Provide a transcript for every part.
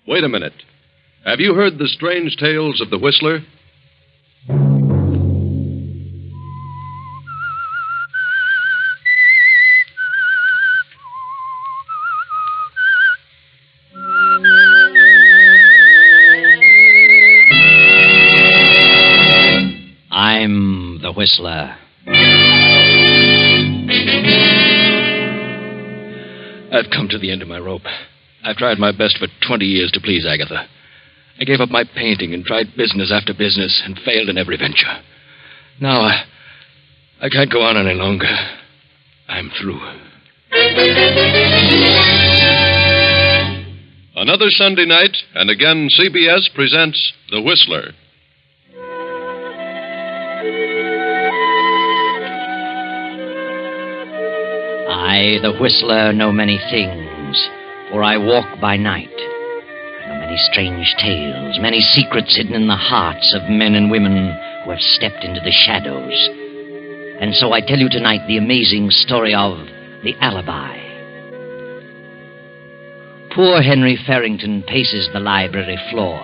Wait a minute. Have you heard the strange tales of the Whistler? I'm the Whistler. I've come to the end of my rope. I've tried my best for 20 years to please Agatha. I gave up my painting and tried business after business and failed in every venture. Now I can't go on any longer. I'm through. Another Sunday night, and again CBS presents The Whistler. I, the Whistler, know many things, for I walk by night. I know many strange tales, many secrets hidden in the hearts of men and women who have stepped into the shadows. And so I tell you tonight the amazing story of the alibi. Poor Henry Farrington paces the library floor.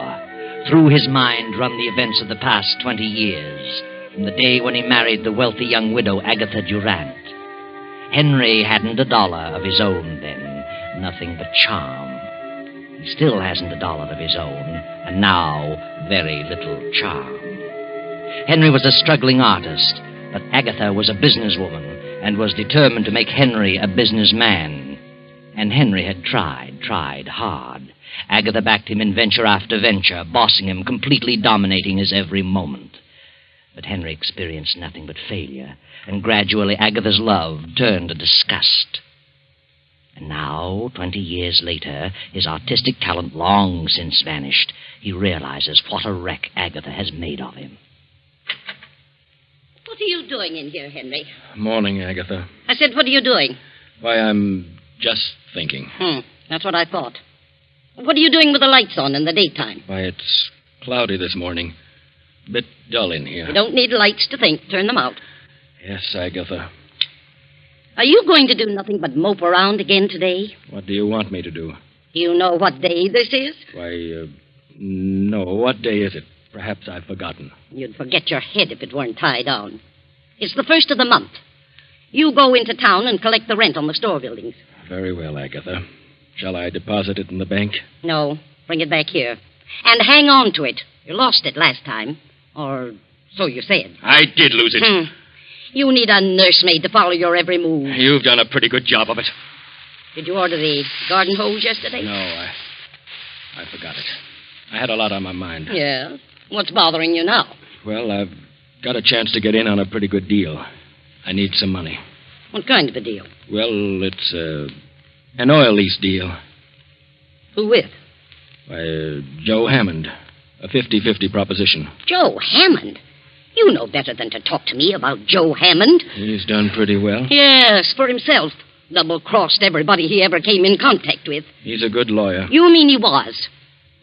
Through his mind run the events of the past 20 years, from the day when he married the wealthy young widow Agatha Durant. Henry hadn't $1 of his own then, nothing but charm. He still hasn't $1 of his own, and now very little charm. Henry was a struggling artist, but Agatha was a businesswoman and was determined to make Henry a businessman. And Henry had tried hard. Agatha backed him in venture after venture, bossing him, completely dominating his every moment. But Henry experienced nothing but failure, and gradually Agatha's love turned to disgust. And now, 20 years later, his artistic talent long since vanished, he realizes what a wreck Agatha has made of him. What are you doing in here, Henry? Morning, Agatha. I said, what are you doing? Why, I'm just thinking. That's what I thought. What are you doing with the lights on in the daytime? Why, it's cloudy this morning. A bit dull in here. You don't need lights to think. Turn them out. Yes, Agatha. Are you going to do nothing but mope around again today? What do you want me to do? Do you know what day this is? Why, no. What day is it? Perhaps I've forgotten. You'd forget your head if it weren't tied down. It's the 1st of the month. You go into town and collect the rent on the store buildings. Very well, Agatha. Shall I deposit it in the bank? No. Bring it back here. And hang on to it. You lost it last time. Or so you said. I did lose it. You need a nursemaid to follow your every move. You've done a pretty good job of it. Did you order the garden hose yesterday? No, I forgot it. I had a lot on my mind. Yeah. What's bothering you now? Well, I've got a chance to get in on a pretty good deal. I need some money. What kind of a deal? Well, it's an oil lease deal. Who with? Why, Joe Hammond. A 50-50 proposition. Joe Hammond? You know better than to talk to me about Joe Hammond. He's done pretty well. Yes, for himself. Double-crossed everybody he ever came in contact with. He's a good lawyer. You mean he was?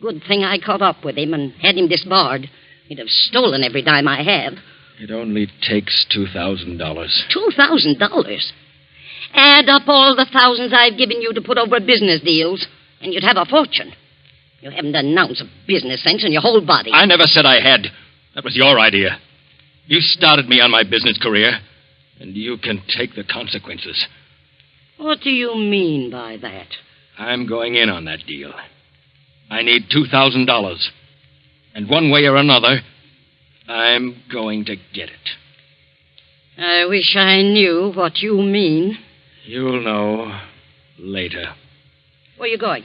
Good thing I caught up with him and had him disbarred. He'd have stolen every dime I have. It only takes $2,000. $2,000? Add up all the thousands I've given you to put over business deals, and you'd have a fortune. You haven't an ounce of business sense in your whole body. I never said I had. That was your idea. You started me on my business career, and you can take the consequences. What do you mean by that? I'm going in on that deal. I need $2,000. And one way or another, I'm going to get it. I wish I knew what you mean. You'll know later. Where are you going?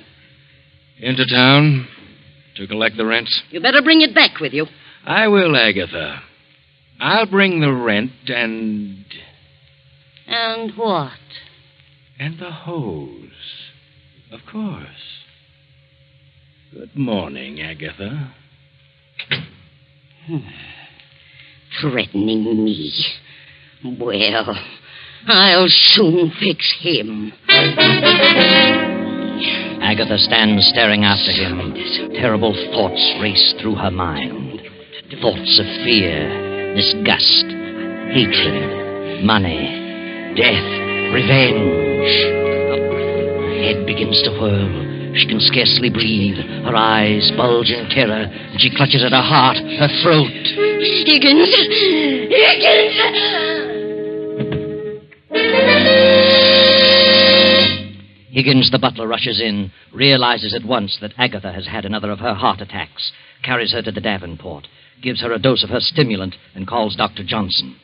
Into town to collect the rents. You better bring it back with you. I will, Agatha. I'll bring the rent and... And what? And the hose. Of course. Good morning, Agatha. Threatening me. Well, I'll soon fix him. Agatha stands staring after him. Terrible thoughts race through her mind. Thoughts of fear, disgust, hatred, money, death, revenge. Her head begins to whirl. She can scarcely breathe. Her eyes bulge in terror, and she clutches at her heart, her throat. Higgins! Higgins, the butler, rushes in, realizes at once that Agatha has had another of her heart attacks, carries her to the Davenport, gives her a dose of her stimulant, and calls Dr. Johnson.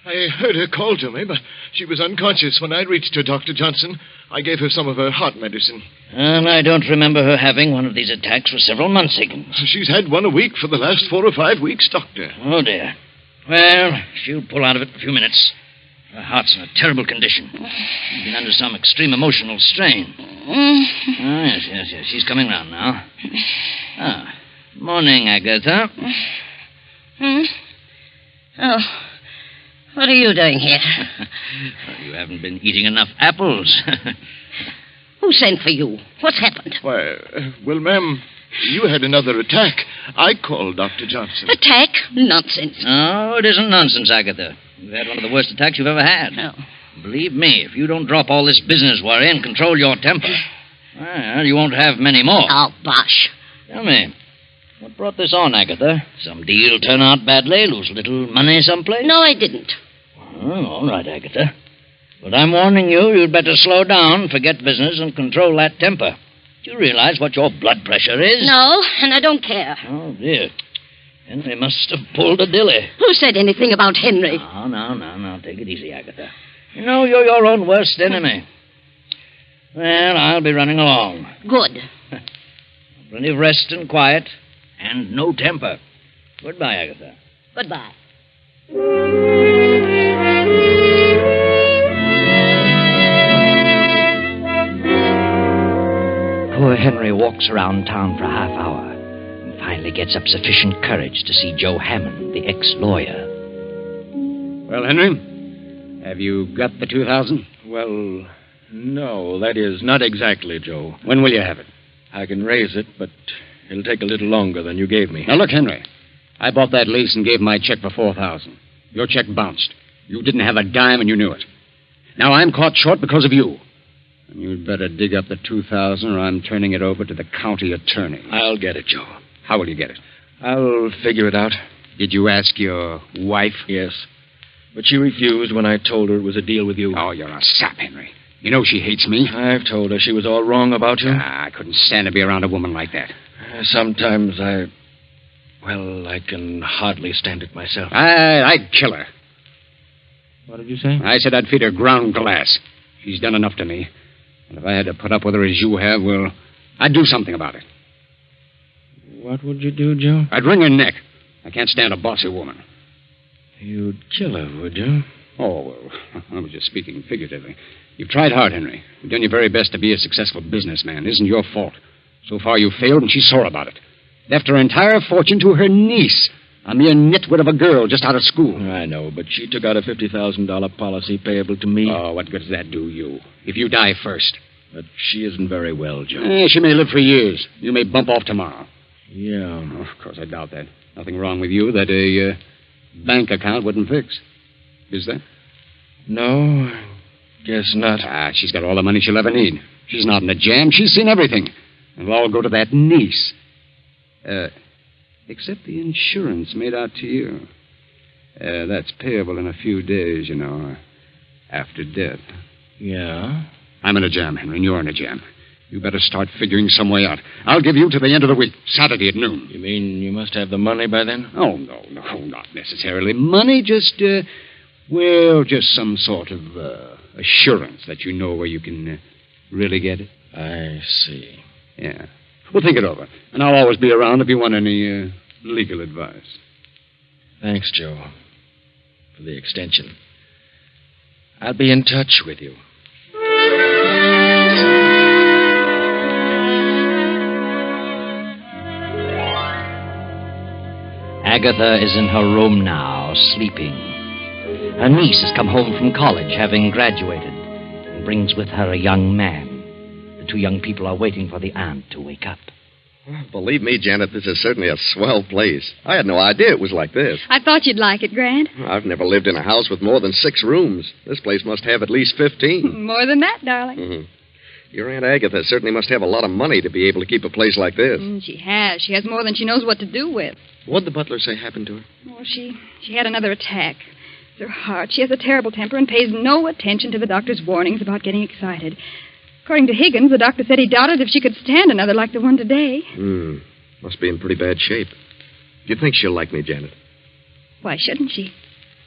I heard her call to me, but she was unconscious when I reached her, Dr. Johnson. I gave her some of her heart medicine. And I don't remember her having one of these attacks for several months, Higgins. She's had one a week for the last 4 or 5 weeks, Doctor. Oh, dear. Well, she'll pull out of it in a few minutes. Her heart's in a terrible condition. She's been under some extreme emotional strain. Yes. She's coming round now. Morning, Agatha. Oh, what are you doing here? Well, you haven't been eating enough apples. Who sent for you? What's happened? Well, ma'am, you had another attack. I called Dr. Johnson. Attack? Nonsense. No, it isn't nonsense, Agatha. You've had one of the worst attacks you've ever had. No. Believe me, if you don't drop all this business worry and control your temper, well, you won't have many more. Oh, bosh. Tell me, what brought this on, Agatha? Some deal turn out badly? Lose a little money someplace? No, I didn't. Oh, all right, Agatha. But I'm warning you, you'd better slow down, forget business, and control that temper. Do you realize what your blood pressure is? No, and I don't care. Oh, dear. Henry must have pulled a dilly. Who said anything about Henry? No. Take it easy, Agatha. You know you're your own worst enemy. Well, I'll be running along. Good. Plenty of rest and quiet, and no temper. Goodbye, Agatha. Goodbye. Poor Henry walks around town for a half hour and finally gets up sufficient courage to see Joe Hammond, the ex-lawyer. Well, Henry, have you got the 2,000? Well, no, that is not exactly, Joe. When will you have it? I can raise it, but it'll take a little longer than you gave me. Now, look, Henry, I bought that lease and gave my check for 4,000. Your check bounced. You didn't have a dime and you knew it. Now I'm caught short because of you. And you'd better dig up the 2,000 or I'm turning it over to the county attorney. I'll get it, Joe. How will you get it? I'll figure it out. Did you ask your wife? Yes. But she refused when I told her it was a deal with you. Oh, you're a sap, Henry. You know she hates me. I've told her she was all wrong about you. I couldn't stand to be around a woman like that. Sometimes I can hardly stand it myself. I'd kill her. What did you say? I said I'd feed her ground glass. She's done enough to me. And if I had to put up with her as you have, well, I'd do something about it. What would you do, Joe? I'd wring her neck. I can't stand a bossy woman. You'd kill her, would you? Oh, well, I was just speaking figuratively. You've tried hard, Henry. You've done your very best to be a successful businessman. It isn't your fault. So far, you failed, and she's sore about it. Left her entire fortune to her niece, a mere nitwit of a girl just out of school. I know, but she took out a $50,000 policy payable to me. Oh, what good does that do you? If you die first. But she isn't very well, Joe. She may live for years. You may bump off tomorrow. Yeah. Oh, of course, I doubt that. Nothing wrong with you that a bank account wouldn't fix. Is there? No, guess not. She's got all the money she'll ever need. She's not in a jam. She's seen everything. It'll all go to that niece. Except the insurance made out to you. That's payable in a few days, you know, after death. Yeah? I'm in a jam, Henry, and you're in a jam. You better start figuring some way out. I'll give you to the end of the week, Saturday at noon. You mean you must have the money by then? Oh, no, not necessarily money. Just some sort of assurance that you know where you can really get it. I see. Yeah. Well, think it over. And I'll always be around if you want any legal advice. Thanks, Joe, for the extension. I'll be in touch with you. Agatha is in her room now, sleeping. Her niece has come home from college, having graduated, and brings with her a young man. The two young people are waiting for the aunt to wake up. Believe me, Janet, this is certainly a swell place. I had no idea it was like this. I thought you'd like it, Grant. I've never lived in a house with more than 6 rooms. This place must have at least 15. More than that, darling. Mm-hmm. Your Aunt Agatha certainly must have a lot of money to be able to keep a place like this. She has. She has more than she knows what to do with. What'd the butler say happened to her? Oh, she had another attack. It's her heart. She has a terrible temper and pays no attention to the doctor's warnings about getting excited. According to Higgins, the doctor said he doubted if she could stand another like the one today. Must be in pretty bad shape. Do you think she'll like me, Janet? Why shouldn't she?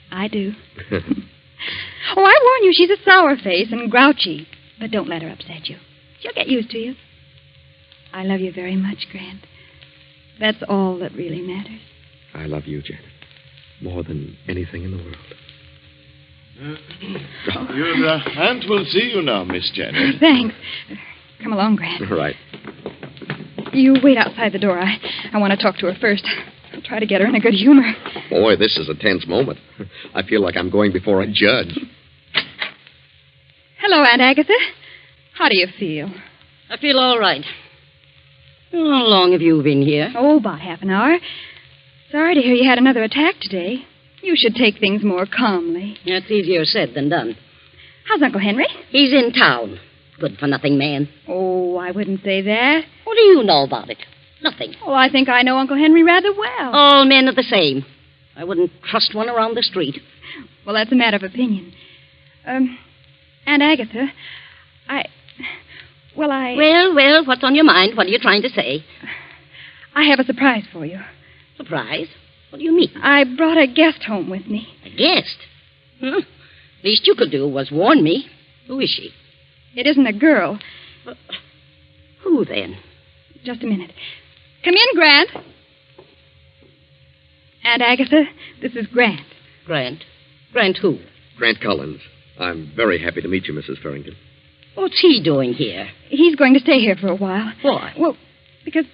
I do. Oh, I warn you, she's a sour face and grouchy. But don't let her upset you. She'll get used to you. I love you very much, Grant. That's all that really matters. I love you, Janet. More than anything in the world. Your aunt will see you now, Miss Janet. Thanks. Come along, Grant. All right. You wait outside the door. I want to talk to her first. I'll try to get her in a good humor. Boy, this is a tense moment. I feel like I'm going before a judge. Hello, Aunt Agatha. How do you feel? I feel all right. How long have you been here? Oh, about half an hour. Sorry to hear you had another attack today. You should take things more calmly. That's easier said than done. How's Uncle Henry? He's in town. Good-for-nothing man. Oh, I wouldn't say that. What do you know about it? Nothing. Oh, I think I know Uncle Henry rather well. All men are the same. I wouldn't trust one around the street. Well, that's a matter of opinion. Aunt Agatha, Well, what's on your mind? What are you trying to say? I have a surprise for you. Surprise? What do you mean? I brought a guest home with me. A guest? Least you could do was warn me. Who is she? It isn't a girl. Who, then? Just a minute. Come in, Grant. Aunt Agatha, this is Grant. Grant? Grant who? Grant Collins. I'm very happy to meet you, Mrs. Farrington. What's he doing here? He's going to stay here for a while. Why? Well, because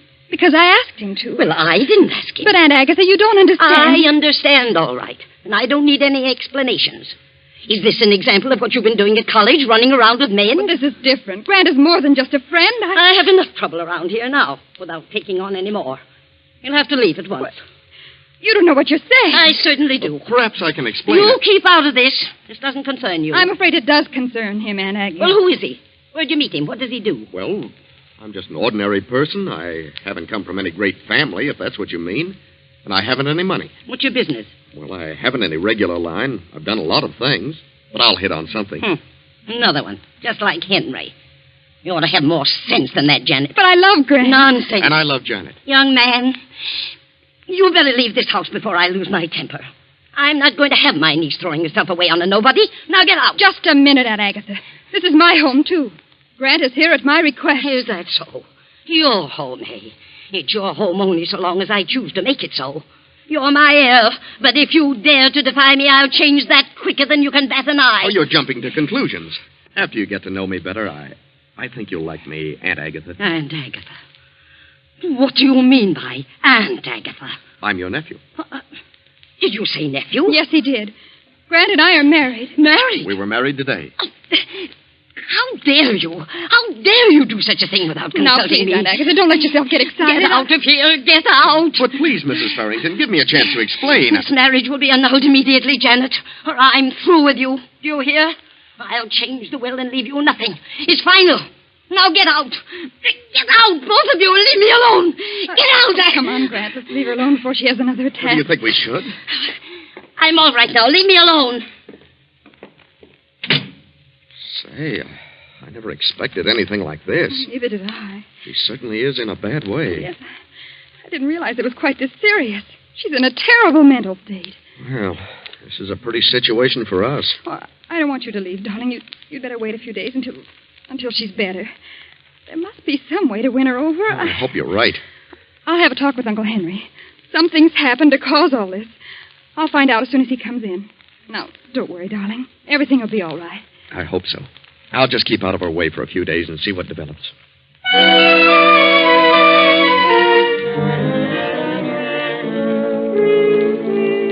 I asked him to. Well, I didn't ask him. But, Aunt Agatha, you don't understand. I understand, all right. And I don't need any explanations. Is this an example of what you've been doing at college, running around with men? Well, this is different. Grant is more than just a friend. I have enough trouble around here now without taking on any more. You'll have to leave at once. You don't know what you're saying. I certainly do. Perhaps I can explain You it. keep out of this. This doesn't concern you. I'm afraid it does concern him, Aunt Agatha. Well, who is he? Where'd you meet him? What does he do? Well, I'm just an ordinary person. I haven't come from any great family, if that's what you mean. And I haven't any money. What's your business? Well, I haven't any regular line. I've done a lot of things. But I'll hit on something. Another one. Just like Henry. You ought to have more sense than that, Janet. But I love Grant. Nonsense. And I love Janet. Young man, you better leave this house before I lose my temper. I'm not going to have my niece throwing herself away on a nobody. Now get out. Just a minute, Aunt Agatha. This is my home, too. Grant is here at my request. Is that so? Your home, eh? It's your home only so long as I choose to make it so. You're my heir, but if you dare to defy me, I'll change that quicker than you can bat an eye. Oh, you're jumping to conclusions. After you get to know me better, I think you'll like me, Aunt Agatha. Aunt Agatha? What do you mean by Aunt Agatha? I'm your nephew. Did you say nephew? Yes, he did. Grant and I are married. Married? We were married today. How dare you? How dare you do such a thing without consulting Now, please, me? Aunt Agatha, don't let yourself get excited. Get out of here. Get out. But please, Mrs. Farrington, give me a chance to explain. This marriage will be annulled immediately, Janet, or I'm through with you. Do you hear? I'll change the will and leave you nothing. It's final. Now get out. Get out, both of you, and leave me alone. Get out. Come on, Grant. Let's leave her alone before she has another attack. What do you think we should? I'm all right now. Leave me alone. Say, I never expected anything like this. Neither did I. She certainly is in a bad way. Yes. I didn't realize it was quite this serious. She's in a terrible mental state. Well, this is a pretty situation for us. Oh, I don't want you to leave, darling. You'd better wait a few days until she's better. There must be some way to win her over. I hope you're right. I'll have a talk with Uncle Henry. Something's happened to cause all this. I'll find out as soon as he comes in. Now, don't worry, darling. Everything will be all right. I hope so. I'll just keep out of her way for a few days and see what develops.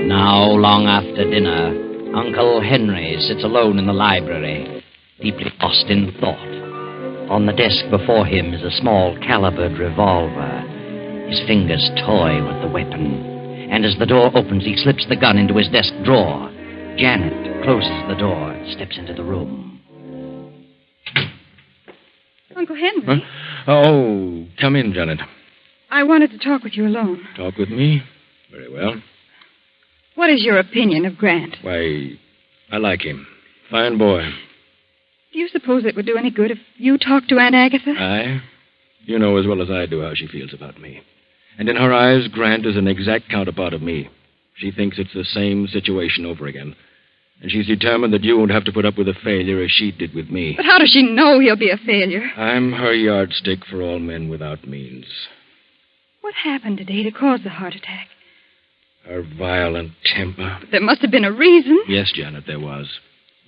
Now, long after dinner, Uncle Henry sits alone in the library, deeply lost in thought. On the desk before him is a small calibered revolver. His fingers toy with the weapon. And as the door opens, he slips the gun into his desk drawer. Janet closes the door and steps into the room. Uncle Henry. Huh? Oh, come in, Janet. I wanted to talk with you alone. Talk with me? Very well. What is your opinion of Grant? Why, I like him. Fine boy. Do you suppose it would do any good if you talked to Aunt Agatha? Aye. You know as well as I do how she feels about me. And in her eyes, Grant is an exact counterpart of me. She thinks it's the same situation over again. And she's determined that you won't have to put up with a failure as she did with me. But how does she know he'll be a failure? I'm her yardstick for all men without means. What happened today to cause the heart attack? Her violent temper. But there must have been a reason. Yes, Janet, there was.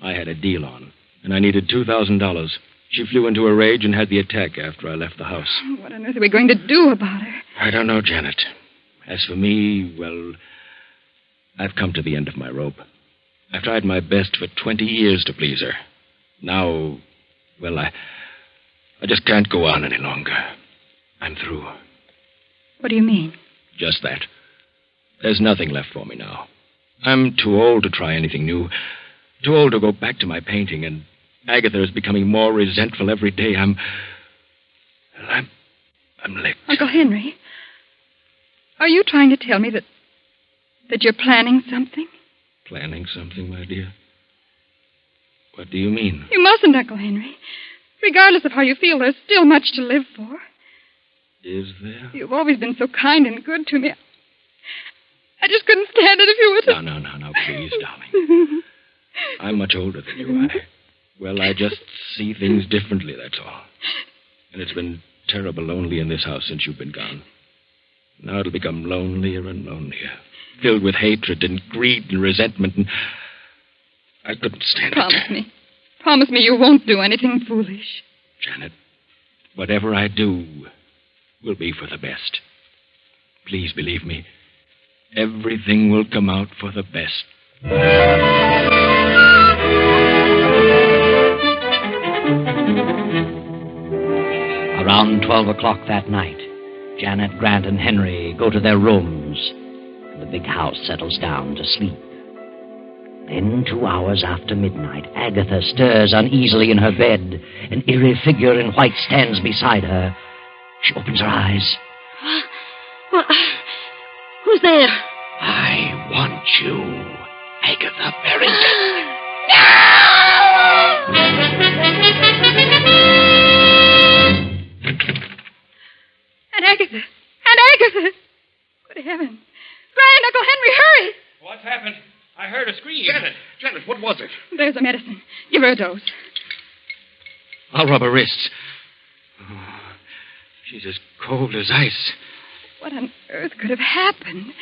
I had a deal on, and I needed $2,000. She flew into a rage and had the attack after I left the house. What on earth are we going to do about her? I don't know, Janet. As for me, well, I've come to the end of my rope. I've tried my best for 20 years to please her. Now, well, I just can't go on any longer. I'm through. What do you mean? Just that. There's nothing left for me now. I'm too old to try anything new. Too old to go back to my painting, and Agatha is becoming more resentful every day. I'm licked. Uncle Henry, are you trying to tell me that you're planning something? Planning something, my dear? What do you mean? You mustn't, Uncle Henry. Regardless of how you feel, there's still much to live for. Is there? You've always been so kind and good to me. I just couldn't stand it if you were to... No, please, darling. I'm much older than you. I just see things differently, that's all. And it's been terrible lonely in this house since you've been gone. Now it'll become lonelier and lonelier, filled with hatred and greed and resentment, and I couldn't stand it. Promise me you won't do anything foolish. Janet, whatever I do will be for the best. Please believe me. Everything will come out for the best. Around 12 o'clock that night, Janet, Grant, and Henry go to their rooms, and the big house settles down to sleep. Then, 2 hours after midnight, Agatha stirs uneasily in her bed. An eerie figure in white stands beside her. She opens her eyes. What? Who's there? I want you, Agatha Barrington. Aunt Agatha! Good heavens. Grant, Uncle Henry, hurry! What's happened? I heard a scream. Janet, what was it? There's the medicine. Give her a dose. I'll rub her wrists. Oh, she's as cold as ice. What on earth could have happened?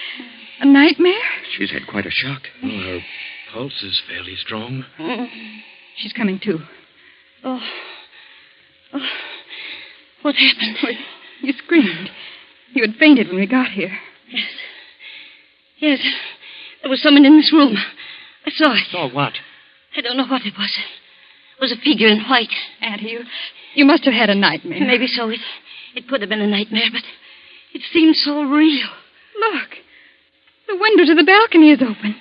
A nightmare? She's had quite a shock. Oh, her pulse is fairly strong. She's coming to. Oh. What happened? Well, you screamed. You had fainted when we got here. Yes. There was someone in this room. I saw it. Saw what? I don't know what it was. It was a figure in white. Auntie, you must have had a nightmare. Maybe so. It could have been a nightmare, but it seemed so real. Look. The window to the balcony is open.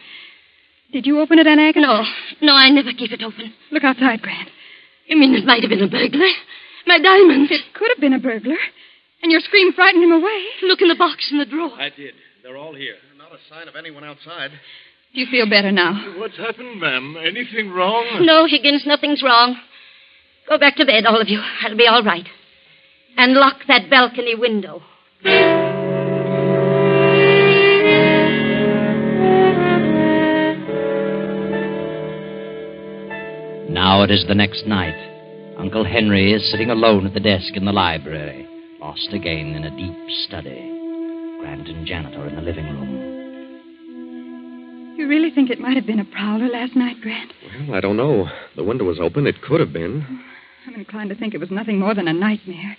Did you open it, Aunt Agatha? No, I never keep it open. Look outside, Grant. You mean it might have been a burglar? My diamonds. It could have been a burglar. And your scream frightened him away. Look in the box in the drawer. I did. They're all here. Not a sign of anyone outside. Do you feel better now? What's happened, ma'am? Anything wrong? No, Higgins, nothing's wrong. Go back to bed, all of you. I'll be all right. And lock that balcony window. Now it is the next night. Uncle Henry is sitting alone at the desk in the library, lost again in a deep study. Grant and Janet are in the living room. You really think it might have been a prowler last night, Grant? Well, I don't know. The window was open. It could have been. I'm inclined to think it was nothing more than a nightmare.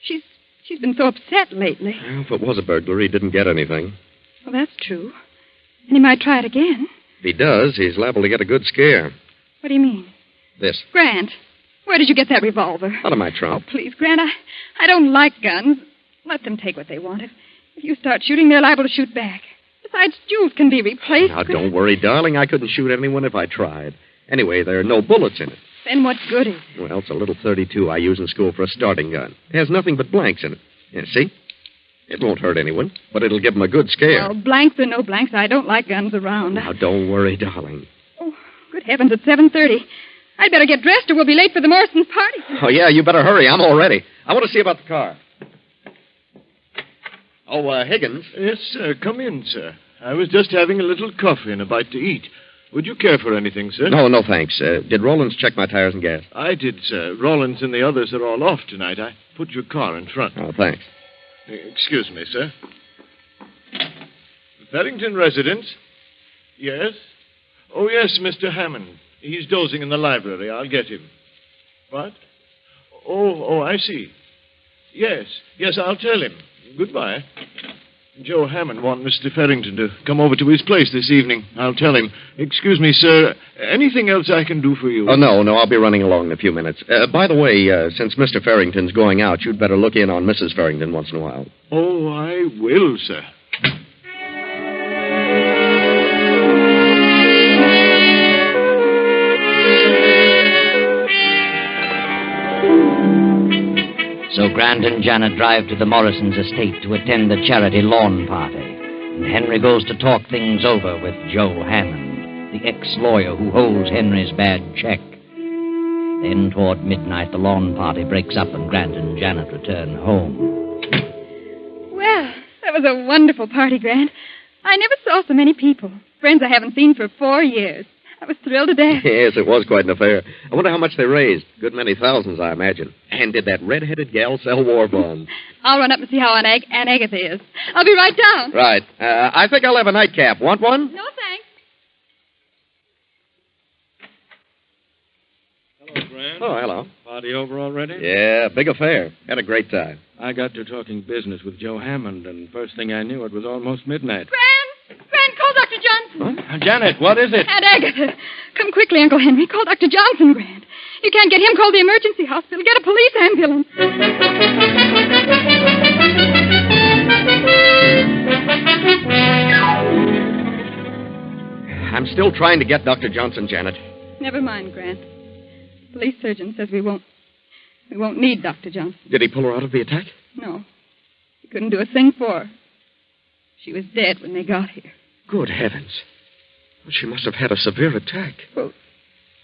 She's been so upset lately. Well, if it was a burglary, he didn't get anything. Well, that's true. And he might try it again. If he does, he's liable to get a good scare. What do you mean? This. Grant, where did you get that revolver? Out of my Oh, trunk. please, Grant, I don't like guns. Let them take what they want. If you start shooting, they're liable to shoot back. Besides, jewels can be replaced. Now, don't worry, darling. I couldn't shoot anyone if I tried. Anyway, there are no bullets in it. Then what good is it? Well, it's a little .32 I use in school for a starting gun. It has nothing but blanks in it. Yeah, see? It won't hurt anyone, but it'll give them a good scare. Well, blanks or no blanks, I don't like guns around. Now, don't worry, darling. Oh, good heavens, it's 7:30. I'd better get dressed or we'll be late for the Morrisons' party. Oh, yeah, you better hurry. I'm all ready. I want to see about the car. Oh, Higgins. Yes, sir. Come in, sir. I was just having a little coffee and a bite to eat. Would you care for anything, sir? No, thanks. Did Rollins check my tires and gas? I did, sir. Rollins and the others are all off tonight. I put your car in front. Oh, thanks. Excuse me, sir. Farrington residence? Yes? Oh, yes, Mr. Hammond. He's dozing in the library. I'll get him. What? Oh, I see. Yes, I'll tell him. Goodbye. Joe Hammond wants Mr. Farrington to come over to his place this evening. I'll tell him. Excuse me, sir. Anything else I can do for you? Oh, no. I'll be running along in a few minutes. By the way, since Mr. Farrington's going out, you'd better look in on Mrs. Farrington once in a while. Oh, I will, sir. So Grant and Janet drive to the Morrisons' estate to attend the charity lawn party. And Henry goes to talk things over with Joe Hammond, the ex-lawyer who holds Henry's bad check. Then toward midnight, the lawn party breaks up and Grant and Janet return home. Well, that was a wonderful party, Grant. I never saw so many people. Friends I haven't seen for 4 years. I was thrilled to death. Yes, it was quite an affair. I wonder how much they raised. Good many thousands, I imagine. And did that red-headed gal sell war bonds? I'll run up and see how Aunt Agatha is. I'll be right down. Right. I think I'll have a nightcap. Want one? No, thanks. Hello, Grant. Oh, hello. Party over already? Yeah, big affair. Had a great time. I got to talking business with Joe Hammond, and first thing I knew, it was almost midnight. Grant, call Dr. Johnson. Huh? Janet, what is it? Aunt Agatha. Come quickly, Uncle Henry. Call Dr. Johnson, Grant. You can't get him. Call the emergency hospital. Get a police ambulance. I'm still trying to get Dr. Johnson, Janet. Never mind, Grant. The police surgeon says we won't need Dr. Johnson. Did he pull her out of the attack? No. He couldn't do a thing for her. She was dead when they got here. Good heavens. Well, she must have had a severe attack. Well,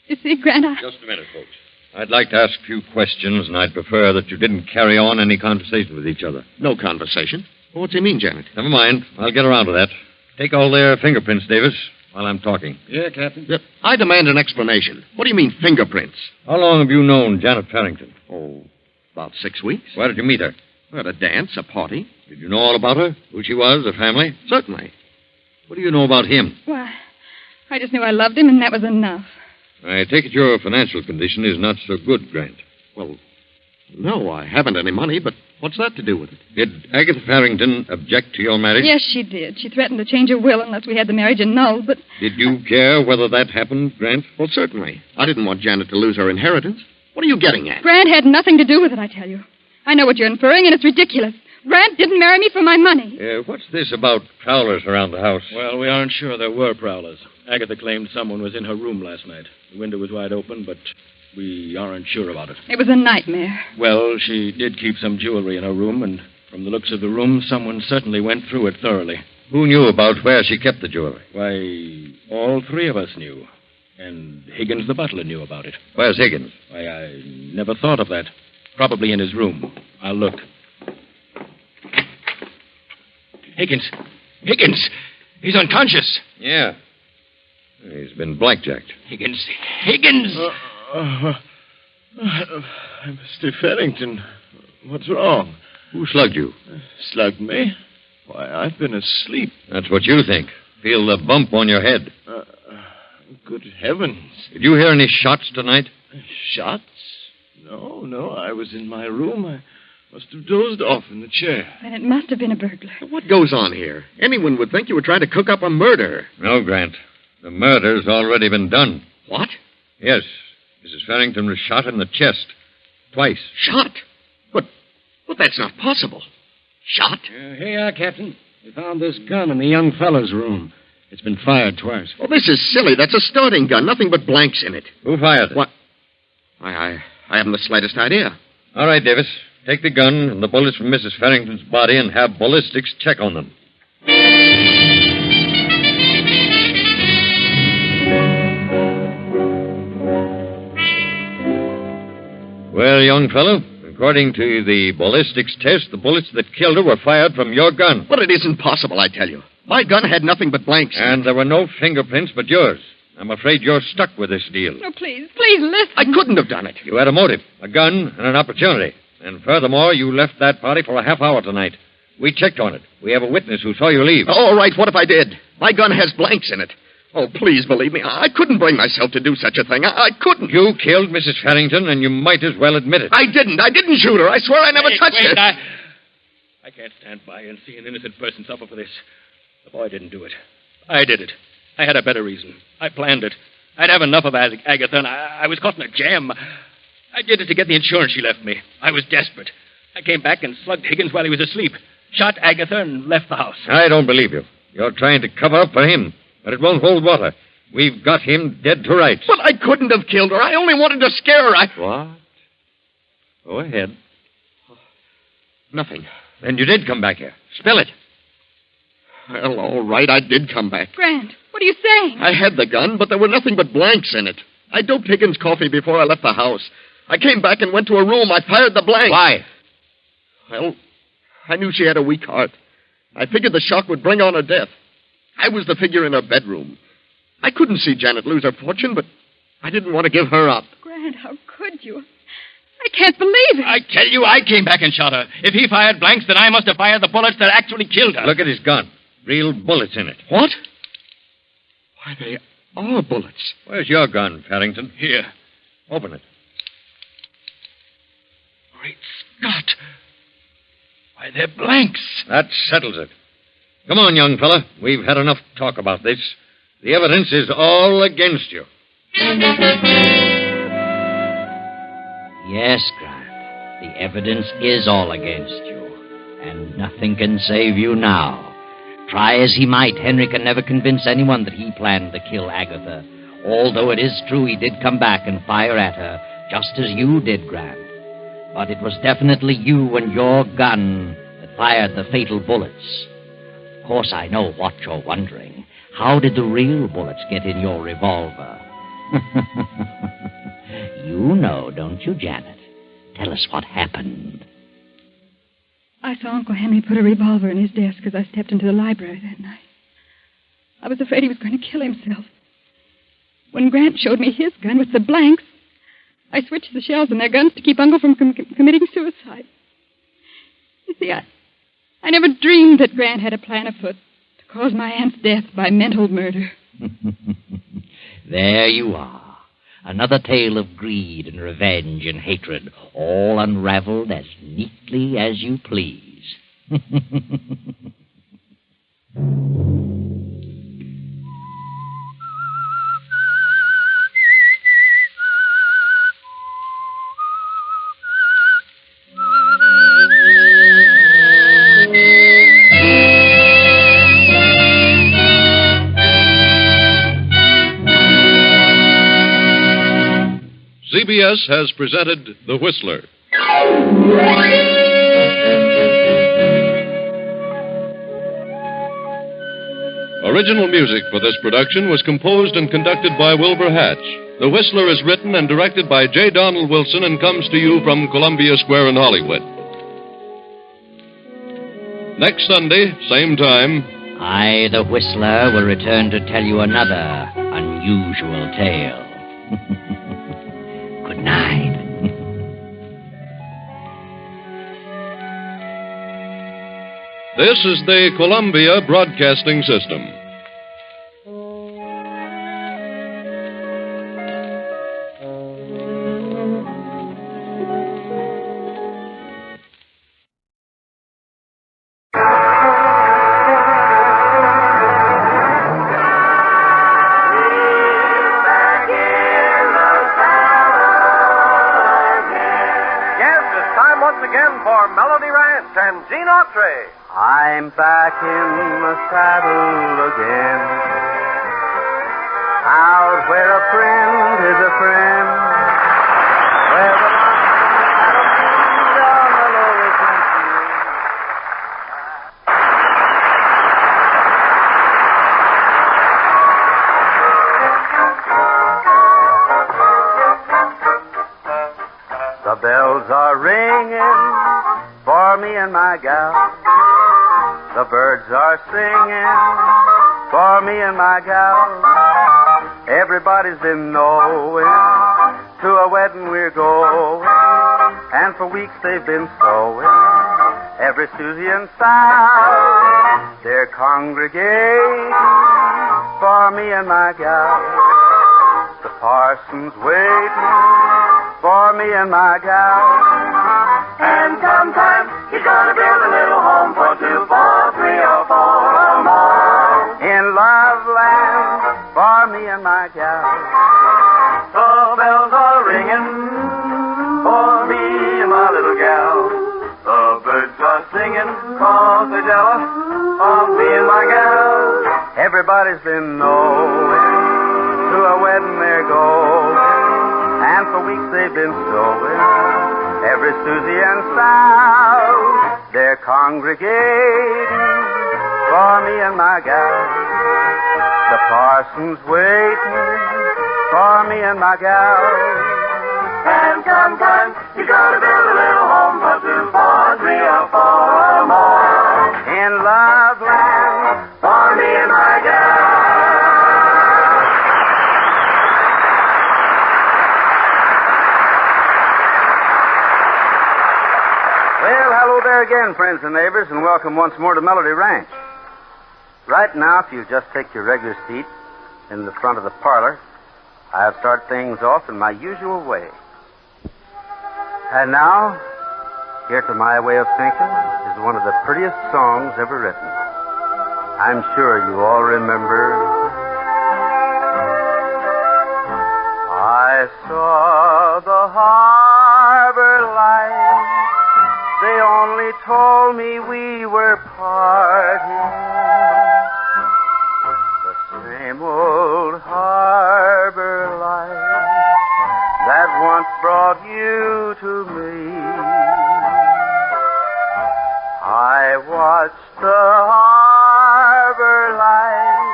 you see, Grant, Just a minute, folks. I'd like to ask a few questions, and I'd prefer that you didn't carry on any conversation with each other. No conversation. What's he mean, Janet? Never mind. I'll get around to that. Take all their fingerprints, Davis, while I'm talking. Yeah, Captain. I demand an explanation. What do you mean, fingerprints? How long have you known Janet Farrington? Oh, about 6 weeks. Where did you meet her? At a dance, a party. Did you know all about her? Who she was, her family? Certainly. What do you know about him? Why, I just knew I loved him, and that was enough. I take it your financial condition is not so good, Grant. Well, no, I haven't any money, but what's that to do with it? Did Agatha Farrington object to your marriage? Yes, she did. She threatened to change her will unless we had the marriage annulled, but... Did you care whether that happened, Grant? Well, certainly. I didn't want Janet to lose her inheritance. What are you getting at? Grant had nothing to do with it, I tell you. I know what you're inferring, and it's ridiculous. Grant didn't marry me for my money. What's this about prowlers around the house? Well, we aren't sure there were prowlers. Agatha claimed someone was in her room last night. The window was wide open, but we aren't sure about it. It was a nightmare. Well, she did keep some jewelry in her room, and from the looks of the room, someone certainly went through it thoroughly. Who knew about where she kept the jewelry? Why, all three of us knew. And Higgins the butler knew about it. Where's Higgins? Why, I never thought of that. Probably in his room. I'll look. Higgins! He's unconscious! Yeah. He's been blackjacked. Higgins! Mr. Farrington, what's wrong? Who slugged you? Slugged me? Why, I've been asleep. That's what you think. Feel the bump on your head. Good heavens. Did you hear any shots tonight? Shots? No, I was in my room. I must have dozed off in the chair. Then it must have been a burglar. What goes on here? Anyone would think you were trying to cook up a murder. No, Grant. The murder's already been done. What? Yes. Mrs. Farrington was shot in the chest. Twice. Shot? But that's not possible. Shot? Here you are, Captain. We found this gun in the young fellow's room. It's been fired twice. Oh, this is silly. That's a starting gun. Nothing but blanks in it. Who fired it? What? I haven't the slightest idea. All right, Davis. Take the gun and the bullets from Mrs. Farrington's body and have ballistics check on them. Well, young fellow, according to the ballistics test, the bullets that killed her were fired from your gun. But it isn't possible, I tell you. My gun had nothing but blanks. And there were no fingerprints but yours. I'm afraid you're stuck with this deal. Oh, please listen. I couldn't have done it. You had a motive, a gun, and an opportunity. And furthermore, you left that party for a half hour tonight. We checked on it. We have a witness who saw you leave. All right, what if I did? My gun has blanks in it. Oh, please believe me. I couldn't bring myself to do such a thing. I couldn't. You killed Mrs. Farrington, and you might as well admit it. I didn't. I didn't shoot her. I swear I never touched her. I can't stand by and see an innocent person suffer for this. The boy didn't do it. I did it. I had a better reason. I planned it. I'd have enough of Agatha, and I was caught in a jam. I did it to get the insurance she left me. I was desperate. I came back and slugged Higgins while he was asleep, shot Agatha, and left the house. I don't believe you. You're trying to cover up for him, but it won't hold water. We've got him dead to rights. But I couldn't have killed her. I only wanted to scare her. What? Go ahead. Nothing. Then you did come back here. Spill it. Well, all right, I did come back. Grant, what are you saying? I had the gun, but there were nothing but blanks in it. I doped Higgins' coffee before I left the house. I came back and went to her room. I fired the blanks. Why? Well, I knew she had a weak heart. I figured the shock would bring on her death. I was the figure in her bedroom. I couldn't see Janet lose her fortune, but I didn't want to give her up. Grant, how could you? I can't believe it. I tell you, I came back and shot her. If he fired blanks, then I must have fired the bullets that actually killed her. Look at his gun. Real bullets in it. What? Why, they are bullets. Where's your gun, Farrington? Here. Open it. Great Scott. Why, they're blanks. That settles it. Come on, young fella. We've had enough talk about this. The evidence is all against you. Yes, Grant. The evidence is all against you. And nothing can save you now. Try as he might, Henry can never convince anyone that he planned to kill Agatha. Although it is true he did come back and fire at her, just as you did, Grant. But it was definitely you and your gun that fired the fatal bullets. Of course, I know what you're wondering. How did the real bullets get in your revolver? You know, don't you, Janet? Tell us what happened. I saw Uncle Henry put a revolver in his desk as I stepped into the library that night. I was afraid he was going to kill himself. When Grant showed me his gun with the blanks, I switched the shells in their guns to keep Uncle from committing suicide. You see, I never dreamed that Grant had a plan afoot to cause my aunt's death by mental murder. There you are. Another tale of greed and revenge and hatred, all unraveled as neatly as you please. CBS has presented The Whistler. Original music for this production was composed and conducted by Wilbur Hatch. The Whistler is written and directed by J. Donald Wilson and comes to you from Columbia Square in Hollywood. Next Sunday, same time, I, the Whistler, will return to tell you another unusual tale. Good night. this is the Columbia Broadcasting System. And Gene Autry. I'm back in the saddle again, out where a friend is a friend. where the mountains down the lower country. The bells are ringing for me and my gal. The birds are singing for me and my gal. Everybody's been knowing to a wedding we're going, and for weeks they've been sowing every Susie and Sal. They're congregating for me and my gal. The parson's waiting for me and my gal. And sometime he's gonna build a little home for 2, 4, 3, or 4 or more. In Loveland for me and my gal. The bells are ringing for me and my little gal. The birds are singing 'cause they're jealous of me and my gal. Everybody's been knowing to a wedding they're going, and for weeks they've been sowing every Susie and Sal. They're congregating for me and my gal. The parson's waiting for me and my gal. And sometime he's gonna build a little home for 2, 4, 3, or 4 or more. In Loveland for me and my gal. Well, hello there again, friends and neighbors, and welcome once more to Melody Ranch. Right now, if you just take your regular seat in the front of the parlor, I'll start things off in my usual way. And now, here to my way of thinking is one of the prettiest songs ever written. I'm sure you all remember. I saw the harbor lights. They only told me we were parting. The same old harbor light that once brought you to me. I watched the harbor light.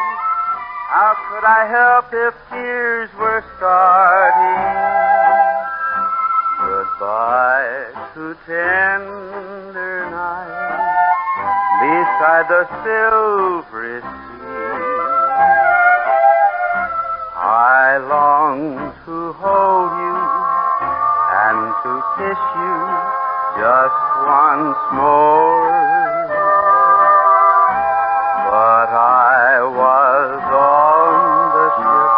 How could I help if tears were starting? Goodbye to tender night beside the silvery sea. I long to hold you and to kiss you just once more. But I was on the ship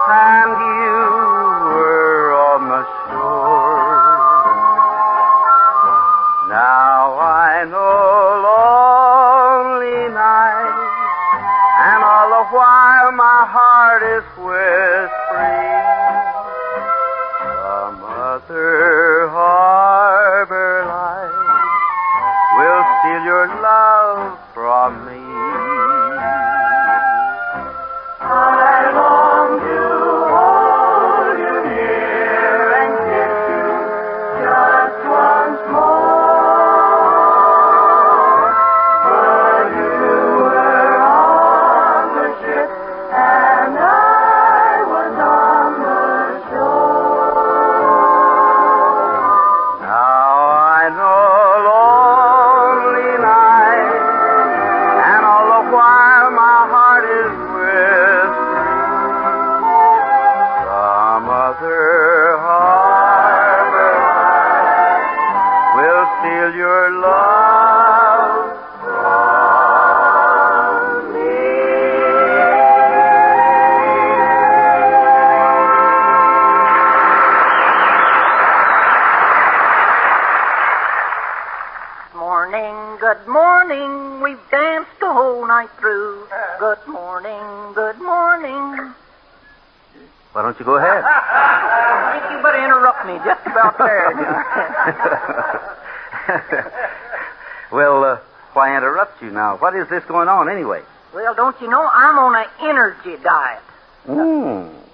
and you were on the shore. Now I know lonely nights, and all the while my heart is whispering, some other harbor light will steal your love from me. I long to hold you near and kiss you just once more. But you were on the ship and I was on the shore. Now I know lonely nights, and all the while my heart is whispering, some other harbor light will steal your love from me. Morning, good morning. We've danced the whole night through. Good morning, good morning. Why don't you go ahead? I think you better interrupt me just about there. Well, why interrupt you now? What is this going on anyway? Well, don't you know, I'm on an energy diet.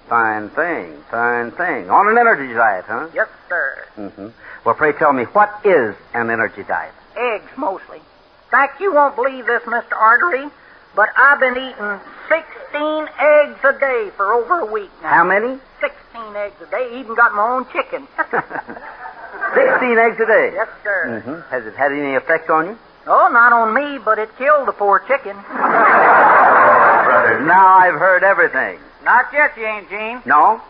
Fine thing, fine thing. On an energy diet, huh? Yes, sir. Mm-hmm. Well, pray tell me, what is an energy diet? Eggs, mostly. In fact, you won't believe this, Mr. Artery, but I've been eating 16 eggs a day for over a week now. How many? 16 eggs a day. Even got my own chicken. 16 eggs a day? Yes, sir. Mm-hmm. Has it had any effect on you? Oh, not on me, but it killed the poor chicken. Brother, now I've heard everything. Not yet, you ain't, Gene. No?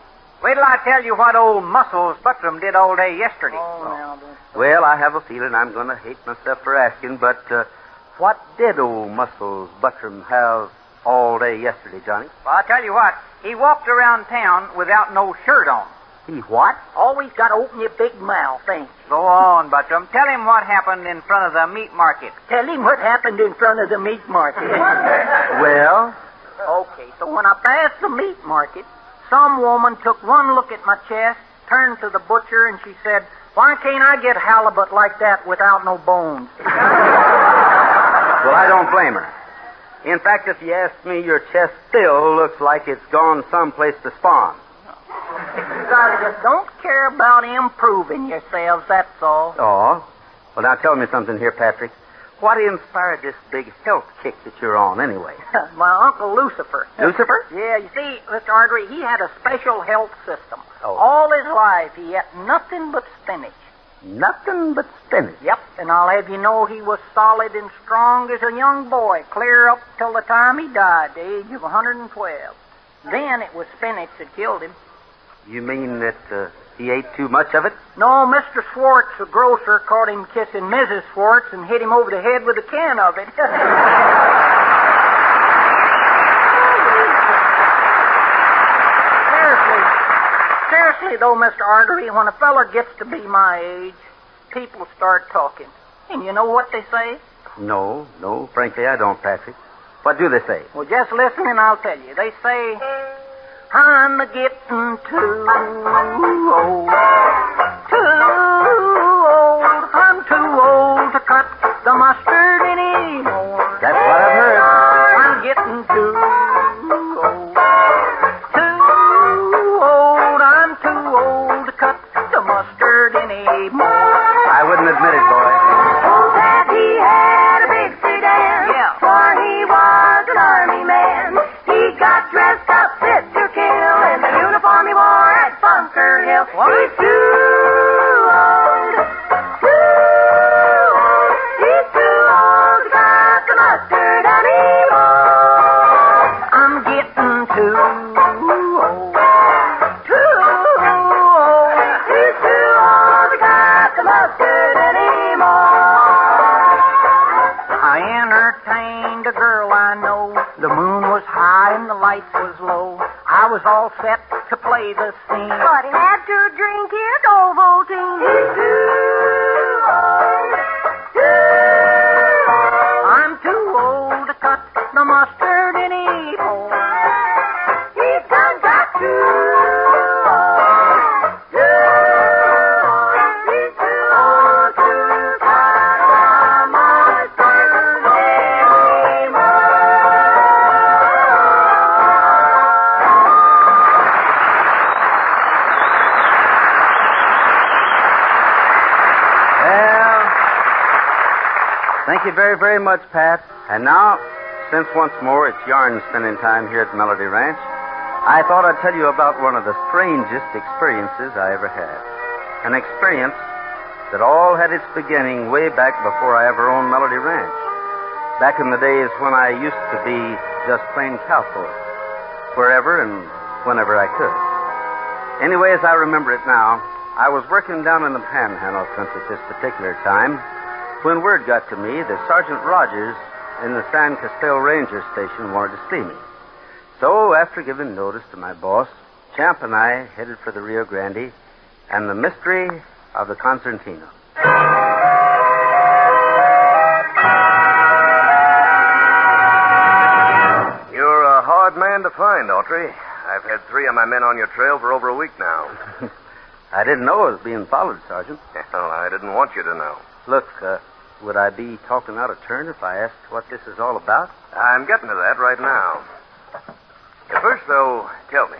Wait till I tell you what old Muscles Buttram did all day yesterday. Well, I have a feeling I'm going to hate myself for asking, but what did old Muscles Buttram have all day yesterday, Johnny? Well, I'll tell you what. He walked around town without no shirt on. He what? Always got to open your big mouth, ain't you? Go on, Buttram. Tell him what happened in front of the meat market. Tell him what happened in front of the meat market. Well? Okay, so when I passed the meat market, some woman took one look at my chest, turned to the butcher, and she said, "Why can't I get halibut like that without no bones?" Well, I don't blame her. In fact, if you ask me, your chest still looks like it's gone someplace to spawn. You guys just don't care about improving yourselves, that's all. Oh? Well, now tell me something here, Patrick. What inspired this big health kick that you're on, anyway? My Uncle Lucifer. Lucifer? Yeah, you see, Mr. Artery, he had a special health system. Oh. All his life, he ate nothing but spinach. Nothing but spinach? Yep, and I'll have you know he was solid and strong as a young boy, clear up till the time he died, the age of 112. Then it was spinach that killed him. You mean that he ate too much of it? No, Mr. Swartz, the grocer, caught him kissing Mrs. Swartz and hit him over the head with a can of it. Seriously, though, Mr. Artery, when a feller gets to be my age, people start talking. And you know what they say? No, frankly, I don't, Patrick. What do they say? Well, just listen and I'll tell you. They say, "I'm getting too old. I'm too old to cut the mustard anymore. That's what I've heard. I'm getting too old. I'm too old to cut the mustard anymore." I wouldn't admit it, boy. Oh, Dad, he had a big sedan. Yeah. For he was an army man. He got dressed up fit to kill in the uniform he wore at Bunker Hill. What? He's too old. He's too old to cut the mustard anymore. I'm getting too old. He's too old to cut the mustard anymore. I entertained a girl I know. The moon was high and the light was low. I was all set to play the scene. But he had to drink his Ovaltine. He's too old. I'm too old to cut the mustard anymore. He's done got too old. He's too old to cut the mustard anymore. Well, thank you very, very much, Pat. And now, since once more it's yarn spending time here at Melody Ranch, I thought I'd tell you about one of the strangest experiences I ever had. An experience that all had its beginning way back before I ever owned Melody Ranch. Back in the days when I used to be just plain cowboy, wherever and whenever I could. Anyway, as I remember it now, I was working down in the Panhandle country at this particular time when word got to me that Sergeant Rogers in the San Castell Ranger Station wanted to see me. So, after giving notice to my boss, Champ and I headed for the Rio Grande and the mystery of the concertina. You're a hard man to find, Autry. I've had 3 of my men on your trail for over a week now. I didn't know I was being followed, Sergeant. Well, I didn't want you to know. Look, would I be talking out of turn if I asked what this is all about? I'm getting to that right now. First, though, tell me,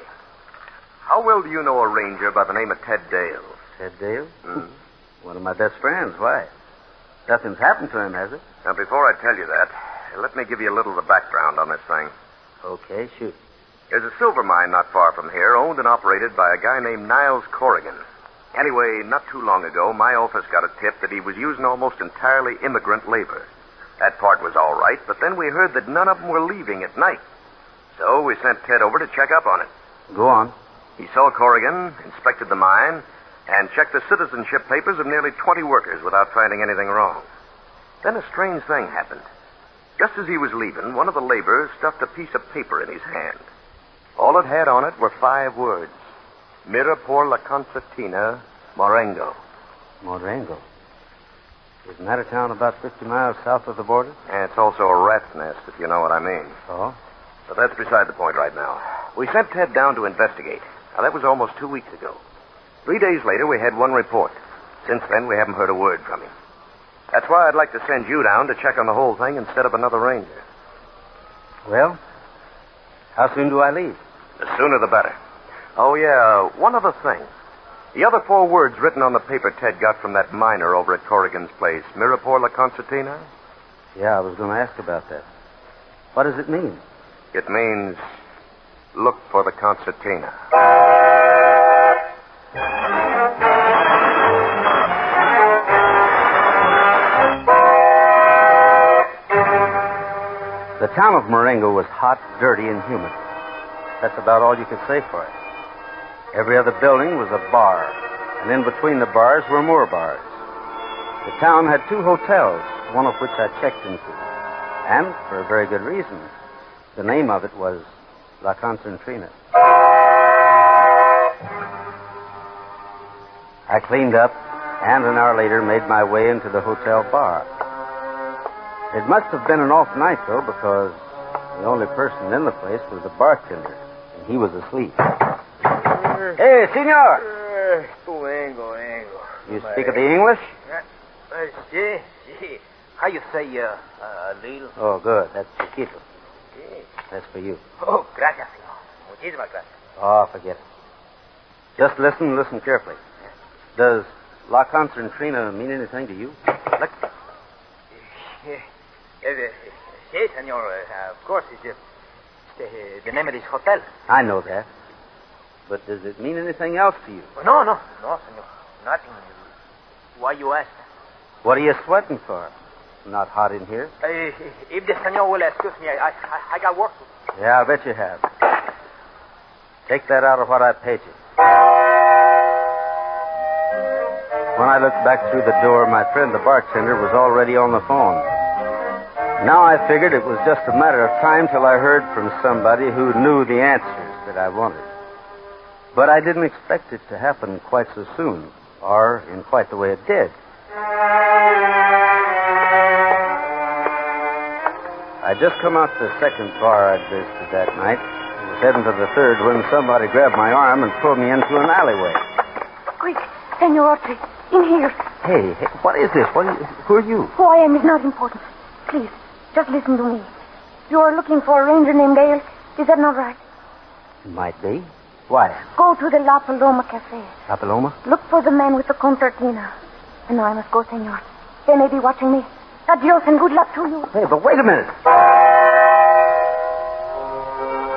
How well do you know a ranger by the name of Ted Dale? Ted Dale? Mm. One of my best friends. Why? Nothing's happened to him, has it? Now, before I tell you that, let me give you a little of the background on this thing. Okay, shoot. There's a silver mine not far from here, owned and operated by a guy named Niles Corrigan. Anyway, not too long ago, my office got a tip that he was using almost entirely immigrant labor. That part was all right, but then we heard that none of them were leaving at night. So we sent Ted over to check up on it. Go on. He saw Corrigan, inspected the mine, and checked the citizenship papers of nearly 20 workers without finding anything wrong. Then a strange thing happened. Just as he was leaving, one of the laborers stuffed a piece of paper in his hand. All it had on it were 5 words. Mira por la concertina, Marengo. Marengo? Isn't that a town about 50 miles south of the border? And it's also a rat's nest, if you know what I mean. Oh? But that's beside the point right now. We sent Ted down to investigate. Now, that was almost 2 weeks ago. 3 days later, we had one report. Since then, we haven't heard a word from him. That's why I'd like to send you down to check on the whole thing instead of another ranger. Well, how soon do I leave? The sooner the better. Oh, yeah, one other thing. The other 4 words written on the paper Ted got from that miner over at Corrigan's place, Mira por la concertina? Yeah, I was going to ask about that. What does it mean? It means, look for the concertina. The town of Marengo was hot, dirty, and humid. That's about all you could say for it. Every other building was a bar, and in between the bars were more bars. The town had 2 hotels, one of which I checked into. And, for a very good reason, the name of it was La Concertina. I cleaned up, and an hour later made my way into the hotel bar. It must have been an off night, though, because the only person in the place was the bartender, and he was asleep. Hey, senor! Vengo. You speak of the English? Sí. How you say, little? Oh, good. That's chiquito. That's for you. Oh, gracias, senor. Muchísimas gracias. Oh, forget it. Just listen carefully. Does La Concertina mean anything to you? Look. Sí, senor. Of course, it's the name of this hotel. I know that. But does it mean anything else to you? No, senor. Nothing. Why you ask? What are you sweating for? Not hot in here? If the senor will excuse me, I got work to do. Yeah, I bet you have. Take that out of what I paid you. When I looked back through the door, my friend the bartender was already on the phone. Now I figured it was just a matter of time till I heard from somebody who knew the answers that I wanted. But I didn't expect it to happen quite so soon, or in quite the way it did. I'd just come out the second bar I'd visited that night. I was heading to the third when somebody grabbed my arm and pulled me into an alleyway. Quick, Senor Autry, in here. Hey, what is this? Who are you? Who I am is not important. Please, just listen to me. You are looking for a ranger named Dale. Is that not right? Might be. Why? Go to the La Paloma Cafe. La Paloma? Look for the man with the concertina. And now I must go, senor. They may be watching me. Adios and good luck to you. Hey, but wait a minute.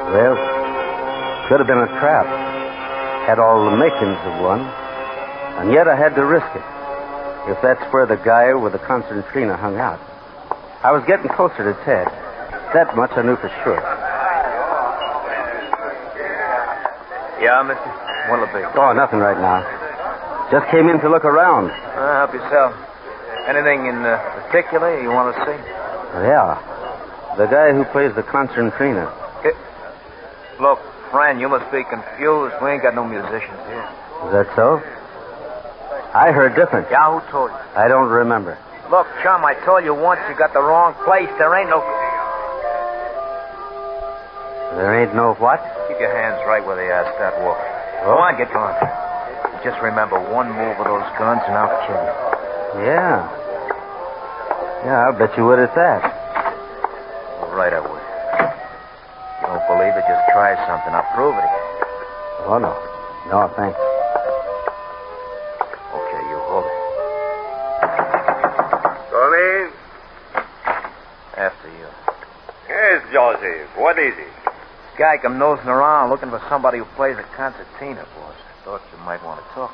Well, could have been a trap. Had all the makings of one. And yet I had to risk it. If that's where the guy with the concertina hung out. I was getting closer to Ted. That much I knew for sure. Yeah, mister? What'll it be? Oh, nothing right now. Just came in to look around. Help yourself. Anything in particular you want to see? Yeah. The guy who plays the concertina. Look, friend, you must be confused. We ain't got no musicians here. Is that so? I heard different. Yeah, who told you? I don't remember. Look, chum, I told you once you got the wrong place. There ain't no... There ain't no what? Keep your hands right where they are. Start walking. Go on, get going. Just remember one move of those guns and I'll kill you. Yeah. Yeah, I'll bet you would at that. All right, I would. You don't believe it, just try something. I'll prove it again. Oh, no. No, thanks. Okay, you hold it. Come in. After you. Yes, Joseph. What is it? Guy come nosing around looking for somebody who plays a concertina, boss. Thought you might want to talk.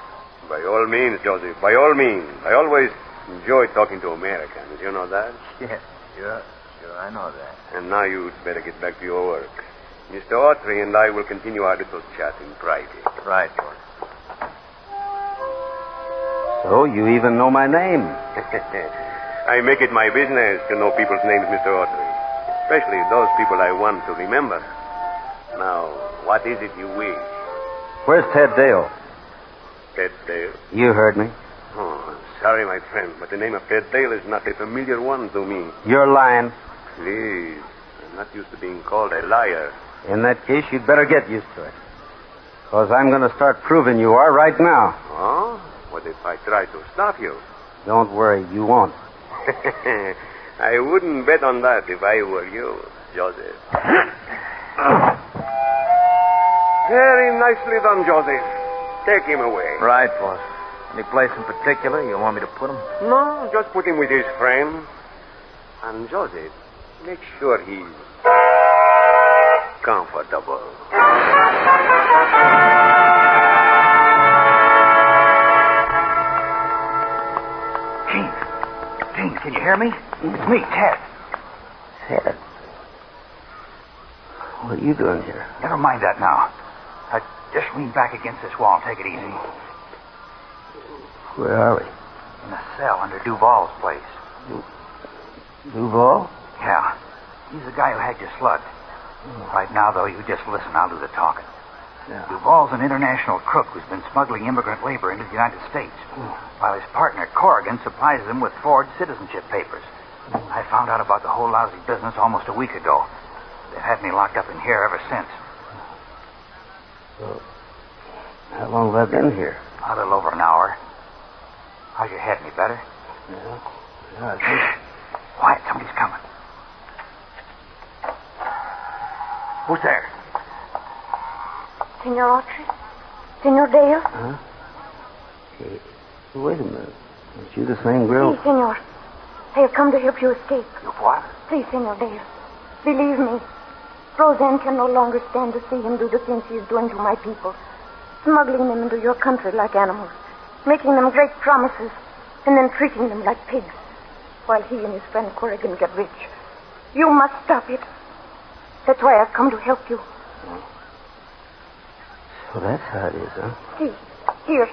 By all means, Joseph. By all means. I always enjoy talking to Americans. You know that? Yeah, sure, I know that. And now you'd better get back to your work. Mr. Autry and I will continue our little chat in private. Right, boss. So you even know my name. I make it my business to know people's names, Mr. Autry. Especially those people I want to remember. Now, what is it you wish? Where's Ted Dale? Ted Dale? You heard me. Oh, I'm sorry, my friend, but the name of Ted Dale is not a familiar one to me. You're lying. Please, I'm not used to being called a liar. In that case, you'd better get used to it. Because I'm going to start proving you are right now. Oh? What if I try to stop you? Don't worry, you won't. I wouldn't bet on that if I were you, Joseph. Very nicely done, Joseph. Take him away. Right, boss. Any place in particular you want me to put him? No, just put him with his friend. And Joseph, make sure he's comfortable. Gene, can you hear me? It's me, Ted. Ted? What are you doing here? Never mind that now. Just lean back against this wall and take it easy. Where are we? In a cell under Duval's place. Duval? Yeah. He's the guy who had you slugged. Right now, though, you just listen. I'll do the talking. Yeah. Duval's an international crook who's been smuggling immigrant labor into the United States, while his partner, Corrigan, supplies them with forged citizenship papers. I found out about the whole lousy business almost a week ago. They've had me locked up in here ever since. Well, how long have I been here? A little over an hour. How's your head? Any better? Yeah, I think. Quiet, somebody's coming. Who's there? Senor Autry? Senor Dale? Huh? Hey, wait a minute. Aren't you the same girl? Si, senor. I have come to help you escape. You what? Please, Senor Dale. Believe me. Roseanne can no longer stand to see him do the things he is doing to my people. Smuggling them into your country like animals. Making them great promises. And then treating them like pigs. While he and his friend Corrigan get rich. You must stop it. That's why I've come to help you. So that's how it is, huh? See, here.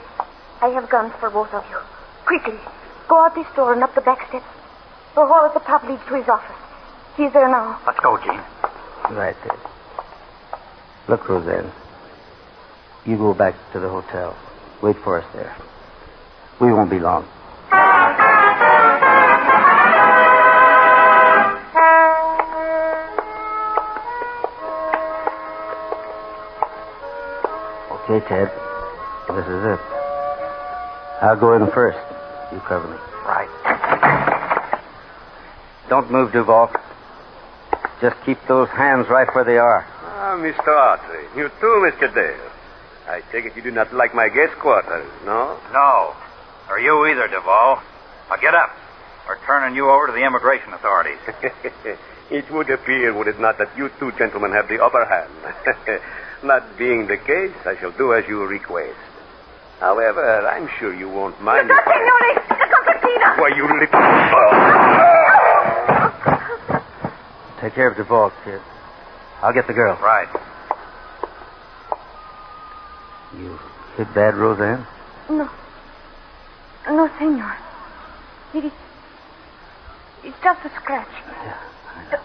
I have guns for both of you. Quickly. Go out this door and up the back steps. The hall at the top leads to his office. He's there now. Let's go, Gene. Right there. Look, Roseanne. You go back to the hotel. Wait for us there. We won't be long. Okay, Ted. This is it. I'll go in first. You cover me. Right. Don't move, Duval. Just keep those hands right where they are. Ah, Mr. Autry. You too, Mr. Dale. I take it you do not like my guest quarters, no? No. Or you either, Duval. Now get up. We're turning you over to the immigration authorities. It would appear, would it not, that you two gentlemen have the upper hand. Not being the case, I shall do as you request. However, I'm sure you won't mind if I... Why, you little... Take care of Duval, kid. I'll get the girl. Right. You hit bad, Roseanne? No. No, senor. It's just a scratch. Yeah.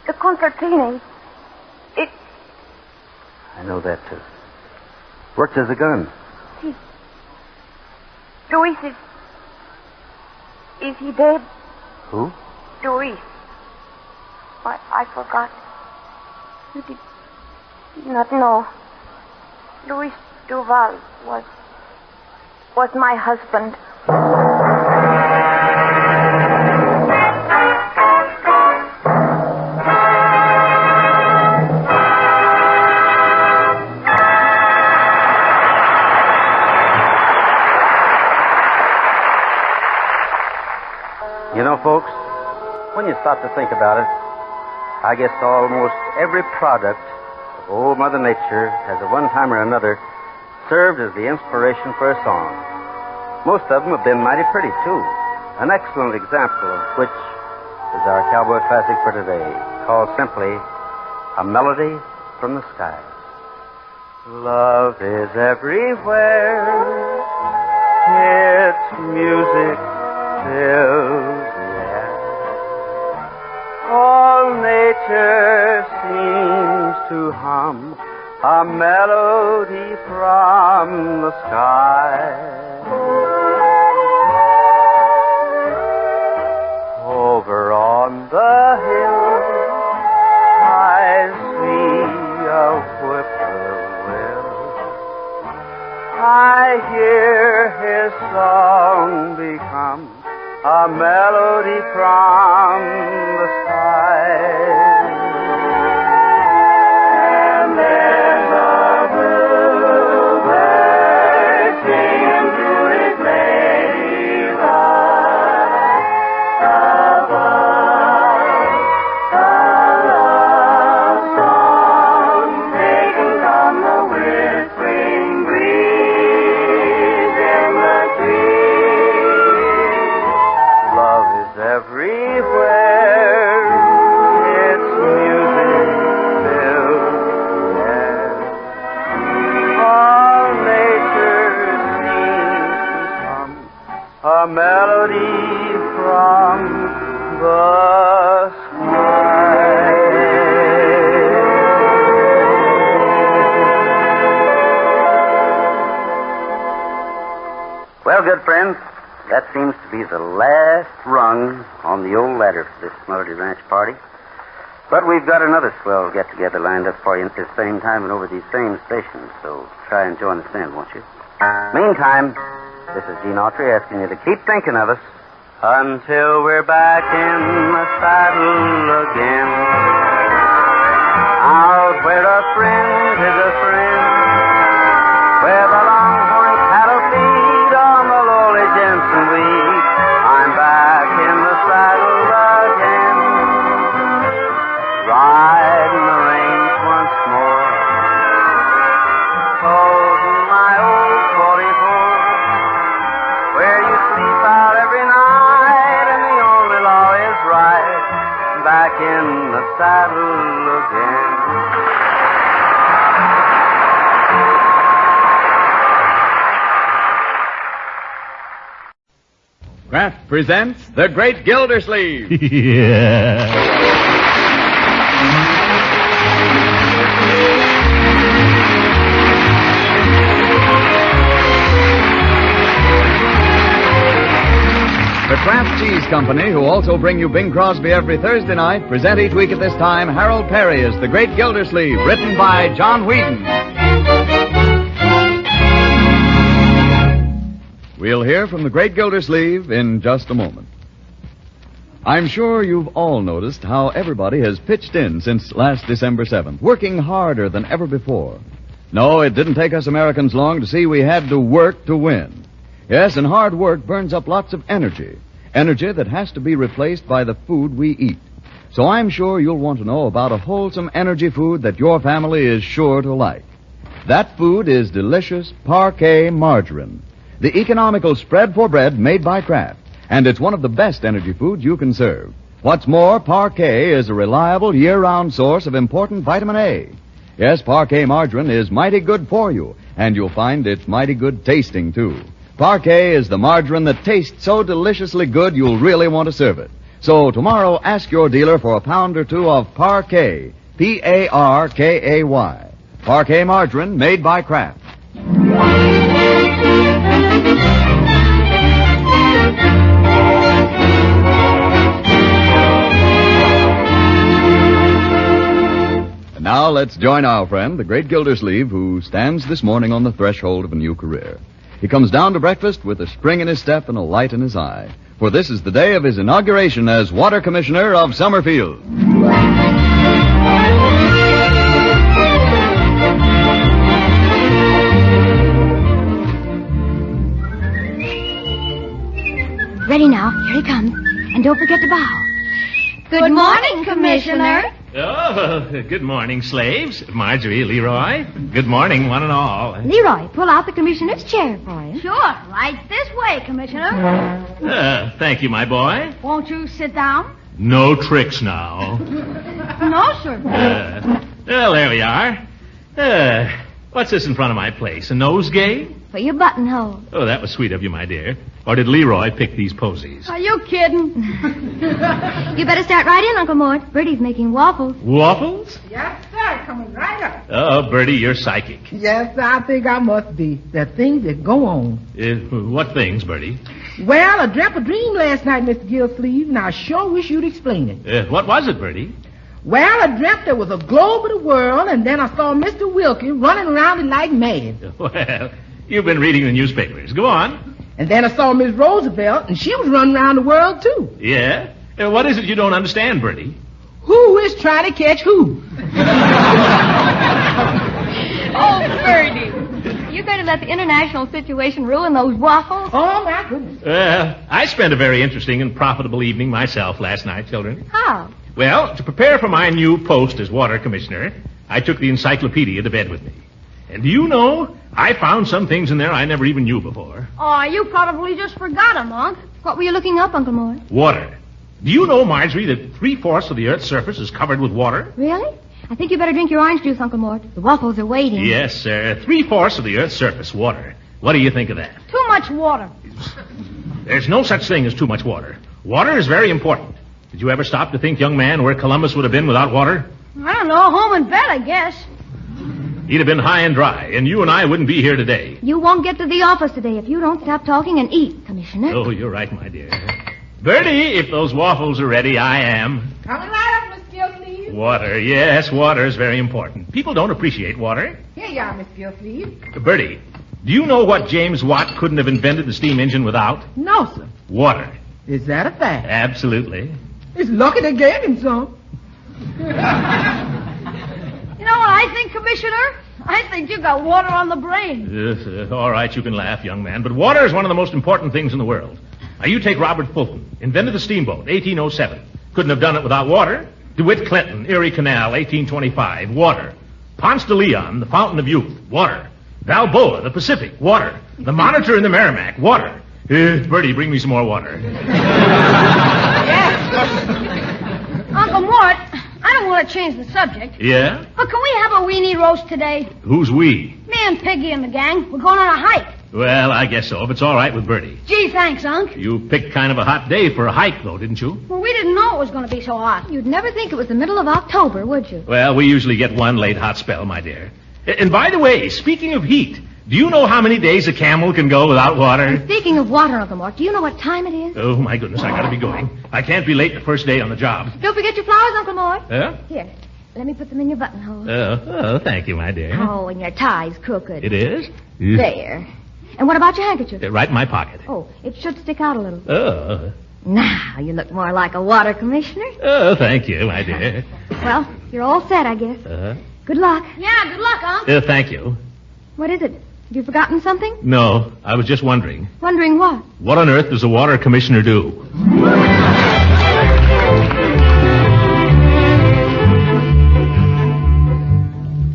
The concertina, it... I know that, too. Worked as a gun. See. Luis is... Is he dead? Who? Luis. I forgot. You did not know. Luis Duval was my husband. When you stop to think about it, I guess almost every product of old Mother Nature has at one time or another served as the inspiration for a song. Most of them have been mighty pretty, too. An excellent example of which is our cowboy classic for today, called simply A Melody from the Sky. Love is everywhere. Its music fills the air. All nature seems to hum a melody from the sky. Over on the hill, I see a whippoorwill. I hear his song become a melody from the sky. And there's a bluebird singing to his ladybug above. A love song taken from the whispering breeze in the trees. Love is everywhere. Its music fills the air. All nature seems to hum a melody from the sky. Well, good friends, that seems to be the last rung on the old ladder for this Melody Ranch party. But we've got another swell get-together lined up for you at the same time and over these same stations, so try and join us then, won't you? Meantime, this is Gene Autry asking you to keep thinking of us until we're back in the saddle again. Out where a friend is a friend, where the longhorn cattle feed on the lowly Jensen weed, I'm back in the saddle again. Riding the range once more, holding my old 44, where you sleep out every night and the only law is right, back in the saddle again. Kraft presents The Great Gildersleeve. The Kraft Cheese Company, who also bring you Bing Crosby every Thursday night, present each week at this time Harold Perry as The Great Gildersleeve, written by John Whedon. We'll hear from The Great Gildersleeve in just a moment. I'm sure you've all noticed how everybody has pitched in since last December 7th, working harder than ever before. No, it didn't take us Americans long to see we had to work to win. Yes, and hard work burns up lots of energy. Energy that has to be replaced by the food we eat. So I'm sure you'll want to know about a wholesome energy food that your family is sure to like. That food is delicious Parquet margarine, the economical spread for bread made by Kraft. And it's one of the best energy foods you can serve. What's more, Parquet is a reliable year-round source of important vitamin A. Yes, Parquet margarine is mighty good for you, and you'll find it's mighty good tasting, too. Parquet is the margarine that tastes so deliciously good you'll really want to serve it. So tomorrow, ask your dealer for a pound or two of Parquet, P-A-R-K-A-Y. Parquet margarine made by Kraft. And now let's join our friend, the Great Gildersleeve, who stands this morning on the threshold of a new career. He comes down to breakfast with a spring in his step and a light in his eye. For this is the day of his inauguration as Water Commissioner of Summerfield. Ready now. Here he comes. And don't forget to bow. Good morning, Commissioner. Oh, good morning, slaves. Marjorie, Leroy. Good morning, one and all. Leroy, pull out the commissioner's chair for him. Sure. Right this way, Commissioner. Thank you, my boy. Won't you sit down? No tricks now. No, sir. Well, there we are. What's this in front of my place? A nosegay? For your buttonhole. Oh, that was sweet of you, my dear. Or did Leroy pick these posies? Are you kidding? You better start right in, Uncle Mort. Bertie's making waffles. Waffles? Yes, sir. Coming right up. Oh, Bertie, you're psychic. Yes, I think I must be. The things that go on. What things, Bertie? Well, I dreamt a dream last night, Mr. Gildersleeve, and I sure wish you'd explain it. What was it, Bertie? Well, I dreamt there was a globe of the world, and then I saw Mr. Wilkie running around it like mad. Well, you've been reading the newspapers. Go on. And then I saw Miss Roosevelt, and she was running around the world, too. Yeah? What is it you don't understand, Bertie? Who is trying to catch who? Oh, Bertie. You're going to let the international situation ruin those waffles? Oh, my goodness. I spent a very interesting and profitable evening myself last night, children. How? Well, to prepare for my new post as water commissioner, I took the encyclopedia to bed with me. And do you know, I found some things in there I never even knew before. Oh, you probably just forgot them, Unc. What were you looking up, Uncle Mort? Water. Do you know, Marjorie, that 3/4 of the Earth's surface is covered with water? Really? I think you better drink your orange juice, Uncle Mort. The waffles are waiting. Yes, sir. 3/4 of the Earth's surface, water. What do you think of that? Too much water. There's no such thing as too much water. Water is very important. Did you ever stop to think, young man, where Columbus would have been without water? I don't know. Home in bed, I guess. He'd have been high and dry, and you and I wouldn't be here today. You won't get to the office today if you don't stop talking and eat, Commissioner. Oh, you're right, my dear. Bertie, if those waffles are ready, I am. Coming right up, Miss Gildersleeve. Water, yes, water is very important. People don't appreciate water. Here you are, Miss Gildersleeve. Bertie, do you know what James Watt couldn't have invented the steam engine without? No, sir. Water. Is that a fact? Absolutely. It's lucky they gave him some. You know what I think, Commissioner? I think you got water on the brain. All right, you can laugh, young man, but water is one of the most important things in the world. Now, you take Robert Fulton, invented the steamboat, 1807. Couldn't have done it without water. DeWitt Clinton, Erie Canal, 1825, water. Ponce de Leon, the Fountain of Youth, water. Balboa, the Pacific, water. The Monitor and the Merrimack, water. Bertie, bring me some more water. Uncle Mort, I don't want to change the subject. Yeah? But can we have a weenie roast today? Who's we? Me and Piggy and the gang. We're going on a hike. Well, I guess so, if it's all right with Bertie. Gee, thanks, Unc. You picked kind of a hot day for a hike, though, didn't you? Well, we didn't know it was going to be so hot. You'd never think it was the middle of October, would you? Well, we usually get one late hot spell, my dear. And by the way, speaking of heat, do you know how many days a camel can go without water? Speaking of water, Uncle Mort, do you know what time it is? Oh, my goodness, I gotta be going. I can't be late the first day on the job. Don't forget your flowers, Uncle Mort. Huh? Here, let me put them in your buttonhole. Oh, thank you, my dear. Oh, and your tie's crooked. It is? There. And what about your handkerchief? Right in my pocket. Oh, it should stick out a little. Oh. Now, you look more like a water commissioner. Oh, thank you, my dear. Well, you're all set, I guess. Good luck. Yeah, good luck, Unc. Thank you. What is it? Have you forgotten something? No, I was just wondering. Wondering what? What on earth does a water commissioner do?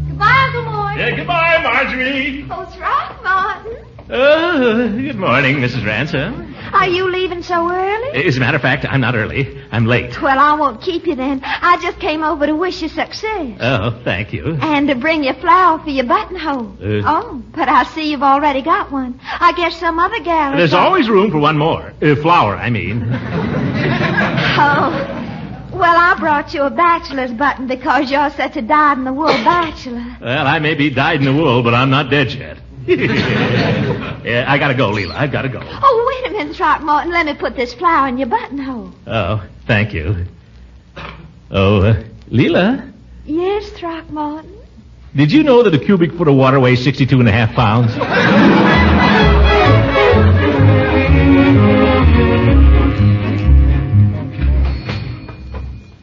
Goodbye, Uncle Mort. Yeah, goodbye, Marjorie. Oh, Throckmorton. Good morning, Mrs. Ransom. Are you leaving so early? As a matter of fact, I'm not early. I'm late. Well, I won't keep you then. I just came over to wish you success. Oh, thank you. And to bring you a flower for your buttonhole. Oh, but I see you've already got one. I guess some other gal... There's always room for one more. Flower, I mean. Oh, well, I brought you a bachelor's button because you're such a dyed-in-the-wool bachelor. Well, I may be dyed in the wool, but I'm not dead yet. Yeah, I gotta go, Leela. I've gotta go. Oh, wait a minute, Throckmorton. Let me put this flower in your buttonhole. Oh, thank you. Oh, Leela, Yes, Throckmorton. did you know that a cubic foot of water weighs 62.5 pounds?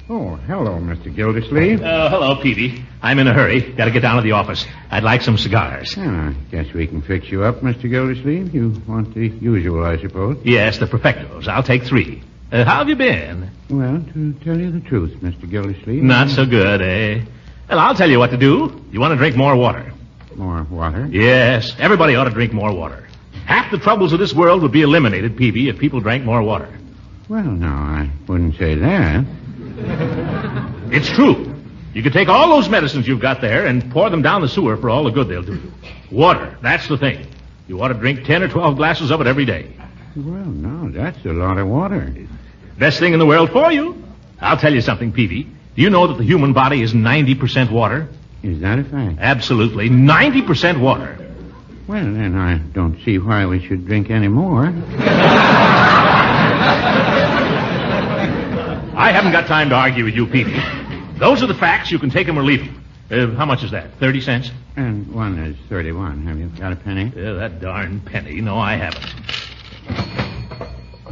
Oh, hello, Mr. Gildersleeve. Hello, Peavy. I'm in a hurry. Gotta get down to the office. I'd like some cigars. I guess we can fix you up, Mr. Gildersleeve. You want the usual, I suppose. Yes, the perfectos. I'll take 3. How have you been? Well, to tell you the truth, Mr. Gildersleeve. Not so good, eh? Well, I'll tell you what to do. You want to drink more water. More water? Yes, everybody ought to drink more water. Half the troubles of this world would be eliminated, Peavy, if people drank more water. Well, no, I wouldn't say that. It's true. You could take all those medicines you've got there and pour them down the sewer for all the good they'll do you. Water, that's the thing. You ought to drink 10 or 12 glasses of it every day. Well, no, that's a lot of water. Best thing in the world for you. I'll tell you something, Peavy. Do you know that the human body is 90% water? Is that a fact? Absolutely. 90% water. Well, then I don't see why we should drink any more. I haven't got time to argue with you, Peavy. Those are the facts. You can take them or leave them. How much is that? 30 cents? And one is 31. Have you got a penny? That darn penny. No, I haven't.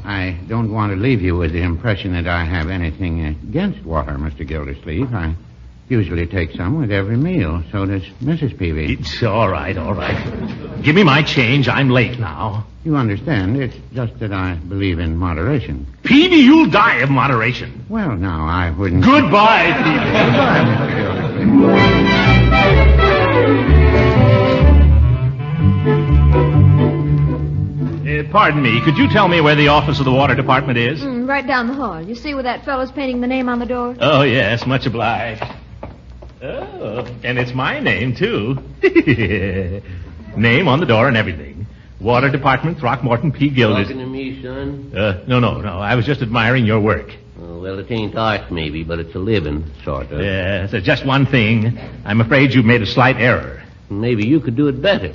I don't want to leave you with the impression that I have anything against water, Mr. Gildersleeve. I usually take some with every meal. So does Mrs. Peavy. It's all right, all right. Give me my change. I'm late now. You understand. It's just that I believe in moderation. Peavy, you'll die of moderation. Well, now, I wouldn't... Goodbye, Peavy. Goodbye, Mr. Gildersleeve. Pardon me. Could you tell me where the office of the water department is? Right down the hall. You see where that fellow's painting the name on the door? Oh, yes. Much obliged. Oh, and it's my name, too. Name on the door and everything. Water Department, Throckmorton P. Gildersleeve. Talking to me, son? No. I was just admiring your work. Oh, well, it ain't art, maybe, but it's a living, sort of. Yes, just one thing. I'm afraid you've made a slight error. Maybe you could do it better.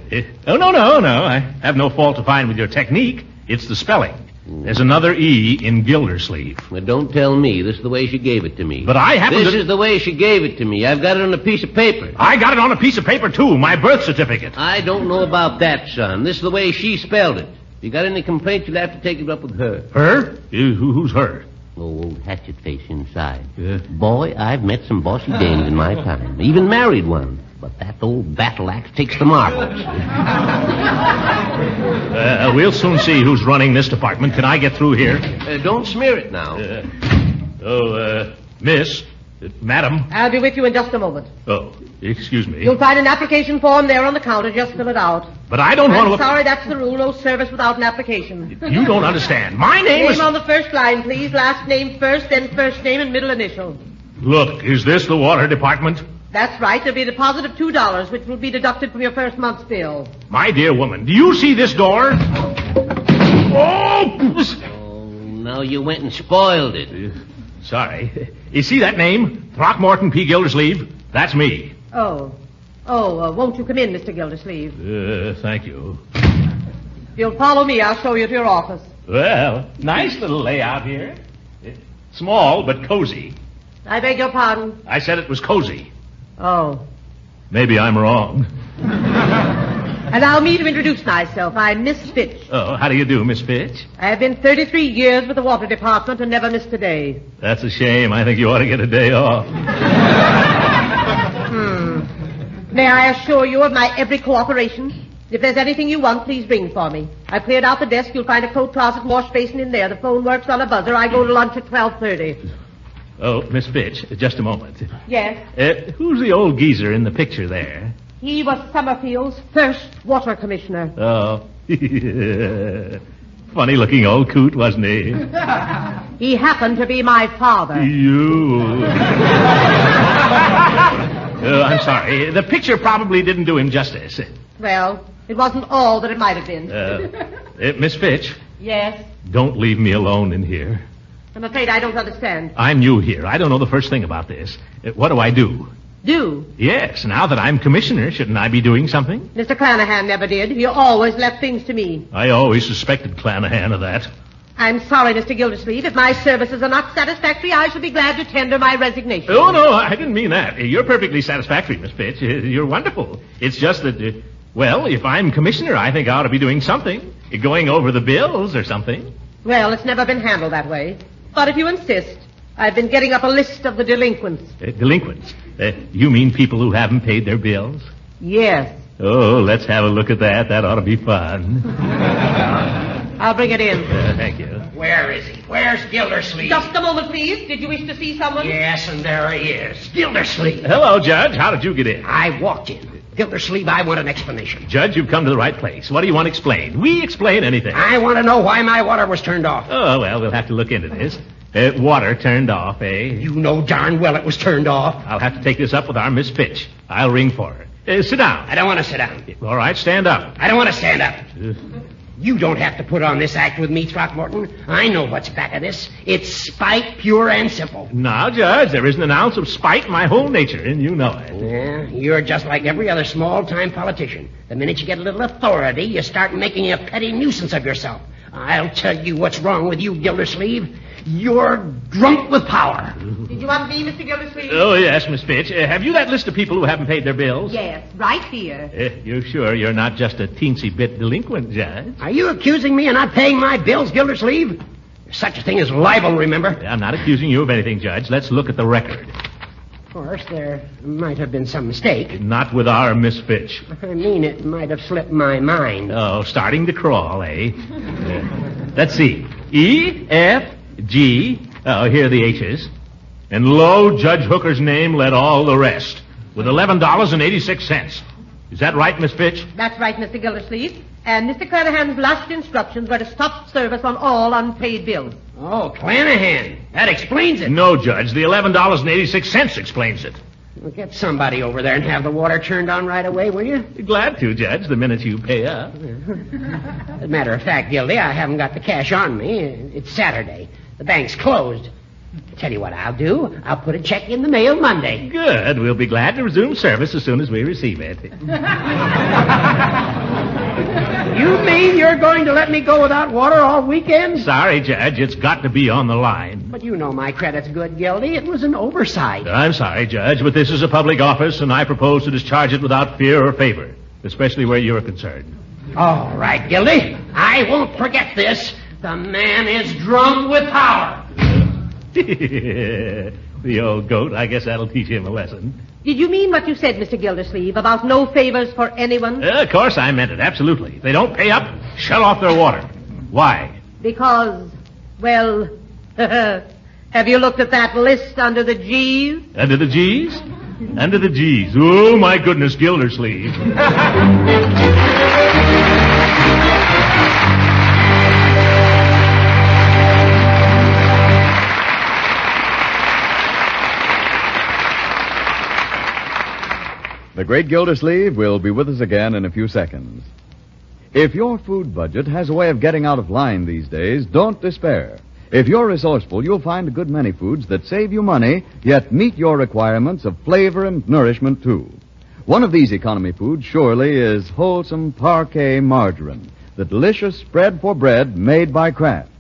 Oh, no. I have no fault to find with your technique. It's the spelling. There's another E in Gildersleeve. Well, don't tell me. This is the way she gave it to me. But I happen This is the way she gave it to me. I've got it on a piece of paper. I got it on a piece of paper, too. My birth certificate. I don't know about that, son. This is the way she spelled it. If you got any complaints, you'll have to take it up with her. Her? Who's her? Oh, old hatchet face inside. Boy, I've met some bossy dames in my time. Even married one. But that old battle axe takes the marbles. We'll soon see who's running this department. Can I get through here? Don't smear it now. Miss, madam. I'll be with you in just a moment. Oh, excuse me. You'll find an application form there on the counter. Just fill it out. But I don't want to... I'm sorry, that's the rule. No service without an application. You don't understand. My name is... Name on the first line, please. Last name first, then first name and middle initial. Look, is this the water department? That's right. There'll be a deposit of $2, which will be deducted from your first month's bill. My dear woman, do you see this door? Oh! Now you went and spoiled it. Sorry. You see that name? Throckmorton P. Gildersleeve? That's me. Won't you come in, Mr. Gildersleeve? Thank you. If you'll follow me, I'll show you to your office. Well, nice little layout here. Small, but cozy. I beg your pardon? I said it was cozy. Oh. Maybe I'm wrong. Allow me to introduce myself. I'm Miss Fitch. Oh, how do you do, Miss Fitch? I have been 33 years with the water department and never missed a day. That's a shame. I think you ought to get a day off. May I assure you of my every cooperation? If there's anything you want, please ring for me. I've cleared out the desk. You'll find a coat closet and wash basin in there. The phone works on a buzzer. I go to lunch at 12:30. Oh, Miss Fitch, just a moment. Yes? Who's the old geezer in the picture there? He was Summerfield's first water commissioner. Oh. Funny-looking old coot, wasn't he? He happened to be my father. You. I'm sorry. The picture probably didn't do him justice. Well, it wasn't all that it might have been. Miss Fitch? Yes? Don't leave me alone in here. I'm afraid I don't understand. I'm new here. I don't know the first thing about this. What do I do? Do? Yes, now that I'm commissioner, shouldn't I be doing something? Mr. Clanahan never did. He always left things to me. I always suspected Clanahan of that. I'm sorry, Mr. Gildersleeve. If my services are not satisfactory, I shall be glad to tender my resignation. Oh, no, I didn't mean that. You're perfectly satisfactory, Miss Fitch. You're wonderful. It's just that, if I'm commissioner, I think I ought to be doing something. Going over the bills or something. Well, it's never been handled that way. But if you insist, I've been getting up a list of the delinquents. Delinquents? You mean people who haven't paid their bills? Yes. Oh, let's have a look at that. That ought to be fun. I'll bring it in. Thank you. Where is he? Where's Gildersleeve? Just a moment, please. Did you wish to see someone? Yes, and there he is. Gildersleeve. Hello, Judge. How did you get in? I walked in. Gildersleeve, I want an explanation. Judge, you've come to the right place. What do you want explained? We explain anything. I want to know why my water was turned off. Oh, well, we'll have to look into this. Water turned off, eh? You know darn well it was turned off. I'll have to take this up with our Miss Fitch. I'll ring for her. Sit down. I don't want to sit down. All right, stand up. I don't want to stand up. You don't have to put on this act with me, Throckmorton. I know what's back of this. It's spite, pure and simple. Now, Judge, there isn't an ounce of spite in my whole nature, and you know it. Yeah, you're just like every other small-time politician. The minute you get a little authority, you start making a petty nuisance of yourself. I'll tell you what's wrong with you, Gildersleeve. You're drunk with power. Did you want me, Mr. Gildersleeve? Oh, yes, Miss Fitch. Have you that list of people who haven't paid their bills? Yes, right here. You're sure you're not just a teensy bit delinquent, Judge? Are you accusing me of not paying my bills, Gildersleeve? There's such a thing as libel, remember? I'm not accusing you of anything, Judge. Let's look at the record. Of course, there might have been some mistake. Not with our Miss Fitch. I mean, it might have slipped my mind. Oh, starting to crawl, eh? Let's see. E, F, G. Oh, here are the H's. And lo, Judge Hooker's name led all the rest, with $11.86. Is that right, Miss Fitch? That's right, Mr. Gildersleeve. And Mr. Clanahan's last instructions were to stop service on all unpaid bills. Oh, Clanahan. That explains it. No, Judge. The $11.86 explains it. Well, get somebody over there and have the water turned on right away, will you? Glad to, Judge, the minute you pay up. As a matter of fact, Gildy, I haven't got the cash on me. It's Saturday. The bank's closed. Tell you what I'll do. I'll put a check in the mail Monday. Good. We'll be glad to resume service as soon as we receive it. You mean you're going to let me go without water all weekend? Sorry, Judge. It's got to be on the line. But you know my credit's good, Gildy. It was an oversight. I'm sorry, Judge, but this is a public office, and I propose to discharge it without fear or favor, especially where you're concerned. All right, Gildy. I won't forget this. The man is drunk with power. The old goat. I guess that'll teach him a lesson. Did you mean what you said, Mr. Gildersleeve, about no favors for anyone? Of course I meant it, absolutely. If they don't pay up, shut off their water. Why? Because, well, have you looked at that list under the G's? Under the G's? Under the G's. Oh, my goodness, Gildersleeve. The Great Gildersleeve will be with us again in a few seconds. If your food budget has a way of getting out of line these days, don't despair. If you're resourceful, you'll find a good many foods that save you money, yet meet your requirements of flavor and nourishment, too. One of these economy foods, surely, is wholesome Parquet margarine, the delicious spread for bread made by Kraft.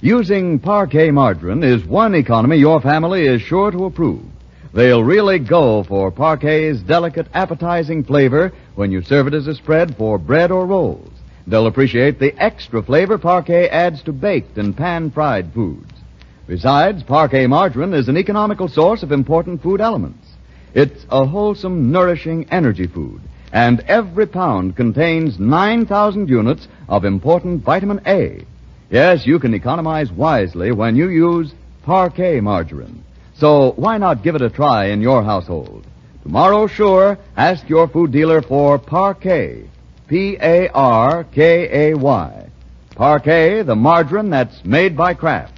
Using Parquet margarine is one economy your family is sure to approve. They'll really go for Parquet's delicate, appetizing flavor when you serve it as a spread for bread or rolls. They'll appreciate the extra flavor Parquet adds to baked and pan-fried foods. Besides, Parquet margarine is an economical source of important food elements. It's a wholesome, nourishing energy food, and every pound contains 9,000 units of important vitamin A. Yes, you can economize wisely when you use Parquet margarine. So why not give it a try in your household? Tomorrow, sure, ask your food dealer for Parquet. P-A-R-K-A-Y. Parquet, the margarine that's made by Kraft.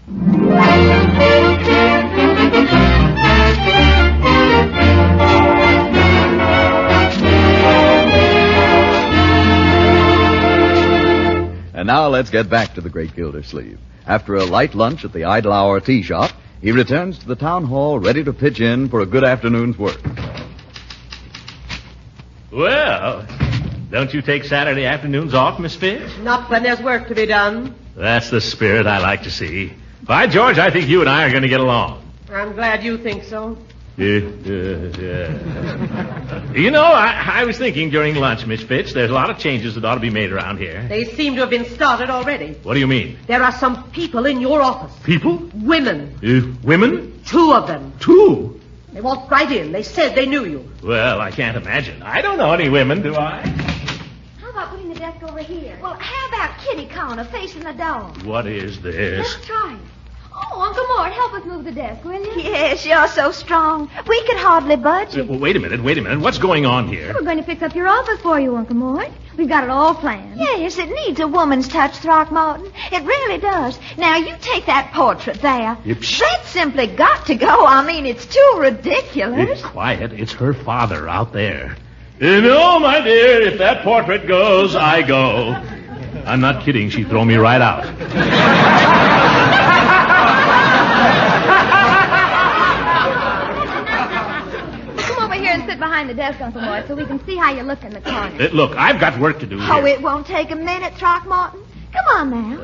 And now let's get back to the Great Gildersleeve. After a light lunch at the Idle Hour Tea Shop, he returns to the town hall ready to pitch in for a good afternoon's work. Well, don't you take Saturday afternoons off, Miss Fitch? Not when there's work to be done. That's the spirit I like to see. By George, I think you and I are going to get along. I'm glad you think so. You know, I was thinking during lunch, Miss Fitch, there's a lot of changes that ought to be made around here. They seem to have been started already. What do you mean? There are some people in your office. People? Women. Women? 2 of them. 2? They walked right in. They said they knew you. Well, I can't imagine. I don't know any women, do I? How about putting the desk desk over here. Well, how about kitty corner facing the door? What is this? Let's try it. Oh, Uncle Mort, help us move the desk, will you? Yes, you're so strong. We could hardly budge it. Well, wait a minute. What's going on here? We're going to fix up your office for you, Uncle Mort. We've got it all planned. Yes, it needs a woman's touch, Throckmorton. It really does. Now, you take that portrait there. That's simply got to go. I mean, it's too ridiculous. It's quiet. It's her father out there. No, my dear, if that portrait goes, I go. I'm not kidding. She'd throw me right out. And sit behind the desk, Uncle Mort, so we can see how you look in the corner. Look, I've got work to do here. Oh, it won't take a minute, Throckmorton. Come on now.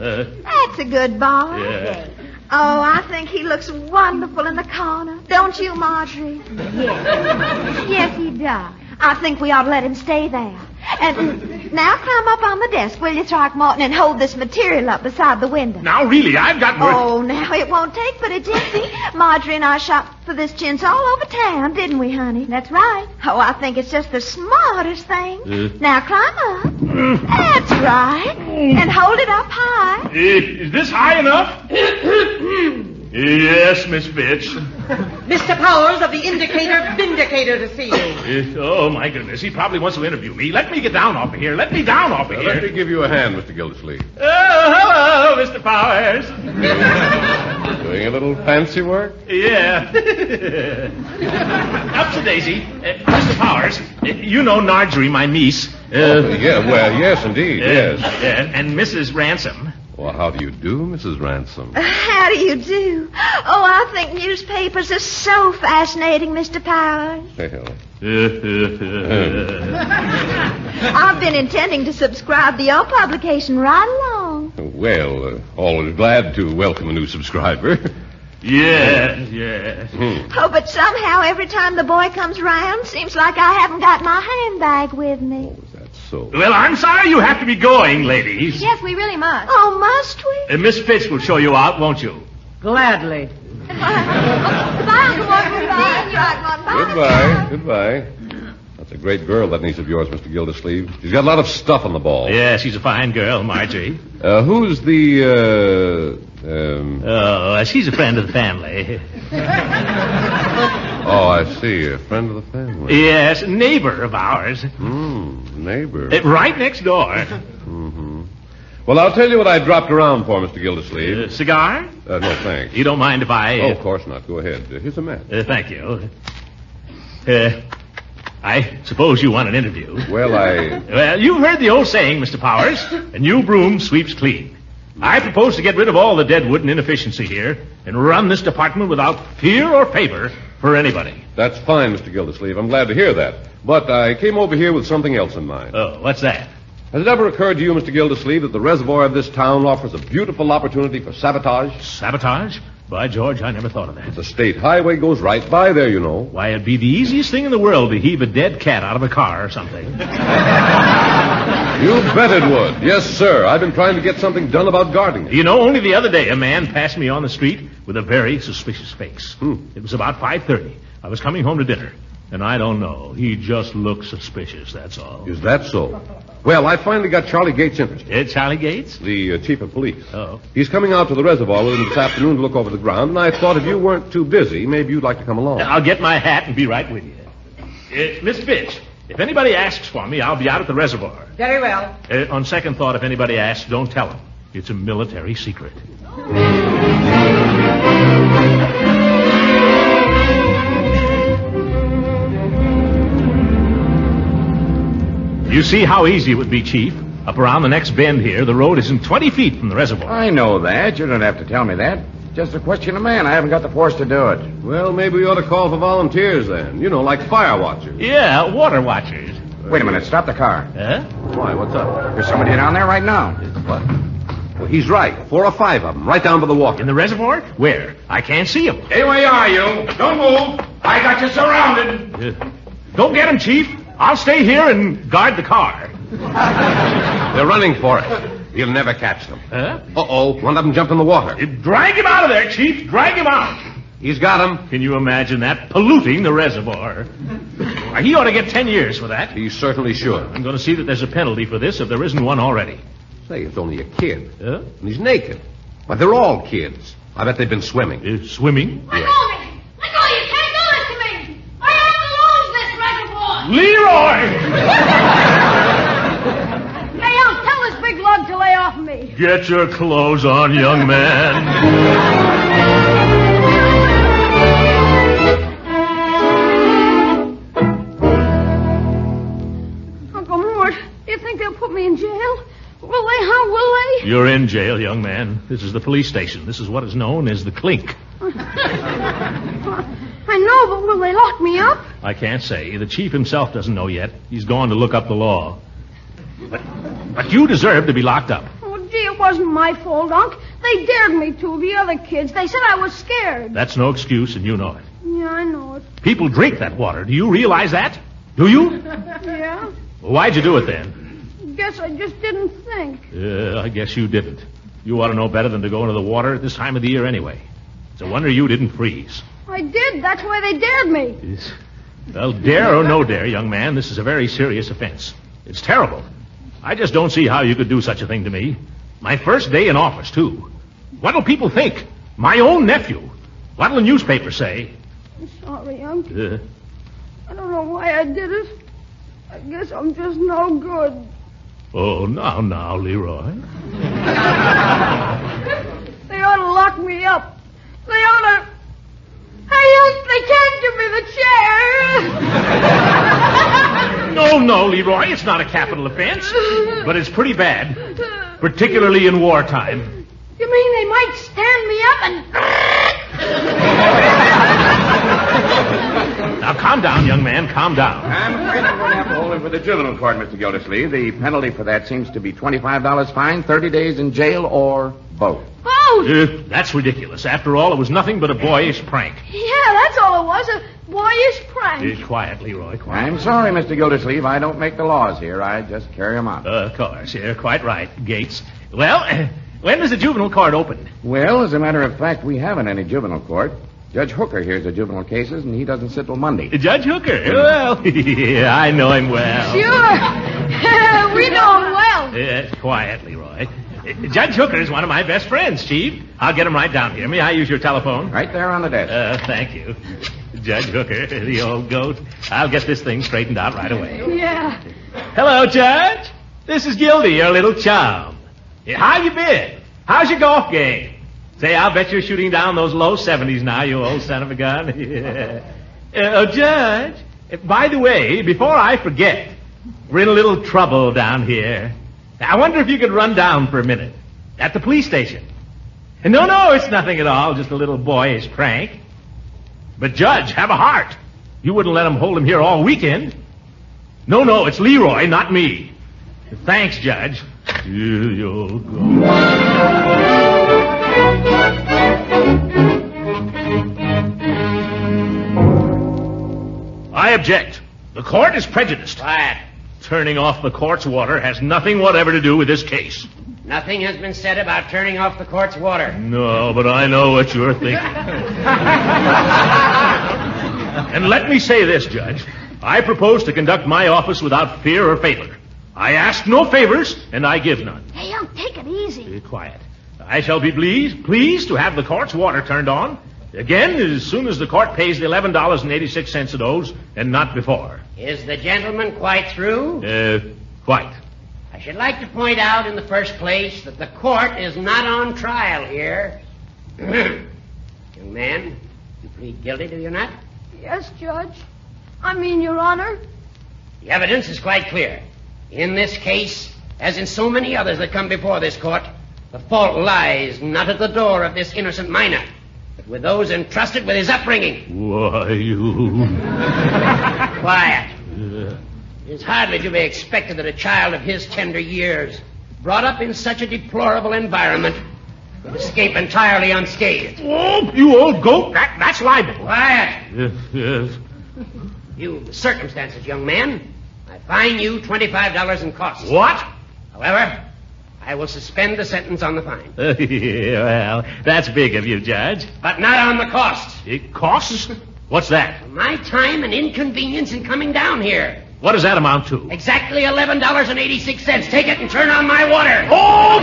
That's a good boy. Yeah. Oh, I think he looks wonderful in the corner. Don't you, Marjorie? Yes. Yes, he does. I think we ought to let him stay there. And now climb up on the desk, will you, Throckmorton, and hold this material up beside the window. Now, really, I've got work. Oh, now, it won't take but a jiffy. Marjorie and I shopped for this chintz all over town, didn't we, honey? That's right. Oh, I think it's just the smartest thing. Now, climb up. That's right. And hold it up high. Is this high enough? Yes, Miss Fitch. Mr. Powers of the Indicator Vindicator to see you. Oh, my goodness. He probably wants to interview me. Let me get down off of here. Let me down off of here. Let me give you a hand, Mr. Gildersleeve. Oh, hello, Mr. Powers. Doing a little fancy work? Yeah. Up to Daisy. Mr. Powers, you know Marjorie, my niece. Yes, indeed, yes. And Mrs. Ransom. Well, how do you do, Mrs. Ransom? How do you do? Oh, I think newspapers are so fascinating, Mr. Powers. I've been intending to subscribe to your publication right along. Well, always glad to welcome a new subscriber. Yes. Oh, but somehow every time the boy comes round, seems like I haven't got my handbag with me. Oh, is that so? Well, I'm sorry you have to be going, ladies. Yes, we really must. Oh, must we? Miss Fitch will show you out, won't you? Gladly. Goodbye, Uncle Mort. Goodbye. That's a great girl, that niece of yours, Mr. Gildersleeve. She's got a lot of stuff on the ball. Yeah, she's a fine girl, Marjorie. Who's the, she's a friend of the family. Oh, I see. A friend of the family. Yes, a neighbor of ours. Neighbor. Right next door. Mm-hmm. Well, I'll tell you what I dropped around for, Mr. Gildersleeve. Cigar? No, thanks. You don't mind if I... Oh, of course not. Go ahead. Here's a match. Thank you. I suppose you want an interview. Well, you've heard the old saying, Mr. Powers. A new broom sweeps clean. I propose to get rid of all the deadwood and inefficiency here and run this department without fear or favor for anybody. That's fine, Mr. Gildersleeve. I'm glad to hear that. But I came over here with something else in mind. Oh, what's that? Has it ever occurred to you, Mr. Gildersleeve, that the reservoir of this town offers a beautiful opportunity for sabotage? Sabotage? By George, I never thought of that. The state highway goes right by there, you know. Why, it'd be the easiest thing in the world to heave a dead cat out of a car or something. You bet it would. Yes, sir. I've been trying to get something done about guarding it. You know, only the other day a man passed me on the street with a very suspicious face. It was about 5:30. I was coming home to dinner. And I don't know. He just looked suspicious, that's all. Is that so? Well, I finally got Charlie Gates interested. Charlie Gates? The chief of police. Oh. He's coming out to the reservoir with him this afternoon to look over the ground, and I thought if you weren't too busy, maybe you'd like to come along. I'll get my hat and be right with you. Miss Fitch, if anybody asks for me, I'll be out at the reservoir. Very well. On second thought, if anybody asks, don't tell them. It's a military secret. You see how easy it would be, Chief. Up around the next bend here, the road isn't 20 feet from the reservoir. I know that. You don't have to tell me that. Just a question of man. I haven't got the force to do it. Well, maybe we ought to call for volunteers then. You know, like fire watchers. Yeah, water watchers. Wait a minute. Stop the car. Huh? Why? What's up? There's somebody down there right now. What? Well, he's right. 4 or 5 of them, right down by the water. In the reservoir? Where? I can't see them. Hey, where are you? Don't move. I got you surrounded. Don't get him, Chief. I'll stay here and guard the car. They're running for it. You'll never catch them. Huh? Uh-oh. One of them jumped in the water. Drag him out of there, Chief. Drag him out. He's got him. Can you imagine that? Polluting the reservoir. Why, he ought to get 10 years for that. He certainly should. I'm going to see that there's a penalty for this if there isn't one already. Say, it's only a kid. Huh? And he's naked. But they're all kids. I bet they've been swimming. Swimming? Let go of me! Let go! You can't do this to me! I have to lose this reservoir! Leroy! Hey, I'll tell this big lug to lay off of me. Get your clothes on, young man. Uncle Mort, do you think they'll put me in jail? Will they? How will they? You're in jail, young man. This is the police station. This is what is known as the clink. I know, but will they lock me up? I can't say. The chief himself doesn't know yet. He's gone to look up the law. But you deserve to be locked up. Oh, gee, it wasn't my fault, Unc. They dared me to, the other kids. They said I was scared. That's no excuse, and you know it. Yeah, I know it. People drink that water. Do you realize that? Do you? Yeah? Well, why'd you do it then? Guess I just didn't think. I guess you didn't. You ought to know better than to go into the water at this time of the year anyway. It's a wonder you didn't freeze. I did. That's why they dared me. Well, dare or no dare, young man, this is a very serious offense. It's terrible. I just don't see how you could do such a thing to me. My first day in office, too. What'll people think? My own nephew. What'll the newspaper say? I'm sorry, Unc. I don't know why I did it. I guess I'm just no good. Oh, now, Leroy. They ought to lock me up. They ought to... Hey, Unc, they can't give me the chair. No, Leroy, it's not a capital offense. But it's pretty bad. Particularly in wartime. You mean they might stand me up and... Now, calm down, young man, calm down. I'm afraid I'm going to have to hold him for the juvenile court, Mr. Gildersleeve. The penalty for that seems to be $25 fine, 30 days in jail, or both. Both? That's ridiculous. After all, it was nothing but a boyish prank. Yeah, that's all it was, a boyish prank. Quiet, Leroy, quiet. I'm sorry, Mr. Gildersleeve. I don't make the laws here. I just carry them out. Of course, you're quite right, Gates. Well, when does the juvenile court open? Well, as a matter of fact, we haven't any juvenile court. Judge Hooker hears the juvenile cases, and he doesn't sit till Monday. Judge Hooker? Well, yeah, I know him well. Sure. We know him well. Quiet, Leroy. Judge Hooker is one of my best friends, Chief. I'll get him right down here. May I use your telephone? Right there on the desk. Thank you. Judge Hooker, the old goat. I'll get this thing straightened out right away. Yeah. Hello, Judge. This is Gildy, your little chum. How you been? How's your golf game? Say, I'll bet you're shooting down those low 70s now, you old son of a gun. Judge, by the way, before I forget, we're in a little trouble down here. I wonder if you could run down for a minute. At the police station. No, it's nothing at all, just a little boyish prank. But, Judge, have a heart. You wouldn't let him hold him here all weekend. No, it's Leroy, not me. Thanks, Judge. You'll go. I object. The court is prejudiced. Quiet. Turning off the court's water has nothing whatever to do with this case. Nothing has been said about turning off the court's water. No, but I know what you're thinking. And let me say this, Judge. I propose to conduct my office without fear or favor. I ask no favors, and I give none. Hey, Unc, take it easy. Quiet. I shall be pleased to have the court's water turned on. Again, as soon as the court pays the $11.86 it owes, and not before. Is the gentleman quite through? Quite. I should like to point out in the first place that the court is not on trial here. Young man, you plead guilty, do you not? Yes, Judge. I mean, Your Honor. The evidence is quite clear. In this case, as in so many others that come before this court, the fault lies not at the door of this innocent minor, but with those entrusted with his upbringing. Why, you... Quiet. It is hardly to be expected that a child of his tender years, brought up in such a deplorable environment, would escape entirely unscathed. Oh, you old goat, that's libel. Quiet. Yes. You, the circumstances, young man, I fine you $25 in costs. What? However, I will suspend the sentence on the fine. Well, that's big of you, Judge. But not on the costs. Costs? What's that? My time and inconvenience in coming down here. What does that amount to? Exactly $11.86. Take it and turn on my water. Oh!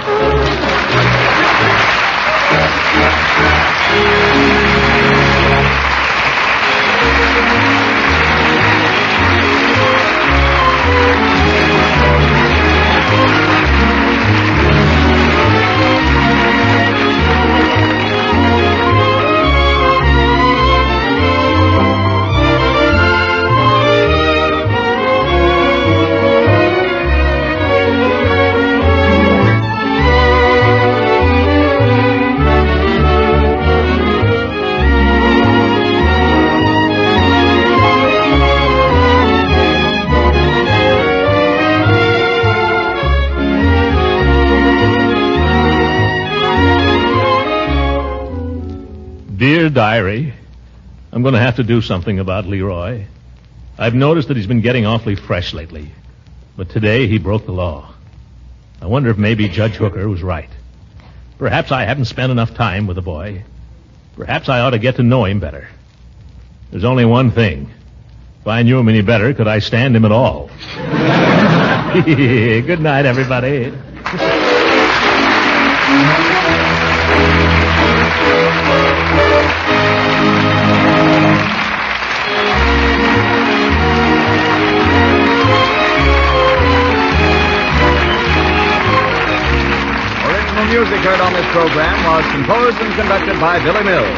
Dear Diary, I'm going to have to do something about Leroy. I've noticed that he's been getting awfully fresh lately. But today he broke the law. I wonder if maybe Judge Hooker was right. Perhaps I haven't spent enough time with the boy. Perhaps I ought to get to know him better. There's only one thing. If I knew him any better, could I stand him at all? Good night, everybody. Music heard on this program was composed and conducted by Billy Mills.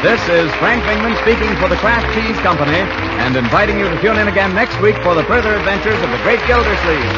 This is Frank Bingman speaking for the Kraft Cheese Company and inviting you to tune in again next week for the further adventures of the Great Gildersleeve.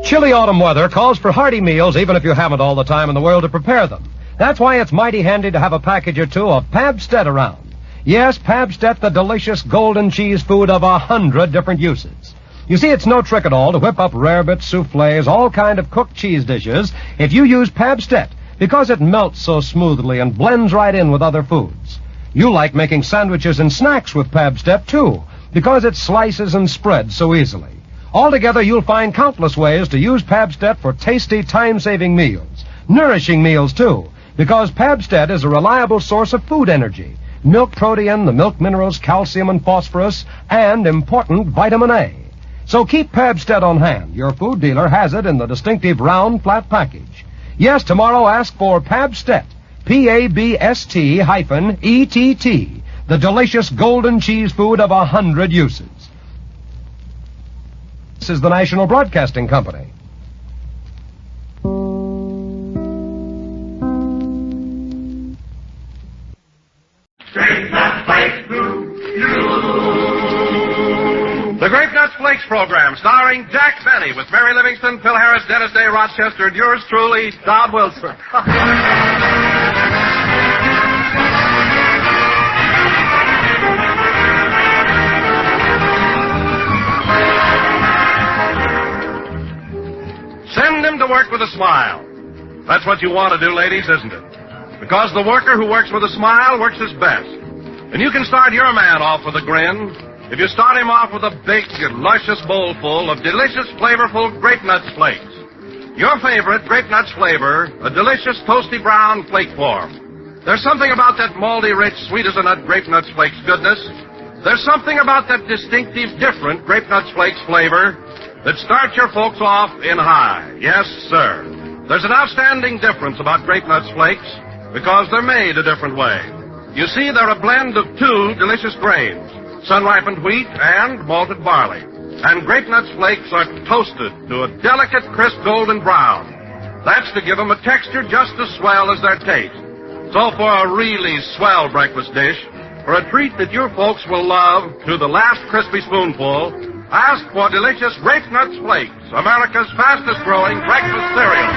Chilly autumn weather calls for hearty meals even if you haven't all the time in the world to prepare them. That's why it's mighty handy to have a package or two of Pabstet around. Yes, Pabstet, the delicious golden cheese food of 100 different uses. You see, it's no trick at all to whip up rarebits, souffles, all kind of cooked cheese dishes if you use Pabstet, because it melts so smoothly and blends right in with other foods. You like making sandwiches and snacks with Pabstet, too, because it slices and spreads so easily. Altogether, you'll find countless ways to use Pabstet for tasty, time-saving meals. Nourishing meals, too, because Pabstet is a reliable source of food energy. Milk protein, the milk minerals, calcium and phosphorus, and important vitamin A. So keep Pabstet on hand. Your food dealer has it in the distinctive round, flat package. Yes, tomorrow ask for Pabstet, Pabst-ETT, the delicious golden cheese food of 100 uses. This is the National Broadcasting Company. The Grape Nuts Flakes program, starring Jack Benny, with Mary Livingston, Phil Harris, Dennis Day, Rochester, and yours truly, Don Wilson. Send him to work with a smile. That's what you want to do, ladies, isn't it? Because the worker who works with a smile works his best. And you can start your man off with a grin if you start him off with a big and luscious bowl full of delicious, flavorful Grape Nuts Flakes. Your favorite Grape Nuts flavor, a delicious, toasty brown flake form. There's something about that malty, rich, sweet-as-a-nut Grape Nuts Flakes goodness. There's something about that distinctive, different Grape Nuts Flakes flavor that starts your folks off in high. Yes, sir. There's an outstanding difference about Grape Nuts Flakes because they're made a different way. You see, they're a blend of two delicious grains, sun-ripened wheat and malted barley. And Grape Nuts Flakes are toasted to a delicate, crisp golden brown. That's to give them a texture just as swell as their taste. So for a really swell breakfast dish, for a treat that your folks will love to the last crispy spoonful, ask for delicious Grape Nuts Flakes, America's fastest-growing breakfast cereal.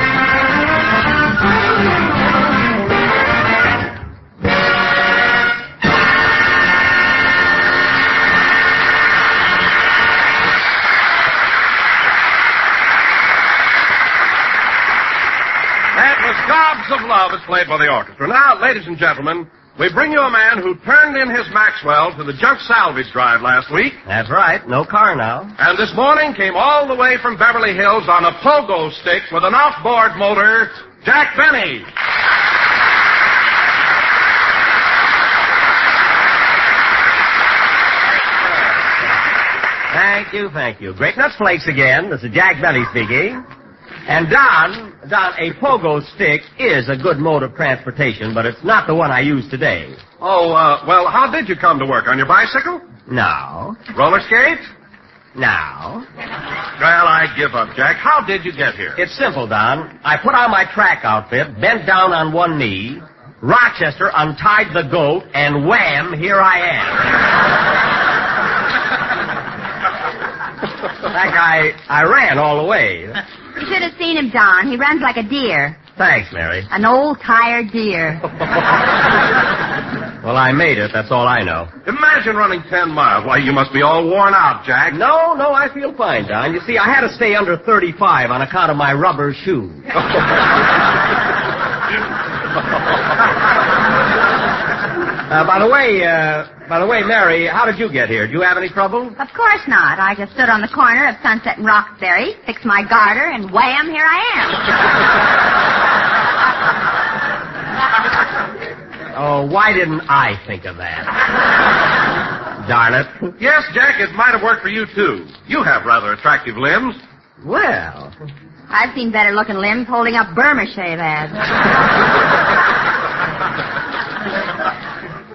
Gobs of Love is played by the orchestra. Now, ladies and gentlemen, we bring you a man who turned in his Maxwell to the junk salvage drive last week. That's right. No car now. And this morning came all the way from Beverly Hills on a pogo stick with an off-board motor, Jack Benny. Thank you. Great Nuts Flakes again. This is Jack Benny speaking. And Don, a pogo stick is a good mode of transportation, but it's not the one I use today. Oh, well, how did you come to work? On your bicycle? No. Roller skates? No. Well, I give up, Jack. How did you get here? It's simple, Don. I put on my track outfit, bent down on one knee, Rochester untied the goat, and wham, here I am. In fact, I ran all the way. You should have seen him, Don. He runs like a deer. Thanks, Mary. An old, tired deer. Well, I made it. That's all I know. Imagine running 10 miles. Why, you must be all worn out, Jack. No, I feel fine, Don. You see, I had to stay under 35 on account of my rubber shoes. By the way, Mary, how did you get here? Did you have any trouble? Of course not. I just stood on the corner of Sunset and Roxbury, fixed my garter, and wham, here I am. Oh, why didn't I think of that? Darn it. Yes, Jack, it might have worked for you, too. You have rather attractive limbs. Well. I've seen better-looking limbs holding up Burma-shave ads.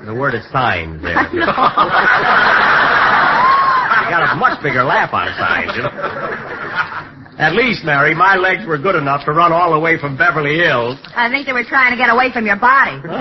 The word is signs there. You got a much bigger laugh on signs, you know. At least, Mary, my legs were good enough to run all the way from Beverly Hills. I think they were trying to get away from your body. Oh.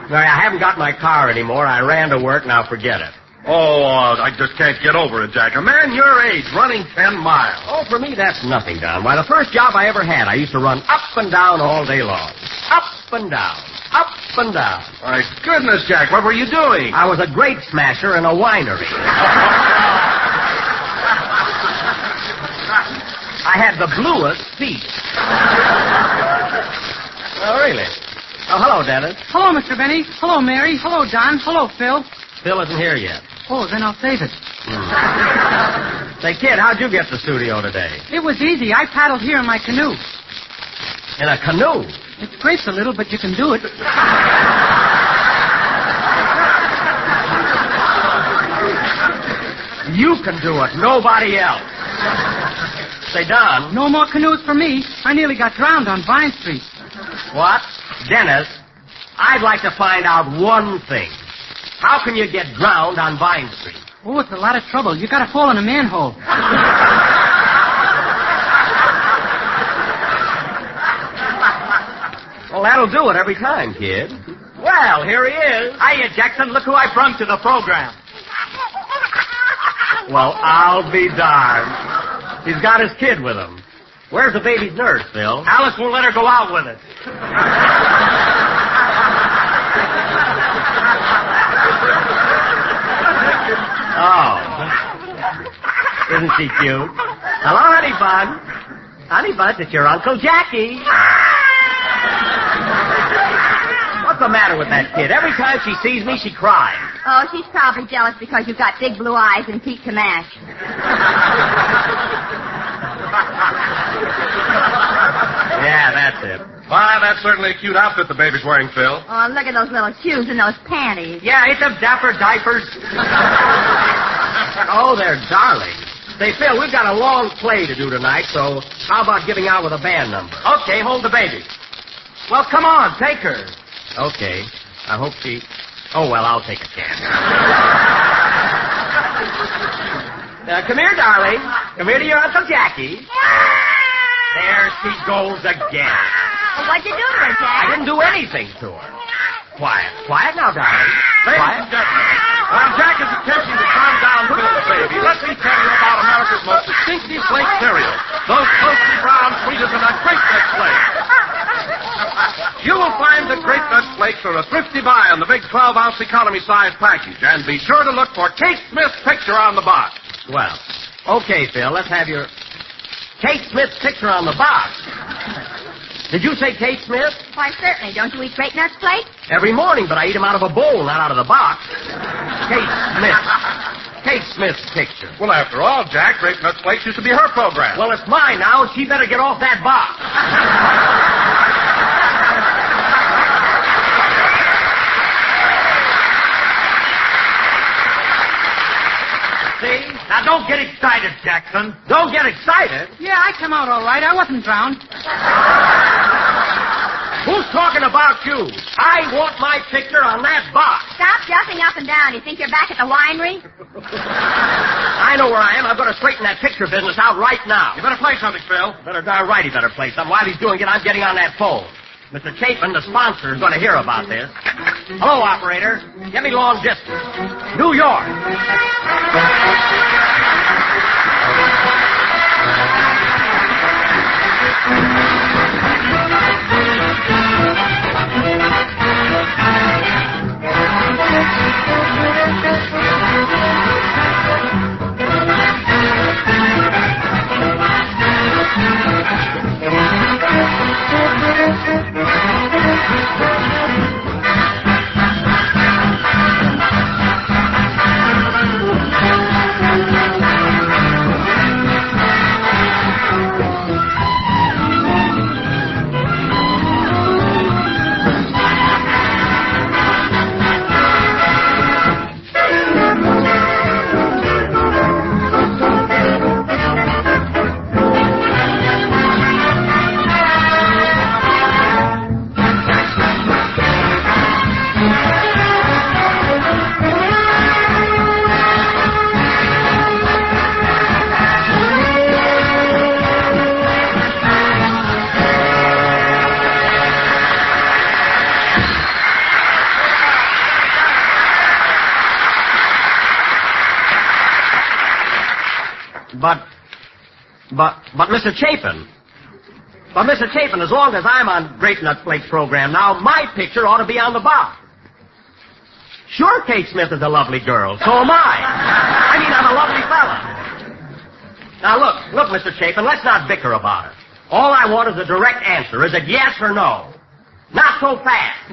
Mary, I haven't got my car anymore. I ran to work, now forget it. Oh, I just can't get over it, Jack. A man your age running 10 miles. Oh, for me, that's nothing, Don. Why, the first job I ever had, I used to run up and down all day long. Up and down. Up and down. My goodness, Jack, what were you doing? I was a grape smasher in a winery. I had the bluest feet. Oh, really? Oh, hello, Dennis. Hello, Mr. Benny. Hello, Mary. Hello, Don. Hello, Phil. Phil isn't here yet. Oh, then I'll save it. Say, kid, how'd you get to the studio today? It was easy. I paddled here in my canoe. In a canoe? It scrapes a little, but you can do it. You can do it. Nobody else. Say, Don. No more canoes for me. I nearly got drowned on Vine Street. What? Dennis, I'd like to find out one thing. How can you get drowned on Vine Street? Oh, it's a lot of trouble. You gotta fall in a manhole. Well, that'll do it every time, kid. Well, here he is. Hiya, Jackson. Look who I brung to the program. Well, I'll be darned. He's got his kid with him. Where's the baby's nurse, Phil? Alice won't let her go out with it. Oh. Isn't she cute? Hello, Honey Bun. Honey Bun, it's your Uncle Jackie. What's the matter with that kid? Every time she sees me, she cries. Oh, she's probably jealous because you've got big blue eyes and feet to match. Yeah, that's it. Why, that's certainly a cute outfit the baby's wearing, Phil. Oh, look at those little shoes and those panties. Yeah, ain't them dapper diapers? Oh, they're darling. Say, Phil, we've got a long play to do tonight, so how about giving out with a band number? Okay, hold the baby. Well, come on, take her. Okay. I hope she... Oh, well, I'll take a chance. Come here, darling. Come here to your Uncle Jackie. There she goes again. Well, what'd you do to her, Jack? I didn't do anything to her. Quiet. Quiet now, darling. Ladies and gentlemen, while Jack is attempting to calm down Phil's baby, let me tell you about America's most distinctive flake cereal. Those toasty brown sweeters in a Great Nuts Flake. You will find the Great Nuts Flakes are a thrifty buy on the big 12-ounce economy size package. And be sure to look for Kate Smith's picture on the box. Well, okay, Phil, let's have your... Kate Smith's picture on the box. Did you say Kate Smith? Why, certainly. Don't you eat Great Nuts Flakes? Every morning, but I eat them out of a bowl, not out of the box. Kate Smith. Kate Smith's picture. Well, after all, Jack, Great Nuts Flakes used to be her program. Well, it's mine now. She better get off that box. See? Now, don't get excited, Jackson. Don't get excited? Yeah, I come out all right. I wasn't drowned. Who's talking about you? I want my picture on that box. Stop jumping up and down. You think you're back at the winery? I know where I am. I'm going to straighten that picture business out right now. You better play something, Phil. Better darn right he better play something. While he's doing it, I'm getting on that phone. Mr. Chapin, the sponsor, is going to hear about this. Hello, operator. Get me long distance. New York. But Mr. Chapin. But, Mr. Chapin, as long as I'm on Great Nuts Flakes program now, my picture ought to be on the box. Sure, Kate Smith is a lovely girl. So am I. I mean, I'm a lovely fella. Now, look, Mr. Chapin, let's not bicker about it. All I want is a direct answer. Is it yes or no? Not so fast.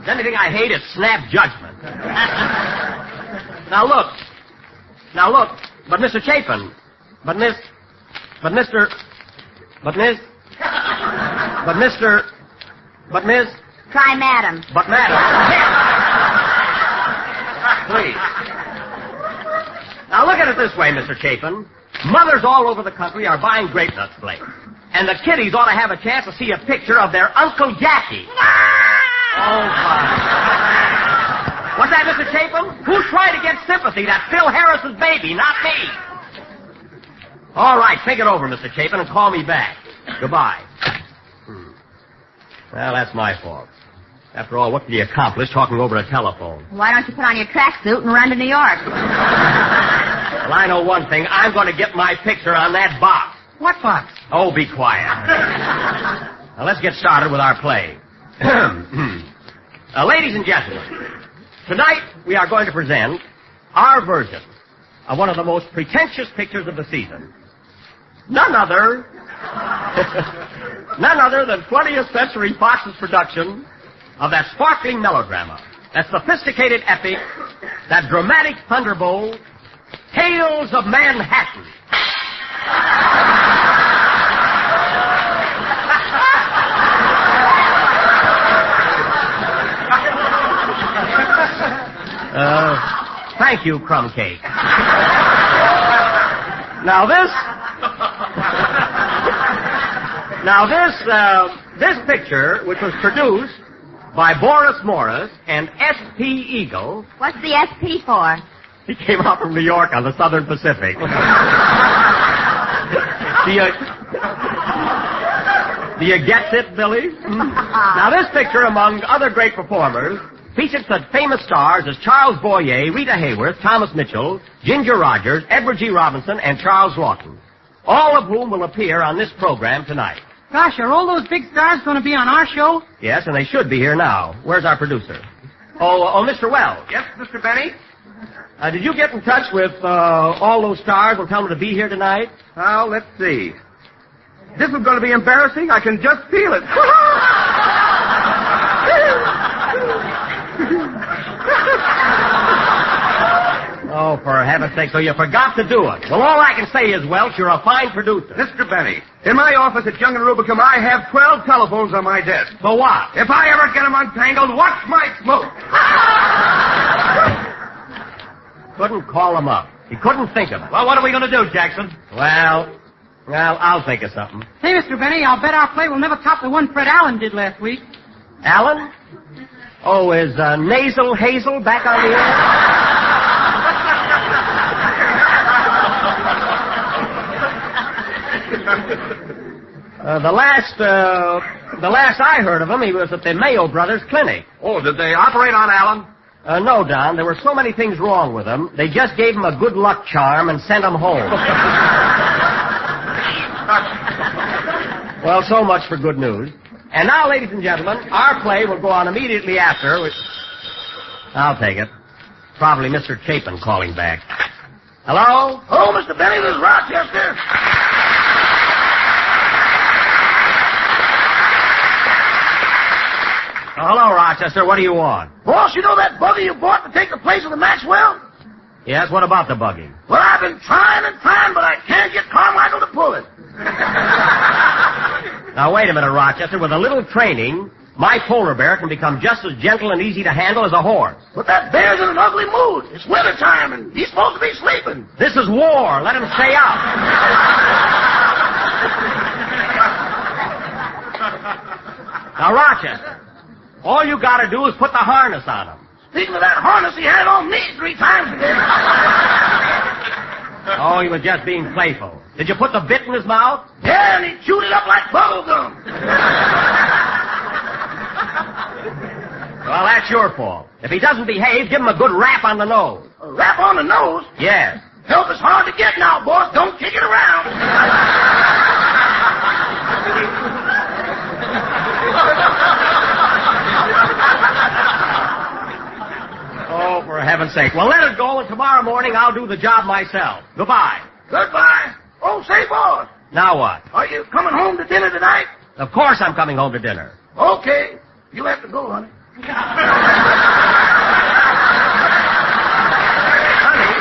The only thing I hate is snap judgment. Now look, but Mr. Chapin, but Miss, Try Madam. But Madam, please. Now look at it this way, Mr. Chapin. Mothers all over the country are buying Great Nuts Flakes. And the kiddies ought to have a chance to see a picture of their Uncle Jackie. Oh, fine. What's that, Mr. Chapin? Who's trying to get sympathy? That's Phil Harris's baby, not me. All right, think it over, Mr. Chapin, and call me back. Goodbye. Well, that's my fault. After all, what can you accomplish talking over a telephone? Why don't you put on your tracksuit and run to New York? Well, I know one thing. I'm going to get my picture on that box. What box? Oh, be quiet. Now, let's get started with our play. Ladies and gentlemen, tonight we are going to present our version of one of the most pretentious pictures of the season. None other than 20th Century Fox's production of that sparkling melodrama, that sophisticated epic, that dramatic thunderbolt, Tales of Manhattan. Thank you, Crumb Cake. This picture, which was produced by Boris Morris and S.P. Eagle. What's the SP for? He came out from New York on the Southern Pacific. Do you get it, Billy? Now, this picture, among other great performers, featured such famous stars as Charles Boyer, Rita Hayworth, Thomas Mitchell, Ginger Rogers, Edward G. Robinson, and Charles Lawton, all of whom will appear on this program tonight. Gosh, are all those big stars going to be on our show? Yes, and they should be here now. Where's our producer? Oh, Mr. Wells. Yes, Mr. Benny? Did you get in touch with all those stars and tell them to be here tonight? Well, let's see. This is going to be embarrassing. I can just feel it. Oh, for heaven's sake, so you forgot to do it. Well, all I can say is, Welch, you're a fine producer. Mr. Benny, in my office at Young and Rubicam, I have 12 telephones on my desk. For what? If I ever get them untangled, watch my smoke. Couldn't call him up. He couldn't think of it. Well, what are we going to do, Jackson? Well, I'll think of something. Hey, Mr. Benny, I'll bet our play will never top the one Fred Allen did last week. Allen? Oh, is Nasal Hazel back on the air? The last I heard of him, he was at the Mayo Brothers Clinic. Oh, did they operate on Allen? No, Don. There were so many things wrong with him, they just gave him a good luck charm and sent him home. Well, so much for good news. And now, ladies and gentlemen, our play will go on immediately after. I'll take it. Probably Mr. Chapin calling back. Hello? Oh, Mr. Benny, this is Rochester. Hello, Rochester. What do you want? Boss, you know that buggy you bought to take the place of the Maxwell? Yes, what about the buggy? Well, I've been trying, but I can't get Carmichael to pull it. Now, wait a minute, Rochester. With a little training, my polar bear can become just as gentle and easy to handle as a horse. But that bear's in an ugly mood. It's wintertime, and he's supposed to be sleeping. This is war. Let him stay out. Now, Rochester, all you got to do is put the harness on him. Speaking of that harness, he had it on me 3 times today. Oh, he was just being playful. Did you put the bit in his mouth? Yeah, and he chewed it up like bubble gum. Well, that's your fault. If he doesn't behave, give him a good rap on the nose. A rap on the nose? Yes. Help is hard to get now, boss. Don't kick it around. Oh, for heaven's sake. Well, let it go, and tomorrow morning I'll do the job myself. Goodbye. Goodbye. Oh, say, boss. Now what? Are you coming home to dinner tonight? Of course I'm coming home to dinner. Okay. You'll have to go, honey. Honey,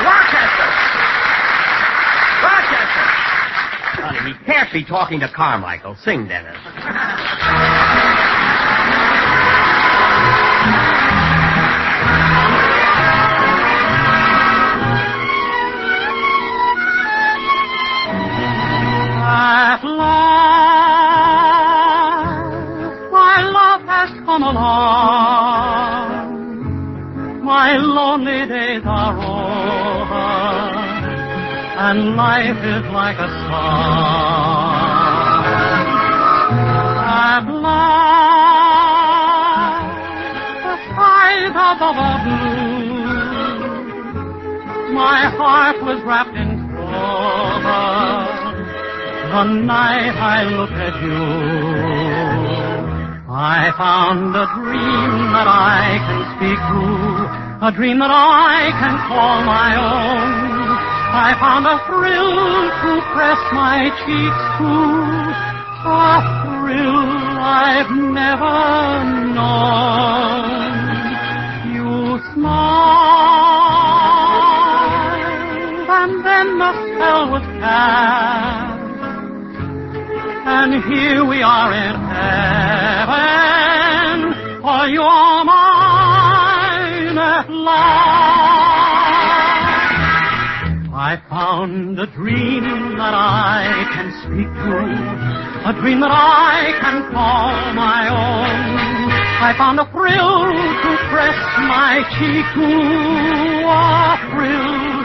Rochester! Honey, he can't be talking to Carmichael. Sing, Dennis. At last, my love has come along. My lonely days are over, and life is like a song. At last, the skies above are blue. My heart was wrapped in clover the night I looked at you. I found a dream that I can speak to, a dream that I can call my own. I found a thrill to press my cheeks to, a thrill I've never known. You smiled, and then the spell was cast. And here we are in heaven, for you're mine at last. I found a dream that I can speak to, a dream that I can call my own. I found a thrill to press my cheek to, a thrill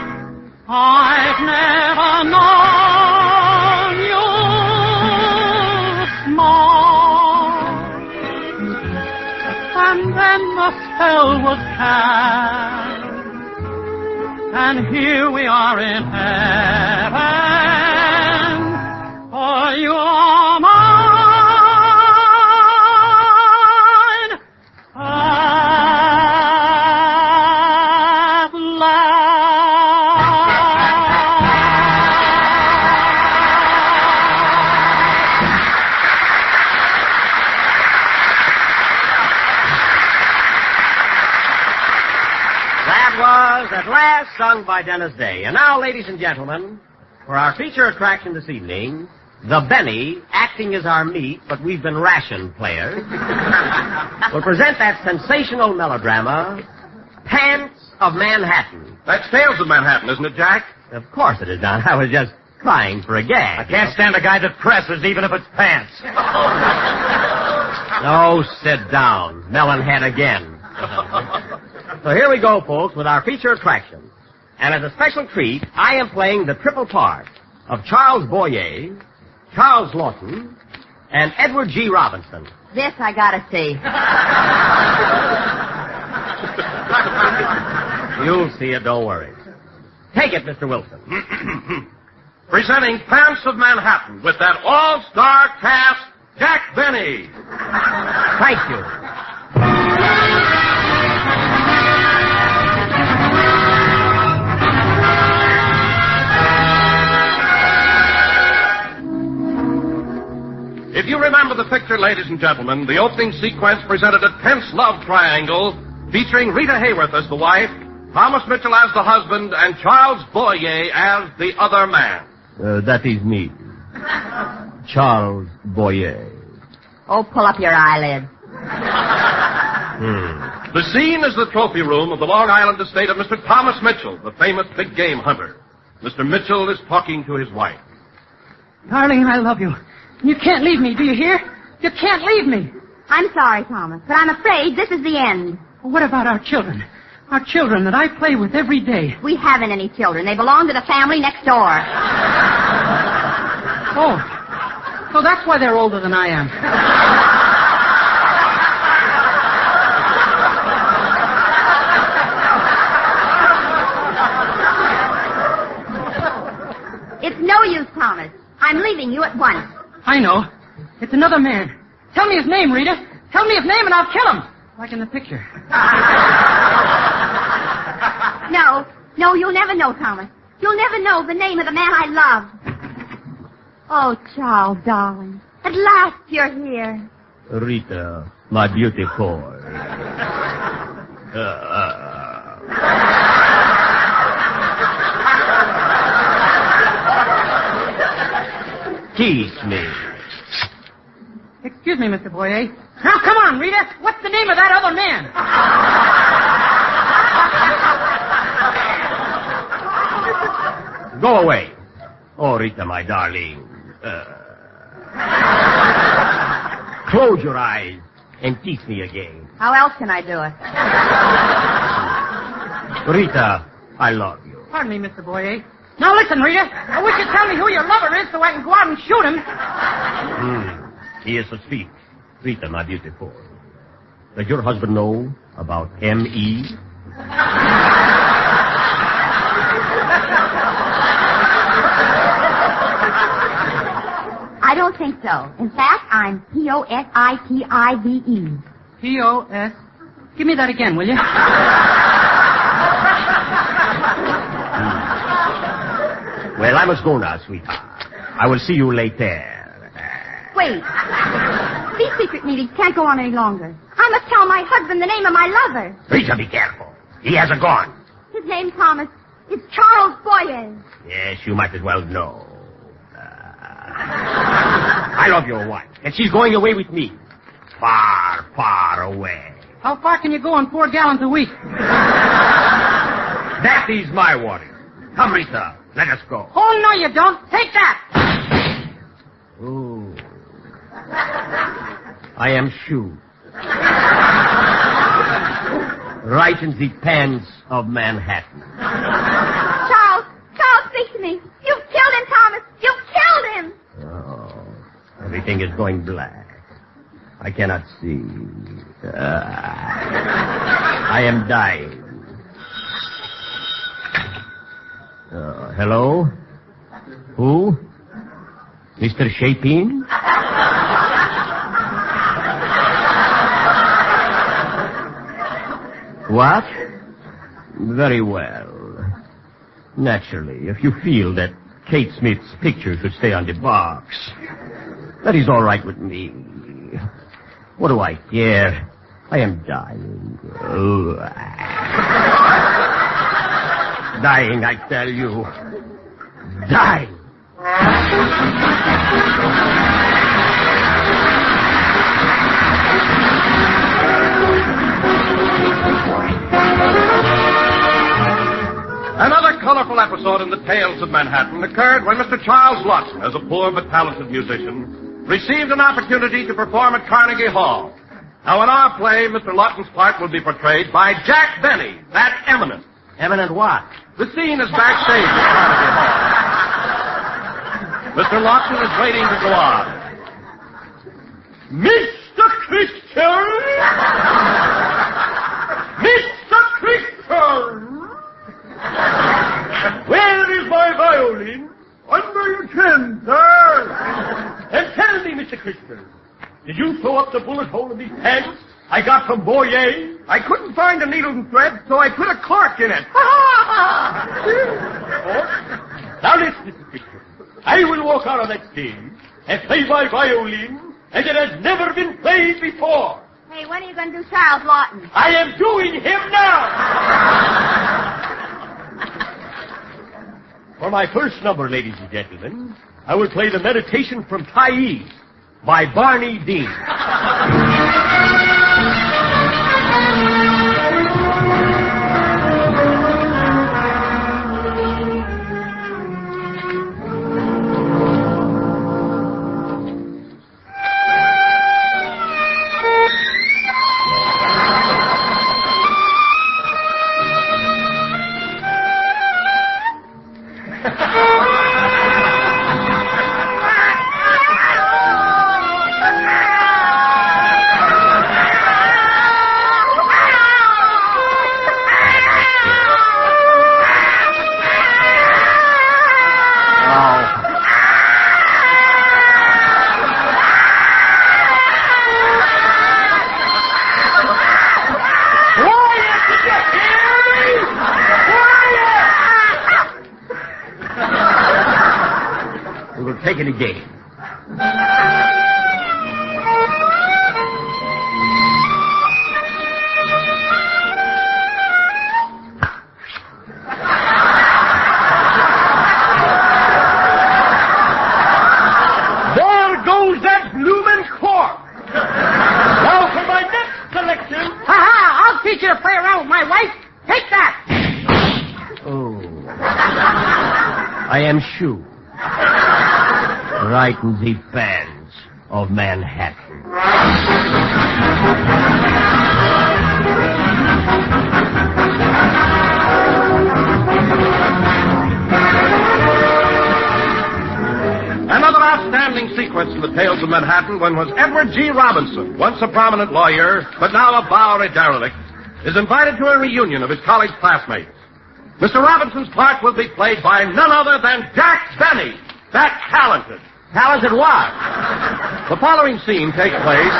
I've never known. You and then the spell was cast, and here we are in heaven, for you are mine at last. was at last sung by Dennis Day. And now, ladies and gentlemen, for our feature attraction this evening, the Benny, acting as our meat, but we've been ration players, will present that sensational melodrama, Pants of Manhattan. That's Tales of Manhattan, isn't it, Jack? Of course it is, Don. I was just trying for a gag. I can't stand a guy that presses, even if it's pants. No, sit down. Melonhead again. So here we go, folks, with our feature attraction. And as a special treat, I am playing the triple part of Charles Boyer, Charles Lawton, and Edward G. Robinson. This I gotta see. You'll see it, don't worry. Take it, Mr. Wilson. Presenting Pants of Manhattan with that all-star cast, Jack Benny. Thank you. If you remember the picture, ladies and gentlemen, the opening sequence presented a tense love triangle featuring Rita Hayworth as the wife, Thomas Mitchell as the husband, and Charles Boyer as the other man. That is me. Charles Boyer. Oh, pull up your eyelids. The scene is the trophy room of the Long Island estate of Mr. Thomas Mitchell, the famous big game hunter. Mr. Mitchell is talking to his wife. Darling, I love you. You can't leave me, do you hear? You can't leave me. I'm sorry, Thomas, but I'm afraid this is the end. What about our children? Our children that I play with every day. We haven't any children. They belong to the family next door. Oh. So that's why they're older than I am. It's no use, Thomas. I'm leaving you at once. I know. It's another man. Tell me his name, Rita. Tell me his name and I'll kill him. Like in the picture. No, you'll never know, Thomas. You'll never know the name of the man I love. Oh, Charles, darling. At last you're here. Rita, my beautiful. Kiss me. Excuse me, Mr. Boyer. Now, come on, Rita. What's the name of that other man? Go away. Oh, Rita, my darling. Close your eyes and kiss me again. How else can I do it? Rita, I love you. Pardon me, Mr. Boyer. Now, listen, Rita. I wish you'd tell me who your lover is so I can go out and shoot him. He is asleep. Rita, my beautiful. Does your husband know about M.E.? I don't think so. In fact, I'm P-O-S-I-T-I-V-E. P-O-S? Give me that again, will you? Well, I must go now, sweetheart. I will see you later. Wait. These secret meetings can't go on any longer. I must tell my husband the name of my lover. Rita, be careful. He has a gun. His name, Thomas, is Charles Boyer. Yes, you might as well know. I love your wife, and she's going away with me. Far, far away. How far can you go on 4 gallons a week? That is my warning. Come, Rita, let us go. Oh, no, you don't. Take that. Ooh. I am shoot. Right in the pants of Manhattan. Charles, speak to me. You've killed him, Thomas. You've killed him. Oh, everything is going black. I cannot see. I am dying. Hello? Who? Mr. Shapin? What? Very well. Naturally, if you feel that Kate Smith's picture should stay on the box, that is all right with me. What do I care? I am dying. Dying, I tell you. Dying. Another colorful episode in the Tales of Manhattan occurred when Mr. Charles Lawton, as a poor but talented musician, received an opportunity to perform at Carnegie Hall. Now, in our play, Mr. Lawton's part will be portrayed by Jack Benny, that eminent. Eminent what? The scene is backstage at Carnegie Hall. Mr. Lawton is waiting to go on. Mr. Christian! Mr. Christian! Where is my violin? Under your chin, sir. And tell me, Mr. Christian, did you sew up the bullet hole in these pants I got from Boyer? I couldn't find a needle and thread, so I put a cork in it. Now listen, Mr. Christian. I will walk out on that stage and play my violin as it has never been played before. Hey, when are you going to do Charles Lawton? I am doing him now. For my first number, ladies and gentlemen, I will play the Meditation from Eyeys by Barney Dean. Take it again. There goes that bloomin' cork. Now for my next selection. Ha-ha! I'll teach you to play around with my wife. Take that! Oh. I am Shoe. Right in the bands of Manhattan. Another outstanding sequence in the Tales of Manhattan when was Edward G. Robinson, once a prominent lawyer, but now a Bowery derelict, is invited to a reunion of his college classmates. Mr. Robinson's part will be played by none other than Jack Benny, that talented. Talented what? The following scene takes place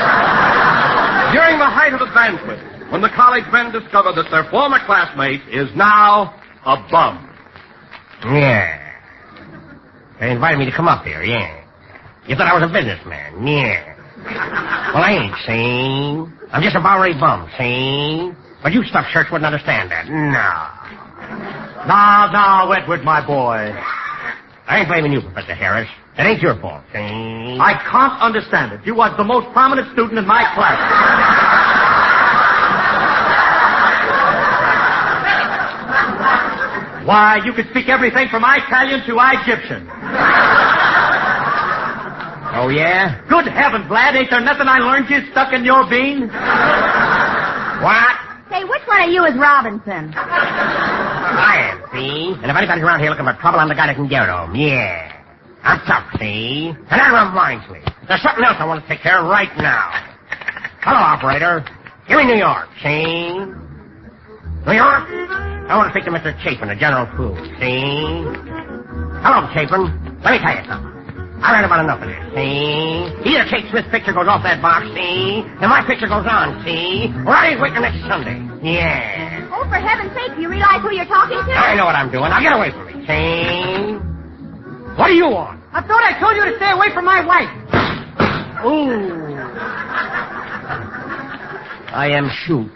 during the height of the banquet, when the college men discover that their former classmate is now a bum. Yeah. They invited me to come up here, yeah. You thought I was a businessman, yeah. Well, I ain't, see? I'm just a Bowery bum, see? But you stuffed shirts wouldn't understand that. No, Edward, my boy. I ain't blaming you, Professor Harris. It ain't your fault, see? I can't understand it. You was the most prominent student in my class. Why, you could speak everything from Italian to Egyptian. Oh, yeah? Good heavens, lad, ain't there nothing I learned you stuck in your bean? What? Say, which one of you is Robinson? I am, see? And if anybody's around here looking for trouble, I'm the guy that can get them, yeah. I'm tough, see? And that reminds me. There's something else I want to take care of right now. Hello, operator. You're in New York, see? New York? I want to speak to Mr. Chapin, the General Food, see? Hello, Chapin. Let me tell you something. I read about enough of this, see? Either Kate Smith's picture goes off that box, see? And my picture goes on, see? Or I ain't waiting next Sunday. Yeah. Oh, for heaven's sake, do you realize who you're talking to? I know what I'm doing. Now get away from me, see? What do you want? I thought I told you to stay away from my wife. Ooh. I am Shoot.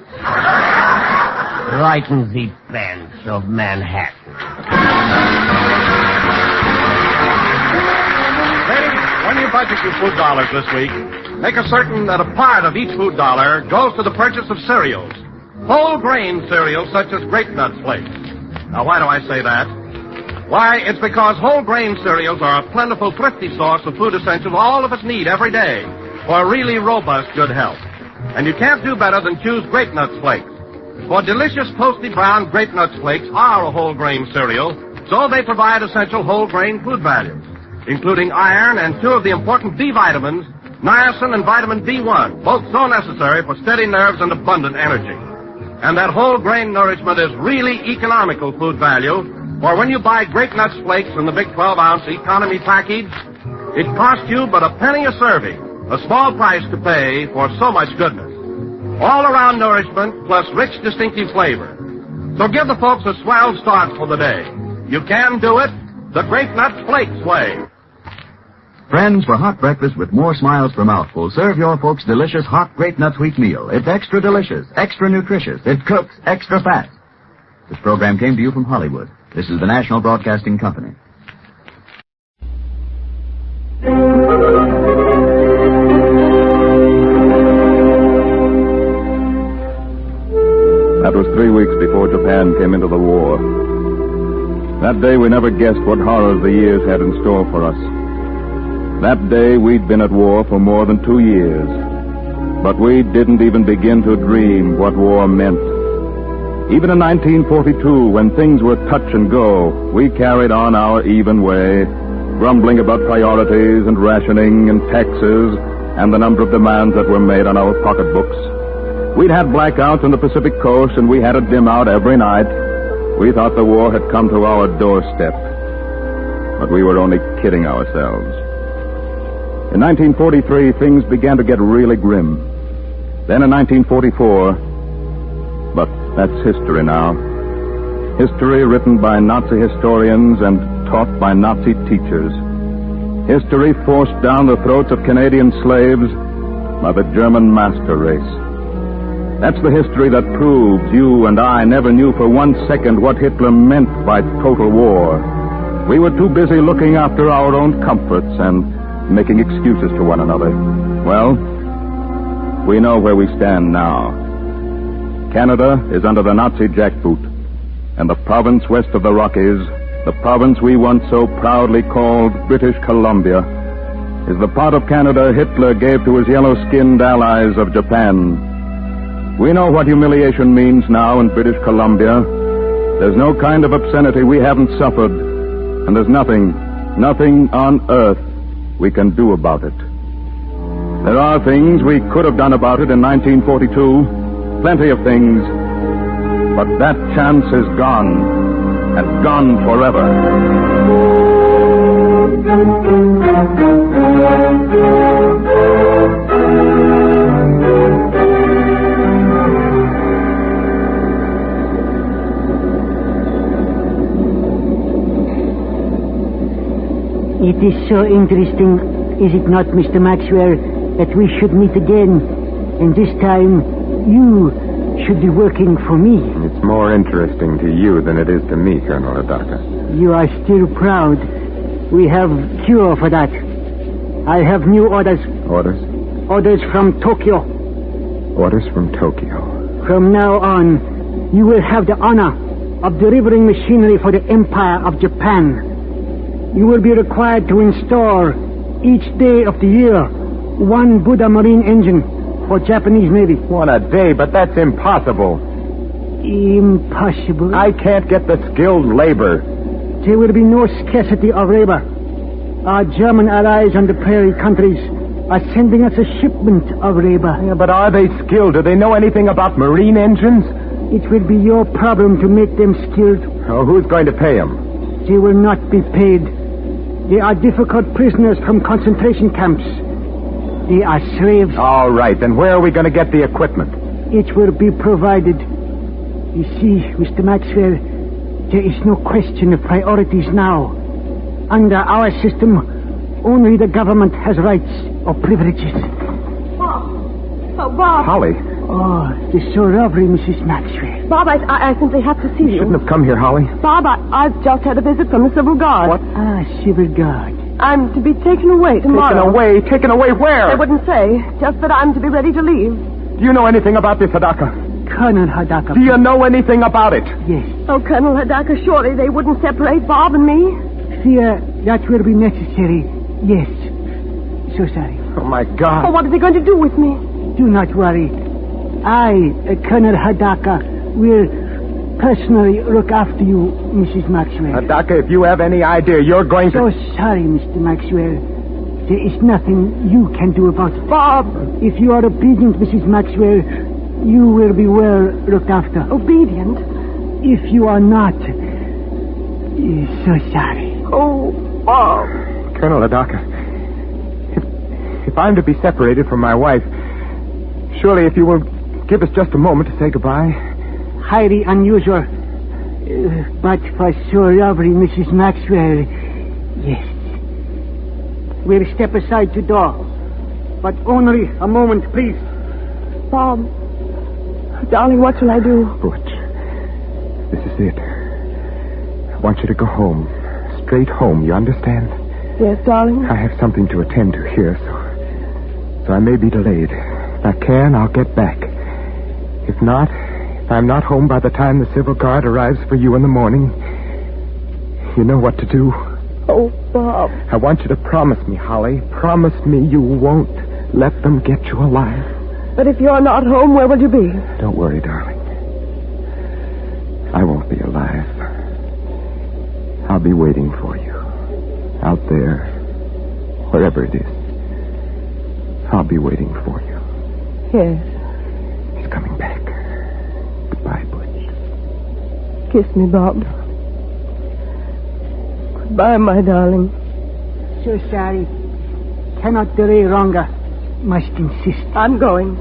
Right in the bands of Manhattan. you budget your food dollars this week, make a certain that a part of each food dollar goes to the purchase of cereals. Whole grain cereals such as Grape Nuts Flakes. Now, why do I say that? Why, it's because whole grain cereals are a plentiful, thrifty source of food essentials all of us need every day for really robust good health. And you can't do better than choose Grape Nuts Flakes. For delicious toasty brown Grape Nuts Flakes are a whole grain cereal, so they provide essential whole grain food values, including iron and two of the important B vitamins, niacin and vitamin B1, both so necessary for steady nerves and abundant energy. And that whole grain nourishment is really economical food value, for when you buy Grape Nuts Flakes in the big 12-ounce economy package, it costs you but a penny a serving, a small price to pay for so much goodness. All-around nourishment plus rich, distinctive flavor. So give the folks a swell start for the day. You can do it the Grape Nuts Flakes way. Friends, for hot breakfast with more smiles per mouthful, serve your folks delicious hot Grape Nuts wheat meal. It's extra delicious, extra nutritious. It cooks extra fast. This program came to you from Hollywood. This is the National Broadcasting Company. That was 3 weeks before Japan came into the war. That day we never guessed what horrors the years had in store for us. That day we'd been at war for more than 2 years. But we didn't even begin to dream what war meant. Even in 1942, when things were touch and go, we carried on our even way, grumbling about priorities and rationing and taxes and the number of demands that were made on our pocketbooks. We'd had blackouts on the Pacific coast, and we had a dim out every night. We thought the war had come to our doorstep. But we were only kidding ourselves. In 1943, things began to get really grim. Then in 1944, but that's history now. History written by Nazi historians and taught by Nazi teachers. History forced down the throats of Canadian slaves by the German master race. That's the history that proves you and I never knew for 1 second what Hitler meant by total war. We were too busy looking after our own comforts and making excuses to one another. Well, we know where we stand now. Canada is under the Nazi jackboot, and the province west of the Rockies, the province we once so proudly called British Columbia, is the part of Canada Hitler gave to his yellow-skinned allies of Japan. We know what humiliation means now in British Columbia. There's no kind of obscenity we haven't suffered, and there's nothing on earth we can do about it. There are things we could have done about it in 1942, plenty of things, but that chance is gone, and gone forever. It is so interesting, is it not, Mr. Maxwell, that we should meet again, and this time you should be working for me. It's more interesting to you than it is to me, Colonel Adaka. You are still proud. We have cure for that. I have new orders. Orders? Orders from Tokyo. Orders from Tokyo. From now on, you will have the honor of delivering machinery for the Empire of Japan. You will be required to install each day of the year 1 Buddha Marine engine for Japanese Navy. 1 a day, but that's impossible. Impossible? I can't get the skilled labor. There will be no scarcity of labor. Our German allies on the prairie countries are sending us a shipment of labor. Yeah, but are they skilled? Do they know anything about marine engines? It will be your problem to make them skilled. Oh, who's going to pay them? They will not be paid. They are difficult prisoners from concentration camps. They are slaves. All right, then where are we going to get the equipment? It will be provided. You see, Mr. Maxwell, there is no question of priorities now. Under our system, only the government has rights or privileges. Bob. Oh, Bob. Holly. Oh, it is so lovely, Mrs. Maxwell. Bob, I simply have to see you. You shouldn't have come here, Holly. Bob, I've just had a visit from the Civil Guard. What? Ah, Civil Guard. I'm to be taken away tomorrow. Taken away where? They wouldn't say. Just that I'm to be ready to leave. Do you know anything about this, Hadaka? Colonel Hadaka. Do you know anything about it? Yes. Oh, Colonel Hadaka, surely they wouldn't separate Bob and me. Fear that will be necessary. Yes. So sorry. Oh, my God. Oh, what are they going to do with me? Do not worry. I, Colonel Hadaka, will personally look after you, Mrs. Maxwell. Hadaka, if you have any idea, you're going to... So sorry, Mr. Maxwell. There is nothing you can do about it. Bob! If you are obedient, Mrs. Maxwell, you will be well looked after. Obedient? If you are not, so sorry. Oh, Bob. Colonel Hadaka, if I'm to be separated from my wife, surely if you will give us just a moment to say goodbye. Highly unusual. But for so lovely Mrs. Maxwell, yes. We'll step aside to door. But only a moment, please. Bob. Darling, what shall I do? Butch, this is it. I want you to go home. Straight home, you understand? Yes, darling. I have something to attend to here, so I may be delayed. If I can, I'll get back. If not, if I'm not home by the time the civil guard arrives for you in the morning, you know what to do. Oh, Bob. I want you to promise me, Holly. Promise me you won't let them get you alive. But if you're not home, where will you be? Don't worry, darling. I won't be alive. I'll be waiting for you. Out there. Wherever it is. I'll be waiting for you. Yes. He's coming back. Goodbye, Butch. Kiss me, Bob. Goodbye, my darling. So sorry. Cannot delay longer. Must insist. I'm going.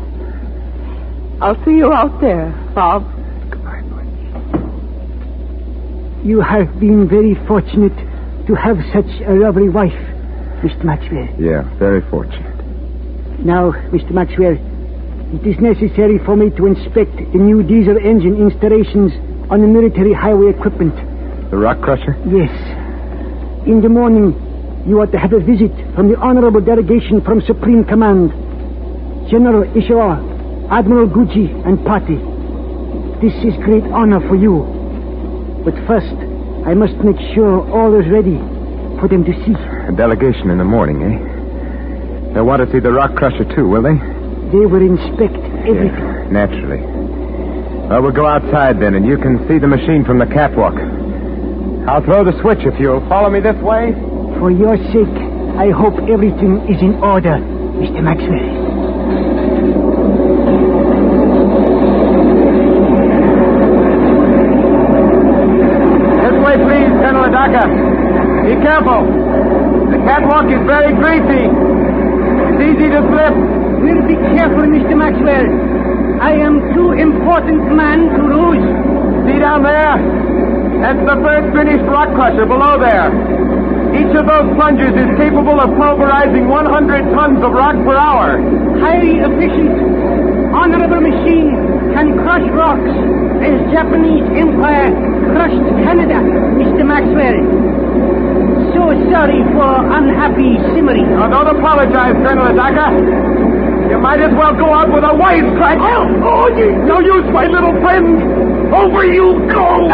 I'll see you out there, Bob. Goodbye, Butch. You have been very fortunate to have such a lovely wife, Mr. Maxwell. Yeah, very fortunate. Now, Mr. Maxwell, it is necessary for me to inspect the new diesel engine installations on the military highway equipment. The rock crusher? Yes. In the morning, you are to have a visit from the honorable delegation from Supreme Command. General Ishawar, Admiral Gucci, and Patti. This is great honor for you. But first, I must make sure all is ready for them to see. A delegation in the morning, eh? They'll want to see the rock crusher, too, will they? They will inspect everything. Yeah, naturally. Well, we'll go outside then, and you can see the machine from the catwalk. I'll throw the switch if you'll follow me this way. For your sake, I hope everything is in order, Mr. Maxwell. This way, please, Colonel Hadaka. Be careful. The catwalk is very greasy. It's easy to slip. We'll be careful, Mr. Maxwell. I am too important man to lose. See down there? That's the first finished rock crusher below there. Each of those plungers is capable of pulverizing 100 tons of rock per hour. Highly efficient, honorable machine can crush rocks as Japanese Empire crushed Canada, Mr. Maxwell. So sorry for unhappy simmering. Now, don't apologize, Colonel Hadaka. You might as well go out with a wisecrack. Oh, no use, my little friend. Over you go.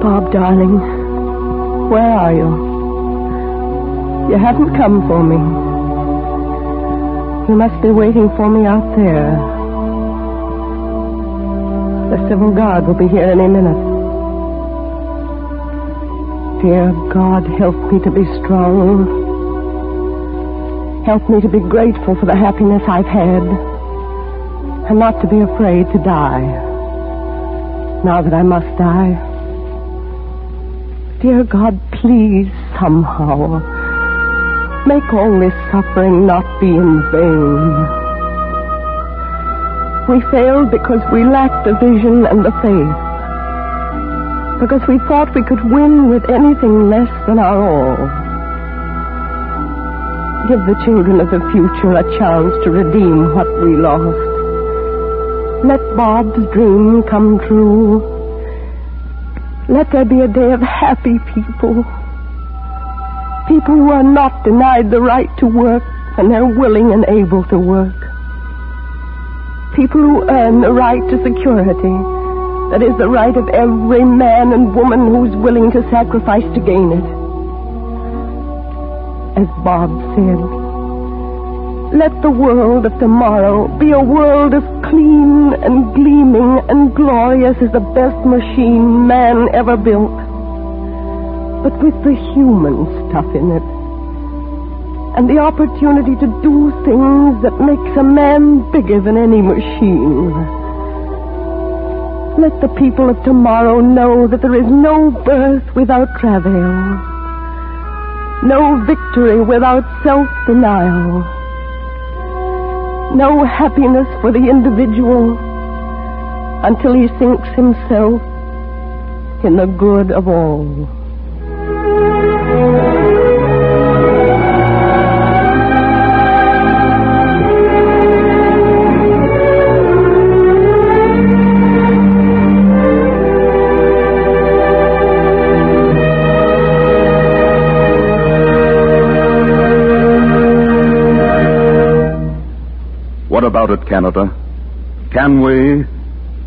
Bob, darling, where are you? You haven't come for me. You must be waiting for me out there. The civil guard will be here any minute. Dear God, help me to be strong. Help me to be grateful for the happiness I've had, and not to be afraid to die, now that I must die. Dear God, please, somehow, make all this suffering not be in vain. We failed because we lacked the vision and the faith. Because we thought we could win with anything less than our all. Give the children of the future a chance to redeem what we lost. Let Bob's dream come true. Let there be a day of happy people. People who are not denied the right to work when they're willing and able to work. People who earn the right to security. That is the right of every man and woman who's willing to sacrifice to gain it. As Bob said, let the world of tomorrow be a world as clean and gleaming and glorious as the best machine man ever built. But with the human stuff in it. And the opportunity to do things that makes a man bigger than any machine. Let the people of tomorrow know that there is no birth without travail. No victory without self-denial. No happiness for the individual until he sinks himself in the good of all. What about it, Canada?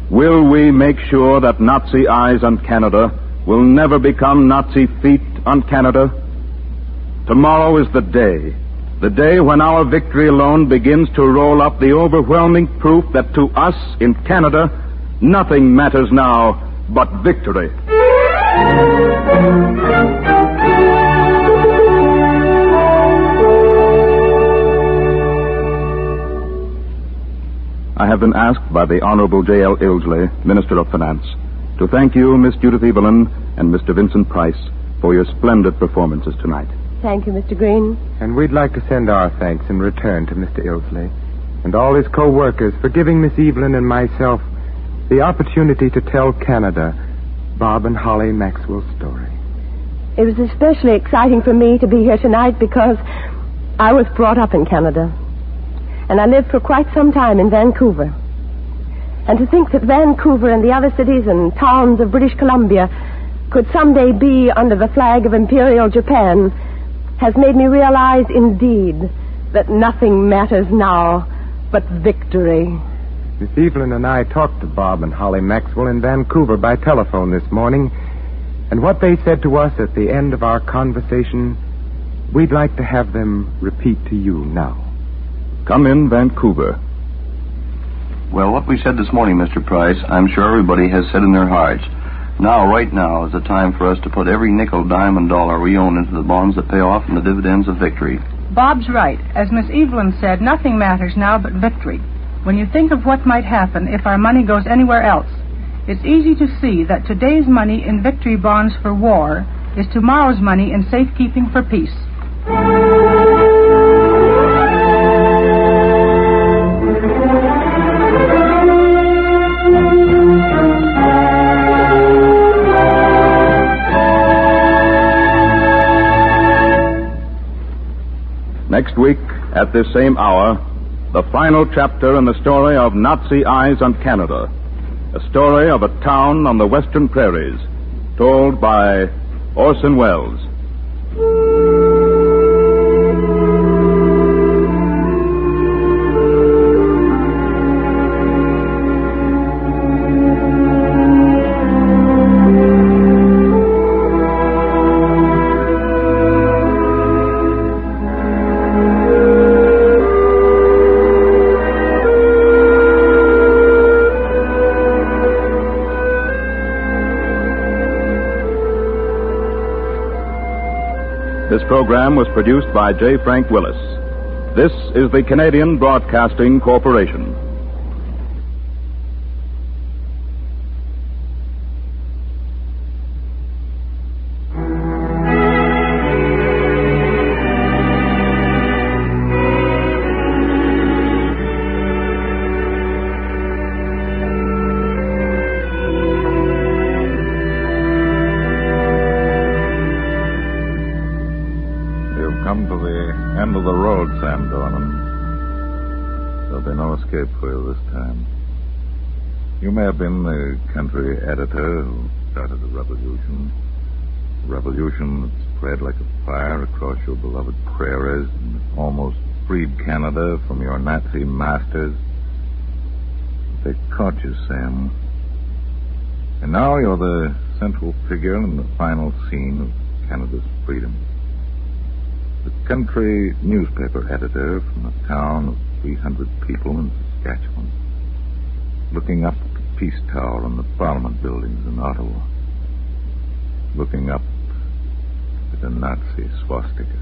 Will we make sure that Nazi eyes on Canada will never become Nazi feet on Canada? Tomorrow is the day when our victory alone begins to roll up the overwhelming proof that to us in Canada, nothing matters now but victory. I have been asked by the Honorable J.L. Ilsley, Minister of Finance, to thank you, Miss Judith Evelyn, and Mr. Vincent Price, for your splendid performances tonight. Thank you, Mr. Green. And we'd like to send our thanks in return to Mr. Ilsley and all his co-workers for giving Miss Evelyn and myself the opportunity to tell Canada Bob and Holly Maxwell's story. It was especially exciting for me to be here tonight because I was brought up in Canada. And I lived for quite some time in Vancouver. And to think that Vancouver and the other cities and towns of British Columbia could someday be under the flag of Imperial Japan has made me realize, indeed, that nothing matters now but victory. Miss Evelyn and I talked to Bob and Holly Maxwell in Vancouver by telephone this morning, and what they said to us at the end of our conversation, we'd like to have them repeat to you now. Come in, Vancouver. Well, what we said this morning, Mr. Price, I'm sure everybody has said in their hearts. Right now is the time for us to put every nickel, dime, and dollar we own into the bonds that pay off and the dividends of victory. Bob's right. As Miss Evelyn said, nothing matters now but victory. When you think of what might happen if our money goes anywhere else, it's easy to see that today's money in victory bonds for war is tomorrow's money in safekeeping for peace. Next week, at this same hour, the final chapter in the story of Nazi Eyes on Canada. A story of a town on the western prairies, told by Orson Welles. This program was produced by J. Frank Willis. This is the Canadian Broadcasting Corporation. There'll be no escape for you this time. You may have been the country editor who started the revolution. A revolution that spread like a fire across your beloved prairies and almost freed Canada from your Nazi masters. They caught you, Sam. And now you're the central figure in the final scene of Canada's freedom. The country newspaper editor from a town of 300 people in Saskatchewan, looking up at the Peace Tower and the Parliament buildings in Ottawa, looking up at the Nazi swastika.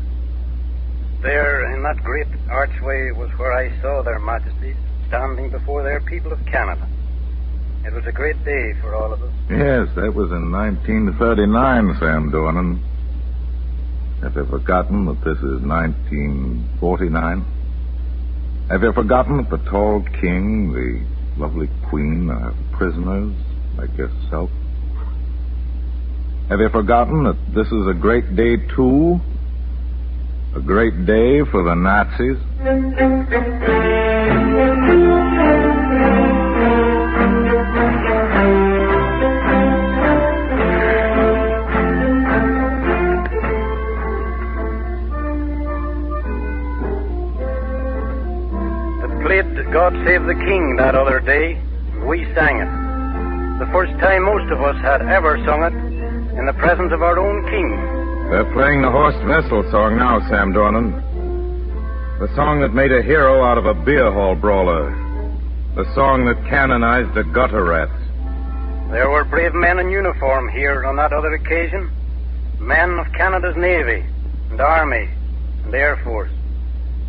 There, in that great archway, was where I saw their majesties standing before their people of Canada. It was a great day for all of us. Yes, that was in 1939, Sam Dornan. Have you forgotten that this is 1949? Have you forgotten that the tall king, the lovely queen are prisoners like yourself? Have you forgotten that this is a great day, too? A great day for the Nazis? God Save the King that other day, we sang it. The first time most of us had ever sung it in the presence of our own king. They're playing the Horst Wessel song now, Sam Dornan. The song that made a hero out of a beer hall brawler. The song that canonized a gutter rat. There were brave men in uniform here on that other occasion. Men of Canada's Navy and Army and Air Force.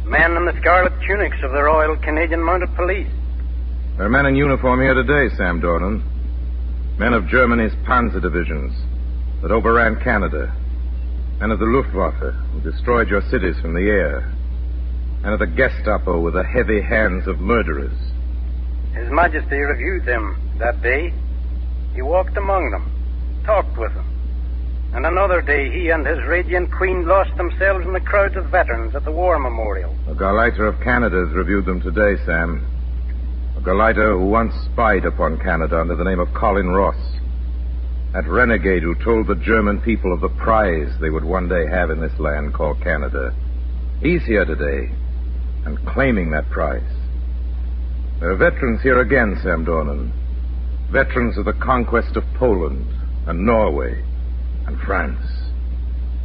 Men in the scarlet tunics of the Royal Canadian Mounted Police. There are men in uniform here today, Sam Dornan. Men of Germany's Panzer divisions that overran Canada. Men of the Luftwaffe who destroyed your cities from the air. And of the Gestapo with the heavy hands of murderers. His Majesty reviewed them that day. He walked among them, talked with them. And another day, he and his radiant queen lost themselves in the crowds of veterans at the War Memorial. A Gauleiter of Canada has reviewed them today, Sam. A Gauleiter who once spied upon Canada under the name of Colin Ross. That renegade who told the German people of the prize they would one day have in this land called Canada. He's here today, and claiming that prize. There are veterans here again, Sam Dornan. Veterans of the conquest of Poland and Norway and France.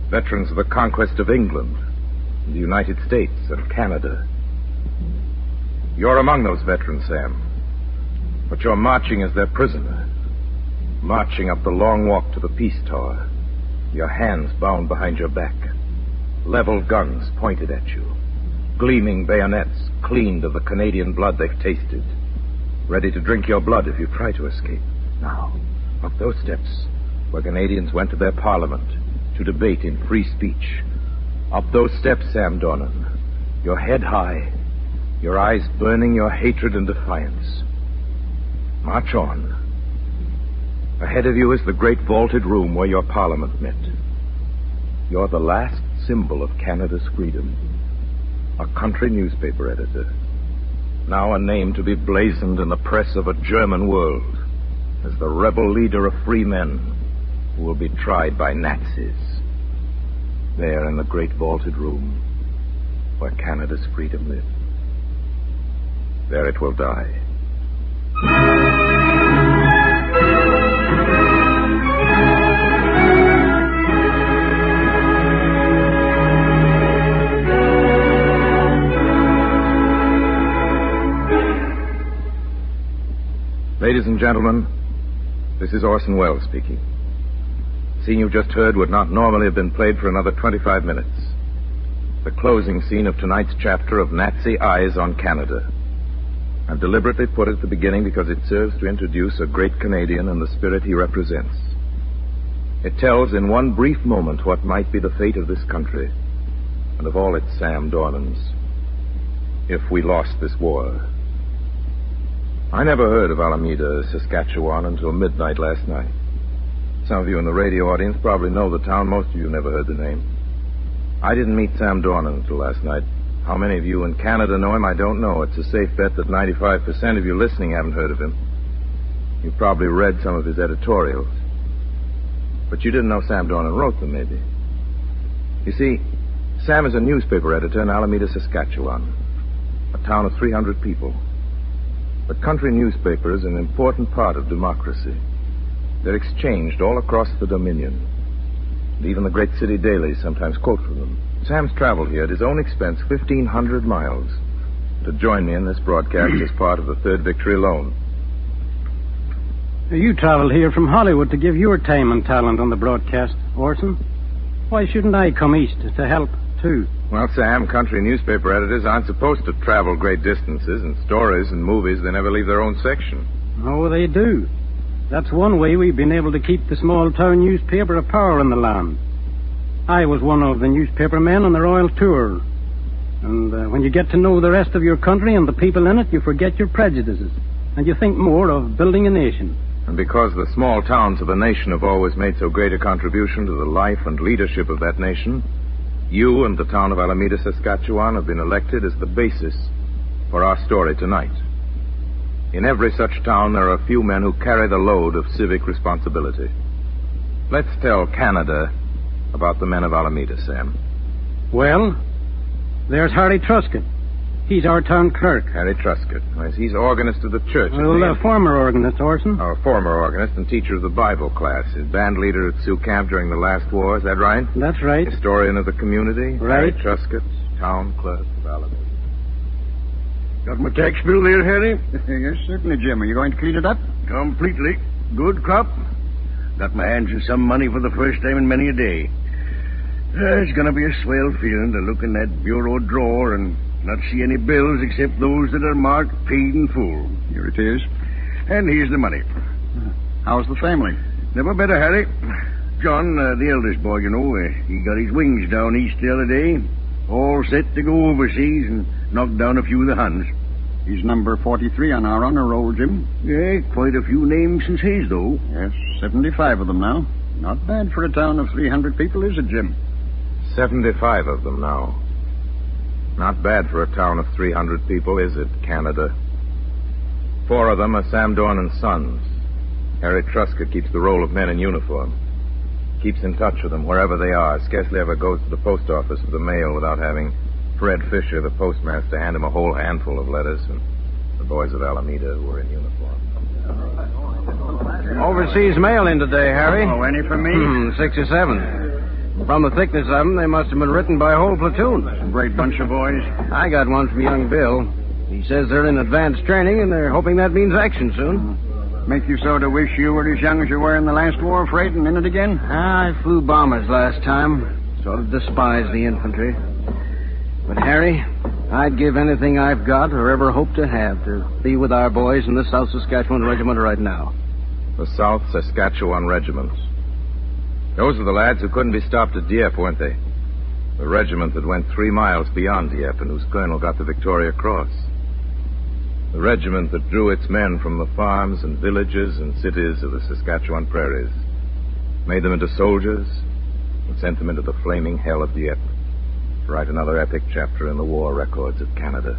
Veterans of the conquest of England and the United States and Canada. You're among those veterans, Sam. But you're marching as their prisoner. Marching up the long walk to the Peace Tower. Your hands bound behind your back. Leveled guns pointed at you. Gleaming bayonets cleaned of the Canadian blood they've tasted. Ready to drink your blood if you try to escape. Now, up those steps, where Canadians went to their parliament to debate in free speech. Up those steps, Sam Dornan, your head high, your eyes burning your hatred and defiance. March on. Ahead of you is the great vaulted room where your parliament met. You're the last symbol of Canada's freedom. A country newspaper editor. Now a name to be blazoned in the press of a German world as the rebel leader of free men who will be tried by Nazis. There in the great vaulted room where Canada's freedom lives. There it will die. Ladies and gentlemen, this is Orson Welles speaking. The scene you've just heard would not normally have been played for another 25 minutes. The closing scene of tonight's chapter of Nazi Eyes on Canada. I've deliberately put it at the beginning because it serves to introduce a great Canadian and the spirit he represents. It tells in one brief moment what might be the fate of this country and of all its Sam Dornans if we lost this war. I never heard of Alameda, Saskatchewan until midnight last night. Some of you in the radio audience probably know the town. Most of you never heard the name. I didn't meet Sam Dornan until last night. How many of you in Canada know him, I don't know. It's a safe bet that 95% of you listening haven't heard of him. You probably read some of his editorials. But you didn't know Sam Dornan wrote them, maybe. You see, Sam is a newspaper editor in Alameda, Saskatchewan, a town of 300 people. But country newspaper is an important part of democracy. They're exchanged all across the Dominion. And even the great city dailies sometimes quote from them. Sam's traveled here at his own expense 1,500 miles to join me in this broadcast as part of the Third Victory Loan. You traveled here from Hollywood to give your time and talent on the broadcast, Orson. Why shouldn't I come east to help, too? Well, Sam, country newspaper editors aren't supposed to travel great distances, and stories and movies, they never leave their own section. Oh, they do. That's one way we've been able to keep the small-town newspaper of power in the land. I was one of the newspaper men on the Royal Tour. And when you get to know the rest of your country and the people in it, you forget your prejudices. And you think more of building a nation. And because the small towns of the nation have always made so great a contribution to the life and leadership of that nation, you and the town of Alameda, Saskatchewan have been elected as the basis for our story tonight. In every such town, there are a few men who carry the load of civic responsibility. Let's tell Canada about the men of Alameda, Sam. Well, there's Harry Truscott. He's our town clerk. Harry Truscott. Yes, he's organist of the church. Well, former organist, Orson. Oh, former organist and teacher of the Bible class. His band leader at Sioux Camp during the last war. Is that right? That's right. Historian of the community. Right. Harry Truscott, town clerk of Alameda. Got my tax bill there, Harry? Yes, certainly, Jim. Are you going to clean it up? Completely. Good crop. Got my hands in some money for the first time in many a day. It's going to be a swell feeling to look in that bureau drawer and not see any bills except those that are marked paid in full. Here it is. And here's the money. How's the family? Never better, Harry. John, the eldest boy, you know, he got his wings down east the other day. All set to go overseas and knock down a few of the Huns. He's number 43 on our honor roll, Jim. Yeah, quite a few names since his, though. Yes, 75 of them now. Not bad for a town of 300 people, is it, Jim? 75 of them now. Not bad for a town of 300 people, is it, Canada? 4 of them are Sam Dornan's sons. Harry Truscott keeps the roll of men in uniform. Keeps in touch with them wherever they are. Scarcely ever goes to the post office for the mail without having Fred Fisher, the postmaster, hand him a whole handful of letters from the boys of Alameda who were in uniform. Overseas mail in today, Harry. Oh, any for me? 6 or 7. From the thickness of them, they must have been written by a whole platoon. A great bunch of boys. I got one from young Bill. He says they're in advanced training, and they're hoping that means action soon. Make you so to wish you were as young as you were in the last war, Fred, and in it again? I flew bombers last time. Sort of despised the infantry. But, Harry, I'd give anything I've got or ever hope to have to be with our boys in the South Saskatchewan Regiment right now. The South Saskatchewan Regiment. Those are the lads who couldn't be stopped at Dieppe, weren't they? The regiment that went 3 miles beyond Dieppe and whose colonel got the Victoria Cross. The regiment that drew its men from the farms and villages and cities of the Saskatchewan prairies, made them into soldiers, and sent them into the flaming hell of Dieppe to write another epic chapter in the war records of Canada.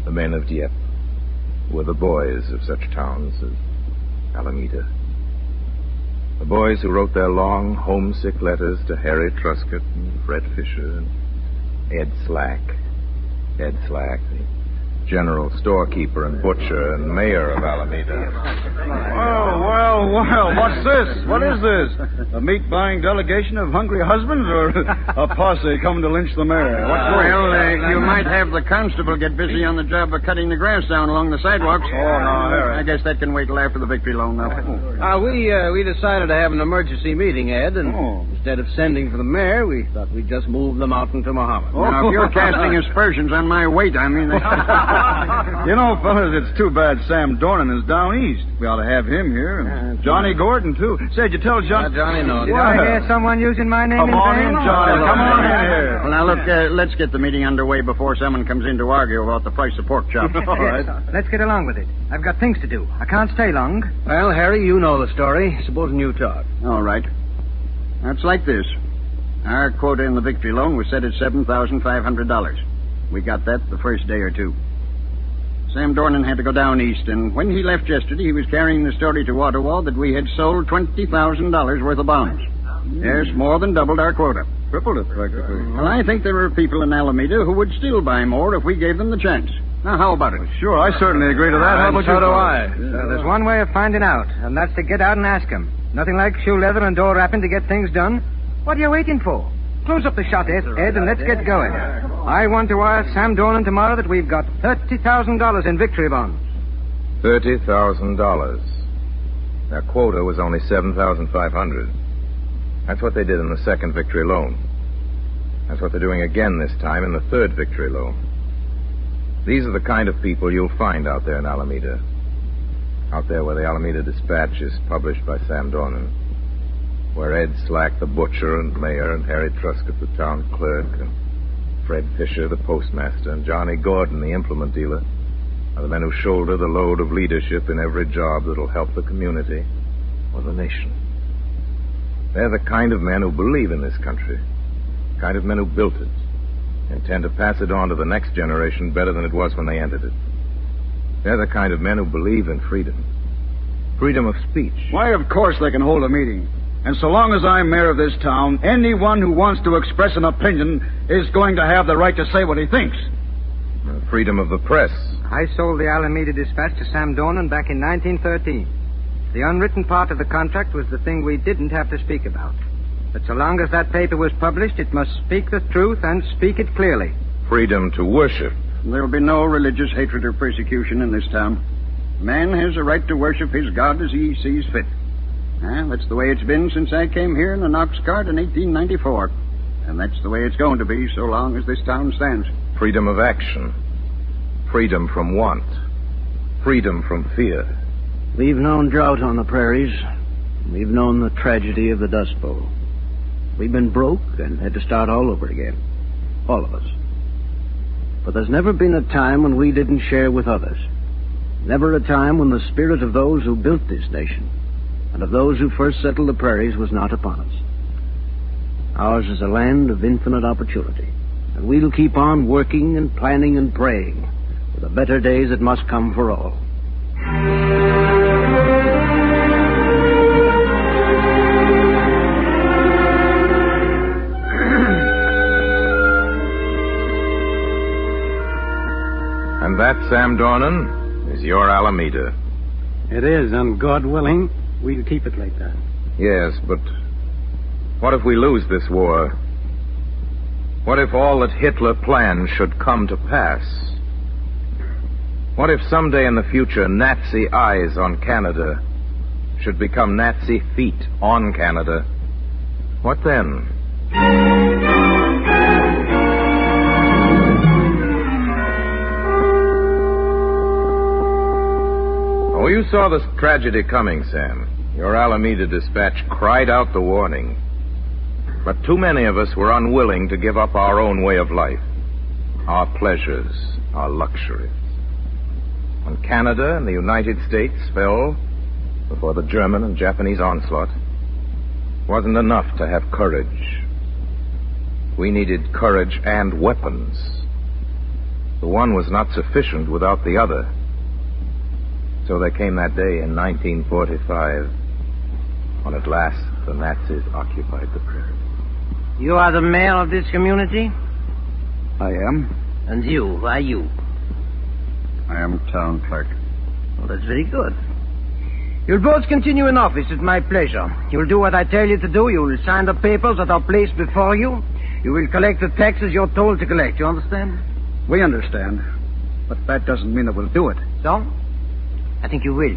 The men of Dieppe were the boys of such towns as Alameda. The boys who wrote their long, homesick letters to Harry Truscott and Fred Fisher and Ed Slack. Ed Slack, the general storekeeper and butcher and mayor of Alameda. Well, what's this? What is this? A meat-buying delegation of hungry husbands or a posse coming to lynch the mayor? You might have the constable get busy on the job of cutting the grass down along the sidewalks. Oh, no, Harry. I guess that can wait till after the victory loan now. We decided to have an emergency meeting, Ed, and instead of sending for the mayor, we thought we'd just move the mountain to Muhammad. Now, if you're casting aspersions on my weight, I mean... You know, fellas, it's too bad Sam Dornan is down east. We ought to have him here. And Johnny Gordon, too. Say, did you tell John... Johnny knows. Did I hear someone using my name Come in on vain? in, Johnny. Come on in here. Well, now, look, let's get the meeting underway before someone comes in to argue about the price of pork chops. All right. Let's get along with it. I've got things to do. I can't stay long. Well, Harry, you know the story. Supposing you talk. All right. Now, it's like this. Our quota in the victory loan was set at $7,500. We got that the first day or two. Sam Dornan had to go down east, and when he left yesterday, he was carrying the story to Ottawa that we had sold $20,000 worth of bonds. Yes, more than doubled our quota. Tripled it, practically. Well, I think there are people in Alameda who would still buy more if we gave them the chance. Now, how about it? Sure, I certainly agree to that. How about so you? do I. So there's one way of finding out, and that's to get out and ask him. Nothing like shoe leather and door wrapping to get things done. What are you waiting for? Close up the shot, Ed, and let's get going. I want to wire Sam Dornan tomorrow that we've got $30,000 in victory bonds. $30,000. Their quota was only $7,500. That's what they did in the second victory loan. That's what they're doing again this time in the third victory loan. These are the kind of people you'll find out there in Alameda. Out there where the Alameda Dispatch is published by Sam Dornan. Where Ed Slack, the butcher and mayor, and Harry Truscott, the town clerk, and Fred Fisher, the postmaster, and Johnny Gordon, the implement dealer, are the men who shoulder the load of leadership in every job that'll help the community or the nation. They're the kind of men who believe in this country, the kind of men who built it, intend to pass it on to the next generation better than it was when they entered it. They're the kind of men who believe in freedom. Freedom of speech. Why, of course they can hold a meeting. And so long as I'm mayor of this town, anyone who wants to express an opinion is going to have the right to say what he thinks. Freedom of the press. I sold the Alameda Dispatch to Sam Dornan back in 1913. The unwritten part of the contract was the thing we didn't have to speak about. But so long as that paper was published, it must speak the truth and speak it clearly. Freedom to worship. There will be no religious hatred or persecution in this town. Man has a right to worship his God as he sees fit. That's the way it's been since I came here in an ox cart in 1894. And that's the way it's going to be so long as this town stands. Freedom of action. Freedom from want. Freedom from fear. We've known drought on the prairies. We've known the tragedy of the Dust Bowl. We've been broke and had to start all over again. All of us. But there's never been a time when we didn't share with others. Never a time when the spirit of those who built this nation and of those who first settled the prairies was not upon us. Ours is a land of infinite opportunity, and we'll keep on working and planning and praying for the better days that must come for all. And that, Sam Dornan, is your Alameda. It is, and God willing, we'll keep it like that. Yes, but what if we lose this war? What if all that Hitler planned should come to pass? What if someday in the future Nazi eyes on Canada should become Nazi feet on Canada? What then? Oh, you saw this tragedy coming, Sam. Your Alameda Dispatch cried out the warning. But too many of us were unwilling to give up our own way of life, our pleasures, our luxuries. When Canada and the United States fell before the German and Japanese onslaught, it wasn't enough to have courage. We needed courage and weapons. The one was not sufficient without the other. So there came that day in 1945 when at last the Nazis occupied the prairie. You are the mayor of this community? I am. And you, who are you? I am town clerk. Well, that's very good. You'll both continue in office at my pleasure. You'll do what I tell you to do. You'll sign the papers that are placed before you. You will collect the taxes you're told to collect. You understand? We understand. But that doesn't mean that we'll do it. So? I think you will.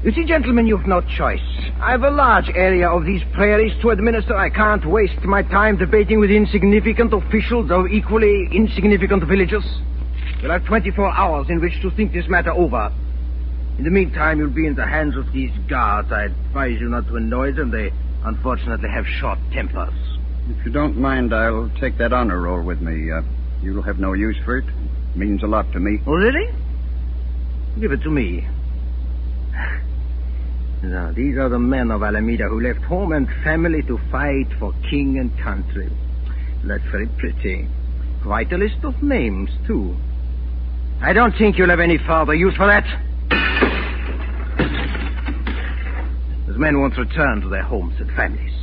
You see, gentlemen, you've no choice. I have a large area of these prairies to administer. I can't waste my time debating with insignificant officials of equally insignificant villagers. You'll have 24 hours in which to think this matter over. In the meantime, you'll be in the hands of these guards. I advise you not to annoy them. They, unfortunately, have short tempers. If you don't mind, I'll take that honor roll with me. You'll have no use for it. It means a lot to me. Oh, really? Give it to me. Now, these are the men of Alameda who left home and family to fight for king and country. That's very pretty. Quite a list of names, too. I don't think you'll have any further use for that. Those men won't return to their homes and families.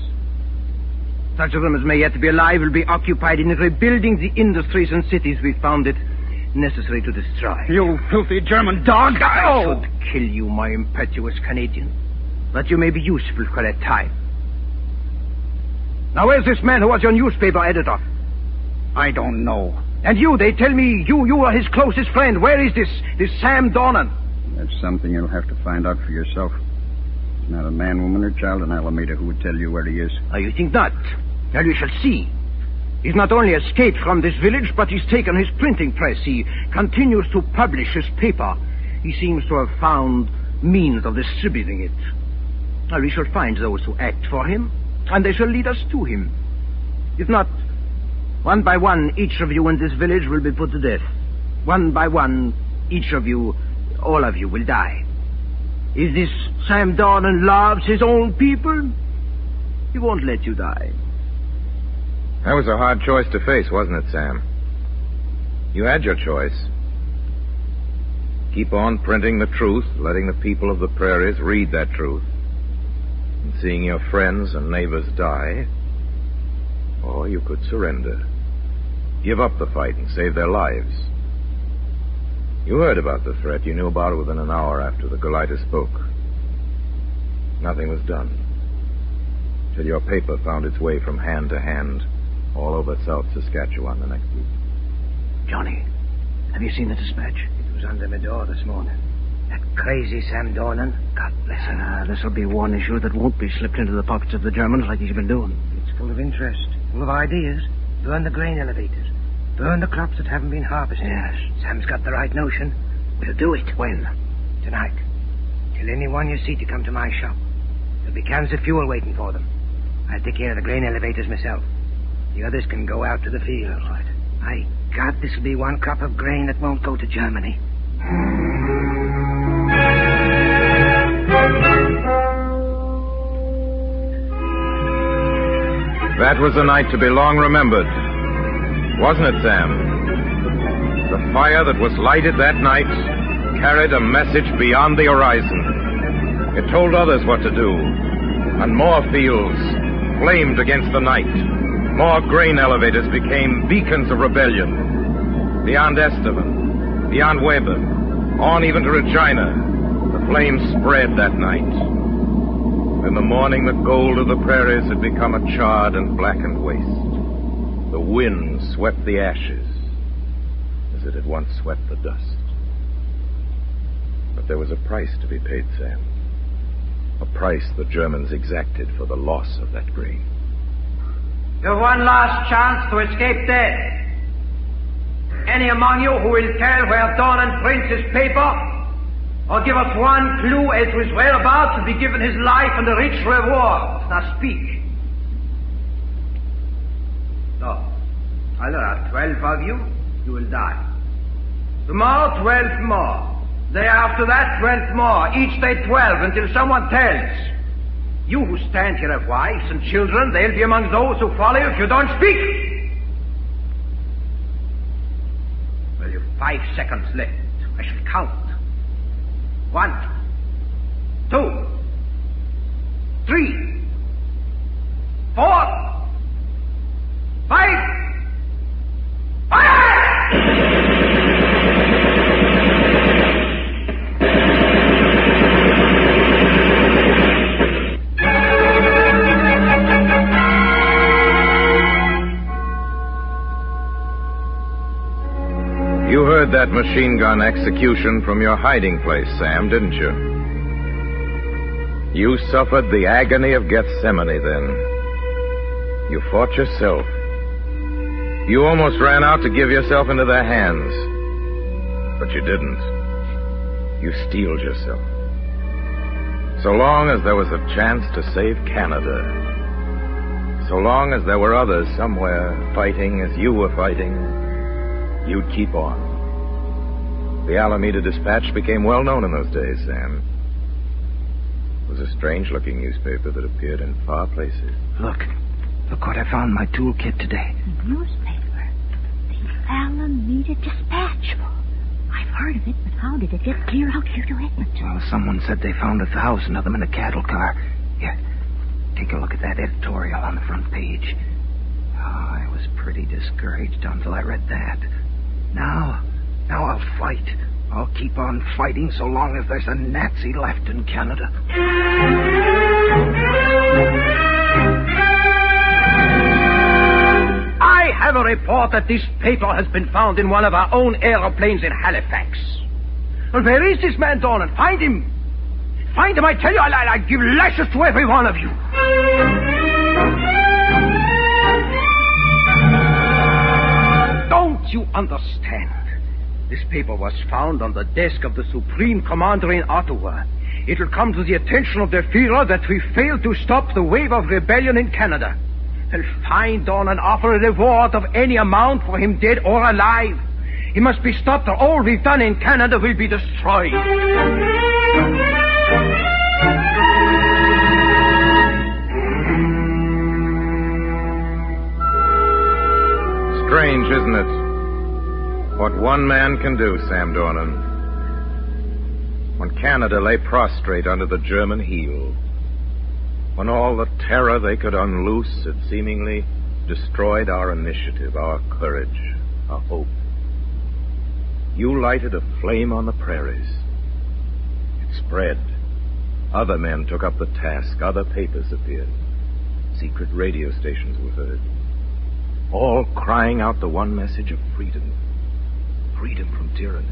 Such of them as may yet be alive will be occupied in rebuilding the industries and cities we found it necessary to destroy. You filthy German dog! I should kill you, my impetuous Canadian. But you may be useful for that time. Now, where's this man who was your newspaper editor? I don't know. And you, they tell me you are his closest friend. Where is this Sam Dornan? That's something you'll have to find out for yourself. There's not a man, woman, or child in Alameda who would tell you where he is. Oh, you think not? Well, you shall see. He's not only escaped from this village, but he's taken his printing press. He continues to publish his paper. He seems to have found means of distributing it. Well, we shall find those who act for him, and they shall lead us to him. If not, one by one, each of you in this village will be put to death. One by one, each of you, all of you, will die. If this Sam Dornan loves his own people, he won't let you die. That was a hard choice to face, wasn't it, Sam? You had your choice. Keep on printing the truth, letting the people of the prairies read that truth, and seeing your friends and neighbors die. Or you could surrender. Give up the fight and save their lives. You heard about the threat. You knew about it within an hour after the Goliath spoke. Nothing was done. Till your paper found its way from hand to hand all over South Saskatchewan the next week. Johnny, have you seen the dispatch? It was under my door this morning. That crazy Sam Dornan. God bless him. This'll be one issue that won't be slipped into the pockets of the Germans like he's been doing. It's full of interest, full of ideas. Burn the grain elevators. Burn the crops that haven't been harvested. Yes. Sam's got the right notion. We'll do it. When? Tonight. Tell anyone you see to come to my shop. There'll be cans of fuel waiting for them. I'll take care of the grain elevators myself. The others can go out to the fields. Right. My God, this'll be one crop of grain that won't go to Germany. That was a night to be long remembered. Wasn't it, Sam? The fire that was lighted that night carried a message beyond the horizon. It told others what to do. And more fields flamed against the night. More grain elevators became beacons of rebellion. Beyond Estevan, beyond Weber, on even to Regina, the flames spread that night. In the morning, the gold of the prairies had become a charred and blackened waste. The wind swept the ashes as it had once swept the dust. But there was a price to be paid, Sam. A price the Germans exacted for the loss of that grain. You've one last chance to escape death. Any among you who will tell where Dornan prints his paper, or give us one clue as to his whereabouts, will be given his life and a rich reward. Now speak. No. Well, there are 12 of you. You will die. Tomorrow, 12 more. Day after that, 12 more. Each day 12 until someone tells. You who stand here have wives and children. They'll be among those who follow you if you don't speak. Well, you've 5 seconds left. I shall count. 1, 2, 3, 4, 5. Fire! You heard that machine gun execution from your hiding place, Sam, didn't you? You suffered the agony of Gethsemane then. You fought yourself. You almost ran out to give yourself into their hands. But you didn't. You steeled yourself. So long as there was a chance to save Canada, so long as there were others somewhere fighting as you were fighting, you'd keep on. The Alameda Dispatch became well known in those days, Sam. It was a strange-looking newspaper that appeared in far places. Look what I found in my toolkit today. Newspaper? The Alameda Dispatch. I've heard of it, but how did it get clear out here to Edmonton? Well, someone said they found 1,000 of them in a cattle car. Here, take a look at that editorial on the front page. Oh, I was pretty discouraged until I read that. Now I'll fight. I'll keep on fighting so long as there's a Nazi left in Canada. I have a report that this paper has been found in one of our own aeroplanes in Halifax. Well, where is this man, Dornan? Find him. Find him, I tell you. I'll give lashes to every one of you. Don't you understand? This paper was found on the desk of the Supreme Commander in Ottawa. It will come to the attention of the Führer that we failed to stop the wave of rebellion in Canada. They'll find on and offer a reward of any amount for him dead or alive. He must be stopped or all we've done in Canada will be destroyed. Strange, isn't it? What one man can do, Sam Dornan. When Canada lay prostrate under the German heel, when all the terror they could unloose had seemingly destroyed our initiative, our courage, our hope, you lighted a flame on the prairies. It spread. Other men took up the task. Other papers appeared. Secret radio stations were heard. All crying out the one message of freedom. Freedom from tyranny.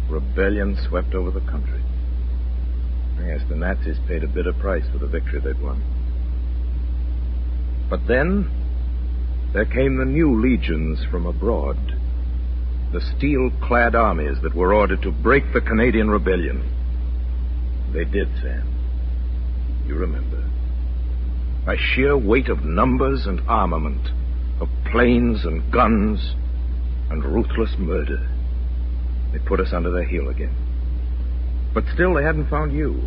Rebellion swept over the country. Yes, the Nazis paid a bitter price for the victory they'd won. But then, there came the new legions from abroad. The steel-clad armies that were ordered to break the Canadian rebellion. They did, Sam. You remember. By sheer weight of numbers and armament, of planes and guns and ruthless murder, they put us under their heel again. But still, they hadn't found you.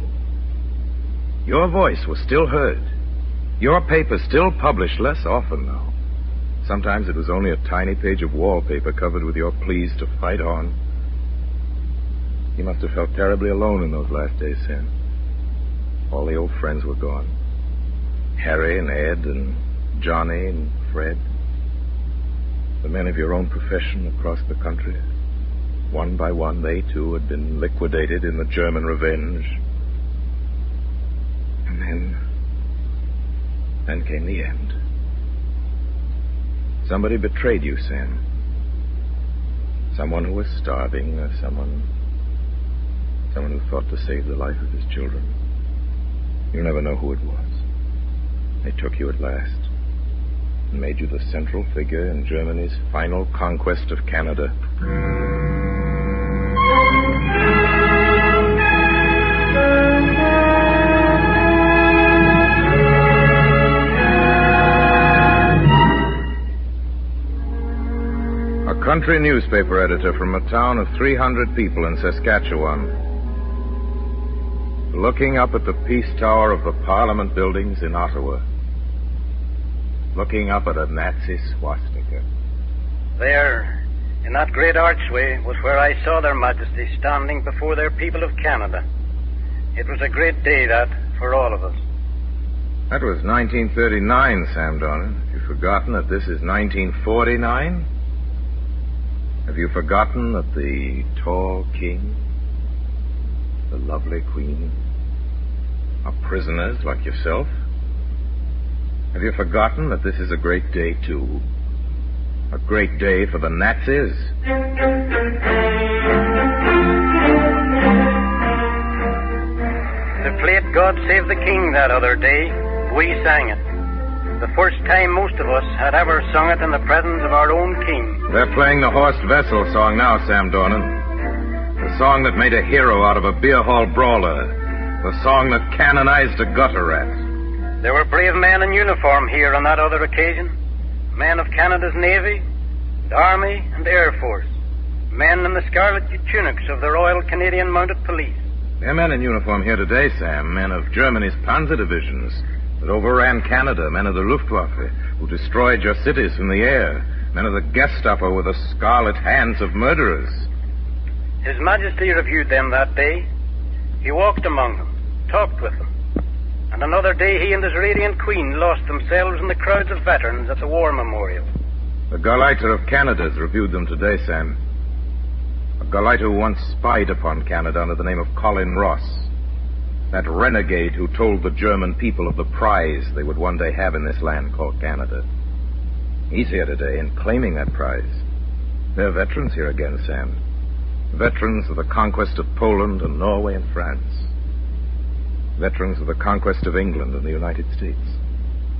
Your voice was still heard. Your paper still published, less often now. Sometimes it was only a tiny page of wallpaper covered with your pleas to fight on. You must have felt terribly alone in those last days, Sam. All the old friends were gone. Harry and Ed and Johnny and Fred. The men of your own profession across the country. One by one, they, too, had been liquidated in the German revenge. And then came the end. Somebody betrayed you, Sam. Someone who was starving, or someone who thought to save the life of his children. You'll never know who it was. They took you at last and made you the central figure in Germany's final conquest of Canada. A country newspaper editor from a town of 300 people in Saskatchewan, looking up at the Peace Tower of the Parliament buildings in Ottawa, looking up at a Nazi swastika. There, in that great archway, was where I saw their Majesty standing before their people of Canada. It was a great day, that, for all of us. That was 1939, Sam Dornan. Have you forgotten that this is 1949? Have you forgotten that the tall king, the lovely queen, are prisoners like yourself? Have you forgotten that this is a great day, too? A great day for the Nazis? They played God Save the King that other day. We sang it. The first time most of us had ever sung it in the presence of our own king. They're playing the Horst Wessel song now, Sam Dornan. The song that made a hero out of a beer hall brawler. The song that canonized a gutter rat. There were brave men in uniform here on that other occasion. Men of Canada's Navy, and Army, and Air Force. Men in the scarlet tunics of the Royal Canadian Mounted Police. There are men in uniform here today, Sam. Men of Germany's Panzer divisions that overran Canada. Men of the Luftwaffe who destroyed your cities from the air. Men of the Gestapo with the scarlet hands of murderers. His Majesty reviewed them that day. He walked among them, talked with them. And another day he and his radiant queen lost themselves in the crowds of veterans at the war memorial. The Gauleiter of Canada's reviewed them today, Sam. A Gauleiter who once spied upon Canada under the name of Colin Ross. That renegade who told the German people of the prize they would one day have in this land called Canada. He's here today and claiming that prize. There are veterans here again, Sam. Veterans of the conquest of Poland and Norway and France. Veterans of the conquest of England and the United States.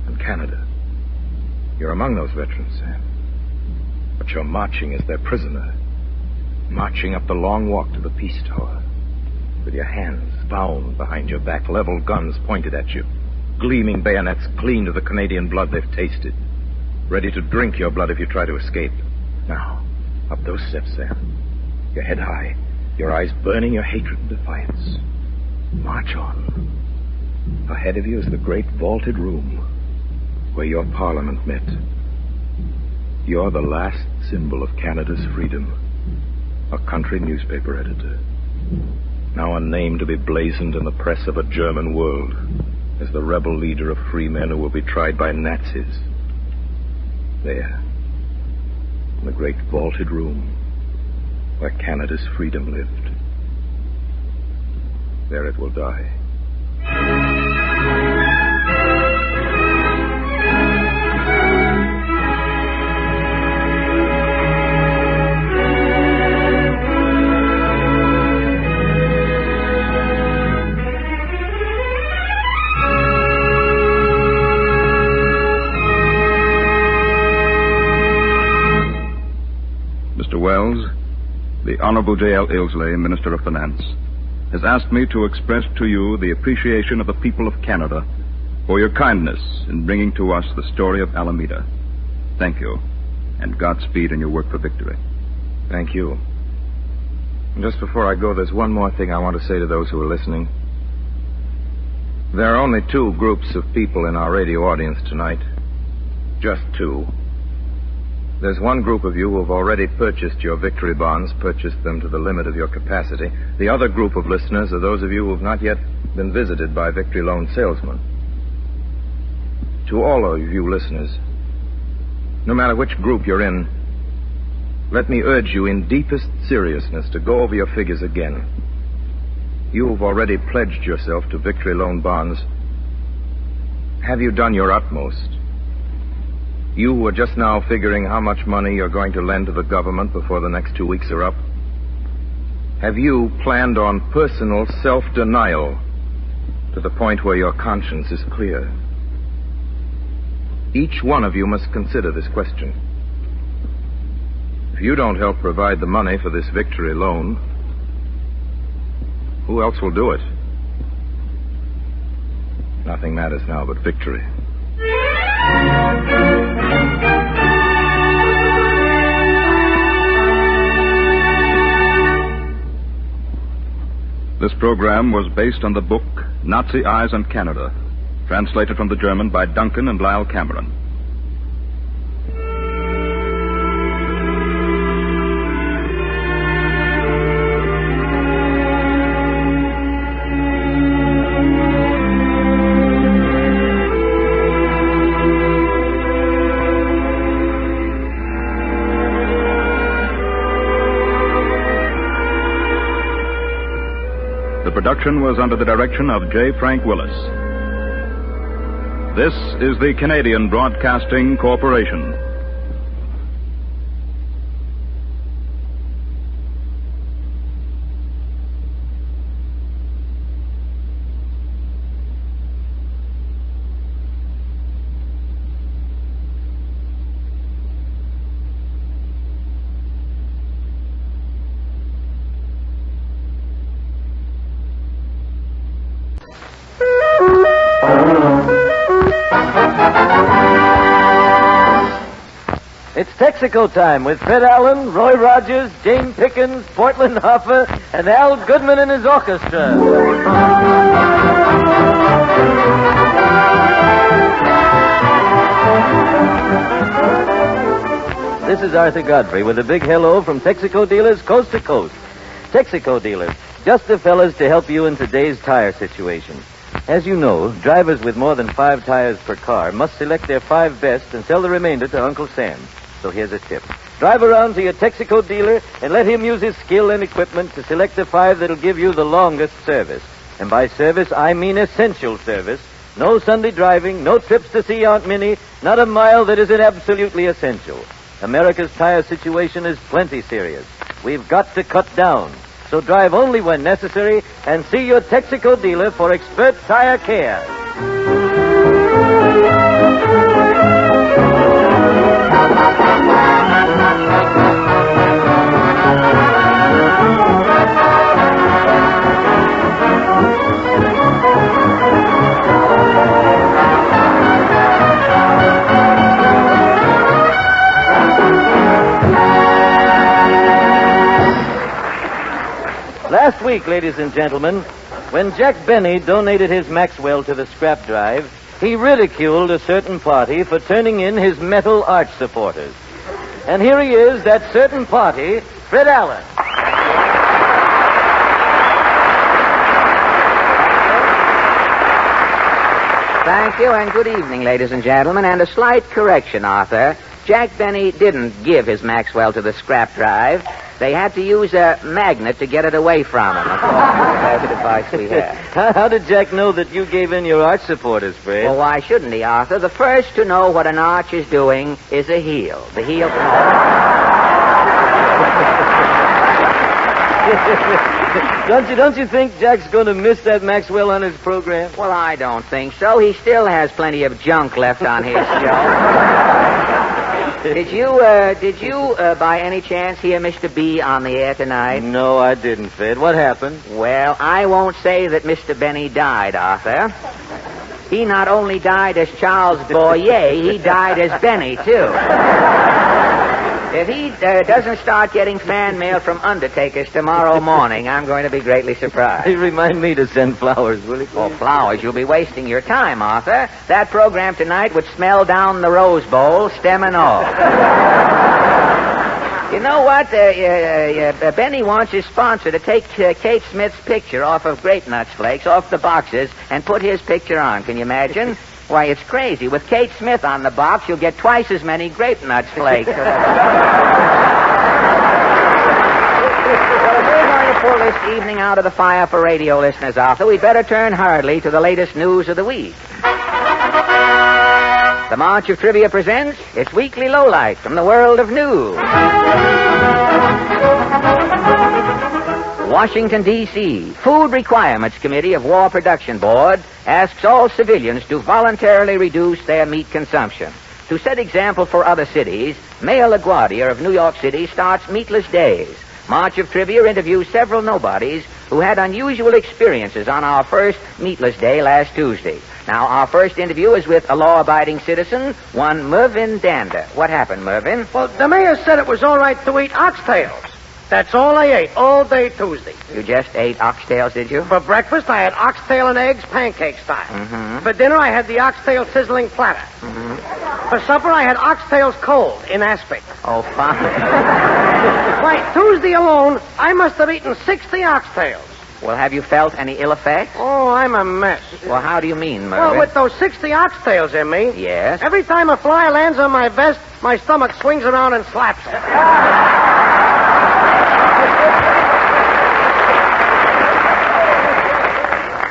And Canada. You're among those veterans, Sam. But you're marching as their prisoner. Marching up the long walk to the Peace Tower. With your hands bound behind your back, leveled guns pointed at you. Gleaming bayonets clean to the Canadian blood they've tasted. Ready to drink your blood if you try to escape. Now, up those steps, Sam. Your head high. Your eyes burning your hatred and defiance. March on. Ahead of you is the great vaulted room where your parliament met. You're the last symbol of Canada's freedom. A country newspaper editor. Now a name to be blazoned in the press of a German world as the rebel leader of free men who will be tried by Nazis. There, in the great vaulted room where Canada's freedom lived. There it will die. Mr. Wells, the Honorable J.L. Ilsley, Minister of Finance, has asked me to express to you the appreciation of the people of Canada for your kindness in bringing to us the story of Alameda. Thank you, and Godspeed in your work for victory. Thank you. And just before I go, there's one more thing I want to say to those who are listening. There are only two groups of people in our radio audience tonight. Just two. There's one group of you who have already purchased your victory bonds, purchased them to the limit of your capacity. The other group of listeners are those of you who have not yet been visited by victory loan salesmen. To all of you listeners, no matter which group you're in, let me urge you in deepest seriousness to go over your figures again. You have already pledged yourself to victory loan bonds. Have you done your utmost? You who are just now figuring how much money you're going to lend to the government before the next 2 weeks are up, have you planned on personal self-denial to the point where your conscience is clear? Each one of you must consider this question. If you don't help provide the money for this victory loan, who else will do it? Nothing matters now but victory. This program was based on the book Nazi Eyes on Canada, translated from the German by Duncan and Lyle Cameron. The production was under the direction of J. Frank Willis. This is the Canadian Broadcasting Corporation. It's Texaco time with Fred Allen, Roy Rogers, Jane Pickens, Portland Hoffa, and Al Goodman and his orchestra. This is Arthur Godfrey with a big hello from Texaco dealers coast to coast. Texaco dealers, just the fellas to help you in today's tire situation. As you know, drivers with more than 5 tires per car must select their 5 best and sell the remainder to Uncle Sam. So here's a tip. Drive around to your Texaco dealer and let him use his skill and equipment to select the 5 that'll give you the longest service. And by service, I mean essential service. No Sunday driving, no trips to see Aunt Minnie, not a mile that isn't absolutely essential. America's tire situation is plenty serious. We've got to cut down. So drive only when necessary and see your Texaco dealer for expert tire care. Last week, ladies and gentlemen, when Jack Benny donated his Maxwell to the scrap drive, he ridiculed a certain party for turning in his metal arch supporters. And here he is, that certain party, Fred Allen. Thank you, and good evening, ladies and gentlemen. And a slight correction, Arthur. Jack Benny didn't give his Maxwell to the scrap drive. They had to use a magnet to get it away from him. That's the advice we have. How did Jack know that you gave in your arch supporters, Fred? Well, why shouldn't he, Arthur? The first to know what an arch is doing is a heel. The heel Don't you think Jack's going to miss that Maxwell on his program? Well, I don't think so. He still has plenty of junk left on his show. Did you, by any chance, hear Mr. B on the air tonight? No, I didn't, Fred. What happened? Well, I won't say that Mr. Benny died, Arthur. He not only died as Charles Boyer, he died as Benny, too. If he doesn't start getting fan mail from undertakers tomorrow morning, I'm going to be greatly surprised. Hey, remind me to send flowers, will you? Oh, flowers? You'll be wasting your time, Arthur. That program tonight would smell down the Rose Bowl, stem and all. You know what? Benny wants his sponsor to take Kate Smith's picture off of Grape Nuts Flakes, off the boxes, and put his picture on. Can you imagine? Why, it's crazy. With Kate Smith on the box, you'll get twice as many Grape Nuts Flakes. Well, if we're going to pull this evening out of the fire for radio listeners, Arthur, we'd better turn hurriedly to the latest news of the week. The March of Trivia presents its weekly lowlight from the world of news. Washington, D.C. Food Requirements Committee of War Production Board asks all civilians to voluntarily reduce their meat consumption. To set example for other cities, Mayor LaGuardia of New York City starts meatless days. March of Trivia interviews several nobodies who had unusual experiences on our first meatless day last Tuesday. Now, our first interview is with a law-abiding citizen, one Mervyn Dander. What happened, Mervyn? Well, the mayor said it was all right to eat oxtails. That's all I ate all day Tuesday. You just ate oxtails, did you? For breakfast, I had oxtail and eggs, pancake style. Mm-hmm. For dinner, I had the oxtail sizzling platter. Mm-hmm. For supper, I had oxtails cold in aspic. Oh, fine. Why, Tuesday alone, I must have eaten 60 oxtails. Well, have you felt any ill effects? Oh, I'm a mess. Well, how do you mean, Mervyn? Well, with those 60 oxtails in me... Yes? Every time a fly lands on my vest, my stomach swings around and slaps it.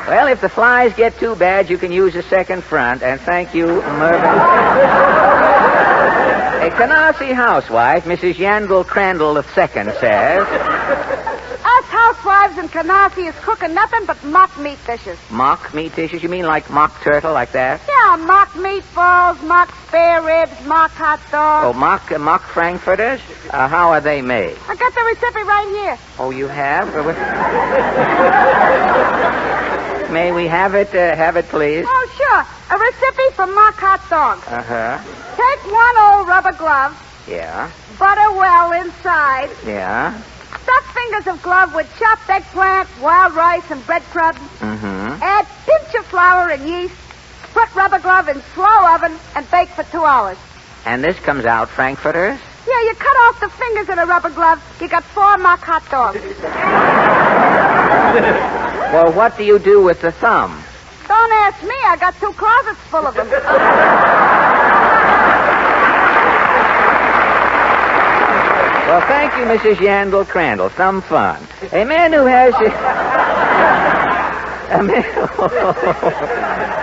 Well, if the flies get too bad, you can use a second front, and thank you, Mervyn. A Canarsie housewife, Mrs. Yandel Crandall II, says... Us housewives in Canarsie is cooking nothing but mock meat dishes. Mock meat dishes? You mean like mock turtle, like that? Yeah, mock meatballs, mock spare ribs, mock hot dogs. Oh, mock frankfurters? How are they made? I got the recipe right here. Oh, you have? May we have it, please? Oh, sure. A recipe for mock hot dogs. Uh-huh. Take one old rubber glove. Yeah. Butter well inside. Yeah. Stuff fingers of glove with chopped eggplant, wild rice, and breadcrumbs. Mm-hmm. Add pinch of flour and yeast. Put rubber glove in slow oven and bake for 2 hours. And this comes out frankfurters? Yeah, you cut off the fingers of the rubber glove, you got 4 mock hot dogs. Well, what do you do with the thumb? Don't ask me. I got 2 closets full of them. Well, thank you, Mrs. Yandel Crandall. Some fun. A man who has...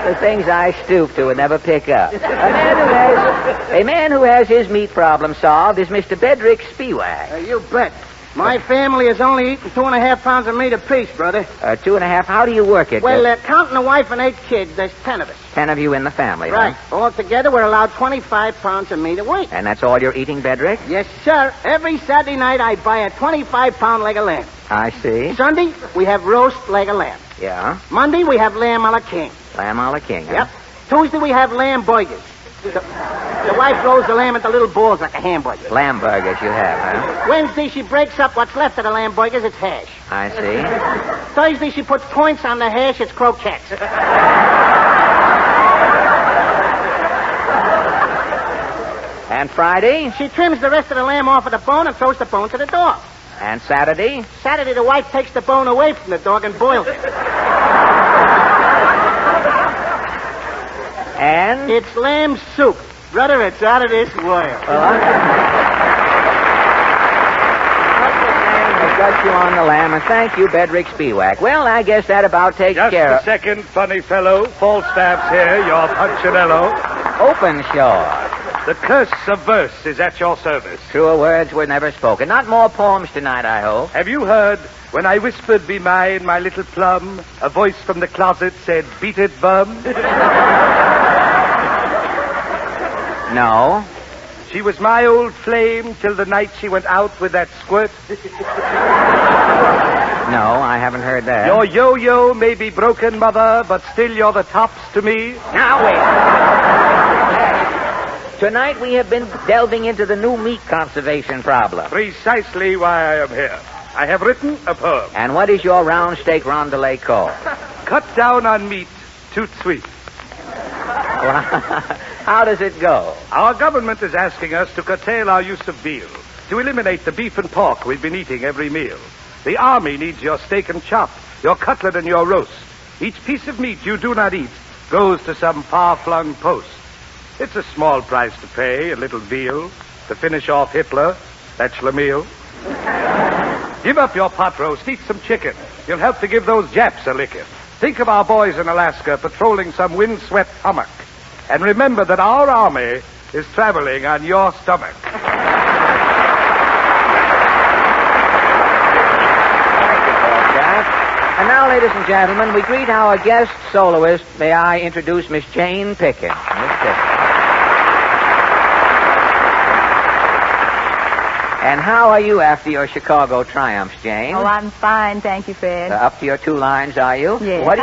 the things I stoop to and never pick up. A man who has his meat problem solved is Mr. Bedrick Spiewak. You bet. My family is only eating 2.5 pounds of meat apiece, brother. 2.5? How do you work it? Well, counting the wife and 8 kids, there's 10 of us. 10 of you in the family, Right. Huh? All together, we're allowed 25 pounds of meat a week. And that's all you're eating, Bedrick? Yes, sir. Every Saturday night, I buy a 25-pound leg of lamb. I see. Sunday, we have roast leg of lamb. Yeah? Monday, we have lamb a la king. Lamb a la king, huh? Yep. Tuesday, we have lamb burgers. The wife rolls the lamb into little balls like a hamburger. Lamb burgers you have, huh? Wednesday, she breaks up what's left of the lamb burgers. It's hash. I see. Thursday, she puts points on the hash. It's croquettes. And Friday? She trims the rest of the lamb off of the bone and throws the bone to the dog. And Saturday? Saturday, the wife takes the bone away from the dog and boils it. And? It's lamb soup. Brother, it's out of this world. I've got you on the lamb, and thank you, Bedrick Spiewak. Well, I guess that about takes care of... Just a second, funny fellow. Falstaff's here, your Punchinello. Openshaw. The curse of verse is at your service. Truer words were never spoken. Not more poems tonight, I hope. Have you heard, when I whispered, "Be mine, my little plum," a voice from the closet said, "Beat it, bum"? No. She was my old flame till the night she went out with that squirt. No, I haven't heard that. Your yo-yo may be broken, mother, but still you're the tops to me. Now, wait. Tonight we have been delving into the new meat conservation problem. Precisely why I am here. I have written a poem. And what is your round steak rondelay called? Cut down on meat, toot sweet. How does it go? Our government is asking us to curtail our use of veal, to eliminate the beef and pork we've been eating every meal. The army needs your steak and chop, your cutlet and your roast. Each piece of meat you do not eat goes to some far-flung post. It's a small price to pay, a little veal, to finish off Hitler. That's Schlemiel. Give up your pot roast, eat some chicken. You'll help to give those Japs a licking. Think of our boys in Alaska patrolling some windswept hummock. And remember that our army is traveling on your stomach. And now, ladies and gentlemen, we greet our guest soloist. May I introduce Miss Jane Pickens. Miss Pickens. And how are you after your Chicago triumphs, Jane? Oh, I'm fine, thank you, Fred. Up to your 2 lines, are you? Yes. What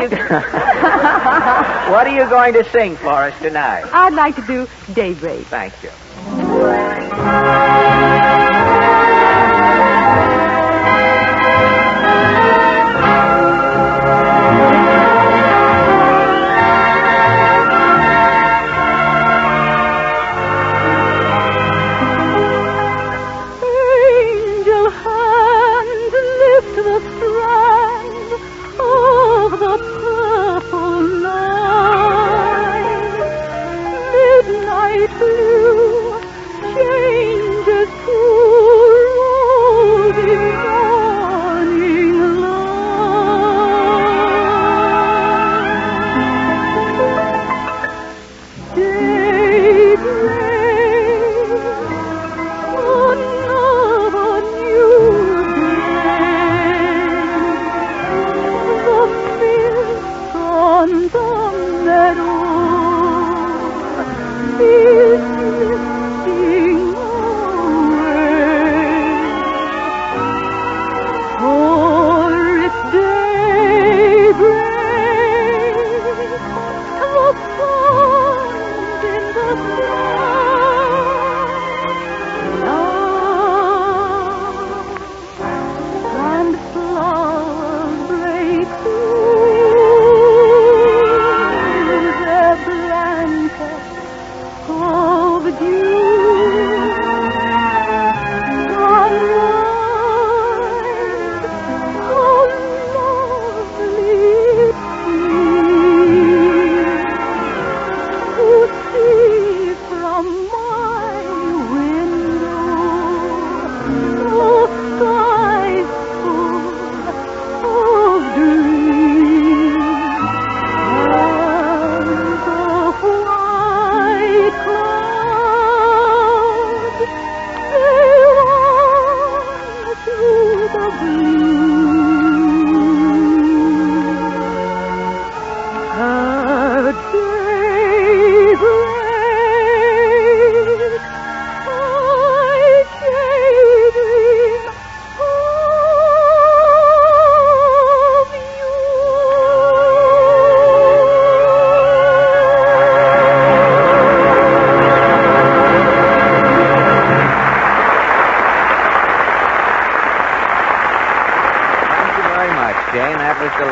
are you going to sing for us tonight? I'd like to do Daybreak. Thank you.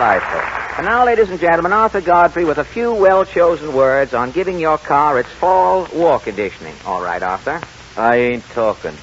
delightful. And now, ladies and gentlemen, Arthur Godfrey with a few well-chosen words on giving your car its fall war conditioning. All right, Arthur? I ain't talking.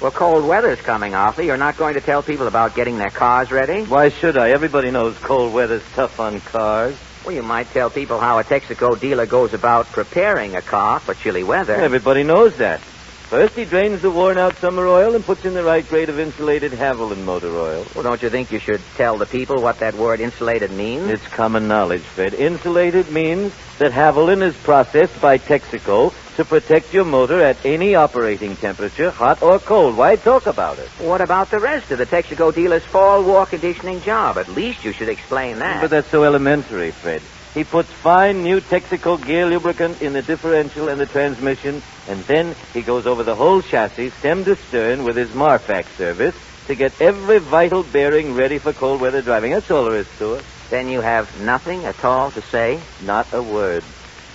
Well, cold weather's coming, Arthur. You're not going to tell people about getting their cars ready? Why should I? Everybody knows cold weather's tough on cars. Well, you might tell people how a Texaco dealer goes about preparing a car for chilly weather. Everybody knows that. First, he drains the worn-out summer oil and puts in the right grade of insulated Haviland motor oil. Well, don't you think you should tell the people what that word insulated means? It's common knowledge, Fred. Insulated means that Haviland is processed by Texaco to protect your motor at any operating temperature, hot or cold. Why talk about it? What about the rest of the Texaco dealer's fall war conditioning job? At least you should explain that. But that's so elementary, Fred. He puts fine new Texaco gear lubricant in the differential and the transmission, and then he goes over the whole chassis, stem to stern, with his Marfax service to get every vital bearing ready for cold weather driving. That's all there is to it. Then you have nothing at all to say? Not a word.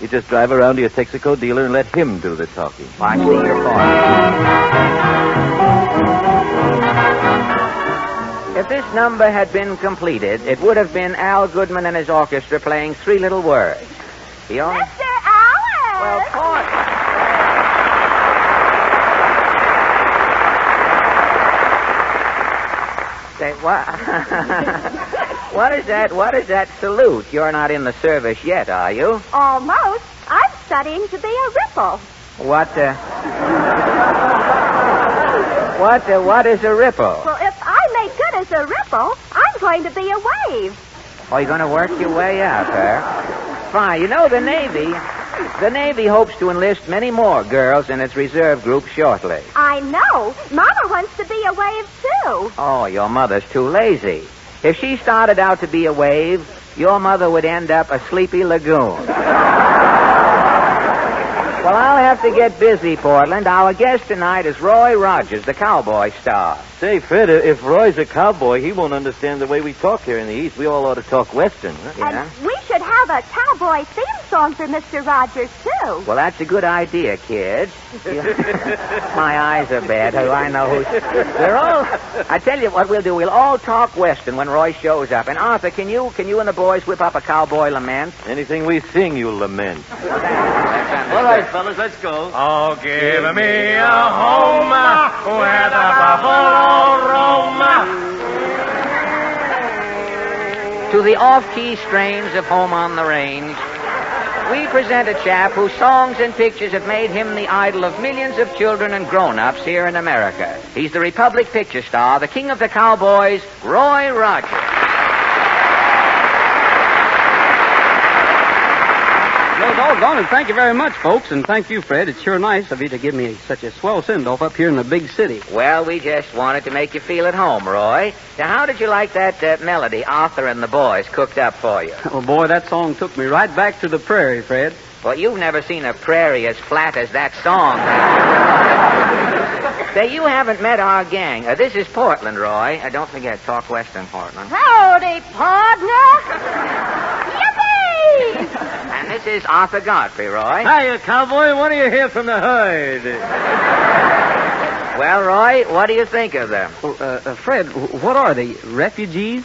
You just drive around to your Texaco dealer and let him do the talking. I see your point. If this number had been completed, it would have been Al Goodman and his orchestra playing Three Little Words. The only... Mr. Allen! Well, Port. Say, what? What is that salute? You're not in the service yet, are you? Almost. I'm studying to be a ripple. What is a ripple? Well, if I make good as a ripple, I'm going to be a wave. Oh, you're going to work your way up, huh? Fine. You know, the Navy hopes to enlist many more girls in its reserve group shortly. I know. Mama wants to be a wave, too. Oh, your mother's too lazy. If she started out to be a wave, your mother would end up a sleepy lagoon. Well, I'll have to get busy, Portland. Our guest tonight is Roy Rogers, the cowboy star. Say, Fred, if Roy's a cowboy, he won't understand the way we talk here in the East. We all ought to talk Western. Huh? Yeah. And we should have a cowboy theme song for Mr. Rogers, too. Well, that's a good idea, kids. My eyes are bad. I know who's... I tell you what we'll do. We'll all talk Western when Roy shows up. And, Arthur, can you and the boys whip up a cowboy lament? Anything we sing, you'll lament. All right, fellas, let's go. Oh, give me a home where the buffalo roam. To the off-key strains of Home on the Range, we present a chap whose songs and pictures have made him the idol of millions of children and grown-ups here in America. He's the Republic picture star, the king of the cowboys, Roy Rogers. Well, doggone it. Thank you very much, folks, and thank you, Fred. It's sure nice of you to give me such a swell send-off up here in the big city. Well, we just wanted to make you feel at home, Roy. Now, how did you like that melody Arthur and the boys cooked up for you? Oh, boy, that song took me right back to the prairie, Fred. Well, you've never seen a prairie as flat as that song. Say, you haven't met our gang. This is Portland, Roy. Don't forget, talk Western, Portland. Howdy, partner. Yippee! And this is Arthur Godfrey, Roy. Hiya, cowboy. What do you hear from the herd? Well, Roy, what do you think of them? Fred, what are they, refugees?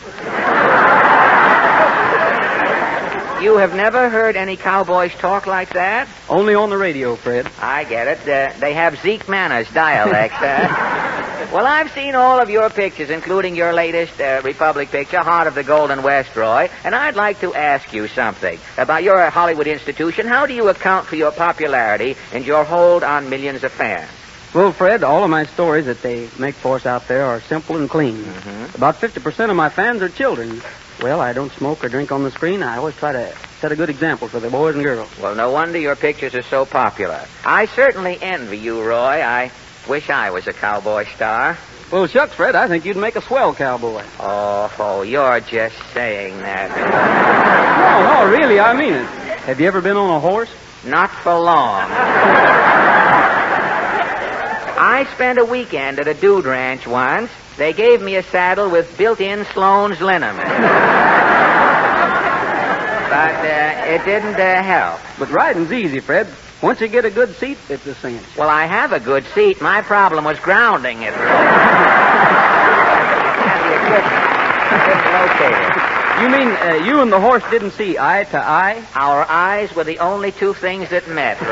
You have never heard any cowboys talk like that? Only on the radio, Fred. I get it. They have Zeke Manners dialect. Well, I've seen all of your pictures, including your latest Republic picture, Heart of the Golden West, Roy, and I'd like to ask you something. About your Hollywood institution, how do you account for your popularity and your hold on millions of fans? Well, Fred, all of my stories that they make for us out there are simple and clean. Mm-hmm. About 50% of my fans are children. Well, I don't smoke or drink on the screen. I always try to set a good example for the boys and girls. Well, no wonder your pictures are so popular. I certainly envy you, Roy. I wish I was a cowboy star. Well, shucks, Fred, I think you'd make a swell cowboy. Oh, you're just saying that. No, really, I mean it. Have you ever been on a horse? Not for long. I spent a weekend at a dude ranch once. They gave me a saddle with built-in Sloan's liniment. But it didn't help. But riding's easy, Fred. Once you get a good seat, it's a cinch. Well, I have a good seat. My problem was grounding it. I couldn't locate it. You mean you and the horse didn't see eye to eye? Our eyes were the only two things that met, Roy.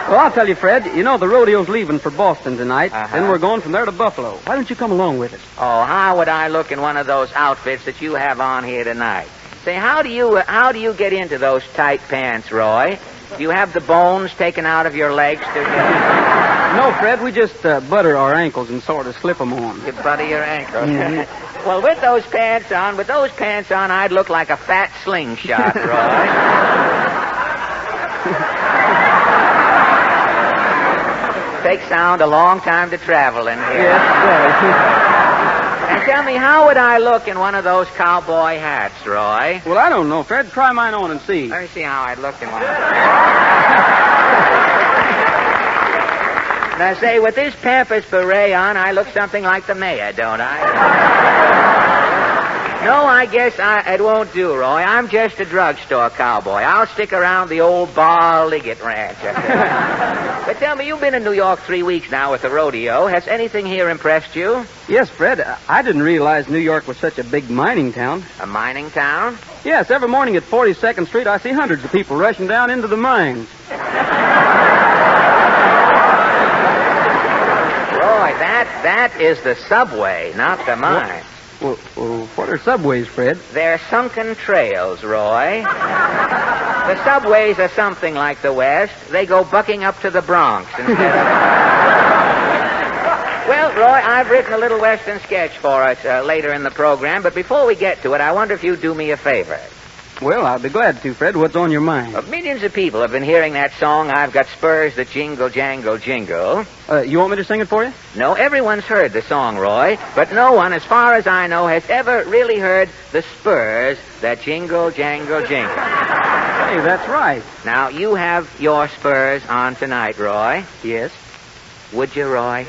Well, I'll tell you, Fred. You know the rodeo's leaving for Boston tonight. Then we're going from there to Buffalo. Why don't you come along with us? Oh, how would I look in one of those outfits that you have on here tonight? Say, how do you get into those tight pants, Roy? Do you have the bones taken out of your legs to... No, Fred, we just butter our ankles and sort of slip them on. You butter your ankles? Well, with those pants on, I'd look like a fat slingshot, Roy. Takes sound a long time to travel in here. Yes, sir. And tell me, how would I look in one of those cowboy hats, Roy? Well, I don't know, Fred. Try mine on and see. Let me see how I'd look in one. Now, say, with this Pampers beret on, I look something like the mayor, don't I? No, I guess it won't do, Roy. I'm just a drugstore cowboy. I'll stick around the old Bar Liggett Ranch. But tell me, you've been in New York 3 weeks now with the rodeo. Has anything here impressed you? Yes, Fred. I didn't realize New York was such a big mining town. A mining town? Yes, every morning at 42nd Street, I see hundreds of people rushing down into the mines. Roy, that is the subway, not the mine. Well, what are subways, Fred? They're sunken trails, Roy. The subways are something like the West. They go bucking up to the Bronx instead of... Well, Roy, I've written a little Western sketch for us later in the program, but before we get to it, I wonder if you'd do me a favor. Well, I'll be glad to, Fred. What's on your mind? Millions of people have been hearing that song, I've Got Spurs That Jingle, Jangle, Jingle. You want me to sing it for you? No, everyone's heard the song, Roy, but no one, as far as I know, has ever really heard the spurs that jingle, jangle, jingle. Hey, that's right. Now, you have your spurs on tonight, Roy. Yes. Would you, Roy?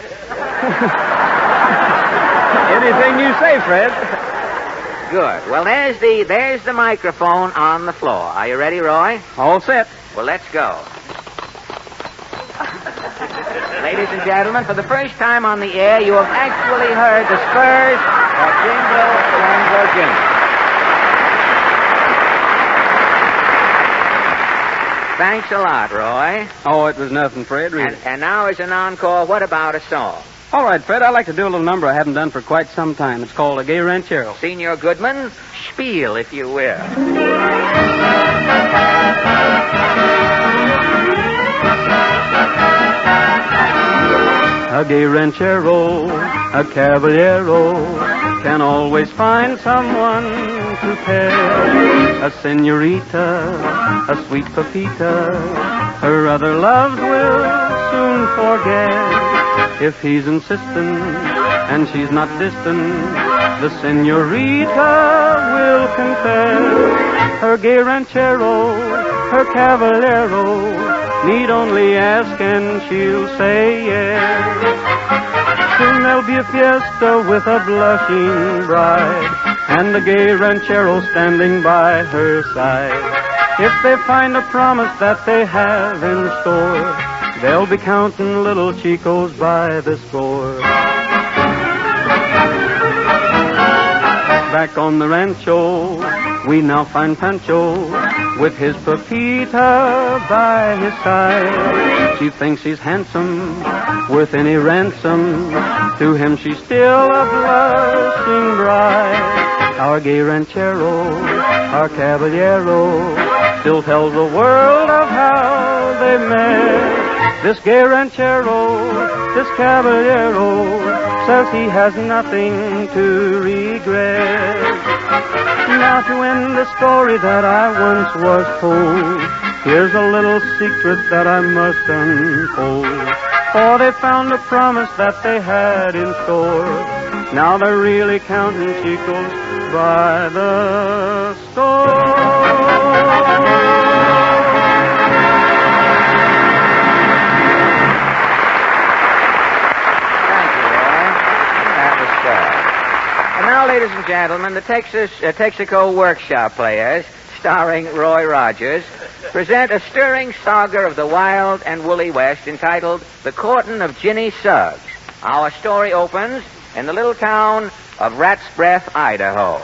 Anything you say, Fred. Good. Well, there's the microphone on the floor. Are you ready, Roy? All set. Well, let's go. Ladies and gentlemen, for the first time on the air, you have actually heard the spurs that jingle, jangle, jingle. Thanks a lot, Roy. Oh, it was nothing, Fred, really. And now as an encore, what about a song? All right, Fred, I'd like to do a little number I haven't done for quite some time. It's called A Gay Ranchero. Senor Goodman, spiel, if you will. A gay ranchero, a caballero, can always find someone to pair. A senorita, a sweet papita, her other loved will soon forget. If he's insistent and she's not distant, the senorita will confess. Her gay ranchero, her caballero, need only ask and she'll say yes. Soon there'll be a fiesta with a blushing bride, and the gay ranchero standing by her side. If they find a promise that they have in store, they'll be counting little chicos by the score. Back on the rancho, we now find Pancho with his Pepita by his side. She thinks he's handsome, worth any ransom. To him she's still a blushing bride. Our gay ranchero, our caballero, still tells the world of how they met. This gay ranchero, this caballero, says he has nothing to regret. Now to end the story that I once was told, here's a little secret that I must unfold. For they found a promise that they had in store. Now they're really counting chicos by the store. And now, ladies and gentlemen, the Texaco Workshop Players, starring Roy Rogers, present a stirring saga of the wild and woolly West entitled The Courtin' of Ginny Suggs. Our story opens in the little town of Rat's Breath, Idaho.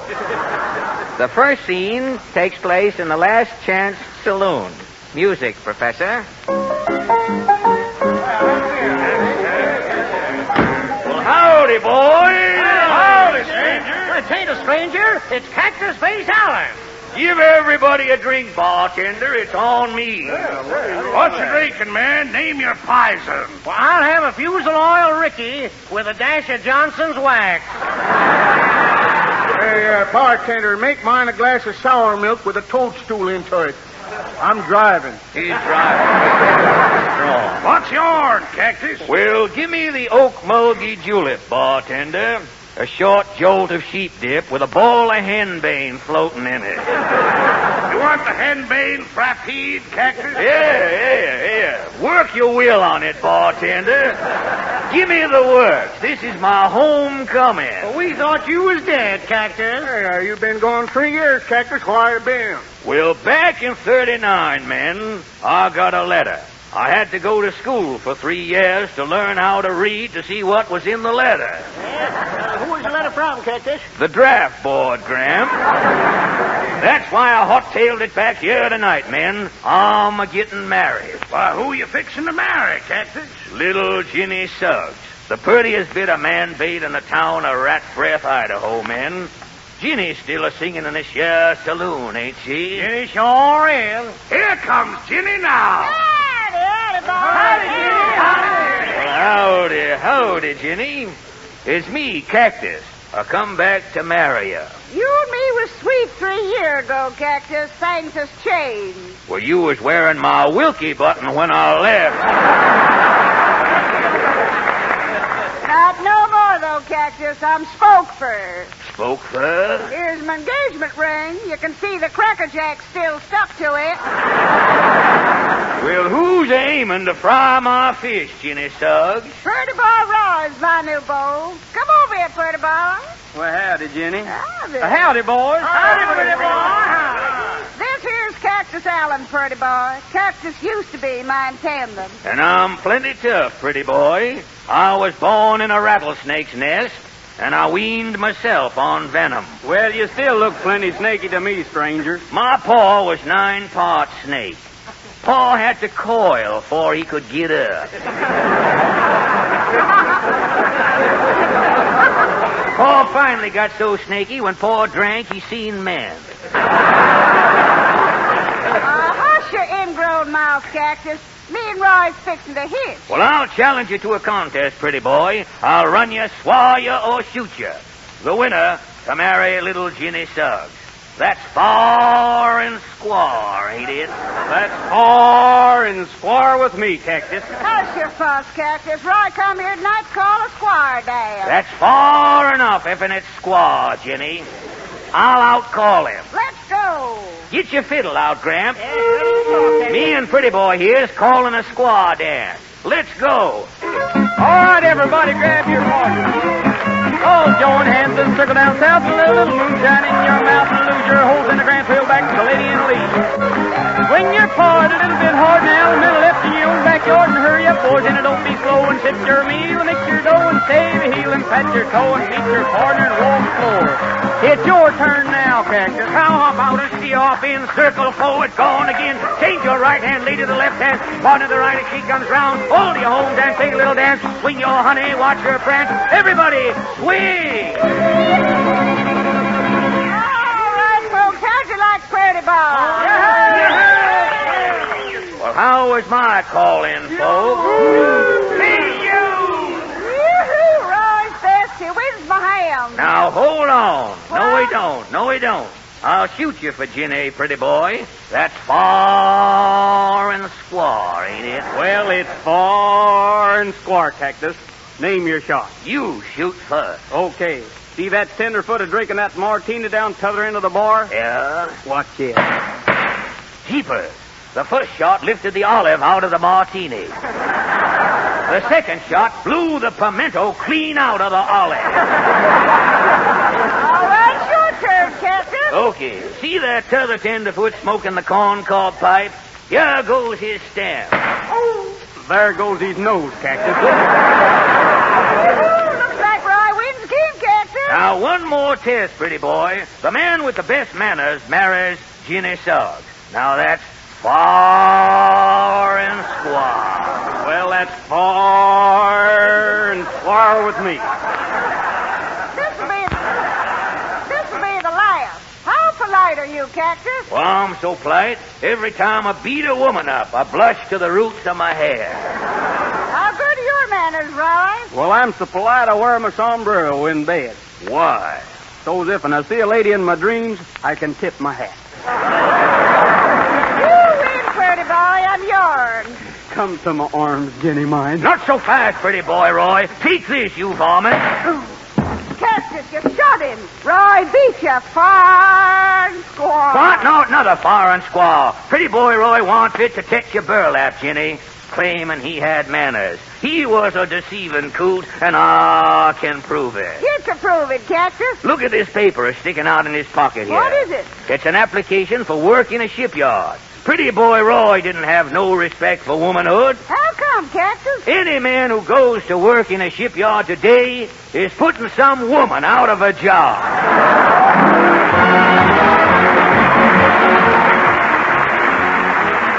The first scene takes place in the Last Chance Saloon. Music, Professor. Well, howdy, boys. Howdy, stranger. It ain't a stranger. It's Cactus Face Allen. Give everybody a drink, bartender. It's on me. What you drinking, man? Name your poison. Well, I'll have a Fusel Oil Ricky with a dash of Johnson's Wax. Hey, bartender, make mine a glass of sour milk with a toadstool into it. I'm driving. He's driving. What's yours, Cactus? Well, give me the oak mulgy julep, bartender. A short jolt of sheep dip with a ball of henbane floating in it. You want the henbane frappede, Cactus? Yeah. Work your will on it, bartender. Give me the works. This is my homecoming. Well, we thought you was dead, Cactus. Hey, you've been gone 3 years, Cactus. Where you been? Well, back in 39, men, I got a letter. I had to go to school for 3 years to learn how to read to see what was in the letter. Who was the letter from, Cactus? The draft board, Graham. That's why I hot-tailed it back here tonight, men. I'm a-getting married. Why, who you fixing to marry, Cactus? Little Ginny Suggs, the prettiest bit of man-bait in the town of Rat's Breath, Idaho, men. Ginny's still a-singing in this here saloon, ain't she? Ginny sure is. Here comes Ginny now. Howdy, Ginny. It's me, Cactus. I come back to marry you. You and me was sweet 3 years ago, Cactus. Things has changed. Well, you was wearing my Wilkie button when I left. Not no more, though, Cactus. I'm spoke for. Spoke for? Here's my engagement ring. You can see the crackerjack still stuck to it. Well, who's aiming to fry my fish, Ginny Suggs? Pretty Boy Roy's my new beau. Come over here, Pretty Boy. Well, howdy, Jenny. Howdy. Howdy, boys. Howdy, Pretty Boy. This here's Cactus Allen, Pretty Boy. Cactus used to be my attendant. And I'm plenty tough, pretty boy. I was born in a rattlesnake's nest, and I weaned myself on venom. Well, you still look plenty snaky to me, stranger. My paw was 9 parts snake. Pa had to coil before he could get up. Pa finally got so snaky when Pa drank, he seen men. Hush your ingrown mouth, Cactus. Me and Roy's fixing to hit. Well, I'll challenge you to a contest, pretty boy. I'll run you, swar you, or shoot you. The winner to marry little Ginny Suggs. That's far and squar, ain't it? That's far and squar with me, Cactus. Hush your fuss, Cactus. Roy come here tonight to call a squire down. That's far enough, effing it's squaw, Ginny. I'll outcall him. Let's go. Get your fiddle out, Gramp. Me and Pretty Boy here's calling a squaw dance. Let's go. All right, everybody, grab your partners. Oh, join hands and circle down south with a little moonshine in your mouth and lose your holes in the Grand Trail back to the lady in the lead. Swing your paw a little bit hard now, a little left in your own backyard and hurry up, boys, and don't be slow and sip your meal and mix your dough and save a heel and pat your toe and meet your partner and walk the floor. It's your turn now, Cactus. How about a see off in circle forward, gone again. Change your right hand, lead to the left hand, partner to the right as she comes round. Hold your home dance, take a little dance, swing your honey, watch her prance. Everybody, swing! All right, folks, how'd you like Pretty Boy? Well, how was my call-in, folks? Me, you! Yoo-hoo, Roy's best. He wins my ham. Now, hold on. No, we don't. I'll shoot you for Ginny, pretty boy. That's far and squar, ain't it? Well, it's far and squar, Cactus. Name your shot. You shoot first. Okay. See that tenderfoot a drinking that martini down t'other end of the bar? Yeah. Watch it. Jeepers. The first shot lifted the olive out of the martini. The second shot blew the pimento clean out of the olive. All right, your turn, Captain. Okay. See that t'other tenderfoot smoking the corncob pipe? Here goes his stem. Oh, there goes his nose, Cactus. Looks like Roy wins again, Captain. Now, one more test, pretty boy. The man with the best manners marries Ginny Suggs. Now, that's far and square. Well, that's far and square with me. This'll be the last. How polite are you, Cactus? Well, I'm so polite, every time I beat a woman up, I blush to the roots of my hair. How good are your manners, Roy? Well, I'm so polite I wear my sombrero in bed. Why? So as if when I see a lady in my dreams, I can tip my hat. You win, pretty boy. I'm yours. Come to my arms, Jenny mine. Not so fast, pretty boy, Roy. Take this, you varmint. Cactus, you shot him. Roy beat you far and square. What? No, not a far and squaw. Pretty boy Roy wants it to take your burlap, Ginny, claiming he had manners. He was a deceiving coot, and I can prove it. You can prove it, Cactus. Look at this paper sticking out in his pocket here. What is it? It's an application for work in a shipyard. Pretty boy Roy didn't have no respect for womanhood. How come, Cactus? Any man who goes to work in a shipyard today is putting some woman out of a job.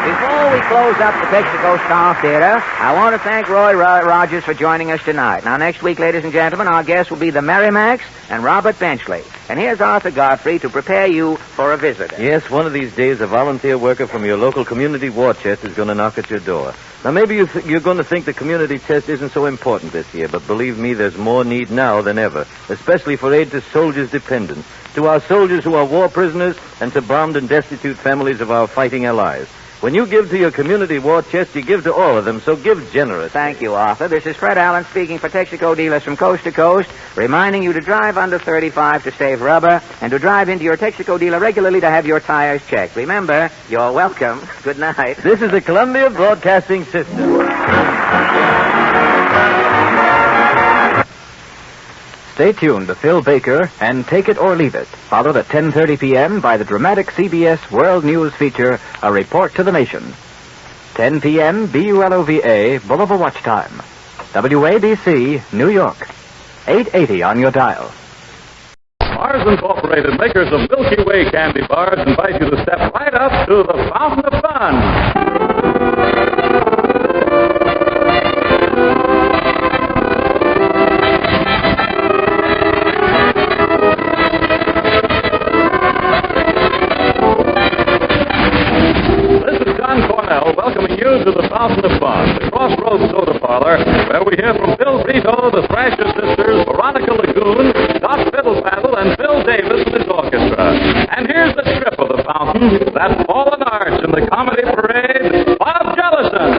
Before we close up the Texaco Star Theater, I want to thank Roy Rogers for joining us tonight. Now, next week, ladies and gentlemen, our guests will be the Merrimacks and Robert Benchley. And here's Arthur Godfrey to prepare you for a visitor. Yes, one of these days, a volunteer worker from your local community war chest is going to knock at your door. Now, maybe you're going to think the community chest isn't so important this year, but believe me, there's more need now than ever, especially for aid to soldiers' dependents, to our soldiers who are war prisoners, and to bombed and destitute families of our fighting allies. When you give to your community war chest, you give to all of them, so give generous. Thank you, Arthur. This is Fred Allen speaking for Texaco dealers from coast to coast, reminding you to drive under 35 to save rubber, and to drive into your Texaco dealer regularly to have your tires checked. Remember, you're welcome. Good night. This is the Columbia Broadcasting System. Stay tuned to Phil Baker and Take It or Leave It, followed at 10:30 p.m. by the dramatic CBS World News feature, A Report to the Nation. 10 p.m. BULOVA, Boulevard Watch Time. WABC, New York. 880 on your dial. Mars Incorporated, makers of Milky Way candy bars, invite you to step right up to the Fountain of Fun. Welcoming you to the Fountain of Fun, the Crossroads Soda Parlor, where we hear from Bill Brito, the Thrasher Sisters, Veronica Lagoon, Doc Fiddlefaddle, and Phil Davis and his orchestra. And here's the trip of the fountain, that fallen arch in the comedy parade, Bob Jellison.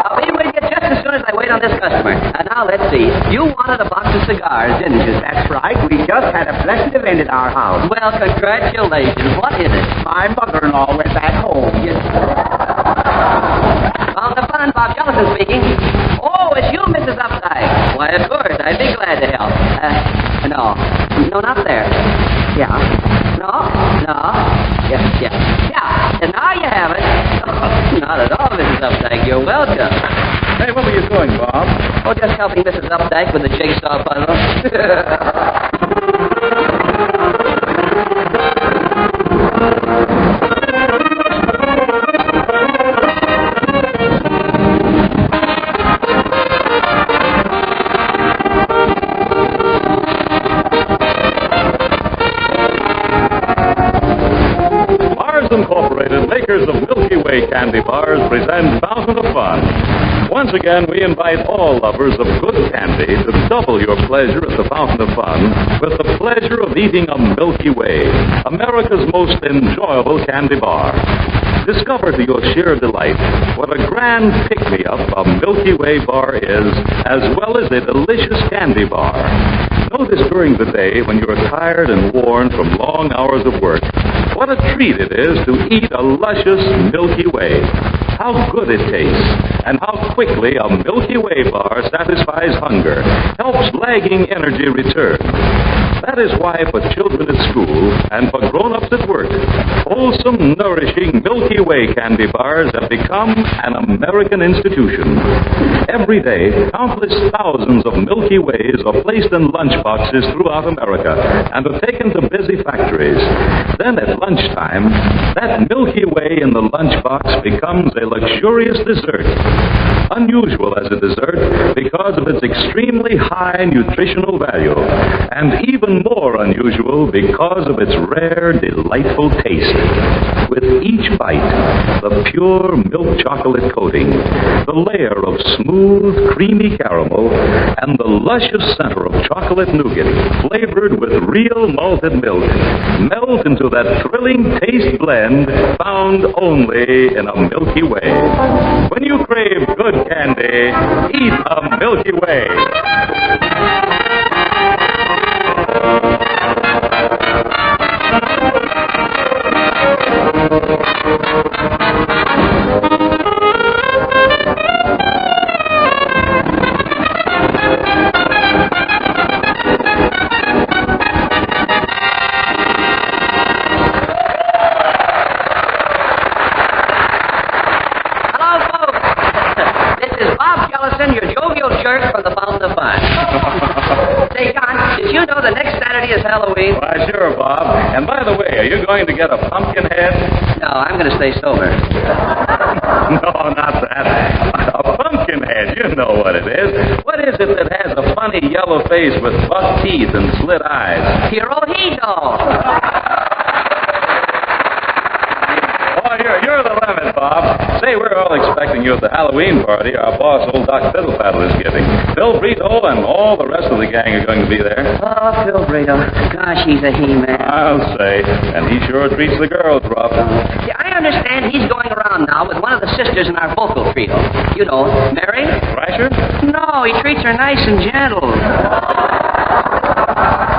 I'll be with you just as soon as I wait on this customer. Now, let's see. You wanted a box of cigars, didn't you? That's right. We just had a blessed event at our house. Well, congratulations. What is it? My mother-in-law went back home. Yes. Well, the fun, Bob Jellison speaking. Oh, it's you, Mrs. Updike. Why, of course. I'd be glad to help. No, not there. Yeah. No. Yeah. And now you have it. Oh, not at all, Mrs. Updike. You're welcome. Hey, what were you doing, Bob? Oh, just helping Mrs. Updike with the jigsaw puzzle. Mars Incorporated, makers of Milky Way candy bars, present Fountain of Fun. Once again, we invite all lovers of good candy to double your pleasure at the Fountain of Fun with the pleasure of eating a Milky Way, America's most enjoyable candy bar. Discover to your sheer delight what a grand pick-me-up a Milky Way bar is, as well as a delicious candy bar. Notice during the day when you're tired and worn from long hours of work, what a treat it is to eat a luscious Milky Way. How good it tastes, and how quickly a Milky Way bar satisfies hunger, helps lagging energy return. That is why for children at school and for grown-ups at work, old wholesome, nourishing Milky Way candy bars have become an American institution. Every day, countless thousands of Milky Ways are placed in lunchboxes throughout America and are taken to busy factories. Then at lunchtime, that Milky Way in the lunchbox becomes a luxurious dessert. Unusual as a dessert because of its extremely high nutritional value, and even more unusual because of its rare, delightful taste. With each bite, the pure milk chocolate coating, the layer of smooth, creamy caramel, and the luscious center of chocolate nougat, flavored with real malted milk, melt into that thrilling taste blend found only in a Milky Way. When you crave good candy, eat a Milky Way. Your jovial jerk from the Fountain of Fun. Say, John, did you know the next Saturday is Halloween? Why, sure, Bob. And by the way, are you going to get a pumpkin head? No, I'm going to stay sober. No, not that. A pumpkin head, you know what it is. What is it that has a funny yellow face with buck teeth and slit eyes? Hirohito. You're the limit, Bob. Say, we're all expecting you at the Halloween party our boss, old Doc Fiddlefaddle, is giving. Phil Brito and all the rest of the gang are going to be there. Oh, Phil Brito. Gosh, he's a he-man. I'll say. And he sure treats the girls rough. Yeah, I understand he's going around now with one of the sisters in our vocal trio. You know, Mary? Thrasher? No, he treats her nice and gentle.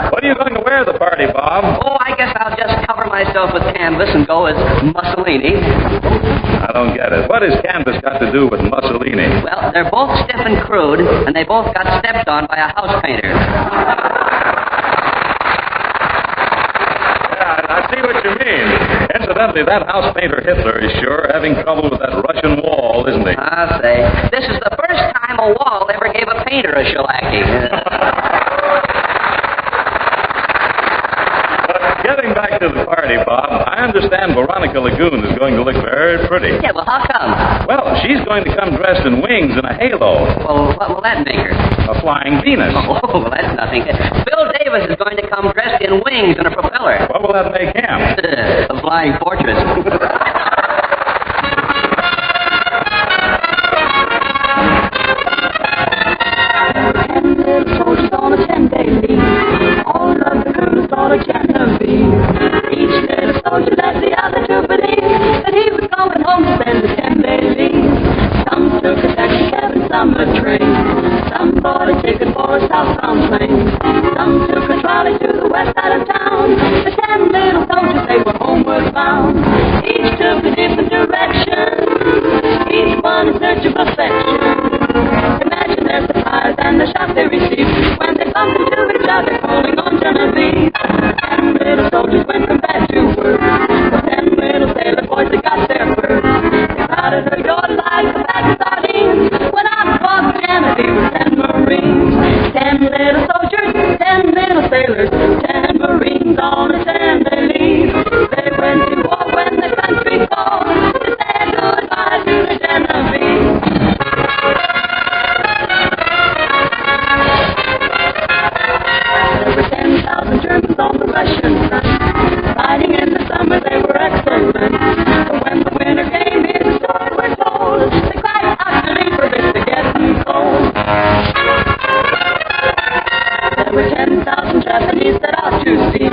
What are you going to wear at the party, Bob? Oh, I guess I'll just cover myself with canvas and go as Mussolini. I don't get it. What has canvas got to do with Mussolini? Well, they're both stiff and crude, and they both got stepped on by a house painter. Yeah, I see what you mean. Incidentally, that house painter Hitler is sure having trouble with that Russian wall, isn't he? I'll say. This is the first time a wall ever gave a painter a shellacking. Getting back to the party, Bob, I understand Veronica Lagoon is going to look very pretty. Yeah, well, how come? Well, she's going to come dressed in wings and a halo. Well, what will that make her? A flying Venus. Oh, well, that's nothing. Bill Davis is going to come dressed in wings and a propeller. What will that make him? A flying fortress. Soldiers on a 10-day leave. All of the crew thought of Genevieve. Each little soldier led the other to believe that he was going home to spend the 10-day leave. Some took a taxi cab and some a train. Some bought a ticket for a southbound plane. Some took a trolley to the west side of town. The 10 little soldiers, they were homeward bound. Each took a different direction. Each one in search of affection. Imagine their surprise and the shock they received when they bumped into each other calling on Genevieve. 10 little soldiers went from bad to worse. 10 little sailor boys that got there first. They crowded her door like a bag of sardines when out walked Genevieve with 10 Marines. 10 little soldiers, 10 little sailors, 10 Marines on a 10-day leave. They went to war when the country called to say goodbye to the Genevieve. There were 10,000 Germans on the Russian front. Fighting in the summer, they were excellent. But when the winter came here, the story we're told, they cried out to leave for it's getting cold. There were 10,000 Japanese set out to sea.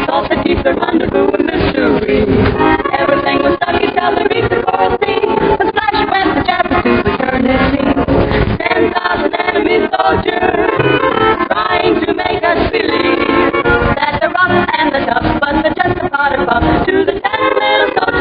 Thought to keep their rendezvous a mystery. Everything was stuck until they reached the Coral Sea. But splash went the Japanese to eternity. 10,000 enemy soldiers trying to make us believe that the rough and the tough, but the just a part of up to the 10 little soldiers.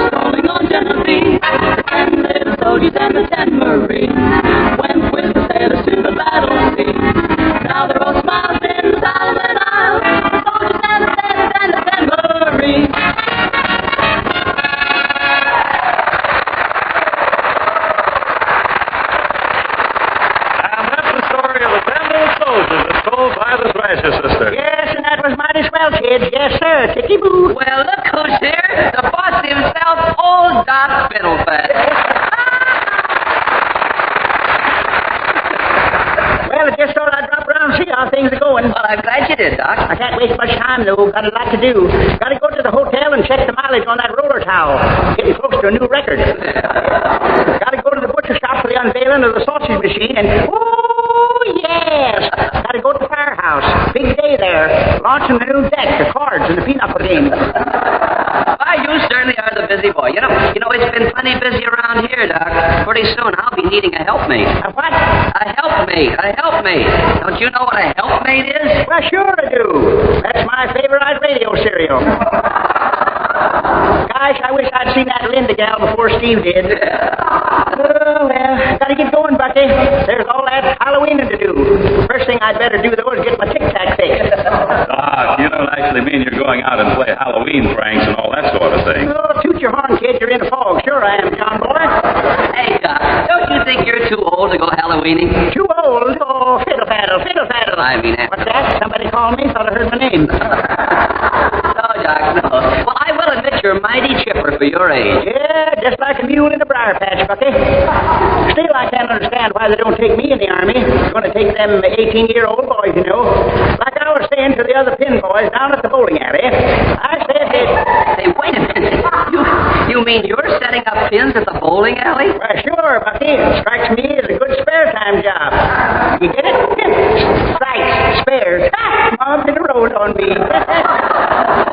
time, though. Got a lot to do. Got to go to the hotel and check the mileage on that roller towel. Getting close to a new record. Got to go to the butcher shop for the unveiling of the sausage machine, and oh yes, got to go to the firehouse. Big day there. Launching the new deck, the cards, and the pinochle game. Why, you certainly are the busy boy. You know, it's been plenty busy around here, Doc. Pretty soon I'll be needing a helpmate. A what? A helpmate. A helpmate. Don't you know what a helpmate is? Well, sure I do. That's my favorite radio cereal. Gosh, I wish I'd seen that Linda gal before Steve did. Oh, well, gotta get going, Bucky. There's all that Halloweening to do. First thing I'd better do, though, is get my tic-tac fixed. Doc, you don't actually mean you're going out and play Halloween pranks and all that sort of thing. Oh, toot your horn, kid. You're in a fog. Sure I am, John boy. Hey, Doc, don't you think you're too old to go Halloweening? Too old? Oh, fiddle-faddle, fiddle-faddle. I mean... What's that? Somebody called me? Thought I heard my name. No, Doc, no. Well, I will admit you're mighty chipper for your age. Yeah, just like a mule in a briar patch, Bucky. Still, I can't understand why they don't take me in the Army. It's going to take them 18-year-old boys, you know. Like I was saying to the other pin boys down at the bowling alley, I said that... Hey, wait a minute. You mean you're setting up pins at the bowling alley? Well, sure, Bucky. It strikes me as a good spare time job. You get it? Strikes, spares. Mom did a roll on me.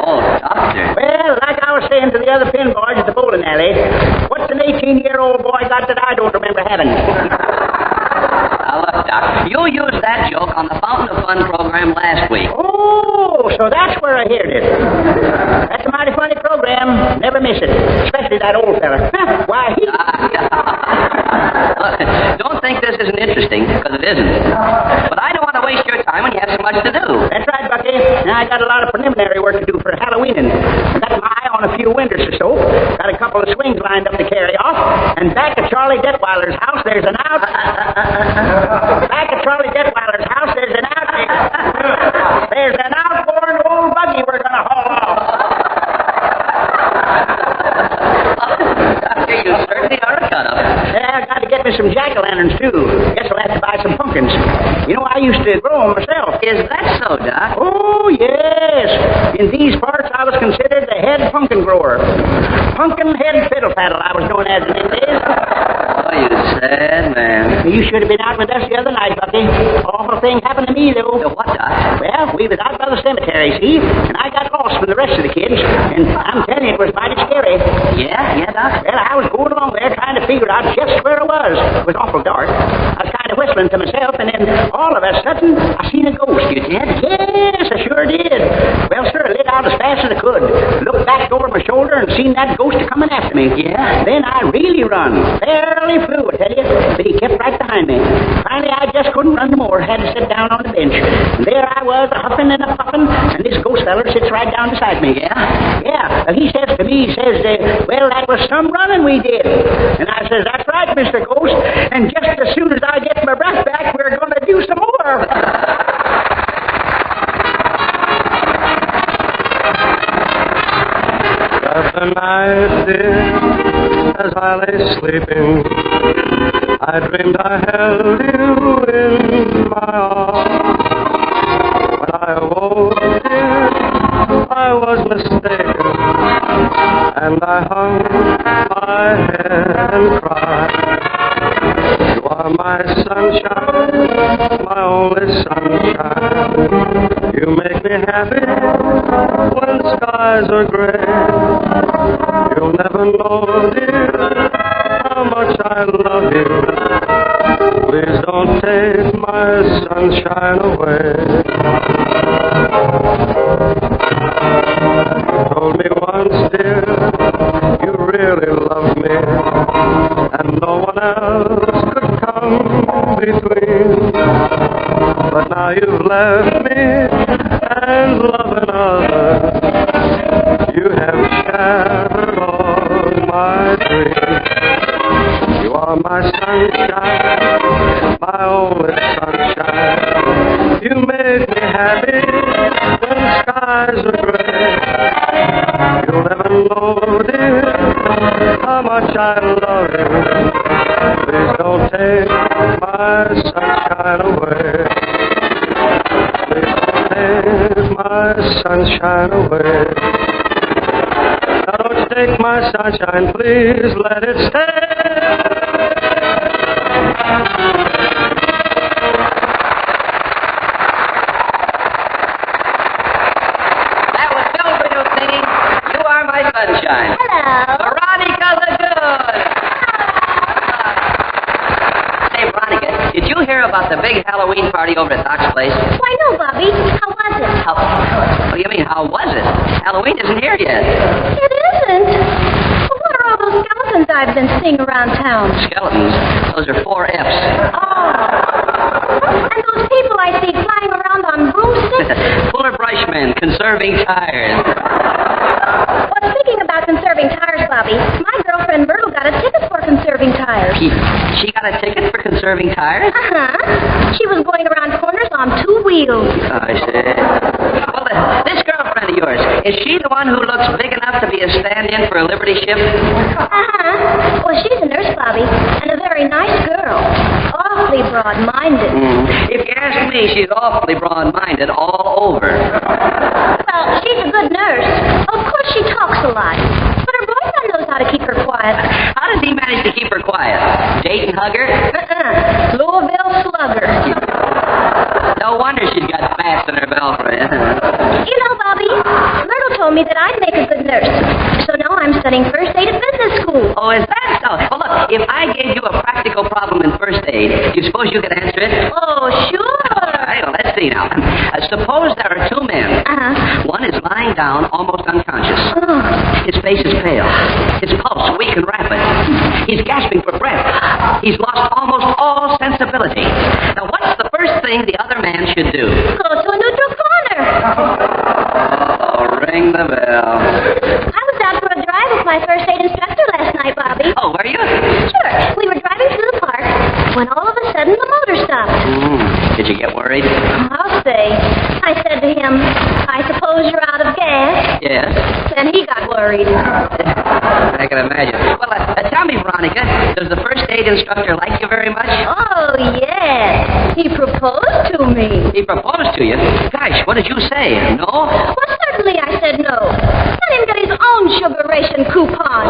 Oh, doctor. Well, like I was saying to the other pin boys at the bowling alley, what's an 18-year-old boy got that I don't remember having? Now, look, Doc, you used that joke on the Fountain of Fun program last week. Oh, so that's where I heard it. That's a mighty funny program. Never miss it. Especially that old fella. Why, he... Look, don't think this isn't interesting, because it isn't. But I don't want to waste your time when you have so much to do. That's right, Bucky. Now, I got a lot of preliminary work to do for Halloweening. Got my eye on a few windows or so. Got a couple of swings lined up to carry off. And back at Charlie Detweiler's house, there's an out... Back at Charlie Detweiler's house, there's an out... There's an outboard old buggy we're going to haul off. Doctor, you certainly are a cut-up. Yeah, I got to get me some jack-o'-lanterns, too. Guess I'll have to buy some pumpkins. You know, I used to grow them myself. Is that so, Doc? Oh, yes. In these parts, I was considered the head pumpkin grower. Pumpkin head fiddle-faddle, I was known as in them days. Oh, you sad man. You should have been out with us the other night, Bucky. Awful thing happened to me, though. What, Doc? Well, we was out by the cemetery, see? And I got lost from the rest of the kids. And I'm telling you, it was mighty scary. Yeah, Doc? Well, I was going along there trying to figure out just where I was. It was awful dark. I was kind of whistling to myself, and then all of a sudden, I seen a ghost. You did? Yes, I sure did. Well, sir, I lit out as fast as I could. Looked back over my shoulder and seen that ghost coming after me. Yeah? Then I really run. Fairly flew, I tell you. But he kept right behind me. Finally, I just couldn't run no more. Had to sit down on the bench. And there I was, a-huffing and a-puffing, and this ghost feller sits right down beside me. Yeah? Yeah. Well, he says to me, well, that was some running we did. And I says, that's right, Mr. Ghost. And just as soon as I get my breath back, we're going to do some more. The night, dear, as I lay sleeping, I dreamed I held you in my arms. When I awoke, dear, I was mistaken, and I hung my head and cried. You are my sunshine, my only sunshine. You make me happy when skies are gray. You'll never know, dear, how much I love you. Please don't take my sunshine away. You told me once, dear, you really loved me, and no one else could come between. But now you've left me and love another. You have shattered all my dreams. You are my sunshine, my only sunshine. You make me happy when skies are gray. You'll never know, dear, how much I love you. Please don't take my sunshine away. Please don't take my sunshine shine away. Now don't you take my sunshine, please let it stay. That was Silverdo singing You Are My Sunshine. Hello. Veronica the Good. Say, Veronica, did you hear about the big Halloween party over at Doc's place? Why, no, Bobby. How was it? What do you mean, how was it? Halloween isn't here yet. It isn't. Well, what are all those skeletons I've been seeing around town? Skeletons? Those are 4 F's. Oh. And those people I see flying around on broomsticks? Fuller Brushman, conserving tires. Well, speaking about conserving tires, Bobby, my girlfriend Myrtle got a ticket for conserving tires. She got a ticket for conserving tires? Uh-huh. She was going around corners on 2 wheels. I see. Well, this girlfriend of yours, is she the one who looks big enough to be a stand-in for a Liberty ship? Uh-huh. Well, she's a nurse, Bobby, and a very nice girl. Awfully broad-minded. If you ask me, she's awfully broad-minded all over. Well, she's a good nurse. Of course, she talks a lot. But her boyfriend knows how to keep her quiet. How does he manage to keep her quiet? Dayton hugger? Louisville slugger. No wonder she's got fats in her belfry. You know, Bobby, Myrtle told me that I'd make a good nurse. So now I'm studying first aid at business school. Oh, is that so? Well, look, if I gave you a practical problem in first aid, do you suppose you could answer it? Oh, sure. All right, well, let's see now. Suppose there are 2 men. One is lying down, almost unconscious. His face is pale. His pulse weak and rapid. He's gasping for breath. He's lost almost all sensibility. Now, what's the first thing the other man should do? Go to a neutral corner. Oh, ring the bell. I was out for a drive with my first aid instructor last night, Bobby. Oh, were you? Sure. We were driving through the park when all of a sudden the motor stopped. Did you get worried? I'll say. I said to him, I suppose you're out of gas? Yes. Then he got worried. I can imagine. Well, tell me, Veronica, does the first aid instructor like you very much? Oh, yes. He proposed to me. He proposed to you? Gosh, what did you say? No? Well, certainly I said no. Let him get his own sugar ration coupon.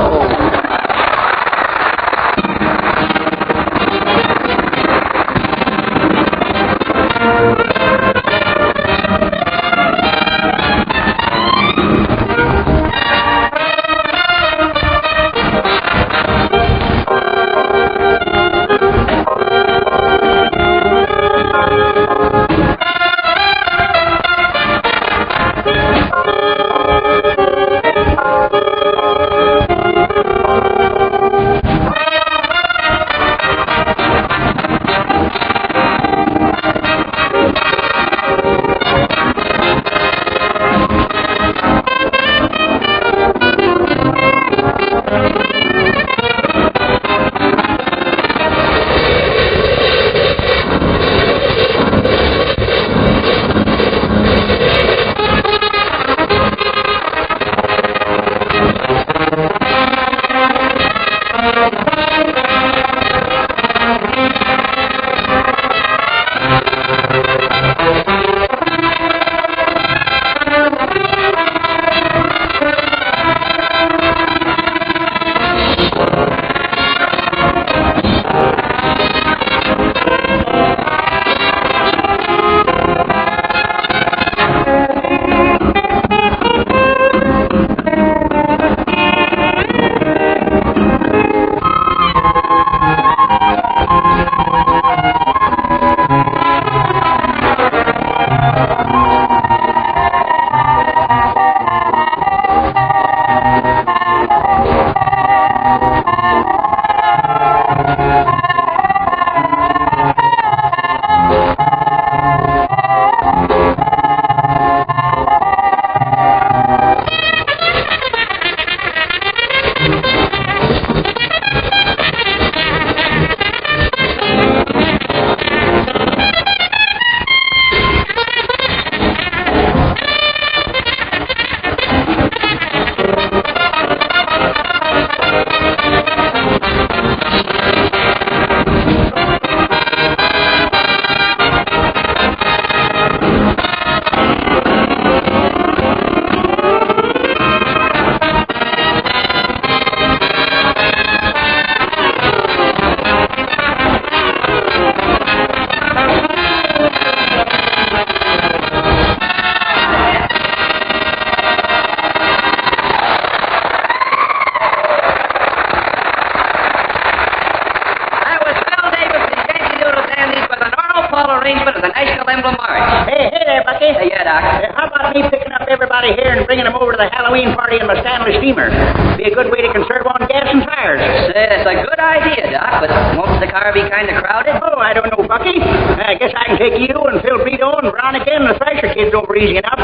yeah, Doc. How about me picking up everybody here and bringing them over to the Halloween party in my Stanley steamer? Be a good way to conserve on gas and tires. Say, that's a good idea, Doc, but won't the car be kind of crowded? Oh, I don't know, Bucky. I guess I can take you and Phil Brito and Veronica and the Thrasher kids over easy enough.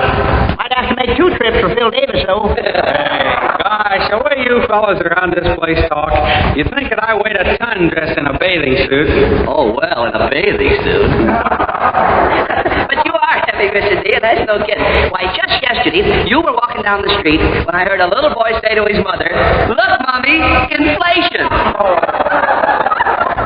Might have to make 2 trips for Phil Davis, though. Gosh, the way you fellas around this place talk, you'd think that I weighed a ton dressed in a bathing suit. Oh, well, in a bathing suit. But you are heavy, Mr. D, and that's no kidding. Why, just yesterday, you were walking down the street when I heard a little boy say to his mother, "Look, Mommy, inflation."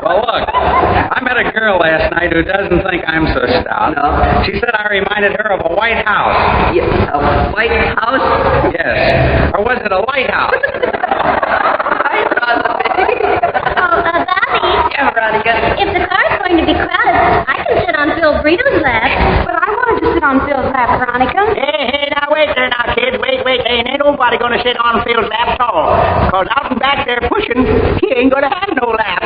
Well, look, I met a girl last night who doesn't think I'm so stout. No. She said I reminded her of a White House. Yeah, a White House? Yes. Or was it a lighthouse? Bobby. Yeah, Veronica. If the car's going to be crowded, I can sit on Phil Brito's lap. But I wanted to sit on Phil's lap, Veronica. Hey, now wait there now, kids. Wait. Ain't nobody gonna sit on Phil's lap at all. Because out and back there pushing, he ain't gonna have no lap.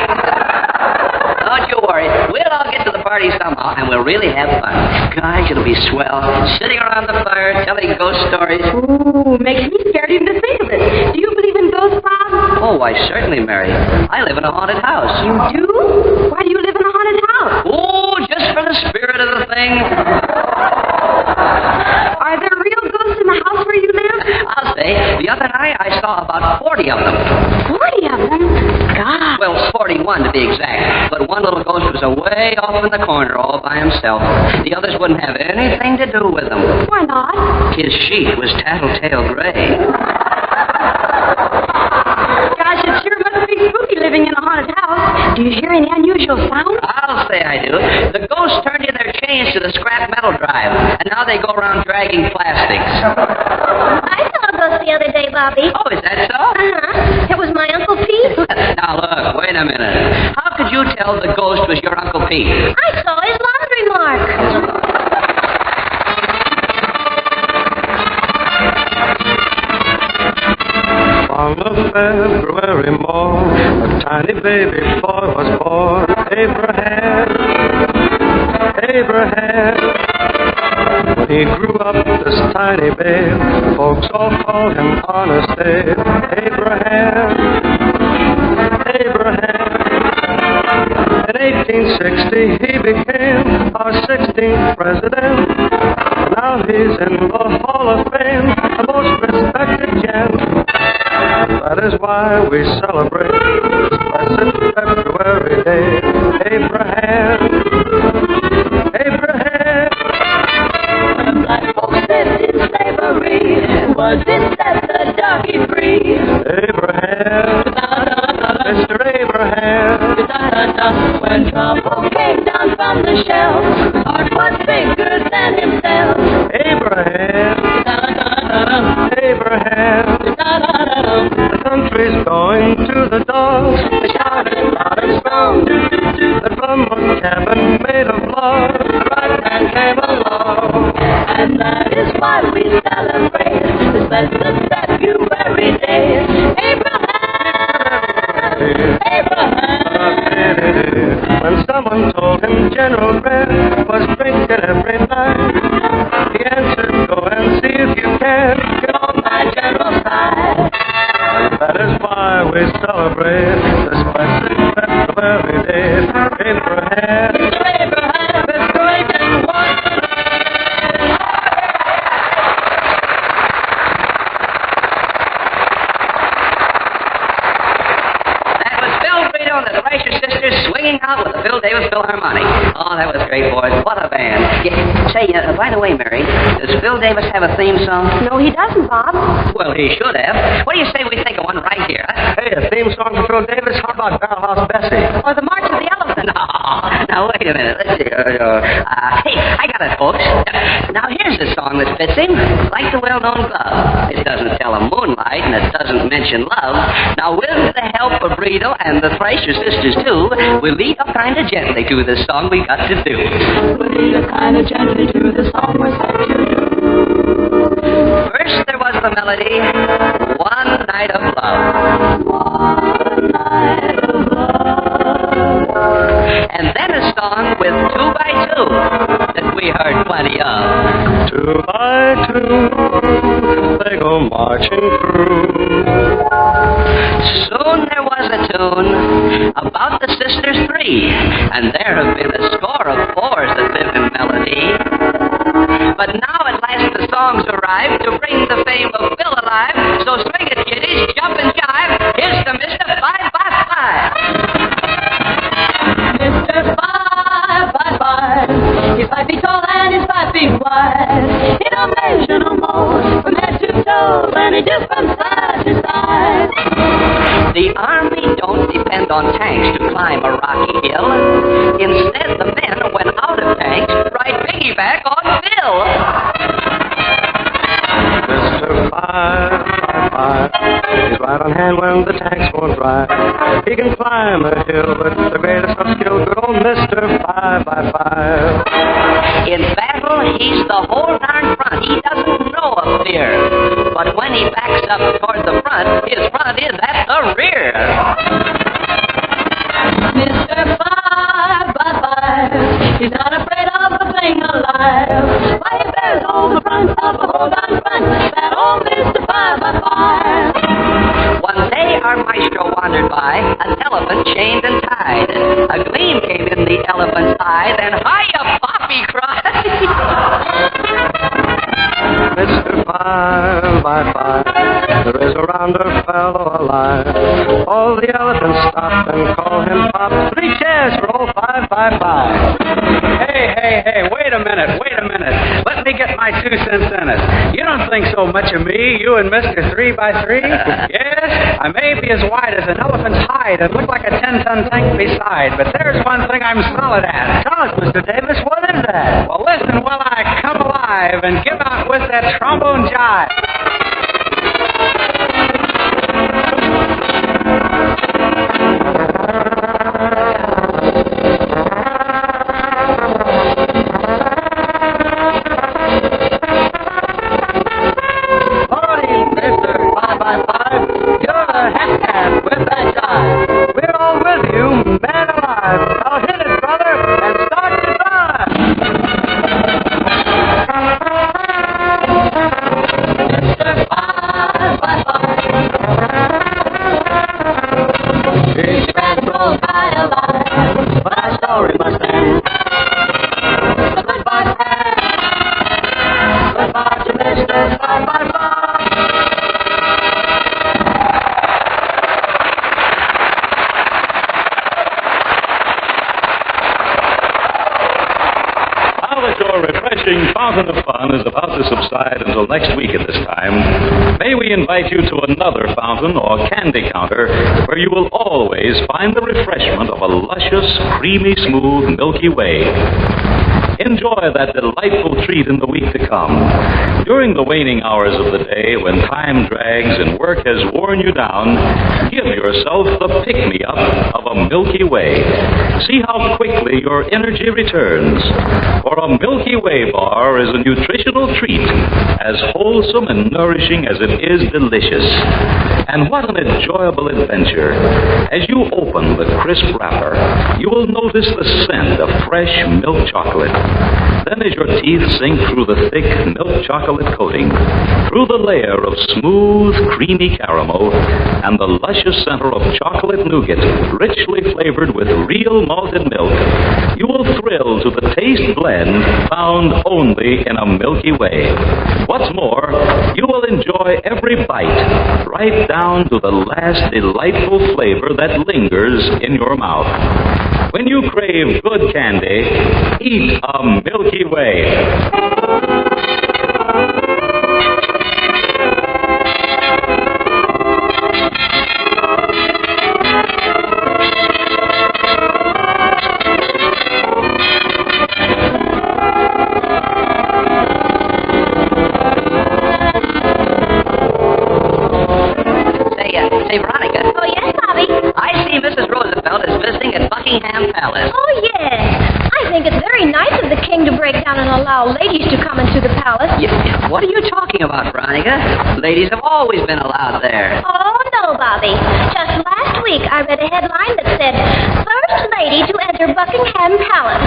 Don't you worry. We'll all get to the party somehow, and we'll really have fun. Gosh, it'll be swell. Sitting around the fire, telling ghost stories. Ooh, makes me scared even to think of it. Do you believe in ghosts, Bob? Oh, why, certainly, Mary. I live in a haunted house. You do? Why do you live in a haunted house? Oh, just for the spirit of the thing. Are there real ghosts in the house where you live? I'll say, the other night I saw about 40 of them. 40 of them? God. Well, 41 to be exact. But one little ghost was away off in the corner all by himself. The others wouldn't have anything to do with him. Why not? His sheet was tattletale gray. Gosh, it sure must be spooky living in a haunted house. Do you hear any unusual sounds? I'll say I do. The ghosts turned in their chains to the scrap metal drive, and now they go around dragging plastics. I saw a ghost the other day, Bobby. Oh, is that so? Uh-huh. It was my Uncle Pete. Now, look, wait a minute. How could you tell the ghost was your Uncle Pete? I saw his laundry mark. On the February morn, a tiny baby boy was born. Abraham. When he grew up, this tiny babe, folks all called him Honest Abe. Abraham. In 1860, he became our 16th president. Now he's in the Hall of Fame, the most respected gent. That is why we celebrate this blessed February day. Abraham. When black folks lived in slavery, was it set the darky free? Abraham. Mr. Abraham. When trouble came down from the shelf, heart was bigger than himself. Abraham. The country's going to the dogs. Shouting loud and strong. That from a cabin made of logs, the right man came along. And that is why we celebrate this blessed February day. When someone told him General Grant was drinking every night, he answered, "Go and see if you can get on my general's side." And that is why we celebrate this blessed February day. Abraham. Out with the Phil Davis Philharmonic. Oh, that was great, boys. What a band. Yeah, say, by the way, Mary, does Phil Davis have a theme song? No, he doesn't, Bob. Well, he should have. What do you say we think of one right here? Huh? Hey, a theme song for Phil Davis? How about Barrel House Bessie? Or the March of the Elephant? No, now wait a minute. Let's see. Hey, I got it, folks. Now here's a song that fits him, like the well-known glove. It doesn't tell of moonlight, and it doesn't mention love. Now, with the help of Brito and the Thrasher sisters, too, we'll lead up kind of gently to the song we got to do. We'll lead up kind of gently to the song we're set to do. First there was the melody, One Night of Love. One night of love. And then a song with 2 by 2 that we we heard plenty of. Two by two, they go marching through. Soon there was a tune about the sisters three, and there have been a score of fours that live in melody. But now at last the songs arrive to bring the fame of Bill alive. So swing it, kiddies, jump and jive. Here's to Mr. 555. Mr. 555. He's 5 feet tall and he's 5 feet wide. He don't measure no more from head to toe, and he just from side to side. The Army don't depend on tanks to climb a rocky hill. Instead, the men, when out of tanks, ride piggyback on Bill. Mr. 555, he's right on hand when the tanks won't drive. He can climb a hill with the greatest of skill, good old Mr. 555. In battle, he's the whole darn front. He doesn't know of fear. But when he backs up toward the front, his front is at the rear. Mr. 555, he's not afraid of the thing alive. Why, he bears on the front of the whole darn front, that old Mr. 555. One day our maestro wandered by, an elephant chained and tied. A gleam came in the elephant's eye, then hiya, Pop, he cried. Mr. 555, there is a rounder fellow alive. All the elephants stop and call him Pop. 3 chairs for old 555. Hey, wait a minute. Let me get my 2 cents in it. You don't think so much of me, you and Mr. 3x3? Yes, I may be as wide as an elephant's hide and look like a 10-ton tank beside, but there's one thing I'm solid at. Tell us, Mr. Davis, what is that? Well, listen while I come alive and give out with that trombone jive. Fountain of Fun is about to subside until next week at this time, may we invite you to another fountain or candy counter where you will always find the refreshment of a luscious, creamy, smooth Milky Way. Enjoy that delightful treat in the week to come. During the waning hours of the day, when time drags and work has worn you down, give yourself the pick-me-up of a Milky Way. See how quickly your energy returns. For a Milky Way bar is a nutritional treat, as wholesome and nourishing as it is delicious. And what an enjoyable adventure. As you open the crisp wrapper, you will notice the scent of fresh milk chocolate. Then as your teeth sink through the thick milk chocolate coating, through the layer of smooth, creamy caramel, and the luscious center of chocolate nougat, richly flavored with real malted milk, you will thrill to the taste blend found only in a Milky Way. What's more, you will enjoy every bite, right down to the last delightful flavor that lingers in your mouth. When you crave good candy, eat a Milky Way. Say, Veronica. Oh, yes, Bobby? I see Mrs. Roosevelt is visiting at Buckingham Palace. Oh, yes. I think it's very nice of the king to break down and allow ladies to come into the palace. What are you talking about, Veronica? Ladies have always been allowed there. Oh, no, Bobby. Just last week I read a headline that said, First Lady to Enter Buckingham Palace.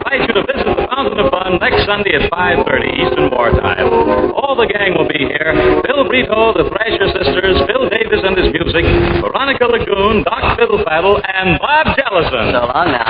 invite you to visit the Fountain of Fun next Sunday at 5:30 Eastern War Time. All the gang will be here. Bill Brito, the Thrasher Sisters, Bill Davis and his music, Veronica Lagoon, Doc Fiddlefaddle, and Bob Jellison. So long now.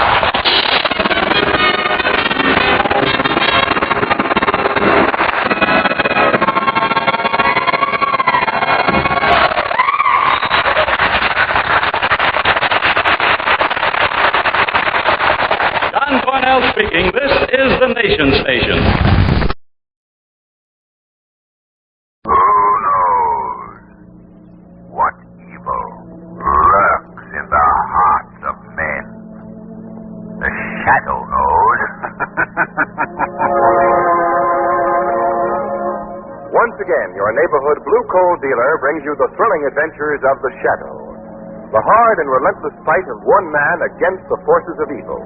Speaking, this is the Nation Station. Who knows what evil lurks in the hearts of men? The Shadow knows. Once again, your neighborhood blue coal dealer brings you the thrilling adventures of the Shadow, the hard and relentless fight of one man against the forces of evil.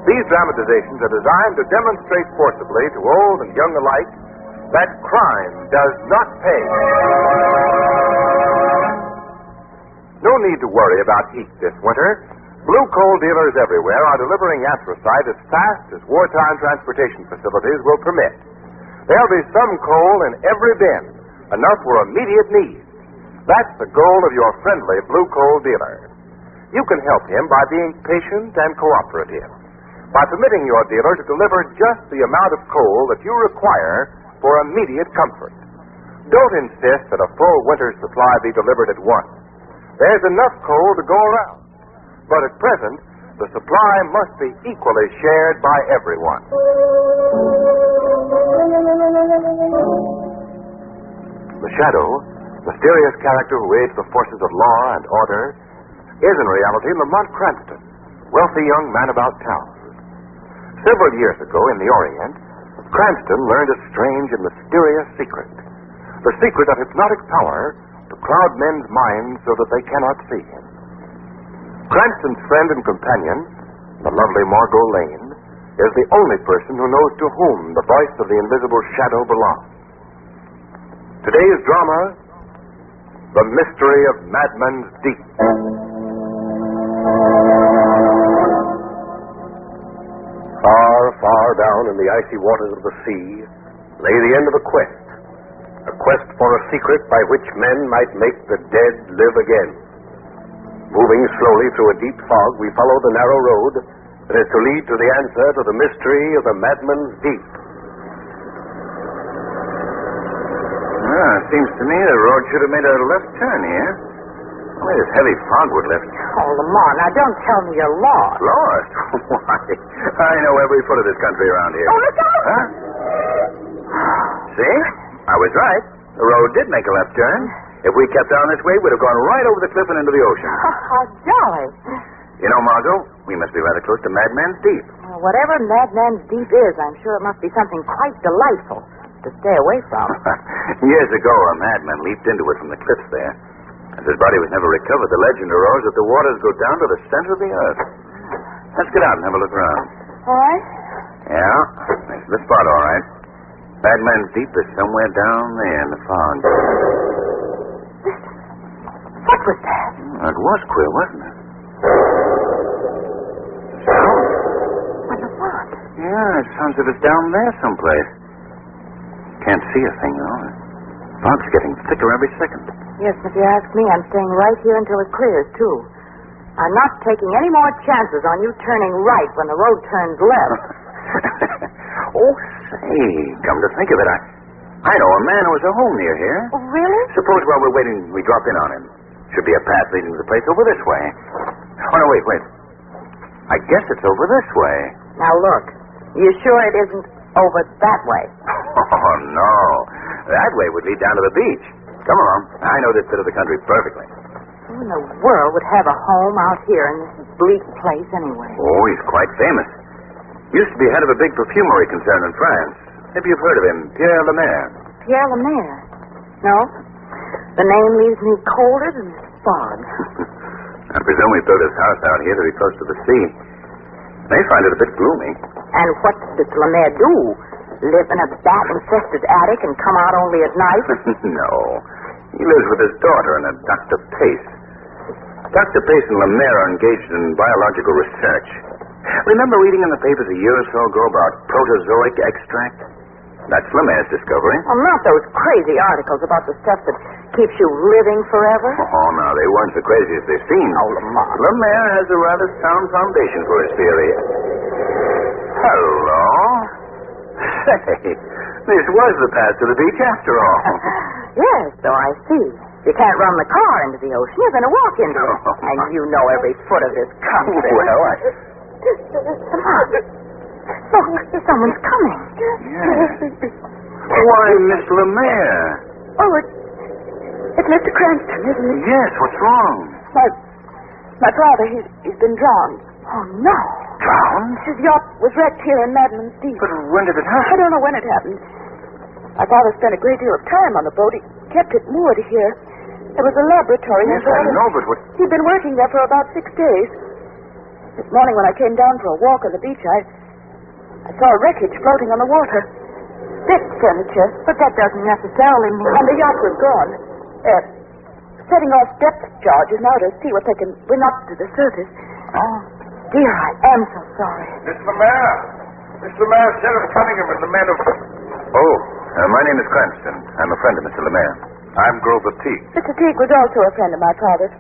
These dramatizations are designed to demonstrate forcibly to old and young alike that crime does not pay. No need to worry about heat this winter. Blue coal dealers everywhere are delivering anthracite as fast as wartime transportation facilities will permit. There'll be some coal in every bin, enough for immediate need. That's the goal of your friendly blue coal dealer. You can help him by being patient and cooperative, by permitting your dealer to deliver just the amount of coal that you require for immediate comfort. Don't insist that a full winter supply be delivered at once. There's enough coal to go around. But at present, the supply must be equally shared by everyone. The Shadow, mysterious character who aids the forces of law and order, is in reality Lamont Cranston, wealthy young man about town. Several years ago in the Orient, Cranston learned a strange and mysterious secret. The secret of hypnotic power to cloud men's minds so that they cannot see him. Cranston's friend and companion, the lovely Margot Lane, is the only person who knows to whom the voice of the invisible Shadow belongs. Today's drama, The Mystery of Madman's Deep. Far, far down in the icy waters of the sea lay the end of a quest for a secret by which men might make the dead live again. Moving slowly through a deep fog, we followed the narrow road that is to lead to the answer to the mystery of the Madman's Deep. It seems to me the road should have made a left turn here. Only this heavy fog would lift. Oh, Lamont, now don't tell me you're lost. Lost? Why? I know every foot of this country around here. Oh, look out! Huh? See? I was right. The road did make a left turn. If we kept on this way, we'd have gone right over the cliff and into the ocean. How jolly. You know, Margot, we must be rather close to Madman's Deep. Well, whatever Madman's Deep is, I'm sure it must be something quite delightful to stay away from. Years ago, a madman leaped into it from the cliffs there. As his body was never recovered, the legend arose that the waters go down to the center of the earth. Let's get out and have a look around. All right. Yeah, this is the spot, all right. Madman's Deep is somewhere down there in the fog. What was that? It was queer, wasn't it? What the fuck? Yeah, it sounds as if it's down there someplace. Can't see a thing, though. The fog's getting thicker every second. Yes, if you ask me, I'm staying right here until it clears, too. I'm not taking any more chances on you turning right when the road turns left. Oh, say, come to think of it, I know a man who has a home near here. Oh, really? Suppose while we're waiting, we drop in on him. Should be a path leading to the place over this way. Oh, no, wait. I guess it's over this way. Now, look. You sure it isn't over that way? Oh, no. That way would lead down to the beach. Come along. I know this bit of the country perfectly. Who in the world would have a home out here in this bleak place anyway? Oh, he's quite famous. Used to be head of a big perfumery concern in France. Maybe you've heard of him, Pierre Lemaire. Pierre Lemaire? No. The name leaves me colder than fog. I presume he built his house out here to be close to the sea. They find it a bit gloomy. And what does Lemaire do? Live in a bat-infested attic and come out only at night? No. He lives with his daughter and a Dr. Pace. Dr. Pace and Lemaire are engaged in biological research. Remember reading in the papers a year or so ago about protozoic extract? That's Lemaire's discovery. Well, not those crazy articles about the stuff that keeps you living forever. Oh, no, they weren't so crazy as they seemed. Oh, Lamont. Lemaire has a rather sound foundation for his theory. Hello? Say, this was the path to the beach after all. Yes, so I see. You can't run the car into the ocean. You're going to walk into it. And you know every foot of this country. Well, Look, someone's coming. Yes. Why, Miss Lemaire. Oh, it's Mr. Cranston, isn't it? Yes, what's wrong? My father, he's been drowned. Oh, no. Drowned? His yacht was wrecked here in Madman's Deep. But when did it happen? I don't know when it happened. My father spent a great deal of time on the boat. He kept it moored here. There was a laboratory. Yes, I know, but what... He'd been working there for about 6 days. This morning when I came down for a walk on the beach, I saw a wreckage floating on the water. Deck furniture. But that doesn't necessarily mean... And the yacht was gone. Setting off depth charges now to see what they can bring up to the surface. Oh, dear, I am so sorry. Miss Lemaire. Miss Lemaire, Sheriff Cunningham and the men of... Oh, my name is Cranston. I'm a friend of Mr. Lemaire. I'm Grover Teague. Mr. Teague was also a friend of my father's.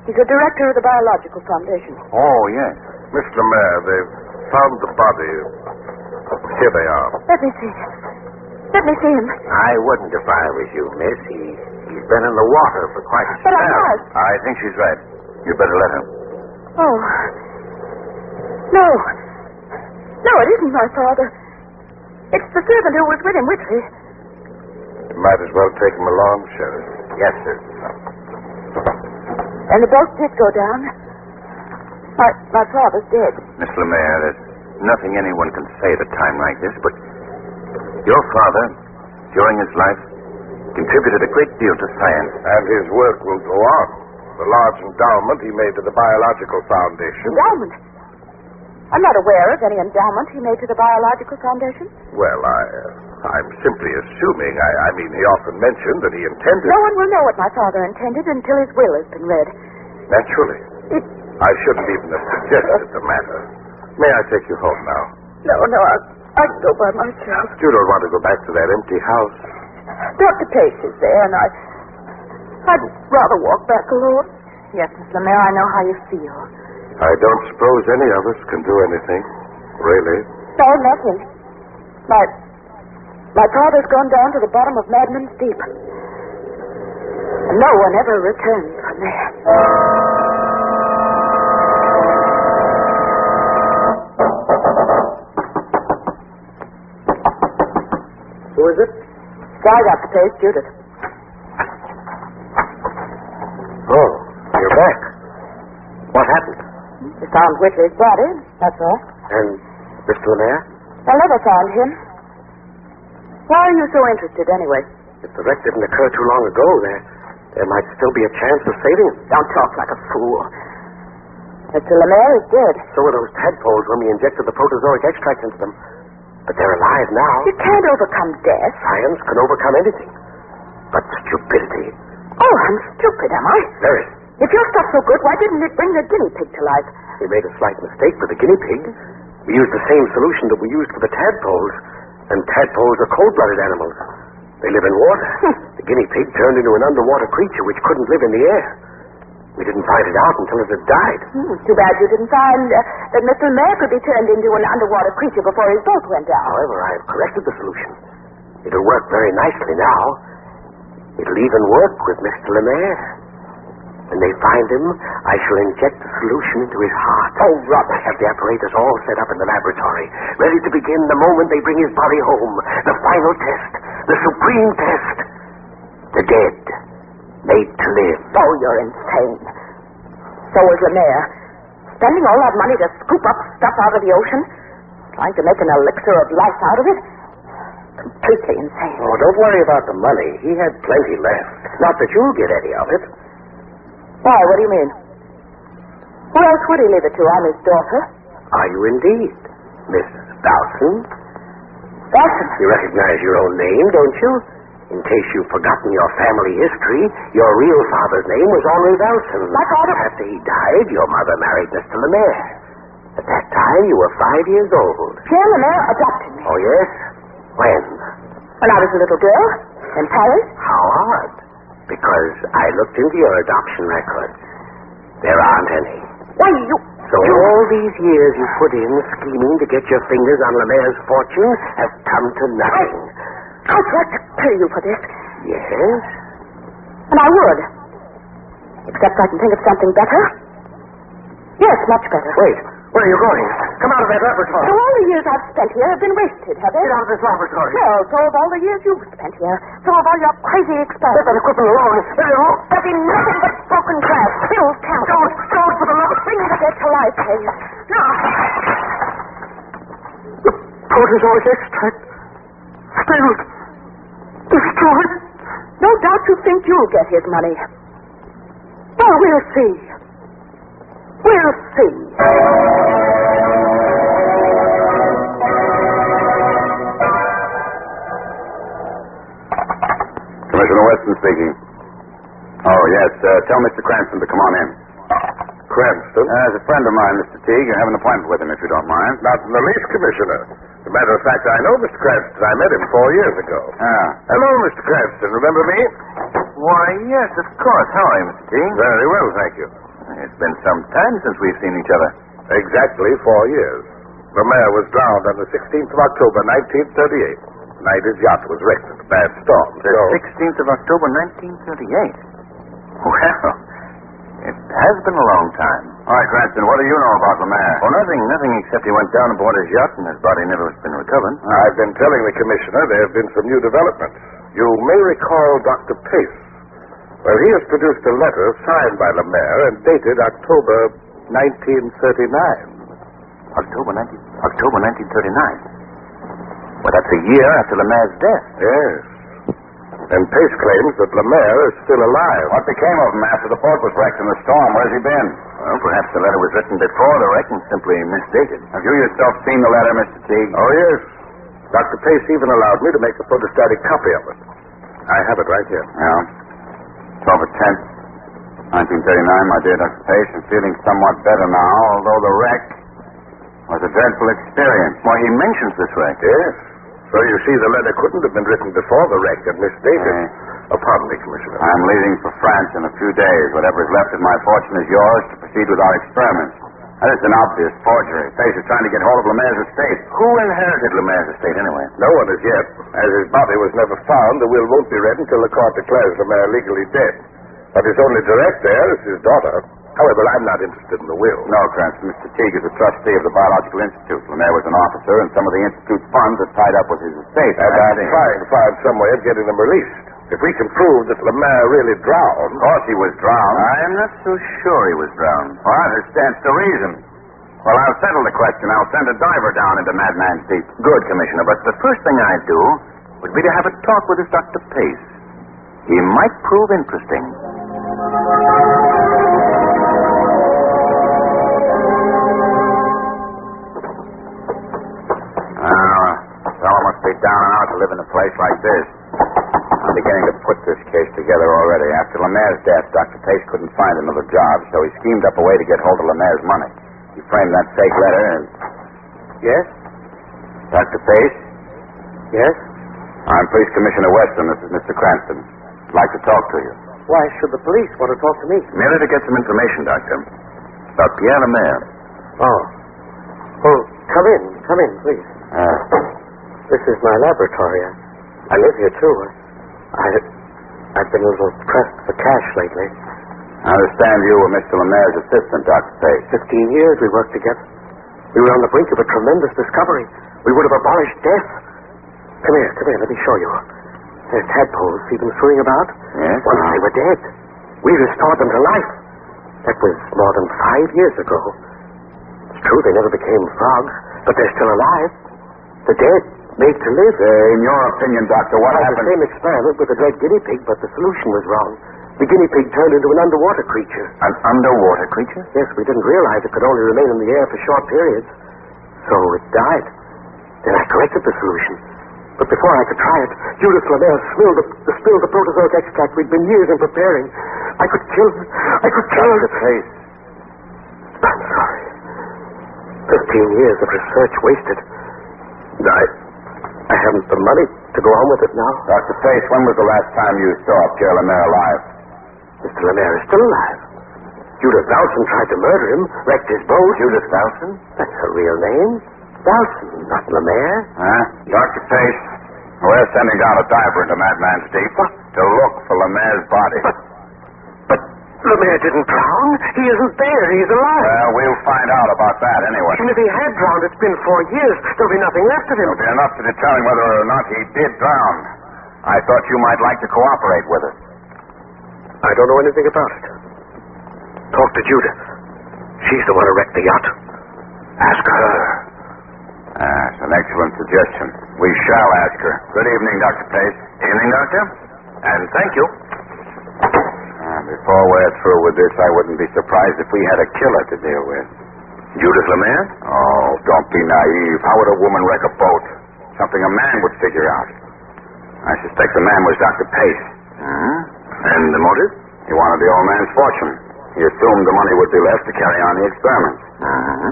He's a director of the Biological Foundation. Oh, yes. Miss Lemaire, they've found the body. Here they are. Let me see. Let me see him. I wouldn't if I was you, miss. He's been in the water for quite a But I spell. must. I think she's right. You'd better let him. Oh. No. No, it isn't my father. It's the servant who was with him, Whitley. You might as well take him along, Sheriff. Yes, sir. And the boat did go down. My father's dead. Miss Lemaire, there's nothing anyone can say at a time like this, but your father, during his life, contributed a great deal to science. And his work will go on. The large endowment he made to the Biological Foundation. Endowment? I'm not aware of any endowment he made to the Biological Foundation. Well, I'm simply assuming. I mean, he often mentioned that he intended... No one will know what my father intended until his will has been read. Naturally. I shouldn't even have suggested the matter. May I take you home now? No, I can go by myself. You don't want to go back to that empty house? Dr. Pace is there, and I'd rather walk back alone. Yes, Miss Lemaire, I know how you feel. I don't suppose any of us can do anything, really. No, nothing. My father's gone down to the bottom of Madman's Deep. And no one ever returns from there. Who is it? Sorry, Dr. Pace, Judith. Oh, you're back. What happened? We found Whitley's body, that's all. And Mr. Lemaire? I never found him. Why are you so interested, anyway? If the wreck didn't occur too long ago, there might still be a chance of saving him. Don't talk like a fool. Mr. Lemaire is dead. So were those tadpoles when we injected the protozoic extract into them. But they're alive now. You can't overcome death. Science can overcome anything. But stupidity. Oh, I'm stupid, am I? Very. If your stuff's so good, why didn't it bring the guinea pig to life? We made a slight mistake with the guinea pig. We used the same solution that we used for the tadpoles. And tadpoles are cold-blooded animals. They live in water. The guinea pig turned into an underwater creature which couldn't live in the air. We didn't find it out until it had died. Too bad you didn't find that Mr. Lemaire could be turned into an underwater creature before his boat went down. However, I have corrected the solution. It'll work very nicely now. It'll even work with Mr. Lemaire. When they find him, I shall inject the solution into his heart. Oh, rubbish. I have the apparatus all set up in the laboratory, ready to begin the moment they bring his body home. The final test. The supreme test. The dead. Made to live. Oh, you're insane. So was Lemaire. Spending all that money to scoop up stuff out of the ocean, trying to make an elixir of life out of it. Completely insane. Oh, don't worry about the money. He had plenty left. Not that you'll get any of it. Why, what do you mean? Who else would he leave it to? I'm his daughter. Are you indeed, Miss Dawson? Dawson? You recognize your own name, don't you? In case you've forgotten your family history, your real father's name was Henry Velson. My father? After he died, your mother married Mr. Lemaire. At that time you were 5 years old. Pierre Lemaire adopted me. Oh, yes? When? When I was a little girl in Paris. How odd. Because I looked into your adoption records. There aren't any. Why, you... So all these years you put in scheming to get your fingers on Lemaire's fortune have come to nothing. I'd like to kill you for this. Yes? And I would. Except I can think of something better. Yes, much better. Wait. Where are you going? Come out of that laboratory. So all the years I've spent here have been wasted, have they? Get out of this laboratory. Well, so have all the years you've spent here. So have all your crazy experiments. Let that equipment alone. There'll be nothing but broken glass, filled chemicals. Don't for the love of... Bring the dead to life, please. No. The protozoic extract. Spilled. Destroyed. No doubt you think you'll get his money. Well, we'll see. We'll see. Commissioner Weston speaking. Oh, yes. Tell Mr. Cranston to come on in. Cranston? As a friend of mine, Mr. Teague. I have an appointment with him, if you don't mind. Not in the least, Commissioner. As a matter of fact, I know Mr. Cranston. I met him 4 years ago. Ah. Hello, Mr. Cranston. Remember me? Why, yes, of course. How are you, Mr. Teague? Very well, thank you. It's been some time since we've seen each other. Exactly 4 years. Lemaire was drowned on the 16th of October, 1938. Night his yacht was wrecked in a bad storm. The 16th of October, 1938. Well, it has been a long time. All right, Cranston, what do you know about Lemaire? Oh, nothing except he went down aboard his yacht and his body never has been recovered. I've been telling the Commissioner there have been some new developments. You may recall Dr. Pace. Well, he has produced a letter signed by Lemaire and dated October 1939. October 1939? Well, that's a year after Lemaire's death. Yes. And Pace claims that Lemaire is still alive. What became of him after the boat was wrecked in the storm? Where's he been? Well, perhaps the letter was written before the wreck and simply misdated. Have you yourself seen the letter, Mr. Teague? Oh, yes. Dr. Pace even allowed me to make a photostatic copy of it. I have it right here. Yeah. October 10th, 1939, my dear Dr. Pace. I'm feeling somewhat better now, although the wreck was a dreadful experience. Why, he mentions this wreck. Yes. So you see, the letter couldn't have been written before the wreck and misdated. Pardon me, Commissioner. I'm leaving for France in a few days. Whatever is left of my fortune is yours to proceed with our experiments. That is an obvious forgery. Pace is trying to get hold of Lemaire's estate. Who inherited Lemaire's estate, anyway? No one as yet. As his body was never found, the will won't be read until the court declares Lemaire legally dead. But his only direct heir is his daughter. However, I'm not interested in the will. No, Cranston. Mr. Teague is a trustee of the Biological Institute. Lemaire was an officer, and some of the Institute's funds are tied up with his estate. And I'm trying to find some way of getting them released. If we can prove that Lemaire really drowned... Of course he was drowned. I'm not so sure he was drowned. Well, that stands to reason. Well, I'll settle the question. I'll send a diver down into Madman's Deep. Good, Commissioner. But the first thing I'd do would be to have a talk with this Dr. Pace. He might prove interesting. Fellow must be down and out to live in a place like this. I'm beginning to put this case together already. After Lemaire's death, Dr. Pace couldn't find another job, so he schemed up a way to get hold of Lemaire's money. He framed that fake letter and... Yes? Dr. Pace? Yes? I'm Police Commissioner Weston. This is Mr. Cranston. I'd like to talk to you. Why should the police want to talk to me? Merely to get some information, Doctor. About Pierre Lemaire. Oh. Well, come in, please. This is my laboratory. I live here, too. I've been a little pressed for cash lately. I understand you were Mr. Lemaire's assistant, Dr. Pace. 15 years we worked together. We were on the brink of a tremendous discovery. We would have abolished death. Come here, let me show you. There's tadpoles. See them swimming about? Yes. Once they were dead. We restored them to life. That was more than 5 years ago. It's true they never became frogs, but they're still alive. The dead, made to live. In your opinion, Doctor, what happened? The same experiment with the dead guinea pig, but the solution was wrong. The guinea pig turned into an underwater creature. An underwater creature? Yes, we didn't realize it could only remain in the air for short periods. So it died. Then I corrected the solution. But before I could try it, Judith Lemaire spilled the protozoic extract we'd been years in preparing. I could kill her. Dr. Pace. I'm sorry. 15 years of research wasted. I haven't the money to go on with it now. Dr. Pace, when was the last time you saw Pierre Lemaire alive? Mr. Lemaire is still alive. Judith Dowson tried to murder him, wrecked his boat. Judith Dowson? That's her real name. Dowson, not Lemaire. Huh? Dr. Pace, we're sending down a diver into Madman's Deep to look for Lemaire's body. But Lemaire didn't drown. He isn't there. He's alive. Well, we'll find out about that anyway. And if he had drowned, it's been 4 years. There'll be nothing left of him. There'll be enough to determine whether or not he did drown. I thought you might like to cooperate with us. I don't know anything about it. Talk to Judith. She's the one who wrecked the yacht. Ask her. That's an excellent suggestion. We shall ask her. Good evening, Dr. Pace. Evening, Doctor. And thank you. Before we're through with this, I wouldn't be surprised if we had a killer to deal with. Judith Lemaire? Oh, don't be naive. How would a woman wreck a boat? Something a man would figure out. I suspect the man was Dr. Pace. And the motive? He wanted the old man's fortune. He assumed the money would be left to carry on the experiments.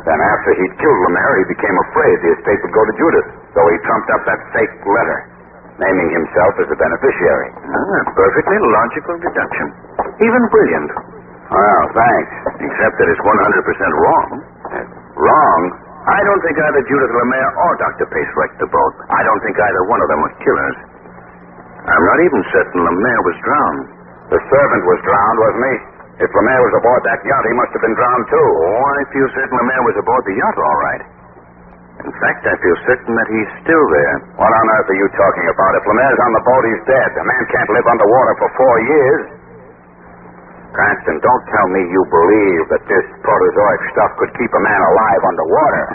Then after he'd killed Lemaire, he became afraid the estate would go to Judith. So he trumped up that fake letter, naming himself as the beneficiary. Perfectly logical deduction. Even brilliant. Well, thanks. Except that it's 100% wrong. Wrong? I don't think either Judith Lemaire or Dr. Pace wrecked the boat. I don't think either one of them was killers. I'm not even certain Lemaire was drowned. The servant was drowned, wasn't he? If Lemaire was aboard that yacht, he must have been drowned, too. Oh, I feel certain Lemaire was aboard the yacht, all right. In fact, I feel certain that he's still there. What on earth are you talking about? If Lemaire's on the boat, he's dead. A man can't live underwater for 4 years. Cranston, don't tell me you believe that this protozoic stuff could keep a man alive underwater.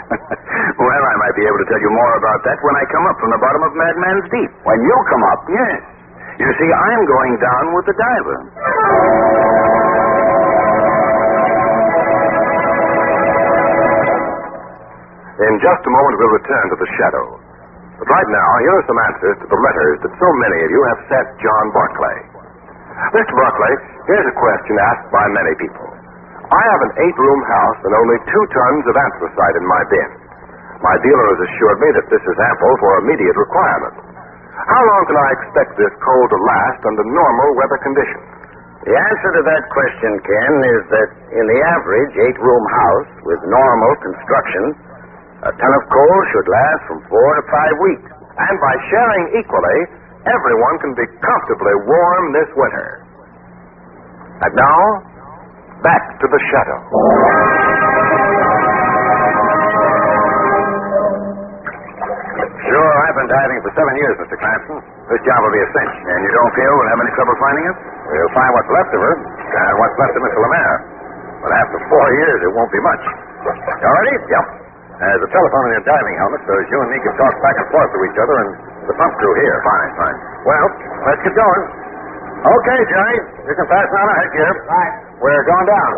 Well, I might be able to tell you more about that when I come up from the bottom of Madman's Deep. When you come up? Yes. You see, I'm going down with the diver. In just a moment, we'll return to the shadow. But right now, here are some answers to the letters that so many of you have sent John Barclay. Mr. Barclay, here's a question asked by many people. I have an 8-room house and only 2 tons of anthracite in my bin. My dealer has assured me that this is ample for immediate requirement. How long can I expect this coal to last under normal weather conditions? The answer to that question, Ken, is that in the average 8-room house with normal construction, a ton of coal should last from 4 to 5 weeks. And by sharing equally, everyone can be comfortably warm this winter. And now, back to the shadow. Sure, I've been diving for 7 years, Mr. Cranston. This job will be a cinch. And you don't feel we'll have any trouble finding it? We'll find what's left of her, and what's left of Mr. Lemaire. But after 4 years, it won't be much. You all ready? Yep. There's a telephone in your diving helmet, so you and me can talk back and forth to each other, and the pump crew here. Fine. Well, let's get going. Okay, Johnny. You can fasten on a headgear. Right. We're going down.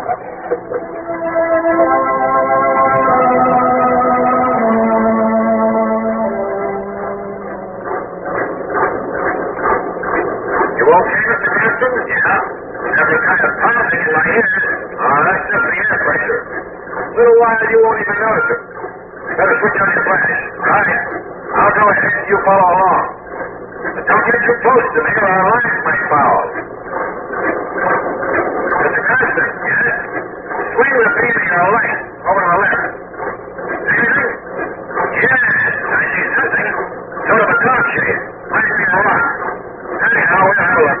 You okay, Mr. Cranston? Yeah. Every kind of pounding in my ears. That's just the air pressure. A little while, you won't even notice it. Better switch on your flash. Right. I'll go ahead. You follow along. But don't get too close to me or our lines might foul. Mr. Cranston. Yes? Swing the beam of your light over to the left. Anything? Yes, I see something. Sort of a dark shade. Might be a rock. Anyhow, we'll have a look.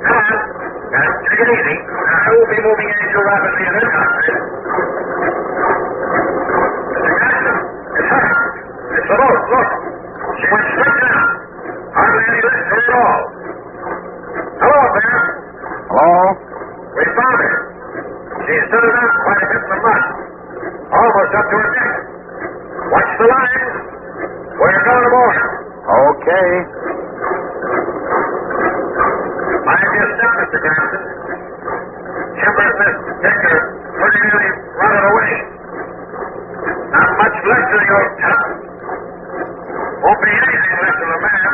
Come on. Now, take it easy. I won't be moving any too rapidly at this time. Mr. Cranston, it's her. It's the boat. Look. She went straight down. Hardly any lift to her at all. Hello up there. Hello? We found her. She's stood it out quite a bit from us. Almost up to her neck. Watch the lines. We're going aboard. Okay. Mind your step, Mr. Cranston. Timbers this decker pretty nearly rotted away. Not much left of the old top. Won't be anything left of the man.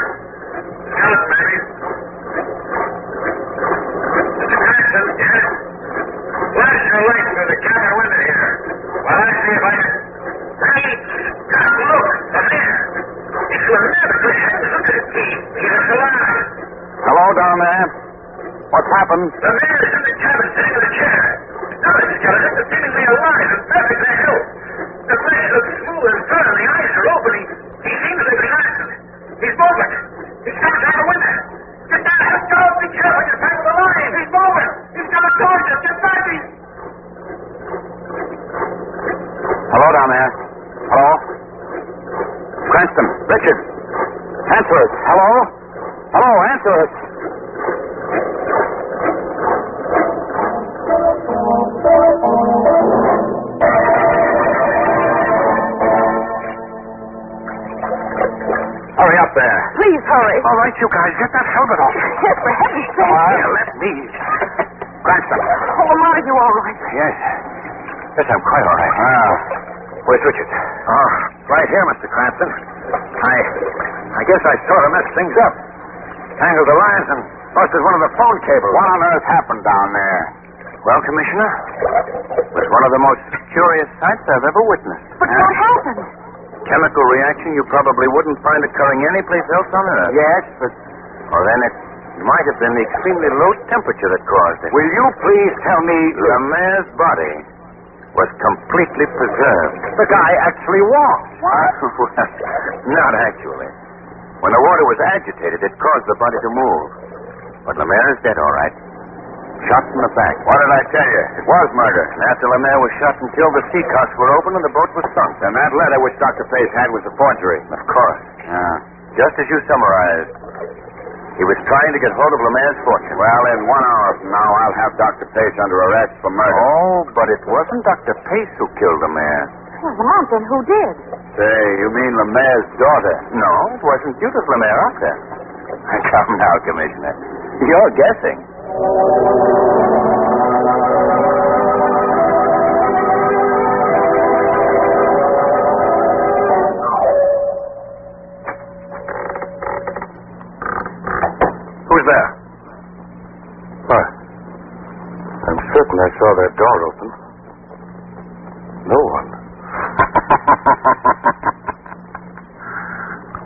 Skeleton, maybe. Mr. Cranston, yes? Flash your light through the cabin window here while I see if I can Hello down there. What's happened? The man is in the cabin sitting in a chair. Notice, Skelton, is seemingly alive and perfectly healthy. The flesh looks smooth and firm. The eyes are opening. He seems to be relaxed. He's moving. He's coming down the window. Get down. Let's go. Be careful. You're back with the line. He's moving. He's coming towards us. Get back. Hello down there. Hello? Cranston. Richard. Answer us. Hello? Hello, answer us. Hurry up there. Please hurry. All right, you guys, get that helmet off. Yes, for heaven's sake. Here, let me. Cranston. Oh, Lamar, you all right? Yes. Yes, I'm quite all right. Where's Richard? Oh, right here, Mr. Cranston. I guess I sort of messed things up. Tangled the lines and busted one of the phone cables. What on earth happened down there? Well, Commissioner, it was one of the most curious sights I've ever witnessed. But what happened? Chemical reaction you probably wouldn't find occurring anyplace else on Earth. Yes, but... Well, then it might have been the extremely low temperature that caused it. Will you please tell me Lemaire's body was completely preserved? The guy actually walked. What? Well, not actually. When the water was agitated, it caused the body to move. But Lemaire is dead, all right. Shot in the back. What did I tell you? It was murder. And after Lemaire was shot and killed, the sea cocks were opened and the boat was sunk. And that letter which Dr. Pace had was a forgery. Of course. Yeah. Just as you summarized. He was trying to get hold of Lemaire's fortune. Well, in 1 hour from now, I'll have Dr. Pace under arrest for murder. Oh, but it wasn't Dr. Pace who killed Lemaire. Well, Lamar, then who did? Say, you mean Lemaire's daughter? No, it wasn't Judith Lemaire out there. Come now, Commissioner. You're guessing. Who's there? What? I'm certain I saw that door open. No one.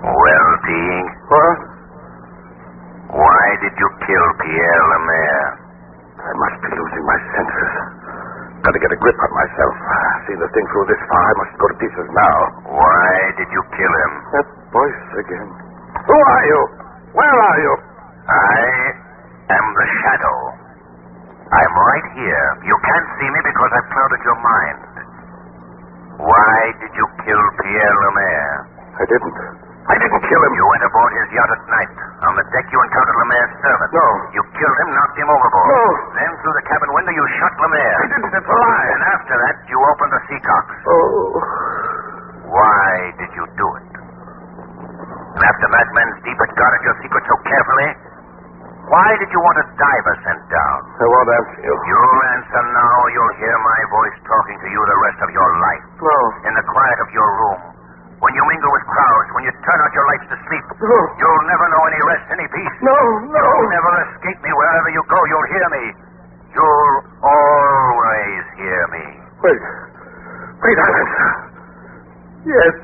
Well, Teague? What? Why did you kill Pierre Lemaire? I must be losing my senses. Got to get a grip on myself. Seen the thing through this far. I must go to pieces now. Why did you kill him? That voice again. Who are you? Where are you? I am the Shadow. I'm right here. You can't see me because I've clouded your mind. Why did you kill Pierre Lemaire? I didn't kill him. You went aboard his yacht at night. On the deck you encountered Lemaire's servant. No. You killed him, knocked him overboard. No. Then through the cabin window you shot Lemaire. I didn't. It's a lie. And after that you opened the seacocks. Oh. Why did you do it? And after Madman's Deep had guarded your secret so carefully, why did you want a diver sent down? I won't answer you. You'll answer now. You'll hear my voice talking to you the rest of your life. No. In the quiet of your room. When you mingle with crowds, when you turn out your lights to sleep. No. You'll never know any rest, any peace. No. You'll never escape me wherever you go. You'll hear me. You'll always hear me. Wait, I'll answer. Yes,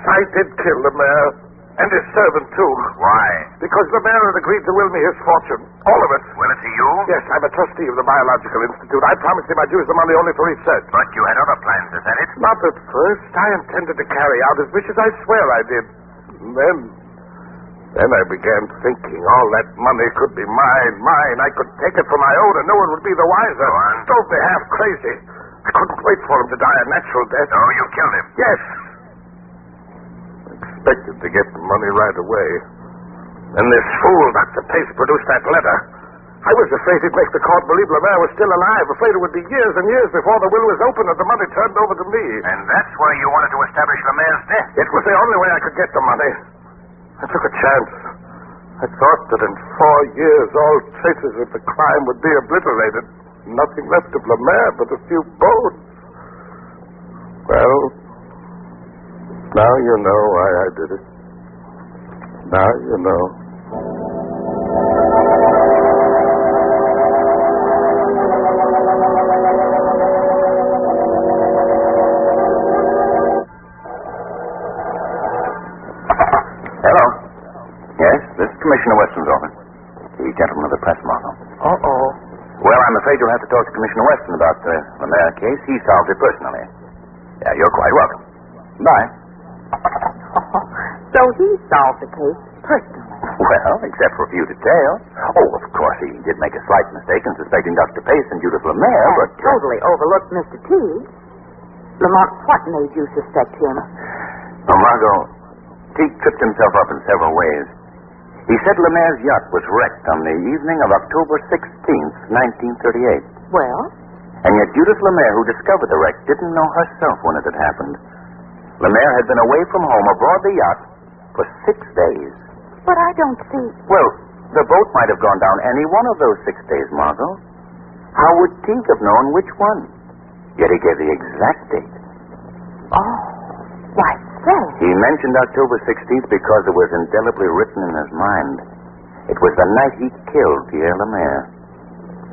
I did kill Lemaire. And his servant, too. Why? Because Lemaire had agreed to will me his fortune. All of it. Will it to you? Yes, I'm a trustee of the Biological Institute. I promised him I'd use the money only for research. But you had other plans, is that it? Not at first. I intended to carry out his wishes. I swear I did. And then I began thinking all that money could be mine. I could take it for my own and no one would be the wiser. Go on. Don't be half crazy. I couldn't wait for him to die a natural death. So you killed him? Yes. Expected to get the money right away. Then this fool, Dr. Pace, produced that letter. I was afraid he'd make the court believe Lemaire was still alive. Afraid it would be years and years before the will was opened and the money turned over to me. And that's why you wanted to establish Lemaire's death? It was the only way I could get the money. I took a chance. I thought that in 4 years all traces of the crime would be obliterated. Nothing left of Lemaire but a few bones. Well, now you know why I did it. Now you know. Commissioner Weston's office. The gentleman of the press, Margot. Uh-oh. Well, I'm afraid you'll have to talk to Commissioner Weston about the Lemaire case. He solved it personally. Yeah, you're quite welcome. Bye. So he solved the case personally. Well, except for a few details. Oh, of course, he did make a slight mistake in suspecting Dr. Pace and Judith Lemaire, but... Totally overlooked Mr. Teague. Lamont, what made you suspect him? Oh, Margot, Teague tripped himself up in several ways. He said Lemaire's yacht was wrecked on the evening of October 16th, 1938. Well? And yet Judith Lemaire, who discovered the wreck, didn't know herself when it had happened. Lemaire had been away from home aboard the yacht for 6 days. But I don't see... Well, the boat might have gone down any one of those 6 days, Margot. How would Teague have known which one? Yet he gave the exact date. Oh, why, say. He mentioned October 16th because it was indelibly written in his mind. It was the night he killed Pierre Lemaire.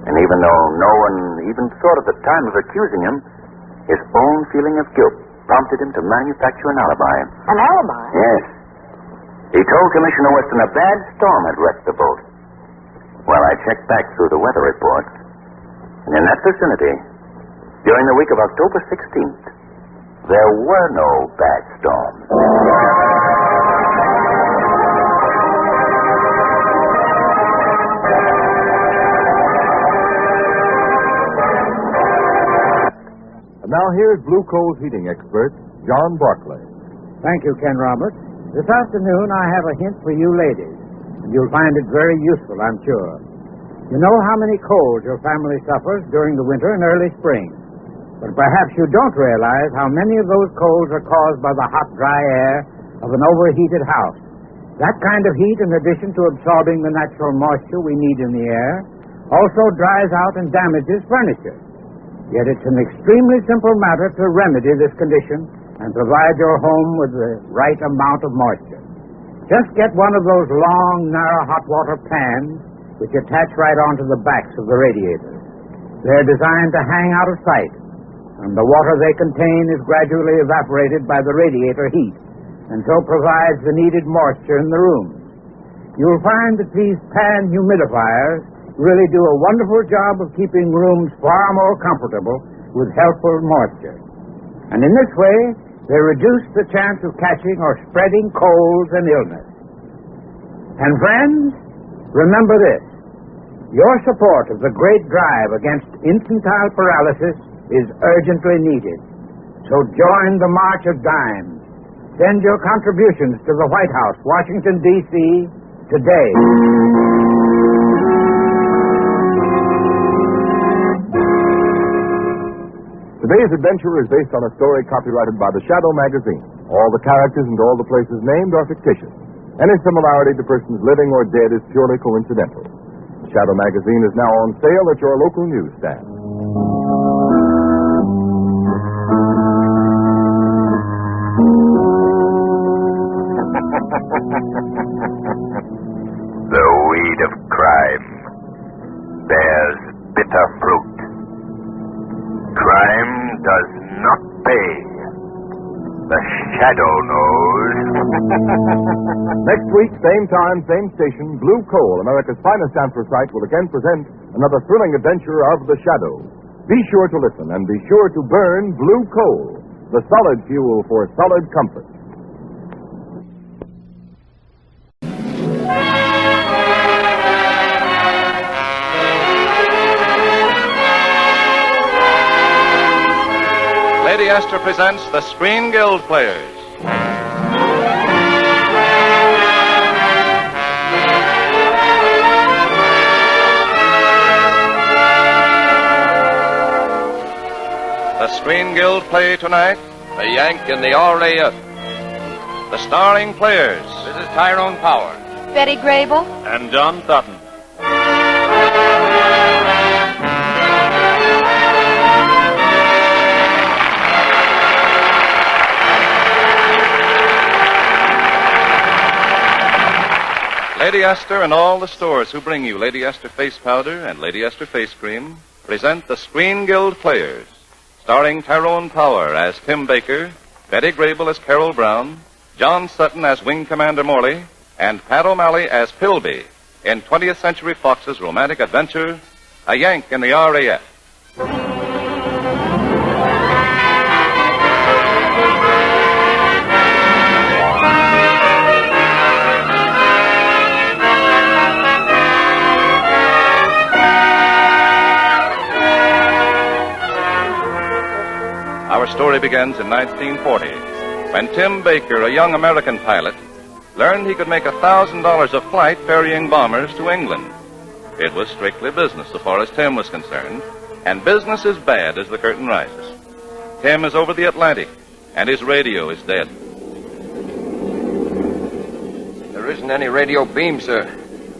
And even though no one even thought at the time of accusing him, his own feeling of guilt prompted him to manufacture an alibi. An alibi? Yes. He told Commissioner Weston a bad storm had wrecked the boat. Well, I checked back through the weather reports, and in that vicinity, during the week of October 16th, there were no bad storms. And now here's Blue Coal's heating expert, John Barclay. Thank you, Ken Roberts. This afternoon I have a hint for you ladies, and you'll find it very useful, I'm sure. You know how many colds your family suffers during the winter and early spring. But perhaps you don't realize how many of those colds are caused by the hot, dry air of an overheated house. That kind of heat, in addition to absorbing the natural moisture we need in the air, also dries out and damages furniture. Yet it's an extremely simple matter to remedy this condition and provide your home with the right amount of moisture. Just get one of those long, narrow hot water pans which attach right onto the backs of the radiators. They're designed to hang out of sight, and the water they contain is gradually evaporated by the radiator heat, and so provides the needed moisture in the room. You'll find that these pan humidifiers really do a wonderful job of keeping rooms far more comfortable with helpful moisture. And in this way, they reduce the chance of catching or spreading colds and illness. And friends, remember this. Your support of the great drive against infantile paralysis is urgently needed. So join the March of Dimes. Send your contributions to the White House, Washington, D.C., today. Today's adventure is based on a story copyrighted by the Shadow magazine. All the characters and all the places named are fictitious. Any similarity to persons living or dead is purely coincidental. The Shadow magazine is now on sale at your local newsstand. The weed of crime bears bitter fruit. Crime does not pay. The Shadow knows. Next week, same time, same station, Blue Coal, America's finest anthracite, will again present another thrilling adventure of the Shadow. Be sure to listen and be sure to burn Blue Coal, the solid fuel for solid comfort. Lady Esther presents the Screen Guild Players. The Screen Guild play tonight, The Yank in the Orient. The starring players, Mrs. Tyrone Power, Betty Grable, and John Sutton. Lady Esther and all the stores who bring you Lady Esther Face Powder and Lady Esther Face Cream present the Screen Guild Players, starring Tyrone Power as Tim Baker, Betty Grable as Carol Brown, John Sutton as Wing Commander Morley, and Pat O'Malley as Pilby in 20th Century Fox's romantic adventure, A Yank in the RAF. Our story begins in 1940, when Tim Baker, a young American pilot, learned he could make $1,000 a flight ferrying bombers to England. It was strictly business so far as Tim was concerned, and business is bad as the curtain rises. Tim is over the Atlantic, and his radio is dead. There isn't any radio beam, sir.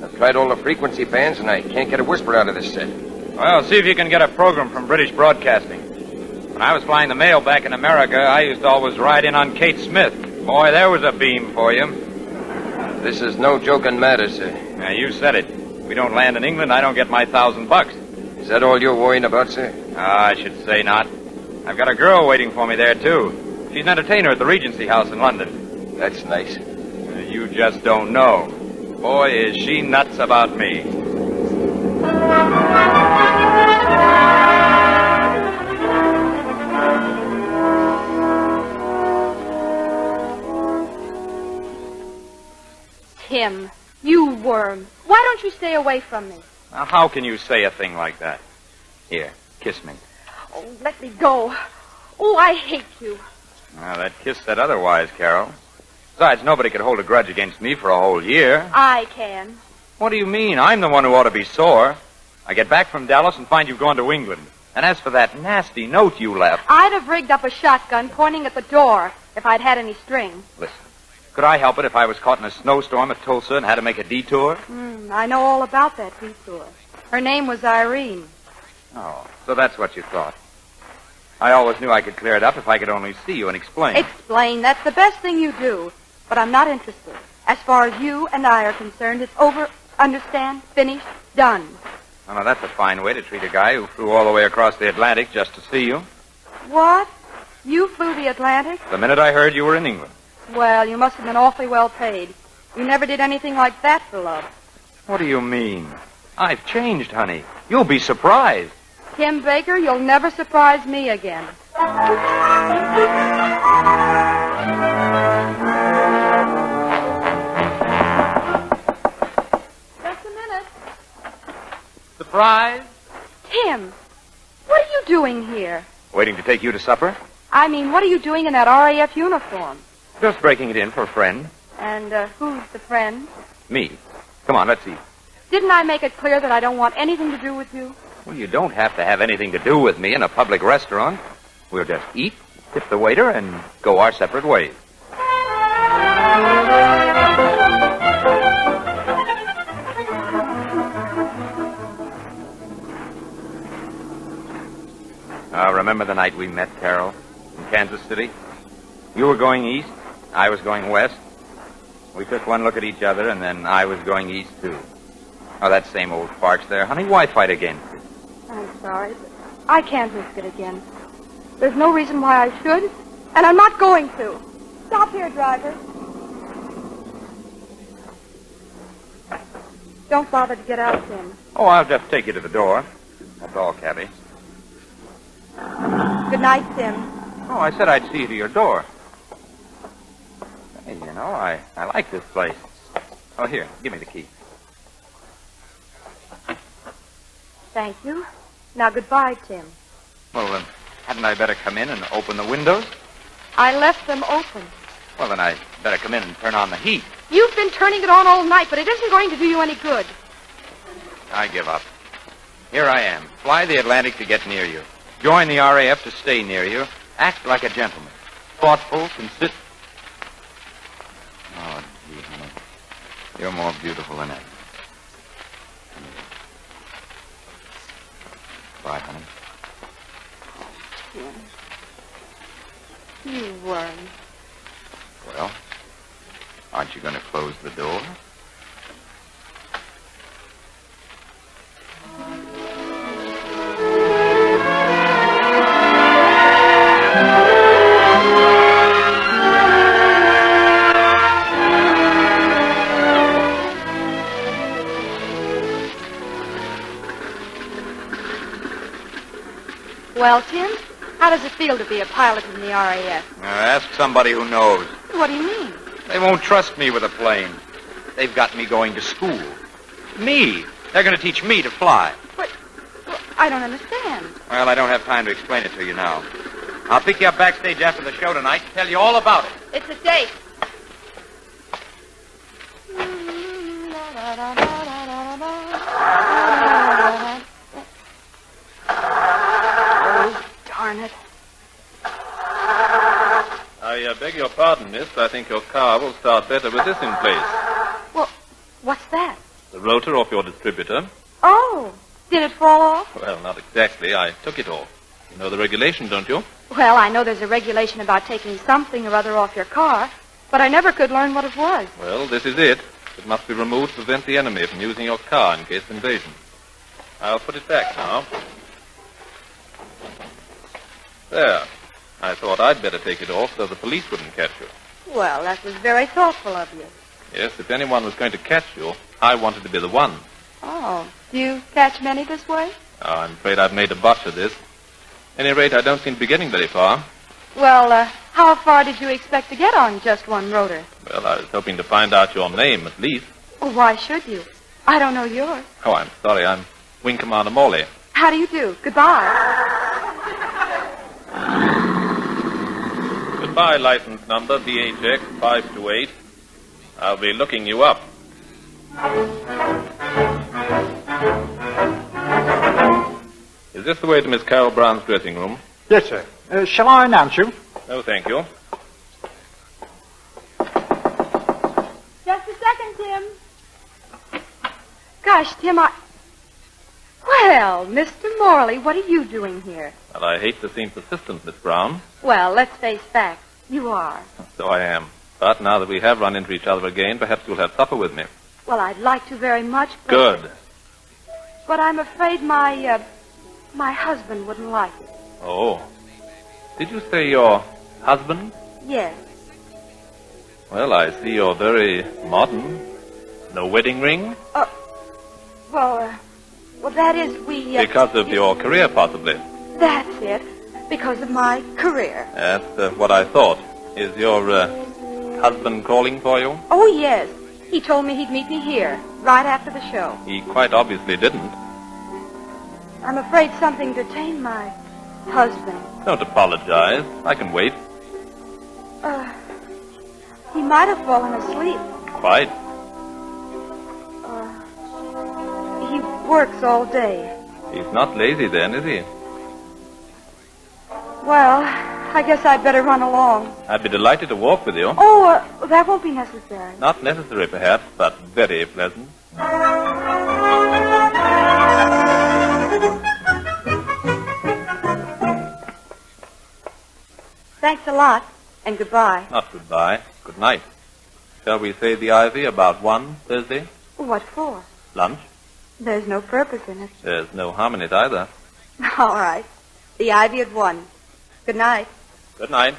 I've tried all the frequency bands, and I can't get a whisper out of this set. Well, see if you can get a program from British Broadcasting. When I was flying the mail back in America, I used to always ride in on Kate Smith. Boy, there was a beam for you. This is no joking matter, sir. Now, you said it. If we don't land in England, I don't get my $1,000. Is that all you're worrying about, sir? I should say not. I've got a girl waiting for me there, too. She's an entertainer at the Regency House in London. That's nice. You just don't know. Boy, is she nuts about me. Tim, you worm. Why don't you stay away from me? Now, how can you say a thing like that? Here, kiss me. Oh, let me go. Oh, I hate you. Well, that kiss said otherwise, Carol. Besides, nobody could hold a grudge against me for a whole year. I can. What do you mean? I'm the one who ought to be sore. I get back from Dallas and find you've gone to England. And as for that nasty note you left... I'd have rigged up a shotgun pointing at the door if I'd had any string. Listen, could I help it if I was caught in a snowstorm at Tulsa and had to make a detour? I know all about that detour. Her name was Irene. Oh, so that's what you thought. I always knew I could clear it up if I could only see you and explain. Explain. That's the best thing you do. But I'm not interested. As far as you and I are concerned, it's over. Understand? Finished. Done. Oh, now, that's a fine way to treat a guy who flew all the way across the Atlantic just to see you. What? You flew the Atlantic? The minute I heard you were in England. Well, you must have been awfully well paid. You never did anything like that for love. What do you mean? I've changed, honey. You'll be surprised. Tim Baker, you'll never surprise me again. Just a minute. Surprise? Tim, what are you doing here? Waiting to take you to supper? I mean, what are you doing in that RAF uniform? Just breaking it in for a friend. And who's the friend? Me. Come on, let's eat. Didn't I make it clear that I don't want anything to do with you? Well, you don't have to have anything to do with me in a public restaurant. We'll just eat, tip the waiter, and go our separate ways. Remember the night we met, Carol, in Kansas City? You were going east, I was going west. We took one look at each other, and then I was going east, too. Oh, that same old farce there. Honey, why fight against it? I'm sorry, but I can't risk it again. There's no reason why I should, and I'm not going to. Stop here, driver. Don't bother to get out, Tim. Oh, I'll just take you to the door. That's all, Cabby. Good night, Tim. Oh, I said I'd see you to your door. Hey, you know, I like this place. Oh, here, give me the key. Thank you. Now, goodbye, Tim. Well, hadn't I better come in and open the windows? I left them open. Well, then I'd better come in and turn on the heat. You've been turning it on all night, but it isn't going to do you any good. I give up. Here I am. Fly the Atlantic to get near you. Join the RAF to stay near you. Act like a gentleman. Thoughtful, consistent. Oh, gee, honey. You're more beautiful than ever. Bye, honey. Yeah. You worm. Well, aren't you going to close the door? Well, Tim, how does it feel to be a pilot in the RAF? Ask somebody who knows. What do you mean? They won't trust me with a plane. They've got me going to school. Me. They're going to teach me to fly. What? Well, I don't understand. Well, I don't have time to explain it to you now. I'll pick you up backstage after the show tonight and tell you all about it. It's a date. Oh, darn it. I beg your pardon, miss. I think your car will start better with this in place. Well, what's that? The rotor off your distributor. Oh, did it fall off? Well, not exactly. I took it off. You know the regulation, don't you? Well, I know there's a regulation about taking something or other off your car, but I never could learn what it was. Well, this is it. It must be removed to prevent the enemy from using your car in case of invasion. I'll put it back now. There. I thought I'd better take it off so the police wouldn't catch you. Well, that was very thoughtful of you. Yes, if anyone was going to catch you, I wanted to be the one. Oh, do you catch many this way? Oh, I'm afraid I've made a botch of this. At any rate, I don't seem to be getting very far. Well, how far did you expect to get on just one rotor? Well, I was hoping to find out your name, at least. Well, why should you? I don't know yours. Oh, I'm sorry. I'm Wing Commander Morley. How do you do? Goodbye. Goodbye, license number BHX 528. I'll be looking you up. Is this the way to Miss Carol Brown's dressing room? Yes, sir. Shall I announce you? No, thank you. Just a second, Tim. Gosh, Tim, Well, Mr. Morley, what are you doing here? Well, I hate to seem persistent, Miss Brown. Well, let's face facts. You are. So I am. But now that we have run into each other again, perhaps you'll have supper with me. Well, I'd like to very much, but... Good. But I'm afraid my husband wouldn't like it. Oh. Did you say your husband? Yes. Well, I see you're very modern. No wedding ring? Well, that is, Because of your career, possibly. That's it. Because of my career. That's what I thought. Is your husband calling for you? Oh, yes. He told me he'd meet me here, right after the show. He quite obviously didn't. I'm afraid something detained my husband. Don't apologize. I can wait. He might have fallen asleep. Quite. He works all day. He's not lazy then, is he? Well, I guess I'd better run along. I'd be delighted to walk with you. Oh, that won't be necessary. Not necessary, perhaps, but very pleasant. Thanks a lot, and goodbye. Not goodbye. Good night. Shall we say the Ivy about 1 Thursday? What for? Lunch? There's no purpose in it. There's no harm in it either. All right. The Ivy at 1. Good night. Good night.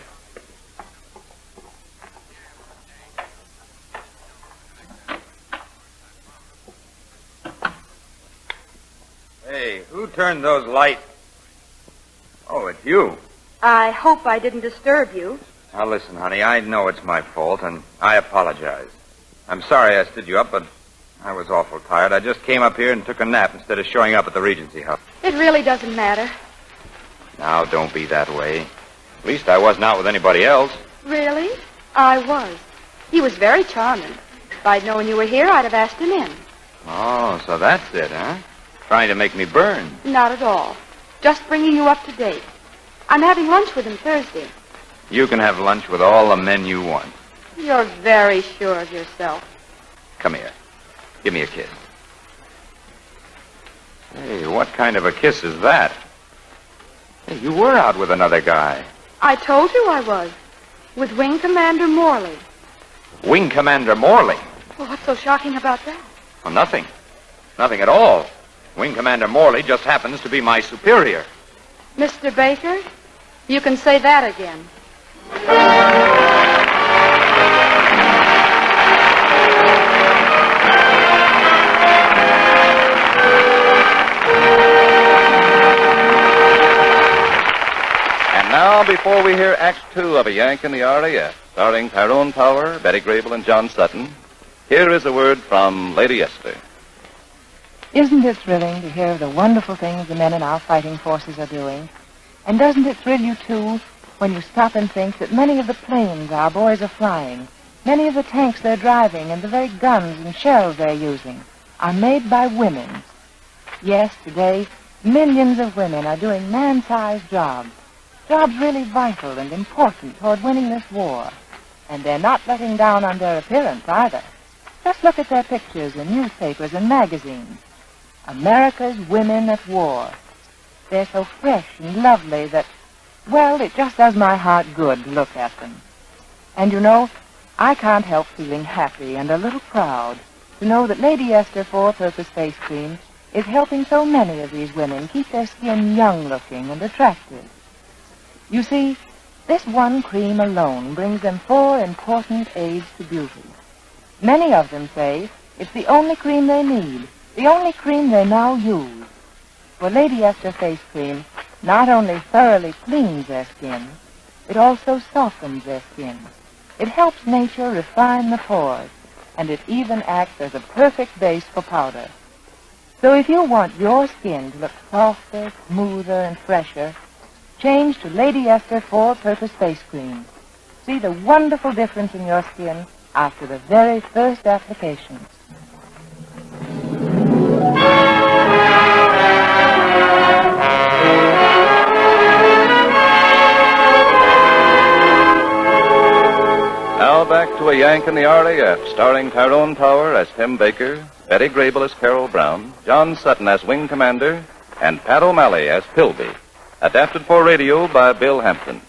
Hey, who turned those lights? Oh, it's you. I hope I didn't disturb you. Now, listen, honey, I know it's my fault, and I apologize. I'm sorry I stood you up, but I was awful tired. I just came up here and took a nap instead of showing up at the Regency House. It really doesn't matter. Now, don't be that way. At least I wasn't out with anybody else. Really? I was. He was very charming. If I'd known you were here, I'd have asked him in. Oh, so that's it, huh? Trying to make me burn. Not at all. Just bringing you up to date. I'm having lunch with him Thursday. You can have lunch with all the men you want. You're very sure of yourself. Come here. Give me a kiss. Hey, what kind of a kiss is that? Hey, you were out with another guy. I told you I was. With Wing Commander Morley. Wing Commander Morley? Well, what's so shocking about that? Well, nothing. Nothing at all. Wing Commander Morley just happens to be my superior. Mr. Baker, you can say that again. before we hear Act Two of A Yank in the RAF, starring Tyrone Power, Betty Grable, and John Sutton, here is a word from Lady Esther. Isn't it thrilling to hear of the wonderful things the men in our fighting forces are doing? And doesn't it thrill you, too, when you stop and think that many of the planes our boys are flying, many of the tanks they're driving, and the very guns and shells they're using are made by women? Yes, today, millions of women are doing man-sized jobs, jobs really vital and important toward winning this war. And they're not letting down on their appearance either. Just look at their pictures in newspapers and magazines. America's women at war. They're so fresh and lovely that, well, it just does my heart good to look at them. And you know, I can't help feeling happy and a little proud to know that Lady Esther Four-Purpose Face Cream is helping so many of these women keep their skin young-looking and attractive. You see, this one cream alone brings them 4 important aids to beauty. Many of them say it's the only cream they need, the only cream they now use. For Lady Esther Face Cream not only thoroughly cleans their skin, it also softens their skin. It helps nature refine the pores, and it even acts as a perfect base for powder. So if you want your skin to look softer, smoother, and fresher, change to Lady Esther Four-Purpose Face Cream. See the wonderful difference in your skin after the very first application. Now back to A Yank in the RAF, starring Tyrone Power as Tim Baker, Betty Grable as Carol Brown, John Sutton as Wing Commander, and Pat O'Malley as Pilby. Adapted for radio by Bill Hampton.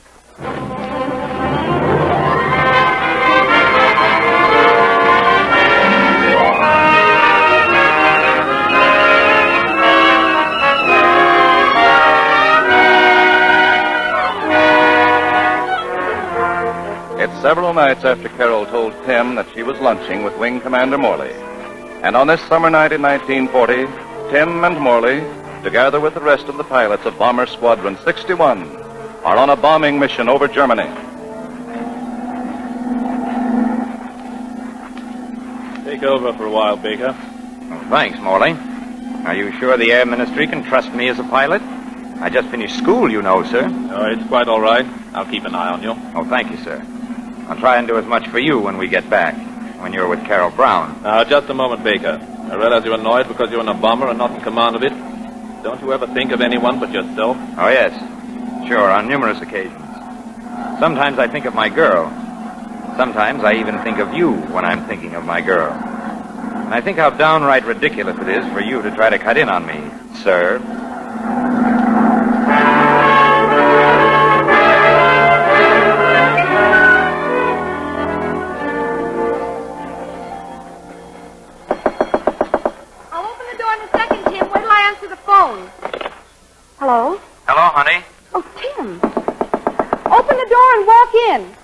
It's several nights after Carol told Tim that she was lunching with Wing Commander Morley. And on this summer night in 1940, Tim and Morley, together with the rest of the pilots of Bomber Squadron 61, are on a bombing mission over Germany. Take over for a while, Baker. Oh, thanks, Morley. Are you sure the Air Ministry can trust me as a pilot? I just finished school, you know, sir. Oh, it's quite all right. I'll keep an eye on you. Oh, thank you, sir. I'll try and do as much for you when we get back, when you're with Carol Brown. Now, just a moment, Baker. I realize you're annoyed because you're in a bomber and not in command of it. Don't you ever think of anyone but yourself? Oh, yes. Sure, on numerous occasions. Sometimes I think of my girl. Sometimes I even think of you when I'm thinking of my girl. And I think how downright ridiculous it is for you to try to cut in on me, sir. Hello? Hello, honey. Oh, Tim. Open the door and walk in.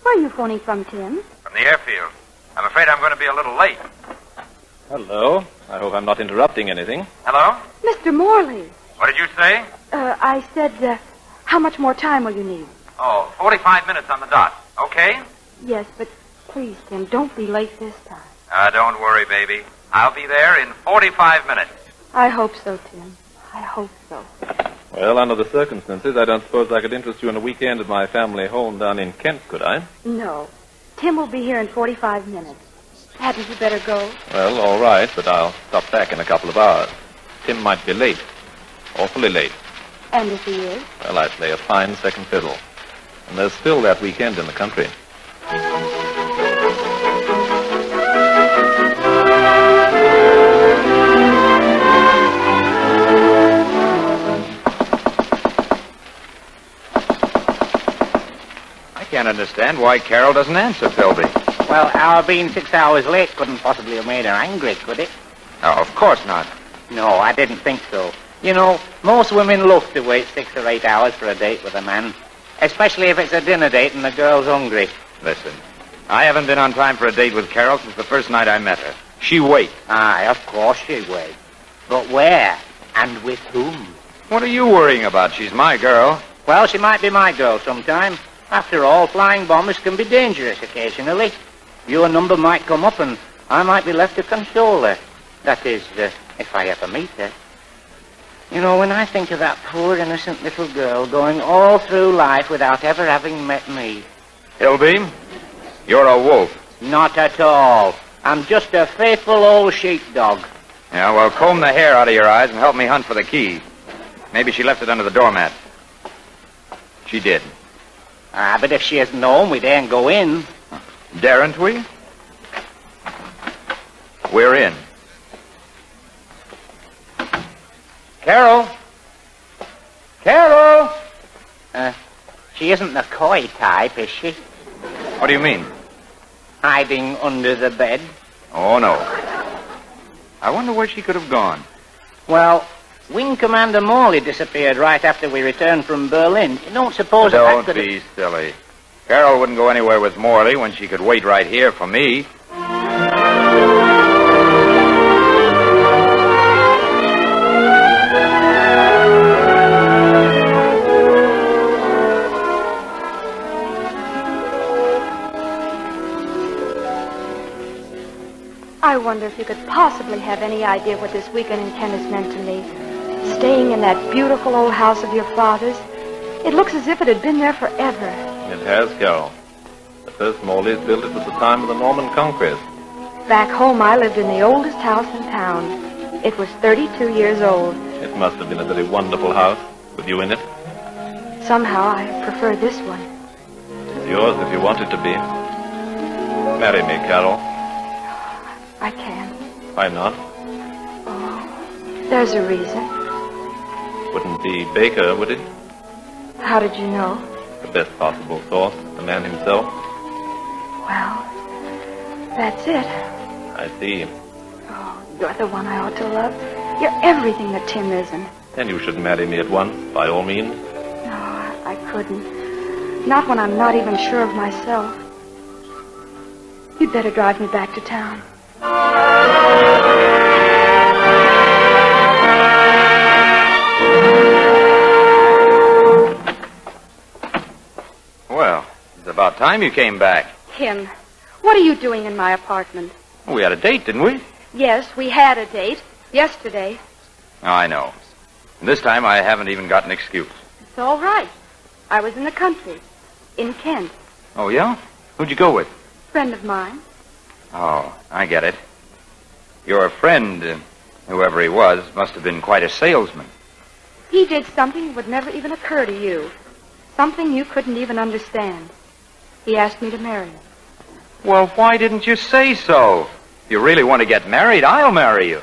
Where are you phoning from, Tim? From the airfield. I'm afraid I'm going to be a little late. Hello. I hope I'm not interrupting anything. Hello? Mr. Morley. What did you say? I said, how much more time will you need? Oh, 45 minutes on the dot. Okay? Yes, but please, Tim, don't be late this time. Don't worry, baby. I'll be there in 45 minutes. I hope so, Tim. I hope so. Well, under the circumstances, I don't suppose I could interest you in a weekend at my family home down in Kent, could I? No. Tim will be here in 45 minutes. Hadn't you better go? Well, all right, but I'll stop back in a couple of hours. Tim might be late. Awfully late. And if he is? Well, I play a fine second fiddle. And there's still that weekend in the country. I can't understand why Carol doesn't answer, Philby. Well, our being 6 hours late couldn't possibly have made her angry, could it? Oh, of course not. No, I didn't think so. You know, most women love to wait 6 or 8 hours for a date with a man, especially if it's a dinner date and the girl's hungry. Listen, I haven't been on time for a date with Carol since the first night I met her. She waits. Aye, of course she waits. But where? And with whom? What are you worrying about? She's my girl. Well, she might be my girl sometime. After all, flying bombers can be dangerous occasionally. Your number might come up and I might be left to console her. That is, if I ever meet her. You know, when I think of that poor innocent little girl going all through life without ever having met me. Hillbeam, you're a wolf. Not at all. I'm just a faithful old sheepdog. Yeah, well, comb the hair out of your eyes and help me hunt for the key. Maybe she left it under the doormat. She did. Ah, but if she isn't home, we daren't go in. Daren't we? We're in. Carol? Carol? She isn't the coy type, is she? What do you mean? Hiding under the bed. Oh, no. I wonder where she could have gone. Well, Wing Commander Morley disappeared right after we returned from Berlin. You don't suppose Don't that be silly. Carol wouldn't go anywhere with Morley when she could wait right here for me. I wonder if you could possibly have any idea what this weekend in Kent has meant to me. Staying in that beautiful old house of your father's. It looks as if it had been there forever. It has, Carol. The first Morleys built it at the time of the Norman Conquest. Back home, I lived in the oldest house in town. It was 32 years old. It must have been a very wonderful house, with you in it. Somehow, I prefer this one. It's yours if you want it to be. Marry me, Carol. I can't. Why not? Oh, there's a reason. Wouldn't be Baker, would it? How did you know? The best possible source, the man himself. Well, that's it. I see. Oh, you're the one I ought to love. You're everything that Tim isn't. Then you should marry me at once, by all means. No, I couldn't. Not when I'm not even sure of myself. You'd better drive me back to town. Well, it's about time you came back. Tim, what are you doing in my apartment? We had a date, didn't we? Yes, we had a date. Yesterday. Oh, I know. And this time I haven't even got an excuse. It's all right. I was in the country. In Kent. Oh, yeah? Who'd you go with? Friend of mine. Oh, I get it. Your friend, whoever he was, must have been quite a salesman. He did something that would never even occur to you. Something you couldn't even understand. He asked me to marry him. Well, why didn't you say so? If you really want to get married, I'll marry you.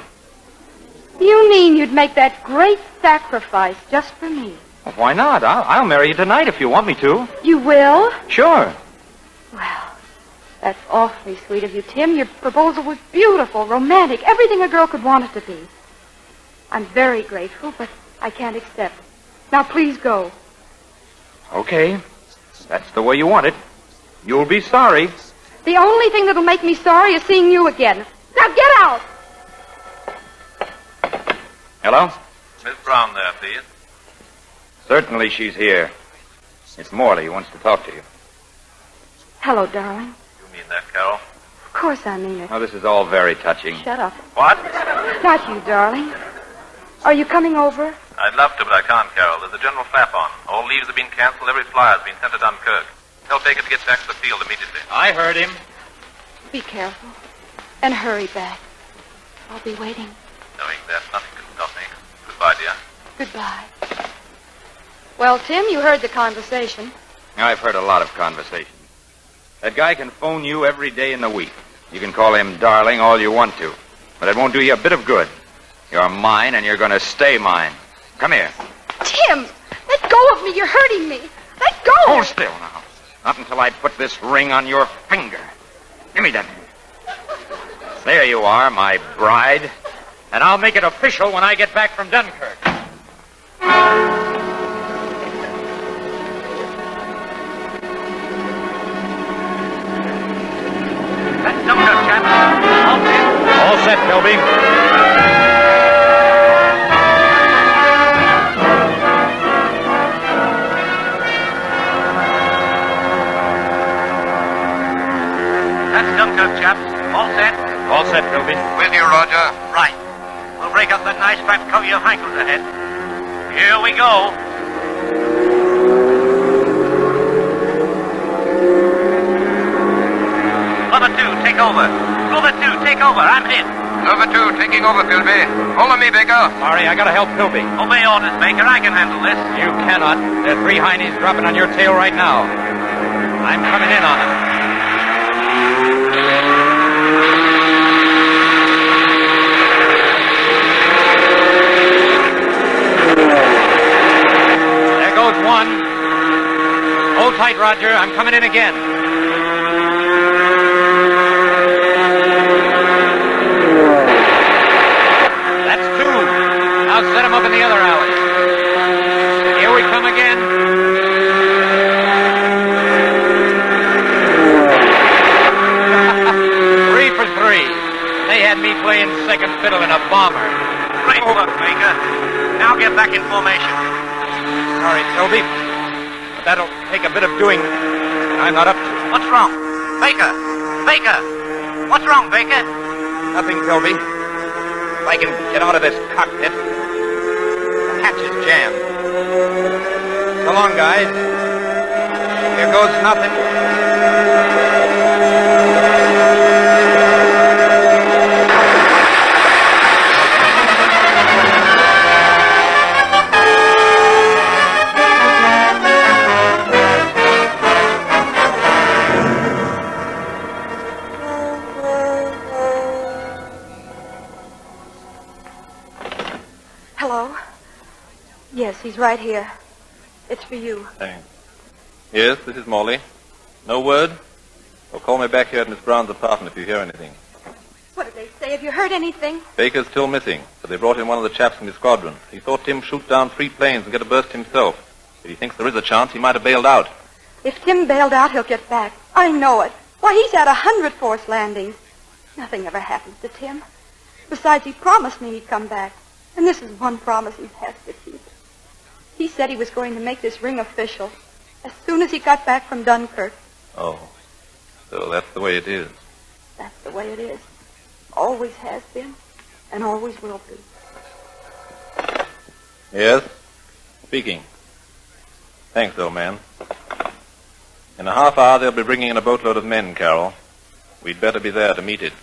You mean you'd make that great sacrifice just for me? Well, why not? I'll marry you tonight if you want me to. You will? Sure. Well, that's awfully sweet of you, Tim. Your proposal was beautiful, romantic, everything a girl could want it to be. I'm very grateful, but I can't accept. Now, please go. Okay. That's the way you want it. You'll be sorry. The only thing that'll make me sorry is seeing you again. Now, get out! Hello? Miss Brown there, please. Certainly she's here. It's Morley who wants to talk to you. Hello, darling. You mean that, Carol? Of course I mean it. Oh, this is all very touching. Shut up. What? Not you, darling. Are you coming over? I'd love to, but I can't, Carol. There's a general flap on. All leaves have been canceled. Every flyer's been sent to Dunkirk. Tell Baker to get back to the field immediately. I heard him. Be careful. And hurry back. I'll be waiting. Knowing that, nothing can stop me. Goodbye, dear. Goodbye. Well, Tim, you heard the conversation. I've heard a lot of conversation. That guy can phone you every day in the week. You can call him darling all you want to. But it won't do you a bit of good. You're mine, and you're going to stay mine. Come here. Tim, let go of me. You're hurting me. Let go. Hold still now. Not until I put this ring on your finger. Give me that. There you are, my bride. And I'll make it official when I get back from Dunkirk. That's Dunkirk, chap. All set, Kelby. good, chaps. All set? All set, Philby. With you, Roger. Right. We'll break up that nice fat covey of hankles ahead. Here we go. Lover 2, take over. Lover 2, take over. I'm hit. Lover 2, taking over, Philby. Hold on me, Baker. Sorry, I gotta help Philby. Obey orders, Baker. I can handle this. You cannot. There are 3 heinies dropping on your tail right now. I'm coming in on them. There goes one. Hold tight, Roger. I'm coming in again. That's 2. Now set them up in the other alley. Here we come again. 3 for 3. They had me playing second fiddle in a bomber. Great work, Baker. Now get back in formation. Sorry, Toby, but that'll take a bit of doing. I'm not up to. What's wrong? Baker! Baker! What's wrong, Baker? Nothing, Toby. If I can get out of this cockpit, the hatch is jammed. Come on, guys. Here goes nothing. Hello? Yes, he's right here. It's for you. Thanks. Yes, this is Morley. No word? Well, call me back here at Miss Brown's apartment if you hear anything. What did they say? Have you heard anything? Baker's still missing, but they brought in one of the chaps from the squadron. He saw Tim shoot down 3 planes and get a burst himself. But he thinks there is a chance he might have bailed out. If Tim bailed out, he'll get back. I know it. Why, he's had 100 forced landings. Nothing ever happens to Tim. Besides, he promised me he'd come back. And this is one promise he has to keep. He said he was going to make this ring official as soon as he got back from Dunkirk. Oh, so that's the way it is. That's the way it is. Always has been, and always will be. Yes? Speaking. Thanks, old man. In a half hour, they'll be bringing in a boatload of men, Carol. We'd better be there to meet it.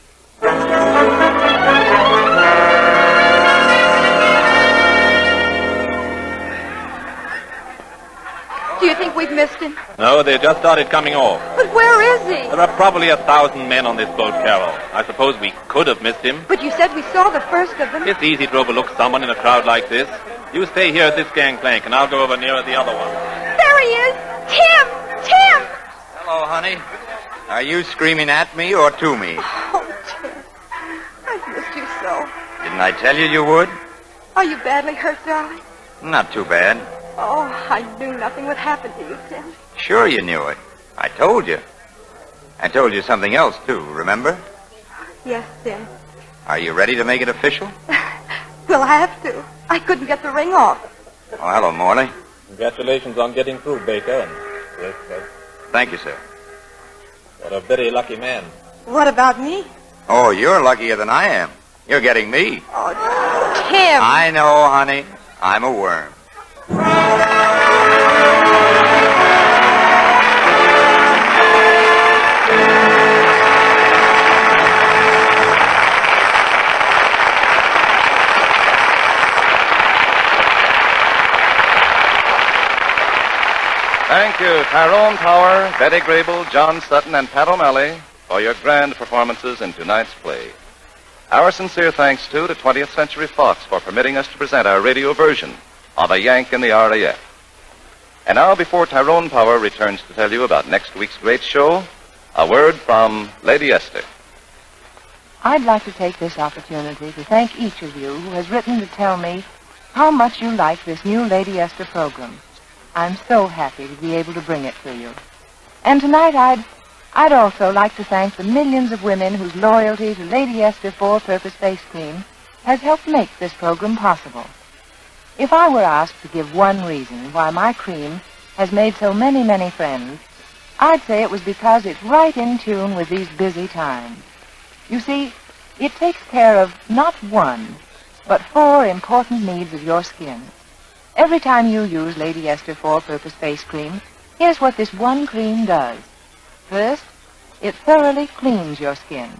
Do you think we've missed him? No, they just started coming off. But where is he? There are probably 1,000 men on this boat, Carol. I suppose we could have missed him. But you said we saw the first of them. It's easy to overlook someone in a crowd like this. You stay here at this gangplank, and I'll go over nearer the other one. There he is! Tim! Tim! Hello, honey. Are you screaming at me or to me? Oh, Tim. I've missed you so. Didn't I tell you you would? Are you badly hurt, darling? Not too bad. Oh, I knew nothing would happen to you, Tim. Sure you knew it. I told you. I told you something else, too, remember? Yes, Tim. Are you ready to make it official? We'll have to. I couldn't get the ring off. Oh, hello, Morley. Congratulations on getting through, Baker. And yes, sir. Thank you, sir. What a very lucky man. What about me? Oh, you're luckier than I am. You're getting me. Oh, Tim. I know, honey. I'm a worm. Thank you, Tyrone Power, Betty Grable, John Sutton, and Pat O'Malley for your grand performances in tonight's play. Our sincere thanks, too, to 20th Century Fox for permitting us to present our radio version of A Yank in the RAF. And now, before Tyrone Power returns to tell you about next week's great show, a word from Lady Esther. I'd like to take this opportunity to thank each of you who has written to tell me how much you like this new Lady Esther program. I'm so happy to be able to bring it to you. And tonight I'd also like to thank the millions of women whose loyalty to Lady Esther Four-Purpose Face Cream has helped make this program possible. If I were asked to give one reason why my cream has made so many, many friends, I'd say it was because it's right in tune with these busy times. You see, it takes care of not one, but 4 important needs of your skin. Every time you use Lady Esther 4-Purpose Face Cream, here's what this one cream does. First, it thoroughly cleans your skin.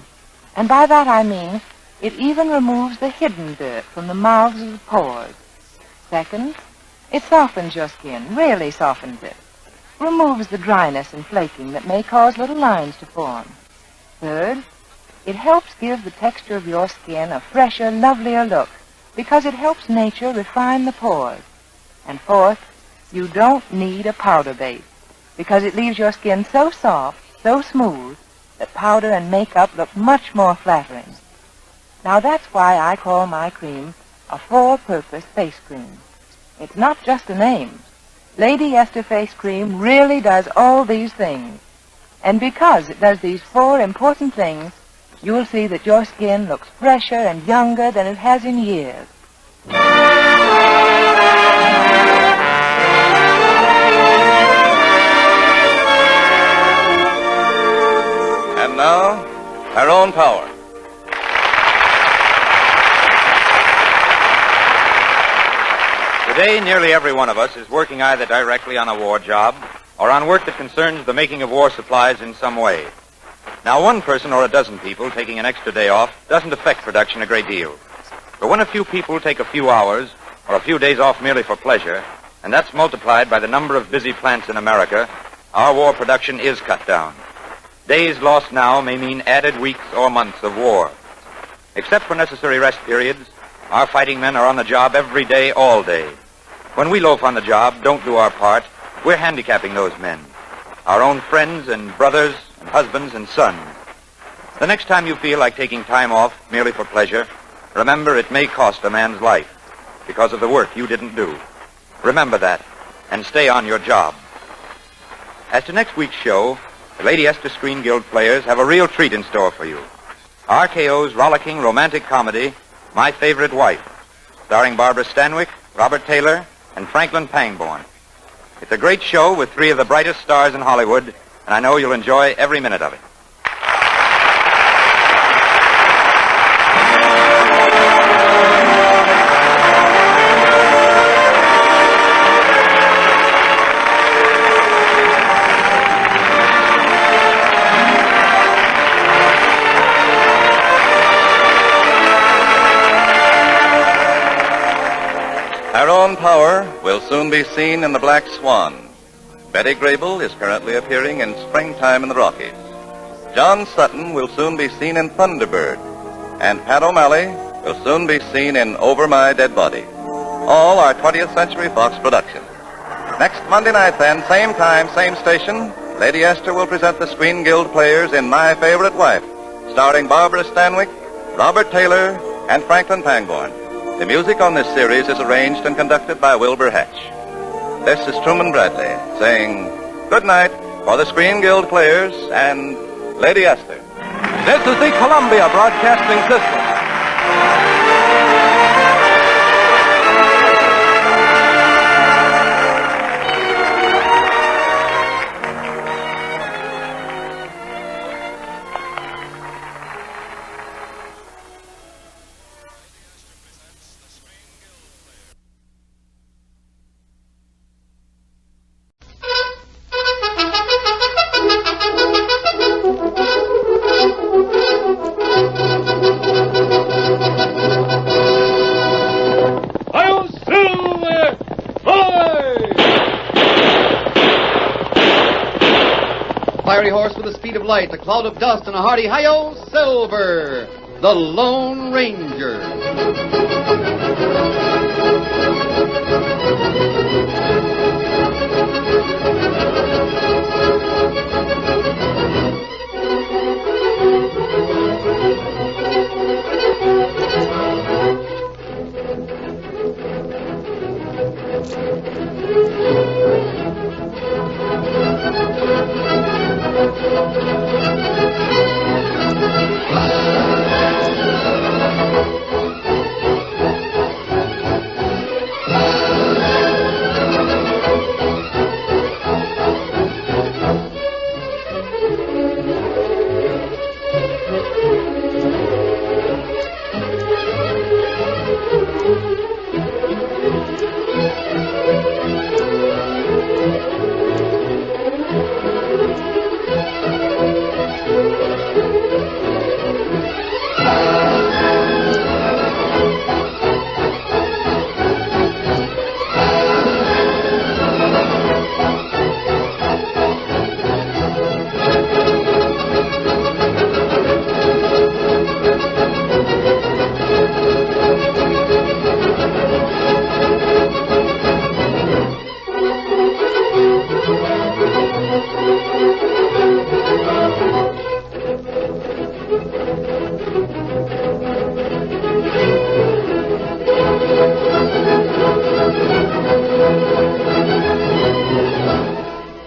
And by that I mean it even removes the hidden dirt from the mouths of the pores. Second, it softens your skin, really softens it. Removes the dryness and flaking that may cause little lines to form. Third, it helps give the texture of your skin a fresher, lovelier look because it helps nature refine the pores. And fourth, you don't need a powder base because it leaves your skin so soft, so smooth, that powder and makeup look much more flattering. Now that's why I call my cream a 4-purpose face cream. It's not just a name. Lady Esther Face Cream really does all these things. And because it does these 4 important things, you'll see that your skin looks fresher and younger than it has in years. And now, our own power. Today, nearly every one of us is working either directly on a war job or on work that concerns the making of war supplies in some way. Now, one person or a dozen people taking an extra day off doesn't affect production a great deal. But when a few people take a few hours or a few days off merely for pleasure, and that's multiplied by the number of busy plants in America, our war production is cut down. Days lost now may mean added weeks or months of war. Except for necessary rest periods, our fighting men are on the job every day, all day. When we loaf on the job, don't do our part, we're handicapping those men, our own friends and brothers and husbands and sons. The next time you feel like taking time off merely for pleasure, remember it may cost a man's life because of the work you didn't do. Remember that, and stay on your job. As to next week's show, the Lady Esther Screen Guild players have a real treat in store for you. RKO's rollicking romantic comedy, My Favorite Wife, starring Barbara Stanwyck, Robert Taylor, and Franklin Pangborn. It's a great show with 3 of the brightest stars in Hollywood, and I know you'll enjoy every minute of it. Our own power will soon be seen in The Black Swan. Betty Grable is currently appearing in Springtime in the Rockies. John Sutton will soon be seen in Thunderbird. And Pat O'Malley will soon be seen in Over My Dead Body. All are 20th Century Fox productions. Next Monday night then, same time, same station, Lady Esther will present the Screen Guild players in My Favorite Wife, starring Barbara Stanwyck, Robert Taylor, and Franklin Pangborn. The music on this series is arranged and conducted by Wilbur Hatch. This is Truman Bradley saying good night for the Screen Guild players and Lady Esther. This is the Columbia Broadcasting System. Fiery horse with the speed of light, a cloud of dust, and a hearty hi-yo, Silver, the Lone Ranger.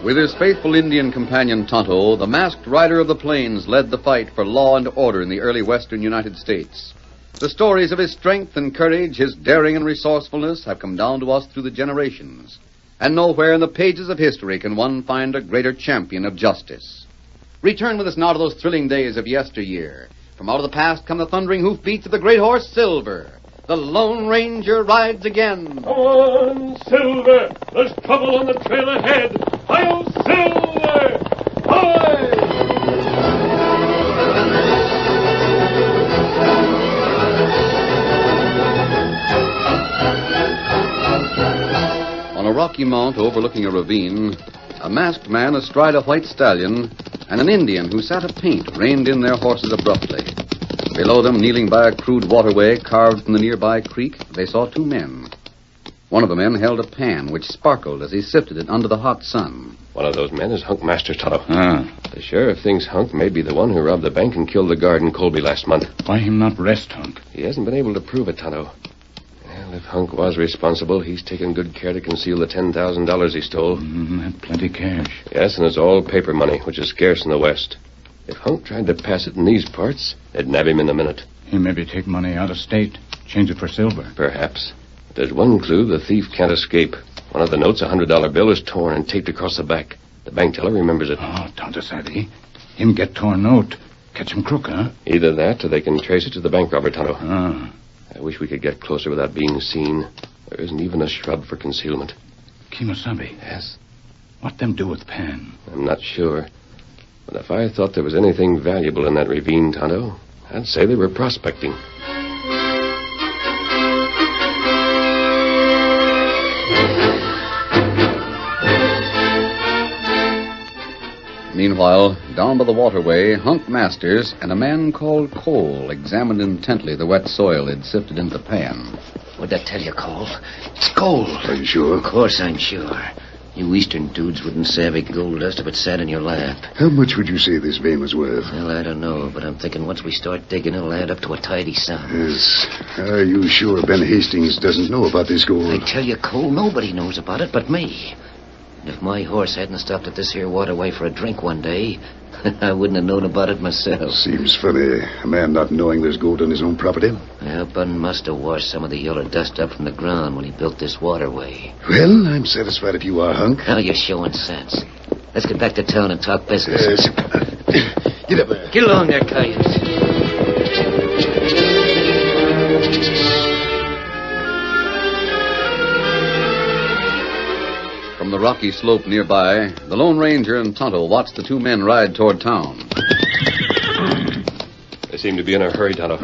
With his faithful Indian companion Tonto, the masked rider of the plains led the fight for law and order in the early western United States. The stories of his strength and courage, his daring and resourcefulness have come down to us through the generations. And nowhere in the pages of history can one find a greater champion of justice. Return with us now to those thrilling days of yesteryear. From out of the past come the thundering hoofbeats of the great horse Silver. The Lone Ranger rides again. Come on, Silver! There's trouble on the trail ahead! Hi-yo, Silver! Hi! On a rocky mount overlooking a ravine, a masked man astride a white stallion and an Indian who sat a paint reined in their horses abruptly. Below them, kneeling by a crude waterway carved from the nearby creek, they saw two men. One of the men held a pan which sparkled as he sifted it under the hot sun. One of those men is Hunk Master Tonto. Ah. The sheriff thinks Hunk may be the one who robbed the bank and killed the guard in Colby last month. Why him not arrest Hunk? He hasn't been able to prove it, Tonto. Well, if Hunk was responsible, he's taken good care to conceal the $10,000 he stole. Had plenty cash. Yes, and it's all paper money, which is scarce in the West. If Hunk tried to pass it in these parts, they'd nab him in a minute. He maybe take money out of state, change it for silver. Perhaps. But there's one clue the thief can't escape. One of the notes, a $100 bill, is torn and taped across the back. The bank teller remembers it. Oh, Tonto savvy. Him get torn note. Catch him crook, huh? Either that, or they can trace it to the bank robber, Tonto. Ah. I wish we could get closer without being seen. There isn't even a shrub for concealment. Kimosabe. Yes? What them do with Pan? I'm not sure. But if I thought there was anything valuable in that ravine, Tonto, I'd say they were prospecting. Meanwhile, down by the waterway, Hunk Masters and a man called Cole examined intently the wet soil they'd sifted into the pan. What'd I tell you, Cole? It's gold. Are you sure? Of course I'm sure. You eastern dudes wouldn't savvy gold dust if it sat in your lap. How much would you say this vein was worth? Well, I don't know, but I'm thinking once we start digging, it'll add up to a tidy sum. Yes. Are you sure Ben Hastings doesn't know about this gold? I tell you, Cole, nobody knows about it but me. And if my horse hadn't stopped at this here waterway for a drink one day, I wouldn't have known about it myself. Seems funny, a man not knowing there's gold on his own property. Well, Bun must have washed some of the yellow dust up from the ground when he built this waterway. Well, I'm satisfied if you are, Hunk. Now you're showing sense. Let's get back to town and talk business. Yes. Get up there. Get along there, Coyote. From the rocky slope nearby, the Lone Ranger and Tonto watched the two men ride toward town. They seem to be in a hurry, Tonto.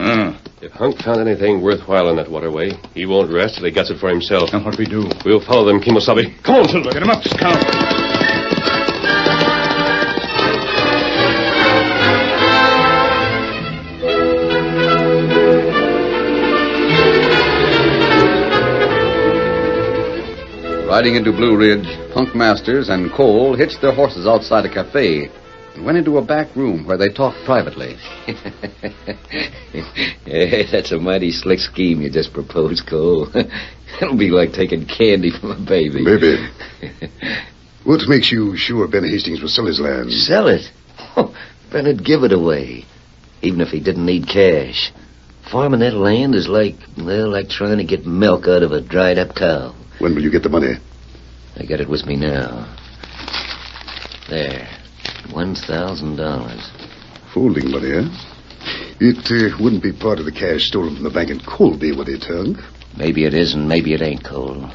If Hunk found anything worthwhile in that waterway, he won't rest till he gets it for himself. And what we do? We'll follow them, Kimosabe. Come on, Silver. Get him up, Scout. Riding into Blue Ridge, Hunk Masters and Cole hitched their horses outside a cafe and went into a back room where they talked privately. Hey, that's a mighty slick scheme you just proposed, Cole. It'll be like taking candy from a baby. Baby. What makes you sure Ben Hastings will sell his land? Sell it? Oh, Ben'd give it away, even if he didn't need cash. Farming that land is like trying to get milk out of a dried-up cow. When will you get the money? I got it with me now. There. $1,000. Folding money, huh? It wouldn't be part of the cash stolen from the bank in Colby, would it, Hunk? Maybe it is and maybe it ain't, Cole.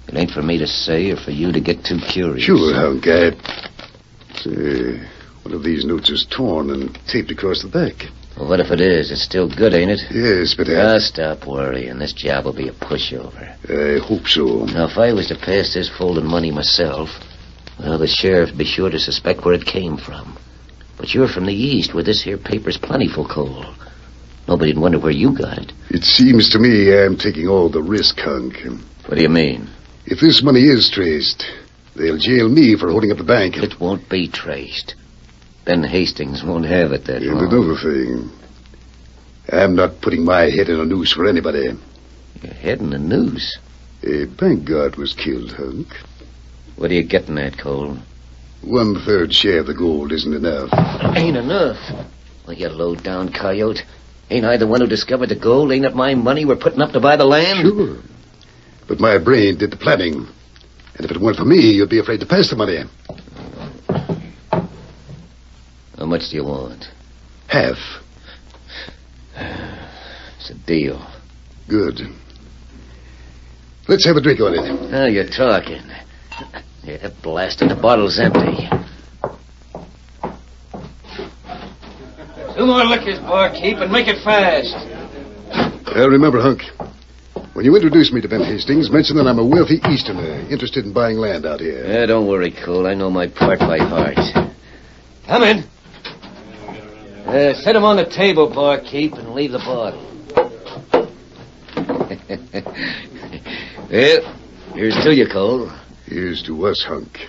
It ain't for me to say or for you to get too curious. Sure, Hunk. Say, one of these notes is torn and taped across the back. Well, what if it is? It's still good, ain't it? Yes, but Stop worrying. This job will be a pushover. I hope so. Now, if I was to pass this folding money myself, well, the sheriff'd be sure to suspect where it came from. But you're from the east, where this here paper's plentiful, Cole. Nobody'd wonder where you got it. It seems to me I'm taking all the risk, Hunk. What do you mean? If this money is traced, they'll jail me for holding up the bank. It won't be traced. Ben Hastings won't have it that And long. another thing, I'm not putting my head in a noose for anybody. Your head in a noose? A bank guard was killed, Hunk. What are you getting at, Cole? 1/3 share of the gold isn't enough. Ain't enough? Well, you low-down coyote. Ain't I the one who discovered the gold? Ain't it my money we're putting up to buy the land? Sure. But my brain did the planning. And if it weren't for me, you'd be afraid to pass the money. How much do you want? Half. It's a deal. Good. Let's have a drink on it. Now you're talking. Yeah, blasted, the bottle's empty. 2 more liquors, barkeep, and make it fast. Well, remember, Hunk, when you introduce me to Ben Hastings, mention that I'm a wealthy Easterner interested in buying land out here. Yeah, don't worry, Cole. I know my part by heart. Come in. Set him on the table, barkeep, and leave the bottle. Well, here's to you, Cole. Here's to us, Hunk,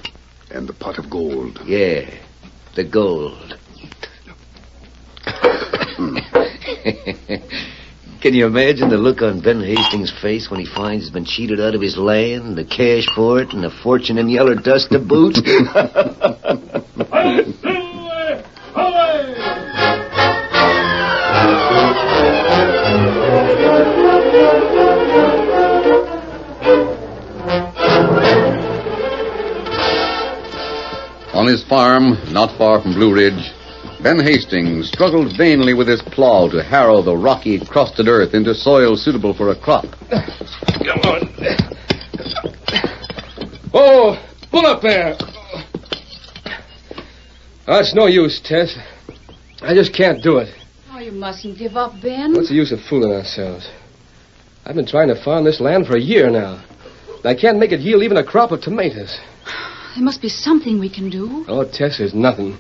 and the pot of gold. Yeah, the gold. Can you imagine the look on Ben Hastings' face when he finds he's been cheated out of his land, the cash for it, and a fortune in yellow dust to boot? On his farm, not far from Blue Ridge, Ben Hastings struggled vainly with his plow to harrow the rocky, crusted earth into soil suitable for a crop. Come on. Oh, pull up there. Oh, it's no use, Tess. I just can't do it. Oh, you mustn't give up, Ben. What's the use of fooling ourselves? I've been trying to farm this land for a year now. And I can't make it yield even a crop of tomatoes. There must be something we can do. Oh, Tess, there's nothing.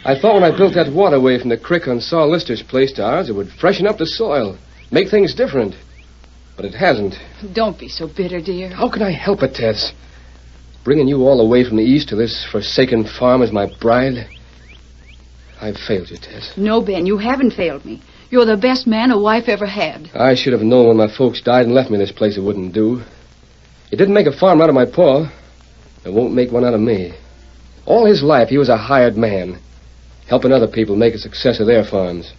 I thought when I built that waterway from the creek on Saul Lister's place to ours, it would freshen up the soil, make things different. But it hasn't. Don't be so bitter, dear. How can I help it, Tess? Bringing you all the way from the east to this forsaken farm as my bride? I've failed you, Tess. No, Ben, you haven't failed me. You're the best man a wife ever had. I should have known when my folks died and left me this place it wouldn't do. It didn't make a farm out of my pa. It won't make one out of me. All his life, he was a hired man, helping other people make a success of their farms.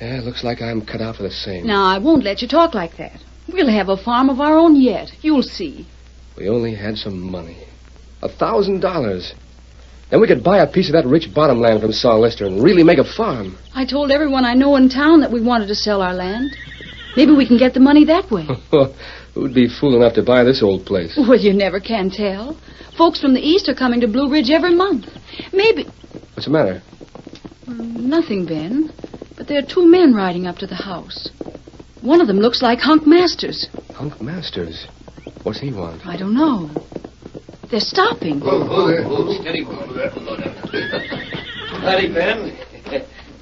Yeah, it looks like I'm cut out for the same. Now, I won't let you talk like that. We'll have a farm of our own yet. You'll see. We only had some money. $1,000. Then we could buy a piece of that rich bottomland from Saul Lister and really make a farm. I told everyone I know in town that we wanted to sell our land. Maybe we can get the money that way. Who'd be fool enough to buy this old place? Well, you never can tell. Folks from the east are coming to Blue Ridge every month. Maybe... What's the matter? Nothing, Ben. But there are 2 men riding up to the house. One of them looks like Hunk Masters. Hunk Masters? What's he want? I don't know. They're stopping. Steady. Howdy, Ben.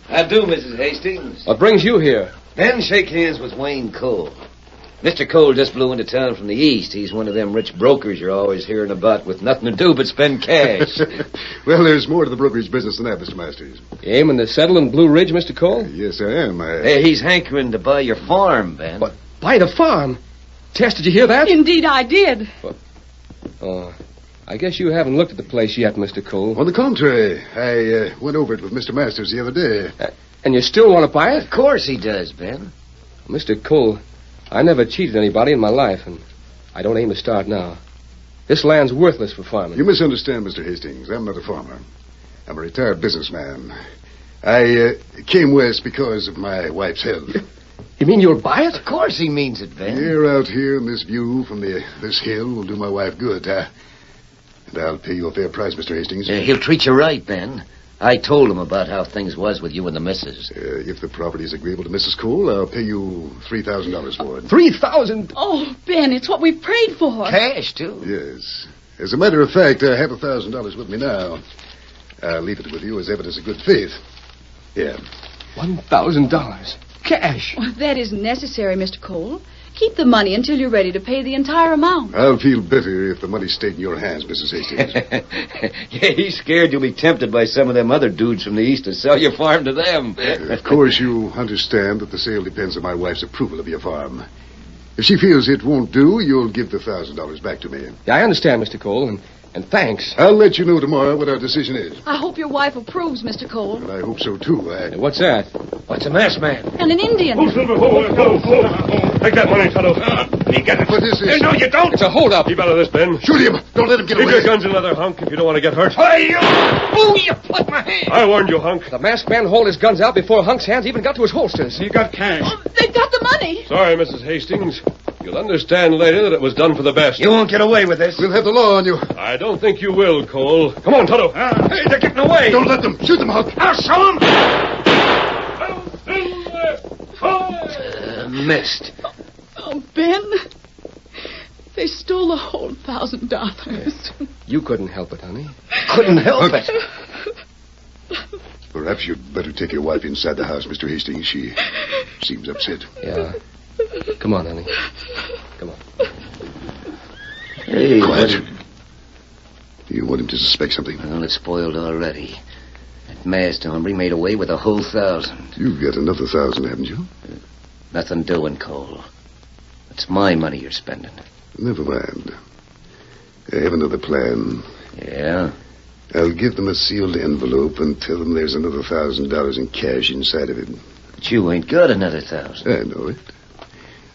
How do, Mrs. Hastings? What brings you here? Ben, shake hands with Wayne Cole. Mr. Cole just blew into town from the east. He's one of them rich brokers you're always hearing about with nothing to do but spend cash. Well, there's more to the brokerage business than that, Mr. Masters. You aiming to settle in Blue Ridge, Mr. Cole? Yes, I am. Hey, he's hankering to buy your farm, Ben. What? Buy the farm? Tess, did you hear that? Indeed, I did. What? Oh, I guess you haven't looked at the place yet, Mr. Cole. On the contrary, I went over it with Mr. Masters the other day. And you still want to buy it? Of course he does, Ben. Mr. Cole, I never cheated anybody in my life, and I don't aim to start now. This land's worthless for farming. You misunderstand, Mr. Hastings. I'm not a farmer. I'm a retired businessman. I came west because of my wife's health. You mean you'll buy it? Of course he means it, Ben. Here out here in this view from this hill will do my wife good. And I'll pay you a fair price, Mr. Hastings. He'll treat you right, Ben. I told him about how things was with you and the missus. If the property is agreeable to Mrs. Cole, I'll pay you $3,000 for it. $3,000? Oh, Ben, it's what we prayed for. Cash, too? Yes. As a matter of fact, I have $1,000 with me now. I'll leave it with you as evidence of good faith. Here. $1,000. Cash. Well, that isn't necessary, Mr. Cole. Keep the money until you're ready to pay the entire amount. I'll feel better if the money stayed in your hands, Mrs. Hastings. Yeah, he's scared you'll be tempted by some of them other dudes from the east to sell your farm to them. Of course, you understand that the sale depends on my wife's approval of your farm. If she feels it won't do, you'll give the $1,000 back to me. Yeah, I understand, Mr. Cole, and And thanks. I'll let you know tomorrow what our decision is. I hope your wife approves, Mr. Cole. And I hope so, too. What's that? What's a masked man? And an Indian. Oh, Silver, take that money, Tonto. You get it. What is this? No, you don't. It's a holdup. Keep out of this, Ben. Shoot him. Don't let him get Keep away. your guns in leather, hunk, if you don't want to get hurt. Hey, you! Oh, you plugged my hand. I warned you, hunk. The masked man hauled his guns out before Hunk's hands even got to his holsters. He got cash. Oh, they've got the money. Sorry, Mrs. Hastings. You'll understand later that it was done for the best. You won't get away with this. We'll have the law on you. I don't think you will, Cole. Come on, Tonto. Hey, they're getting away. Don't let them. Shoot them, Huck. I'll show them. Missed. Oh, Ben. They stole the whole $1,000. You couldn't help it, honey. Couldn't help it. Perhaps you'd better take your wife inside the house, Mr. Hastings. She seems upset. Yeah. Come on, honey. Come on. Hey, Quiet. Do you want him to suspect something? Well, it's spoiled already. That masked hombre made away with a whole 1,000. You've got another 1,000, haven't you? Nothing doing, Cole. It's my money you're spending. Never mind. I have another plan. Yeah? I'll give them a sealed envelope and tell them there's another $1,000 in cash inside of it. But you ain't got another 1,000. I know it.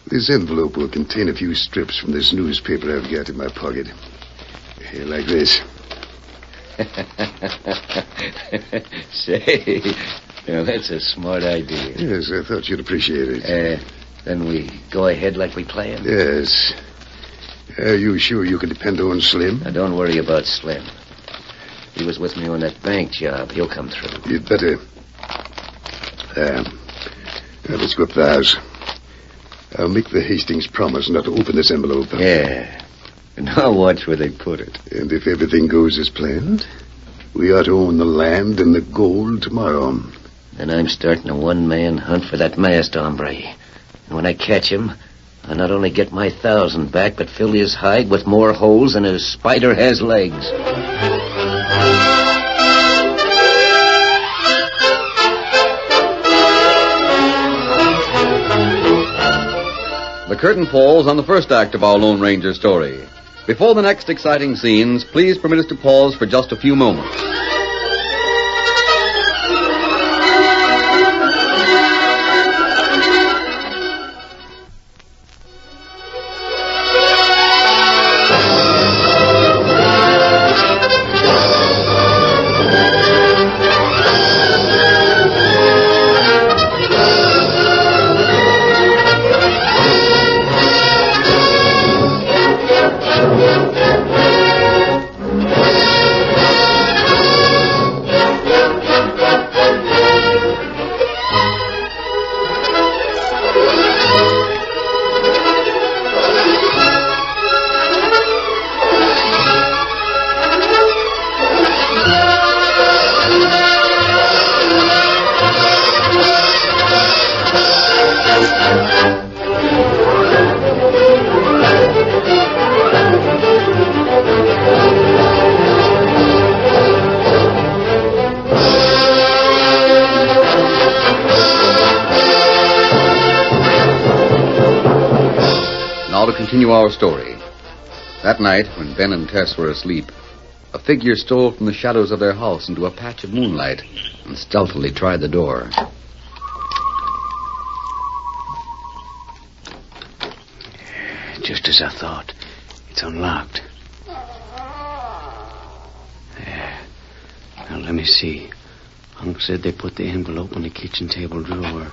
This envelope will contain a few strips from this newspaper I've got in my pocket. Here, like this. Say, well, that's a smart idea. Yes, I thought you'd appreciate it. Then we go ahead like we planned? Yes. Are you sure you can depend on Slim? Now, don't worry about Slim. He was with me on that bank job. He'll come through. You'd better. Now, let's go up the house. I'll make the Hastings promise not to open this envelope. Yeah. And I'll watch where they put it. And if everything goes as planned, we ought to own the land and the gold tomorrow. Then I'm starting a one-man hunt for that masked hombre. And when I catch him, I'll not only get my 1,000 back, but fill his hide with more holes than a spider has legs. The curtain falls on the first act of our Lone Ranger story. Before the next exciting scenes, please permit us to pause for just a few moments. Now to continue our story. That night, when Ben and Tess were asleep, a figure stole from the shadows of their house into a patch of moonlight and stealthily tried the door. Just as I thought. It's unlocked. There. Now, let me see. Unc said they put the envelope on the kitchen table drawer.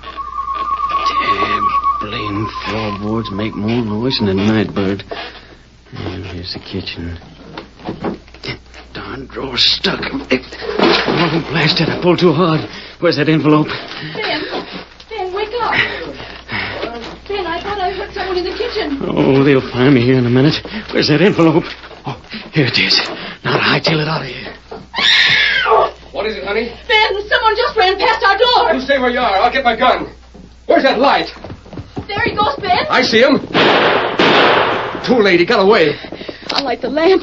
Damn blame floorboards make more noise than a nightbird. And here's the kitchen. Darn drawer's stuck. Oh, blast it. I pulled too hard. Where's that envelope? Ben, wake up. Ben, I thought I heard someone in the kitchen. Oh, they'll find me here in a minute. Where's that envelope? Oh, here it is. Now to hightail it out of here. What is it, honey? Ben, someone just ran past our door. You stay where you are. I'll get my gun. Where's that light? There he goes, Ben. I see him. Too late. He got away. I'll light the lamp.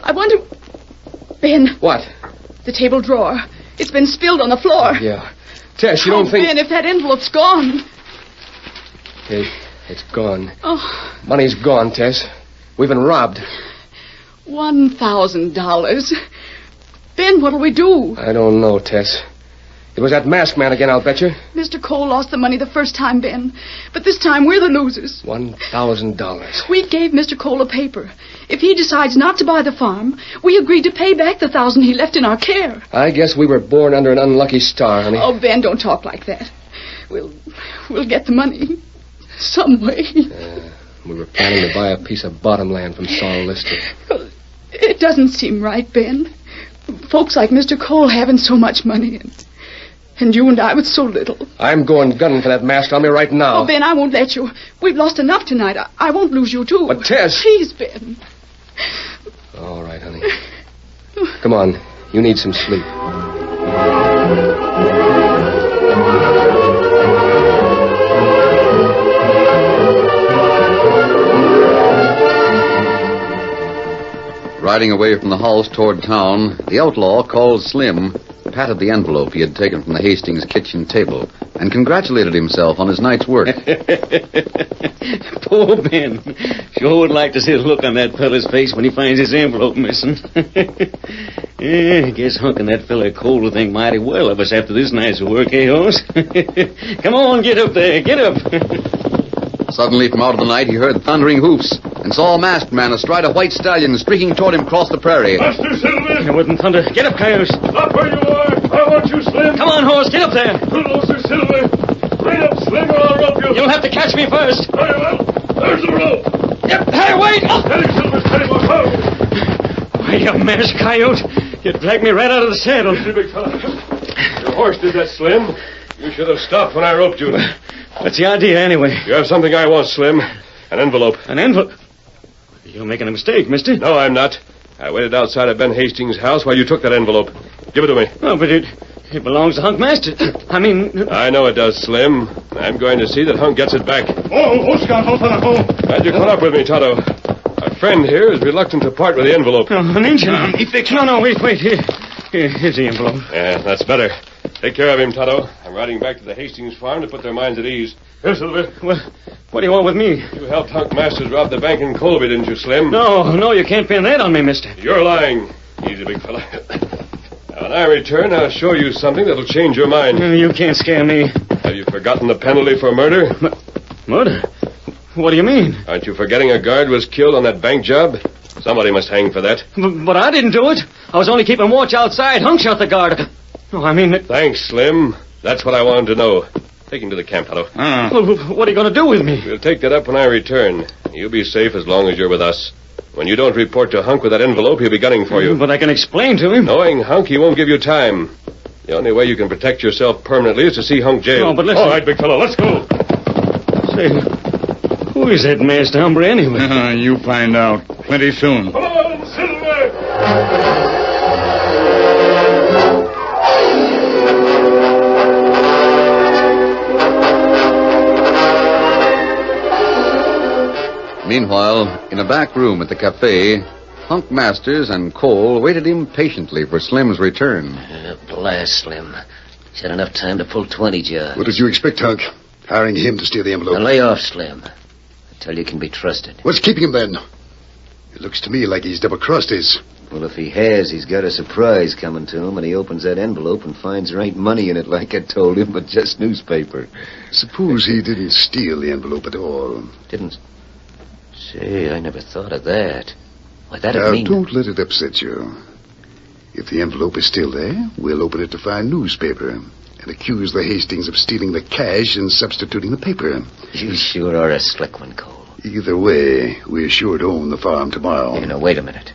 I wonder... Ben. What? The table drawer. It's been spilled on the floor. Yeah. Tess, you don't think... Ben, if that envelope's gone... It's gone. Oh. Money's gone, Tess. We've been robbed. $1,000. Ben, what'll we do? I don't know, Tess. It was that masked man again, I'll bet you. Mr. Cole lost the money the first time, Ben. But this time we're the losers. $1,000. We gave Mr. Cole a paper. If he decides not to buy the farm, we agreed to pay back the $1,000 he left in our care. I guess we were born under an unlucky star, honey. Oh, Ben, don't talk like that. We'll get the money. Some way. We were planning to buy a piece of bottom land from Saul Lister. It doesn't seem right, Ben. Folks like Mr. Cole having so much money and you and I with so little. I'm going gunning for that mask on me right now. Oh, Ben, I won't let you. We've lost enough tonight. I won't lose you, too. But, Tess... Please, Ben. All right, honey. Come on. You need some sleep. Riding away from the house toward town, the outlaw called Slim, patted the envelope he had taken from the Hastings kitchen table, and congratulated himself on his night's work. Poor Ben. Sure would like to see the look on that fella's face when he finds his envelope missing. I guess Hunk and that fella Cole will think mighty well of us after this night's work, eh, horse? Come on, get up there, get up. Suddenly, from out of the night, he heard thundering hoofs and saw a masked man astride a white stallion streaking toward him across the prairie. Master Silver! It wouldn't thunder. Get up, Coyote. Stop where you are! I want you, Slim! Come on, horse, get up there! Closer, Silver! Right up, Slim, or I'll rope you! You'll have to catch me first! Very well. There's the rope! Yep, hey, wait! Steady, Silver, steady, watch out! Why, you masked coyote! You dragged me right out of the saddle. Easy, big fella. Your horse did that, Slim. You should have stopped when I roped you. What's the idea, anyway? You have something I want, Slim. An envelope. An envelope? You're making a mistake, mister. No, I'm not. I waited outside of Ben Hastings' house while you took that envelope. Give it to me. Oh, but it belongs to Hunk Master. I know it does, Slim. I'm going to see that Hunk gets it back. Oh, Scout, hold on, hold. Glad you caught up with me, Tonto. Our friend here is reluctant to part with the envelope. Oh, an engine. No, wait. Here's the envelope. Yeah, that's better. Take care of him, Tonto. I'm riding back to the Hastings farm to put their minds at ease. Here, Silver. Well, what do you want with me? You helped Hunk Masters rob the bank in Colby, didn't you, Slim? No, you can't pin that on me, mister. You're lying. Easy, big fella. Now, when I return, I'll show you something that'll change your mind. You can't scare me. Have you forgotten the penalty for murder? Murder? What do you mean? Aren't you forgetting a guard was killed on that bank job? Somebody must hang for that. But I didn't do it. I was only keeping watch outside. Hunk shot the guard. No, I mean... Thanks, Slim. That's what I wanted to know. Take him to the camp, Tonto. Well, what are you going to do with me? We'll take that up when I return. You'll be safe as long as you're with us. When you don't report to Hunk with that envelope, he'll be gunning for you. But I can explain to him. Knowing Hunk, he won't give you time. The only way you can protect yourself permanently is to see Hunk jailed. No, but listen... All right, big fellow, let's go. Say, who is that masked hombre anyway? You find out plenty soon. Come on, Silver! Meanwhile, in a back room at the cafe, Hunk Masters and Cole waited impatiently for Slim's return. Blast, Slim. He's had enough time to pull 20 jobs. What did you expect, Hunk? Hiring him to steal the envelope? Now lay off, Slim. I tell you, can be trusted. What's keeping him, then? It looks to me like he's double-crossed us. Well, if he has, he's got a surprise coming to him, and he opens that envelope and finds there ain't money in it like I told him, but just newspaper. Suppose he didn't steal the envelope at all. Didn't... Say, I never thought of that. Why, that'd mean... Don't let it upset you. If the envelope is still there, we'll open it to find newspaper and accuse the Hastings of stealing the cash and substituting the paper. You sure are a slick one, Cole. Either way, we're sure to own the farm tomorrow. Hey, now, wait a minute.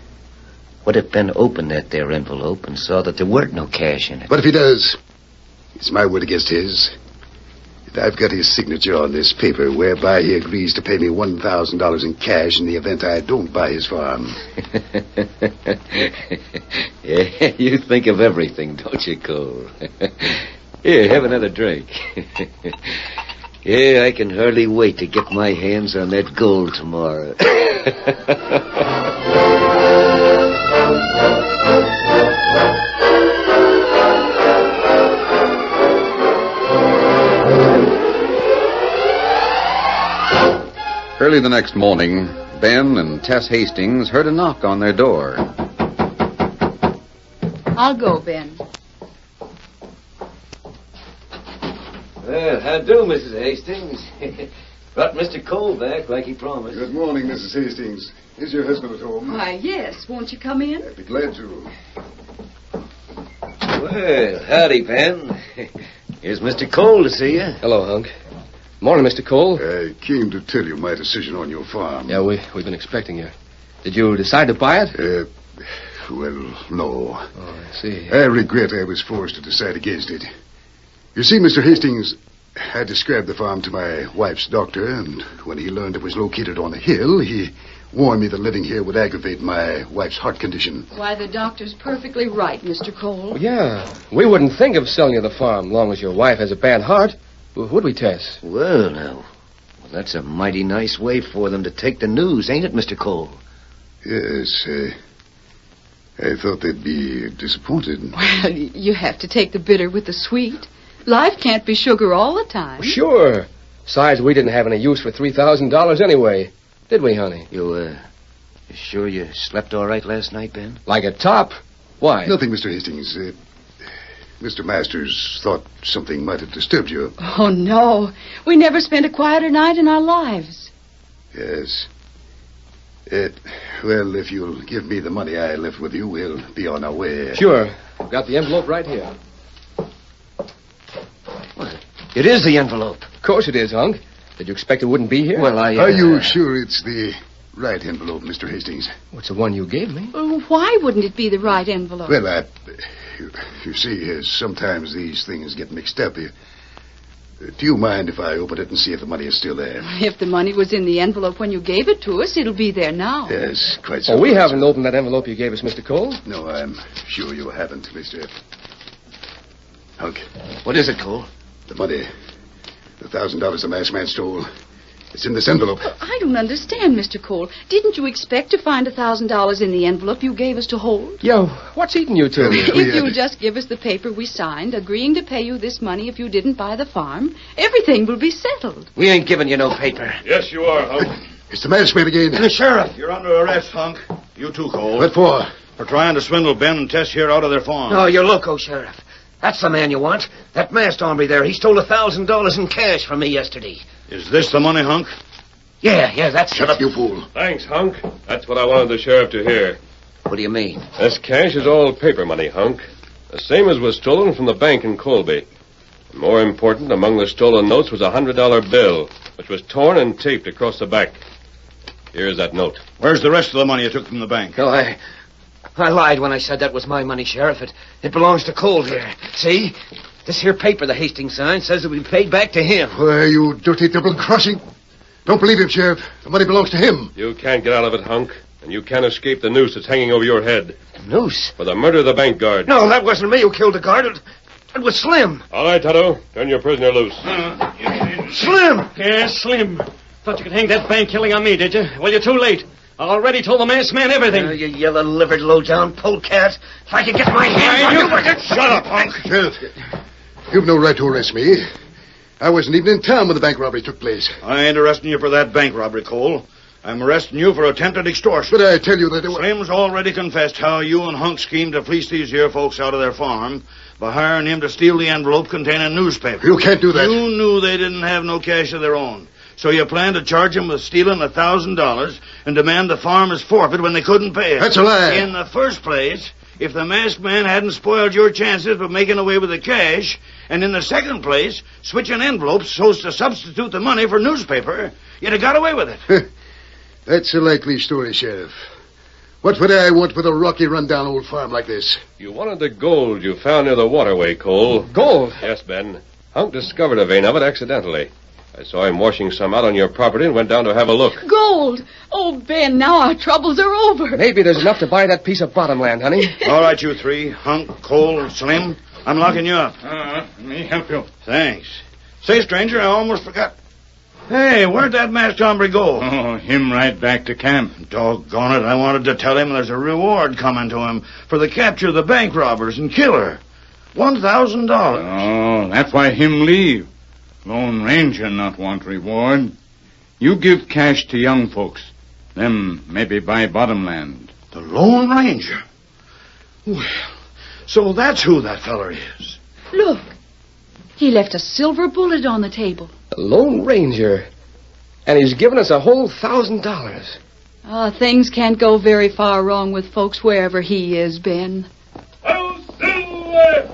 What if Ben opened that there envelope and saw that there weren't no cash in it? But if he does, it's my word against his. I've got his signature on this paper whereby he agrees to pay me $1,000 in cash in the event I don't buy his farm. Yeah, you think of everything, don't you, Cole? Here, have another drink. Yeah, I can hardly wait to get my hands on that gold tomorrow. Early the next morning, Ben and Tess Hastings heard a knock on their door. I'll go, Ben. Well, how do, Mrs. Hastings? Brought Mr. Cole back like he promised. Good morning, Mrs. Hastings. Is your husband at home? Why, yes. Won't you come in? I'd be glad to. Well, howdy, Ben. Here's Mr. Cole to see you. Hello, Hunk. Morning, Mr. Cole. I came to tell you my decision on your farm. Yeah, we've been expecting you. Did you decide to buy it? Well, no. Oh, I see. I regret I was forced to decide against it. You see, Mr. Hastings, I described the farm to my wife's doctor, and when he learned it was located on a hill, he warned me that living here would aggravate my wife's heart condition. Why, the doctor's perfectly right, Mr. Cole. Well, yeah. We wouldn't think of selling you the farm long as your wife has a bad heart. Would we, Tess? Well, now. Well, that's a mighty nice way for them to take the news, ain't it, Mr. Cole? Yes, I thought they'd be disappointed. Well, you have to take the bitter with the sweet. Life can't be sugar all the time. Sure. Besides, we didn't have any use for $3,000 anyway. Did we, honey? You sure you slept all right last night, Ben? Like a top. Why? Nothing, Mr. Hastings. Mr. Masters thought something might have disturbed you. Oh, no. We never spent a quieter night in our lives. Yes. Well, if you'll give me the money I left with you, we'll be on our way. Sure. I've got the envelope right here. It is the envelope. Of course it is, Hunk. Did you expect it wouldn't be here? Well, Are you sure it's the right envelope, Mr. Hastings? What's the one you gave me? Well, why wouldn't it be the right envelope? Well, you see, sometimes these things get mixed up. Do you mind if I open it and see if the money is still there? If the money was in the envelope when you gave it to us, it'll be there now. Yes, quite so. Oh, we haven't opened that envelope you gave us, Mr. Cole. No, I'm sure you haven't, Mr. Hunk. What is it, Cole? The money. The $1,000 the masked man stole. It's in this envelope. I don't understand, Mr. Cole. Didn't you expect to find $1,000 in the envelope you gave us to hold? Yo, what's eating you two? If you'll just give us the paper we signed, agreeing to pay you this money if you didn't buy the farm, everything will be settled. We ain't giving you no paper. Yes, you are, Hunk. It's the masked man again. The sheriff. You're under arrest, Hunk. You too, Cole. What for? For trying to swindle Ben and Tess here out of their farm. No, you're loco, Sheriff. That's the man you want. That masked hombre there. He stole $1,000 in cash from me yesterday. Is this the money, Hunk? Yeah, that's Shut up, you fool. Thanks, Hunk. That's what I wanted the sheriff to hear. What do you mean? This cash is all paper money, Hunk. The same as was stolen from the bank in Colby. More important, among the stolen notes was a $100 bill, which was torn and taped across the back. Here's that note. Where's the rest of the money you took from the bank? No, I lied when I said that was my money, Sheriff. It belongs to Cole here. See? This here paper the Hastings signed says it will be paid back to him. Why, you dirty double-crossing. Don't believe him, Sheriff. The money belongs to him. You can't get out of it, Hunk, and you can't escape the noose that's hanging over your head. Noose? For the murder of the bank guard. No, that wasn't me who killed the guard. It was Slim. All right, Tonto. Turn your prisoner loose. Slim! Yes, Slim. Thought you could hang that bank killing on me, did you? Well, you're too late. I already told the masked man everything. You yellow-livered, low-down polecat. If I could get my hands on you... Shut up, Hunk. Sheriff, you've no right to arrest me. I wasn't even in town when the bank robbery took place. I ain't arresting you for that bank robbery, Cole. I'm arresting you for attempted extortion. But I tell you that... Slim's already confessed how you and Hunk schemed to fleece these here folks out of their farm by hiring him to steal the envelope containing newspaper. You can't do that. You knew they didn't have no cash of their own. So you planned to charge him with stealing $1,000 and demand the farm is forfeit when they couldn't pay it. That's a lie. In the first place, if the masked man hadn't spoiled your chances of making away with the cash, and in the second place, switching envelopes so as to substitute the money for newspaper, you'd have got away with it. That's a likely story, Sheriff. What would I want with a rocky, run-down old farm like this? You wanted the gold you found near the waterway, Cole. Gold? Yes, Ben. Hunk discovered a vein of it accidentally. I saw him washing some out on your property and went down to have a look. Gold! Oh, Ben, now our troubles are over. Maybe there's enough to buy that piece of bottomland, honey. All right, you three. Hunk, Cole, and Slim. I'm locking you up. Let me help you. Thanks. Say, stranger, I almost forgot. Hey, where'd that masked hombre go? Oh, him right back to camp. Doggone it. I wanted to tell him there's a reward coming to him for the capture of the bank robbers and killer. $1,000. Oh, that's why him leave. Lone Ranger not want reward. You give cash to young folks. Them maybe buy bottomland. The Lone Ranger? Well, so that's who that feller is. Look. He left a silver bullet on the table. The Lone Ranger. And he's given us a whole $1,000. Things can't go very far wrong with folks wherever he is, Ben. Oh, Silver!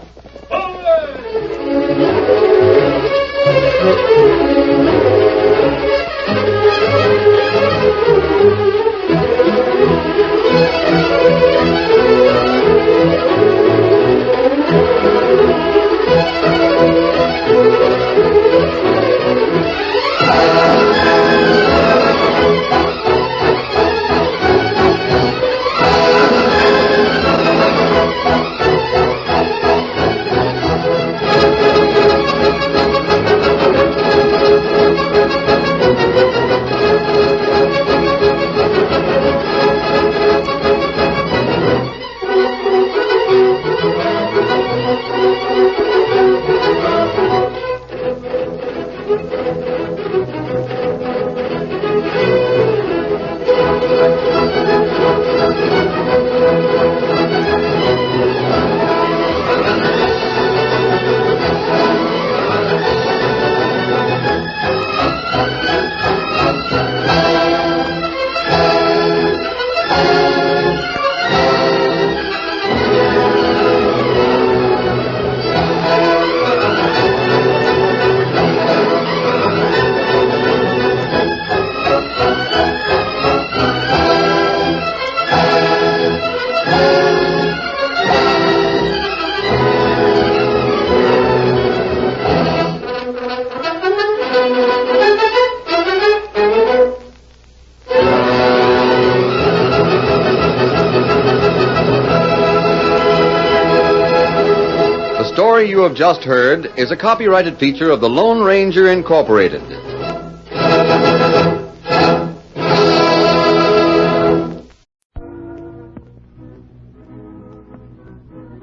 The story you have just heard is a copyrighted feature of the Lone Ranger Incorporated.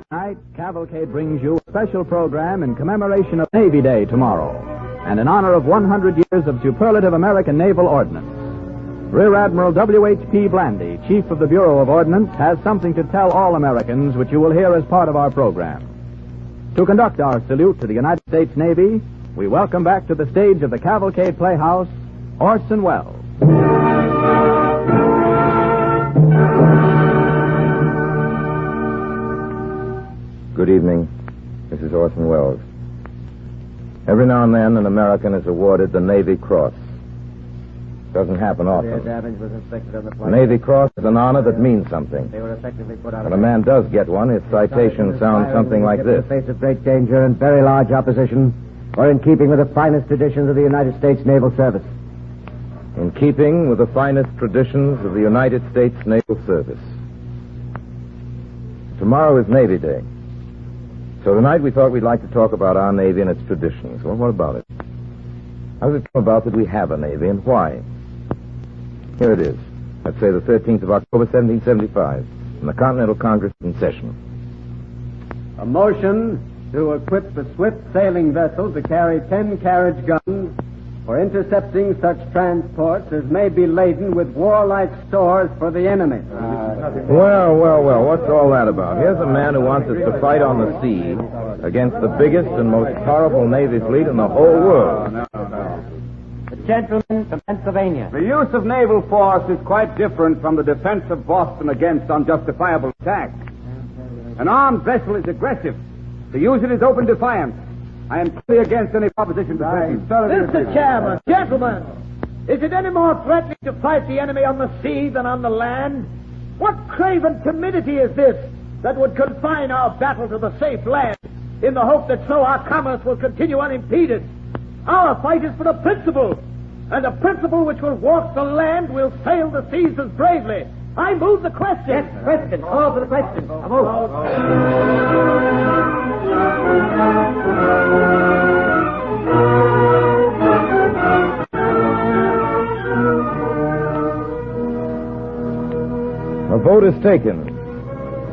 Tonight, Cavalcade brings you a special program in commemoration of Navy Day tomorrow, and in honor of 100 years of superlative American naval ordnance. Rear Admiral W.H.P. Blandy, Chief of the Bureau of Ordnance, has something to tell all Americans which you will hear as part of our program. To conduct our salute to the United States Navy, we welcome back to the stage of the Cavalcade Playhouse, Orson Welles. Good evening. This is Orson Welles. Every now and then, an American is awarded the Navy Cross. Doesn't happen often. The Navy Cross is an honor that means something. When a man does get one, his citation sounds something like this. In the face of great danger and very large opposition, or in keeping with the finest traditions of the United States Naval Service. In keeping with the finest traditions of the United States Naval Service. Tomorrow is Navy Day. So tonight we thought we'd like to talk about our Navy and its traditions. Well, what about it? How does it come about that we have a Navy, and why? Here it is. Let's say the 13th of October, 1775, in the Continental Congress in session. A motion to equip the swift sailing vessel to carry 10 carriage guns for intercepting such transports as may be laden with warlike stores for the enemy. Well, what's all that about? Here's a man who wants us to fight on the sea against the biggest and most powerful Navy fleet in the whole world. The gentleman from Pennsylvania. The use of naval force is quite different from the defense of Boston against unjustifiable attack. An armed vessel is aggressive. To use it is open defiance. I am totally against any proposition to Mr. Chairman, gentlemen, is it any more threatening to fight the enemy on the sea than on the land? What craven timidity is this that would confine our battle to the safe land in the hope that so our commerce will continue unimpeded? Our fight is for a principle, and a principle which will walk the land will sail the seas as bravely. I move the question. Yes, question. Call for the question. I move. A vote is taken.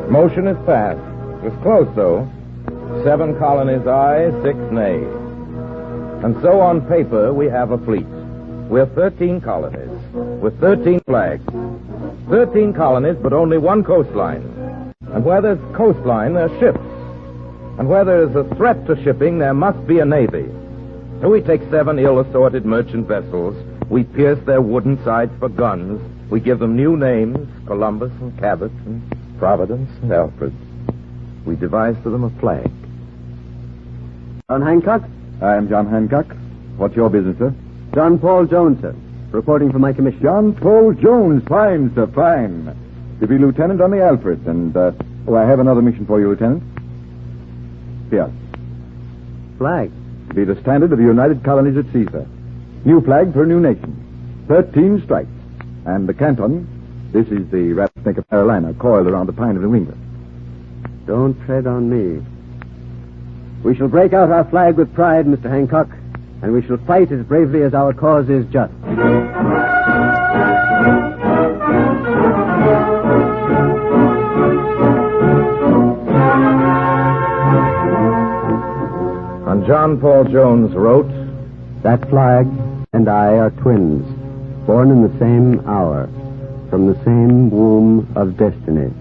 Motion is passed. It was close, though. 7 colonies aye, 6 nay. And so on paper we have a fleet. We're 13 colonies. with 13 flags. 13 colonies, but only one coastline. And where there's coastline, there's ships. And where there's a threat to shipping, there must be a navy. So we take 7 ill-assorted merchant vessels. We pierce their wooden sides for guns. We give them new names, Columbus and Cabot and Providence and Alfred. We devise for them a flag. John Hancock? I am John Hancock. What's your business, sir? John Paul Jones, sir. Reporting for my commission. John Paul Jones. Fine, sir, fine. To be lieutenant on the Alfred. And, I have another mission for you, Lieutenant. Here. Flag. To be the standard of the United Colonies at sea, sir. New flag for a new nation. 13 stripes. And the canton, this is the rattlesnake of Carolina, coiled around the pine of New England. Don't tread on me. We shall break out our flag with pride, Mr. Hancock, and we shall fight as bravely as our cause is just. And John Paul Jones wrote, "That flag and I are twins, born in the same hour, from the same womb of destiny.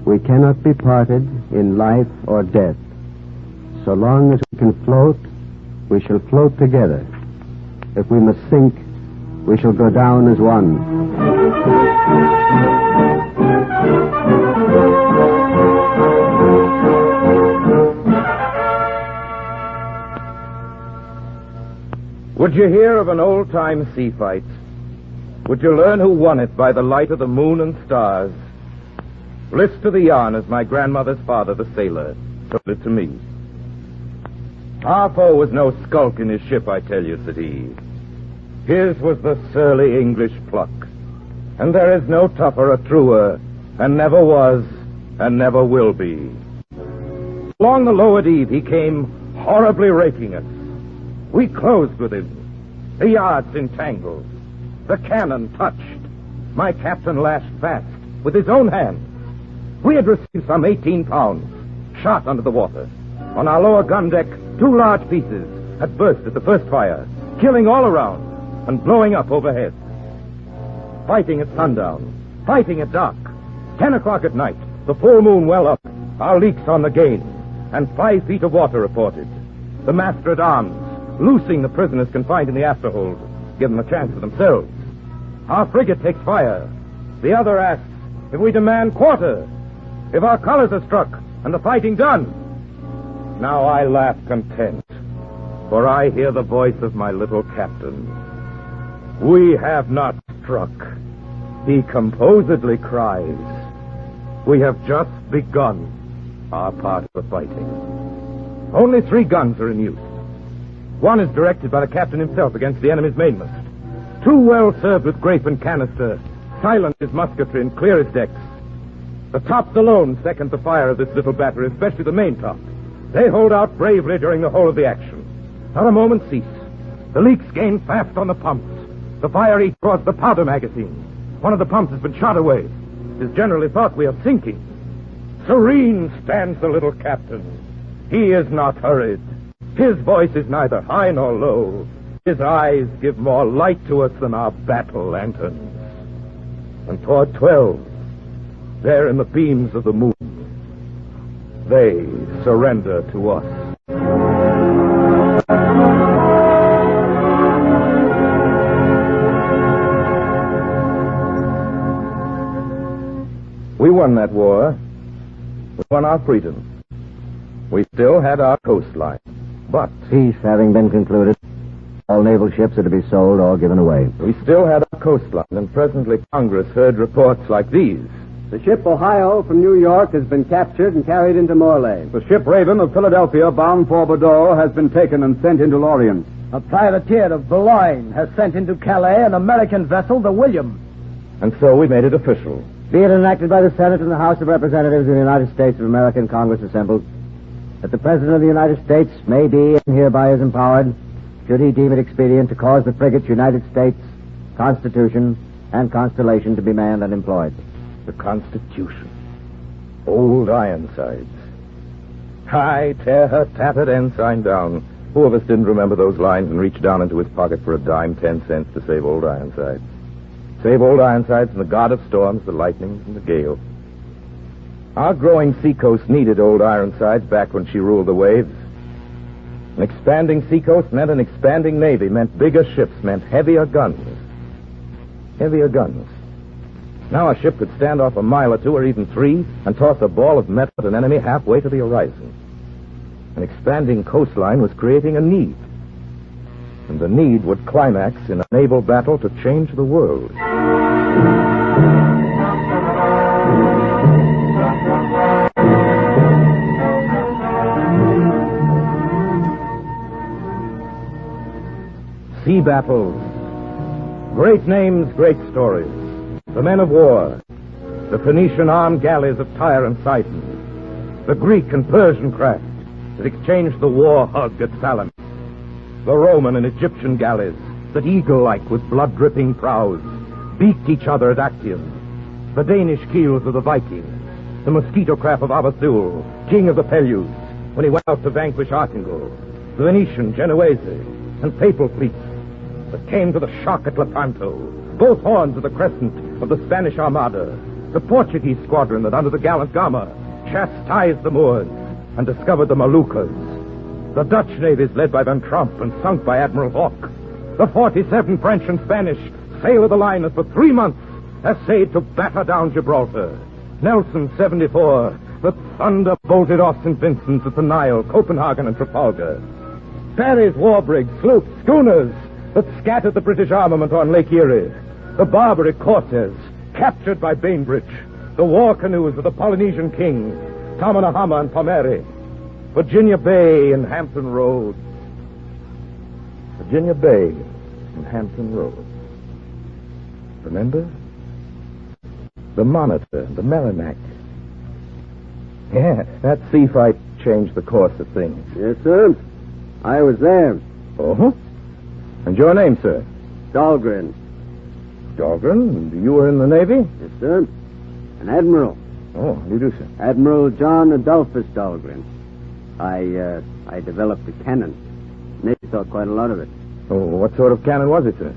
We cannot be parted in life or death. So long as we can float, we shall float together. If we must sink, we shall go down as one." Would you hear of an old-time sea fight? Would you learn who won it by the light of the moon and stars? List to the yarn as my grandmother's father, the sailor, told it to me. Our foe was no skulk in his ship, I tell you, said he. His was the surly English pluck. And there is no tougher or truer, and never was, and never will be. Along the lowered eve he came horribly raking us. We closed with him. The yards entangled. The cannon touched. My captain lashed fast with his own hand. We had received some 18 pounds, shot under the water. On our lower gun deck, 2 large pieces had burst at the first fire, killing all around and blowing up overhead. Fighting at sundown, fighting at dark. 10 o'clock at night, the full moon well up, our leaks on the gain, and 5 feet of water reported. The master-at-arms, loosing the prisoners confined in the afterhold, give them a chance for themselves. Our frigate takes fire. The other asks if we demand quarter, if our colors are struck and the fighting done. Now I laugh content, for I hear the voice of my little captain. We have not struck, he composedly cries. We have just begun our part of the fighting. Only 3 guns are in use. One is directed by the captain himself against the enemy's mainmast. 2 well served with grape and canister, silent his musketry and clear his decks. The tops alone second the fire of this little battery, especially the main top. They hold out bravely during the whole of the action. Not a moment cease. The leaks gain fast on the pumps. The fire eats towards the powder magazine. One of the pumps has been shot away. It is generally thought we are sinking. Serene stands the little captain. He is not hurried. His voice is neither high nor low. His eyes give more light to us than our battle lanterns. And toward 12, there in the beams of the moon, they surrender to us. We won that war. We won our freedom. We still had our coastline. But peace having been concluded, all naval ships are to be sold or given away. We still had our coastline, and presently Congress heard reports like these. The ship Ohio from New York has been captured and carried into Morlaix. The ship Raven of Philadelphia, bound for Bordeaux, has been taken and sent into Lorient. A privateer of Boulogne has sent into Calais an American vessel, the William. And so we made it official. Be it enacted by the Senate and the House of Representatives of the United States of America in Congress assembled, that the President of the United States may be and hereby is empowered, should he deem it expedient, to cause the frigates United States, Constitution, and Constellation to be manned and employed. The Constitution. Old Ironsides. Hi, tear her tattered ensign down. Who of us didn't remember those lines and reach down into his pocket for a dime, 10 cents to save old Ironsides? Save old Ironsides from the god of storms, the lightnings, and the gale. Our growing seacoast needed old Ironsides back when she ruled the waves. An expanding seacoast meant an expanding navy, meant bigger ships, meant heavier guns. Heavier guns. Now a ship could stand off a mile or two or even 3 and toss a ball of metal at an enemy halfway to the horizon. An expanding coastline was creating a need. And the need would climax in a naval battle to change the world. Sea battles. Great names, great stories. The men of war. The Phoenician armed galleys of Tyre and Sidon. The Greek and Persian craft that exchanged the war hug at Salamis. The Roman and Egyptian galleys that eagle-like with blood-dripping prows beaked each other at Actium. The Danish keels of the Vikings. The mosquito craft of Abathul, king of the Pelus, when he went out to vanquish Archangel. The Venetian, Genoese, and papal fleets that came to the shock at Lepanto, both horns of the crescent of the Spanish Armada, the Portuguese squadron that under the gallant Gama chastised the Moors and discovered the Moluccas, the Dutch navies led by Van Tromp and sunk by Admiral Hawke, the 47 French and Spanish sail of the line that for 3 months essayed to batter down Gibraltar, Nelson 74 that thunder-bolted off St. Vincent at the Nile, Copenhagen and Trafalgar, Parry's war brigs, sloops, schooners that scattered the British armament on Lake Erie, the Barbary corsairs captured by Bainbridge, the war canoes of the Polynesian kings, Tamanahama and Pomeri, Virginia Bay and Hampton Roads. Virginia Bay and Hampton Roads. Remember? The Monitor, the Merrimack. Yeah, that sea fight changed the course of things. Yes, sir. I was there. Oh? And your name, sir? Dahlgren. Dahlgren? You were in the Navy? Yes, sir. An admiral. Oh, how do you do, sir? Admiral John Adolphus Dahlgren. I developed a cannon. Navy thought quite a lot of it. Oh, what sort of cannon was it, sir?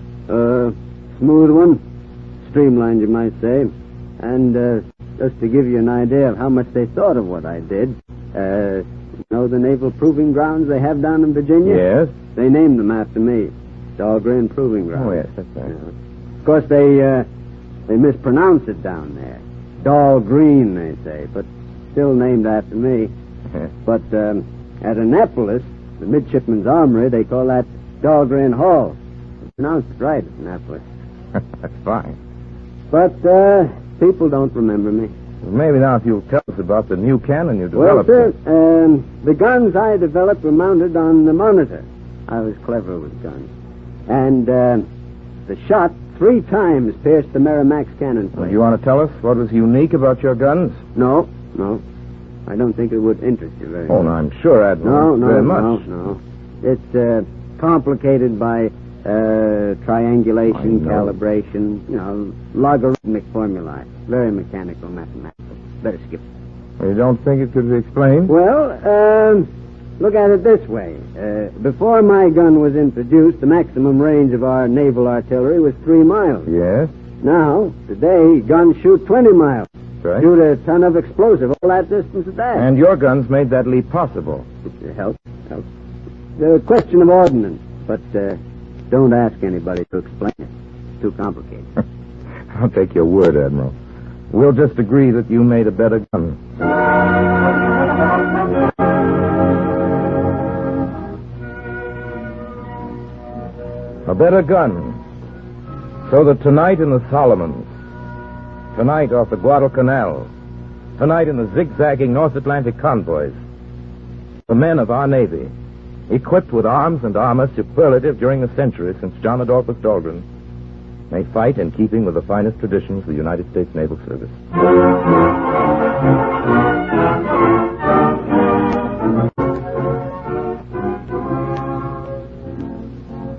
Smooth one. Streamlined, you might say. And, just to give you an idea of how much they thought of what I did, you know the naval proving grounds they have down in Virginia? Yes. They named them after me. Dahlgren Proving Ground. Oh, yes, that's right. Of course, they mispronounce it down there. Dahlgreen, they say, but still named after me. But at Annapolis, the Midshipman's Armory, they call that Dahlgren Hall. They pronounced it right, Annapolis. That's fine. But people don't remember me. Maybe now if you'll tell us about the new cannon you developed. Well, sir, the guns I developed were mounted on the Monitor. I was clever with guns. And the shot 3 times pierced the Merrimack's cannon plate. Do you want to tell us what was unique about your guns? No. I don't think it would interest you very much. Oh, no, I'm sure, Admiral. No, very much. No. It's complicated by triangulation, calibration, logarithmic formulae. Very mechanical, mathematical. Better skip it. You don't think it could be explained? Well, look at it this way. Before my gun was introduced, the maximum range of our naval artillery was 3 miles. Yes. Now, today, guns shoot 20 miles. Right. Shoot a ton of explosive all that distance at that. And your guns made that leap possible. It helps. The question of ordnance, but don't ask anybody to explain it. It's too complicated. I'll take your word, Admiral. We'll just agree that you made a better gun. A better gun. So that tonight in the Solomons, tonight off the Guadalcanal, tonight in the zigzagging North Atlantic convoys, the men of our Navy, equipped with arms and armor superlative during the century since John Adolphus Dahlgren, may fight in keeping with the finest traditions of the United States Naval Service.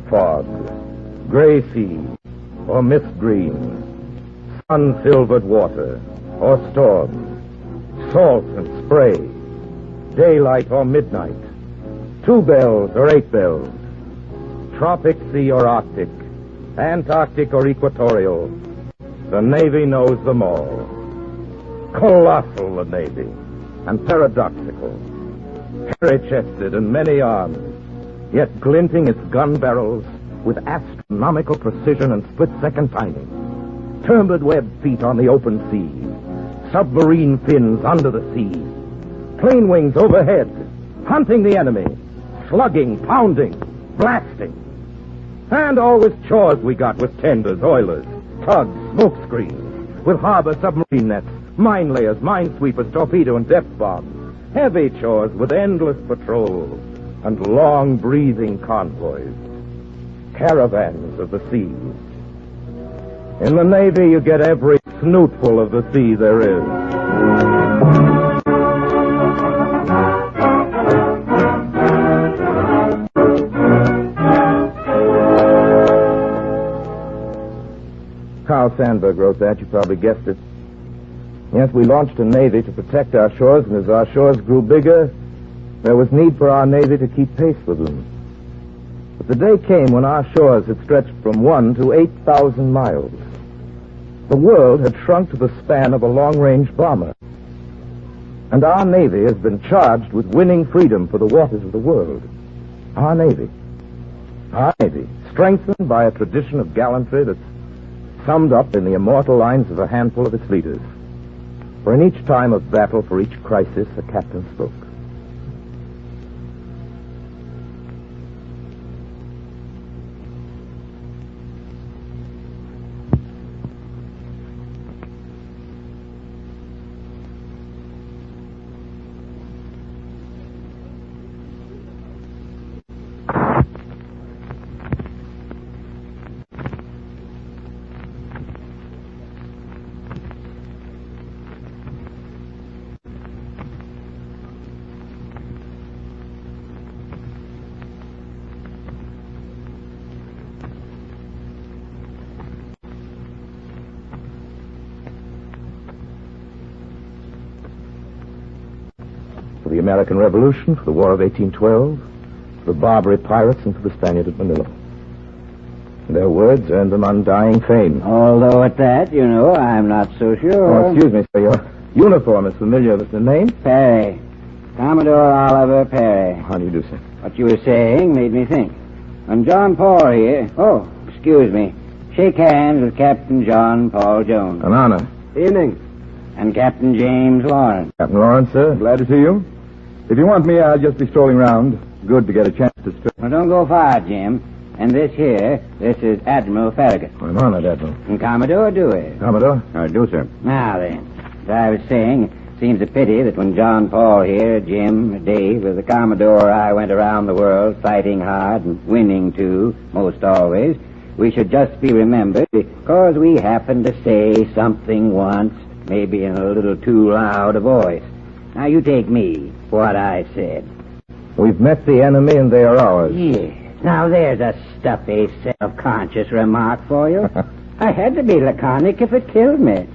Fog, gray sea, or mist green, sun-silvered water, or storm, salt and spray, daylight or midnight, 2 bells or 8 bells, tropic sea or Arctic, Antarctic or equatorial, The Navy knows them all. Colossal, the Navy, and paradoxical. Hairy-chested and many-armed, yet glinting its gun barrels with astronomical precision and split-second timing. Turbid webbed feet on the open sea. Submarine fins under the sea. Plane wings overhead, hunting the enemy. Slugging, pounding, blasting. And always chores we got with tenders, oilers, tugs, smoke screens, with harbor submarine nets, mine layers, minesweepers, torpedo, and depth bombs. Heavy chores with endless patrols and long breathing convoys. Caravans of the seas. In the Navy, you get every snootful of the sea there is. Carl Sandburg wrote that. You probably guessed it. Yes, we launched a Navy to protect our shores, and as our shores grew bigger, there was need for our Navy to keep pace with them. But the day came when our shores had stretched from 1 to 8,000 miles. The world had shrunk to the span of a long-range bomber. And our Navy has been charged with winning freedom for the waters of the world. Our Navy, strengthened by a tradition of gallantry that's summed up in the immortal lines of a handful of its leaders. For in each time of battle, for each crisis, a captain spoke. For the American Revolution, for the War of 1812, for the Barbary pirates, and for the Spaniard at Manila. Their words earned them undying fame. Although at that, I'm not so sure. Oh, excuse me, sir. Your uniform is familiar with the name? Perry. Commodore Oliver Perry. How do you do, sir? What you were saying made me think. And John Paul here. Oh, excuse me. Shake hands with Captain John Paul Jones. An honor. Evening. And Captain James Lawrence. Captain Lawrence, sir. Glad to see you. If you want me, I'll just be strolling round. Good to get a chance to stretch. Well, don't go far, Jim. And this is Admiral Farragut. I'm honored, Admiral. And Commodore Dewey. Commodore? I do, sir. Now then, as I was saying, it seems a pity that when John Paul here, Jim, Dave, with the Commodore, I went around the world fighting hard and winning too, most always, we should just be remembered because we happened to say something once, maybe in a little too loud a voice. Now you take me, what I said. We've met the enemy and they are ours. Yes. Now there's a stuffy, self-conscious remark for you. I had to be laconic if it killed me.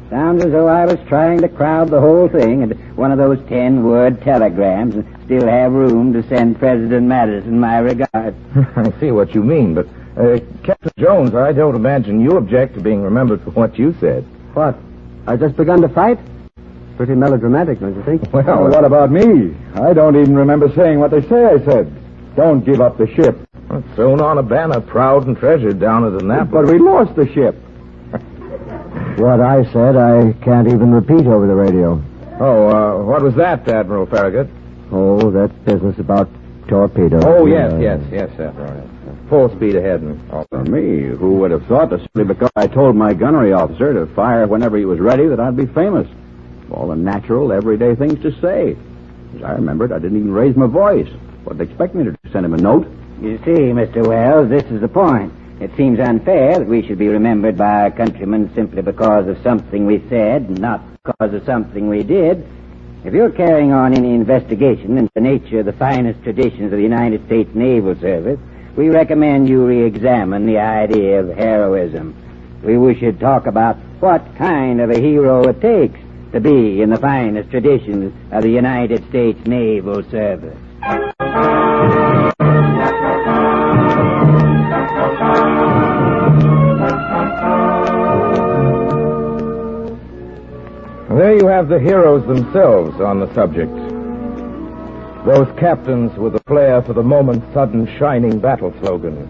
Sounds as though I was trying to crowd the whole thing into one of those 10-word telegrams and still have room to send President Madison my regards. I see what you mean, but, Captain Jones, I don't imagine you object to being remembered for what you said. What? I just begun to fight? Pretty melodramatic, don't you think? Well, what about me? I don't even remember saying what they say I said. Don't give up the ship. Well, thrown on a banner, proud and treasured down at Annapolis. But we lost the ship. What I said, I can't even repeat over the radio. Oh, what was that, Admiral Farragut? Oh, that business about torpedoes. Oh, yes, sir. Right. Full speed ahead. For me, who would have thought that simply because I told my gunnery officer to fire whenever he was ready that I'd be famous? All the natural, everyday things to say. As I remembered, I didn't even raise my voice. What did they expect me to do? Send him a note? You see, Mr. Wells, this is the point. It seems unfair that we should be remembered by our countrymen simply because of something we said and not because of something we did. If you're carrying on any investigation into the nature of the finest traditions of the United States Naval Service, we recommend you re-examine the idea of heroism. We should talk about what kind of a hero it takes to be in the finest traditions of the United States Naval Service. have the heroes themselves on the subject. Those captains with a flair for the moment's sudden shining battle slogan.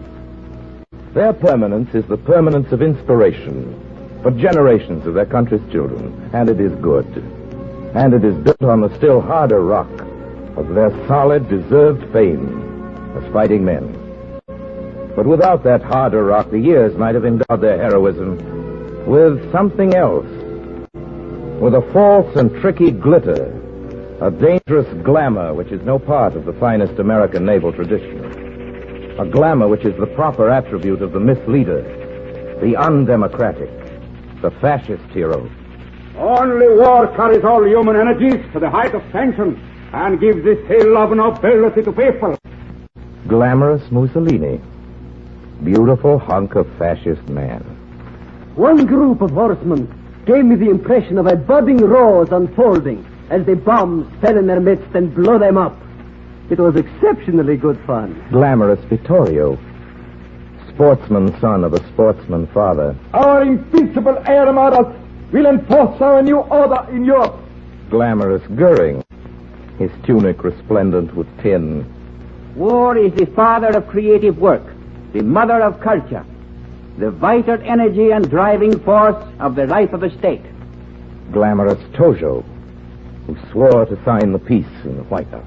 Their permanence is the permanence of inspiration for generations of their country's children, and it is good. And it is built on the still harder rock of their solid, deserved fame as fighting men. But without that harder rock, the years might have endowed their heroism with something else, with a false and tricky glitter, a dangerous glamour which is no part of the finest American naval tradition, a glamour which is the proper attribute of the misleader, the undemocratic, the fascist hero. Only war carries all human energies to the height of sanction and gives this hill of nobility to people. Glamorous Mussolini, beautiful hunk of fascist man. One group of horsemen gave me the impression of a budding rose unfolding as the bombs fell in their midst and blew them up. It was exceptionally good fun. Glamorous Vittorio, sportsman son of a sportsman father. Our invincible air armadas will enforce our new order in Europe. Glamorous Goering, his tunic resplendent with tin. War is the father of creative work, the mother of culture, the vital energy and driving force of the life of a state. Glamorous Tojo, who swore to sign the peace in the White House.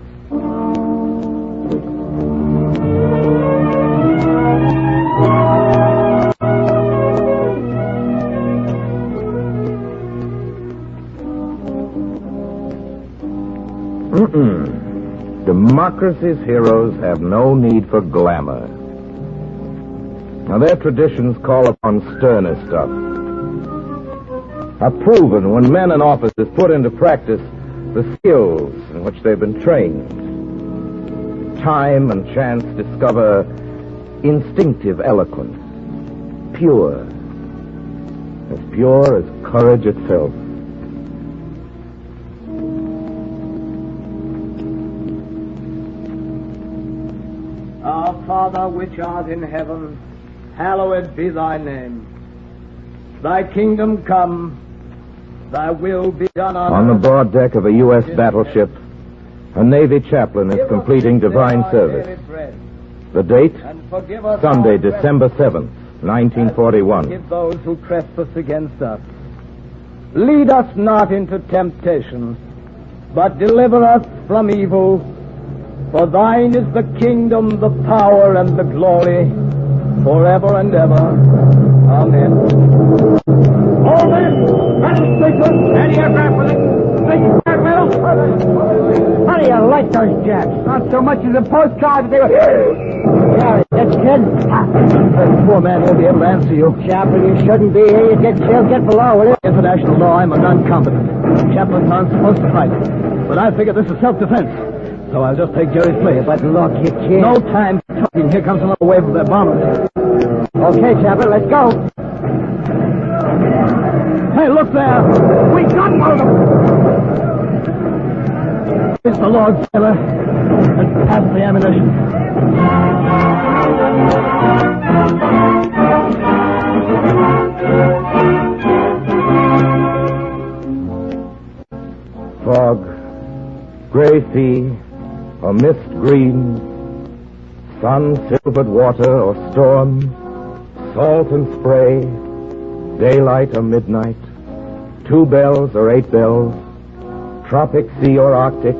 Democracy's heroes have no need for glamour. Now, their traditions call upon sterner stuff. Are proven when men in offices put into practice the skills in which they've been trained. Time and chance discover instinctive eloquence, pure as courage itself. Our Father which art in heaven, hallowed be thy name. Thy kingdom come, thy will be done on the broad deck of a U.S. battleship, a Navy chaplain is completing divine service. The date, Sunday, December 7th, 1941. Forgive those who trespass against us. Lead us not into temptation, but deliver us from evil. For thine is the kingdom, the power, and the glory, forever and ever. Amen. All this, anti-aircraft with it. How do you like those jacks? Not so much as a postcard, they were... Yeah, that's good. Poor man won't be able to answer you. Chaplain, you shouldn't be here. You get killed, get below, will you? International law, I'm a non-combatant. Chaplains aren't supposed to fight. But I figure this is self-defense. So I'll just take Jerry's place. But look, you can't... No time for talking. Here comes another wave of their bombers. Okay, Chaplain, let's go. Hey, look there. We got one of them. It's the Lord, sailor. Let's pass the ammunition. Fog, gray sea, or mist green, sun-silvered water or storm, salt and spray, daylight or midnight, 2 bells or 8 bells, tropic sea or Arctic,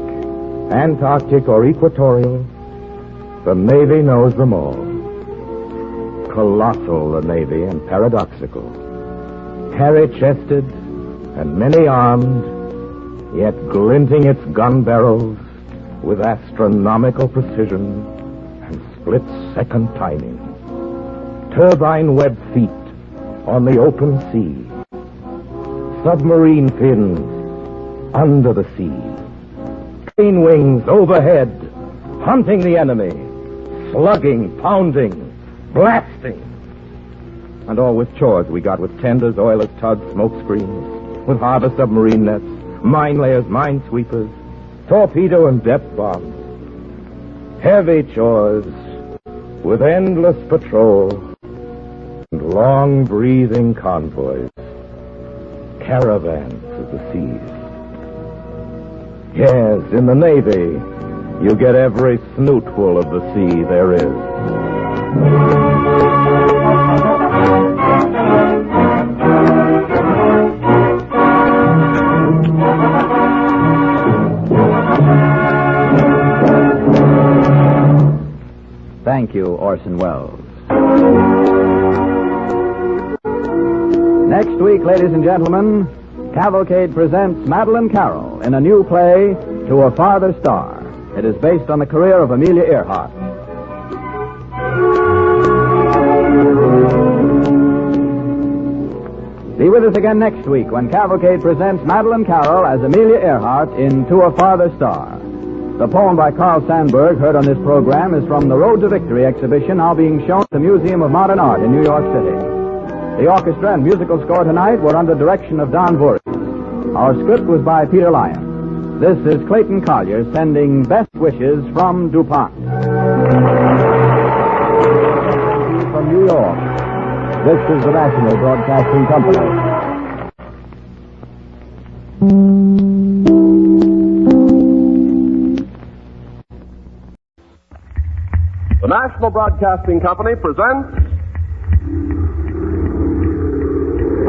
Antarctic or equatorial, the Navy knows them all. Colossal, the Navy, and paradoxical. Hairy-chested and many-armed, yet glinting its gun barrels with astronomical precision and split-second timing. Turbine-webbed feet on the open sea. Submarine fins under the sea. Train wings overhead, hunting the enemy, slugging, pounding, blasting. And all with chores we got with tenders, oilers, tugs, smoke screens, with harbor submarine nets, mine layers, mine sweepers, torpedo and depth bombs. Heavy chores with endless patrol and long breathing convoys. Caravans of the seas. Yes, in the Navy, you get every snootful of the sea there is. Thank you, Orson Welles. Next week, ladies and gentlemen, Cavalcade presents Madeline Carroll in a new play, To a Farther Star. It is based on the career of Amelia Earhart. Be with us again next week when Cavalcade presents Madeline Carroll as Amelia Earhart in To a Farther Star. The poem by Carl Sandburg heard on this program is from the Road to Victory exhibition now being shown at the Museum of Modern Art in New York City. The orchestra and musical score tonight were under direction of Don Voorhees. Our script was by Peter Lyon. This is Clayton Collier sending best wishes from DuPont. From New York, this is the National Broadcasting Company. The National Broadcasting Company presents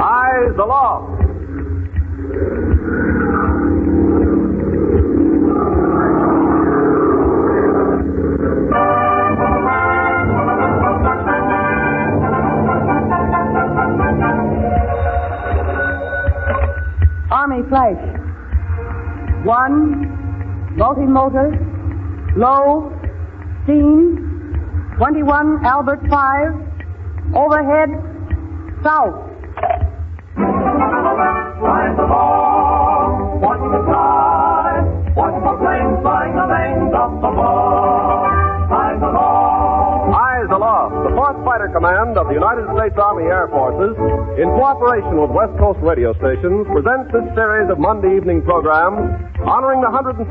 Eyes Aloft. Army flight. 1, multi-motor, low, steam, 21 Albert 5, overhead, south. Flying the ball, watching the sky, watching the planes flying the lanes of the ball. Flying the ball. Eyes Aloft, the 4th Fighter Command of the United States Army Air Forces, in cooperation with West Coast radio stations, presents this series of Monday evening programs honoring the 150,000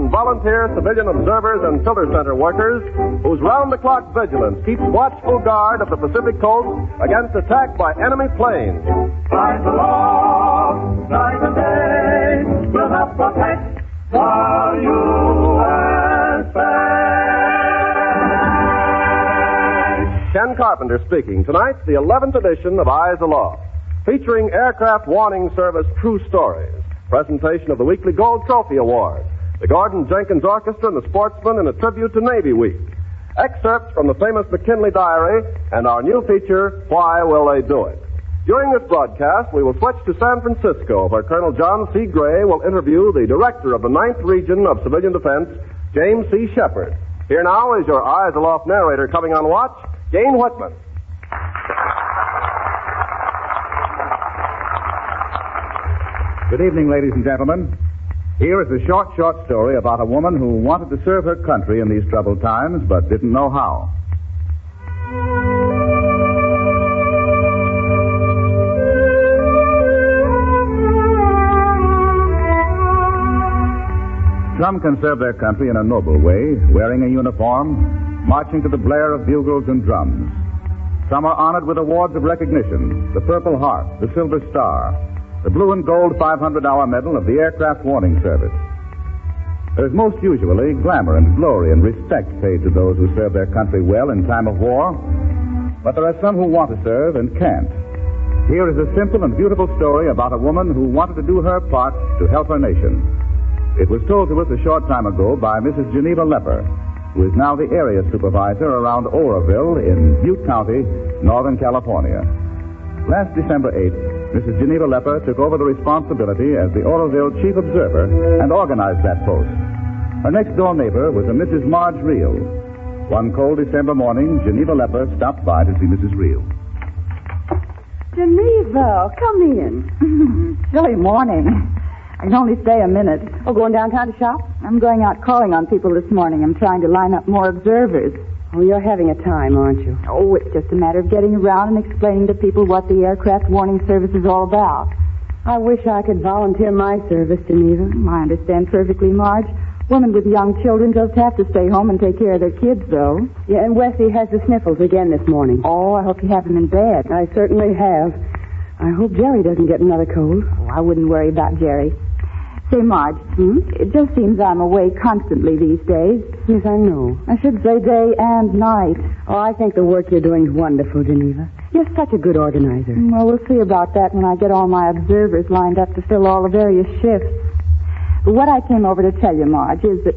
volunteer civilian observers and filter center workers whose round-the-clock vigilance keeps watchful guard of the Pacific coast against attack by enemy planes. Flying the ball, night and day, will help protect the USA. Ken Carpenter speaking. Tonight's the 11th edition of Eyes Aloft, featuring Aircraft Warning Service True Stories. Presentation of the weekly Gold Trophy Award, the Gordon Jenkins Orchestra and the Sportsmen in a tribute to Navy Week. Excerpts from the famous McKinley Diary and our new feature, Why Will They Do It? During this broadcast, we will switch to San Francisco, where Colonel John C. Gray will interview the director of the 9th Region of Civilian Defense, James C. Shepard. Here now is your Eyes Aloft narrator coming on watch, Jane Whitman. Good evening, ladies and gentlemen. Here is a short story about a woman who wanted to serve her country in these troubled times, but didn't know how. Some can serve their country in a noble way, wearing a uniform, marching to the blare of bugles and drums. Some are honored with awards of recognition, the Purple Heart, the Silver Star, the blue and gold 500-hour medal of the Aircraft Warning Service. There's most usually glamour and glory and respect paid to those who serve their country well in time of war, but there are some who want to serve and can't. Here is a simple and beautiful story about a woman who wanted to do her part to help her nation. It was told to us a short time ago by Mrs. Geneva Lepper, who is now the area supervisor around Oroville in Butte County, Northern California. Last December 8th, Mrs. Geneva Lepper took over the responsibility as the Oroville chief observer and organized that post. Her next-door neighbor was a Mrs. Marge Reel. One cold December morning, Geneva Lepper stopped by to see Mrs. Reel. Geneva, come in. Silly morning. I can only stay a minute. Oh, going downtown to shop? I'm going out calling on people this morning. I'm trying to line up more observers. Oh, you're having a time, aren't you? Oh, it's just a matter of getting around and explaining to people what the Aircraft Warning Service is all about. I wish I could volunteer my service, Geneva. I understand perfectly, Marge. Women with young children just have to stay home and take care of their kids, though. Yeah, and Wesley has the sniffles again this morning. Oh, I hope you have him in bed. I certainly have. I hope Jerry doesn't get another cold. Oh, I wouldn't worry about Jerry. Say, Marge, it just seems I'm away constantly these days. Yes, I know. I should say day and night. Oh, I think the work you're doing is wonderful, Geneva. You're such a good organizer. Well, we'll see about that when I get all my observers lined up to fill all the various shifts. But what I came over to tell you, Marge, is that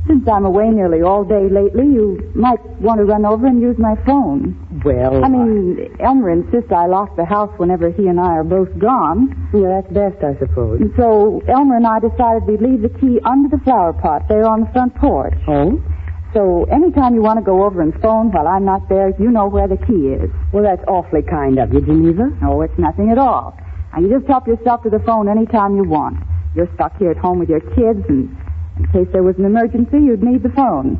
since I'm away nearly all day lately, you might want to run over and use my phone. Well, Elmer insists I lock the house whenever he and I are both gone. Yeah, that's best, I suppose. And so Elmer and I decided we'd leave the key under the flower pot there on the front porch. Oh? So anytime you want to go over and phone while I'm not there, you know where the key is. Well, that's awfully kind of you, Geneva. No, it's nothing at all. Now, you just help yourself to the phone anytime you want. You're stuck here at home with your kids, and in case there was an emergency, you'd need the phone.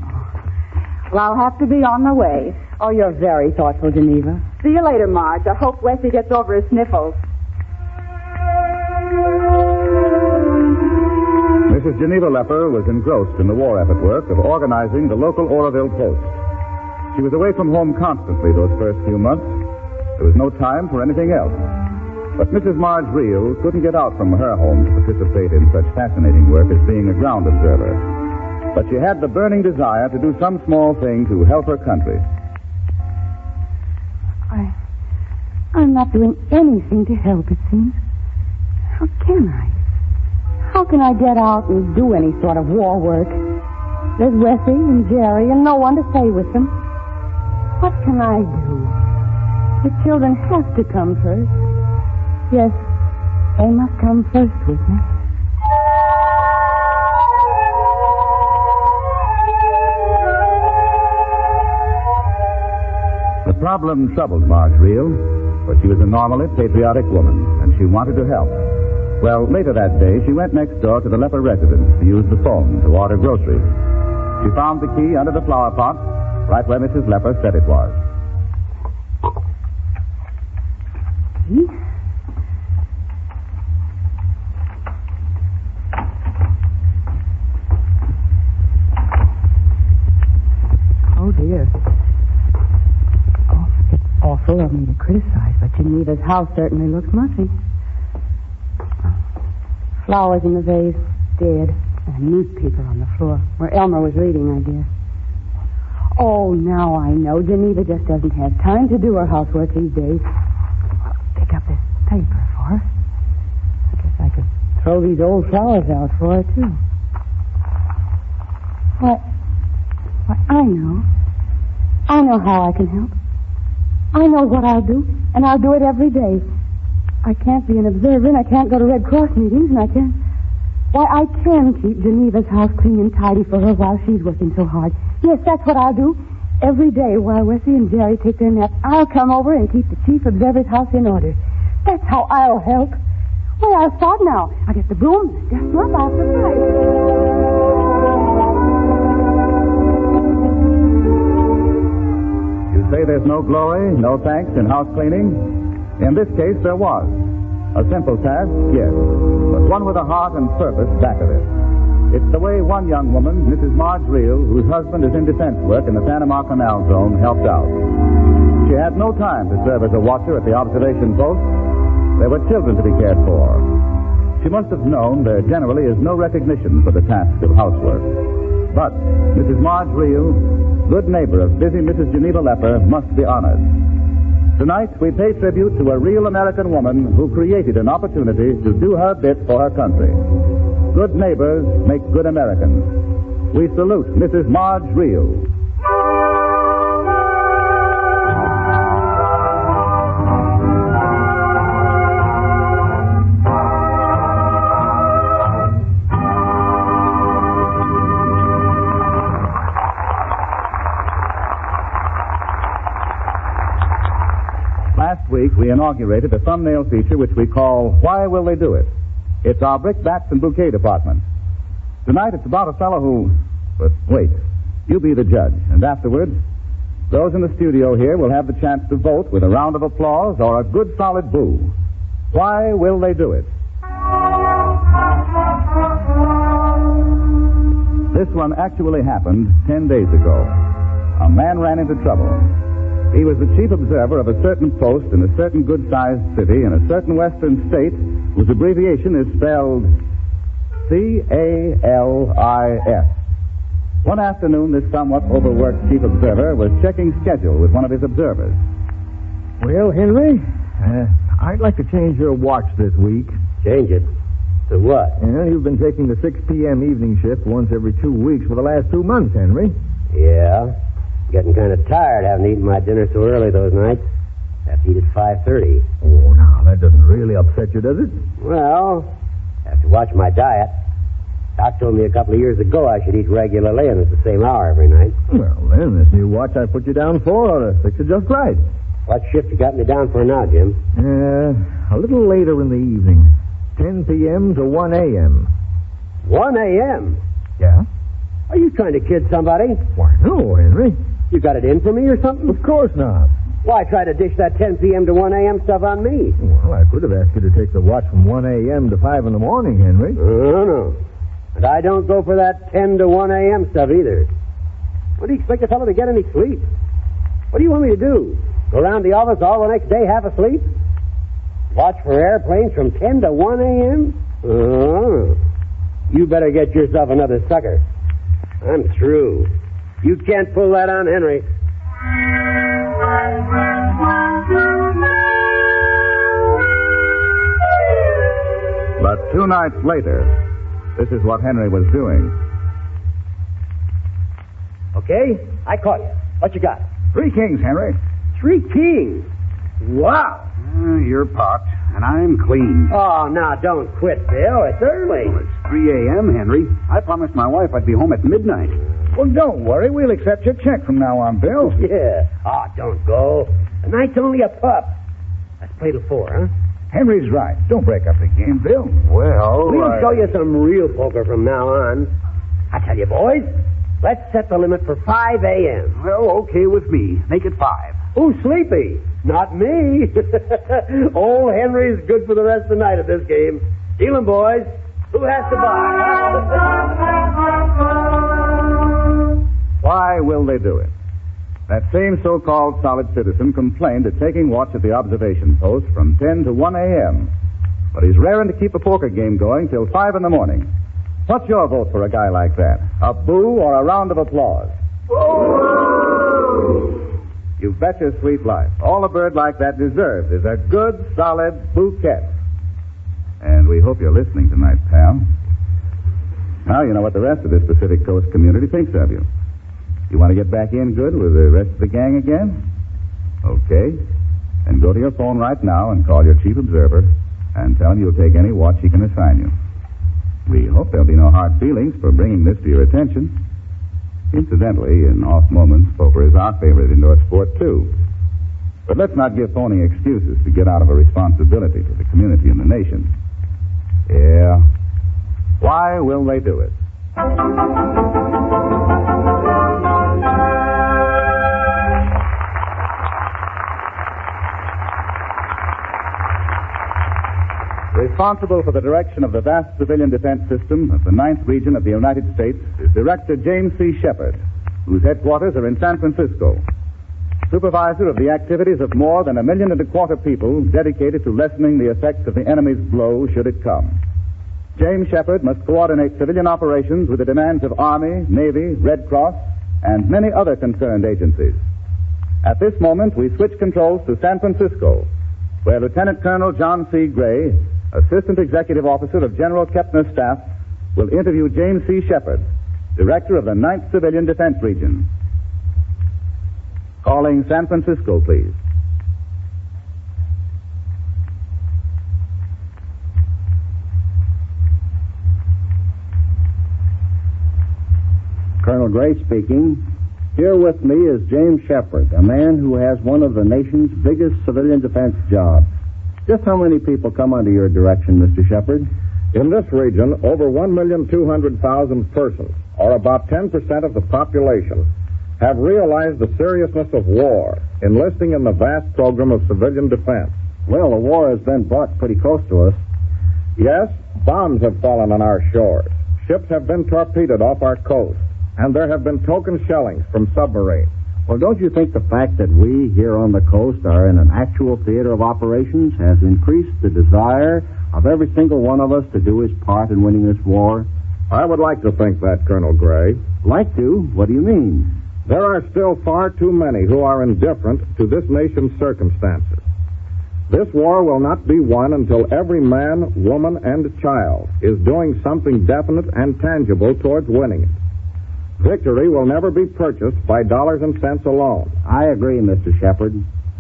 Well, I'll have to be on my way. Oh, you're very thoughtful, Geneva. See you later, Marge. I hope Wesley gets over his sniffles. Mrs. Geneva Lepper was engrossed in the war effort work of organizing the local Oroville Post. She was away from home constantly those first few months. There was no time for anything else. But Mrs. Marge Reel couldn't get out from her home to participate in such fascinating work as being a ground observer. But she had the burning desire to do some small thing to help her country. I'm not doing anything to help, it seems. How can I? How can I get out and do any sort of war work? There's Wesley and Jerry and no one to stay with them. What can I do? The children have to come first. Yes, they must come first with me. The problem troubled Marge Reel, for she was a normally patriotic woman, and she wanted to help. Well, later that day, she went next door to the Lepper residence to use the phone to order groceries. She found the key under the flower pot, right where Mrs. Lepper said it was. Oh, dear. Oh, it's awful of me to criticize, but Geneva's house certainly looks mussy. Flowers in the vase, dead, and newspaper on the floor, where Elmer was reading, I guess. Oh, now I know. Geneva just doesn't have time to do her housework these days. I'll pick up this paper for her. I guess I could throw these old flowers out for her, too. Why, I know. I know how I can help. I know what I'll do, and I'll do it every day. I can't be an observer, and I can't go to Red Cross meetings, and I can't... Why, I can keep Geneva's house clean and tidy for her while she's working so hard. Yes, that's what I'll do. Every day while Wesley and Jerry take their naps, I'll come over and keep the chief observer's house in order. That's how I'll help. Well, I'll start now. I'll get the broom and dust them up after night. You say there's no glory, no thanks in house cleaning? In this case, there was. A simple task, yes, but one with a heart and purpose back of it. It's the way one young woman, Mrs. Marge Reel, whose husband is in defense work in the Panama Canal Zone, helped out. She had no time to serve as a watcher at the observation post. There were children to be cared for. She must have known there generally is no recognition for the task of housework. But Mrs. Marge Reel, good neighbor of busy Mrs. Geneva Lepper, must be honored. Tonight, we pay tribute to a real American woman who created an opportunity to do her bit for her country. Good neighbors make good Americans. We salute Mrs. Marge Reel. Last week, we inaugurated a thumbnail feature which we call Why Will They Do It? It's our brickbats and bouquet department. Tonight, it's about a fellow who... But wait, you be the judge. And afterwards, those in the studio here will have the chance to vote with a round of applause or a good solid boo. Why will they do it? This one actually happened 10 days ago. A man ran into trouble. He was the chief observer of a certain post in a certain good-sized city in a certain western state whose abbreviation is spelled C-A-L-I-S. One afternoon, this somewhat overworked chief observer was checking schedule with one of his observers. Well, Henry, I'd like to change your watch this week. Change it? To what? Yeah, you've been taking the 6 p.m. evening shift once every 2 weeks for the last 2 months, Henry. Yeah. Getting kind of tired having eaten my dinner so early those nights. Have to eat at 5:30. Oh, now, that doesn't really upset you, does it? Well, have to watch my diet. Doc told me a couple of years ago I should eat regularly and at the same hour every night. Well, then, this new watch I put you down for ought to fix it just right. What shift you got me down for now, Jim? A little later in the evening. 10 p.m. to 1 a.m. 1 a.m.? Yeah? Are you trying to kid somebody? Why, no, Henry. You got it in for me or something? Of course not. Why try to dish that 10 p.m. to 1 a.m. stuff on me? Well, I could have asked you to take the watch from 1 a.m. to 5 in the morning, Henry. No. And I don't go for that 10 to 1 a.m. stuff either. What do you expect a fellow to get any sleep? What do you want me to do? Go around the office all the next day half asleep? Watch for airplanes from 10 to 1 a.m.? You better get yourself another sucker. I'm through. You can't pull that on Henry. But 2 nights later, this is what Henry was doing. Okay, I caught you. What you got? 3 kings, Henry. 3 kings? Wow. You're pot, and I'm clean. Oh, now, don't quit, Bill. It's early. Well, it's 3 a.m., Henry. I promised my wife I'd be home at midnight. Well, don't worry. We'll accept your check from now on, Bill. Yeah. Oh, don't go. The night's only a pup. Let's play till 4, huh? Henry's right. Don't break up the game, Bill. Well, we'll show you some real poker from now on. I tell you, boys, let's set the limit for 5 a.m. Well, okay with me. Make it 5. Who's sleepy? Not me. Old Henry's good for the rest of the night at this game. Deal 'em, boys. Who has to buy? Why will they do it? That same so-called solid citizen complained at taking watch at the observation post from 10 to 1 a.m. But he's raring to keep a poker game going till 5 in the morning. What's your vote for a guy like that? A boo or a round of applause? You bet your sweet life. All a bird like that deserves is a good, solid bouquet. And we hope you're listening tonight, pal. Now you know what the rest of this Pacific Coast community thinks of you. You want to get back in good with the rest of the gang again? Okay. Then go to your phone right now and call your chief observer and tell him you'll take any watch he can assign you. We hope there'll be no hard feelings for bringing this to your attention. Incidentally, in off moments, poker is our favorite indoor sport, too. But let's not give phony excuses to get out of a responsibility to the community and the nation. Yeah. Why will they do it? Responsible for the direction of the vast civilian defense system of the 9th region of the United States is Director James C. Shepard, whose headquarters are in San Francisco. Supervisor of the activities of more than 1.25 million people dedicated to lessening the effects of the enemy's blow should it come. James Shepard must coordinate civilian operations with the demands of Army, Navy, Red Cross, and many other concerned agencies. At this moment, we switch controls to San Francisco, where Lieutenant Colonel John C. Gray, Assistant Executive Officer of General Kepner's staff, will interview James C. Shepard, Director of the 9th Civilian Defense Region. Calling San Francisco, please. Colonel Gray speaking. Here with me is James Shepard, a man who has one of the nation's biggest civilian defense jobs. Just how many people come under your direction, Mr. Shepard? In this region, over 1,200,000 persons, or about 10% of the population, have realized the seriousness of war, enlisting in the vast program of civilian defense. Well, the war has been brought pretty close to us. Yes, bombs have fallen on our shores. Ships have been torpedoed off our coast, and there have been token shellings from submarines. Well, don't you think the fact that we here on the coast are in an actual theater of operations has increased the desire of every single one of us to do his part in winning this war? I would like to think that, Colonel Gray. Like to? What do you mean? There are still far too many who are indifferent to this nation's circumstances. This war will not be won until every man, woman, and child is doing something definite and tangible towards winning it. Victory will never be purchased by dollars and cents alone. I agree, Mr. Shepard.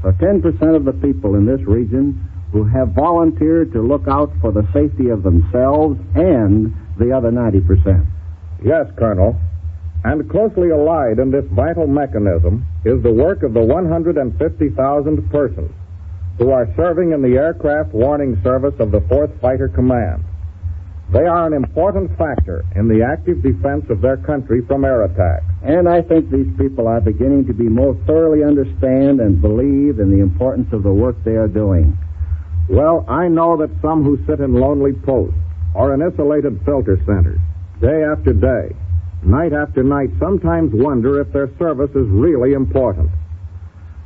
So 10% of the people in this region who have volunteered to look out for the safety of themselves and the other 90%. Yes, Colonel. And closely allied in this vital mechanism is the work of the 150,000 persons who are serving in the aircraft warning service of the 4th Fighter Command. They are an important factor in the active defense of their country from air attacks. And I think these people are beginning to be more thoroughly understand and believe in the importance of the work they are doing. Well, I know that some who sit in lonely posts or in isolated filter centers, day after day, night after night, sometimes wonder if their service is really important.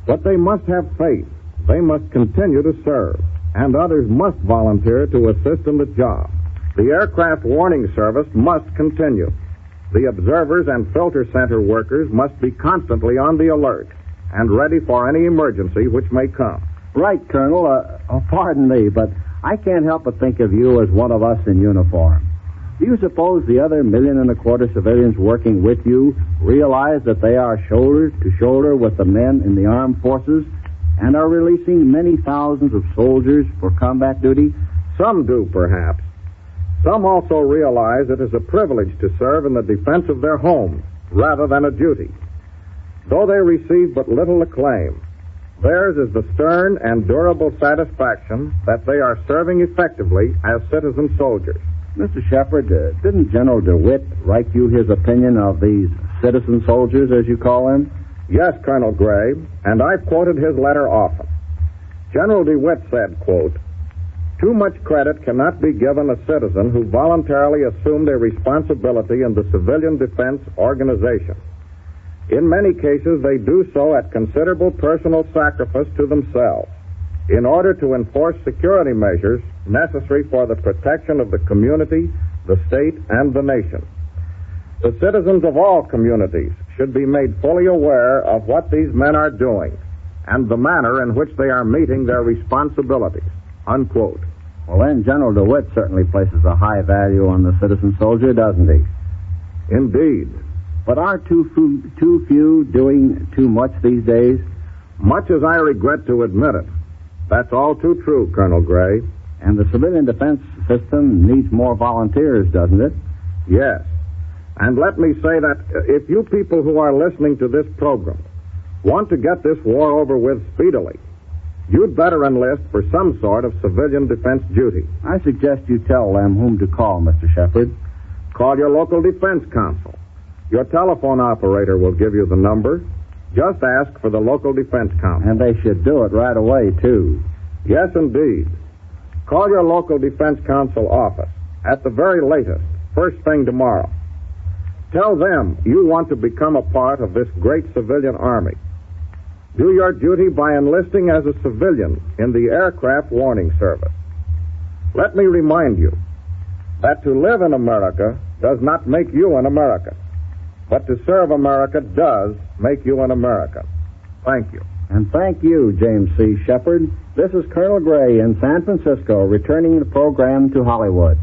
But they must have faith. They must continue to serve, and others must volunteer to assist in the job. The aircraft warning service must continue. The observers and filter center workers must be constantly on the alert and ready for any emergency which may come. Right, Colonel. Pardon me, but I can't help but think of you as one of us in uniform. Do you suppose the other 1.25 million civilians working with you realize that they are shoulder to shoulder with the men in the armed forces and are releasing many thousands of soldiers for combat duty? Some do, perhaps. Some also realize it is a privilege to serve in the defense of their homes rather than a duty. Though they receive but little acclaim, theirs is the stern and durable satisfaction that they are serving effectively as citizen soldiers. Mr. Shepard, didn't General DeWitt write you his opinion of these citizen soldiers, as you call them? Yes, Colonel Gray, and I've quoted his letter often. General DeWitt said, quote, "Too much credit cannot be given a citizen who voluntarily assumed a responsibility in the civilian defense organization. In many cases, they do so at considerable personal sacrifice to themselves in order to enforce security measures necessary for the protection of the community, the state, and the nation. The citizens of all communities should be made fully aware of what these men are doing and the manner in which they are meeting their responsibilities." Unquote. Well, then, General DeWitt certainly places a high value on the citizen soldier, doesn't he? Indeed. But aren't too few doing too much these days? Much as I regret to admit it. That's all too true, Colonel Gray. And the civilian defense system needs more volunteers, doesn't it? Yes. And let me say that if you people who are listening to this program want to get this war over with speedily, you'd better enlist for some sort of civilian defense duty. I suggest you tell them whom to call, Mr. Shepard. Call your local defense council. Your telephone operator will give you the number. Just ask for the local defense council. And they should do it right away, too. Yes, indeed. Call your local defense council office at the very latest, first thing tomorrow. Tell them you want to become a part of this great civilian army. Do your duty by enlisting as a civilian in the aircraft warning service. Let me remind you that to live in America does not make you an American, but to serve America does make you an American. Thank you. And thank you, James C. Shepard. This is Colonel Gray in San Francisco, returning the program to Hollywood.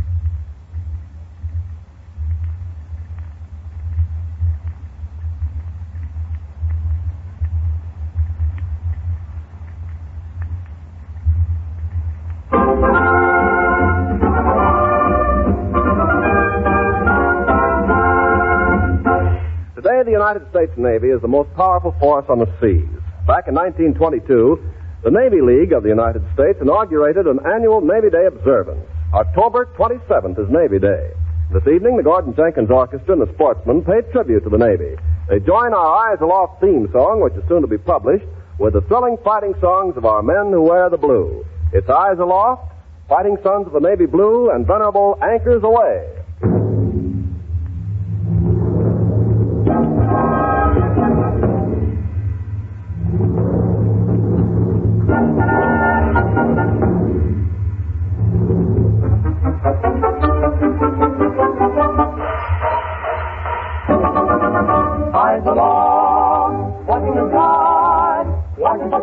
Today, the United States Navy is the most powerful force on the seas. Back in 1922, the Navy League of the United States inaugurated an annual Navy Day observance. October 27th is Navy Day. This evening, the Gordon Jenkins Orchestra and the Sportsmen paid tribute to the Navy. They join our Eyes Aloft theme song, which is soon to be published, with the thrilling fighting songs of our men who wear the blue. It's Eyes Aloft, Fighting Sons of the Navy Blue, and venerable Anchors Away.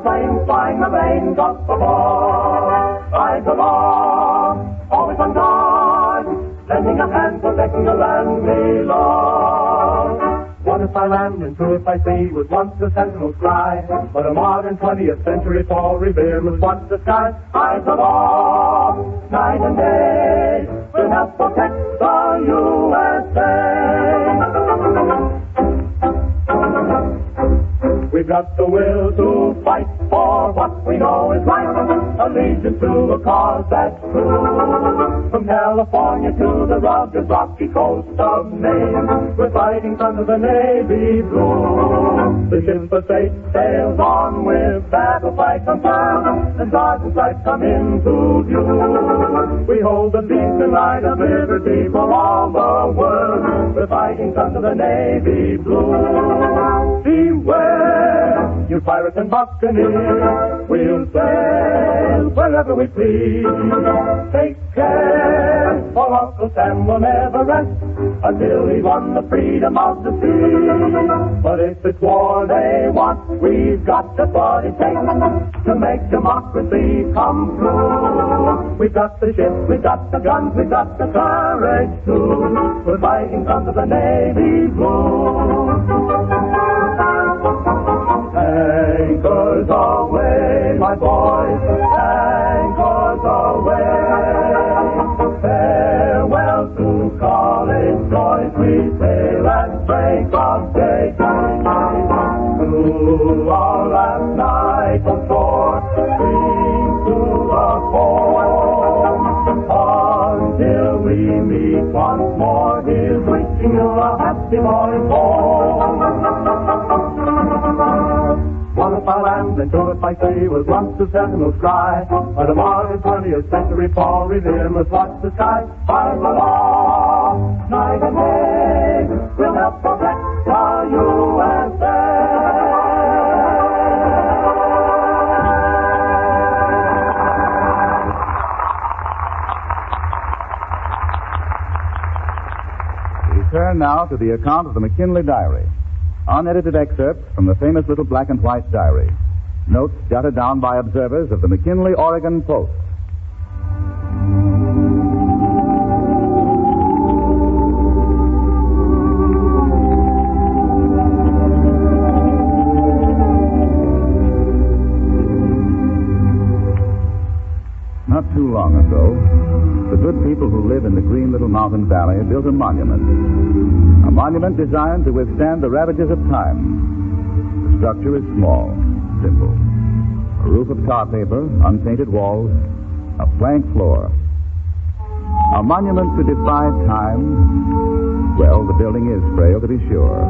flames flying the veins up above. Eyes aloft, always on guard, lending a hand, protecting the land we love. What if I land and true if I see was once the sentinel's cry, but a modern 20th century Paul Revere was once the sky. Eyes aloft, night and day, will help protect the USA. We've got the will to fight for what we know is right, allegiance to a cause that's true. From California to the rugged rocky coast of Maine, we're fighting under the Navy blue. The ship of state sails on with battle flag confirmed, and stars and stripes come into view. We hold the peace and light of liberty for all the world. We're fighting under the Navy blue. Beware, you pirates and buccaneers, we'll sail wherever we please. Take care, for Uncle Sam will never rest until he's won the freedom of the sea. But if it's war they want, we've got just what it takes to make democracy come true. We've got the ships, we've got the guns, we've got the courage too. We're fighting under the Navy blue. Anchors away, my boys, anchors away. Farewell to college joys, we sail at break of day. Through our last night on shore, cling to the home, until we meet once more. Here's wishing you a happy morning home. One if I land and two if I sea was once the sentinel's cry, but a modern 20th century Paul Revere must watch the sky. Fight the law, night and day, we'll help protect the USA. We turn now to the account of the McKinley Diary. Unedited excerpts from the famous little black and white diary. Notes jotted down by observers of the McKinley, Oregon Post. Not too long ago, the good people who live in the green little mountain valley built a monument. A monument designed to withstand the ravages of time. The structure is small, simple. A roof of tar paper, unpainted walls, a plank floor. A monument to defy time. Well, the building is frail, to be sure.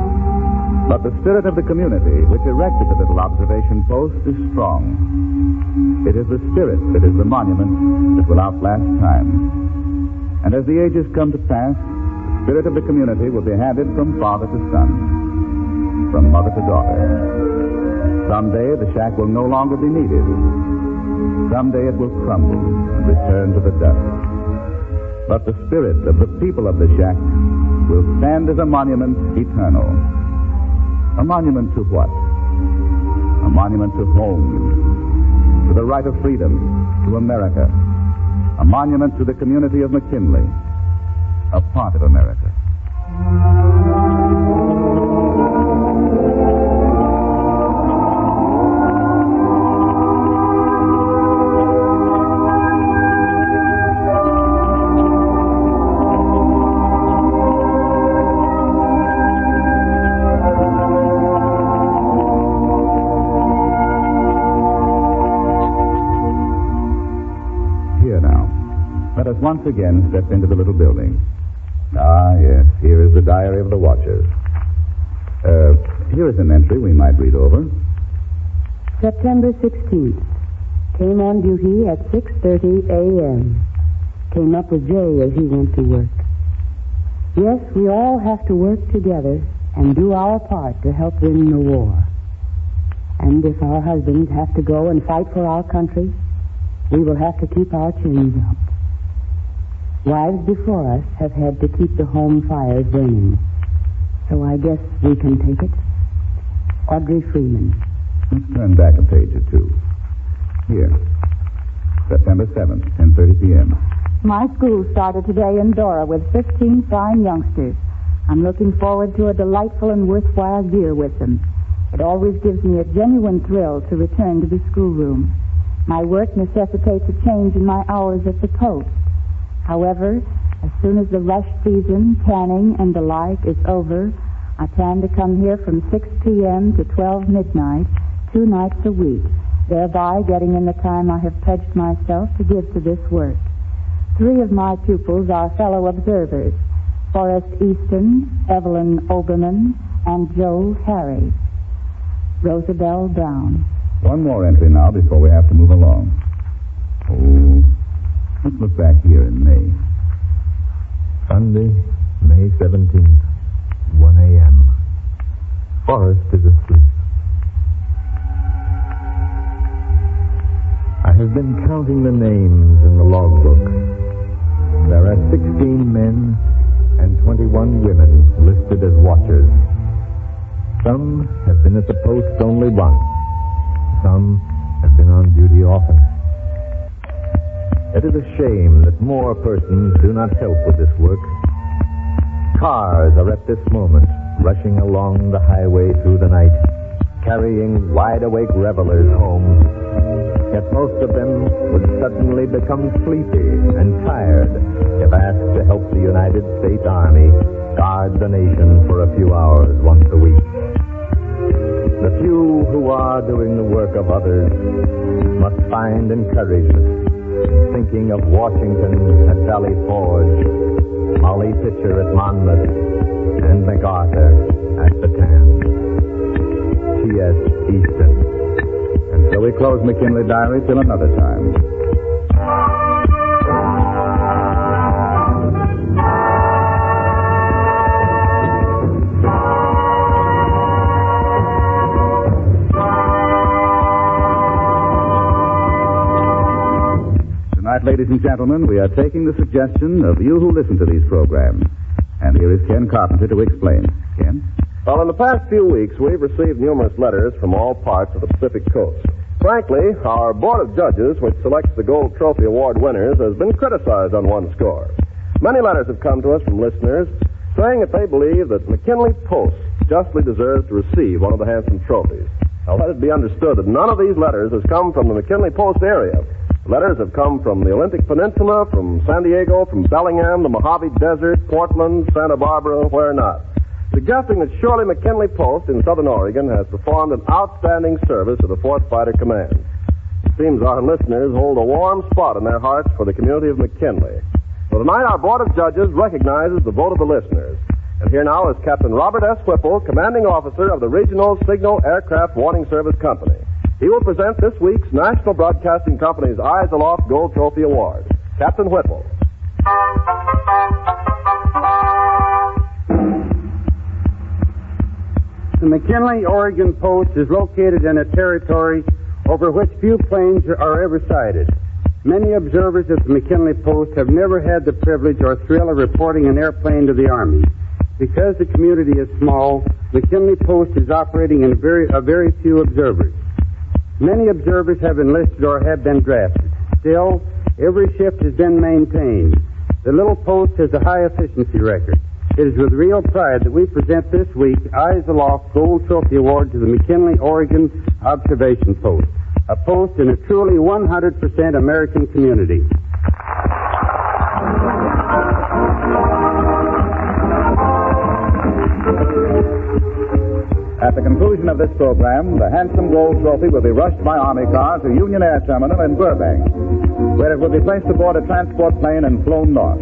But the spirit of the community, which erected the little observation post, is strong. It is the spirit that is the monument that will outlast time. And as the ages come to pass, the spirit of the community will be handed from father to son, from mother to daughter. Someday the shack will no longer be needed. Someday it will crumble and return to the dust. But the spirit of the people of the shack will stand as a monument eternal. A monument to what? A monument to home, to the right of freedom, to America. A monument to the community of McKinley, a part of America. Once again step into the little building. Ah, yes, here is the diary of the watchers. Here is an entry we might read over. September 16th. Came on duty at 6:30 a.m. Came up with Jay as he went to work. Yes, we all have to work together and do our part to help win the war. And if our husbands have to go and fight for our country, we will have to keep our chins up. Wives before us have had to keep the home fires burning. So I guess we can take it. Audrey Freeman. Let's turn back a page or two. Here. September 7th, 10:30 p.m. My school started today in Dora with 15 fine youngsters. I'm looking forward to a delightful and worthwhile year with them. It always gives me a genuine thrill to return to the schoolroom. My work necessitates a change in my hours at the post. However, as soon as the rush season, canning, and the like is over, I plan to come here from 6 p.m. to 12 midnight, 2 nights a week, thereby getting in the time I have pledged myself to give to this work. 3 of my pupils are fellow observers, Forrest Easton, Evelyn Oberman, and Joe Harry. Rosabelle Brown. One more entry now before we have to move along. Oh, let's look back here in May. Sunday, May 17th, 1 a.m. Forrest is asleep. I have been counting the names in the logbook. There are 16 men and 21 women listed as watchers. Some have been at the post only once. Some have been on duty often. It is a shame that more persons do not help with this work. Cars are at this moment rushing along the highway through the night, carrying wide-awake revelers home. Yet most of them would suddenly become sleepy and tired if asked to help the United States Army guard the nation for a few hours once a week. The few who are doing the work of others must find encouragement in thinking of Washington at Valley Forge, Molly Pitcher at Monmouth, and MacArthur at Bataan. T.S. Easton. And so we close McKinley Diary till another time. Tonight, ladies and gentlemen, we are taking the suggestion of you who listen to these programs. And here is Ken Carpenter to explain. Ken? Well, in the past few weeks, we've received numerous letters from all parts of the Pacific Coast. Frankly, our Board of Judges, which selects the Gold Trophy Award winners, has been criticized on one score. Many letters have come to us from listeners saying that they believe that McKinley Post justly deserves to receive one of the handsome trophies. Now, let it be understood that none of these letters has come from the McKinley Post area. Letters have come from the Olympic Peninsula, from San Diego, from Bellingham, the Mojave Desert, Portland, Santa Barbara, where not, suggesting that surely McKinley Post in Southern Oregon has performed an outstanding service to the 4th Fighter Command. It seems our listeners hold a warm spot in their hearts for the community of McKinley. So tonight our Board of Judges recognizes the vote of the listeners. And here now is Captain Robert S. Whipple, Commanding Officer of the Regional Signal Aircraft Warning Service Company. He will present this week's National Broadcasting Company's Eyes Aloft Gold Trophy Award. Captain Whipple. The McKinley, Oregon Post is located in a territory over which few planes are ever sighted. Many observers at the McKinley Post have never had the privilege or thrill of reporting an airplane to the Army. Because the community is small, McKinley Post is operating in a very few observers. Many observers have enlisted or have been drafted. Still, every shift has been maintained. The little post has a high efficiency record. It is with real pride that we present this week Eyes Aloft Gold Trophy Award to the McKinley, Oregon Observation Post, a post in a truly 100% American community. At the conclusion of this program, the handsome gold trophy will be rushed by Army car to Union Air Terminal in Burbank, where it will be placed aboard a transport plane and flown north.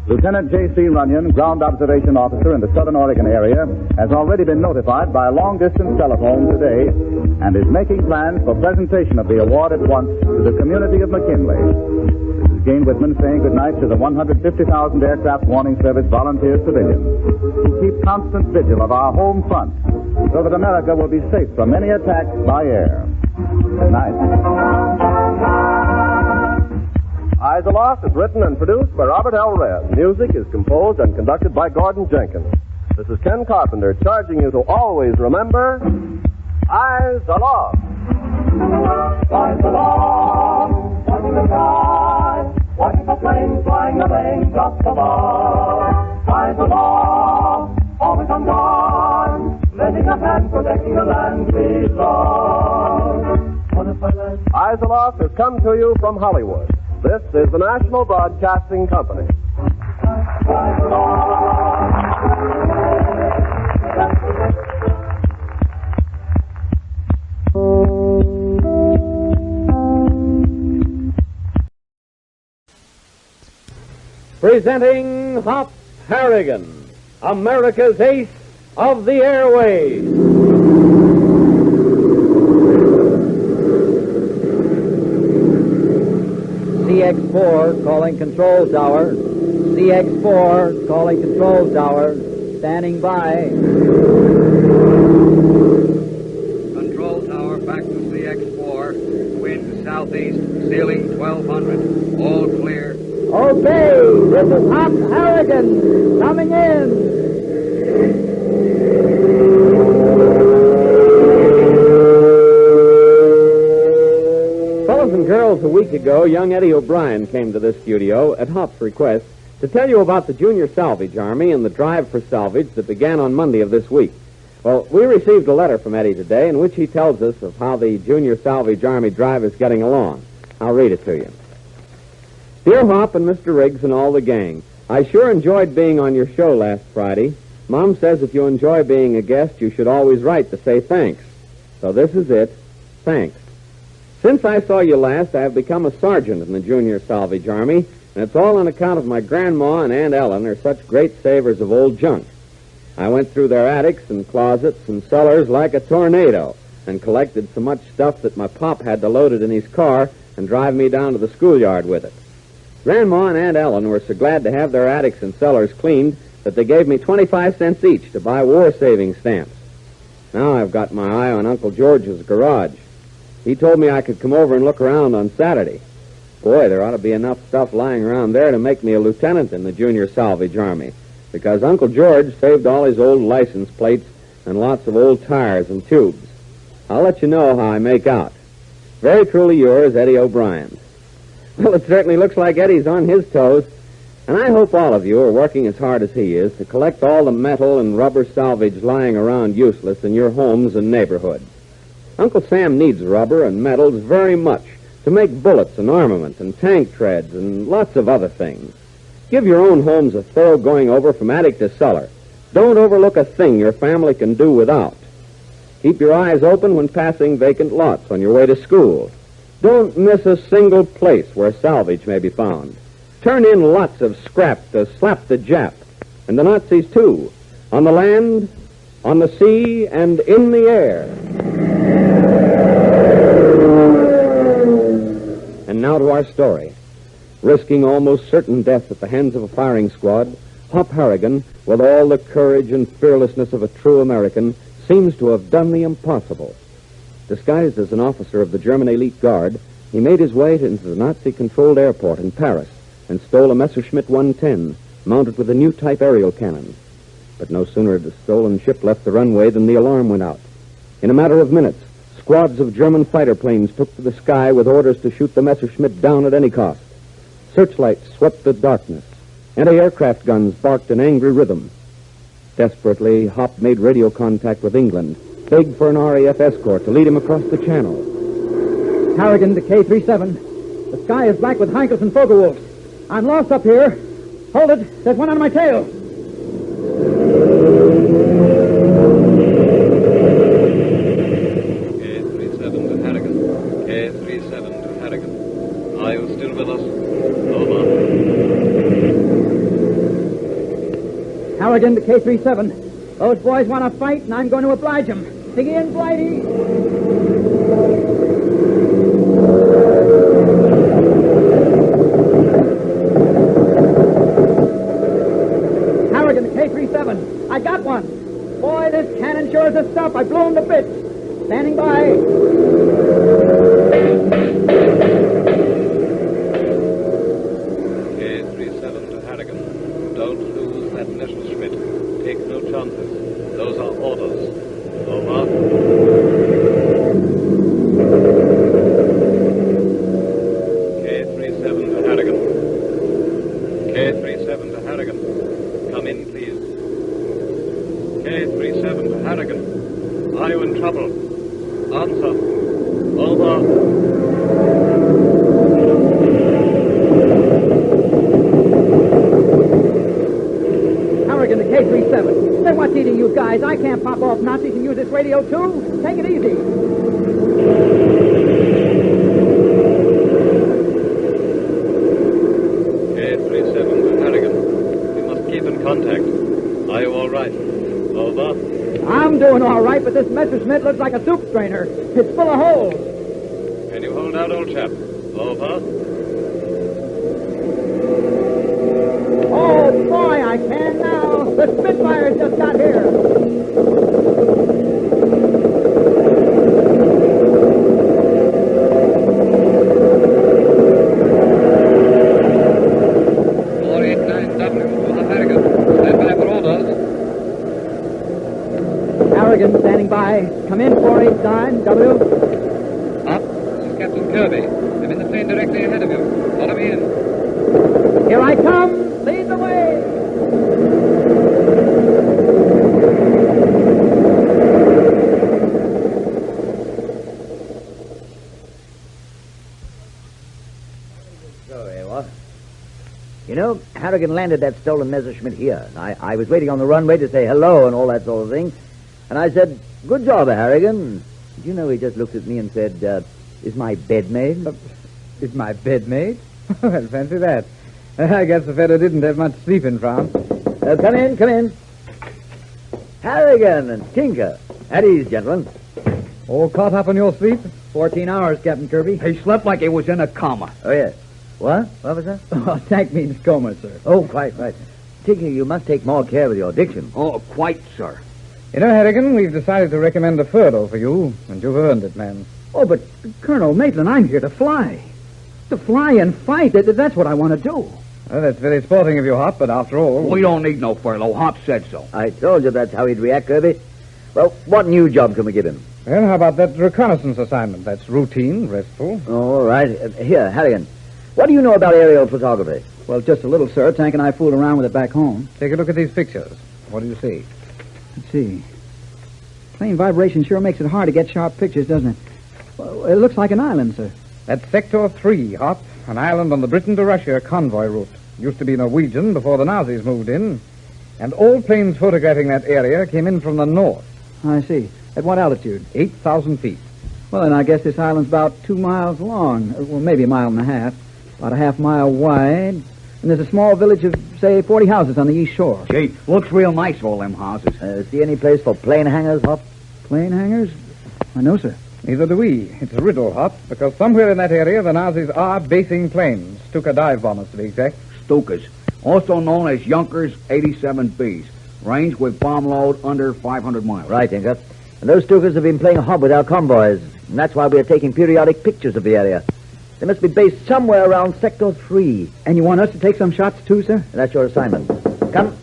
Lieutenant J.C. Runyon, Ground Observation Officer in the Southern Oregon area, has already been notified by long-distance telephone today and is making plans for presentation of the award at once to the community of McKinley. This is Gene Whitman saying goodnight to the 150,000 Aircraft Warning Service volunteer civilians who keep constant vigil of our home front so that America will be safe from any attacks by air. Good night. Eyes Aloft is written and produced by Robert L. Redd. Music is composed and conducted by Gordon Jenkins. This is Ken Carpenter charging you to always remember, Eyes Aloft. Eyes aloft, watching the sky, watching the planes flying the raindrops above. Eyes aloft, always on guard, lending a hand, protecting the land we love. Eyes Aloft has come to you from Hollywood. This is the National Broadcasting Company. Presenting Hop Harrigan, America's ace of the airways. CX-4 calling control tower. CX-4 calling control tower. Standing by. Control tower back to CX-4. Wind southeast, ceiling 1200. All clear. Okay, this is Hop Harrigan coming in. Fellows and girls, a week ago, young Eddie O'Brien came to this studio at Hop's request to tell you about the Junior Salvage Army and the drive for salvage that began on Monday of this week. Well, we received a letter from Eddie today in which he tells us of how the Junior Salvage Army drive is getting along. I'll read it to you. Dear Hop and Mr. Riggs and all the gang, I sure enjoyed being on your show last Friday. Mom says if you enjoy being a guest, you should always write to say thanks. So this is it. Thanks. Since I saw you last, I have become a sergeant in the Junior Salvage Army, and it's all on account of my grandma and Aunt Ellen are such great savers of old junk. I went through their attics and closets and cellars like a tornado and collected so much stuff that my pop had to load it in his car and drive me down to the schoolyard with it. Grandma and Aunt Ellen were so glad to have their attics and cellars cleaned that they gave me 25 cents each to buy war-saving stamps. Now I've got my eye on Uncle George's garage. He told me I could come over and look around on Saturday. Boy, there ought to be enough stuff lying around there to make me a lieutenant in the Junior Salvage Army, because Uncle George saved all his old license plates and lots of old tires and tubes. I'll let you know how I make out. Very truly yours, Eddie O'Brien. Well, it certainly looks like Eddie's on his toes, and I hope all of you are working as hard as he is to collect all the metal and rubber salvage lying around useless in your homes and neighborhoods. Uncle Sam needs rubber and metals very much to make bullets and armament and tank treads and lots of other things. Give your own homes a thorough going over from attic to cellar. Don't overlook a thing your family can do without. Keep your eyes open when passing vacant lots on your way to school. Don't miss a single place where salvage may be found. Turn in lots of scrap to slap the Jap, and the Nazis too, on the land, on the sea, and in the air. And now to our story. Risking almost certain death at the hands of a firing squad, Hop Harrigan, with all the courage and fearlessness of a true American, seems to have done the impossible. Disguised as an officer of the German elite guard, he made his way into the Nazi-controlled airport in Paris and stole a Messerschmitt 110, mounted with a new type aerial cannon. But no sooner had the stolen ship left the runway than the alarm went out. In a matter of minutes, squads of German fighter planes took to the sky with orders to shoot the Messerschmitt down at any cost. Searchlights swept the darkness. Anti-aircraft guns barked an angry rhythm. Desperately, Hop made radio contact with England, begged for an RAF escort to lead him across the channel. Harrigan to K-37. The sky is black with Heinkels and Fogelwolves. I'm lost up here. Hold it. There's one on my tail. K-37 to Harrigan. K-37 to Harrigan. Are you still with us? Over. Harrigan to K-37. Those boys want to fight, and I'm going to oblige them. Dig in, Blighty. Harrigan to K-37. I got one. Boy, this cannon sure is a stuff. I blew him to bits. Standing by. K-37 to Harrigan. Don't lose that Messerschmitt. Take no chances. Those are orders. Over. Besides, I can't pop off Nazis and use this radio, too. Take it easy. K37 to Harrigan. We must keep in contact. Are you all right? Over. I'm doing all right, but this Messerschmitt looks like a soup strainer. It's full of holes. Can you hold out, old chap? Over. Oh, boy, I can now. The Spitfires just got here. Harrigan standing by. Come in, 489, W. Up. This is Captain Kirby. I'm in the plane directly ahead of you. Follow me in. Here I come. Lead the way. So, what? You know, Harrigan landed that stolen Messerschmitt here. I was waiting on the runway to say hello and all that sort of thing. And I said, good job, Harrigan. Did you know he just looked at me and said, is my bed made? Is my bed made? Well, fancy that. I guess the fellow didn't have much sleep in France. Come in. Harrigan and Tinker. At ease, gentlemen. All caught up on your sleep? 14 hours, Captain Kirby. He slept like he was in a coma. Oh, yes. What? What was that? Oh, tank means coma, sir. Oh, quite right. Tinker, you must take more care with your diction. Oh, quite, sir. You know, Harrigan, we've decided to recommend a furlough for you, and you've earned it, man. Oh, but, Colonel Maitland, I'm here to fly. To fly and fight. That's what I want to do. Well, that's very sporting of you, Hop, but after all... We don't need no furlough. Hop said so. I told you that's how he'd react, Kirby. Well, what new job can we give him? Well, how about that reconnaissance assignment? That's routine, restful. All right. Here, Harrigan, what do you know about aerial photography? Well, just a little, sir. Tank and I fooled around with it back home. Take a look at these pictures. What do you see? Let's see. Plane vibration sure makes it hard to get sharp pictures, doesn't it? Well, it looks like an island, sir. That's Sector 3, Hop, an island on the Britain to Russia convoy route. Used to be Norwegian before the Nazis moved in. And all planes photographing that area came in from the north. I see. At what altitude? 8,000 feet. Well, then I guess this island's about 2 miles long. Well, maybe a mile and a half. About a half mile wide. And there's a small village of, say, 40 houses on the east shore. Gee, looks real nice, all them houses. See any place for plane hangars, Hop? Plane hangars? No, sir. Neither do we. It's a riddle, Hop, because somewhere in that area the Nazis are basing planes. Stuka dive bombers, to be exact. Stukas, also known as Junkers 87Bs. Range with bomb load under 500 miles. Right, Tinker. And those Stukas have been playing hob with our convoys. And that's why we are taking periodic pictures of the area. They must be based somewhere around Sector 3. And you want us to take some shots, too, sir? That's your assignment. Come.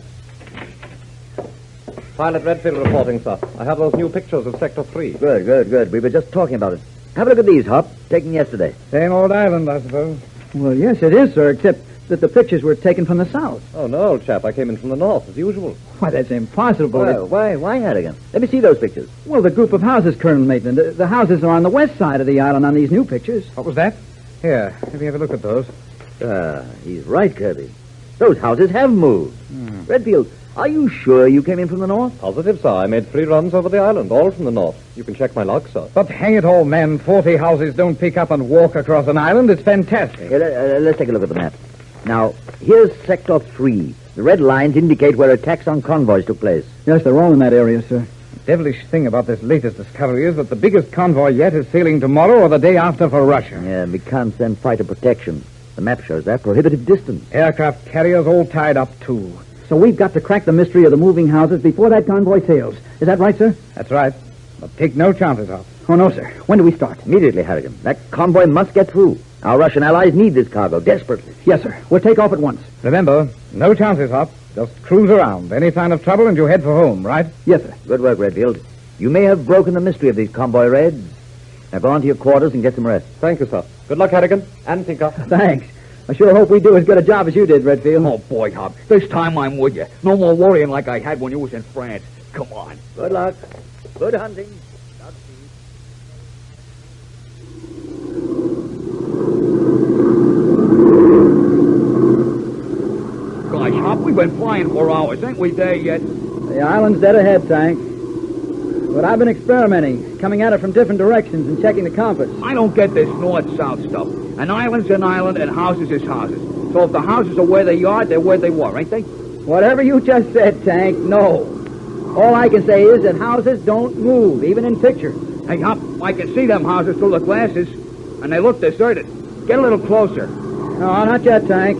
Pilot Redfield reporting, sir. I have those new pictures of Sector 3. Good. We were just talking about it. Have a look at these, Hop. Taken yesterday. Same old island, I suppose. Well, yes, it is, sir, except that the pictures were taken from the south. Oh, no, old chap. I came in from the north, as usual. Why, that's impossible. Well, why, Harrigan? Let me see those pictures. Well, the group of houses, Colonel Maitland. The houses are on the west side of the island on these new pictures. What was that? Here, let me have a look at those. He's right, Kirby. Those houses have moved. Redfield, are you sure you came in from the north? Positive, sir. I made 3 runs over the island, all from the north. You can check my log, sir. But hang it all, man. 40 houses don't pick up and walk across an island. It's fantastic. Here, let's take a look at the map. Now, here's Sector 3. The red lines indicate where attacks on convoys took place. Yes, they're all in that area, sir. The devilish thing about this latest discovery is that the biggest convoy yet is sailing tomorrow or the day after for Russia. Yeah, we can't send fighter protection. The map shows that. Prohibitive distance. Aircraft carriers all tied up, too. So we've got to crack the mystery of the moving houses before that convoy sails. Is that right, sir? That's right. But take no chances, Hop. Oh, no, sir. When do we start? Immediately, Harrigan. That convoy must get through. Our Russian allies need this cargo desperately. Yes, sir. We'll take off at once. Remember, no chances, Hop. Just cruise around. Any sign of trouble and you head for home, right? Yes, sir. Good work, Redfield. You may have broken the mystery of these convoy raids. Now go on to your quarters and get some rest. Thank you, sir. Good luck, Harrigan. And Tinker. Thanks. I sure hope we do as good a job as you did, Redfield. Oh, boy, Hop. This time I'm with you. No more worrying like I had when you was in France. Come on. Good luck. Good hunting. Gosh, Hop, we've been flying for hours. Ain't we there yet? The island's dead ahead, Tank. But I've been experimenting, coming at it from different directions and checking the compass. I don't get this north-south stuff. An island's an island and houses is houses. So if the houses are where they are, they're where they were, ain't they? Whatever you just said, Tank, no. All I can say is that houses don't move, even in pictures. Hey, Hop, I can see them houses through the glasses, and they look deserted. Get a little closer. No, not yet, Tank.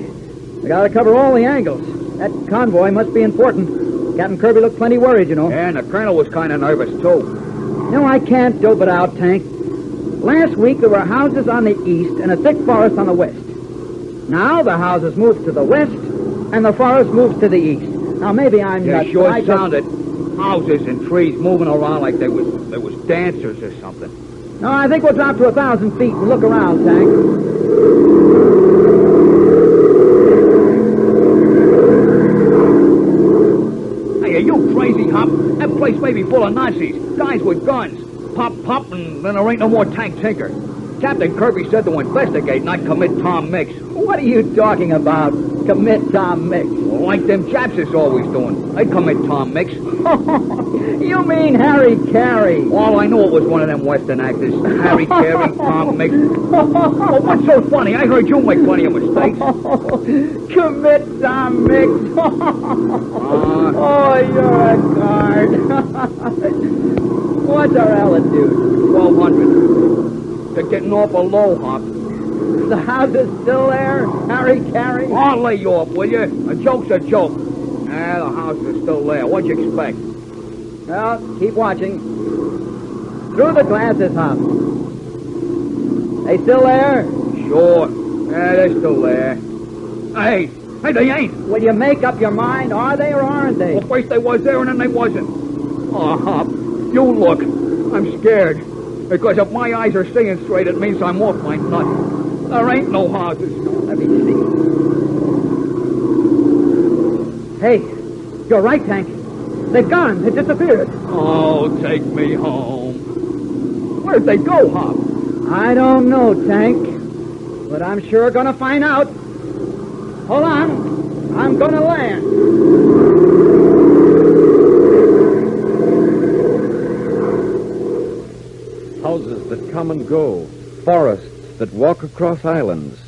We gotta cover all the angles. That convoy must be important. Captain Kirby looked plenty worried, you know. Yeah, and the colonel was kind of nervous, too. No, I can't dope it out, Tank. Last week there were houses on the east and a thick forest on the west. Now the houses moved to the west and the forest moves to the east. Now maybe I'm Yeah, nuts, sure but I sounded houses and trees moving around like they was dancers or something. No, I think we'll drop to 1,000 feet and look around, Tank. Hey, are you crazy, Hop? That place may be full of Nazis, guys with guns. Pop, pop, and then there ain't no more Tank Tinker. Captain Kirby said to investigate, not commit Tom Mix. What are you talking about? Commit Tom Mix? Well, like them Japs is always doing. They commit Tom Mix. You mean Harry Carey? All I knew it was one of them Western actors. Harry Carey, Tom Mix. Well, what's so funny? I heard you make plenty of mistakes. Commit Tom Mix. Oh, you're a card. What's our altitude? 1,200. They're getting awful low, Hop. The house is still there, Harry Carey? I'll lay you off, will you? A joke's a joke. Ah, the house is still there. What'd you expect? Well, keep watching. Through the glasses, Hop. They still there? Sure. Yeah, they're still there. Hey, they ain't. Will you make up your mind? Are they or aren't they? Well, first they was there and then they wasn't. Oh, Hop, you look. I'm scared. Because if my eyes are seeing straight, it means I'm off my nut. There ain't no houses. Let me see. Hey, you're right, Tank. They've gone. They disappeared. Oh, take me home. Where'd they go, Hop? I don't know, Tank. But I'm sure gonna find out. Hold on. I'm gonna land. Houses that come and go. Forests that walk across islands.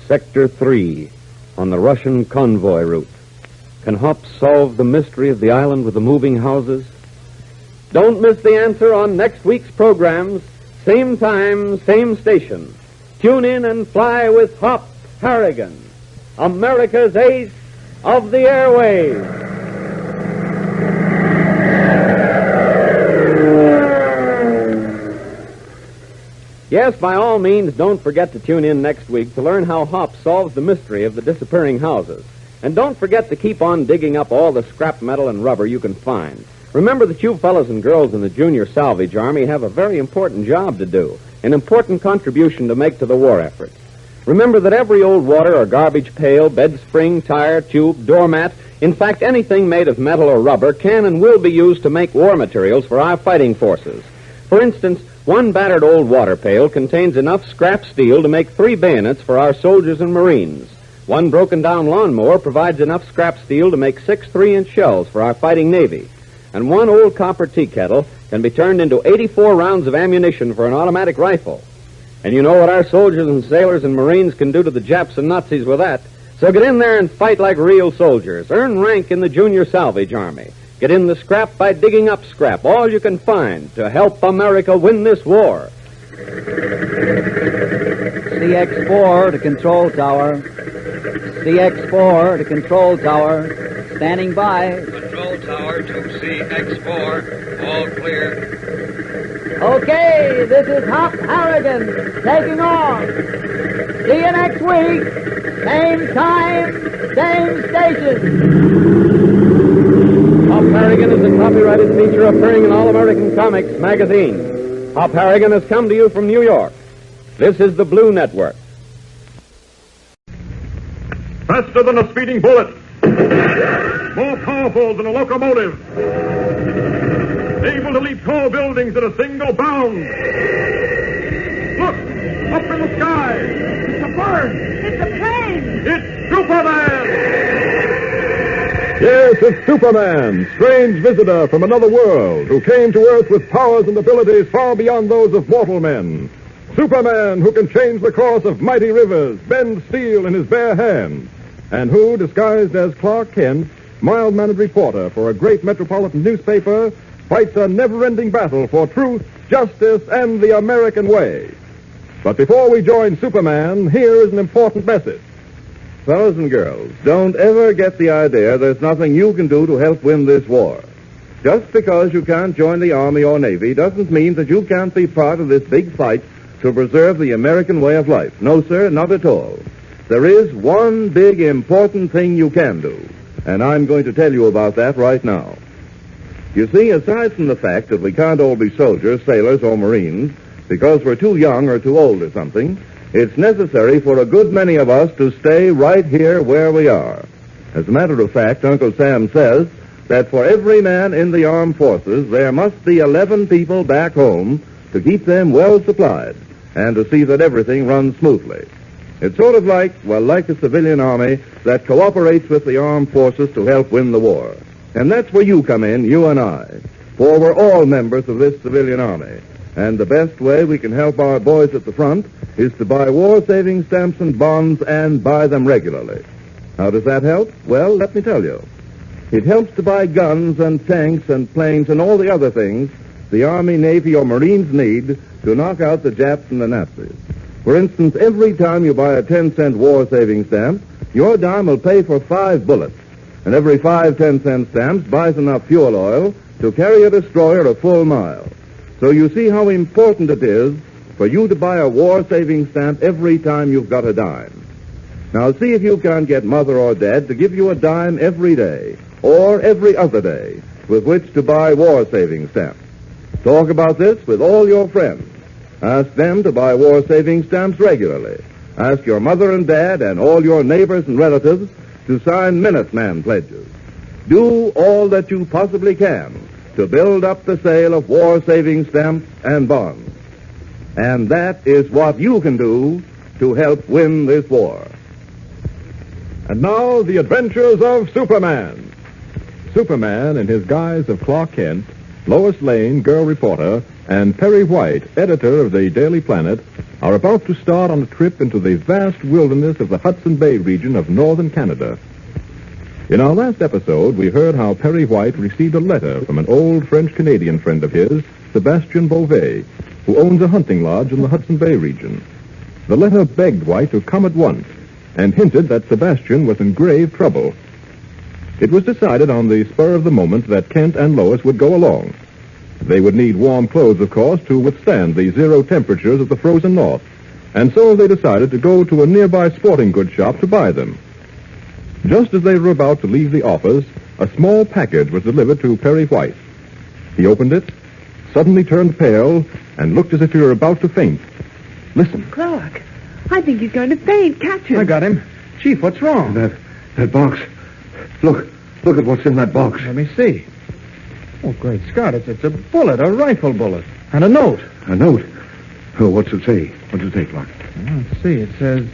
Sector 3 on the Russian convoy route. Can Hop solve the mystery of the island with the moving houses? Don't miss the answer on next week's programs. Same time, same station. Tune in and fly with Hop Harrigan, America's ace of the airwaves. Yes, by all means, don't forget to tune in next week to learn how Hop solves the mystery of the disappearing houses. And don't forget to keep on digging up all the scrap metal and rubber you can find. Remember that you fellows and girls in the Junior Salvage Army have a very important job to do, an important contribution to make to the war effort. Remember that every old water or garbage pail, bed spring, tire, tube, doormat, in fact anything made of metal or rubber can and will be used to make war materials for our fighting forces. For instance, one battered old water pail contains enough scrap steel to make 3 bayonets for our soldiers and Marines. One broken-down lawnmower provides enough scrap steel to make 6 3-inch shells for our fighting Navy. And one old copper tea kettle can be turned into 84 rounds of ammunition for an automatic rifle. And you know what our soldiers and sailors and Marines can do to the Japs and Nazis with that. So get in there and fight like real soldiers. Earn rank in the Junior Salvage Army. Get in the scrap by digging up scrap, all you can find, to help America win this war. CX-4 to control tower. CX-4 to control tower. Standing by. Control tower to CX-4. All clear. Okay, this is Hop Harrigan taking off. See you next week. Same time, same station. Hop Harrigan is a copyrighted feature appearing in All American Comics magazine. Hop Harrigan has come to you from New York. This is the Blue Network. Faster than a speeding bullet. More powerful than a locomotive. Able to leap tall buildings at a single bound. Look! Up in the sky! It's a bird! It's a plane! It's Superman! Yes, it's Superman, strange visitor from another world, who came to Earth with powers and abilities far beyond those of mortal men. Superman, who can change the course of mighty rivers, bend steel in his bare hands, and who, disguised as Clark Kent, mild-mannered reporter for a great metropolitan newspaper, fights a never-ending battle for truth, justice, and the American way. But before we join Superman, here is an important message. Fellows and girls, don't ever get the idea there's nothing you can do to help win this war. Just because you can't join the Army or Navy doesn't mean that you can't be part of this big fight to preserve the American way of life. No, sir, not at all. There is one big important thing you can do, and I'm going to tell you about that right now. You see, aside from the fact that we can't all be soldiers, sailors, or Marines, because we're too young or too old or something, it's necessary for a good many of us to stay right here where we are. As a matter of fact, Uncle Sam says that for every man in the armed forces, there must be 11 people back home to keep them well supplied and to see that everything runs smoothly. It's sort of like a civilian army that cooperates with the armed forces to help win the war. And that's where you come in, you and I. For we're all members of this civilian army. And the best way we can help our boys at the front is to buy war-saving stamps and bonds and buy them regularly. How does that help? Well, let me tell you. It helps to buy guns and tanks and planes and all the other things the Army, Navy, or Marines need to knock out the Japs and the Nazis. For instance, every time you buy a 10-cent war-saving stamp, your dime will pay for 5 bullets. And every 5 10-cent stamps buys enough fuel oil to carry a destroyer a full mile. So you see how important it is for you to buy a war-saving stamp every time you've got a dime. Now see if you can't get Mother or Dad to give you a dime every day, or every other day, with which to buy war-saving stamps. Talk about this with all your friends. Ask them to buy war-saving stamps regularly. Ask your mother and dad and all your neighbors and relatives to sign Minuteman pledges. Do all that you possibly can to build up the sale of war-saving stamps and bonds. And that is what you can do to help win this war. And now, the adventures of Superman. Superman, in his guise of Clark Kent, Lois Lane, girl reporter, and Perry White, editor of the Daily Planet, are about to start on a trip into the vast wilderness of the Hudson Bay region of northern Canada. In our last episode, we heard how Perry White received a letter from an old French-Canadian friend of his, Sebastien Beauvais, who owns a hunting lodge in the Hudson Bay region. The letter begged White to come at once and hinted that Sebastien was in grave trouble. It was decided on the spur of the moment that Kent and Lois would go along. They would need warm clothes, of course, to withstand the 0 temperatures of the frozen north, and so they decided to go to a nearby sporting goods shop to buy them. Just as they were about to leave the office, a small package was delivered to Perry White. He opened it, suddenly turned pale, and looked as if he were about to faint. Listen. Clark, I think he's going to faint. Catch him. I got him. Chief, what's wrong? That box. Look at what's in that box. Let me see. Oh, great Scott, it's a bullet, a rifle bullet, and a note. A note? Oh, what's it say? What's it say, Clark? Let's see, it says,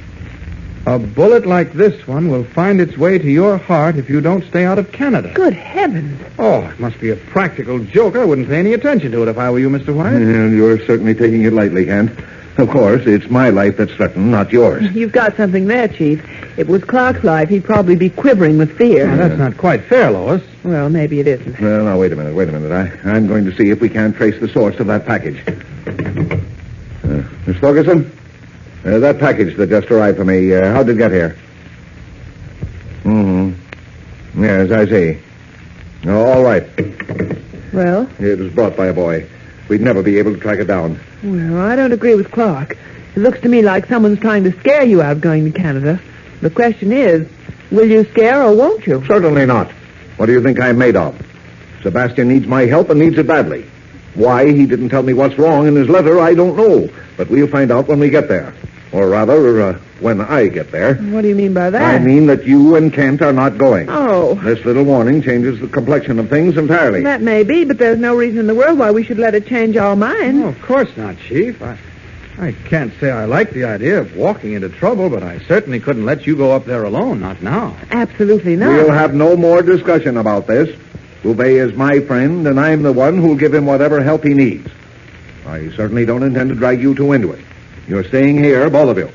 a bullet like this one will find its way to your heart if you don't stay out of Canada. Good heavens. Oh, it must be a practical joke. I wouldn't pay any attention to it if I were you, Mr. White. And you're certainly taking it lightly, Kent. Of course, it's my life that's threatened, not yours. You've got something there, Chief. If it was Clark's life, he'd probably be quivering with fear. Well, that's not quite fair, Lois. Well, maybe it isn't. Well, now, wait a minute. I'm going to see if we can't trace the source of that package. Miss Ferguson? That package that just arrived for me, how did it get here? Mm-hmm. Yes, I see. Oh, all right. Well? It was brought by a boy. We'd never be able to track it down. Well, I don't agree with Clark. It looks to me like someone's trying to scare you out of going to Canada. The question is, will you scare or won't you? Certainly not. What do you think I'm made of? Sebastian needs my help and needs it badly. Why he didn't tell me what's wrong in his letter, I don't know. But we'll find out when we get there. Or rather, when I get there. What do you mean by that? I mean that you and Kent are not going. Oh. This little warning changes the complexion of things entirely. That may be, but there's no reason in the world why we should let it change our minds. Oh, of course not, Chief. I can't say I like the idea of walking into trouble, but I certainly couldn't let you go up there alone, not now. Absolutely not. We'll have no more discussion about this. Bouvet is my friend, and I'm the one who'll give him whatever help he needs. I certainly don't intend to drag you two into it. You're staying here, both of you.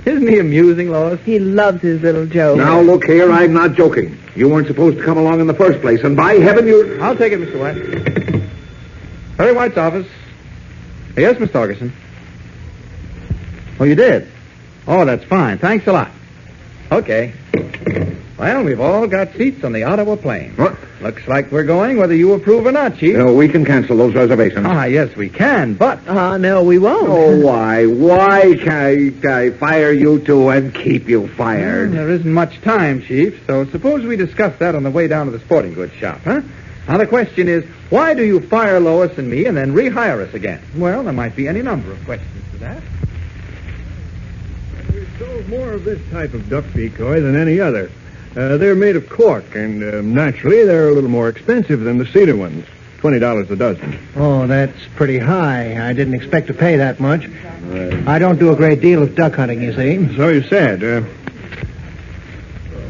Isn't he amusing, Lois? He loves his little joke. Now, look here, I'm not joking. You weren't supposed to come along in the first place, and by heaven, you... I'll take it, Mr. White. Perry White's office. Yes, Miss Torgerson. Oh, you did? Oh, that's fine. Thanks a lot. Okay. Well, we've all got seats on the Ottawa plane. What? Looks like we're going whether you approve or not, Chief. No, we can cancel those reservations. Ah, yes, we can, but... no, we won't. Oh, why? Why can't I fire you two and keep you fired? There isn't much time, Chief, so suppose we discuss that on the way down to the sporting goods shop, huh? Now, the question is, why do you fire Lois and me and then rehire us again? Well, there might be any number of questions to that. We've sold more of this type of duck decoy than any other. They're made of cork, and naturally, they're a little more expensive than the cedar ones. $20 a dozen. Oh, that's pretty high. I didn't expect to pay that much. I don't do a great deal of duck hunting, you see. So you said.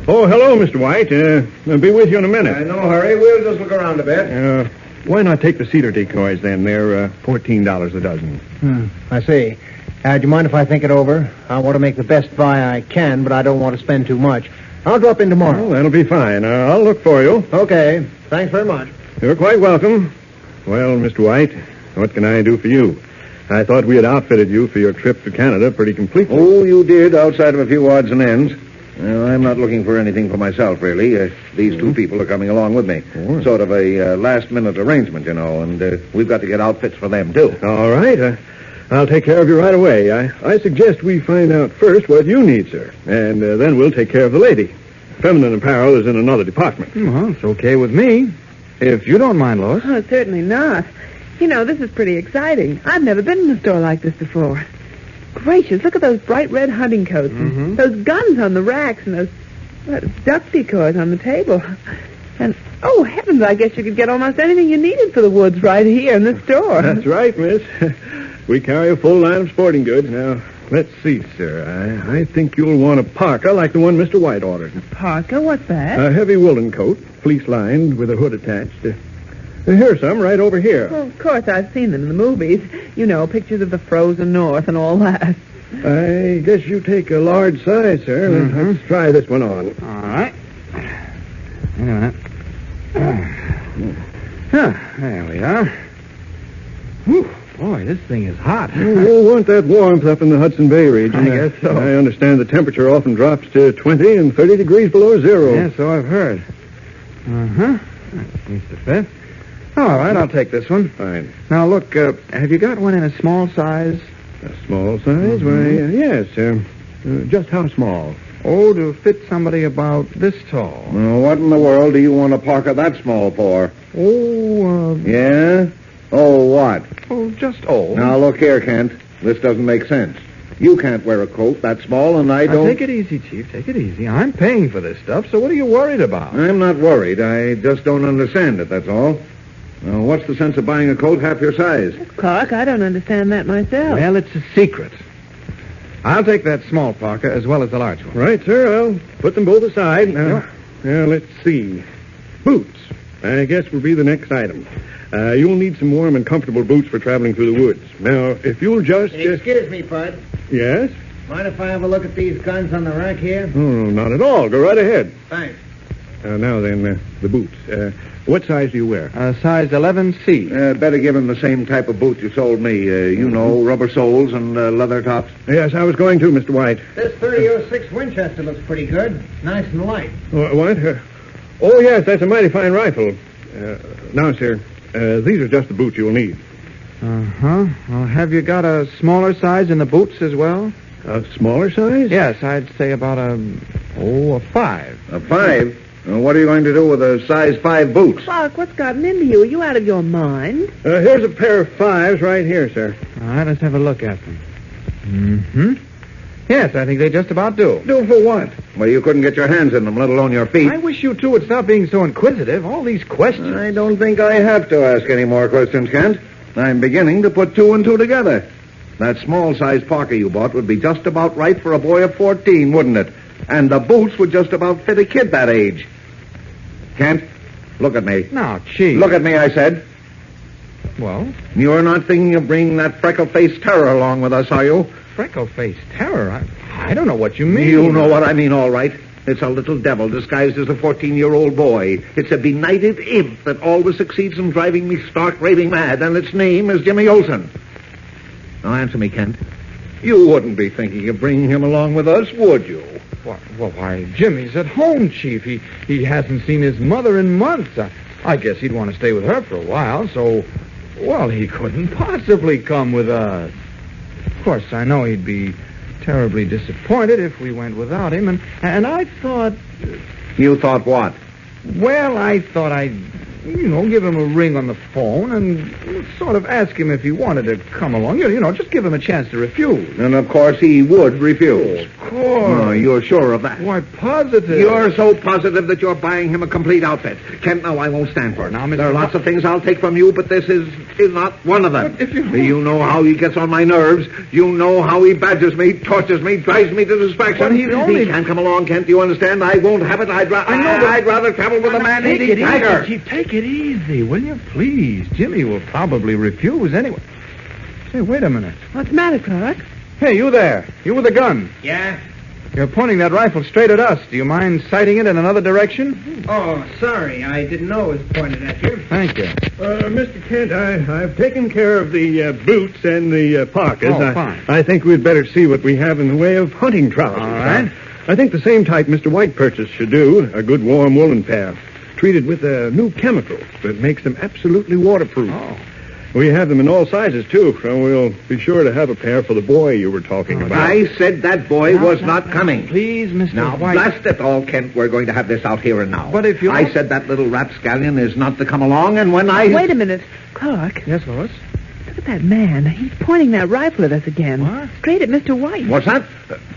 Oh, hello, Mr. White. I'll be with you in a minute. No hurry. We'll just look around a bit. Why not take the cedar decoys, then? They're $14 a dozen. I see. Do you mind if I think it over? I want to make the best buy I can, but I don't want to spend too much. I'll drop in tomorrow. Well, that'll be fine. I'll look for you. Okay. Thanks very much. You're quite welcome. Well, Mr. White, what can I do for you? I thought we had outfitted you for your trip to Canada pretty completely. Oh, you did, outside of a few odds and ends. Well, I'm not looking for anything for myself, really. These two people are coming along with me. Sort of a last-minute arrangement, you know, and we've got to get outfits for them, too. All right. I'll take care of you right away. I suggest we find out first what you need, sir, and then we'll take care of the lady. Feminine apparel is in another department. Well, it's okay with me. If you don't mind, Lois. Oh, certainly not. You know, this is pretty exciting. I've never been in a store like this before. Gracious, look at those bright red hunting coats, and those guns on the racks, and those duck decoys on the table. And, oh, heavens, I guess you could get almost anything you needed for the woods right here in the store. That's right, miss. We carry a full line of sporting goods. Now, let's see, sir. I think you'll want a parka like the one Mr. White ordered. Parka? What's that? A heavy woolen coat, fleece-lined with a hood attached. Here's some right over here. Well, of course, I've seen them in the movies. You know, pictures of the frozen north and all that. I guess you take a large size, sir. Let's try this one on. All right. Wait a minute. There we are. Whew. Boy, this thing is hot. You'll want that warmth up in the Hudson Bay region. I guess so. I understand the temperature often drops to 20 and 30 degrees below zero. Yeah, so I've heard. That seems to fit. All right, I'll take this one. Fine. Now, look, have you got one in a small size? A small size? Why, yes. Just how small? Oh, to fit somebody about this tall. Well, what in the world do you want a parka that small for? Oh, Yeah? Oh, what? Oh, just old. Now, look here, Kent. This doesn't make sense. You can't wear a coat that small, and I don't... Now, take it easy, Chief. Take it easy. I'm paying for this stuff, so what are you worried about? I'm not worried. I just don't understand it, that's all. Now, what's the sense of buying a coat half your size? Clark, I don't understand that myself. Well, it's a secret. I'll take that small parka as well as the large one. Right, sir. I'll put them both aside. Now, let's see. Boots. I guess will be the next item. You'll need some warm and comfortable boots for traveling through the woods. Now, if you'll just... Excuse me, Bud. Yes? Mind if I have a look at these guns on the rack here? Oh, not at all. Go right ahead. Thanks. Now then, the boots. What size do you wear? Size 11C. Better give him the same type of boot you sold me. You know, rubber soles and leather tops. Yes, I was going to, Mr. White. This 30-06 Winchester looks pretty good. Nice and light. What? Oh, yes, that's a mighty fine rifle. Now, sir, these are just the boots you'll need. Uh-huh. Well, have you got a smaller size in the boots as well? A smaller size? Yes, I'd say about a 5. A 5? What are you going to do with a size 5 boots? Clark, what's gotten into you? Are you out of your mind? Here's a pair of 5s right here, sir. All right, let's have a look at them. Mm-hmm. Yes, I think they just about do. Do for what? Well, you couldn't get your hands in them, let alone your feet. I wish you two would stop being so inquisitive. All these questions. I don't think I have to ask any more questions, Kent. I'm beginning to put 2 and 2 together. That small-sized parka you bought would be just about right for a boy of 14, wouldn't it? And the boots would just about fit a kid that age. Kent, look at me. Now, Chief. Look at me, I said. Well? You're not thinking of bringing that freckle-faced terror along with us, are you? Freckle-faced terror? I don't know what you mean. You know what I mean, all right. It's a little devil disguised as a 14-year-old boy. It's a benighted imp that always succeeds in driving me stark raving mad, and its name is Jimmy Olsen. Now answer me, Kent. You wouldn't be thinking of bringing him along with us, would you? Well, why, Jimmy's at home, Chief. He hasn't seen his mother in months. I guess he'd want to stay with her for a while, so... Well, he couldn't possibly come with us. Of course, I know he'd be terribly disappointed if we went without him, and I thought... You thought what? Well, I thought I'd, give him a ring on the phone and sort of ask him if he wanted to come along. Just give him a chance to refuse. And, of course, he would refuse. Of course. Oh, you're sure of that? Why, positive. You're so positive that you're buying him a complete outfit. Kent, no, I won't stand for it. Now, Mr. There are lots of things I'll take from you, but this is not one of them. You know how he gets on my nerves. You know how he badgers me, tortures me, drives me to distraction. He can't come along, Kent. Do you understand? I won't have it. I'd rather travel with a man-eating tiger. Chief, take it easy, will you? Please. Jimmy will probably refuse anyway. Say, wait a minute. What's the matter, Clark? Hey, you there. You with the gun. Yeah? You're pointing that rifle straight at us. Do you mind sighting it in another direction? Oh, sorry. I didn't know it was pointed at you. Thank you. Mr. Kent, I've taken care of the boots and the parkas. Oh, fine. I think we'd better see what we have in the way of hunting trousers. All right. I think the same type Mr. White purchased should do. A good warm woolen pair. Treated with a new chemical that makes them absolutely waterproof. Oh. We have them in all sizes, too, so we'll be sure to have a pair for the boy you were talking about. I said that boy was not coming. Please, Mr. Now, White. blast it all, Kent. We're going to have this out here and now. But if you... I said that little rapscallion is not to come along, and when I... Wait a minute. Clark. Yes, Lois? Look at that man. He's pointing that rifle at us again. What? Straight at Mr. White. What's that?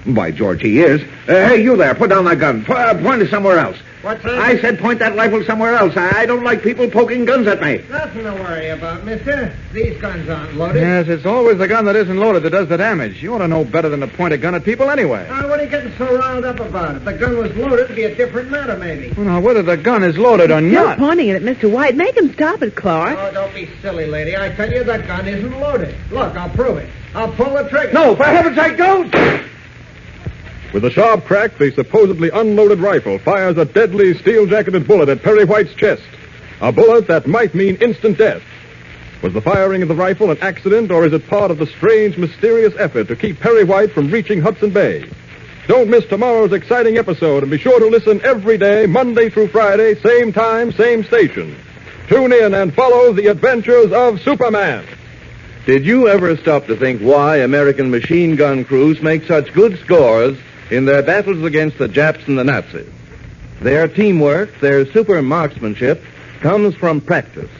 By George, he is. Hey, you there. Put down that gun. Point it somewhere else. What's that? I said point that rifle somewhere else. I don't like people poking guns at me. Nothing to worry about, mister. These guns aren't loaded. Yes, it's always the gun that isn't loaded that does the damage. You ought to know better than to point a gun at people anyway. What are you getting so riled up about? If the gun was loaded, it'd be a different matter, maybe. Well, now, whether the gun is loaded or You're not... pointing it at Mr. White. Make him stop it, Clark. Oh, don't be silly, lady. I tell you, the gun isn't loaded. Look, I'll prove it. I'll pull the trigger. No, for heaven's sake, don't! With a sharp crack, the supposedly unloaded rifle fires a deadly steel-jacketed bullet at Perry White's chest. A bullet that might mean instant death. Was the firing of the rifle an accident, or is it part of the strange, mysterious effort to keep Perry White from reaching Hudson Bay? Don't miss tomorrow's exciting episode, and be sure to listen every day, Monday through Friday, same time, same station. Tune in and follow the adventures of Superman. Did you ever stop to think why American machine gun crews make such good scores in their battles against the Japs and the Nazis? Their teamwork, their super marksmanship, comes from practice.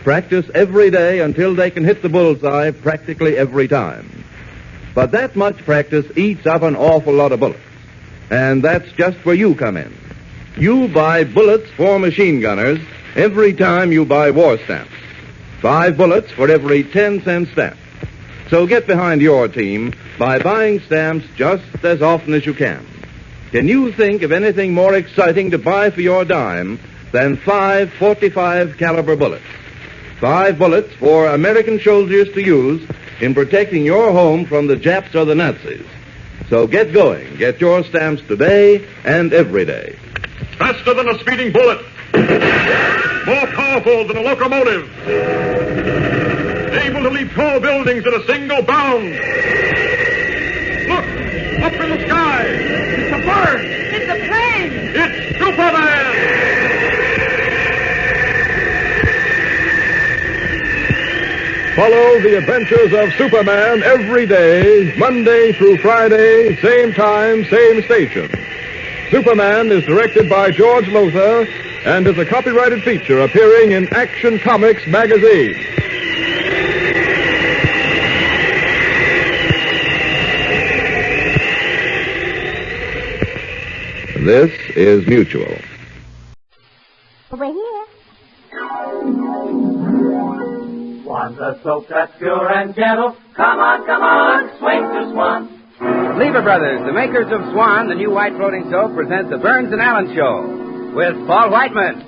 Practice every day until they can hit the bullseye practically every time. But that much practice eats up an awful lot of bullets. And that's just where you come in. You buy bullets for machine gunners every time you buy war stamps. 5 bullets for every 10-cent stamp. So get behind your team by buying stamps just as often as you can. Can you think of anything more exciting to buy for your dime than 5 .45 caliber bullets? 5 bullets for American soldiers to use in protecting your home from the Japs or the Nazis. So get going. Get your stamps today and every day. Faster than a speeding bullet. More powerful than a locomotive. Able to leap tall buildings in a single bound. Look! Up in the sky! It's a bird! It's a plane! It's Superman! Follow the adventures of Superman every day, Monday through Friday, same time, same station. Superman is directed by George Lothar and is a copyrighted feature appearing in Action Comics magazine. This is Mutual. Over here. Swan's a soap that's pure and gentle. Come on, swing to Swan. Lever Brothers, the makers of Swan, the new white floating soap, present the Burns and Allen Show with Paul Whiteman.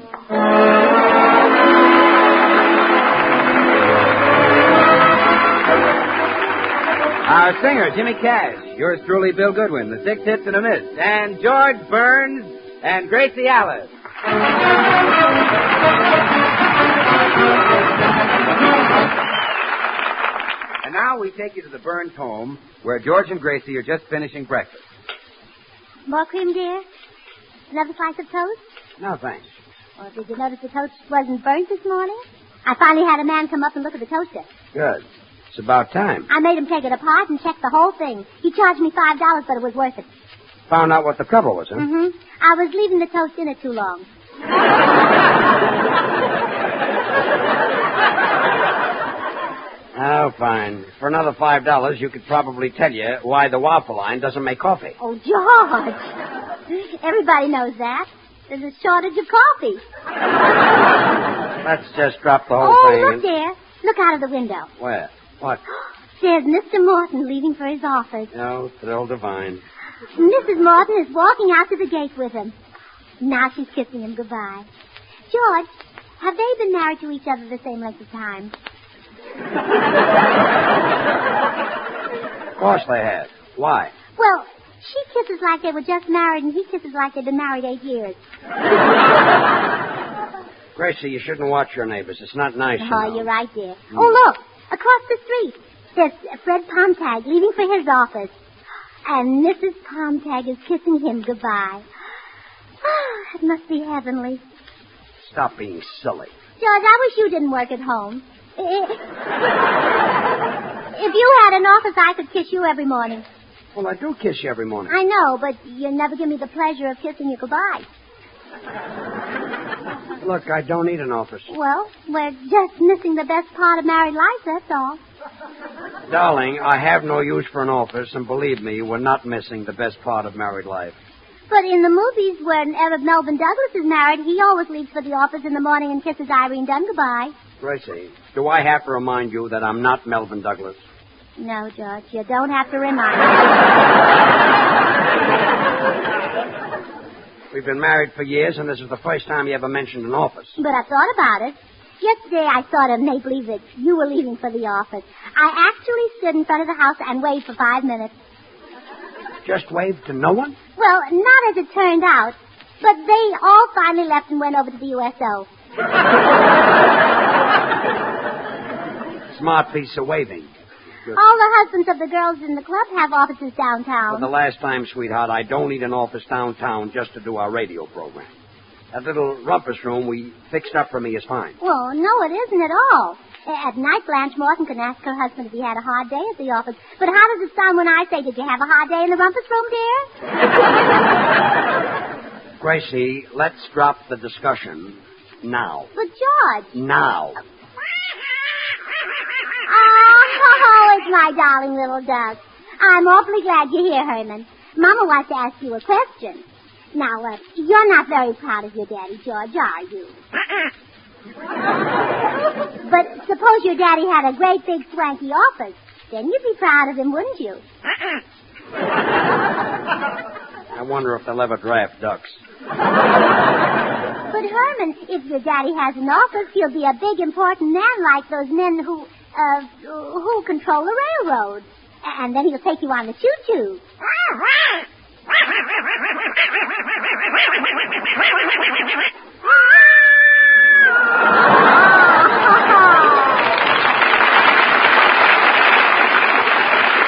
Our singer, Jimmy Cash. Yours truly, Bill Goodwin, the Six Hits and a Miss. And George Burns and Gracie Alice. And now we take you to the Burns home, where George and Gracie are just finishing breakfast. More cream, dear? Another slice of toast? No, thanks. Well, did you notice the toast wasn't burnt this morning? I finally had a man come up and look at the toaster. Good. It's about time. I made him take it apart and check the whole thing. He charged me $5, but it was worth it. Found out what the trouble was, huh? Mm-hmm. I was leaving the toast in it too long. Oh, fine. For another $5, you could probably tell you why the waffle line doesn't make coffee. Oh, George. Everybody knows that. There's a shortage of coffee. Let's just drop the whole thing. Oh, look there. Look out of the window. Where? What? There's Mr. Morton leaving for his office. Oh, thrill divine. Mrs. Morton is walking out to the gate with him. Now she's kissing him goodbye. George, have they been married to each other the same length of time? Of course they have. Why? Well, she kisses like they were just married, and he kisses like they've been married 8 years. Gracie, you shouldn't watch your neighbors. It's not nice. Oh, you're right, dear. Oh, look. Across the street, there's Fred Pomtag leaving for his office. And Mrs. Pomtag is kissing him goodbye. Oh, it must be heavenly. Stop being silly. George, I wish you didn't work at home. If you had an office, I could kiss you every morning. Well, I do kiss you every morning. I know, but you never give me the pleasure of kissing you goodbye. Look, I don't need an office. Well, we're just missing the best part of married life, that's all. Darling, I have no use for an office, and believe me, we're not missing the best part of married life. But in the movies, whenever Melvin Douglas is married, he always leaves for the office in the morning and kisses Irene Dunn goodbye. Gracie, do I have to remind you that I'm not Melvin Douglas? No, George, you don't have to remind me. We've been married for years, and this is the first time you ever mentioned an office. But I thought about it. Yesterday I saw to make believe that you were leaving for the office. I actually stood in front of the house and waved for 5 minutes. Just waved to no one? Well, not as it turned out. But they all finally left and went over to the USO. Smart piece of waving. Good. All the husbands of the girls in the club have offices downtown. For the last time, sweetheart, I don't need an office downtown just to do our radio program. That little rumpus room we fixed up for me is fine. Well, no, it isn't at all. At night, Blanche Morton can ask her husband if he had a hard day at the office. But how does it sound when I say, did you have a hard day in the rumpus room, dear? Gracie, let's drop the discussion now. But, George. Now. Oh, it's my darling little duck. I'm awfully glad you're here, Herman. Mama wants to ask you a question. Now, you're not very proud of your daddy, George, are you? But suppose your daddy had a great big swanky office. Then you'd be proud of him, wouldn't you? I wonder if they'll ever draft ducks. But, Herman, if your daddy has an office, he'll be a big, important man like those men who control the railroads. And then he'll take you on the choo-choo.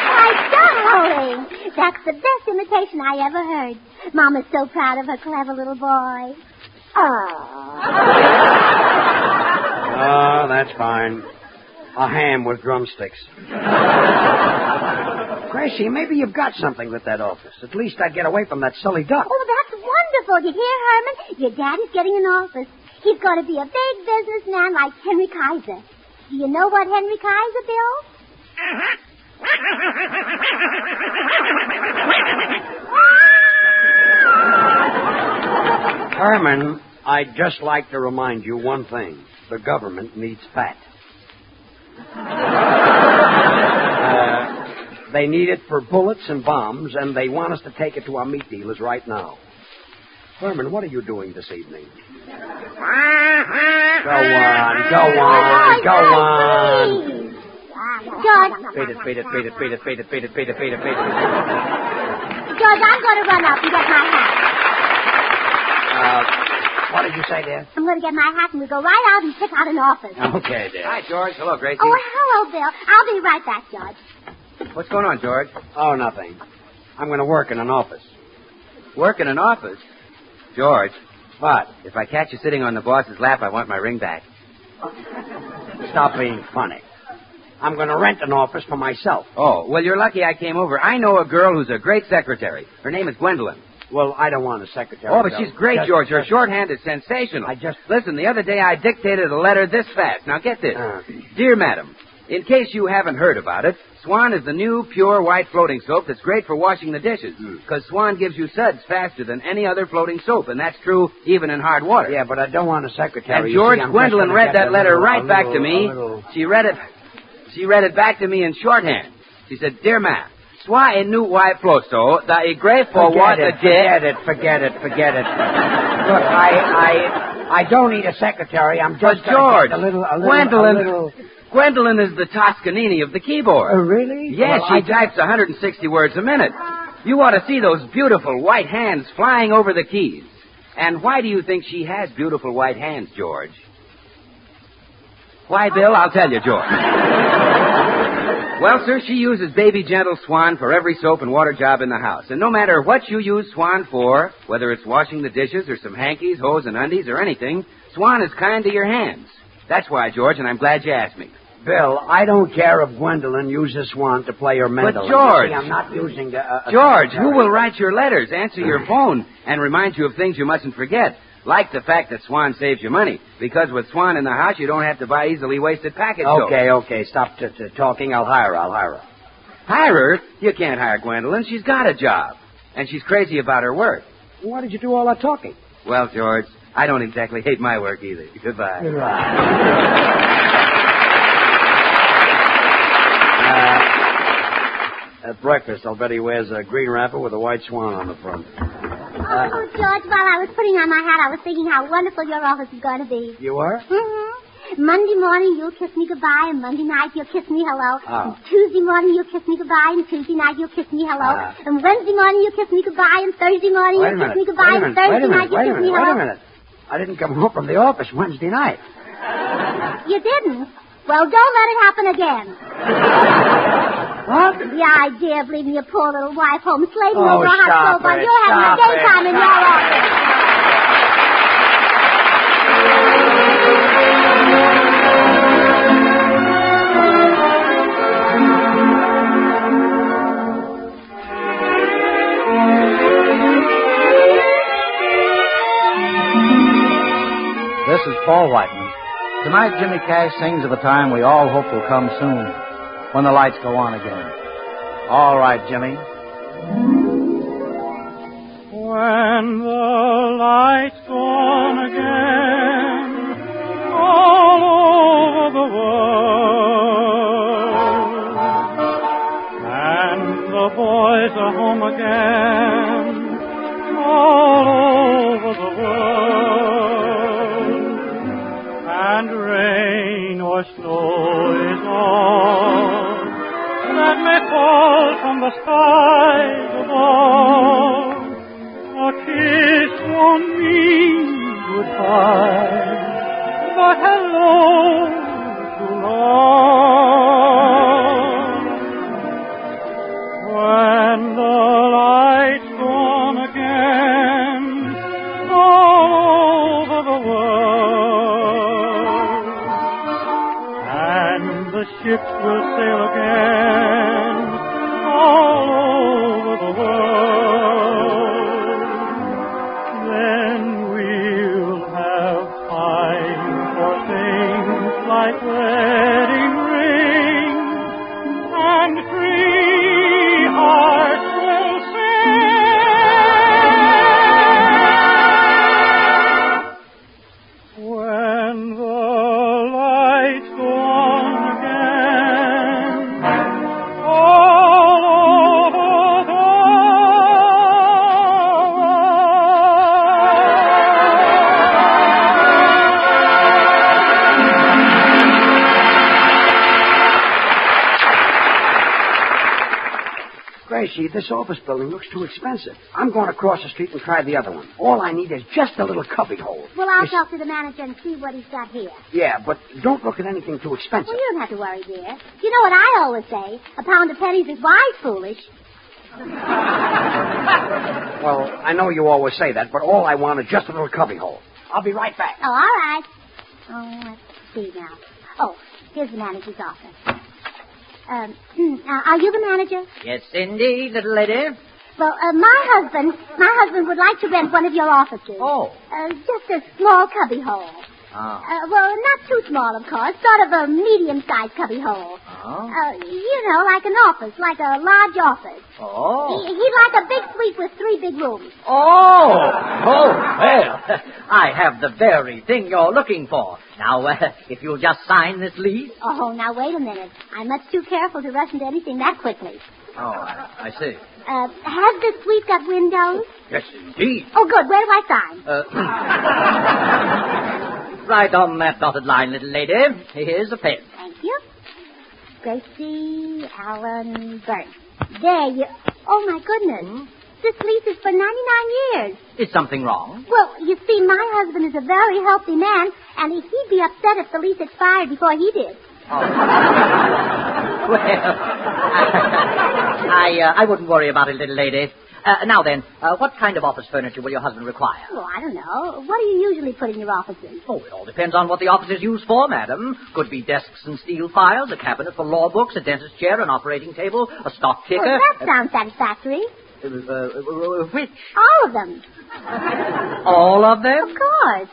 My darling! That's the best imitation I ever heard. Mama's so proud of her clever little boy. Oh, that's fine. A ham with drumsticks. Gracie, maybe you've got something with that office. At least I'd get away from that silly duck. Oh, that's wonderful. You hear, Herman? Your daddy's getting an office. He's going to be a big businessman like Henry Kaiser. Do you know what Henry Kaiser built? Herman, I'd just like to remind you one thing. The government needs fat. They need it for bullets and bombs, and they want us to take it to our meat dealers right now. Herman, what are you doing this evening? Go on. George. Feed it. George, I'm going to run up and get my hat. What did you say there? I'm going to get my hat and we'll go right out and pick out an office. Okay, dear. Hi, George. Hello, Gracie. Oh, hello, Bill. I'll be right back, George. What's going on, George? Oh, nothing. I'm going to work in an office. Work in an office? George. What? If I catch you sitting on the boss's lap, I want my ring back. Stop being funny. I'm going to rent an office for myself. Oh, well, you're lucky I came over. I know a girl who's a great secretary. Her name is Gwendolyn. Well, I don't want a secretary. Oh, but she's great, George. Her shorthand is sensational. Listen, the other day I dictated a letter this fast. Now, get this. Dear Madam, in case you haven't heard about it, Swan is the new pure white floating soap that's great for washing the dishes. Because Swan gives you suds faster than any other floating soap, and that's true even in hard water. Yeah, but I don't want a secretary. And George, Gwendolyn read that letter right back to me. She read it back to me in shorthand. She said, Dear Ma'am, Swan est new white float soap that is great for water. Forget it. Look, I don't need a secretary. I'm just George, Gwendolyn. Gwendolyn is the Toscanini of the keyboard. Oh, really? Yes, Well, she types 160 words a minute. You ought to see those beautiful white hands flying over the keys. And why do you think she has beautiful white hands, George? Why, Bill? I'll tell you, George. Well, sir, she uses Baby Gentle Swan for every soap and water job in the house. And no matter what you use Swan for, whether it's washing the dishes or some hankies, hose, and undies or anything, Swan is kind to your hands. That's why, George, and I'm glad you asked me. Bill, I don't care if Gwendolyn uses Swan to play her mandolin. But, George... See, I'm not using the... George, who will write your letters, answer your phone, and remind you of things you mustn't forget? Like the fact that Swan saves you money. Because with Swan in the house, you don't have to buy easily wasted package soap. Okay. Stop talking. I'll hire her. Hire her? You can't hire Gwendolyn. She's got a job. And she's crazy about her work. Why did you do all that talking? Well, George, I don't exactly hate my work either. Goodbye. At breakfast, I'll bet he wears a green wrapper with a white swan on the front. Oh, George, while I was putting on my hat, I was thinking how wonderful your office is going to be. You were? Mm-hmm. Monday morning, you'll kiss me goodbye, and Monday night, you'll kiss me hello. Oh. And Tuesday morning, you'll kiss me goodbye, and Tuesday night, you'll kiss me hello. And Wednesday morning, you'll kiss me goodbye, and Thursday morning, you'll kiss me goodbye, and Thursday night, you'll kiss me hello. Wait a minute. I didn't come home from the office Wednesday night. You didn't? Well, don't let it happen again. What? The idea of leaving your poor little wife home slaving Oh, over a hot stop stove while it, you're having a stop daytime in your office. This is Paul Whiteman. Tonight, Jimmy Cash sings of a time we all hope will come soon, when the lights go on again. All right, Jimmy. When the lights go on again, all over the world, and the boys are home again, all over the world, and rain or snow is all that may fall from the skies above. A kiss won't mean goodbye, but hello to love. When the lights go on again, all over the world, and the ships will sail again, all over the world, then we'll have time for things like wedding rings, and free hearts will sing. When the lights go on again, Gracie, this office building looks too expensive. I'm going across the street and try the other one. All I need is just a little cubby hole. Well, I'll talk to the manager and see what he's got here. Yeah, but don't look at anything too expensive. Well, you don't have to worry, dear. You know what I always say? A pound of pennies is wise foolish. Well, I know you always say that, but all I want is just a little cubby hole. I'll be right back. Oh, all right. Oh, let's see now. Oh, here's the manager's office. Are you the manager? Yes, indeed, little lady. Well, my husband would like to rent one of your offices. Oh. Just a small cubby hole. Oh. Well, not too small, of course. Sort of a medium-sized cubby hole. Oh. Like an office, like a large office. Oh. He'd like a big suite with 3 big rooms. Oh, well, I have the very thing you're looking for. Now, if you'll just sign this lease. Oh, now, wait a minute. I'm much too careful to rush into anything that quickly. Oh, I see. Has this suite got windows? Yes, indeed. Oh, good. Where do I sign? Right on that dotted line, little lady. Here's a pen. Thank you. Gracie Allen Burns. There you... Oh, my goodness. This lease is for 99 years. Is something wrong? Well, you see, my husband is a very healthy man, and he'd be upset if the lease expired before he did. Oh. Well, I wouldn't worry about it, little lady. Now then, what kind of office furniture will your husband require? Well, I don't know. What do you usually put in your offices? Oh, it all depends on what the office is used for, madam. Could be desks and steel files, a cabinet for law books, a dentist's chair, an operating table, a stock ticker. Well, that sounds satisfactory. Which? All of them. All of them? Of course.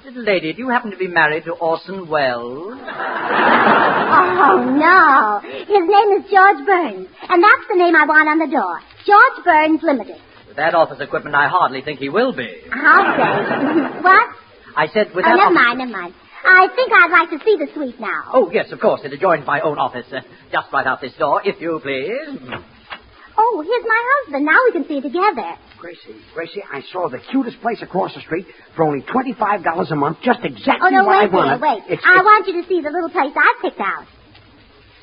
Little lady, do you happen to be married to Orson Welles? Oh, no. His name is George Burns, and that's the name I want on the door. George Burns Limited. With that office equipment, I hardly think he will be. I'll say. What? I said with that never mind. I think I'd like to see the suite now. Oh, yes, of course. It adjoins my own office. Just right out this door, if you please. Oh, here's my husband. Now we can see it together. Gracie, I saw the cutest place across the street for only $25 a month, just exactly what I wanted. Wait. I want you to see the little place I picked out.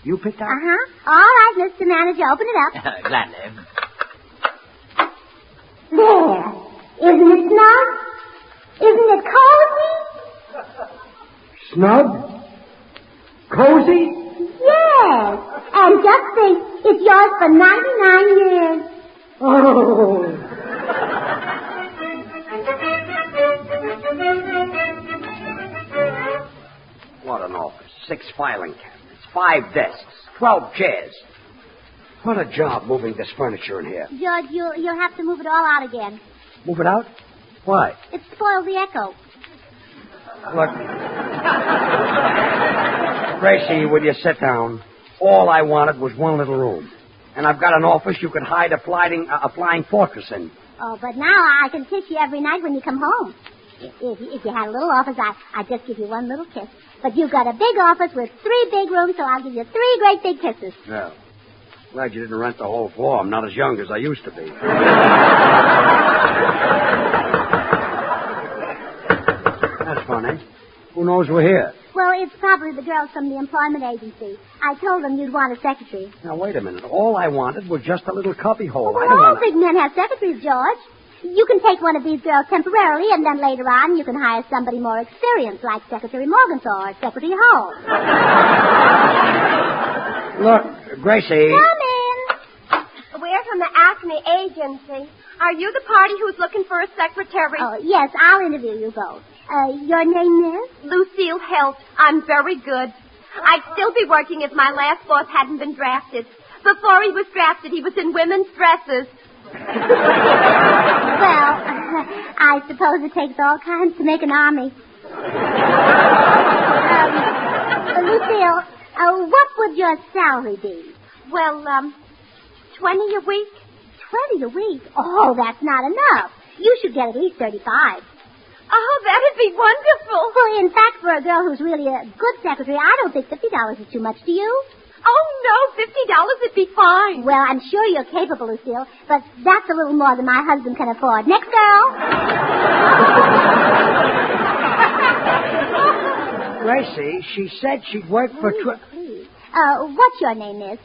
You picked out? Uh-huh. All right, Mr. Manager, open it up. Gladly. There. Isn't it snug? Isn't it cozy? Snug? Cozy? Yes. And just think, it's yours for 99 years. Oh. What an office. 6 filing cabinets, 5 desks, 12 chairs. What a job moving this furniture in here. George, you'll have to move it all out again. Move it out? Why? It spoils the echo. Look. Gracie, will you sit down? All I wanted was one little room. And I've got an office you could hide a flying fortress in. Oh, but now I can kiss you every night when you come home. If you had a little office, I'd just give you one little kiss. But you've got a big office with 3 big rooms, so I'll give you 3 great big kisses. Yeah. Glad you didn't rent the whole floor. I'm not as young as I used to be. That's funny. Who knows we're here? Well, it's probably the girls from the employment agency. I told them you'd want a secretary. Now, wait a minute. All I wanted was just a little cubby hole. Well, all big men have secretaries, George. You can take one of these girls temporarily, and then later on you can hire somebody more experienced, like Secretary Morgenthau or Secretary Hull. Look, Gracie. Come in. We're from the Acme agency. Are you the party who's looking for a secretary? Oh, yes, I'll interview you both. Your name is? Lucille Helt. I'm very good. I'd still be working if my last boss hadn't been drafted. Before he was drafted, he was in women's dresses. Well, I suppose it takes all kinds to make an army. Lucille, what would your salary be? Well, 20 a week. 20 a week? Oh, that's not enough. You should get at least 35. Oh, that'd be wonderful. Well, in fact, for a girl who's really a good secretary, I don't think $50 is too much, do you? Oh, no, $50 would be fine. Well, I'm sure you're capable, Lucille, but that's a little more than my husband can afford. Next girl. Gracie, she said she'd work for... Please. What's your name, miss?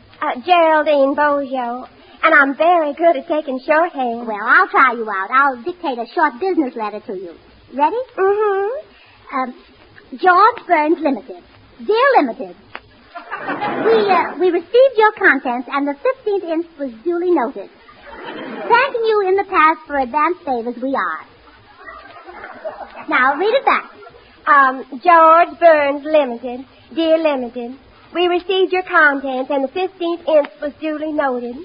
Geraldine Bojo. And I'm very good at taking shorthand. Well, I'll try you out. I'll dictate a short business letter to you. Ready? Mm-hmm. George Burns Limited. Dear Limited, we received your contents, and the 15th inch was duly noted. Thanking you in the past for advanced favors, we are. Now, read it back. George Burns Limited. Dear Limited, we received your contents, and the 15th inch was duly noted.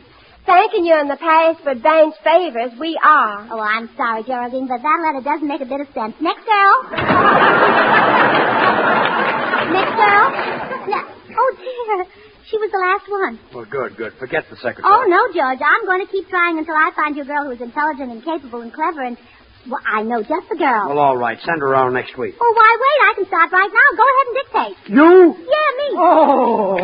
Thanking you in the past for advanced favors, we are. Oh, I'm sorry, Geraldine, but that letter doesn't make a bit of sense. Next girl. Next girl. No. Oh, dear. She was the last one. Well, good. Forget the secretary. Oh, no, George. I'm going to keep trying until I find you a girl who is intelligent and capable and clever and... Well, I know just the girl. Well, all right. Send her around next week. Oh, why wait? I can start right now. Go ahead and dictate. You? Yeah, me. Oh.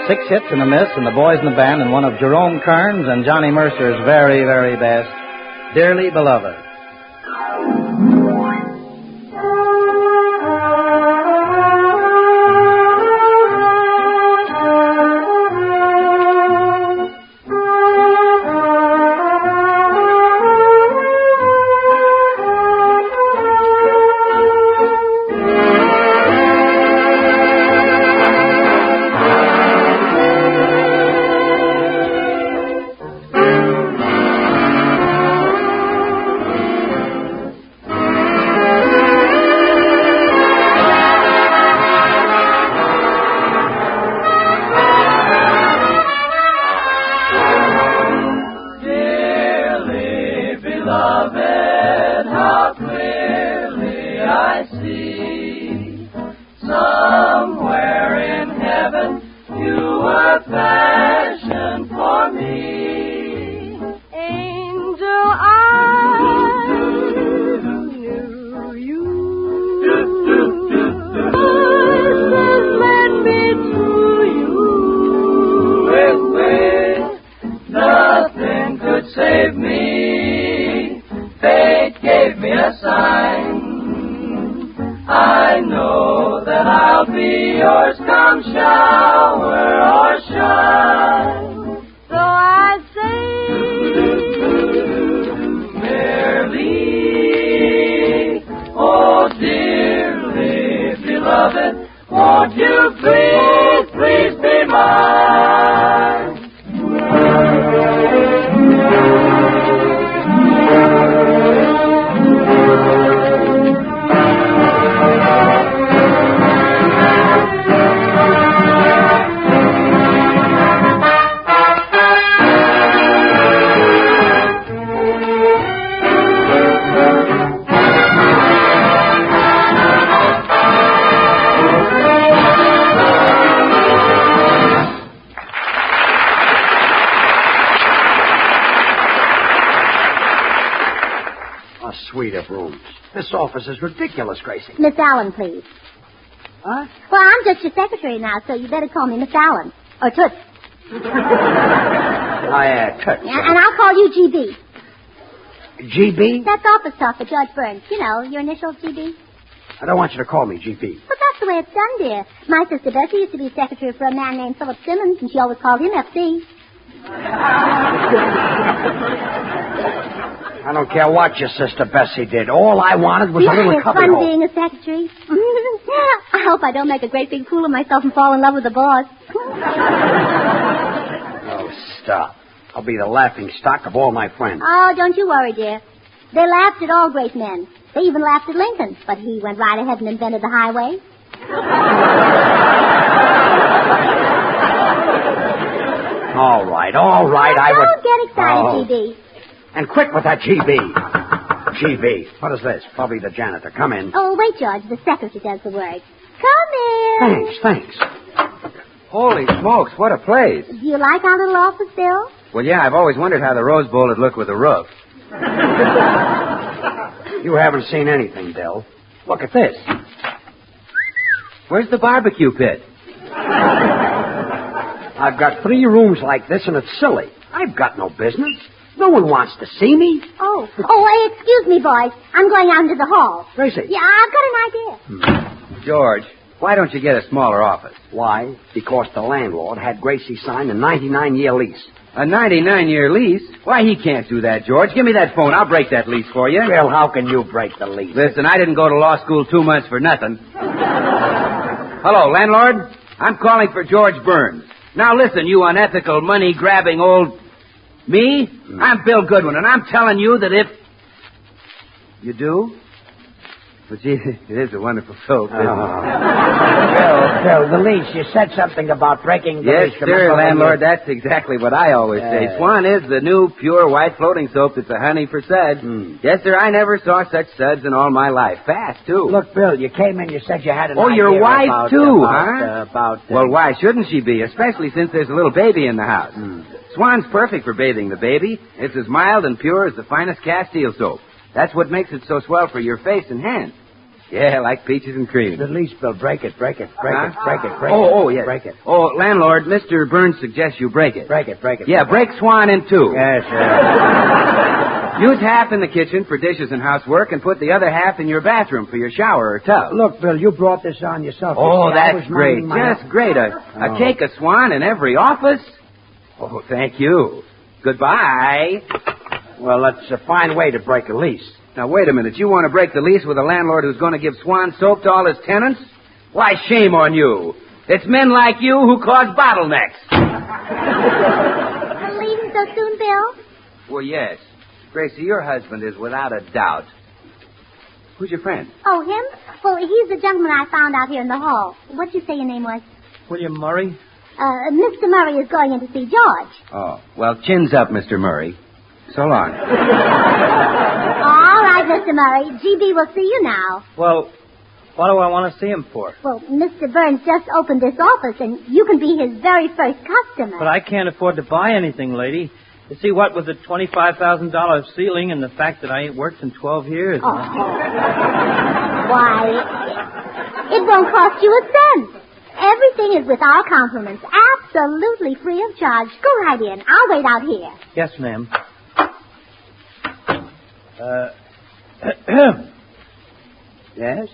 6 hits and a miss, and the boys in the band, and one of Jerome Kern's and Johnny Mercer's very, very best, Dearly Beloved. This office is ridiculous, Gracie. Miss Allen, please. Huh? Well, I'm just your secretary now, so you better call me Miss Allen. Or Toots. Toots. Yeah, and I'll call you GB. GB? That's office talk for George Burns. You know, your initials, GB. I don't want you to call me GB. But that's the way it's done, dear. My sister Bessie used to be secretary for a man named Philip Simmons, and she always called him FC. I don't care what your sister Bessie did. All I wanted was a little It's cubby fun hole. being a secretary. I hope I don't make a great big fool of myself and fall in love with the boss. Oh, stop. I'll be the laughing stock of all my friends. Oh, don't you worry, dear. They laughed at all great men. They even laughed at Lincoln, but he went right ahead and invented the highway. All right. Now, don't get excited, GB. And quick with that GB. GB. What is this? Probably the janitor. Come in. Oh, wait, George. The secretary does the work. Come in. Thanks. Holy smokes, what a place. Do you like our little office, Bill? Well, yeah, I've always wondered how the Rose Bowl would look with a roof. You haven't seen anything, Bill. Look at this. Where's the barbecue pit? I've got 3 rooms like this, and it's silly. I've got no business. No one wants to see me. Oh, excuse me, boys. I'm going out into the hall. Gracie. Yeah, I've got an idea. George, why don't you get a smaller office? Why? Because the landlord had Gracie sign a 99-year lease. A 99-year lease? Why, he can't do that, George. Give me that phone. I'll break that lease for you. Well, how can you break the lease? Listen, I didn't go to law school 2 months for nothing. Hello, landlord. I'm calling for George Burns. Now, listen, you unethical, money-grabbing old... Me? I'm Bill Goodwin, and I'm telling you that if... You do? But gee, it is a wonderful soap, isn't it? Bill, the lease. You said something about breaking the lease. Yes, sir, landlord. That's exactly what I always say. Swan is the new, pure, white floating soap that's a honey for suds. Yes, sir, I never saw such suds in all my life. Fast, too. Look, Bill, you came in, you said you had an idea your wife, about, too, huh? Well, why shouldn't she be? Especially since there's a little baby in the house. Swan's perfect for bathing the baby. It's as mild and pure as the finest Castile soap. That's what makes it so swell for your face and hands. Yeah, like peaches and cream. The lease, Bill. Break it. Break it. Yes. Break it. Oh, landlord, Mr. Burns suggests you break it. Break it. Yeah, break Swan in 2. Yes, Use half in the kitchen for dishes and housework and put the other half in your bathroom for your shower or tub. Look, Bill, you brought this on yourself. Oh, that's great. Just great. A cake of Swan in every office? Oh, thank you. Goodbye. Well, that's a fine way to break a lease. Now, wait a minute. You want to break the lease with a landlord who's going to give Swan soap to all his tenants? Why, shame on you. It's men like you who cause bottlenecks. Are leaving so soon, Bill? Well, yes. Gracie, your husband is without a doubt. Who's your friend? Oh, him? Well, he's the gentleman I found out here in the hall. What'd you say your name was? William Murray? Mr. Murray is going in to see George. Oh, well, chins up, Mr. Murray. So long. All right, Mr. Murray. GB will see you now. Well, what do I want to see him for? Well, Mr. Burns just opened this office, and you can be his very first customer. But I can't afford to buy anything, lady. You see, what with the $25,000 ceiling and the fact that I ain't worked in 12 years. Oh. Why, it won't cost you a cent. Everything is with our compliments, absolutely free of charge. Go right in. I'll wait out here. Yes, ma'am. Yes?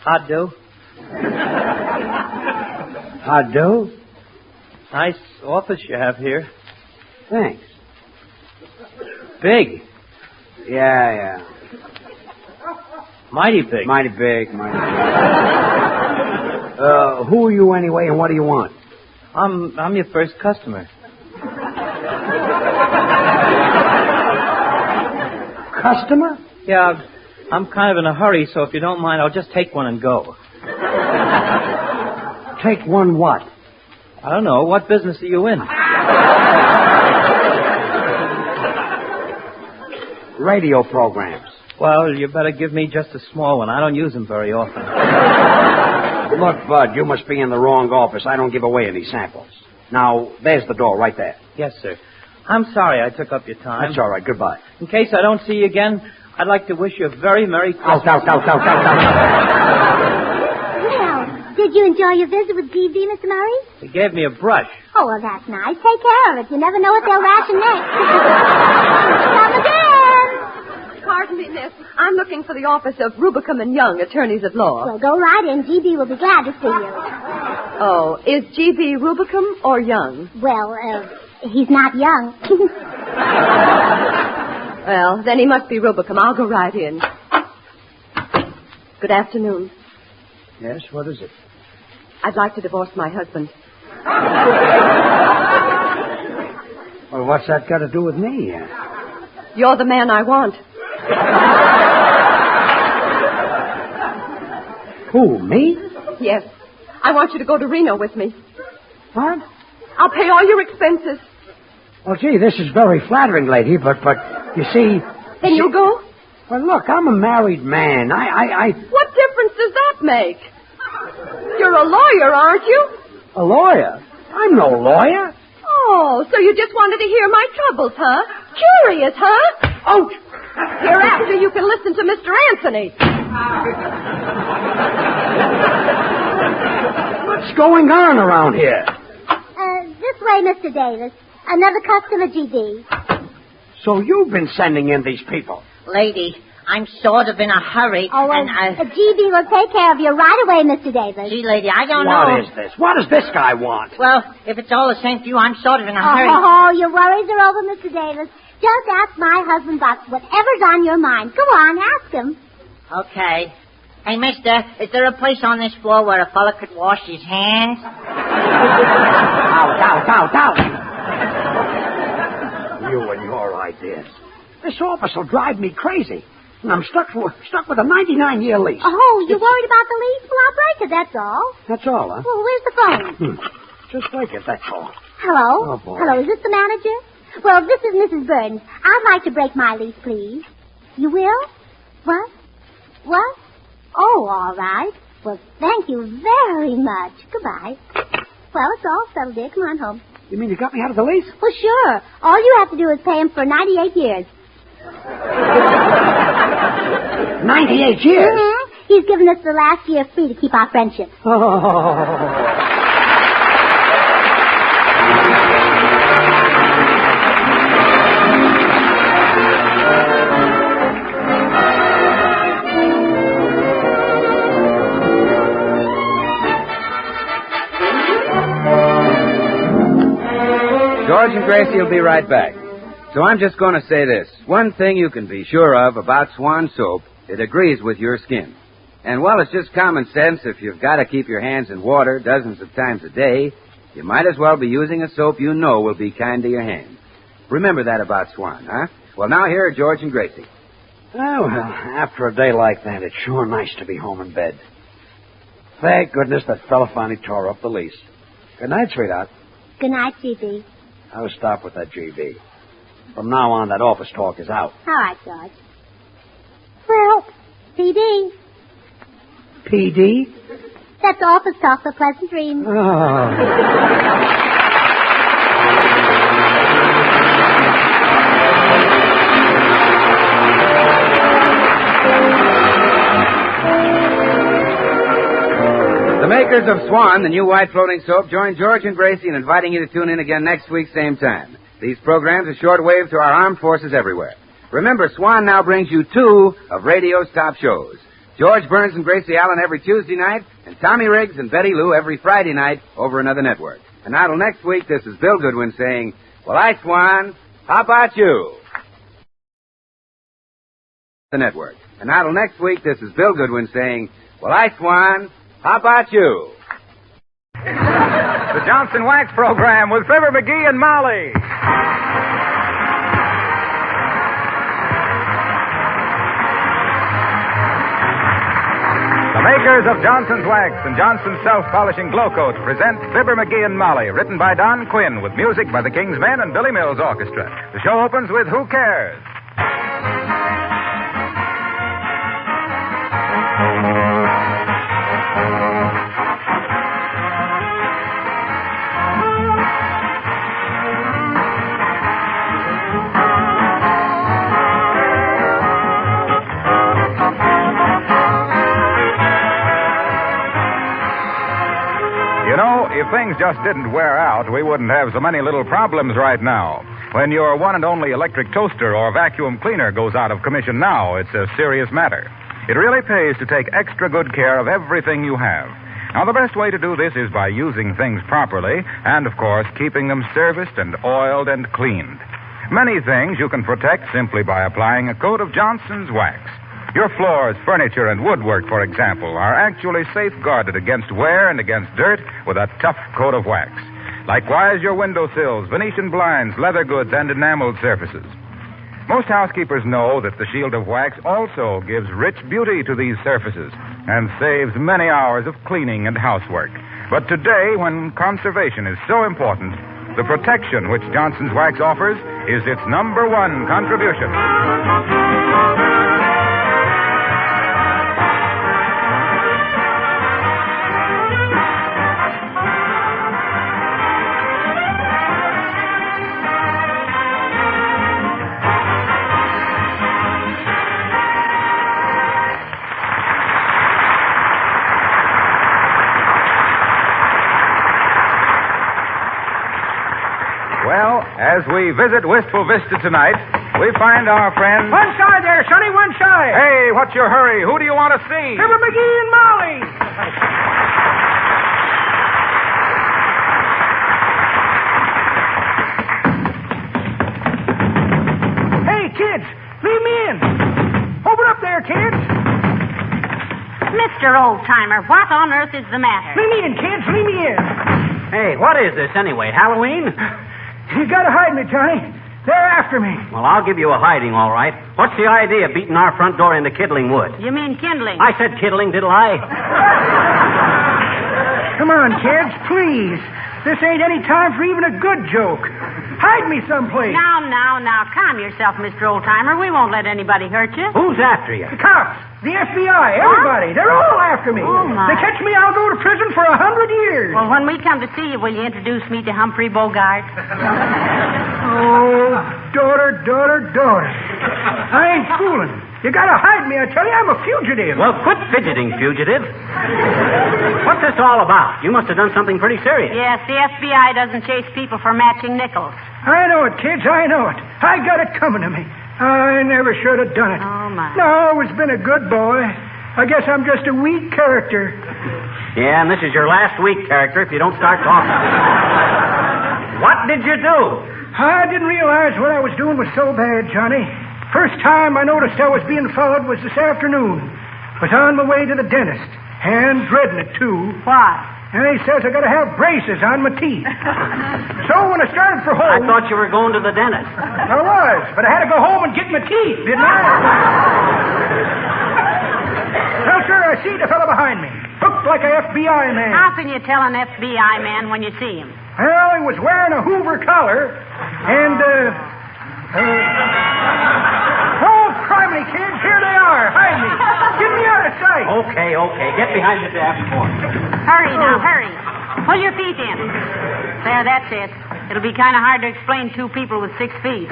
How'd do? How'd do? Nice office you have here. Thanks. Big. Yeah. Mighty big. Mighty big. Who are you anyway, and what do you want? I'm your first customer. Customer? Yeah, I'm kind of in a hurry, so if you don't mind, I'll just take one and go. Take one what? I don't know. What business are you in? Radio programs. Well, you better give me just a small one. I don't use them very often. Look, Bud, you must be in the wrong office. I don't give away any samples. Now, there's the door right there. Yes, sir. I'm sorry I took up your time. That's all right. Goodbye. In case I don't see you again, I'd like to wish you a very Merry Christmas. Well, did you enjoy your visit with GB, Mr. Murray? He gave me a brush. Oh, well, that's nice. Take care of it. You never know what they'll ration next. Come again. Pardon me, miss. I'm looking for the office of Rubicam and Young, attorneys at law. Well, go right in. GB will be glad to see you. Oh, is GB Rubicam or Young? Well, he's not young. Well, then he must be Rubicam. I'll go right in. Good afternoon. Yes, what is it? I'd like to divorce my husband. Well, what's that got to do with me? You're the man I want. Who, me? Yes. I want you to go to Reno with me. What? I'll pay all your expenses. Well, gee, this is very flattering, lady, but you see... Then you'll go? Well, look, I'm a married man. What difference does that make? You're a lawyer, aren't you? A lawyer? I'm no lawyer. Oh, so you just wanted to hear my troubles, huh? Curious, huh? Oh! Hereafter you can listen to Mr. Anthony. What's going on around here? This way, Mr. Davis. Another customer, GB. So you've been sending in these people? Lady, I'm sort of in a hurry. Oh, and GB will take care of you right away, Mr. Davis. Gee, lady, I don't know. What is this? What does this guy want? Well, if it's all the same to you, I'm sort of in a hurry. Oh, your worries are over, Mr. Davis. Just ask my husband about whatever's on your mind. Go on, ask him. Okay. Hey, mister, is there a place on this floor where a fella could wash his hands? Out. You and your ideas. This office will drive me crazy. And I'm stuck with a 99-year lease. Oh, you're worried about the lease? Well, I'll break it, that's all. That's all, huh? Well, where's the phone? Just break it, that's all. Hello? Oh, boy. Hello, is this the manager? Well, this is Mrs. Burns. I'd like to break my lease, please. You will? What? Oh, all right. Well, thank you very much. Goodbye. Well, it's all settled, dear. Come on home. You mean you got me out of the lease? Well, sure. All you have to do is pay him for 98 years. 98 years? Mm-hmm. He's given us the last year free to keep our friendship. Oh. George and Gracie will be right back. So I'm just going to say this. One thing you can be sure of about Swan soap, it agrees with your skin. And while it's just common sense, if you've got to keep your hands in water dozens of times a day, you might as well be using a soap you know will be kind to your hands. Remember that about Swan, huh? Well, now here are George and Gracie. Oh, well, after a day like that, it's sure nice to be home in bed. Thank goodness that fella finally tore up the lease. Good night, sweetheart. Good night, GB. I'll stop with that GB. From now on, that office talk is out. All right, George. Well, PD. PD? That's office talk for pleasant dreams. Oh. The makers of Swan, the new white floating soap, join George and Gracie in inviting you to tune in again next week, same time. These programs are shortwave to our armed forces everywhere. Remember, Swan now brings you 2 of radio's top shows. George Burns and Gracie Allen every Tuesday night, and Tommy Riggs and Betty Lou every Friday night over another network. And now till next week, this is Bill Goodwin saying, well, I, Swan, how about you? The network. And now till next week, this is Bill Goodwin saying, well, I, Swan, how about you? The Johnson Wax Program with Fibber, McGee, and Molly. The makers of Johnson's Wax and Johnson's Self-Polishing Glow Coat present Fibber, McGee, and Molly, written by Don Quinn with music by the King's Men and Billy Mills Orchestra. The show opens with Who Cares? If things just didn't wear out, we wouldn't have so many little problems right now. When your one and only electric toaster or vacuum cleaner goes out of commission now, it's a serious matter. It really pays to take extra good care of everything you have. Now, the best way to do this is by using things properly and, of course, keeping them serviced and oiled and cleaned. Many things you can protect simply by applying a coat of Johnson's Wax. Your floors, furniture, and woodwork, for example, are actually safeguarded against wear and against dirt with a tough coat of wax. Likewise, your windowsills, Venetian blinds, leather goods, and enameled surfaces. Most housekeepers know that the shield of wax also gives rich beauty to these surfaces and saves many hours of cleaning and housework. But today, when conservation is so important, the protection which Johnson's Wax offers is its number one contribution. As we visit Wistful Vista tonight, we find our friend... One side there, Sonny, one side. Hey, what's your hurry? Who do you want to see? Fibber, McGee, and Molly. Hey, kids, leave me in. Open up there, kids. Mr. Oldtimer, what on earth is the matter? Leave me in, kids, leave me in. Hey, what is this anyway? Halloween? You gotta hide me, Johnny. They're after me. Well, I'll give you a hiding, all right. What's the idea of beating our front door into Kiddling Wood? You mean kindling? I said kiddling, didn't I? Come on, kids, please. This ain't any time for even a good joke. Hide me someplace. Now, calm yourself, Mr. Oldtimer. We won't let anybody hurt you. Who's after you? The cops, the FBI, everybody. They're all after me. Oh, my. They catch me, I'll go to prison for 100 years. Well, when we come to see you, will you introduce me to Humphrey Bogart? Oh, daughter. I ain't fooling. You gotta hide me, I tell you. I'm a fugitive. Well, quit fidgeting, fugitive. What's this all about? You must have done something pretty serious. Yes, the FBI doesn't chase people for matching nickels. I know it, kids, I know it. I got it coming to me. I never should have done it. Oh, my. No, I always been a good boy. I guess I'm just a weak character. Yeah, and this is your last week character if you don't start talking. What did you do? I didn't realize what I was doing was so bad, Johnny. First time I noticed I was being followed was this afternoon. Was on my way to the dentist. And dreading it, too. Why? And he says I gotta have braces on my teeth. So when I started for home... I thought you were going to the dentist. I was, but I had to go home and get my teeth, didn't I? Well, sir, I see the fellow behind me. Looked like a FBI man. How can you tell an FBI man when you see him? Well, he was wearing a Hoover collar, and, oh, criminy, kids, here they are. Hide me. Get me out of sight. Okay. Get behind the dashboard. Hurry now, hurry. Pull your feet in. There, that's it. It'll be kind of hard to explain two people with 6 feet.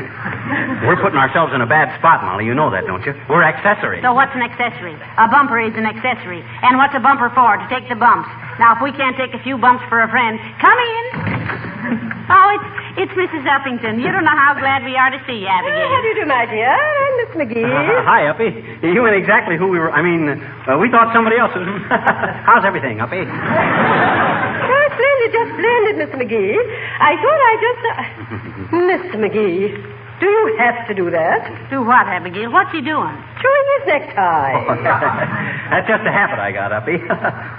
We're putting ourselves in a bad spot, Molly. You know that, don't you? We're accessories. So what's an accessory? A bumper is an accessory. And what's a bumper for? To take the bumps. Now, if we can't take a few bumps for a friend, come in. Oh, it's Mrs. Uppington. You don't know how glad we are to see you, Abigail. How do you do, my dear? I'm Miss McGee. Hi, Uppy. You ain't exactly who we were. We thought somebody else was. How's everything, Uppy? Oh, splendid, just splendid, Miss McGee. I thought I just... Mr. McGee, do you have to do that? Do what, Abigail? What's he doing? Chewing his necktie. That's just a habit I got, Uppy.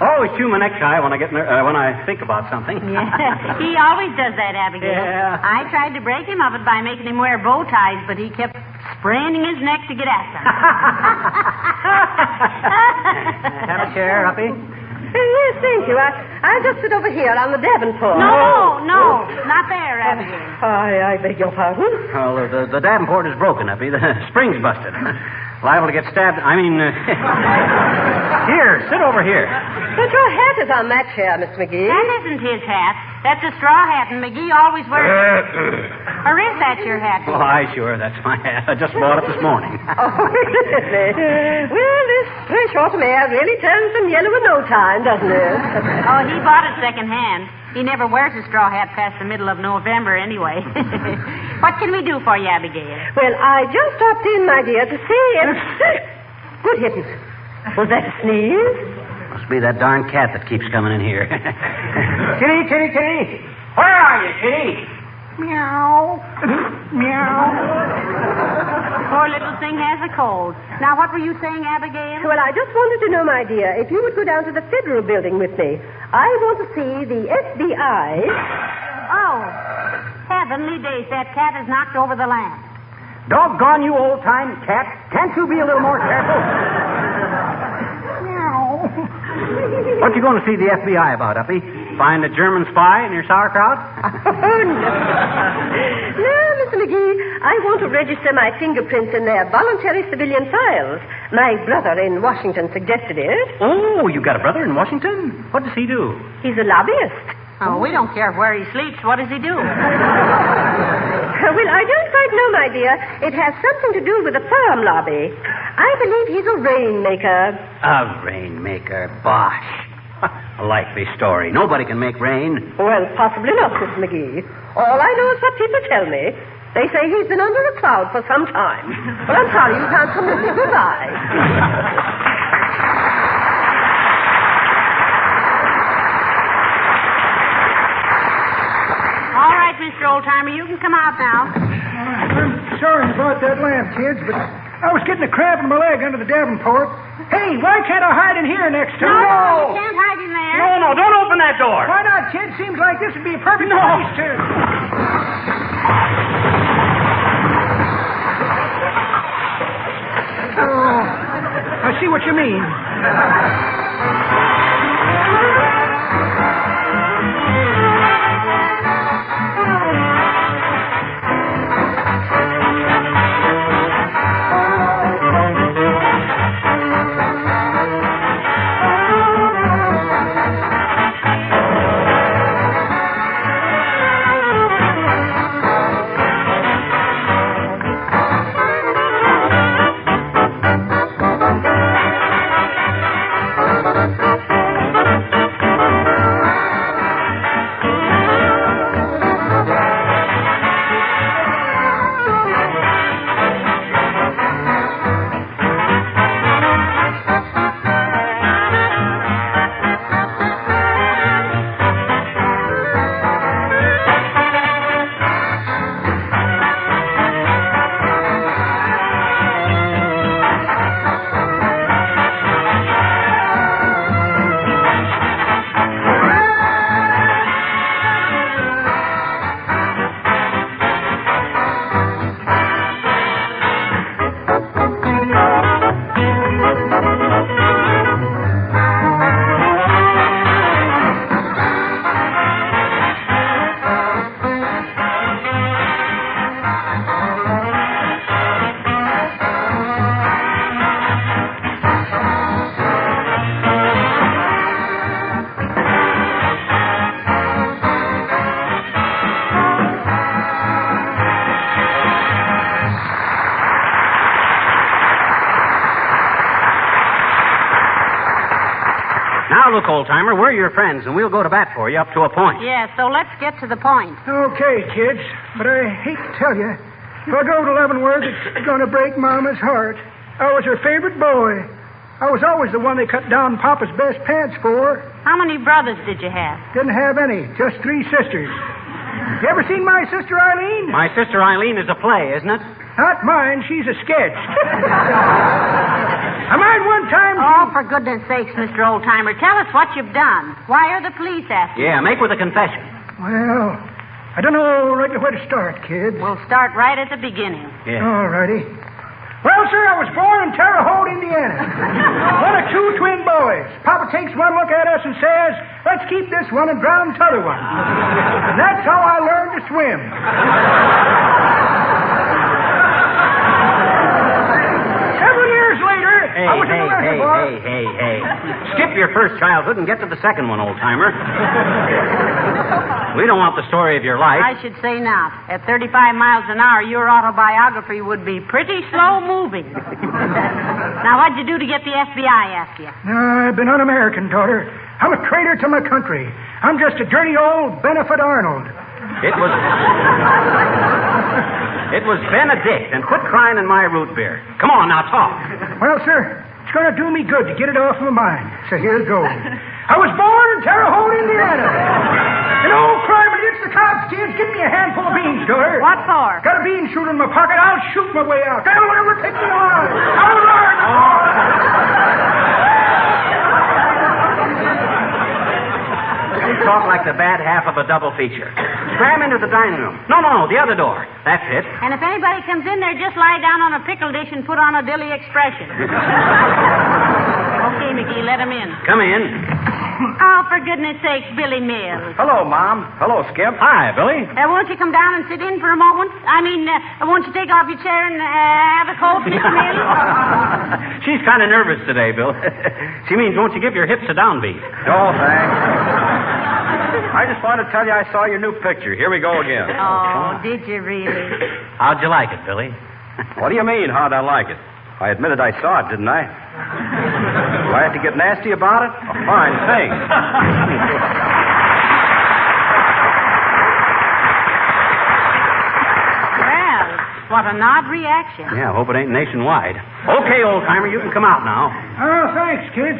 Always chew my necktie when I think about something. Yeah, he always does that, Abigail. Yeah. I tried to break him of it by making him wear bow ties, but he kept spraining his neck to get at them. Have a chair, Uppy? Yes, thank you. I'll just sit over here on the Davenport. No, not there, Abigail. I beg your pardon? Well, the Davenport is broken, Uppy. The spring's busted. Liable to get stabbed. Here, sit over here. But your hat is on that chair, Miss McGee. That isn't his hat. That's a straw hat, and McGee always wears it. Or is that your hat? Why, sure, that's my hat. I just bought it this morning. Oh, really? Well, this fresh autumn air really turns them yellow in no time, doesn't it? Oh, he bought it second hand. He never wears a straw hat past the middle of November anyway. What can we do for you, Abigail? Well, I just stopped in, my dear, to see if... Good heavens. Was that a sneeze? Must be that darn cat that keeps coming in here. Kitty. Where are you, Kitty? Meow. Meow. Poor little thing has a cold. Now, what were you saying, Abigail? Well, I just wanted to know, my dear, if you would go down to the Federal Building with me. I want to see the FBI. Oh, heavenly days, that cat has knocked over the lamp. Doggone you, old-time cat. Can't you be a little more careful? Meow. What you going to see the FBI about, Uppy? Find a German spy in your sauerkraut? Oh, no. No, Mr. McGee, I want to register my fingerprints in their voluntary civilian files. My brother in Washington suggested it. Oh, you got a brother in Washington? What does he do? He's a lobbyist. Oh, we don't care where he sleeps. What does he do? Well, I don't quite know, my dear. It has something to do with the farm lobby. I believe he's a rainmaker. A rainmaker? Bosh. A likely story. Nobody can make rain. Well, possibly not, Miss McGee. All I know is what people tell me. They say he's been under a cloud for some time. But I'm sorry you can't come with me. Goodbye. All right, Mr. Oldtimer, you can come out now. I'm sorry about that lamp, kids, but I was getting a cramp in my leg under the Davenport. Hey, why can't I hide in here next time? No, you can't hide in there. No, don't open that door. Why not, kid? Seems like this would be a perfect place to... Oh, I see what you mean. Now, look, old-timer, we're your friends, and we'll go to bat for you up to a point. Yeah, so let's get to the point. Okay, kids, but I hate to tell you, if I go to Leavenworth, it's going to break Mama's heart. I was her favorite boy. I was always the one they cut down Papa's best pants for. How many brothers did you have? Didn't have any, just 3 sisters. You ever seen my sister Eileen? My sister Eileen is a play, isn't it? Not mine, she's a sketch. I mind one time... Oh, for goodness sakes, Mr. Oldtimer, tell us what you've done. Why are the police after you? Yeah, make with a confession. Well, I don't know right where to start, kids. We'll start right at the beginning. Yeah. All righty. Well, sir, I was born in Terre Haute, Indiana. One of 2 twin boys. Papa takes one look at us and says, let's keep this one and drown the other one. And that's how I learned to swim. Several years later, I was in the reservoir. Hey. Skip your first childhood and get to the second one, old-timer. We don't want the story of your life. I should say not. At 35 miles an hour, your autobiography would be pretty slow moving. Now, what'd you do to get the FBI after you? I've been un-American, daughter. I'm a traitor to my country. I'm just a dirty old Benefit Arnold. It was Benedict, and quit crying in my root beer. Come on, now, talk. Well, sir, it's going to do me good to get it off my mind. So here it goes. I was born in Terre Haute, Indiana. You know, crime against the cops, kids. Give me a handful of beans, daughter. What for? Got a bean shooter in my pocket. I'll shoot my way out. They'll never take me alive. I'll learn. You talk like the bad half of a double feature. Scram into the dining room. No, the other door. That's it. And if anybody comes in there, just lie down on a pickle dish and put on a dilly expression. Okay, McGee, let him in. Come in. Oh, for goodness sakes, Billy Mills. Hello, Mom. Hello, Skip. Hi, Billy. Won't you come down and sit in for a moment? Won't you take off your chair and have a coat, Miss Mills? She's kind of nervous today, Bill. She means, won't you give your hips a downbeat? Oh, thanks. I just wanted to tell you I saw your new picture. Here we go again. Oh, did you really? How'd you like it, Billy? What do you mean, how'd I like it? I admitted I saw it, didn't I? I have to get nasty about it? A fine thing. Well, what an odd reaction. Yeah, hope it ain't nationwide. Okay, old-timer, you can come out now. Oh, thanks, kids.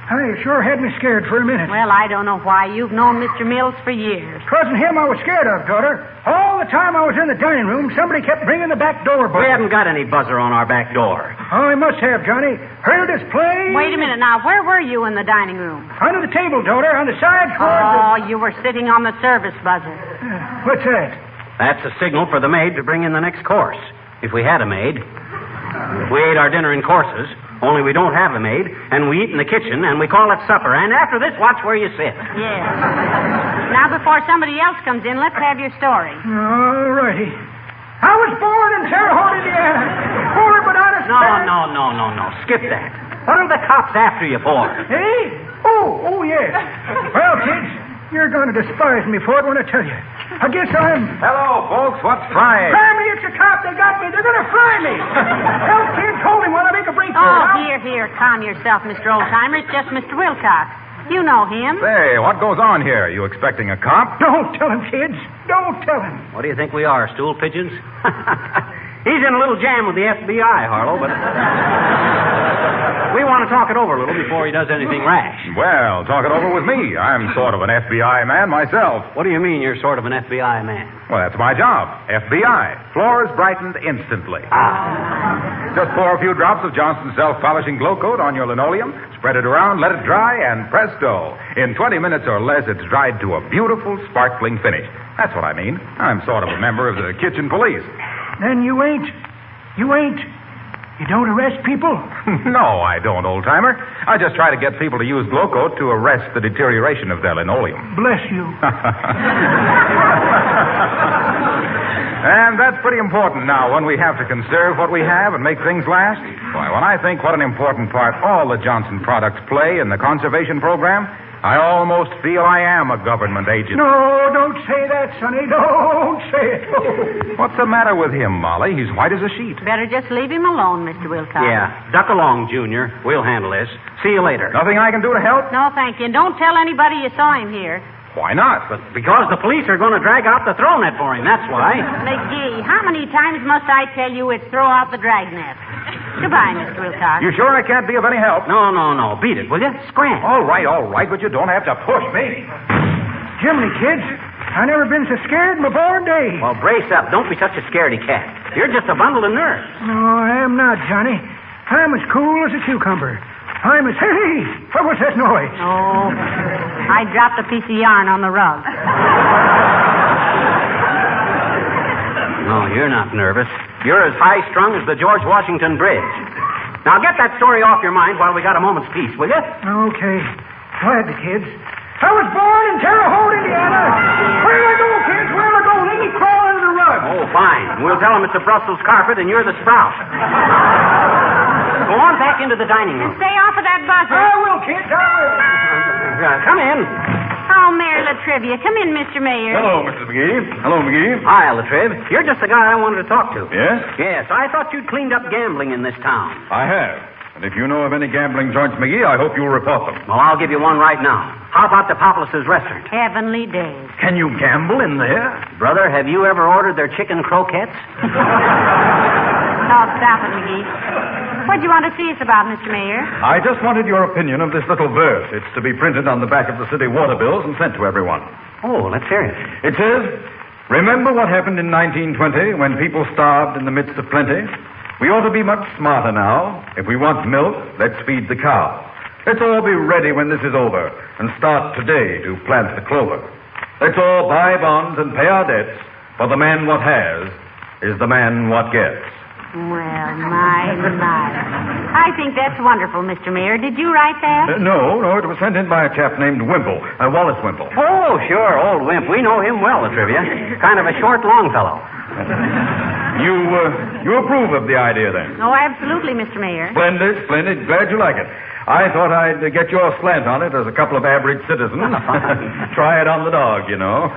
I sure had me scared for a minute. Well, I don't know why. You've known Mr. Mills for years. 'Twasn't him I was scared of, daughter. All the time I was in the dining room, somebody kept ringing the back door buzzer. We haven't got any buzzer on our back door. Oh, I must have, Johnny. Heard us play. Wait a minute now. Where were you in the dining room? Under the table, daughter, on the side toward Oh, you were sitting on the service buzzer. What's that? That's a signal for the maid to bring in the next course. If we had a maid. We ate our dinner in courses, only we don't have a maid, and we eat in the kitchen, and we call it supper. And after this, watch where you sit. Yes. Now, before somebody else comes in, let's have your story. All righty. I was born in Terre Haute, Indiana. Poor but honest. No. Skip that. What are the cops after you for? Hey? Oh, yes. Well, kids, you're going to despise me for it when I tell you. I guess I'm... Hello, folks. What's frying? Family, it's a cop. They got me. They're going to fry me. Help, kids. Hold him while I make a break for Oh, it. here. Calm yourself, Mr. Oldtimer. It's just Mr. Wilcox. You know him. Say, what goes on here? You expecting a cop? Don't tell him, kids. Don't tell him. What do you think we are, stool pigeons? He's in a little jam with the FBI, Harlow, but... we want to talk it over a little before he does anything rash. Well, talk it over with me. I'm sort of an FBI man myself. What do you mean you're sort of an FBI man? Well, that's my job. FBI. Floors brightened instantly. Just pour a few drops of Johnson's self-polishing glow coat on your linoleum, spread it around, let it dry, and presto. In 20 minutes or less, it's dried to a beautiful, sparkling finish. That's what I mean. I'm sort of a member of the kitchen police. Then you ain't... You don't arrest people? No, I don't, old-timer. I just try to get people to use glow coat to arrest the deterioration of their linoleum. Bless you. And that's pretty important now when we have to conserve what we have and make things last. Why, when I think what an important part all the Johnson products play in the conservation program, I almost feel I am a government agent. No, don't say that, Sonny. Don't say it. What's the matter with him, Molly? He's white as a sheet. Better just leave him alone, Mr. Wilcox. Yeah. Duck along, Junior. We'll handle this. See you later. Nothing I can do to help? No, thank you. And don't tell anybody you saw him here. Why not? But because the police are going to drag out the throw net for him, that's why. McGee, how many times must I tell you it's throw out the dragnet? Goodbye, Mr. Wilcox. You sure I can't be of any help? No. Beat it, will you? Scram. All right, but you don't have to push me. Jiminy, kids. I never been so scared in my born days. Well, brace up. Don't be such a scaredy cat. You're just a bundle of nerves. No, I am not, Johnny. I'm as cool as a cucumber. I'm as... Hey! What was that noise? Oh, I dropped a piece of yarn on the rug. No, you're not nervous. You're as high-strung as the George Washington Bridge. Now, get that story off your mind while we got a moment's peace, will you? Okay. Glad the kids. I was born in Terre Haute, Indiana. Where'll I go, kids? Where'll I go? Let me crawl under the rug. Oh, fine. We'll tell them it's a Brussels carpet and you're the sprout. Go on back into the dining room. Stay off of that buzzer. I will, kids. I will. Come in. Oh, Mayor Latrivia. Come in, Mr. Mayor. Hello, Mr. McGee. Hello, McGee. Hi, Latriv. You're just the guy I wanted to talk to. Yes? Yes, I thought you'd cleaned up gambling in this town. I have. And if you know of any gambling joints, McGee, I hope you'll report them. Well, I'll give you one right now. How about the Populous' restaurant? Heavenly days. Can you gamble in there? Brother, have you ever ordered their chicken croquettes? Oh, stop it, McGee. What do you want to see us about, Mr. Mayor? I just wanted your opinion of this little verse. It's to be printed on the back of the city water bills and sent to everyone. Oh, let's hear it. It says, remember what happened in 1920 when people starved in the midst of plenty? We ought to be much smarter now. If we want milk, let's feed the cow. Let's all be ready when this is over and start today to plant the clover. Let's all buy bonds and pay our debts, for the man what has is the man what gets. Well, my. I think that's wonderful, Mr. Mayor. Did you write that? No, it was sent in by a chap named Wimple, Wallace Wimple. Oh, sure, old Wimp. We know him well, Latrivia. Kind of a short, long fellow. You approve of the idea, then? Oh, absolutely, Mr. Mayor. Splendid. Glad you like it. I thought I'd get your slant on it as a couple of average citizens. Try it on the dog, you know.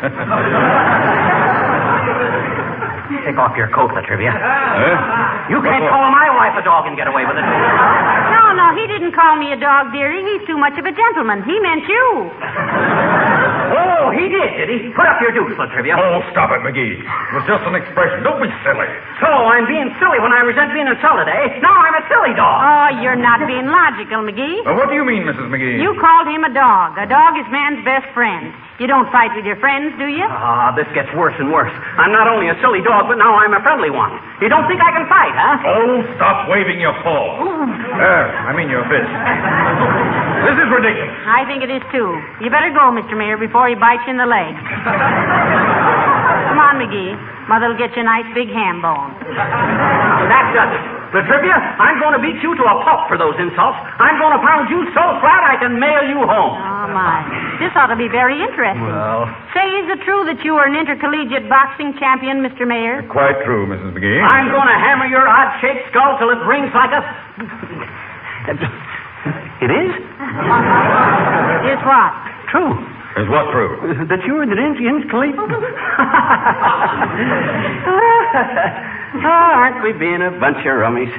Take off your coat, Latrivia. You can't call my wife a dog and get away with it. No, he didn't call me a dog, dearie. He's too much of a gentleman. He meant you. Oh, he did he? Put up your deuce, Latrivia. Oh, stop it, McGee. It was just an expression. Don't be silly. So I'm being silly when I resent being insulted, eh? Now I'm a silly dog. Oh, you're not being logical, McGee. What do you mean, Mrs. McGee? You called him a dog. A dog is man's best friend. You don't fight with your friends, do you? This gets worse and worse. I'm not only a silly dog, but now I'm a friendly one. You don't think I can fight, huh? Oh, stop waving your paw. I mean your fist. This is ridiculous. I think it is, too. You better go, Mr. Mayor, before he bites you in the leg. Come on, McGee. Mother'll get you a nice big ham bone. That does it. Latrivia, I'm going to beat you to a pulp for those insults. I'm going to pound you so flat I can mail you home. Oh, my. This ought to be very interesting. Well... Say, is it true that you are an intercollegiate boxing champion, Mr. Mayor? Quite true, Mrs. McGee. I'm going to hammer your odd-shaped skull till it rings like a... It is? Is what? True. Is what true? That you're an intercollegiate... Aren't we being a bunch of rummies?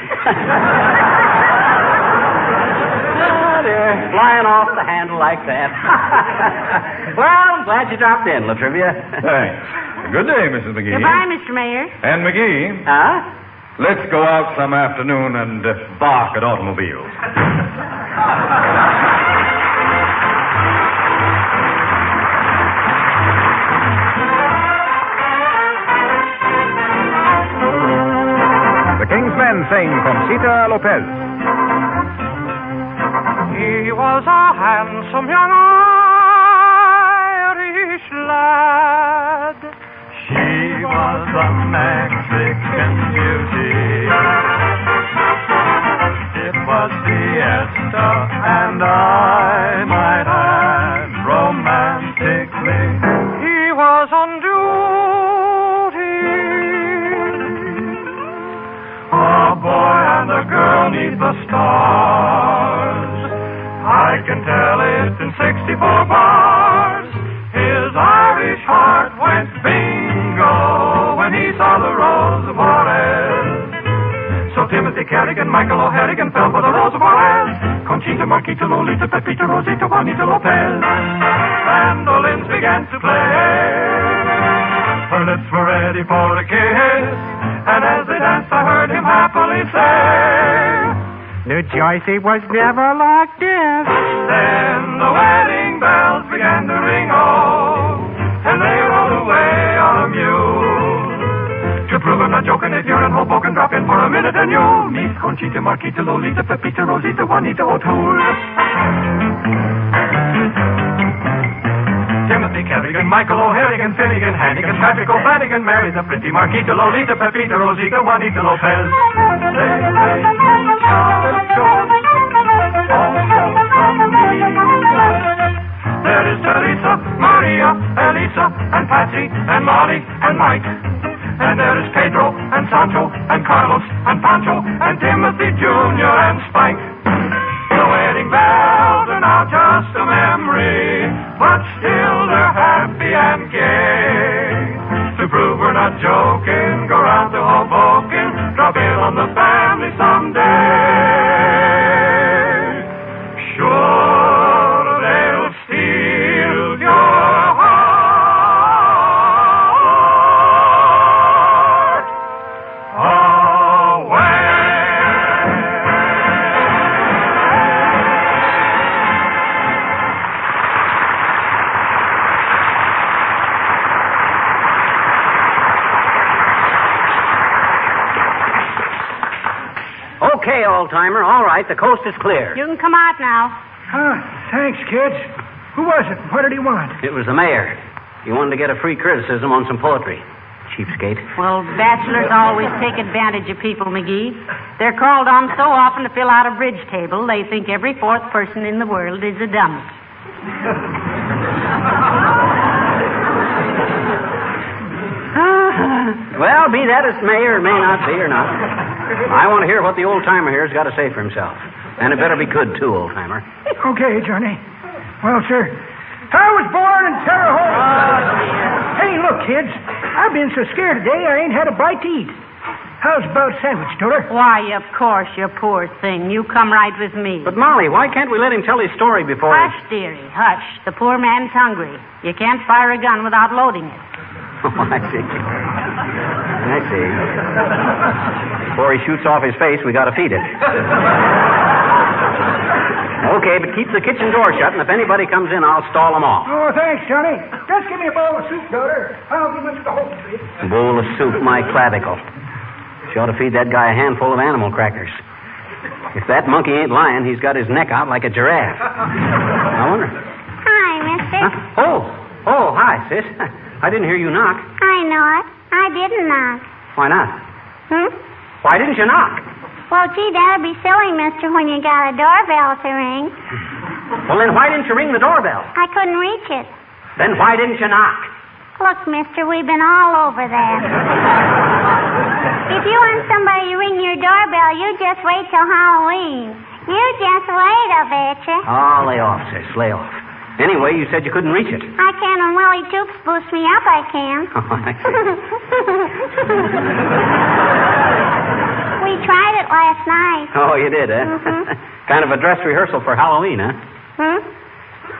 They're flying off the handle like that. Well, I'm glad you dropped in, Latrivia. Thanks. Good day, Mrs. McGee. Goodbye, Mr. Mayor. And McGee. Huh? Let's go out some afternoon and bark at automobiles. The King's Men sing Conchita Lopez. He was a handsome young Irish lad. She was a Mexican beauty. It was siesta, and I might add, romantically, he was on a boy and a girl neath the stars. I can tell it in 64 bars. His Irish heart went bingo when he saw the Rose of Juarez. So Timothy Harrigan, Michael O'Harrigan fell for the Rose of Juarez. Conchita, Marquita, Lolita, Pepita, Rosita, Juanita Lopez. Mandolins began to play. Her lips were ready for a kiss, and as they danced I heard him happily say, New Jersey was never like this. Then the wedding bells began to ring, oh, and they rode away on a mule. To prove I'm not joking, if you're in Hoboken, drop in for a minute and you'll meet Conchita, Marquita, Lolita, Pepita, Rosita, Juanita O'Toole. Timothy Harrigan, Michael O'Harrigan, Finnegan, Hannigan, Patrick O'Flanagan married the pretty Marquita, Lolita, Pepita, Rosita, Juanita Lopez. There is Teresa, Maria, Elisa, and Patsy, and Molly, and Mike. And there is Pedro, and Sancho, and Carlos, and Pancho, and Timothy Jr., and Spike. The wedding bells are now just a memory, but still they're happy and gay. To prove we're not joking, go round to Hoboken, drop in on the family someday. Sure, they'll steal your heart away. Okay, old-timer, all right, the coast is clear. You can come out now. Thanks, kids. Who was it? What did he want? It was the mayor. He wanted to get a free criticism on some poetry. Cheapskate. Well, bachelors always take advantage of people, McGee. They're called on so often to fill out a bridge table, they think every fourth person in the world is the dumbest. Well, be that as may or may not be or not. I want to hear what the old-timer here's got to say for himself. And it better be good, too, old-timer. Okay, Johnny. Well, sir, I was born in Terre Haute. Hey, look, kids. I've been so scared today I ain't had a bite to eat. How's about a sandwich, daughter? Why, of course, you poor thing. You come right with me. But, Molly, why can't we let him tell his story before... Hush, dearie, hush. The poor man's hungry. You can't fire a gun without loading it. Oh, I see. I see. Before he shoots off his face, we got to feed it. Okay, but keep the kitchen door shut, and if anybody comes in, I'll stall them off. Oh, thanks, Johnny. Just give me a bowl of soup, daughter. I'll give Mr. Holt to it. A bowl of soup, my clavicle. She ought to feed that guy a handful of animal crackers. If that monkey ain't lying, he's got his neck out like a giraffe. I wonder. Hi, mister. Huh? Oh, hi, sis. I didn't hear you knock. I know it. I didn't knock. Why not? Why didn't you knock? Well, gee, that'd be silly, mister, when you got a doorbell to ring. Well, then why didn't you ring the doorbell? I couldn't reach it. Then why didn't you knock? Look, mister, we've been all over that. If you want somebody to ring your doorbell, you just wait till Halloween. You just wait, I betcha. Oh, lay off, sis. Lay off. Anyway, you said you couldn't reach it. I can when Willie Toops boosts me up, I can. Oh, I see. We tried it last night. Oh, you did, eh? Kind of a dress rehearsal for Halloween, huh?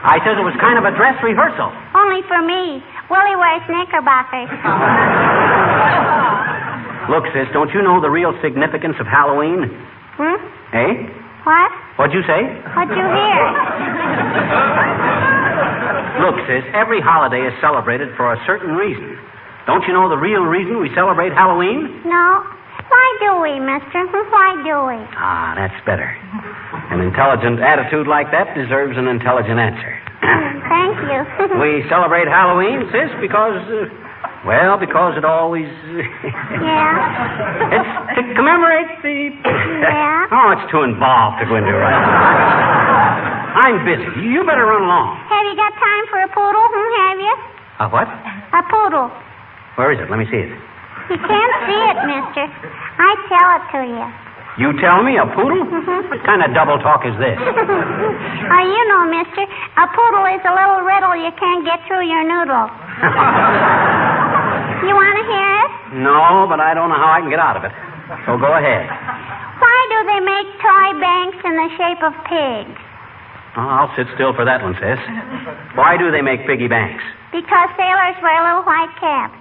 I said it was kind of a dress rehearsal. Only for me. Willie wears knickerbockers. Look, sis, don't you know the real significance of Halloween? Eh? What? What'd you say? What'd you hear? Look, sis, every holiday is celebrated for a certain reason. Don't you know the real reason we celebrate Halloween? No. Why do we, mister? Why do we? Ah, that's better. An intelligent attitude like that deserves an intelligent answer. Thank you. We celebrate Halloween, sis, because it always... Yeah? It's to commemorate the... Yeah? Oh, it's too involved to go into right now. I'm busy. You better run along. Have you got time for a poodle? Have you? A what? A poodle. Where is it? Let me see it. You can't see it, mister. I tell it to you. You tell me, a poodle? What kind of double talk is this? Oh, you know, mister, a poodle is a little riddle you can't get through your noodle. You want to hear it? No, but I don't know how I can get out of it. So go ahead. Why do they make toy banks in the shape of pigs? Oh, I'll sit still for that one, sis. Why do they make piggy banks? Because sailors wear little white caps.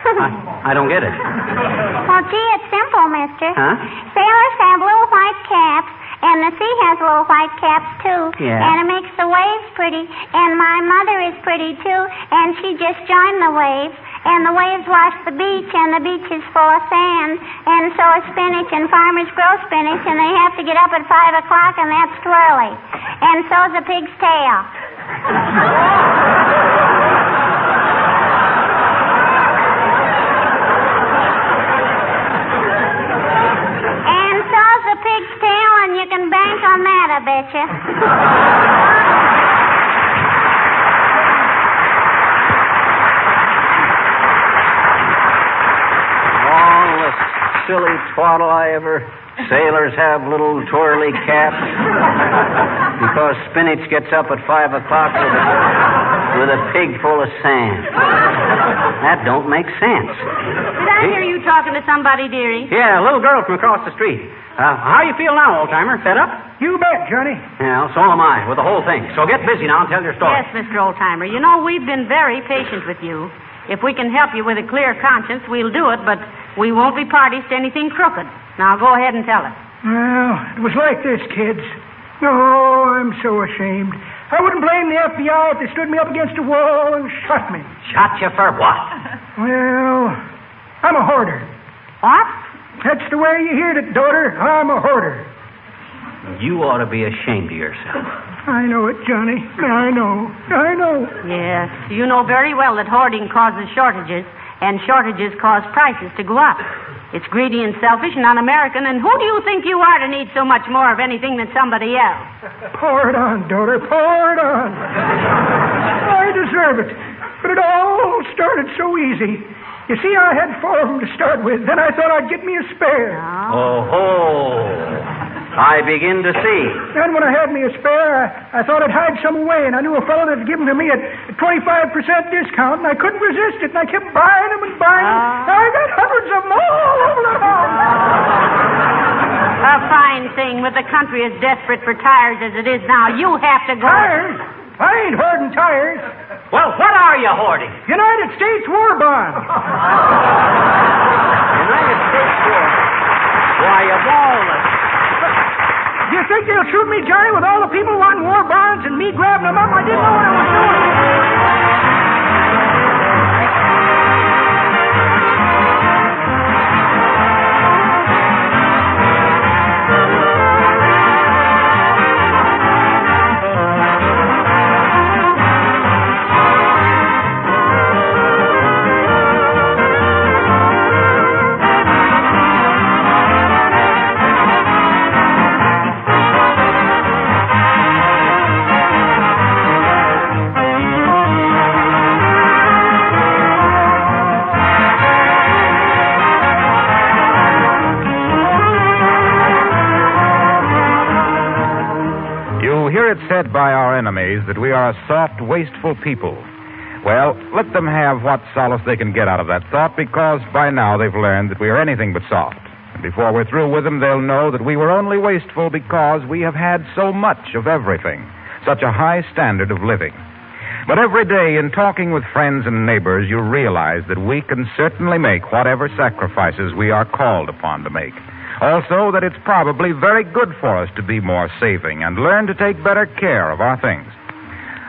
I don't get it. Well, gee, it's simple, mister. Huh? Sailors have little white caps, and the sea has little white caps, too. Yeah. And it makes the waves pretty. And my mother is pretty, too, and she just joined the waves. And the waves wash the beach, and the beach is full of sand. And so is spinach, and farmers grow spinach, and they have to get up at 5 o'clock, and that's too early. And so's a pig's tail. A pig's tail, and you can bank on that, I betcha. Oh, the silly twaddle I ever... Sailors have little twirly caps because spinach gets up at 5 o'clock with a pig full of sand. That don't make sense. Did I hear you talking to somebody, dearie? Yeah, a little girl from across the street. How you feel now, old-timer? Fed up? You bet, Johnny. Yeah, so am I, with the whole thing. So get busy now and tell your story. Yes, Mr. Oldtimer. You know, we've been very patient with you. If we can help you with a clear conscience, we'll do it, but we won't be parties to anything crooked. Now, go ahead and tell it. Well, it was like this, kids. Oh, I'm so ashamed. I wouldn't blame the FBI if they stood me up against a wall and shot me. Shot you for what? Well, I'm a hoarder. What? That's the way you heard it, daughter. I'm a hoarder. You ought to be ashamed of yourself. I know it, Johnny. I know. Yes, you know very well that hoarding causes shortages, and shortages cause prices to go up. It's greedy and selfish and un-American, and who do you think you are to need so much more of anything than somebody else? Pour it on, daughter. Pour it on. I deserve it. But it all started so easy. You see, I had 4 of them to start with. Then I thought I'd get me a spare. Oh. I begin to see. Then when I had me a spare, I thought I'd hide some away, and I knew a fellow that'd give them to me at 25% discount, and I couldn't resist it, and I kept buying them and buying them. Now I got hundreds of them all over the house. A fine thing, with the country as desperate for tires as it is now. You have to go. Tires? I ain't hoarding tires. Well, what are you hoarding? United States war bonds. United States war. Why, of all the... Do you think they'll shoot me, Johnny, with all the people wanting war bonds and me grabbing them up? I didn't know what I was doing. It's said by our enemies that we are a soft, wasteful people. Well, let them have what solace they can get out of that thought, because by now they've learned that we are anything but soft. And before we're through with them, they'll know that we were only wasteful because we have had so much of everything, such a high standard of living. But every day, in talking with friends and neighbors, you realize that we can certainly make whatever sacrifices we are called upon to make. Also, that it's probably very good for us to be more saving and learn to take better care of our things.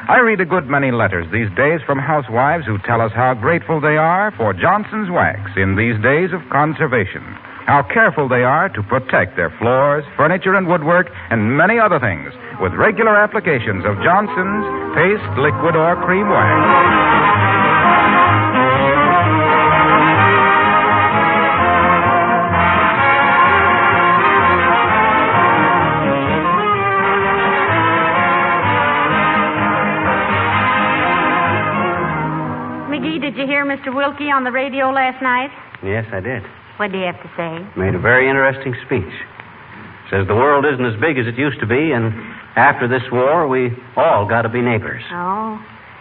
I read a good many letters these days from housewives who tell us how grateful they are for Johnson's wax in these days of conservation, how careful they are to protect their floors, furniture, and woodwork, and many other things with regular applications of Johnson's paste, liquid, or cream wax. McGee, did you hear Mr. Wilkie on the radio last night? Yes, I did. What did he have to say? Made a very interesting speech. Says the world isn't as big as it used to be, and after this war, we all got to be neighbors. Oh,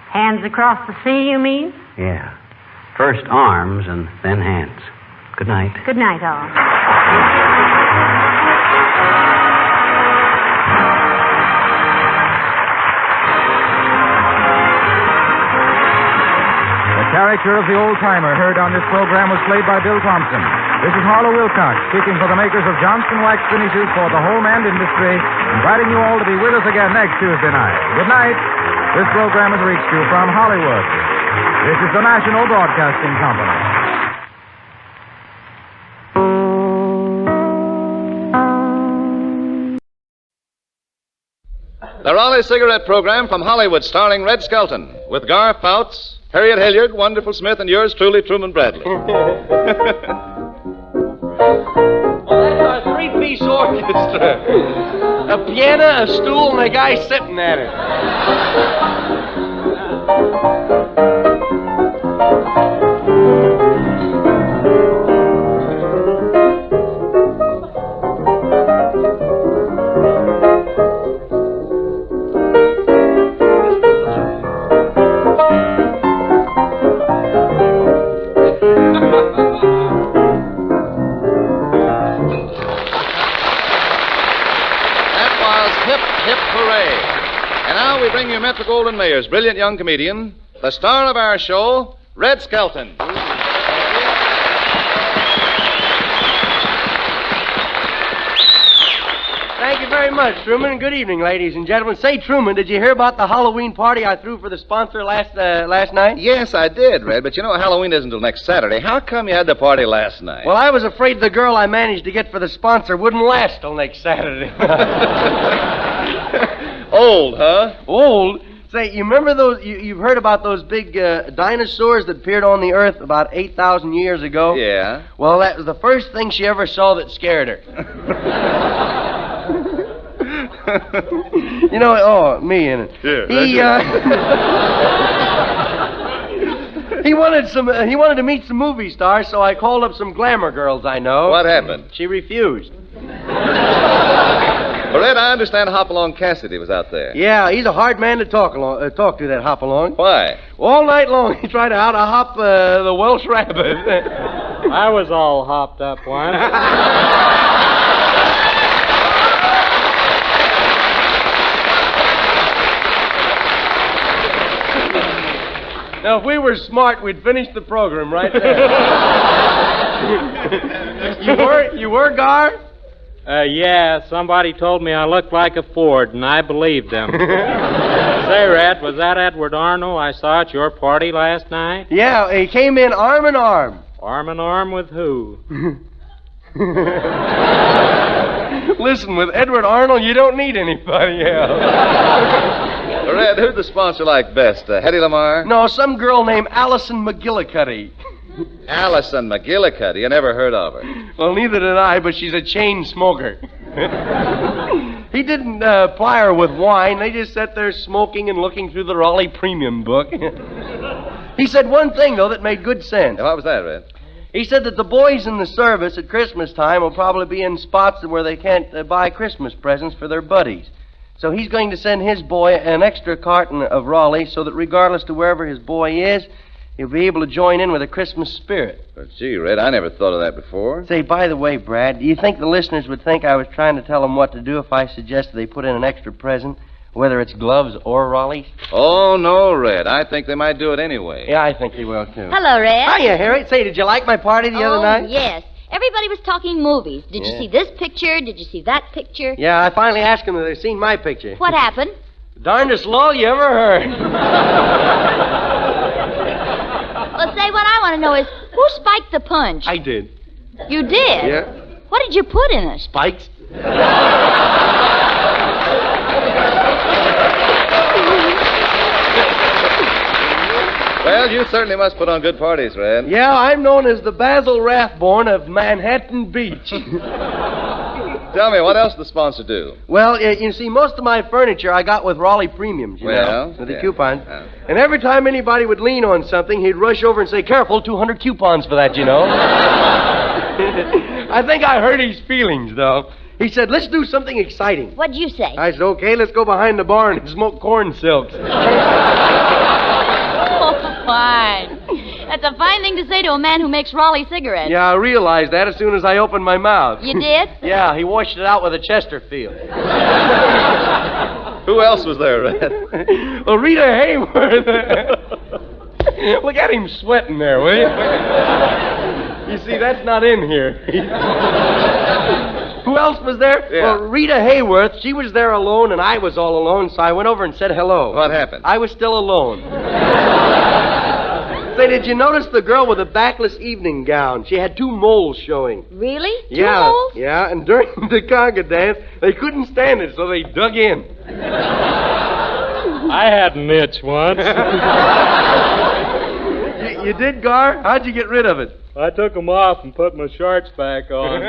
hands across the sea, you mean? Yeah. First arms and then hands. Good night. Good night, all. The character of the old-timer heard on this program was played by Bill Thompson. This is Harlow Wilcox speaking for the makers of Johnson Wax Finishes for the home and industry, inviting you all to be with us again next Tuesday night. Good night. This program has reached you from Hollywood. This is the National Broadcasting Company. The Raleigh Cigarette Program from Hollywood, starring Red Skelton, with Garth Fouts, Harriet Hilliard, Wonderful Smith, and yours truly, Truman Bradley. That's our three-piece orchestra. A piano, a stool, and a guy sitting at it. We bring you Metro-Goldwyn-Mayer's brilliant young comedian, the star of our show, Red Skelton. Thank you very much, Truman, and good evening, ladies and gentlemen. Say, Truman, did you hear about the Halloween party I threw for the sponsor last night? Yes, I did, Red, but you know Halloween isn't until next Saturday. How come you had the party last night? Well, I was afraid the girl I managed to get for the sponsor wouldn't last till next Saturday. Old, huh? Old? Say, you remember those, you've heard about those big dinosaurs that appeared on the Earth about 8,000 years ago? Yeah. Well, that was the first thing she ever saw that scared her. You know, me in it. Yeah, He wanted to meet some movie stars, so I called up some glamour girls I know. What happened? She refused. Well, Red, I understand Hopalong Cassidy was out there. Yeah, he's a hard man to talk to, that Hopalong. Why? All night long he tried to hop the Welsh rabbit. I was all hopped up once. Now, if we were smart, we'd finish the program right there. You were, Gar? Yeah, somebody told me I looked like a Ford, and I believed them. Say, Red, was that Edward Arnold I saw at your party last night? Yeah, he came in arm in arm. Arm in arm with who? Listen, with Edward Arnold, you don't need anybody else. Red, who'd the sponsor like best? Hedy Lamarr? No, some girl named Allison McGillicuddy. Allison McGillicuddy? I never heard of her. Well, neither did I, but she's a chain smoker. He didn't ply her with wine. They just sat there smoking and looking through the Raleigh Premium book. He said one thing, though, that made good sense. What was that, Red? He said that the boys in the service at Christmas time will probably be in spots where they can't buy Christmas presents for their buddies. So he's going to send his boy an extra carton of Raleigh so that regardless to wherever his boy is, he'll be able to join in with the Christmas spirit. Well, gee, Red, I never thought of that before. Say, by the way, Brad, do you think the listeners would think I was trying to tell them what to do if I suggested they put in an extra present, whether it's gloves or Raleighs? Oh, no, Red. I think they might do it anyway. Yeah, I think they will, too. Hello, Red. Hiya, Harriet. Say, did you like my party the other night? Yes. Everybody was talking movies. Did you see this picture? Did you see that picture? Yeah, I finally asked them if they'd seen my picture. What happened? The darndest lull you ever heard. Well, say, what I want to know is, who spiked the punch? I did. You did? Yeah. What did you put in it? Spikes. Well, you certainly must put on good parties, Red. Yeah, I'm known as the Basil Rathbone of Manhattan Beach. Tell me, what else did the sponsor do? Well, you see, most of my furniture I got with Raleigh Premiums, you know, with the coupons. And every time anybody would lean on something, he'd rush over and say, "Careful, 200 coupons for that, you know." I think I hurt his feelings, though. He said, "Let's do something exciting." What'd you say? I said, "Okay, let's go behind the barn and smoke corn silks." Oh, fine. That's a fine thing to say to a man who makes Raleigh cigarettes. Yeah, I realized that as soon as I opened my mouth. You did? Yeah, he washed it out with a Chesterfield. Who else was there, Red? Well, Rita Hayworth. Look at him sweating there, will you? You see, that's not in here. Who else was there? Yeah. Well, Rita Hayworth. She was there alone, and I was all alone, so I went over and said hello. What happened? I was still alone. Say, did you notice the girl with the backless evening gown? She had 2 moles showing. Really? 2 Yeah, moles? yeah, and during the conga dance, they couldn't stand it, so they dug in. I had an itch once. You did, Gar? How'd you get rid of it? I took them off and put my shorts back on.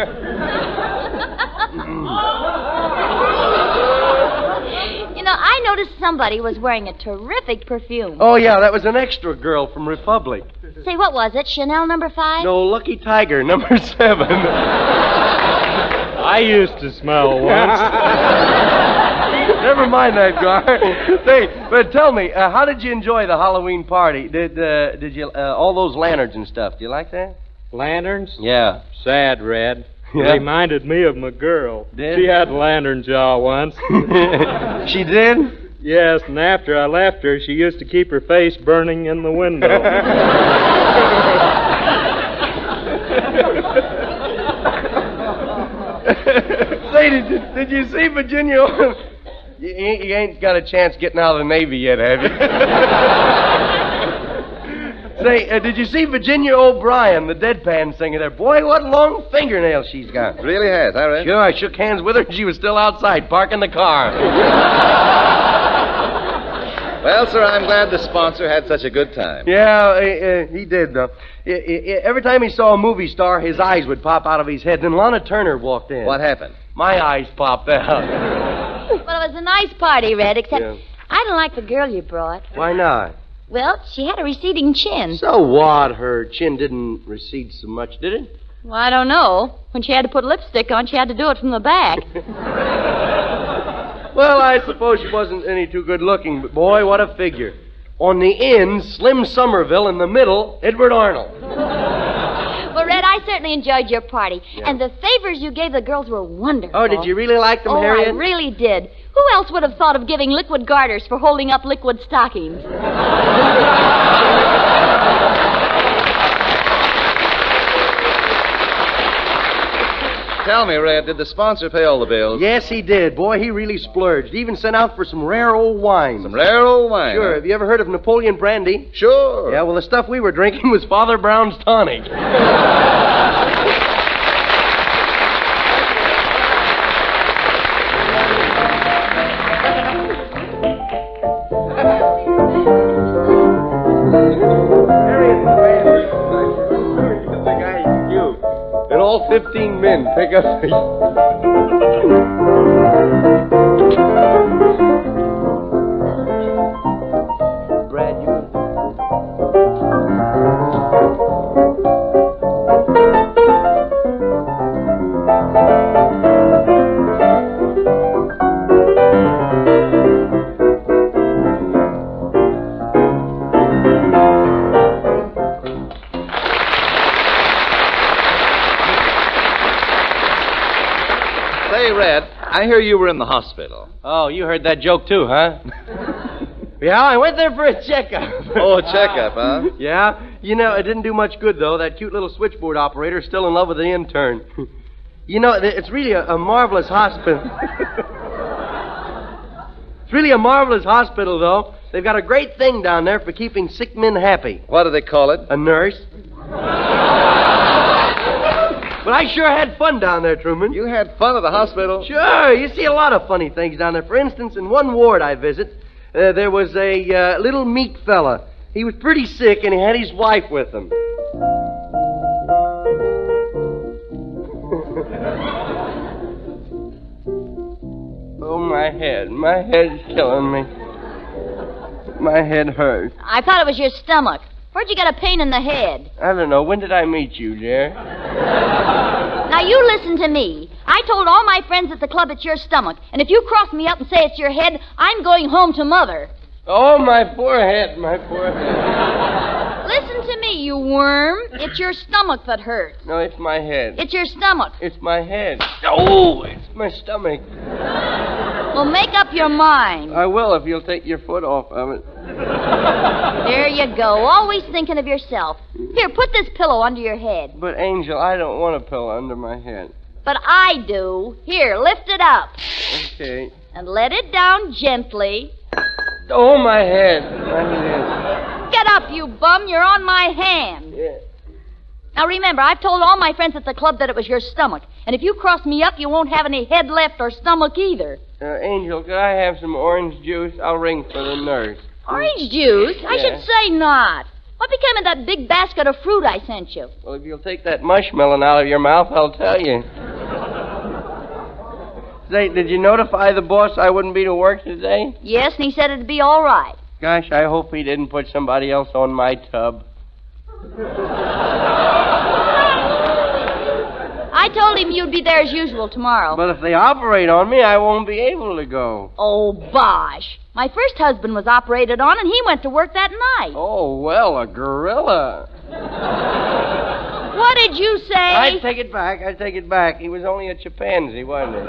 You know, I noticed somebody was wearing a terrific perfume. Oh, yeah, that was an extra girl from Republic. Say, what was it? Chanel number 5? No, Lucky Tiger, number 7. I used to smell once. Never mind that, Gar. Say, but tell me, how did you enjoy the Halloween party? Did you all those lanterns and stuff? Do you like that? Lanterns? Yeah. Sad, Red. Yeah. Reminded me of my girl. Did? She had lantern jaw once. She did? Yes, and after I left her, she used to keep her face burning in the window. Say, did you see Virginia? You ain't got a chance getting out of the Navy yet, have you? Say, did you see Virginia O'Brien, the deadpan singer there? Boy, what long fingernails she's got. Really has, I read. Sure, I shook hands with her and she was still outside parking the car. Well, sir, I'm glad the sponsor had such a good time. Yeah, he did, though. Every time he saw a movie star, his eyes would pop out of his head. Then Lana Turner walked in. What happened? My eyes popped out. Well, it was a nice party, Red, except I don't like the girl you brought. Why not? Well, she had a receding chin. So what? Her chin didn't recede so much, did it? Well, I don't know. When she had to put lipstick on, she had to do it from the back. Well, I suppose she wasn't any too good looking, but boy, what a figure. On the end, Slim Somerville. In the middle, Edward Arnold. Well, Red, I certainly enjoyed your party. Yeah. And the favors you gave the girls were wonderful. Oh, did you really like them, Harrigan? I really did. Who else would have thought of giving liquid garters for holding up liquid stockings? Tell me, Red, did the sponsor pay all the bills? Yes, he did. Boy, he really splurged. He even sent out for some rare old wine. Some rare old wine? Sure. Huh? Have you ever heard of Napoleon brandy? Sure. Yeah, well, the stuff we were drinking was Father Brown's tonic. And all 15 men pick up the... Brad, you... Say, Red, I hear you were in the hospital. Oh, you heard that joke too, huh? Yeah, I went there for a checkup. Oh, a checkup, huh? Yeah. You know, it didn't do much good, though. That cute little switchboard operator's still in love with the intern. You know, it's really a marvelous hospital. It's really a marvelous hospital, though. They've got a great thing down there for keeping sick men happy. What do they call it? A nurse. But I sure had fun down there, Truman. You had fun at the hospital? Sure. You see a lot of funny things down there. For instance, in one ward I visit, there was a little meat fella. He was pretty sick, and he had his wife with him. Oh, my head. My head's killing me. My head hurts. I thought it was your stomach. Where'd you get a pain in the head? I don't know. When did I meet you, dear? Now, you listen to me. I told all my friends at the club it's your stomach. And if you cross me up and say it's your head, I'm going home to Mother. Oh, my poor head, my poor head. Listen to me, you worm. It's your stomach that hurts. No, it's my head. It's your stomach. It's my head. Oh, it's my stomach. Well, make up your mind. I will if you'll take your foot off of it. There you go, always thinking of yourself. Here, put this pillow under your head. But, Angel, I don't want a pillow under my head. But I do. Here, lift it up. Okay. And let it down gently. Oh, my head. My head. Get up, you bum. You're on my hand. Yeah. Now, remember, I've told all my friends at the club that it was your stomach. And if you cross me up, you won't have any head left or stomach either. Angel, could I have some orange juice? I'll ring for the nurse. Orange juice? I should say not. What became of that big basket of fruit I sent you? Well, if you'll take that mushmelon out of your mouth, I'll tell you. Say, did you notify the boss I wouldn't be to work today? Yes, and he said it'd be all right. Gosh, I hope he didn't put somebody else on my tub. I told him you'd be there as usual tomorrow. But if they operate on me, I won't be able to go. Oh, bosh. My first husband was operated on, and he went to work that night. Oh, well, a gorilla. What did you say? I take it back. He was only a chimpanzee, wasn't he?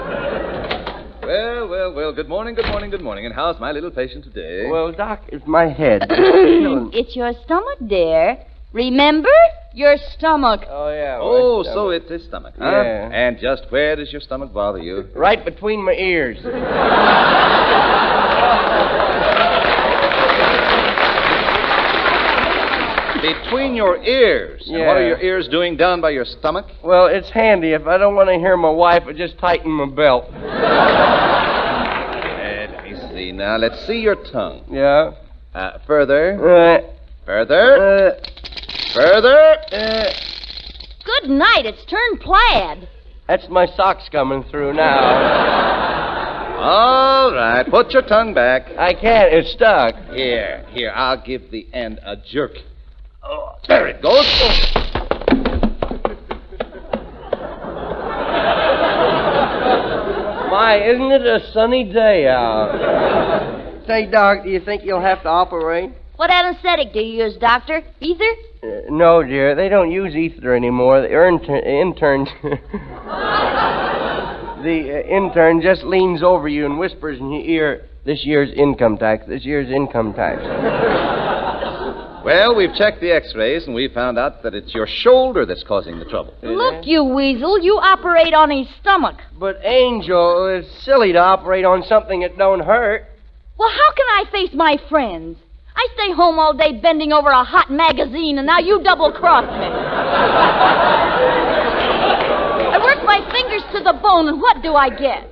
Well. Good morning. And how's my little patient today? Well, Doc, it's my head. It's your stomach, dear. Remember? Your stomach. Oh, yeah. Oh, so it's his stomach, huh? Yeah. And just where does your stomach bother you? Right between my ears. Between your ears? Yeah. And what are your ears doing down by your stomach? Well, it's handy. If I don't want to hear my wife, I just tighten my belt. Let me see now. Let's see your tongue. Yeah. Further. Further. Good night. It's turned plaid. That's my socks coming through now. All right. Put your tongue back. I can't. It's stuck. Here. I'll give the end a jerk. Oh, there it goes. My My, isn't it a sunny day out? Say, Doc, do you think you'll have to operate? What anesthetic do you use, Doctor? Ether? No, dear. They don't use ether anymore. The intern just leans over you and whispers in your ear, this year's income tax. Well, we've checked the x-rays, and we found out that it's your shoulder that's causing the trouble. Look, you weasel, you operate on his stomach. But, Angel, it's silly to operate on something that don't hurt. Well, how can I face my friends? I stay home all day bending over a hot magazine, and now you double-cross me. I work my fingers to the bone, and what do I get?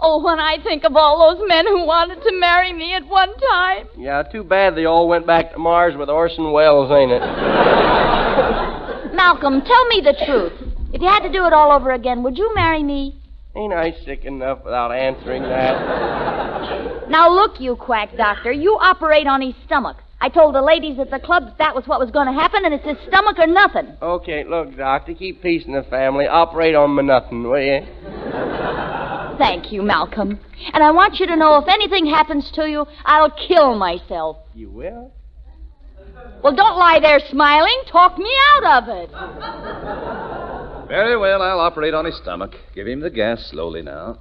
Oh, when I think of all those men who wanted to marry me at one time. Yeah, too bad they all went back to Mars with Orson Welles, ain't it? Malcolm, tell me the truth. If you had to do it all over again, would you marry me? Ain't I sick enough without answering that? Now look, you quack doctor, you operate on his stomach. I told the ladies at the club that was what was going to happen, and it's his stomach or nothing. Okay, look, Doc, to keep peace in the family, operate on my nothing, will you? Thank you, Malcolm. And I want you to know if anything happens to you, I'll kill myself. You will? Well, don't lie there smiling. Talk me out of it. Very well, I'll operate on his stomach. Give him the gas slowly now.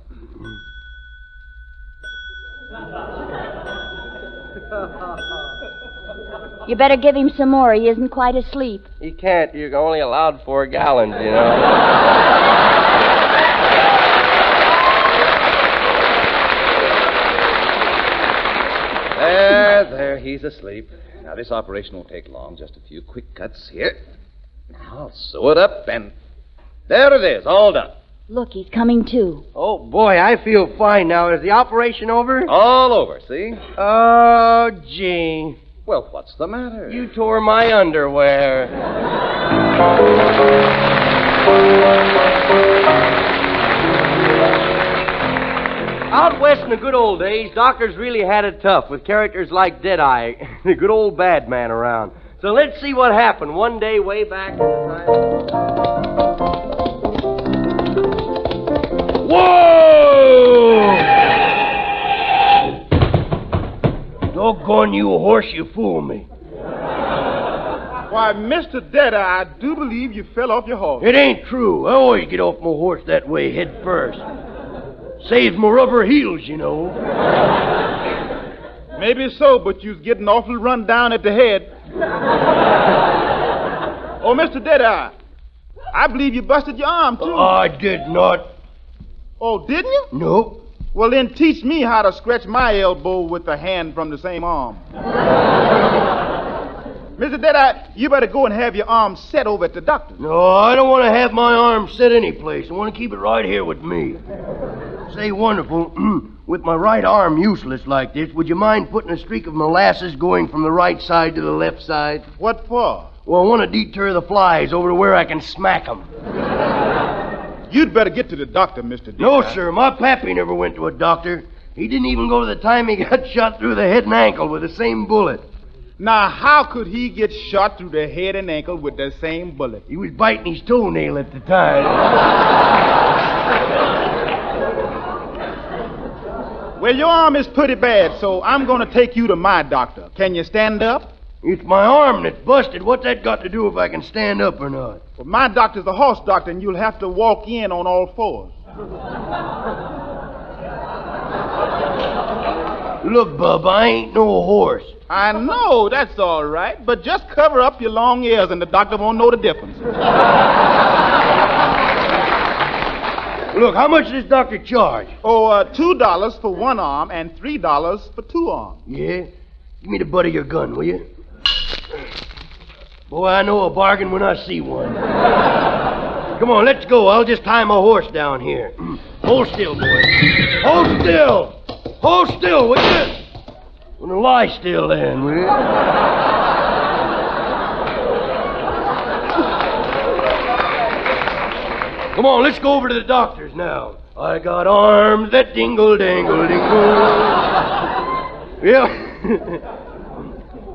You better give him some more. He isn't quite asleep. He can't. You're only allowed 4 gallons, you know. There, he's asleep. Now, this operation won't take long. Just a few quick cuts here. Now, I'll sew it up, and there it is, all done. Look, he's coming to. Oh, boy, I feel fine now. Is the operation over? All over, see? Oh, gee. Well, what's the matter? You tore my underwear. Out west in the good old days, doctors really had it tough with characters like Deadeye, the good old bad man around. So let's see what happened one day way back in the time. Whoa! Doggone you, horse, you fool me. Why, Mr. Deadeye, I do believe you fell off your horse. It ain't true. I always get off my horse that way, head first. Saves my rubber heels, you know. Maybe so, but you's getting awful run down at the head. Oh, Mr. Deadeye, I believe you busted your arm, too. I did not. Oh, didn't you? No. Well, then teach me how to scratch my elbow with a hand from the same arm. Mr. Deadeye, you better go and have your arm set over at the doctor's. No, I don't want to have my arm set any place. I want to keep it right here with me. Say, wonderful, with my right arm useless like this, would you mind putting a streak of molasses going from the right side to the left side? What for? Well, I want to deter the flies over to where I can smack them. You'd better get to the doctor, Mr. Deadeye. No, sir, my pappy never went to a doctor. He didn't even go to the time he got shot through the head and ankle with the same bullet. Now, how could he get shot through the head and ankle with the same bullet? He was biting his toenail at the time. Well, your arm is pretty bad, so I'm going to take you to my doctor. Can you stand up? It's my arm that's busted. What's that got to do if I can stand up or not? Well, my doctor's a horse doctor, and you'll have to walk in on all fours. Look, Bub, I ain't no horse. I know, that's all right, but just cover up your long ears and the doctor won't know the difference. Look, how much does this doctor charge? Oh, $2 for one arm and $3 for 2 arms. Yeah? Give me the butt of your gun, will you? Boy, I know a bargain when I see one. Come on, let's go. I'll just tie my horse down here. Hold still, boy. Hold still! Hold still, will you? Well, lie still then, will you? Come on, let's go over to the doctor's now. I got arms that dingle, dangle, dingle. Yeah.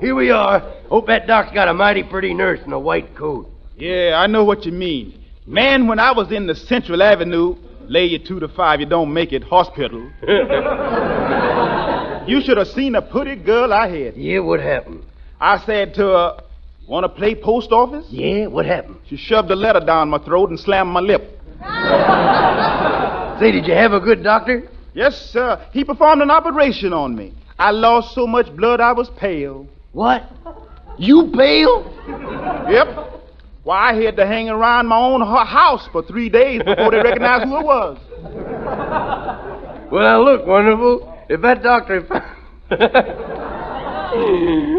Here we are. Hope that doc's got a mighty pretty nurse in a white coat. Yeah, I know what you mean. Man, when I was in the Central Avenue, lay you 2 to 5, you don't make it hospital. You should have seen a pretty girl I had. Yeah, what happened? I said to her, want to play post office? Yeah, what happened? She shoved a letter down my throat and slammed my lip. Say, did you have a good doctor? Yes, sir. He performed an operation on me. I lost so much blood I was pale. What? You pale? Yep. Why, I had to hang around my own house for 3 days before they recognized who I was. Well, look, wonderful. If that doctor...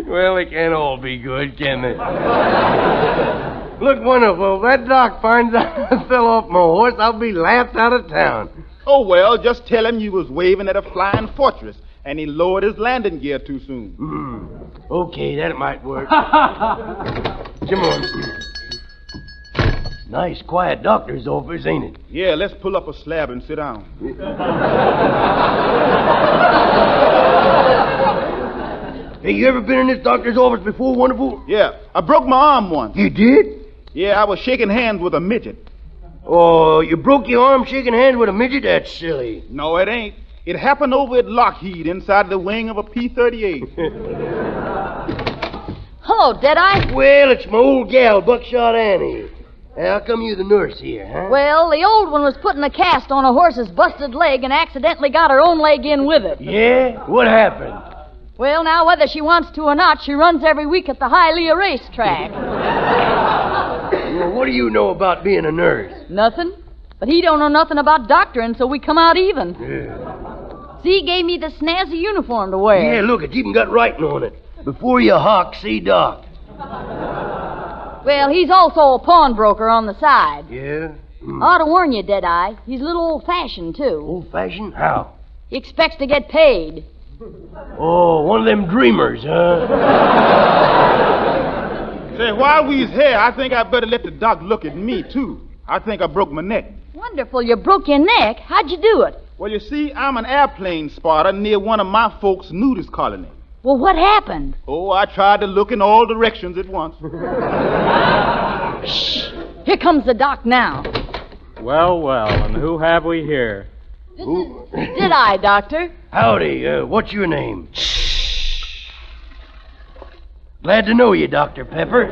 Well, it can't all be good, can it? Look, wonderful. If that doc finds out I fell off my horse, I'll be laughed out of town. Oh, well, just tell him you was waving at a flying fortress and he lowered his landing gear too soon. Okay, that might work. Come on. Nice, quiet doctor's office, ain't it? Yeah, let's pull up a slab and sit down. Hey, you ever been in this doctor's office before, wonderful? Yeah, I broke my arm once. You did? Yeah, I was shaking hands with a midget. Oh, you broke your arm shaking hands with a midget? That's silly. No, it ain't. It happened over at Lockheed inside the wing of a P-38. Hello, Deadeye. Well, it's my old gal, Buckshot Annie. How come you the nurse here, huh? Well, the old one was putting a cast on a horse's busted leg and accidentally got her own leg in with it. Yeah? What happened? Well, now, whether she wants to or not, she runs every week at the Hialeah racetrack. Well, what do you know about being a nurse? Nothing. But he don't know nothing about doctoring, so we come out even. Yeah. See, he gave me the snazzy uniform to wear. Yeah, look, it's even got writing on it. Before you hawk, see Doc. Well, he's also a pawnbroker on the side. Yeah? I ought to warn you, Deadeye. He's a little old-fashioned, too. Old-fashioned? How? He expects to get paid. Oh, one of them dreamers, huh? Say, while we's here, I think I better let the doc look at me, too. I think I broke my neck. Wonderful, you broke your neck. How'd you do it? Well, you see, I'm an airplane spotter near one of my folks' nudist colony. Well, what happened? Oh, I tried to look in all directions at once. Shh! Here comes the doc now. Well, well, and who have we here? Did I, Doctor? Howdy, what's your name? Glad to know you, Dr. Pepper.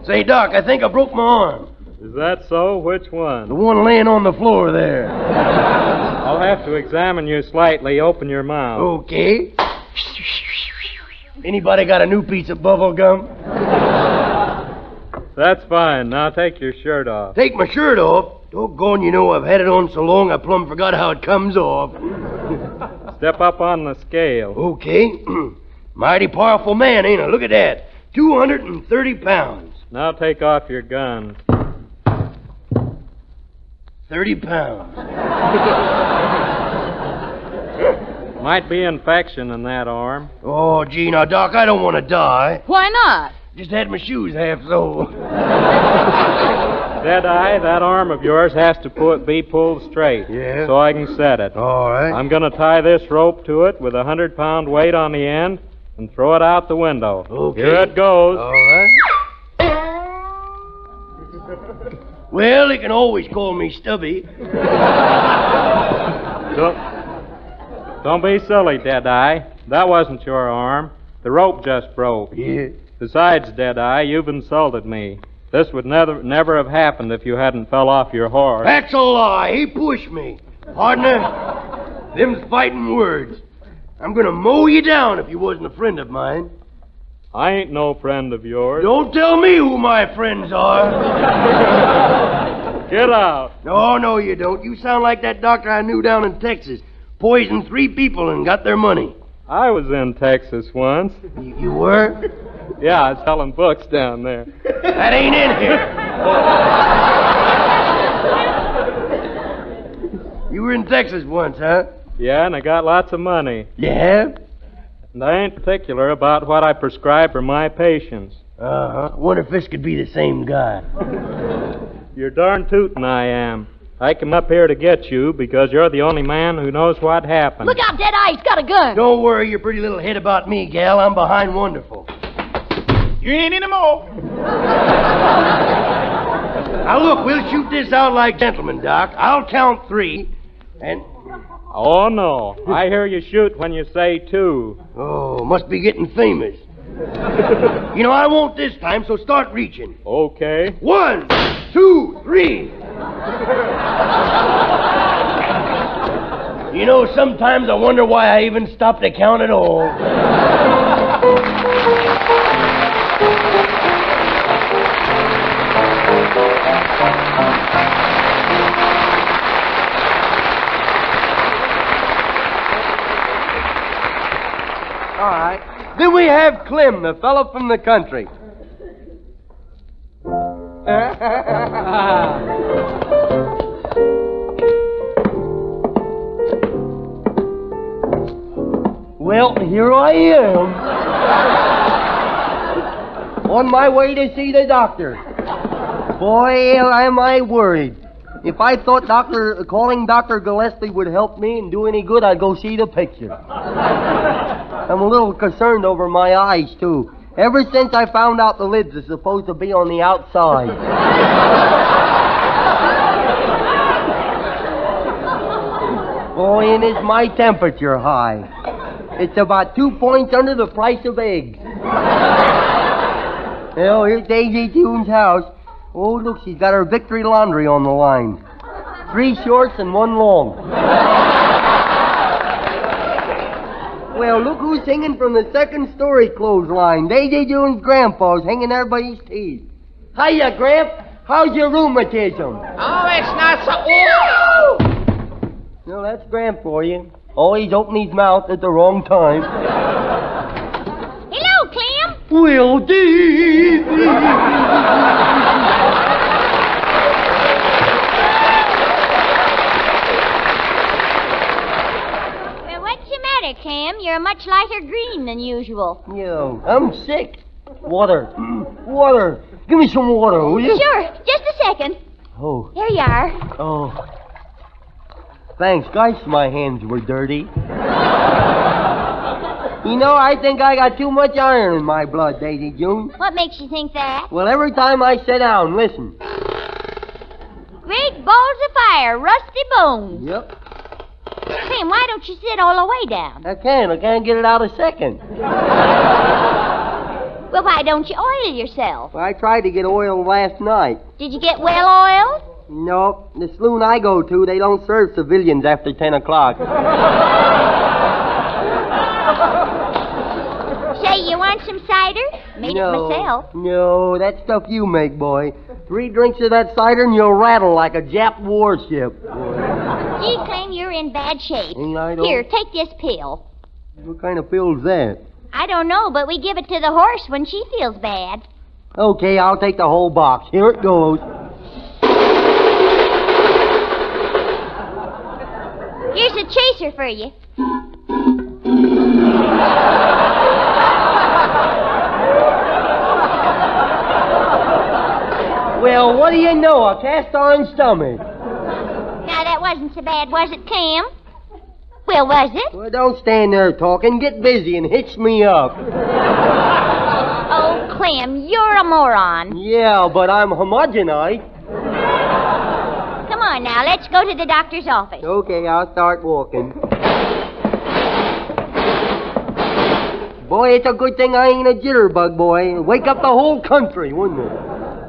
Say, Doc, I think I broke my arm. Is that so? Which one? The one laying on the floor there. I'll have to examine you slightly. Open your mouth. Okay. Anybody got a new piece of bubble gum? That's fine. Now take your shirt off. Take my shirt off? Doggone, you know, I've had it on so long I plumb forgot how it comes off. Step up on the scale. Okay. Mighty powerful man, ain't I? Look at that. 230 pounds. Now take off your gun. 30 pounds. Might be infection in that arm. Oh, gee, now, Doc, I don't want to die. Why not? Just had my shoes half soled. Deadeye, that arm of yours has to be pulled straight. Yeah? So I can set it. All right. I'm going to tie this rope to it with a 100-pound weight on the end and throw it out the window. Okay. Here it goes. All right. Well, you can always call me Stubby. Don't be silly, Deadeye. That wasn't your arm. The rope just broke. Yeah. Besides, Deadeye, you've insulted me. This would never have happened if you hadn't fell off your horse. That's a lie. He pushed me. Partner, them's fighting words. I'm going to mow you down if you wasn't a friend of mine. I ain't no friend of yours. Don't tell me who my friends are. Get out. No, you don't. You sound like that doctor I knew down in Texas. Poisoned 3 people and got their money. I was in Texas once. You were? Yeah, I was selling books down there. That ain't in here. You were in Texas once, huh? Yeah, and I got lots of money. Yeah? And I ain't particular about what I prescribe for my patients. Uh-huh. Wonder if this could be the same guy. You're darn tootin' I am. I come up here to get you because you're the only man who knows what happened. Look out, Deadeye, he's got a gun. Don't worry your pretty little head about me, gal. I'm behind wonderful. You ain't anymore. Now, look, we'll shoot this out like gentlemen, Doc. I'll count 3, and... Oh, no. I hear you shoot when you say 2. Oh, must be getting famous. You know, I won't this time, so start reaching. Okay. 1, 2, 3. You know, sometimes I wonder why I even stopped to count at all. All right. Then we have Clem, the fellow from the country. Well, here I am. On my way to see the doctor. Boy, am I worried. If I thought calling Dr. Gillespie would help me and do any good, I'd go see the picture. I'm a little concerned over my eyes, too. Ever since I found out the lids are supposed to be on the outside. Boy, and is my temperature high. It's about 2 points under the price of eggs. Oh, here's Daisy June's house. Oh, look, she's got her victory laundry on the line. 3 shorts and 1 long. Well, look who's singing from the 2nd story clothesline. Daisy June's grandpa's hanging everybody's teeth. Hiya, Gramp. How's your rheumatism? Oh, it's not so... Ooh! No, that's Gramp for you. Always open his mouth at the wrong time. Hello, Clem. Well, Dee. Well, what's the matter, Clem? You're a much lighter green than usual. Yeah, I'm sick. Water. Water. Give me some water, will you? Sure. Just a second. Oh. Here you are. Oh. Thanks. Gosh, my hands were dirty. You know, I think I got too much iron in my blood, Daisy June. What makes you think that? Well, every time I sit down, listen. Great balls of fire, rusty bones. Yep. Clem, why don't you sit all the way down? I can't get it out a second. Well, why don't you oil yourself? Well, I tried to get oiled last night. Did you get well oiled? No, the saloon I go to, they don't serve civilians after 10 o'clock. Say, you want some cider? Made it myself. No, that stuff you make, boy. 3 drinks of that cider and you'll rattle like a Jap warship. Gee, Clem, you're in bad shape. Ain't I, though? Here, take this pill. What kind of pill's that? I don't know, but we give it to the horse when she feels bad. Okay, I'll take the whole box. Here it goes. Here's a chaser for you. Well, what do you know? A cast-iron stomach. Now, that wasn't so bad, was it, Clem? Well, was it? Well, don't stand there talking. Get busy and hitch me up. Oh, Clem, you're a moron. Yeah, but I'm homogenized. Come on now, let's go to the doctor's office. Okay, I'll start walking. Boy, it's a good thing I ain't a jitterbug, boy. Wake up the whole country, wouldn't it?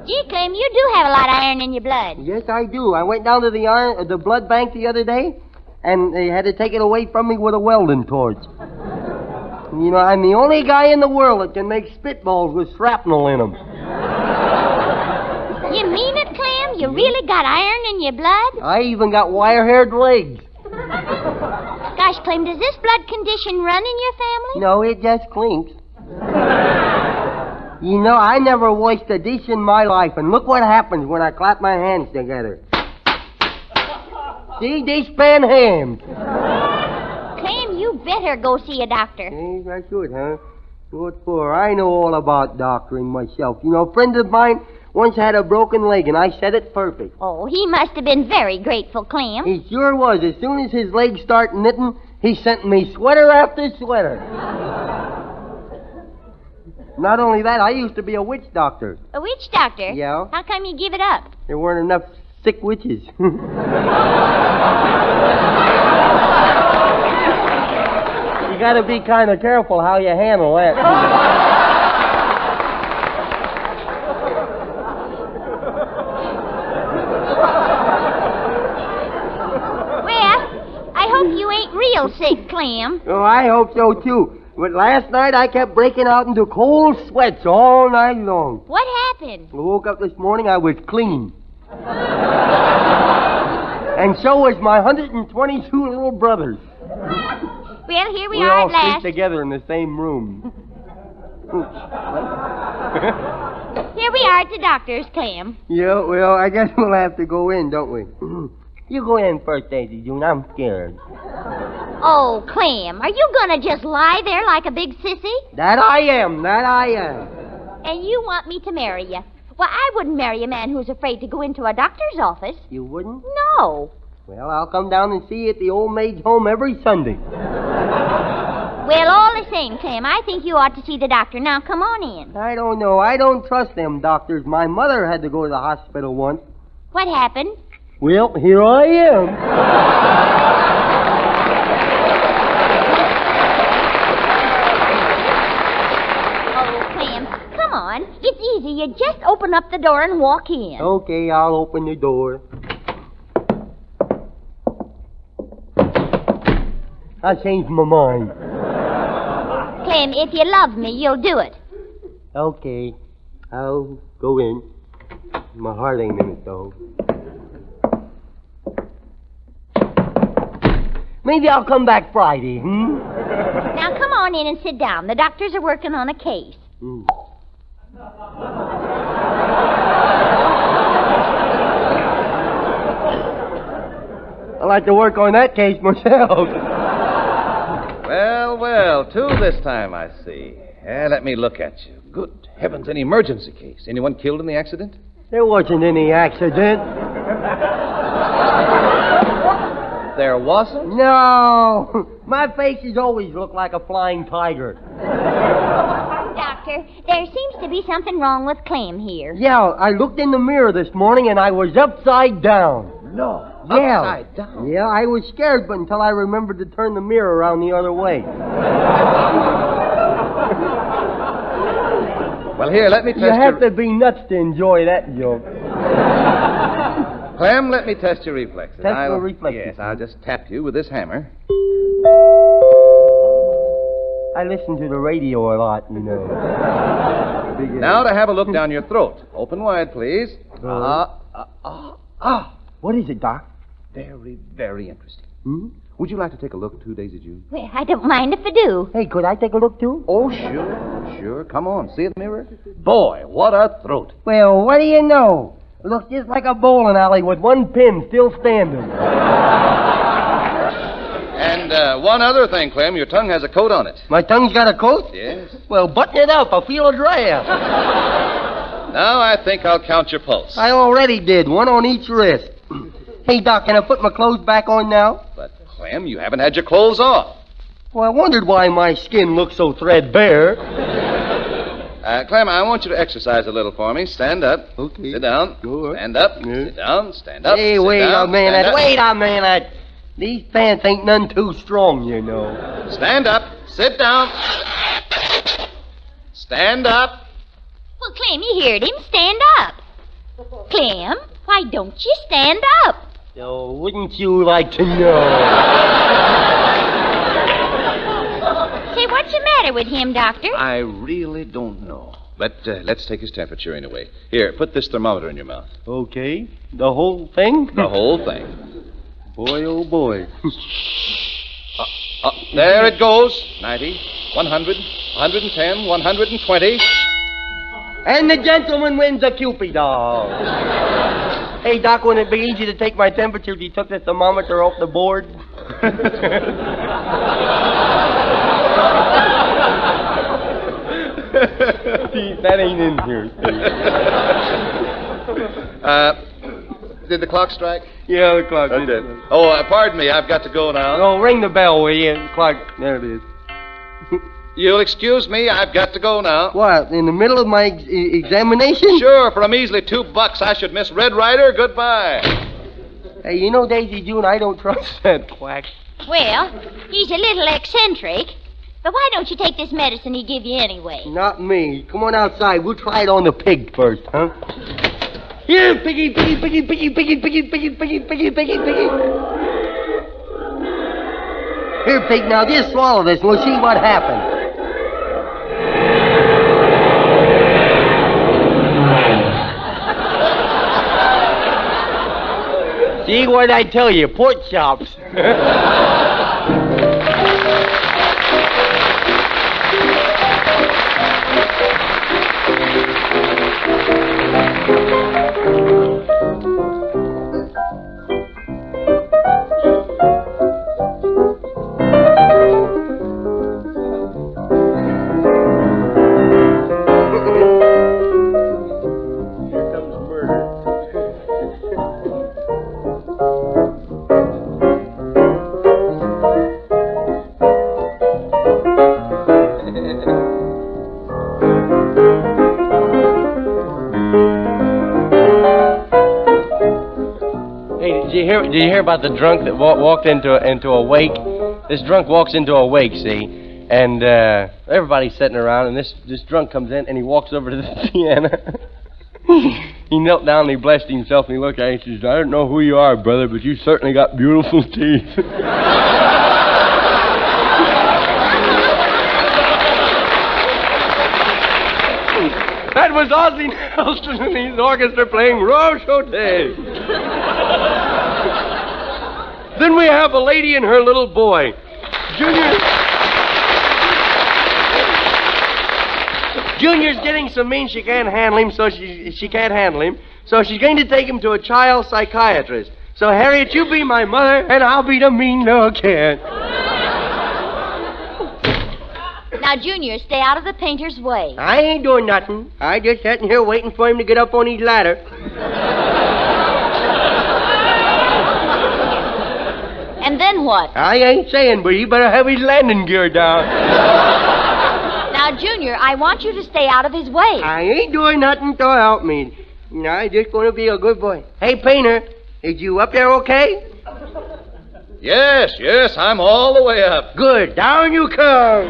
Gee, Clem, you do have a lot of iron in your blood. Yes, I do. I went down to the blood bank the other day, and they had to take it away from me with a welding torch. You know, I'm the only guy in the world that can make spitballs with shrapnel in them. You mean it, Clem? You really got iron in your blood? I even got wire-haired legs. Gosh, Clem, does this blood condition run in your family? No, it just clinks. You know, I never washed a dish in my life, and look what happens when I clap my hands together. See, dishpan hands. Clem, you better go see a doctor. Hey, I should, huh? What for? I know all about doctoring myself. You know, a friend of mine once had a broken leg, and I set it perfect. Oh, he must have been very grateful, Clem. He sure was. As soon as his legs start knitting, he sent me sweater after sweater. Not only that, I used to be a witch doctor. A witch doctor? Yeah. How come you give it up? There weren't enough sick witches. You gotta be kind of careful how you handle that. I hope you ain't real sick, Clem. Oh, I hope so, too. But last night I kept breaking out into cold sweats all night long. What happened? I woke up this morning, I was clean. And so was my 122 little brothers. Well, here we We are all at last. sleep together in the same room. Here we are at the doctor's, Clem. Yeah, well, I guess we'll have to go in, don't we? You go in first, Daisy June. I'm scared. Oh, Clem, are you gonna just lie there like a big sissy? That I am. And you want me to marry you? Well, I wouldn't marry a man who's afraid to go into a doctor's office. You wouldn't? No. Well, I'll come down and see you at the old maid's home every Sunday. Well, all the same, Clem, I think you ought to see the doctor. Now, come on in. I don't know. I don't trust them doctors. My mother had to go to the hospital once. What happened? Well, here I am. Oh, Clem, come on. It's easy. You just open up the door and walk in. Okay, I'll open the door. I changed my mind. Clem, if you love me, you'll do it. Okay, I'll go in. My heart ain't in it, though. Maybe I'll come back Friday, Now, come on in and sit down. The doctors are working on a case. I'd like to work on that case myself. Well, two this time, I see. Let me look at you. Good heavens, an emergency case. Anyone killed in the accident? There wasn't any accident. There wasn't? No. My faces always look like a flying tiger. Doctor, there seems to be something wrong with Clem here. Yeah, I looked in the mirror this morning and I was upside down. No. Yeah. Upside down? Yeah, I was scared, but until I remembered to turn the mirror around the other way. Well, here, let me test You have to be nuts to enjoy that joke. Clem, let me test your reflexes. Test my reflexes. Yes, I'll just tap you with this hammer. I listen to the radio a lot, you know. Now to have a look down your throat. Open wide, please. What is it, Doc? Very, very interesting. Would you like to take a look, too, Daisy June? Well, I don't mind if I do. Hey, could I take a look, too? Oh, sure. Come on, see the mirror? Boy, what a throat. Well, what do you know? It looks just like a bowling alley with one pin still standing. And one other thing, Clem, your tongue has a coat on it. My tongue's got a coat? Yes. Well, button it up. I feel a draft. Now I think I'll count your pulse. I already did. One on each wrist. Hey, Doc, can I put my clothes back on now? But, Clem, you haven't had your clothes off. Well, I wondered why my skin looked so threadbare. Clem, I want you to exercise a little for me. Stand up. Okay. Sit down. Go on. Stand up. Yeah. Sit down. Stand up. Hey, Sit wait down. a minute. Stand up. Wait a minute. These pants ain't none too strong, you know. Stand up. Sit down. Stand up. Well, Clem, you heard him. Stand up. Clem, why don't you stand up? Oh, wouldn't you like to know? Say, what's the matter with him, Doctor? I really don't know. But let's take his temperature anyway. Here, put this thermometer in your mouth. Okay. The whole thing? The whole thing. Boy, oh boy. There it goes. 90, 100, 110, 120. And the gentleman wins a Cupid doll. Hey, Doc, wouldn't it be easy to take my temperature if you took the thermometer off the board? See, that ain't in here. Did the clock strike? Yeah, the clock did. Oh, pardon me. I've got to go now. Oh, ring the bell, will you? The clock. There it is. You'll excuse me. I've got to go now. What, in the middle of my examination? Sure, for a measly $2 I should miss Red Ryder. Goodbye. Hey, you know, Daisy June, I don't trust that quack. Well, he's a little eccentric. But why don't you take this medicine he give you anyway? Not me. Come on outside. We'll try it on the pig first, huh? Here, piggy, piggy, piggy, piggy, piggy, piggy, piggy, piggy, piggy, piggy, piggy. Here, pig, now just swallow this and we'll see what happens. See what I tell you, pork chops. Did you hear about the drunk that walked into a wake? This drunk walks into a wake, see? And everybody's sitting around, and this drunk comes in, and he walks over to the piano. He knelt down, and he blessed himself, and he looked at him, and he says, I don't know who you are, brother, but you certainly got beautiful teeth. That was Ozzie Nelson and his orchestra playing Rochaudet. Then we have a lady and her little boy. Junior's getting so mean she can't handle him, so she can't handle him. So she's going to take him to a child psychiatrist. So, Harriet, you be my mother, and I'll be the mean little kid. Now, Junior, stay out of the painter's way. I ain't doing nothing. I just sitting here waiting for him to get up on his ladder. And then what? I ain't saying, but he better have his landing gear down. Now, Junior, I want you to stay out of his way. I ain't doing nothing to help me. I'm just going to be a good boy. Hey, Painter, is you up there okay? Yes, I'm all the way up. Good. Down you come.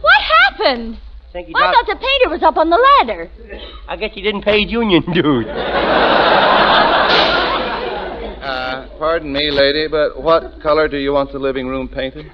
What happened? I thought the painter was up on the ladder. I guess he didn't pay his union dues. Pardon me, lady, but what color do you want the living room painted?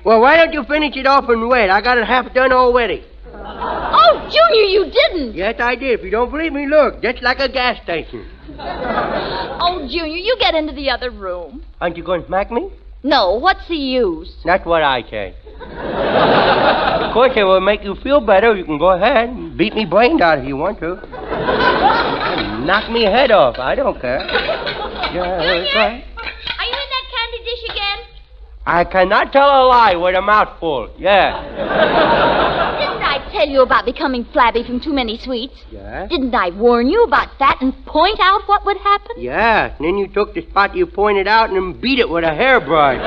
Well, why don't you finish it off in red? I got it half done already. Oh, Junior, you didn't. Yes, I did. If you don't believe me, look. Just like a gas station. Oh, Junior, you get into the other room. Aren't you going to smack me? No, what's the use? That's what I say. Of course, it will make you feel better. You can go ahead and beat me brains out if you want to. Knock me head off. I don't care. Junior, are you in that candy dish again? I cannot tell a lie with a mouthful. Yeah. Didn't I tell you about becoming flabby from too many sweets? Yeah? Didn't I warn you about that and point out what would happen? Yeah. And then you took the spot you pointed out and then beat it with a hairbrush.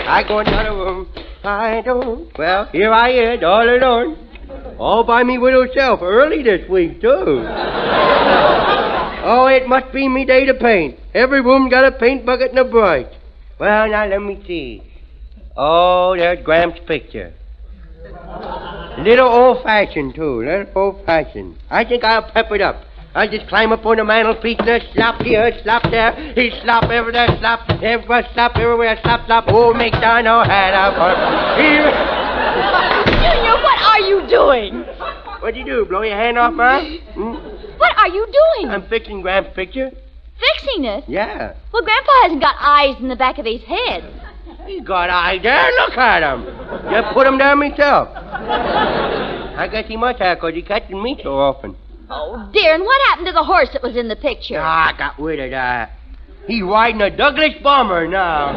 I go into the room. I don't. Well, here I is, all alone. All by me widow's self, early this week, too. Oh, it must be me day to paint. Every room got a paint bucket and a brush. Well, now, let me see. Oh, there's Gramps' picture. Little old-fashioned, too. Little old-fashioned. I think I'll pep it up. I'll just climb up on the mantelpiece and slap here, slap there. He slap everywhere, slap everywhere, slap everywhere, slap, slap. Old MacDonald had a fun. Junior, what are you doing? What'd you do, blow your hand off, Ma? What are you doing? I'm fixing Gramps' picture. Fixing it? Yeah. Well, Grandpa hasn't got eyes in the back of his head. He's got eyes there. Look at him. Just put him there myself. I guess he must have, because he catching me so often. Oh, dear, and what happened to the horse that was in the picture? I got rid of that. He's riding a Douglas bomber now.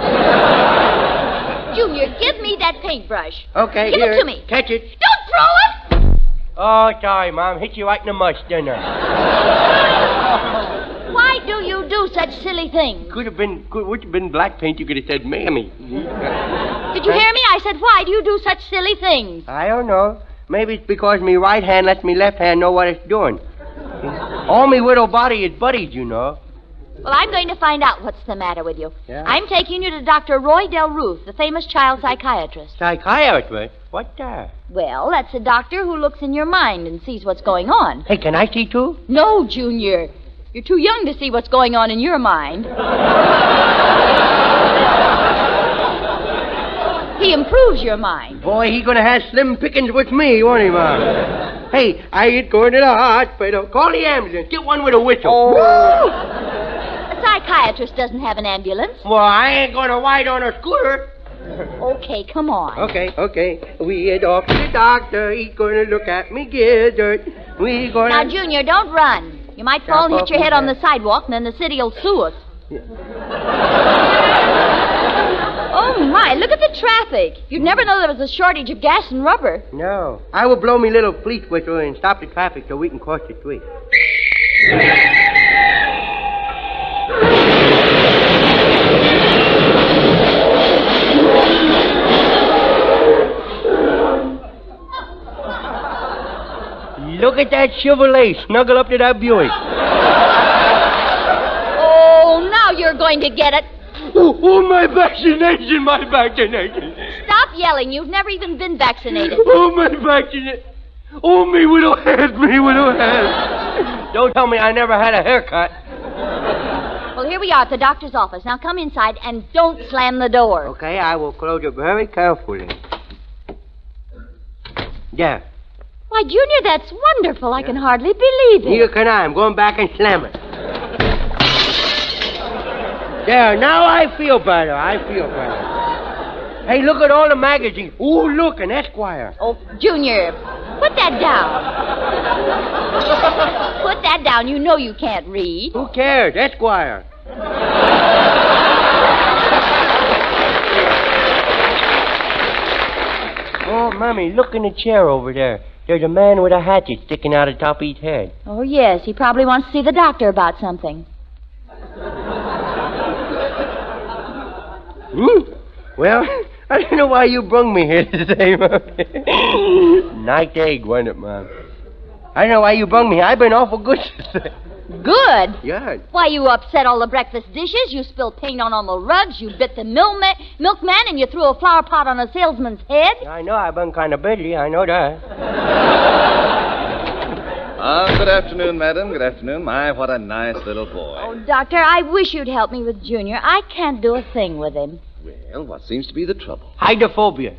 Junior, give me that paintbrush. Okay, Give here. it to me. Catch it. Don't throw it! Oh, sorry, Mom. Hit you right in the mush, didn't I? Why do you do such silly things? Would have been black paint. You could have said mammy. Did you hear me? I said, why do you do such silly things? I don't know. Maybe it's because me right hand lets me left hand know what it's doing. All me widow body is buddies, you know. Well, I'm going to find out what's the matter with you. Yeah? I'm taking you to Dr. Roy Del Ruth, the famous child psychiatrist. Psychiatrist? What that? Well, that's a doctor who looks in your mind and sees what's going on. Hey, can I see too? No, Junior. You're too young to see what's going on in your mind. He improves your mind. Boy, he gonna have slim pickings with me, won't he, Mom? Hey, I ain't going to the hospital. Call the ambulance. Get one with a whistle. Oh. A psychiatrist doesn't have an ambulance. Well, I ain't gonna ride on a scooter. Okay, come on. Okay. We head off to the doctor. He's gonna look at me gizzard. We gonna... Now, Junior, don't run. You might fall and hit your head on the sidewalk, and then the city will sue us. Oh, my, look at the traffic. You'd never know there was a shortage of gas and rubber. No. I will blow me little police whistle and stop the traffic so we can cross the street. Look at that Chevrolet snuggle up to that Buick. Oh, now you're going to get it. Oh, my vaccination. Stop yelling. You've never even been vaccinated. Oh, my vaccination. Oh, me widow has. Don't tell me I never had a haircut. Well, here we are at the doctor's office. Now come inside and don't slam the door. Okay, I will close it very carefully. There. Why, Junior, that's wonderful. I can hardly believe it. Neither can I. I'm going back and slam it. There, now I feel better. Hey, look at all the magazines. Ooh, look, an Esquire. Oh, Junior, put that down. Put that down. You know you can't read. Who cares? Esquire. Oh, Mommy, look in the chair over there. There's a man with a hatchet sticking out of the top of his head. Oh, yes. He probably wants to see the doctor about something. Well, I don't know why you brung me here today, Mom. Nice egg, wasn't it, Mom? I don't know why you brung me here. I've been awful good today. Good? Yeah. Why, you upset all the breakfast dishes, you spilled paint on all the rugs, you bit the milkman, and you threw a flower pot on a salesman's head. I know, I've been kind of busy. I know that. Good afternoon, madam. Good afternoon. My, what a nice little boy. Oh, Doctor, I wish you'd help me with Junior. I can't do a thing with him. Well, what seems to be the trouble? Hydrophobia.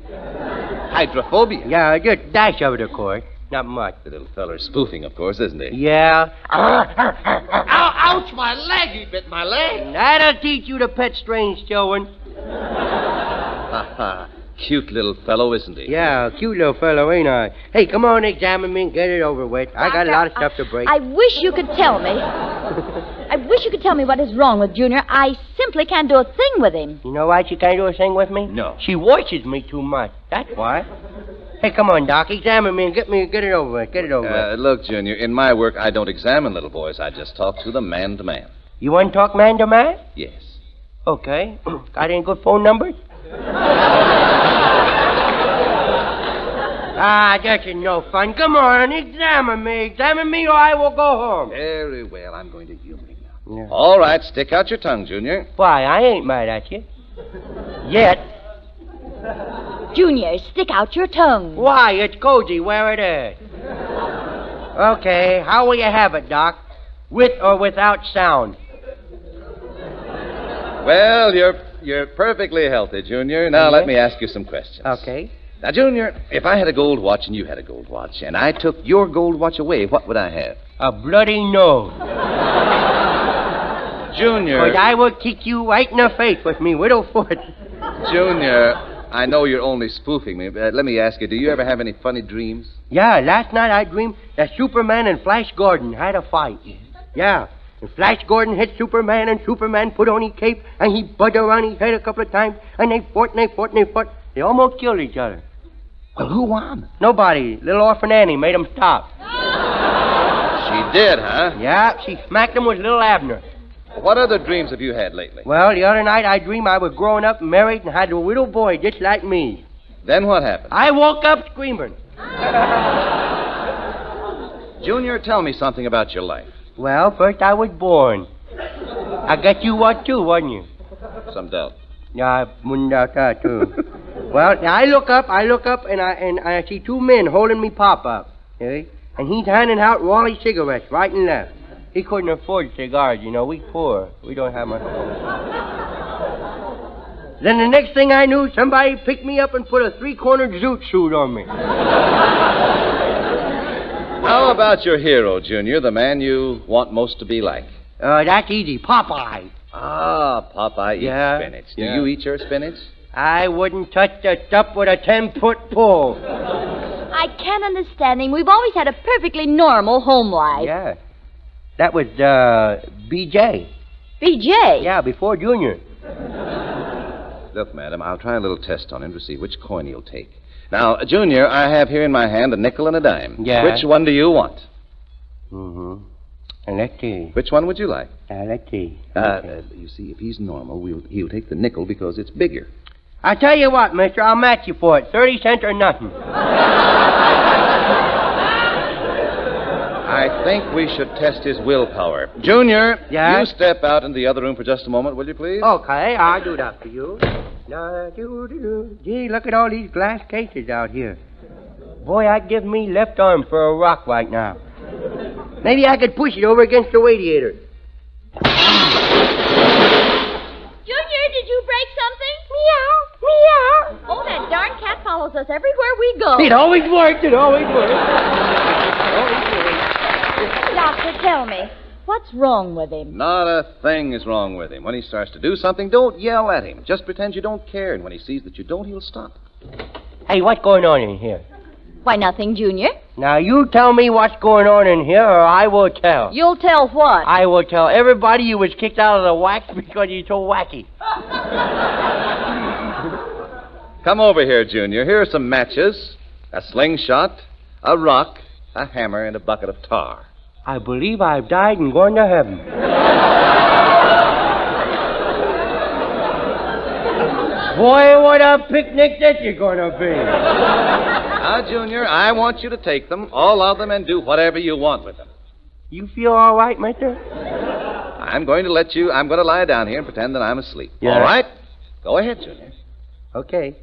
Hydrophobia? Yeah, just dash of it, of course. Not much. The little feller's spoofing, of course, isn't he? Yeah. Ouch, my leg. He bit my leg. That'll teach you to pet strange children. Ha ha. Cute little fellow, isn't he? Yeah, cute little fellow, ain't I? Hey, come on, examine me and get it over with. I got a lot of stuff to break. I wish you could tell me. I wish you could tell me what is wrong with Junior. I simply can't do a thing with him. You know why she can't do a thing with me? No. She watches me too much. That's why. Hey, come on, Doc. Examine me and get it over with. Get it over with. Look, Junior, in my work, I don't examine little boys. I just talk to them man to man. You want to talk man to man? Yes. Okay. Got any good phone numbers? That is no fun. Come on, examine me. Examine me or I will go home. Very well. I'm going to humor you now. Yeah. All right, stick out your tongue, Junior. Why, I ain't mad at you. Yet. Junior, stick out your tongue. Why, it's cozy where it is. Okay, how will you have it, Doc? With or without sound? Well, you're perfectly healthy, Junior. Now, let me ask you some questions. Okay. Now, Junior, if I had a gold watch and you had a gold watch, and I took your gold watch away, what would I have? A bloody nose. Junior. But I will kick you right in the face with me widow foot. Junior, I know you're only spoofing me, but let me ask you, do you ever have any funny dreams? Yeah, last night I dreamed that Superman and Flash Gordon had a fight. Yeah. And Flash Gordon hit Superman, and Superman put on his cape, and he buzzed around his head a couple of times, and they fought, and they fought, and they fought. They almost killed each other. Well, who won? Nobody. Little orphan Annie made him stop. She did, huh? Yeah, she smacked him with little Abner. What other dreams have you had lately? Well, the other night I dreamed I was growing up and married and had a little boy just like me. Then what happened? I woke up screaming. Junior, tell me something about your life. Well, first I was born. I guess you was too, wasn't you? Some doubt. Yeah, I wouldn't doubt that too. Well, now I look up, and I see two men holding me pop up. See? And he's handing out Raleigh cigarettes right and left. He couldn't afford cigars, you know. We poor. We don't have much. Then the next thing I knew, somebody picked me up and put a three-cornered zoot suit on me. How about your hero, Junior, the man you want most to be like? That's easy. Popeye. Ah, Popeye eats spinach. Do you eat your spinach? I wouldn't touch the stuff with a 10-foot pole. I can't understand him. We've always had a perfectly normal home life. Yeah. That was, B.J. B.J.? Yeah, before Junior. Look, madam, I'll try a little test on him to see which coin he'll take. Now, Junior, I have here in my hand a nickel and a dime. Yeah. Which one do you want? Mm-hmm. And let's see. Which one would you like? Let's see. You see, if he's normal, he'll take the nickel because it's bigger. I'll tell you what, mister, I'll match you for it. 30 cents or nothing. I think we should test his willpower. Junior, Yeah? you step out in the other room for just a moment, will you, please? Okay, I'll do that for you. Gee, look at all these glass cases out here. Boy, I'd give me left arm for a rock right now. Maybe I could push it over against the radiator. Junior, did you break something? Meow, meow. Oh, that darn cat follows us everywhere we go. It always worked. Doctor, tell me, what's wrong with him? Not a thing is wrong with him. When he starts to do something, don't yell at him. Just pretend you don't care, and when he sees that you don't, he'll stop. Hey, what's going on in here? Why, nothing, Junior. Now, you tell me what's going on in here, or I will tell. You'll tell what? I will tell everybody you was kicked out of the wax because you're so wacky. Come over here, Junior. Here are some matches, a slingshot, a rock, a hammer, and a bucket of tar. I believe I've died and gone to heaven. Boy, what a picnic this is going to be. Now, Junior, I want you to take them, all of them, and do whatever you want with them. You feel all right, mister? I'm going to lie down here and pretend that I'm asleep. Yeah. All right? Go ahead, Junior. Okay.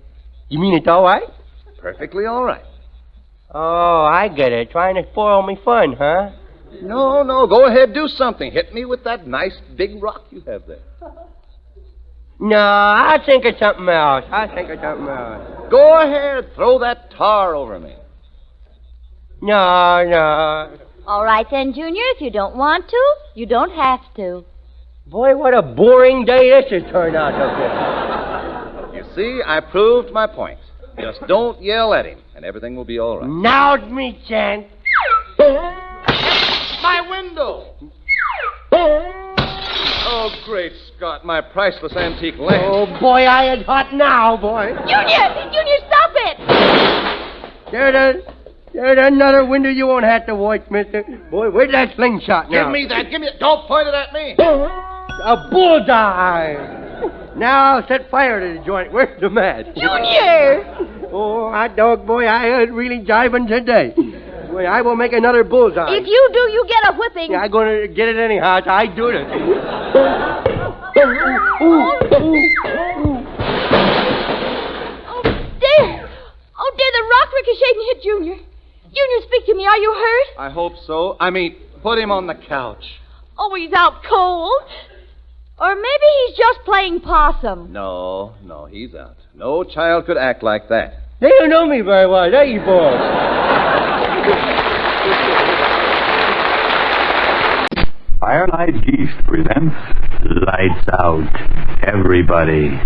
You mean it's all right? Perfectly all right. Oh, I get it. Trying to spoil me fun, huh? No, go ahead, do something. Hit me with that nice big rock you have there. No, I'll think of something else. Go ahead, throw that tar over me. No. All right then, Junior. If you don't want to, you don't have to. Boy, what a boring day this has turned out to be. You see, I proved my point. Just don't yell at him, and everything will be all right. Now's me chance. My window! Oh, great Scott, my priceless antique lamp. Oh, boy, I am hot now, boy. Junior, stop it! There's another window you won't have to watch, mister. Boy, where's that slingshot now? Give me that. Don't point it at me. A bullseye. Now I'll set fire to the joint. Where's the match? Junior! Oh, hot dog, boy, I was really jiving today. Boy, I will make another bullseye. If you do, you get a whipping. Yeah, I'm going to get it anyhow, so I do it. Oh, dear, the rock ricocheted and hit Junior. Junior, speak to me. Are you hurt? I hope so. Put him on the couch. Oh, he's out cold. Or maybe he's just playing possum. No, he's out. No child could act like that. They don't know me very well, do you, boy? Iron-Eyed Geese presents Lights Out, Everybody.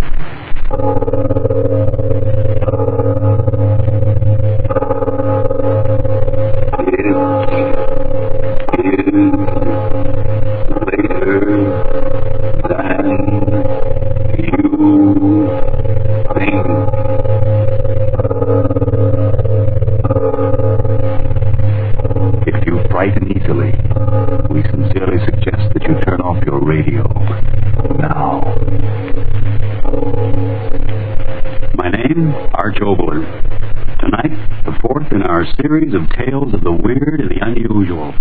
Later than you think. name, Arch Oboler. Tonight, the fourth in our series of tales of the weird and the unusual.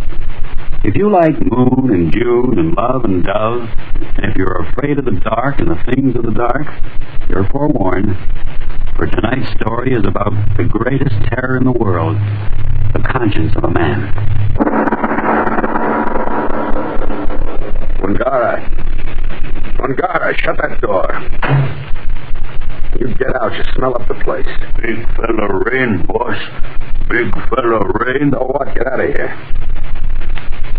If you like Moon and June and Love and Dove, and if you're afraid of the dark and the things of the dark, you're forewarned. For tonight's story is about the greatest terror in the world, the conscience of a man. Wangara, shut that door. You get out. You smell up the place. Big fella rain, boss. Big fella rain. So what? Get out of here.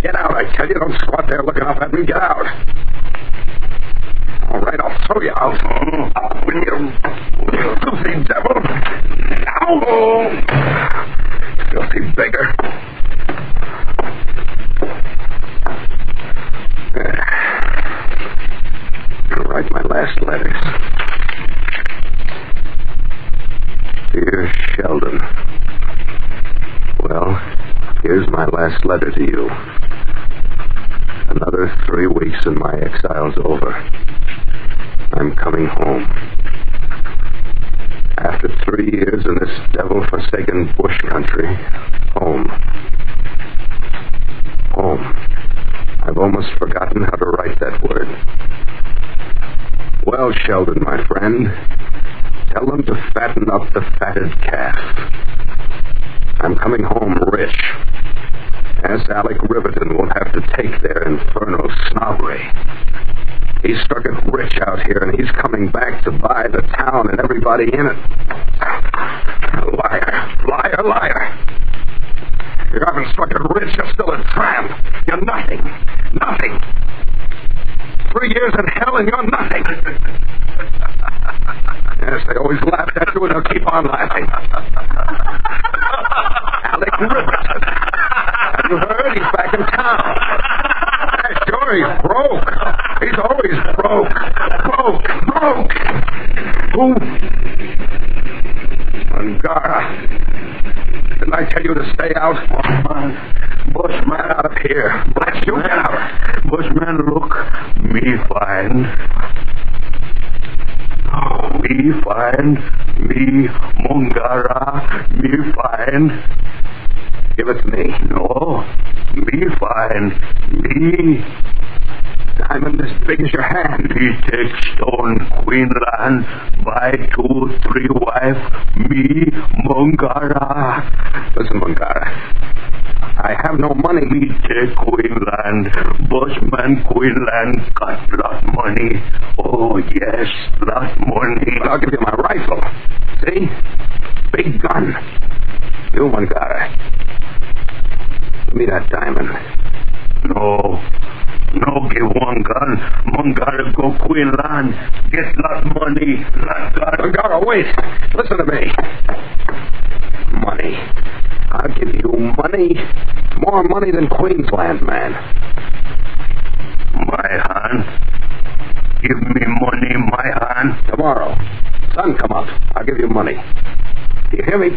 Get out, I tell you. Don't squat there looking up at me. Get out. All right, I'll throw you out. Up with you. Filthy devil. Ow! Filthy beggar. I'll write my last letters. Dear Sheldon. Well, here's my last letter to you. Another 3 weeks and my exile's over. I'm coming home. After 3 years in this devil-forsaken bush country, home. Home. I've almost forgotten how to write that word. Well, Sheldon, my friend, tell them to fatten up the fatted calf. I'm coming home rich. As Alec Riverton won't have to take their infernal snobbery. He struck it rich out here, and he's coming back to buy the town and everybody in it. Liar, liar, liar. You haven't struck it rich, you're still a tramp. You're nothing, nothing. 3 years in hell and you're nothing. Yes, they always laughed at you and they'll keep on laughing. Alec Riverton. Have you heard? He's back in town. Sure, he's broke. He's always broke. Broke. Who? Angara. Didn't I tell you to stay out? Bushman, out of here. Bless you, get out. Bushman, look. Me find. Me find. Me Mongara. Me find. Give it to me. No. Me find. Me. Diamond as big as your hand. Me take stone, Queenland, buy 2, 3 wife, me, Mongara. Listen, Mongara, I have no money. Me take Queenland, Bushman Queenland, got lot money. Oh, yes, lot money. I'll give you my rifle. See? Big gun. You, Mongara. Give me that diamond. No, give one gun. Mongara go Queenland. Get lot money. Lot gun. Mongara, wait. Listen to me. Money. I'll give you money. More money than Queensland, man. My hand. Give me money, my hand. Tomorrow. Sun come up. I'll give you money. Do you hear me?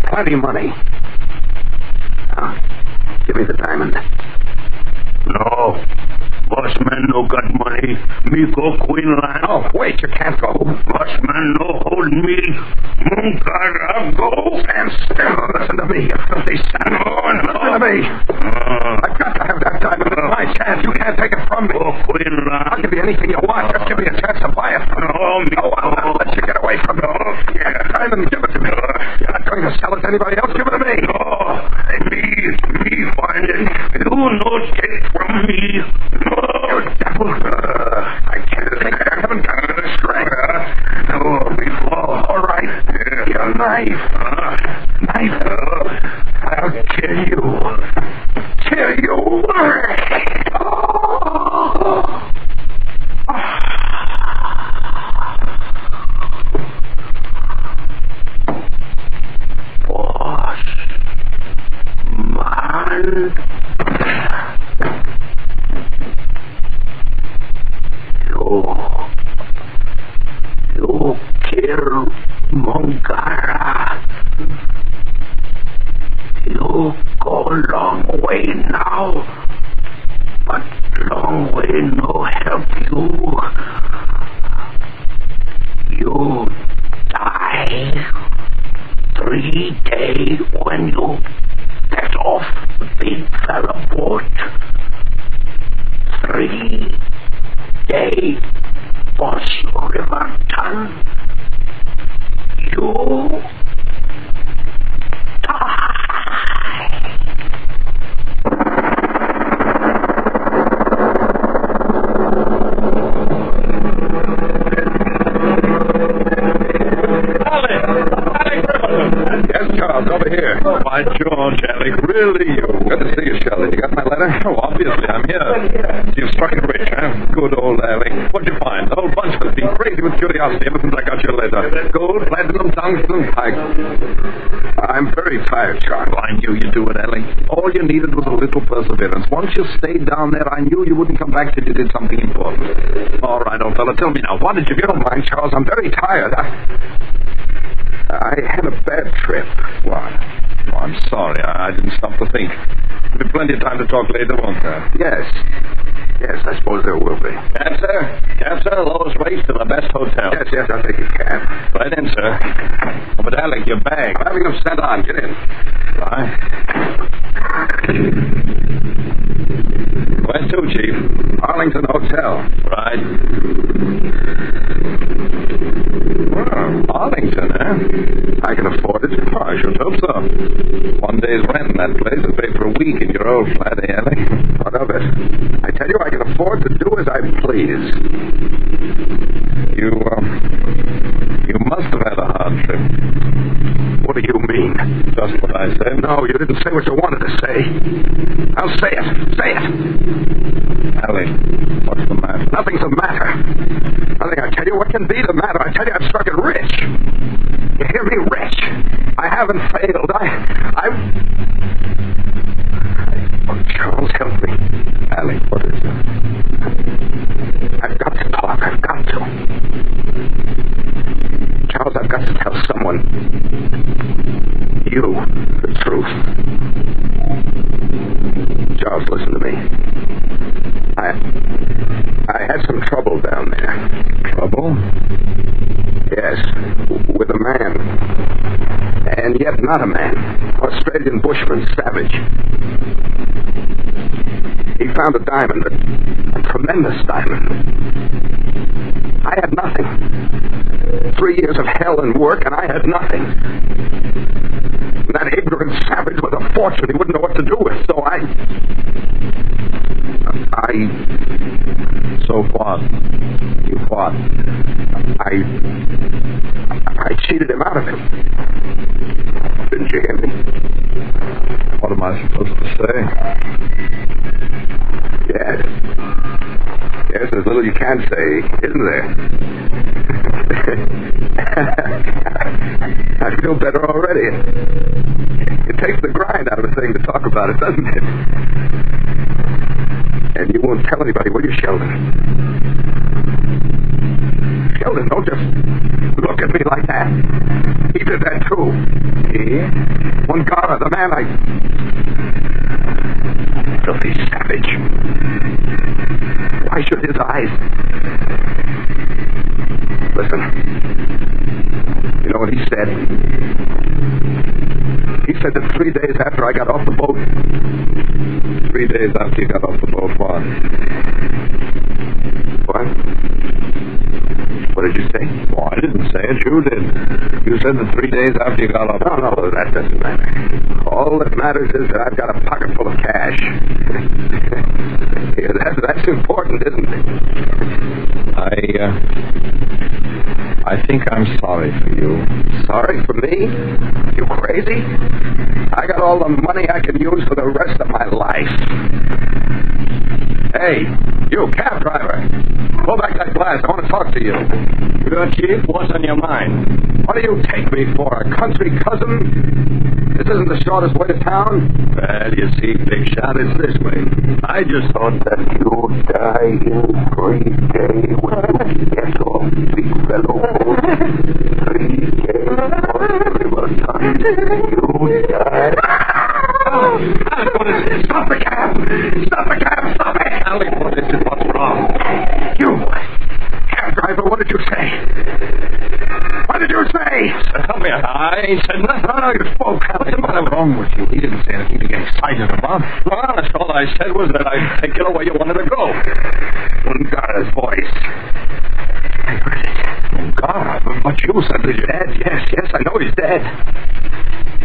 Plenty money. Now, give me the diamond. No. Bossman no got money. Me go Queenland. Oh, wait, you can't go. Bossman no hold me. Mongara go. Stand still. Listen to me, you filthy son. Listen to me. I've got to have that diamond. It's my chance. You can't take it from me. Go Queenland. I'll give you anything you want. Just give me a chance to buy it. I'll let you get away from me. Yeah, the diamond, give it to me. You're not going to sell it to anybody else. Give it to me. No. Me find it. You no take from me. No. You devil. I can't think. I haven't got the strength. No, before. All right. Your knife. Knife. I'll kill you. Kill you. Boss. Man. You kill Mongara. You go long way now, but long way no help you. You die. 3-day when you get off the big fella boat. 3-day Boss Riverton. You over here. Oh, by George, Alec, really you? Good to see you, Sheldon. You got my letter? Oh, obviously, I'm here. You've struck it rich, huh? Good old Alec. What'd you find? The whole bunch of us been crazy with curiosity ever since I got your letter. Gold, platinum, tungsten, pike. I'm very tired, Charles. Oh, I knew you'd do it, Alec. All you needed was a little perseverance. Once you stayed down there, I knew you wouldn't come back till you did something important. All right, old fella, tell me now. What did you If you don't mind, Charles, I'm very tired. I had a bad trip. What? Oh, I'm sorry. I didn't stop to think. There'll be plenty of time to talk later, won't there? Yes. Yes, I suppose there will be. Cab, sir? Cab, sir. Lowest rates to the best hotel. Yes, I'll take a cab. Right in, sir. Oh, but Alec, your bag. I'm having them sent on. Get in. Right. Where to, Chief? Arlington Hotel. Right. Well, Arlington, eh? I can afford it. Oh, I should hope so. 1 day's rent in that place would pay for a week in your old flat, eh, Alec? What of it? I tell you, I can afford to do as I please. You must have had a hard trip. What do you mean? Just what I said. No, you didn't say what you wanted to say. I'll say it. Say it. Alec, what's the matter? Nothing's the matter. Nothing, I tell you. What can be the matter? I tell you, I've struck it rich. You hear me? Rich. I haven't failed. Oh, Charles, help me. Alec, what is it? I've got to talk. I've got to. Charles, I've got to tell someone. You, the truth. Charles, listen to me. I had some trouble down there. Trouble? Yes, with a man. And yet not a man. Australian bushman, savage. He found a diamond, a tremendous diamond. I had nothing. 3 years of hell and work, and I had nothing. That ignorant savage with a fortune he wouldn't know what to do with, so So what? You what? I cheated him out of it. Didn't you hear me? What am I supposed to say? Yes. Yes, there's little you can't say, isn't there? I feel better already. It takes the grind out of a thing to talk about it, doesn't it? And you won't tell anybody, will you, Sheldon? Sheldon, don't just look at me like that. He did that, too. He? Wangara, the man filthy savage. Why should his eyes... Listen. You know what he said? He said that 3 days after I got off the boat... 3 days after you got off the boat, what? What? What did you say? Oh, I didn't say it. You did. You said that 3 days after you got off... No, that doesn't matter. All that matters is that I've got a pocket full of cash. Yeah, that's important, isn't it? I think I'm sorry for you. Sorry for me? You crazy? I got all the money I can use for the rest of my life. Hey, you cab driver. Pull back that glass. I want to talk to you. Good, Chief. What's on your mind? What do you take me for, a country cousin? This isn't the shortest way to town. Well, you see, big shot, it's this way. I just thought that you'd die in 3 days when you get off, big fellow. 3 days for time. You die. Stop the cab! Stop the cab! Stop it! Alec, what is it? What's wrong? You! Cab driver, what did you say? What did you say? Come here. I ain't said nothing. No, you spoke. What's the matter wrong with you? He didn't say anything to get excited about. No, honest, all I said was that I'd take you where you wanted to go. Ungara's voice. I heard it. Ungara? But you said he's dead. Yes, I know he's dead.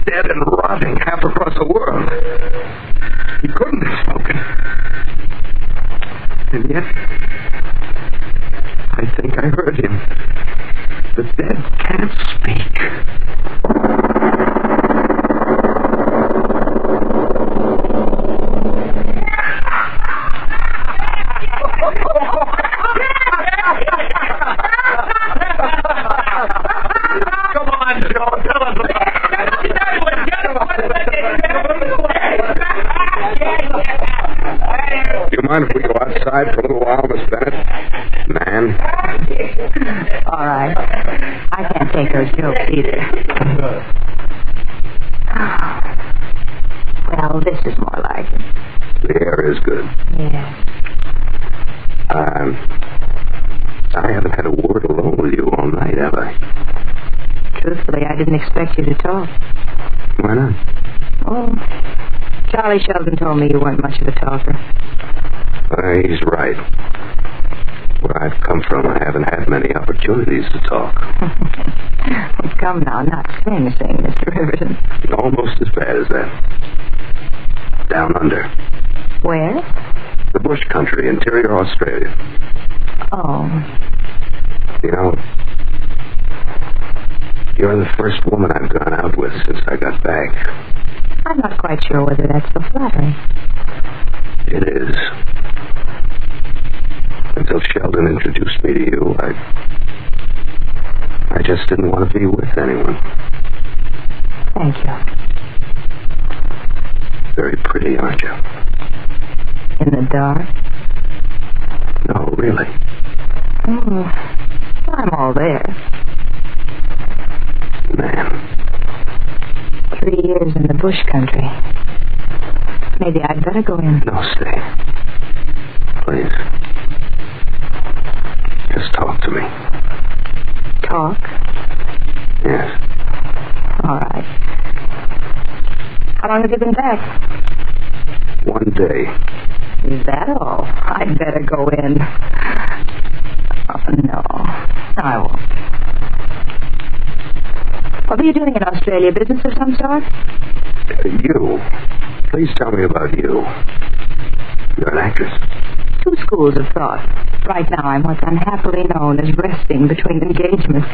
Dead and rotting half across the world. He couldn't have spoken. And yet, I think I heard him. The dead can't speak. Come on, Joe, tell us about Do you mind if we go outside for a little while, Miss Bennett? Man. All right. I can't take those jokes either. Well, this is more like it. The air is good. Yeah. I haven't had a word alone with you all night, have I? Truthfully, I didn't expect you to talk. Why not? Oh, Charlie Shelton told me you weren't much of a talker. He's right. Where I've come from, I haven't had many opportunities to talk. Well, come now, not sing, Mr. Riverton. Almost as bad as that. Down under. Where? The bush country, interior Australia. Oh. You know, you're the first woman I've gone out with since I got back. I'm not quite sure whether that's so flattering. It is. Until Sheldon introduced me to you, I just didn't want to be with anyone. Thank you. Very pretty, aren't you? In the dark? No, really. Oh, I'm all there. Man. 3 years in the bush country. Maybe I'd better go in. No, stay. Please. Just talk to me. Talk? Yes. All right. How long have you been back? 1 day. Is that all? I'd better go in. Oh, no. I won't. What were you doing in Australia? Business of some sort? You. Please tell me about you. You're an actress. 2 schools of thought. Right now, I'm what's unhappily known as resting between engagements.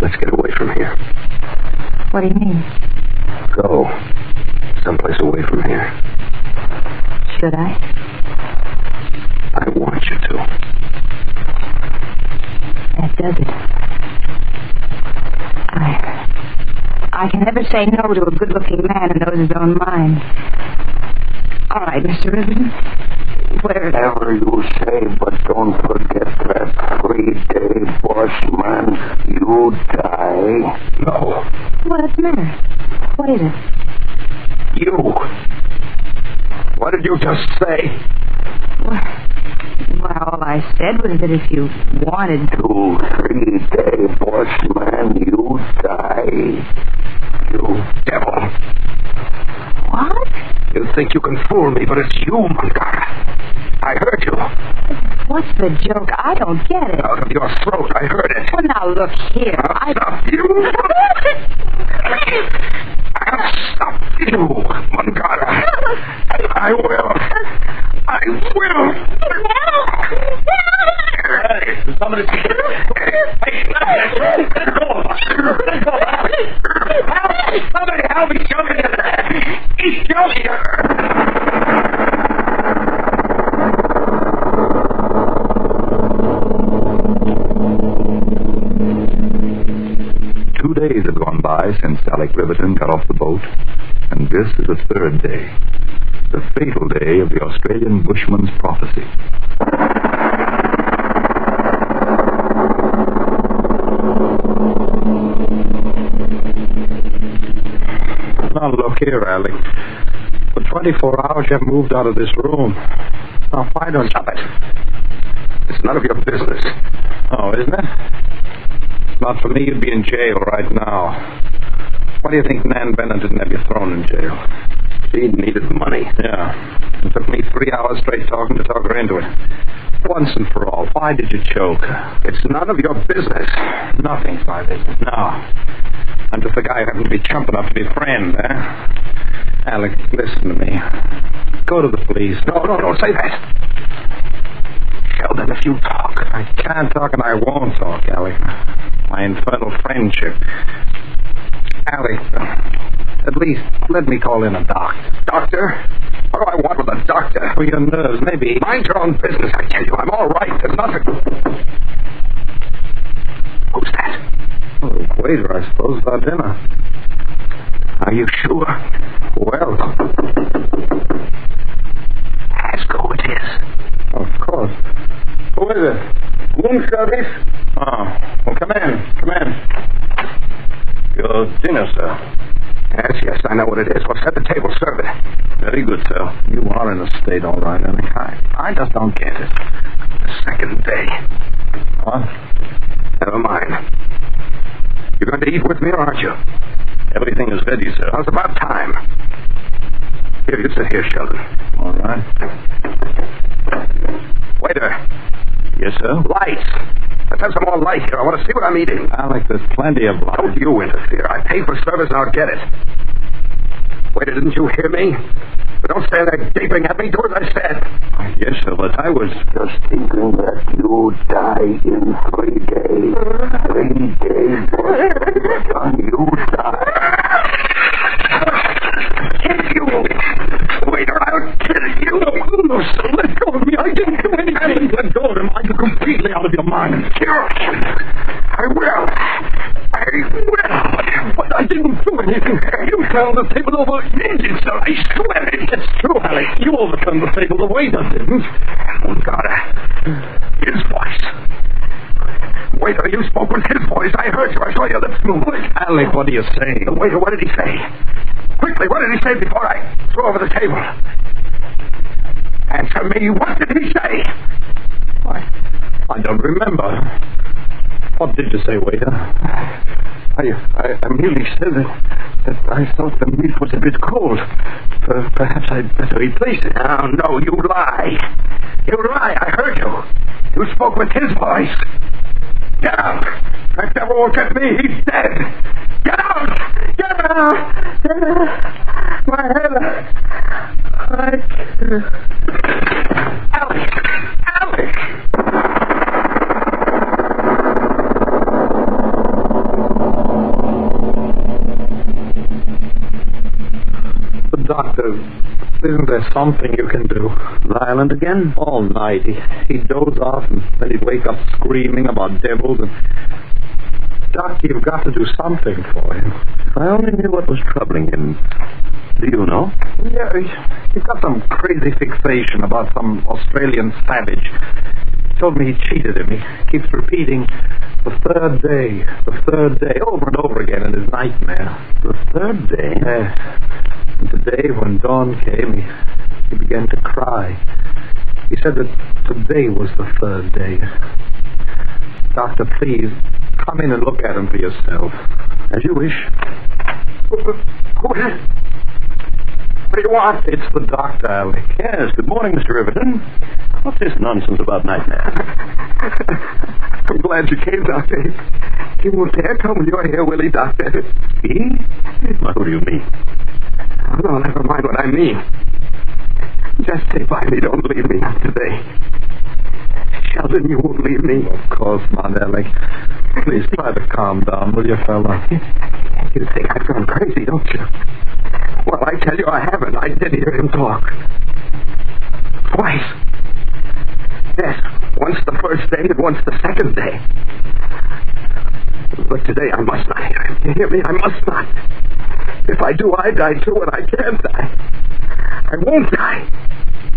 Let's get away from here. What do you mean? Go. Someplace away from here. Should I? I want you to. That does it. I can never say no to a good-looking man who knows his own mind. All right, Mr. Riverton. Whatever you say, but don't forget that 3-day bushman. You die. No. What's the matter? What is it? You. What did you just say? Well, all I said was that if you wanted to... 3-day bushman, you die. You devil. What? You think you can fool me, but it's you, Mangara. I heard you. What's the joke? I don't get it. Out of your throat, I heard it. Well, now, look here. I'll stop you. I'll stop you, Mangara. I will. I will. Hey, somebody... Somebody help me, show me that. He's showing her. 2 days have gone by since Alec Riverton got off the boat, and this is the 3rd day, the fatal day of the Australian bushman's prophecy. Now, look here, Alec. For 24 hours, you haven't moved out of this room. Now, why don't you... Stop it. It's none of your business. Oh, isn't it? not for me, you'd be in jail right now. Why do you think Nan Bennett didn't have you thrown in jail? She needed money. Yeah. It took me 3 hours straight talking to talk her into it. Once and for all, why did you choke? It's none of your business. Nothing's my business. No. I'm just the guy who happened to be chump enough to be a friend, eh? Alec, listen to me. Go to the police. No, don't say that. Sheldon, if you talk. I can't talk and I won't talk, Alec. My infernal friendship. Alec, at least let me call in a doctor. Doctor? What do I want with a doctor? For your nerves, maybe. Mind your own business, I tell you. I'm all right. There's nothing. Who's that? Oh, the waiter, I suppose, for dinner. Are you sure? Well, ask who it is. Of course. Who is it? Room service? Oh, well, come in. Come in. Your dinner, sir. Yes, I know what it is. Well, set the table, serve it. Very good, sir. You are in a state, all right, Alec. I just don't get it. The second day. What? Never mind. You're going to eat with me, or aren't you? Everything is ready, sir. Well, it's about time. Here, you sit here, Sheldon. All right. Waiter. Yes, sir? Lights. Let's have some more light here. I want to see what I'm eating. Alec, there's plenty of light. Don't you interfere. I pay for service and I'll get it. Waiter, didn't you hear me? But don't stand there gaping at me. Do as I said. Yes, sir, but I was just thinking that you'd die in 3 days. 3 days. Son, you die. Kill you. Waiter, I'll kill you. No, sir, let go of me. I didn't do anything. Let go of him. I'm completely out of your mind. I will. But I didn't do anything. You turned the table over. Easy, sir. I swear it. It's true, Alec. You overturned the table. The waiter didn't. Oh, God. His voice. Waiter, you spoke with his voice. I heard you. I saw your lips move. Alec, what are you saying? The waiter, what did he say? Quickly, what did he say before I threw over the table? Answer me. What did he say? I don't remember. What did you say, waiter? I merely said that I thought the meat was a bit cold. Perhaps I'd better replace it. No, you lie. You lie. I heard you. You spoke with his voice. Get out. That devil won't get me. He's dead. Get out. Get out. My head. Alec. Doctor, isn't there something you can do? Violent again? All night. He'd doze off, and then he'd wake up screaming about devils. And Doctor, you've got to do something for him. If I only knew what was troubling him. Do you know? Yeah, he's got some crazy fixation about some Australian savage. He told me he cheated him. He keeps repeating, the third day, over and over again in his nightmare. The third day? Yes. And today, when dawn came, he began to cry. He said that today was the third day. Doctor, please, come in and look at him for yourself. As you wish. Who is it? What do you want? It's the doctor, Alec. Yes, good morning, Mr. Riverton. What's this nonsense about nightmares? I'm glad you came, Doctor. He won't dare tell me you're here, will he, Doctor? He? Well, who do you mean? Oh, no, never mind what I mean. Just stay by me. Don't leave me, not today. Sheldon, you won't leave me. Of course not, Alec. Please try to calm down, will you, fella? You think I've gone crazy, don't you? Well, I tell you I haven't. I did hear him talk. Twice. Yes, once the first day and once the second day. But today I must not hear him. You hear me? I must not. If I do, I die too, and I can't die. I won't die.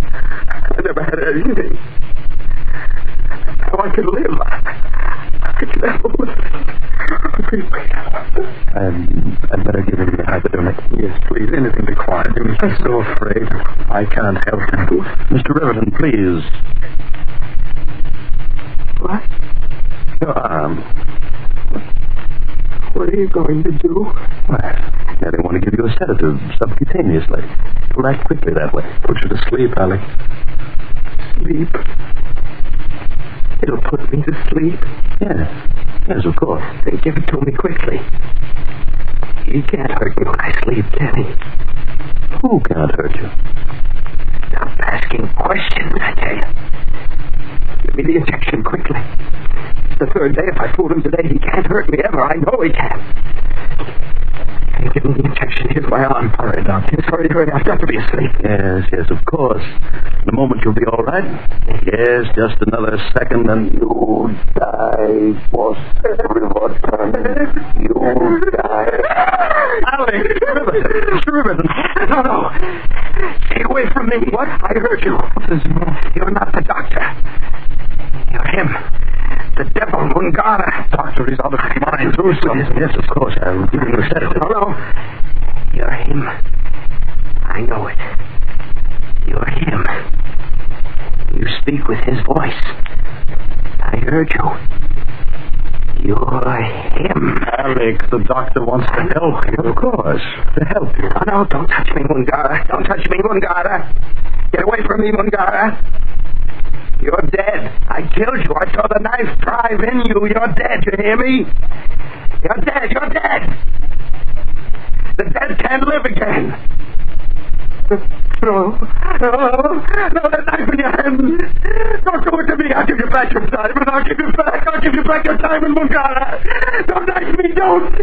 I never had anything. Now I can live. I can never live. I'd better give him the hypodermic. Yes, please. Anything to quiet him. He's so afraid. I can't help him. Mr. Riverton, please. What? Your arm. What are you going to do? Well, now they want to give you a sedative subcutaneously. It'll act quickly that way. Put you to sleep, Alec. Sleep? It'll put me to sleep? Yes, of course. Then give it to me quickly. He can't hurt me when I sleep, can he? Who can't hurt you? Stop asking questions, I tell you. Give me the injection quickly. It's the third day. If I fool him today, he can't hurt me ever. I know he can't. Give me the injection. Here's my arm. All right, Doctor. Hurry. I've got to be asleep. Yes, of course. In a moment you'll be all right. Yes, just another second and you die, boss. Everyone turn. You die. Alec, Ribbon. No. Stay away from me. What? I heard you. You're not the doctor. You're him. The devil, Mungara. Doctor, he's out of his mind. Yes, of course. I'm giving you a sedative. No. You're him. I know it. You're him. You speak with his voice. I heard you. You're him. Alec, the doctor wants to help you. Of course. To help you. No, don't touch me, Mungara. Don't touch me, Mungara. Get away from me, Mungara. You're dead. I killed you. I saw the knife drive in you. You're dead. You hear me? You're dead. The dead can't live again. No, that knife in your hand. Don't do it to me. I'll give you back your diamond. I'll give you back your diamond, Mungara. Don't knife me. Don't.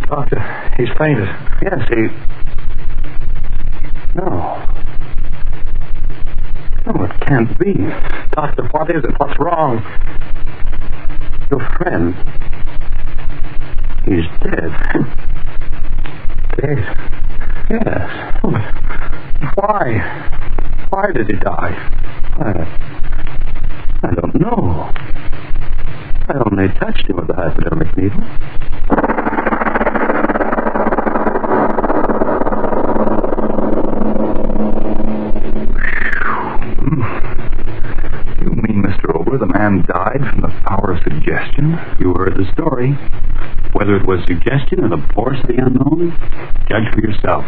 Doctor, he's fainted. Yes, No, it can't be. Doctor, what is it? What's wrong? Your friend. He's dead. Dead? Yes. Oh, but why? Why did he die? I don't know. I only touched him with the hypodermic needle. The man died from the power of suggestion. You heard the story. Whether it was suggestion or the force of the unknown, judge for yourself.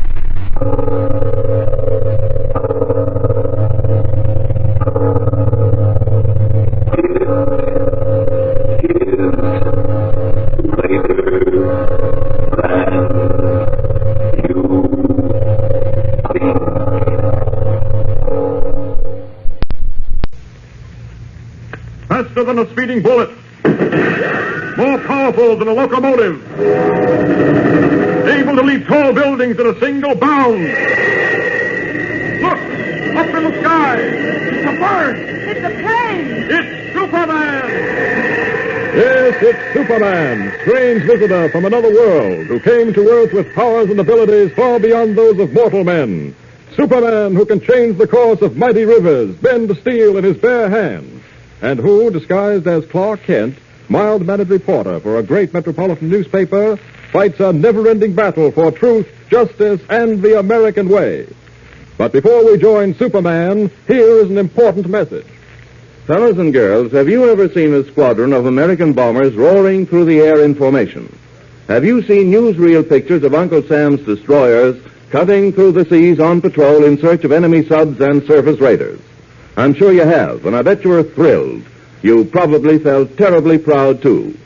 Faster than a speeding bullet. More powerful than a locomotive. Able to leap tall buildings in a single bound. Look! Up in the sky! It's a bird! It's a plane! It's Superman! Yes, it's Superman, strange visitor from another world who came to Earth with powers and abilities far beyond those of mortal men. Superman who can change the course of mighty rivers, bend steel in his bare hands. And who, disguised as Clark Kent, mild-mannered reporter for a great metropolitan newspaper, fights a never-ending battle for truth, justice, and the American way. But before we join Superman, here is an important message. Fellows and girls, have you ever seen a squadron of American bombers roaring through the air in formation? Have you seen newsreel pictures of Uncle Sam's destroyers cutting through the seas on patrol in search of enemy subs and surface raiders? I'm sure you have, and I bet you were thrilled. You probably felt terribly proud, too.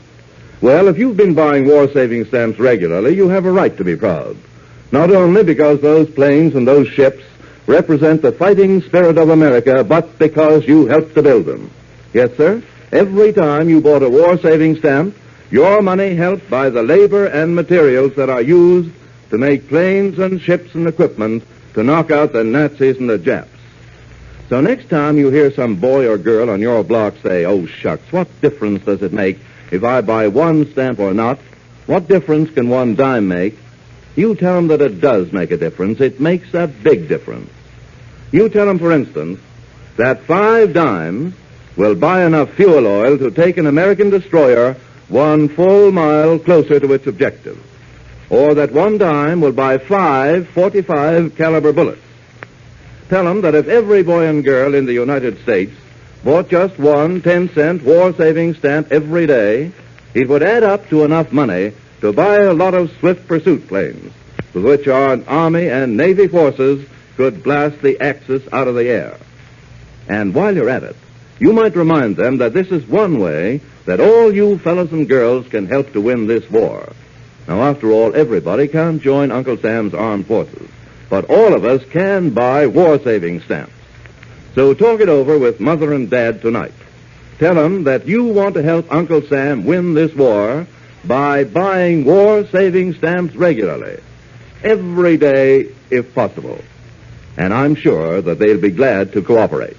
Well, if you've been buying war-saving stamps regularly, you have a right to be proud. Not only because those planes and those ships represent the fighting spirit of America, but because you helped to build them. Yes, sir, every time you bought a war-saving stamp, your money helped by the labor and materials that are used to make planes and ships and equipment to knock out the Nazis and the Japs. So next time you hear some boy or girl on your block say, "Oh, shucks, what difference does it make if I buy one stamp or not? What difference can one dime make?" You tell them that it does make a difference. It makes a big difference. You tell them, for instance, that 5 dimes will buy enough fuel oil to take an American destroyer 1 full mile closer to its objective. Or that 1 dime will buy 5 .45 caliber bullets. Tell them that if every boy and girl in the United States bought just one 10-cent war-saving stamp every day, it would add up to enough money to buy a lot of swift pursuit planes, with which our Army and Navy forces could blast the Axis out of the air. And while you're at it, you might remind them that this is one way that all you fellows and girls can help to win this war. Now, after all, everybody can't join Uncle Sam's armed forces, but all of us can buy war-saving stamps. So talk it over with Mother and Dad tonight. Tell them that you want to help Uncle Sam win this war by buying war-saving stamps regularly, every day if possible. And I'm sure that they'll be glad to cooperate.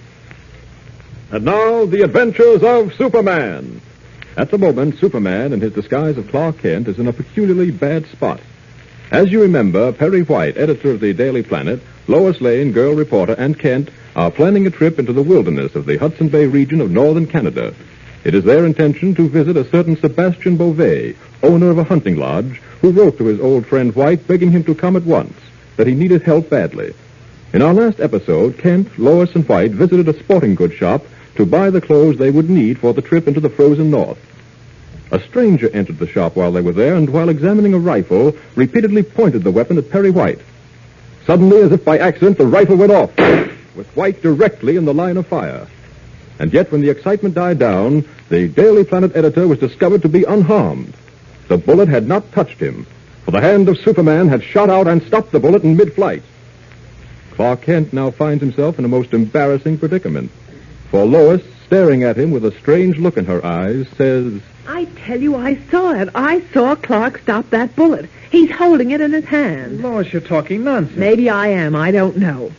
And now, the adventures of Superman. At the moment, Superman, in his disguise of Clark Kent, is in a peculiarly bad spot. As you remember, Perry White, editor of the Daily Planet, Lois Lane, girl reporter, and Kent are planning a trip into the wilderness of the Hudson Bay region of northern Canada. It is their intention to visit a certain Sebastian Beauvais, owner of a hunting lodge, who wrote to his old friend White begging him to come at once, that he needed help badly. In our last episode, Kent, Lois, and White visited a sporting goods shop to buy the clothes they would need for the trip into the frozen north. A stranger entered the shop while they were there, and while examining a rifle, repeatedly pointed the weapon at Perry White. Suddenly, as if by accident, the rifle went off, with White directly in the line of fire. And yet, when the excitement died down, the Daily Planet editor was discovered to be unharmed. The bullet had not touched him, for the hand of Superman had shot out and stopped the bullet in mid-flight. Clark Kent now finds himself in a most embarrassing predicament. For Lois, staring at him with a strange look in her eyes, says, I tell you, I saw it. I saw Clark stop that bullet. He's holding it in his hand. Lois, you're talking nonsense. Maybe I am. I don't know.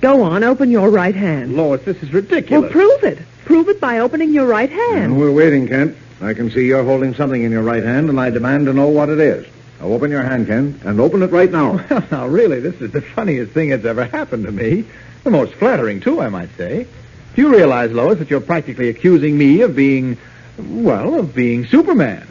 Go on, open your right hand. Lois, this is ridiculous. Well, prove it. Prove it by opening your right hand. We're waiting, Kent. I can see you're holding something in your right hand, and I demand to know what it is. Now, open your hand, Kent, and open it right now. Well, now, really, this is the funniest thing that's ever happened to me. The most flattering, too, I might say. Do you realize, Lois, that you're practically accusing me of being Superman?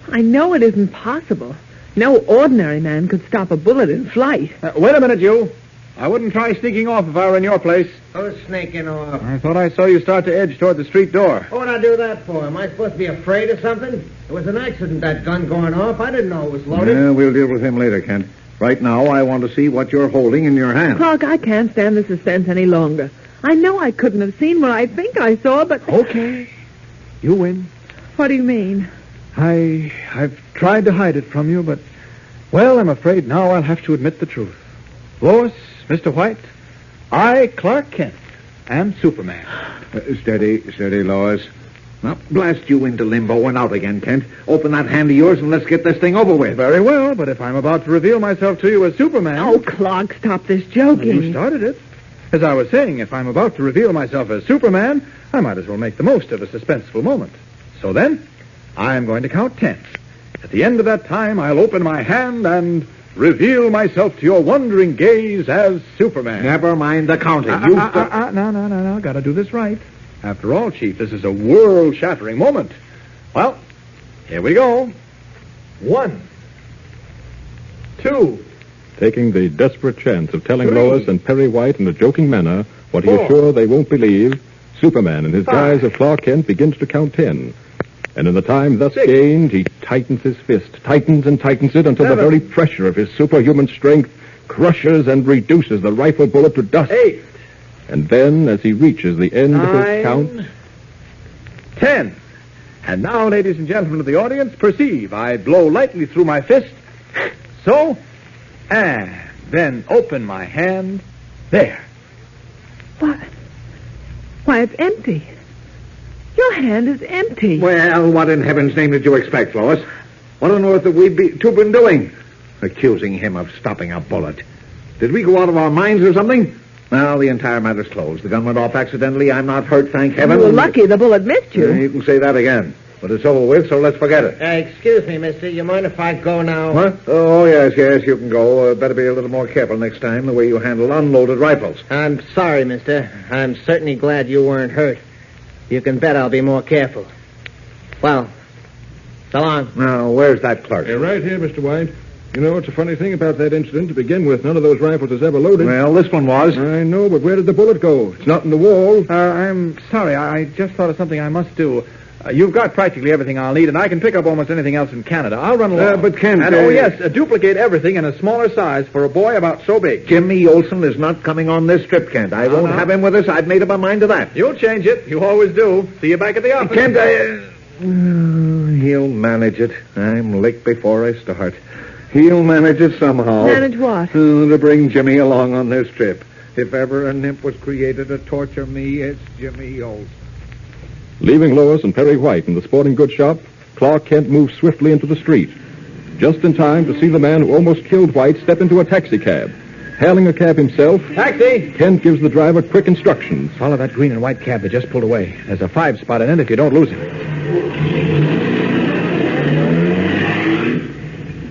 I know it isn't possible. No ordinary man could stop a bullet in flight. Wait a minute, you. I wouldn't try sneaking off if I were in your place. Who's sneaking off? I thought I saw you start to edge toward the street door. What would I do that for? Am I supposed to be afraid of something? It was an accident, that gun going off. I didn't know it was loaded. Yeah, we'll deal with him later, Kent. Right now, I want to see what you're holding in your hand. Clark, I can't stand the suspense any longer. I know I couldn't have seen what I think I saw, but... Okay. You win. What do you mean? I've tried to hide it from you, but... Well, I'm afraid now I'll have to admit the truth. Lois, Mr. White, I, Clark Kent, am Superman. Steady, Lois. Now, blast you into limbo and out again, Kent. Open that hand of yours and let's get this thing over with. Very well, but if I'm about to reveal myself to you as Superman... Oh, Clark, stop this joking. You started it. As I was saying, if I'm about to reveal myself as Superman, I might as well make the most of a suspenseful moment. So then, I'm going to count 10. At the end of that time, I'll open my hand and reveal myself to your wondering gaze as Superman. Never mind the counting. No. Gotta do this right. After all, Chief, this is a world-shattering moment. Well, here we go. 1, 2... Taking the desperate chance of telling Lois and Perry White in a joking manner what he is sure they won't believe, Superman, in his guise of Clark Kent, begins to count 10. And in the time thus gained, he tightens his fist, tightens and tightens it until the very pressure of his superhuman strength crushes and reduces the rifle bullet to dust. 8. And then, as he reaches the end of his count... 10. And now, ladies and gentlemen of the audience, perceive I blow lightly through my fist. So... And then open my hand. There. What? Why, it's empty. Your hand is empty. Well, what in heaven's name did you expect, Lois? What on earth have we been doing? Accusing him of stopping a bullet. Did we go out of our minds or something? Well, the entire matter's closed. The gun went off accidentally. I'm not hurt, thank heaven. You were lucky the bullet missed you. You can say that again. But it's over with, so let's forget it. Excuse me, mister. You mind if I go now? What? Oh, yes, you can go. Better be a little more careful next time the way you handle unloaded rifles. I'm sorry, mister. I'm certainly glad you weren't hurt. You can bet I'll be more careful. Well, so long. Now, where's that clerk? Right here, Mr. White. You know, it's a funny thing about that incident. To begin with, none of those rifles is ever loaded. Well, this one was. I know, but where did the bullet go? It's not in the wall. I'm sorry. I just thought of something I must do. You've got practically everything I'll need, and I can pick up almost anything else in Canada. I'll run along. But Kent... And, yes, duplicate everything in a smaller size for a boy about so big. Jimmy Olsen is not coming on this trip, Kent. I won't have him with us. I've made up my mind to that. You'll change it. You always do. See you back at the office. Kent, he'll manage it. I'm licked before I start. He'll manage it somehow. Manage what? To bring Jimmy along on this trip. If ever a nymph was created to torture me, it's Jimmy Olsen. Leaving Lois and Perry White in the sporting goods shop, Clark Kent moved swiftly into the street, just in time to see the man who almost killed White step into a taxicab. Hailing a cab himself, Taxi! Kent gives the driver quick instructions. Follow that green and white cab that just pulled away. There's a 5 spot in it if you don't lose it.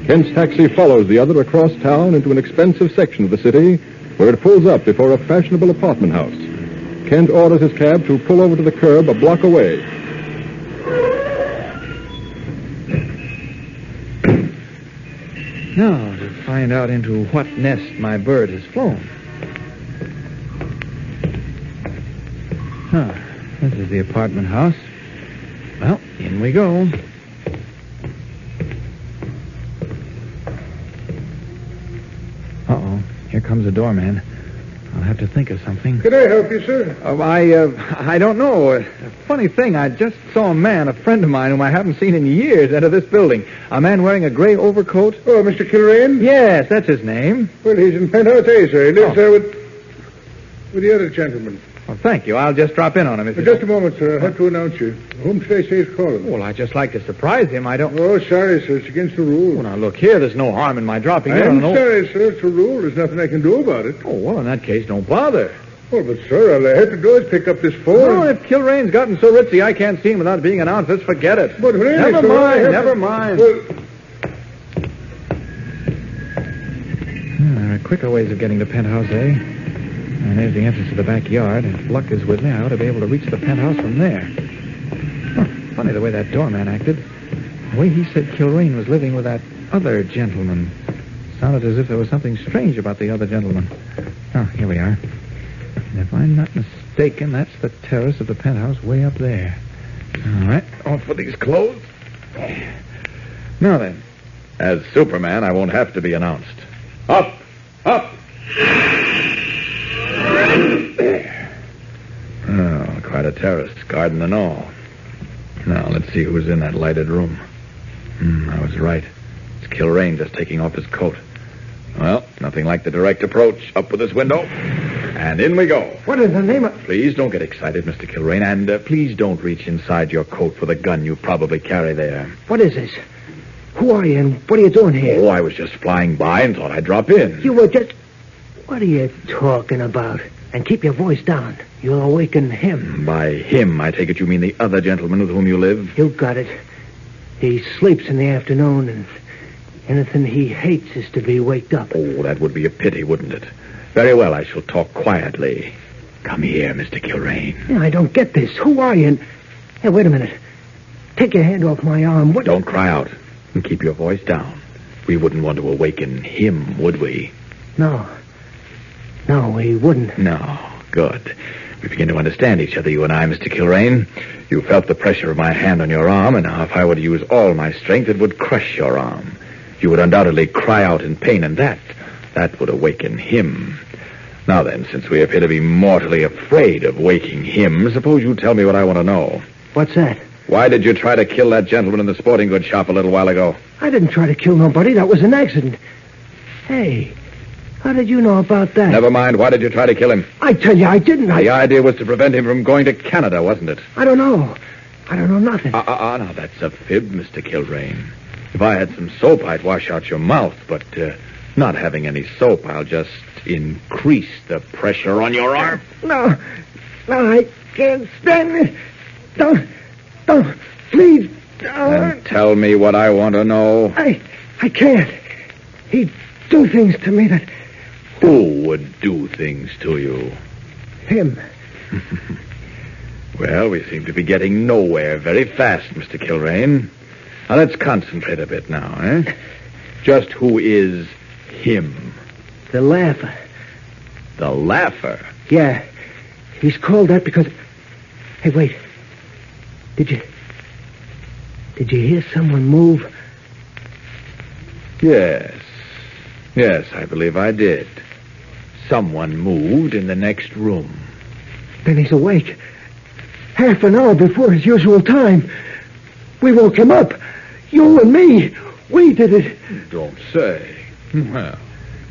Kent's taxi follows the other across town into an expensive section of the city where it pulls up before a fashionable apartment house. Kent orders his cab to pull over to the curb a block away. Now, to find out into what nest my bird has flown. This is the apartment house. Well, in we go. Uh-oh, here comes the doorman. I'll have to think of something. Can I help you, sir? I don't know. A funny thing, I just saw a man, a friend of mine whom I haven't seen in years, enter this building. A man wearing a gray overcoat. Oh, Mr. Kilrain? Yes, that's his name. Well, he's in penthouse A, sir. He lives there with the other gentleman. Well, thank you. I'll just drop in on him. Just a moment, sir. I'll have to announce you. Whom should I say is calling? Well, I'd just like to surprise him. I don't... Oh, sorry, sir. It's against the rules. Well, now, look here. There's no harm in my dropping in. I'm sorry, sir. It's a rule. There's nothing I can do about it. Oh, well, in that case, don't bother. Oh, but, sir, all I have to do is pick up this phone. No, if Kilrain's gotten so ritzy I can't see him without being announced, let's forget it. But really, never sir, never mind. Well... There are quicker ways of getting to penthouse A. And there's the entrance to the backyard. If luck is with me, I ought to be able to reach the penthouse from there. Funny the way that doorman acted. The way he said Kilrain was living with that other gentleman. Sounded as if there was something strange about the other gentleman. Oh, here we are. And if I'm not mistaken, that's the terrace of the penthouse way up there. All right, off with these clothes. Now then, as Superman, I won't have to be announced. Up! Up! There. Oh, quite a terrace, garden and all. Now, let's see who's in that lighted room. I was right. It's Kilrain just taking off his coat. Well, nothing like the direct approach. Up with this window. And in we go. What is the name of... Please don't get excited, Mr. Kilrain, and please don't reach inside your coat for the gun you probably carry there. What is this? Who are you and what are you doing here? Oh, I was just flying by and thought I'd drop in. You were just... What are you talking about? And keep your voice down. You'll awaken him. By him, I take it you mean the other gentleman with whom you live? You got it. He sleeps in the afternoon, and anything he hates is to be waked up. Oh, that would be a pity, wouldn't it? Very well, I shall talk quietly. Come here, Mr. Kilrain. Yeah, I don't get this. Who are you? Hey, wait a minute. Take your hand off my arm. What? Don't cry out. And keep your voice down. We wouldn't want to awaken him, would we? No. No, we wouldn't. No. Good. We begin to understand each other, you and I, Mr. Kilrain. You felt the pressure of my hand on your arm, and now if I were to use all my strength, it would crush your arm. You would undoubtedly cry out in pain, and that would awaken him. Now then, since we appear to be mortally afraid of waking him, suppose you tell me what I want to know. What's that? Why did you try to kill that gentleman in the sporting goods shop a little while ago? I didn't try to kill nobody. That was an accident. Hey, how did you know about that? Never mind. Why did you try to kill him? I tell you, I didn't. The idea was to prevent him from going to Canada, wasn't it? I don't know. I don't know nothing. Now that's a fib, Mr. Kilrain. If I had some soap, I'd wash out your mouth, but not having any soap, I'll just increase the pressure on your arm. No, I can't stand it. Don't, please. Then tell me what I want to know. I can't. He'd do things to me that... Who would do things to you? Him. Well, we seem to be getting nowhere very fast, Mr. Kilrain. Now, let's concentrate a bit now, eh? Just who is him? The Laugher. The Laugher? Yeah. He's called that because... Hey, wait. Did you hear someone move? Yes. Yes, I believe I did. Someone moved in the next room. Then he's awake. Half an hour before his usual time. We woke him up. You and me. We did it. Don't say. Well,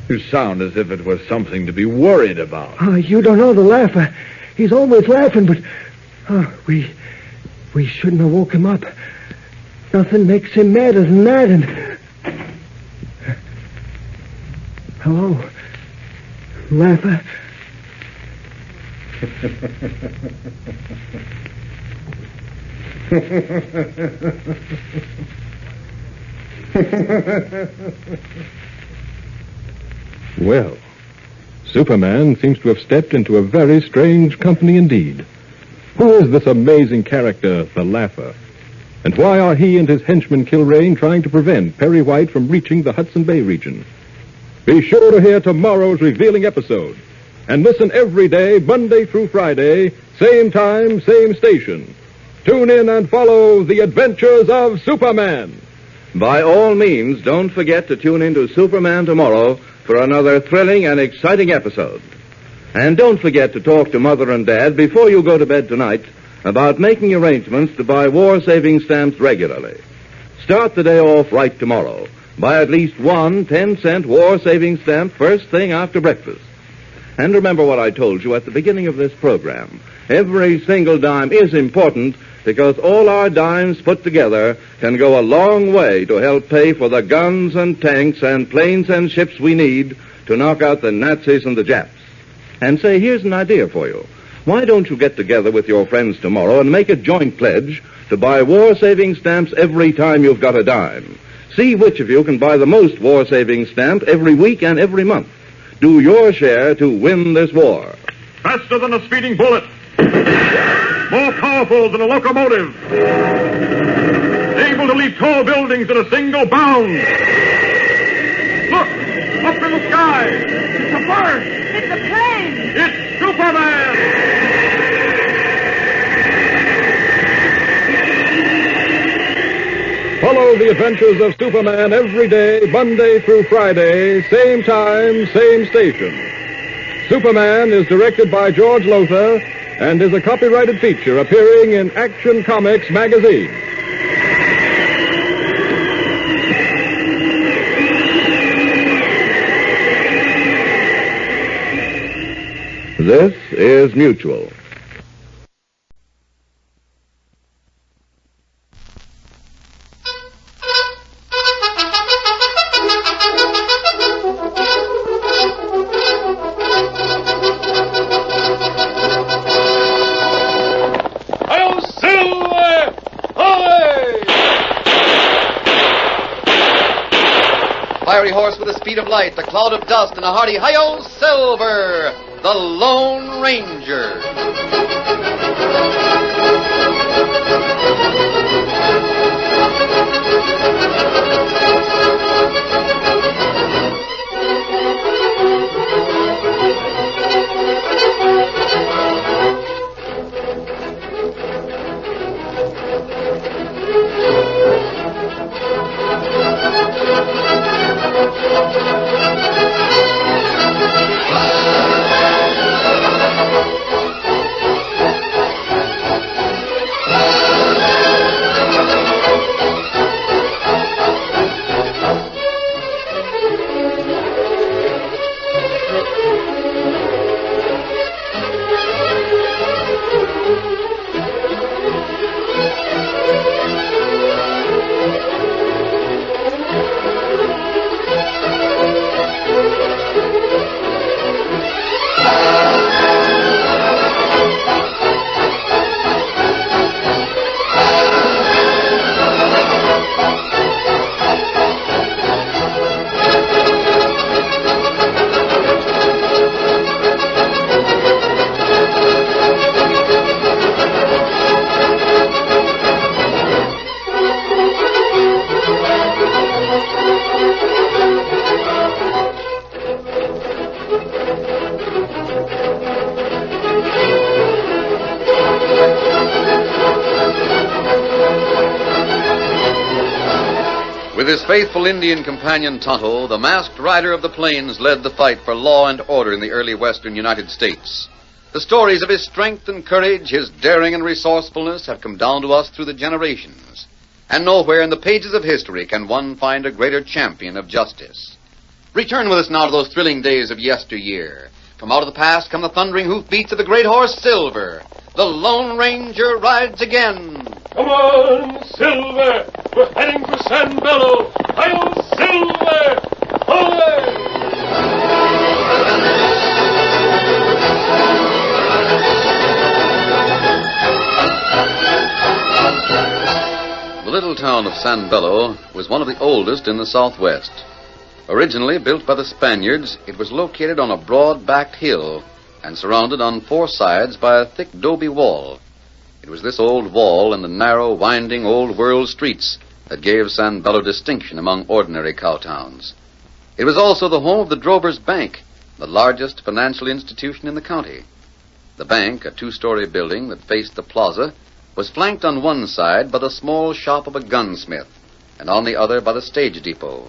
you sound as if it was something to be worried about. Oh, you don't know the Laugher. He's always laughing, but... we shouldn't have woke him up. Nothing makes him madder than that, and... Hello, Laugher. Well, Superman seems to have stepped into a very strange company indeed. Who is this amazing character, the Laugher? And why are he and his henchman Kilrain trying to prevent Perry White from reaching the Hudson Bay region? Be sure to hear tomorrow's revealing episode. And listen every day, Monday through Friday, same time, same station. Tune in and follow the adventures of Superman. By all means, don't forget to tune in to Superman tomorrow for another thrilling and exciting episode. And don't forget to talk to Mother and Dad before you go to bed tonight about making arrangements to buy war-saving stamps regularly. Start the day off right tomorrow. Buy at least one 10-cent war-saving stamp first thing after breakfast. And remember what I told you at the beginning of this program. Every single dime is important because all our dimes put together can go a long way to help pay for the guns and tanks and planes and ships we need to knock out the Nazis and the Japs. And say, here's an idea for you. Why don't you get together with your friends tomorrow and make a joint pledge to buy war-saving stamps every time you've got a dime? See which of you can buy the most war-saving stamp every week and every month. Do your share to win this war. Faster than a speeding bullet. More powerful than a locomotive. Able to leap tall buildings in a single bound. Look! Up in the sky! It's a bird! It's a plane! It's Superman! Follow the adventures of Superman every day, Monday through Friday, same time, same station. Superman is directed by George Lothar and is a copyrighted feature appearing in Action Comics magazine. This is Mutual. Fiery horse with the speed of light, a cloud of dust, and a hearty hi-yo Silver, the Lone Ranger. With his faithful Indian companion Tonto, the masked rider of the plains led the fight for law and order in the early western United States. The stories of his strength and courage, his daring and resourcefulness have come down to us through the generations. And nowhere in the pages of history can one find a greater champion of justice. Return with us now to those thrilling days of yesteryear. From out of the past come the thundering hoofbeats of the great horse Silver. The Lone Ranger rides again. Come on, Silver! We're heading for San Bello! Hi-yo, Silver! Away! The little town of San Bello was one of the oldest in the Southwest. Originally built by the Spaniards, it was located on a broad-backed hill and surrounded on four sides by a thick adobe wall. It was this old wall and the narrow, winding, old-world streets that gave San Bello distinction among ordinary cowtowns. It was also the home of the Drovers Bank, the largest financial institution in the county. The bank, a two-story building that faced the plaza, was flanked on one side by the small shop of a gunsmith, and on the other by the stage depot.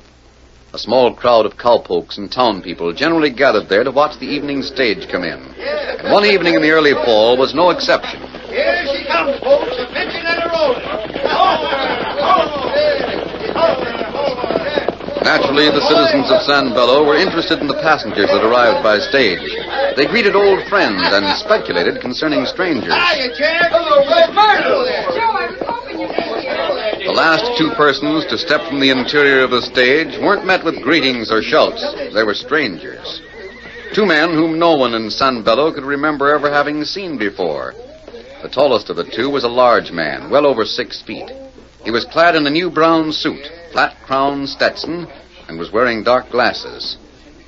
A small crowd of cowpokes and town people generally gathered there to watch the evening stage come in. And one evening in the early fall was no exception. Here she comes, folks, a pitching and a rolling. Naturally, the citizens of San Bello were interested in the passengers that arrived by stage. They greeted old friends and speculated concerning strangers. Hiya, Jack. Hello, where's Myrtle there? Joe, I was hoping you'd be here. The last two persons to step from the interior of the stage weren't met with greetings or shouts. They were strangers. Two men whom no one in San Bello could remember ever having seen before. The tallest of the two was a large man, well over 6 feet. He was clad in a new brown suit, flat-crowned Stetson, and was wearing dark glasses.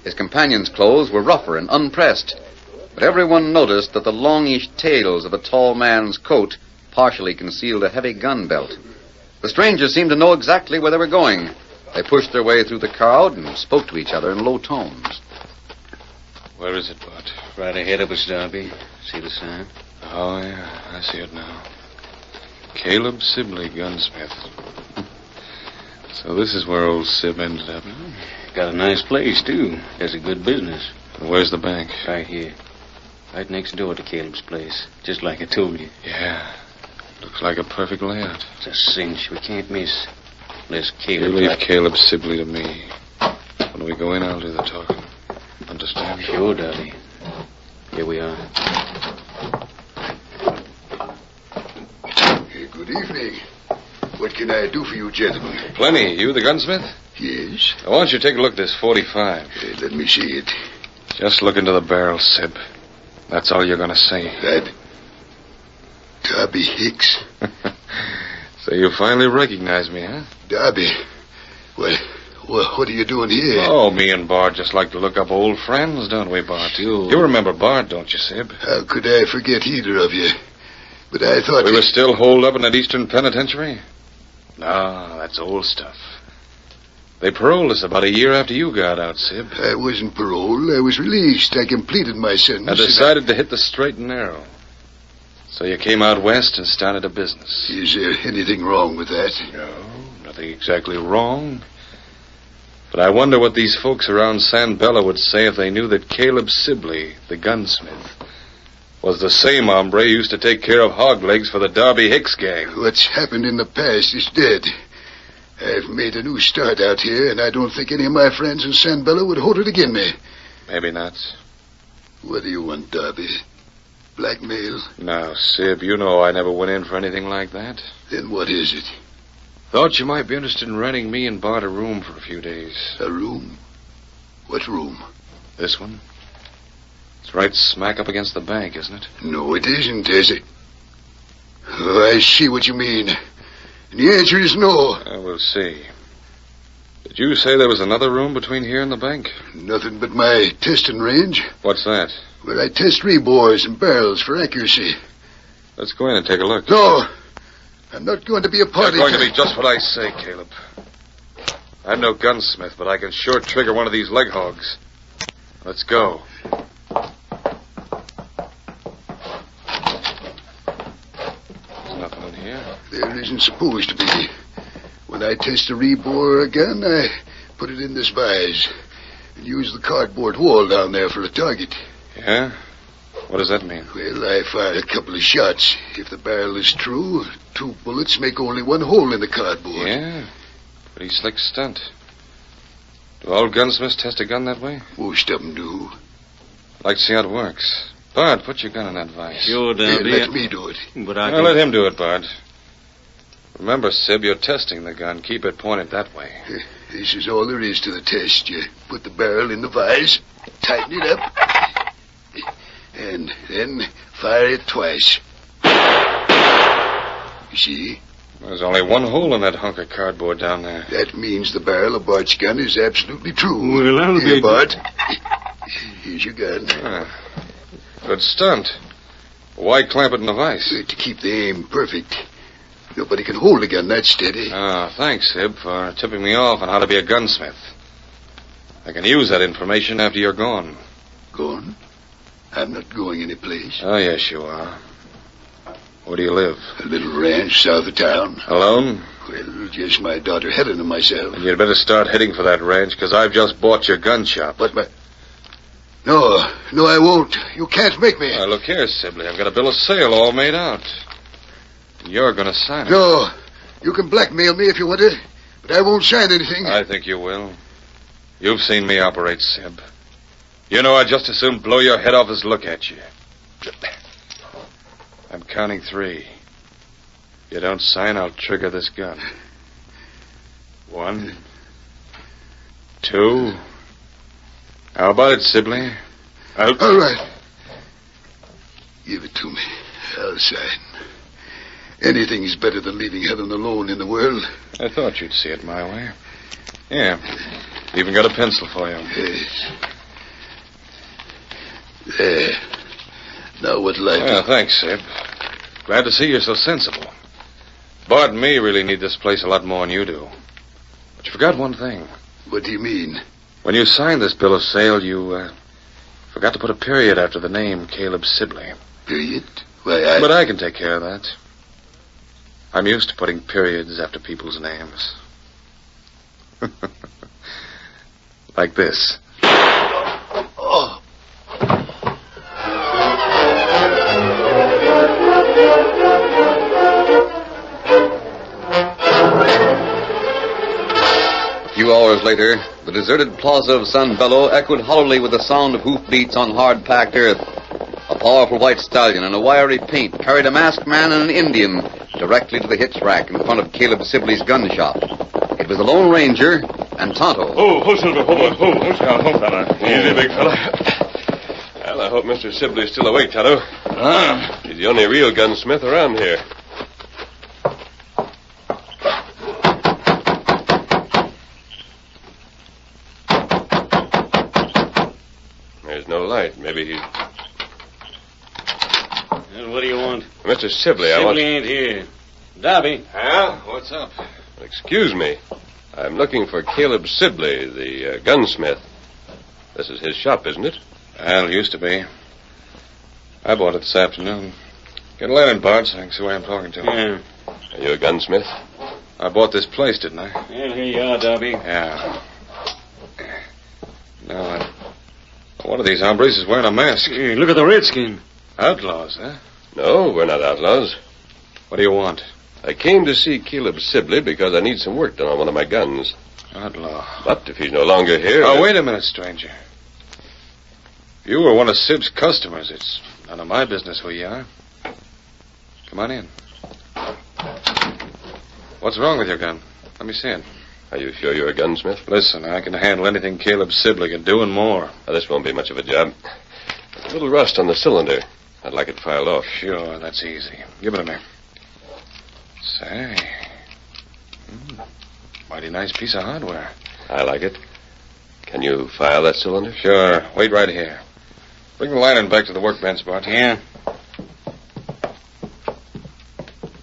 His companion's clothes were rougher and unpressed, but everyone noticed that the longish tails of the tall man's coat partially concealed a heavy gun belt. The strangers seemed to know exactly where they were going. They pushed their way through the crowd and spoke to each other in low tones. Where is it, Bud? Right ahead of us, Darby. See the sign? Oh, yeah. I see it now. Caleb Sibley, gunsmith. So this is where old Sib ended up. Got a nice place, too. Does a good business. And where's the bank? Right here. Right next door to Caleb's place. Just like I told you. Yeah. Looks like a perfect layout. It's a cinch. We can't miss. Unless You Caleb... leave Caleb Sibley to me. When we go in, I'll do the talking. Understand? Sure, Darby. Here we are. Good evening. What can I do for you, gentlemen? Plenty. You the gunsmith? Yes. Now, why don't you take a look at this 45? Let me see it. Just look into the barrel, Sib. That's all you're going to say. That... Darby Hicks. So you finally recognize me, huh? Darby. Well, what are you doing here? Oh, me and Bart just like to look up old friends, don't we, Bart? You remember Bart, don't you, Sib? How could I forget either of you? But I thought... We were still holed up in that Eastern Penitentiary? No, that's old stuff. They paroled us about a year after you got out, Sib. I wasn't paroled. I was released. I completed my sentence. I decided to hit the straight and narrow. So you came out west and started a business. Is there anything wrong with that? No, nothing exactly wrong. But I wonder what these folks around San Bello would say if they knew that Caleb Sibley, the gunsmith, was the same hombre who used to take care of hog legs for the Darby Hicks gang. What's happened in the past is dead. I've made a new start out here, and I don't think any of my friends in San Bello would hold it against me. Maybe not. What do you want, Darby? Blackmail? No, Sib, you know I never went in for anything like that. Then what is it? Thought you might be interested in renting me and Bart a room for a few days. A room? What room? This one. It's right smack up against the bank, isn't it? No, it isn't, is it? Oh, I see what you mean. And the answer is no. We'll see. Did you say there was another room between here and the bank? Nothing but my testing range. What's that? Where I test rebores and barrels for accuracy. Let's go in and take a look. No. I'm not going to be a party. It's going to be just what I say, Caleb. I'm no gunsmith, but I can sure trigger one of these leg hogs. Let's go. There's nothing in here. There isn't supposed to be. When when I test a rebore gun, I put it in this vise and use the cardboard wall down there for a target. Yeah? What does that mean? Well, I fire a couple of shots. If the barrel is true, 2 bullets make only 1 hole in the cardboard. Yeah? Pretty slick stunt. Do all gunsmiths test a gun that way? Most of them do. I'd like to see how it works. Bard, put your gun in that vise. Sure, Darby. Let me do it. But Let him do it, Bard. Remember, Sib, you're testing the gun. Keep it pointed that way. This is all there is to the test. You put the barrel in the vise, tighten it up, and then fire it twice. You see? There's only 1 hole in that hunk of cardboard down there. That means the barrel of Bart's gun is absolutely true. Well, I'll Here, be... Bart. Here's your gun. Good stunt. Why clamp it in the vise? To keep the aim perfect. Nobody can hold a gun that steady. Thanks, Sib, for tipping me off on how to be a gunsmith. I can use that information after you're gone. Gone? I'm not going anyplace. Oh, yes, you are. Where do you live? A little ranch south of town. Alone? Well, just my daughter Helen and myself. And you'd better start heading for that ranch, because I've just bought your gun shop. But No, I won't. You can't make me. Look here, Sibley. I've got a bill of sale all made out. You're going to sign it. No. You can blackmail me if you want to, but I won't sign anything. I think you will. You've seen me operate, Sib. You know I'd just as soon blow your head off as look at you. I'm counting 3. If you don't sign, I'll trigger this gun. 1, 2. How about it, Sibley? All right. Give it to me. I'll sign. Anything's better than leaving Helen alone in the world. I thought you'd see it my way. Yeah. Even got a pencil for you. Yes. There. Now what'll I do? Thanks, Sib. Glad to see you're so sensible. Bart and me really need this place a lot more than you do. But you forgot one thing. What do you mean? When you signed this bill of sale, you forgot to put a period after the name Caleb Sibley. Period? Why, But I can take care of that. I'm used to putting periods after people's names. Like this. Oh. A few hours later, the deserted plaza of San Bello echoed hollowly with the sound of hoofbeats on hard-packed earth. A powerful white stallion in a wiry paint carried a masked man and an Indian directly to the hitch rack in front of Caleb Sibley's gun shop. It was the Lone Ranger and Tonto. Oh, Silver, fella. Easy, big fella. Well, I hope Mr. Sibley's still awake, Tonto. He's the only real gunsmith around here. There's no light. Maybe he's... Well, what do you want? Mr. Sibley, I want... Sibley ain't here. Darby. Huh? What's up? Excuse me. I'm looking for Caleb Sibley, the gunsmith. This is his shop, isn't it? Well, it used to be. I bought it this afternoon. Get a lantern, Bart, so I can see who I'm talking to. Yeah. Are you a gunsmith? I bought this place, didn't I? Well, here you are, Darby. Yeah. Now, one of these hombres is wearing a mask. Hey, look at the redskin. Outlaws, huh? No, we're not outlaws. What do you want? I came to see Caleb Sibley because I need some work done on one of my guns. Outlaw. But if he's no longer here... Oh, wait a minute, stranger. If you were one of Sib's customers, it's none of my business who you are. Come on in. What's wrong with your gun? Let me see it. Are you sure you're a gunsmith? Listen, I can handle anything Caleb Sibley can do and more. Now, this won't be much of a job. A little rust on the cylinder. I'd like it filed off. Sure, that's easy. Give it to me. Say. Mighty nice piece of hardware. I like it. Can you file that cylinder? Sure. Wait right here. Bring the lantern back to the workbench, Bart. Yeah.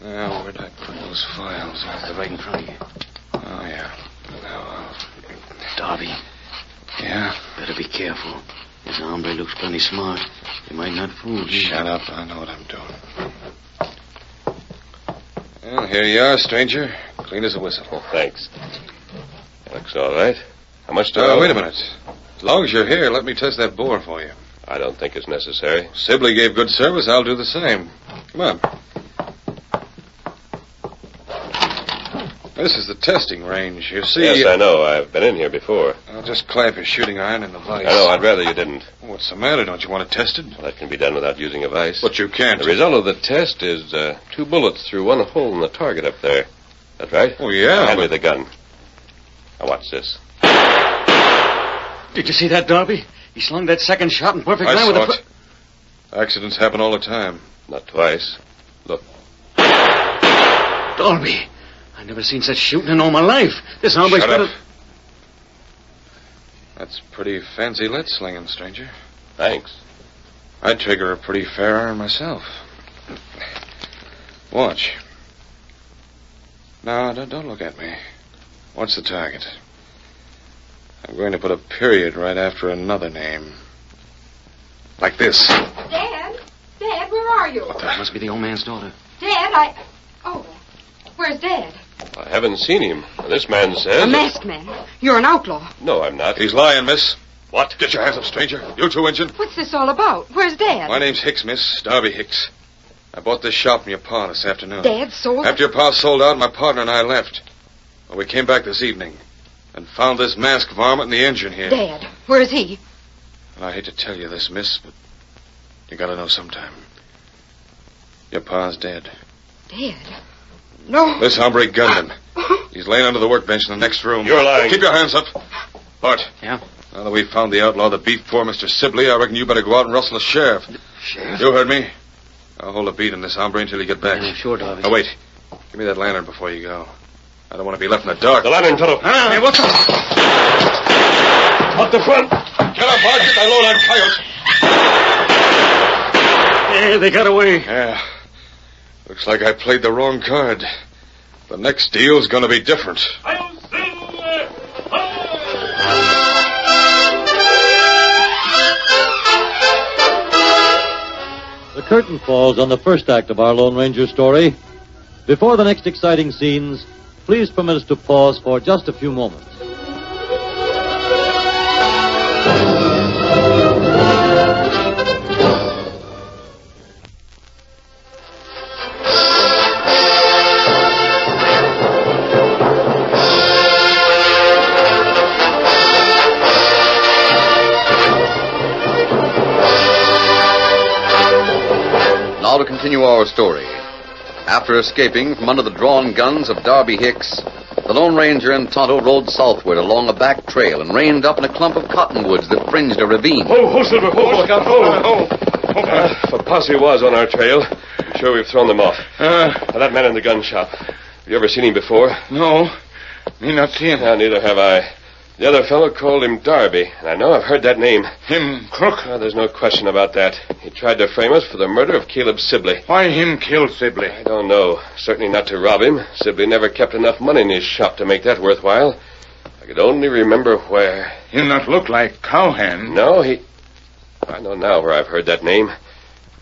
Now, where'd I put those files? They're right in front of you. Oh, yeah. Now, Darby. Yeah? Better be careful. This hombre looks plenty smart. He might not fool you. Shut up. I know what I'm doing. Well, here you are, stranger. Clean as a whistle. Oh, thanks. Looks all right. How much do I owe? Wait a minute. As long as you're here, let me test that bore for you. I don't think it's necessary. Sibley gave good service. I'll do the same. Come on. This is the testing range. You see... Yes, I know. I've been in here before. I'll just clamp your shooting iron in the vise. I know. I'd rather you didn't. What's the matter? Don't you want it tested? Well, that can be done without using a vise. But you can't. The result of the test is 2 bullets through one hole in the target up there. That's right? Oh, yeah. Hand me the gun. Now, watch this. Did you see that, Darby? He slung that second shot in perfect I line with saw the... it. Accidents happen all the time. Not twice. Look. Darby, I never seen such shooting in all my life. This hombre's Shut got up. That's pretty fancy lead slinging, stranger. Thanks. I'd trigger a pretty fair iron myself. Watch. No, don't look at me. Watch the target. I'm going to put a period right after another name. Like this. Dad? Dad, where are you? That must be the old man's daughter. Dad, Oh, where's Dad? I haven't seen him. This man says... A masked man. You're an outlaw. No, I'm not. He's lying, miss. What? Get your hands up, stranger. You too, Injun. What's this all about? Where's Dad? My name's Hicks, miss. Darby Hicks. I bought this shop from your pa this afternoon. Dad sold... After your pa sold out, my partner and I left. Well, we came back this evening and found this masked varmint in the engine here. Dad, where's he? And I hate to tell you this, miss, but you gotta know sometime. Your pa's dead. Dead? No. This hombre gunned him. He's laying under the workbench in the next room. You're lying. Keep your hands up. Bart. Yeah? Now that we've found the outlaw that beat poor Mr. Sibley, I reckon you better go out and rustle the sheriff. Sheriff? You heard me. I'll hold a beat on this hombre until you get back. Yeah, sure, Darby. Now, wait. Give me that lantern before you go. I don't want to be left in the dark. The lantern, Toto. Hey, what's up? Up the front. Get up, Bart. Get that low-line coyote. Yeah, they got away. Yeah. Looks like I played the wrong card. The next deal's going to be different. The curtain falls on the first act of our Lone Ranger story. Before the next exciting scenes, please permit us to pause for just a few moments. Now to continue our story. After escaping from under the drawn guns of Darby Hicks, the Lone Ranger and Tonto rode southward along a back trail and reined up in a clump of cottonwoods that fringed a ravine. Ho, Silver, ho, Scout, ho. If a posse was on our trail, I'm sure we've thrown them off. Now, that man in the gun shop, have you ever seen him before? No, me not see him. Neither have I. The other fellow called him Darby, and I know I've heard that name. Him crook? There's no question about that. He tried to frame us for the murder of Caleb Sibley. Why him kill Sibley? I don't know. Certainly not to rob him. Sibley never kept enough money in his shop to make that worthwhile. I could only remember where. Him not look like Cowhand. No, I know now where I've heard that name.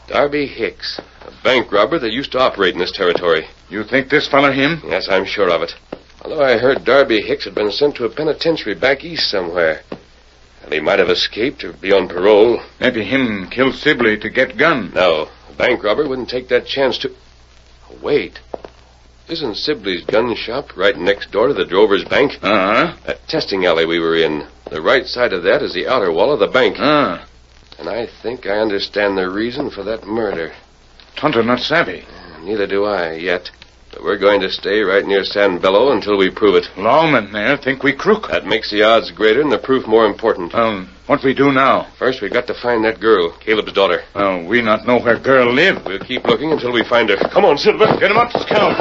Darby Hicks, a bank robber that used to operate in this territory. You think this feller him? Yes, I'm sure of it. Although I heard Darby Hicks had been sent to a penitentiary back east somewhere. And he might have escaped or be on parole. Maybe him kill Sibley to get gun. No, a bank robber wouldn't take that chance to... Oh, wait. Isn't Sibley's gun shop right next door to the Drover's Bank? Uh-huh. That testing alley we were in. The right side of that is the outer wall of the bank. And I think I understand the reason for that murder. Tonto not savvy. Neither do I, yet. But we're going to stay right near San Bello until we prove it. Lawmen there think we crook. That makes the odds greater and the proof more important. What we do now? First, we've got to find that girl, Caleb's daughter. We not know where girl live. We'll keep looking until we find her. Come on, Silver. Get him up, Scout.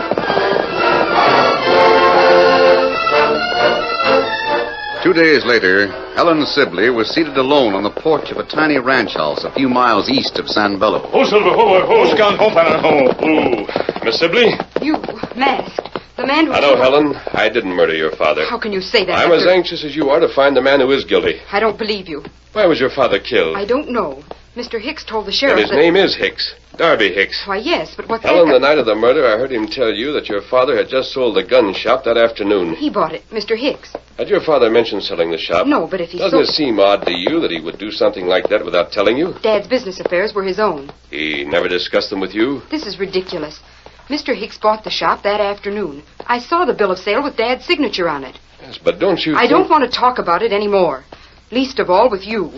2 days later, Helen Sibley was seated alone on the porch of a tiny ranch house a few miles east of San Bello. Ho, Silver, ho. Scout, ho, fella, ho. Ooh, Miss Sibley? You, masked. The man who... I know, Helen. I didn't murder your father. How can you say that? I'm as anxious as you are to find the man who is guilty. I don't believe you. Why was your father killed? I don't know. Mr. Hicks told the sheriff And his name is Hicks. Darby Hicks. Why, yes, but what's Helen, that? the night of the murder, I heard him tell you that your father had just sold the gun shop that afternoon. He bought it, Mr. Hicks. Had your father mentioned selling the shop? No, but if he Doesn't it seem odd to you that he would do something like that without telling you? Dad's business affairs were his own. He never discussed them with you? This is ridiculous. Mr. Hicks bought the shop that afternoon. I saw the bill of sale with Dad's signature on it. Yes, but don't you I don't want to talk about it anymore. Least of all with you.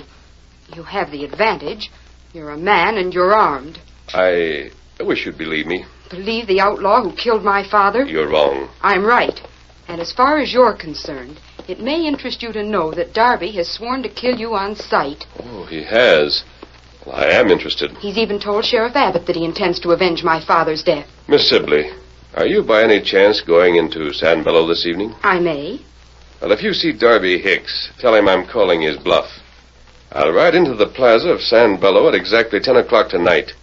You have the advantage. You're a man and you're armed. I wish you'd believe me. Believe the outlaw who killed my father? You're wrong. I'm right. And as far as you're concerned, it may interest you to know that Darby has sworn to kill you on sight. Oh, he has. Well, I am interested. He's even told Sheriff Abbott that he intends to avenge my father's death. Miss Sibley, are you by any chance going into San Bello this evening? I may. Well, if you see Darby Hicks, tell him I'm calling his bluff. I'll ride into the plaza of San Bello at exactly 10 o'clock tonight.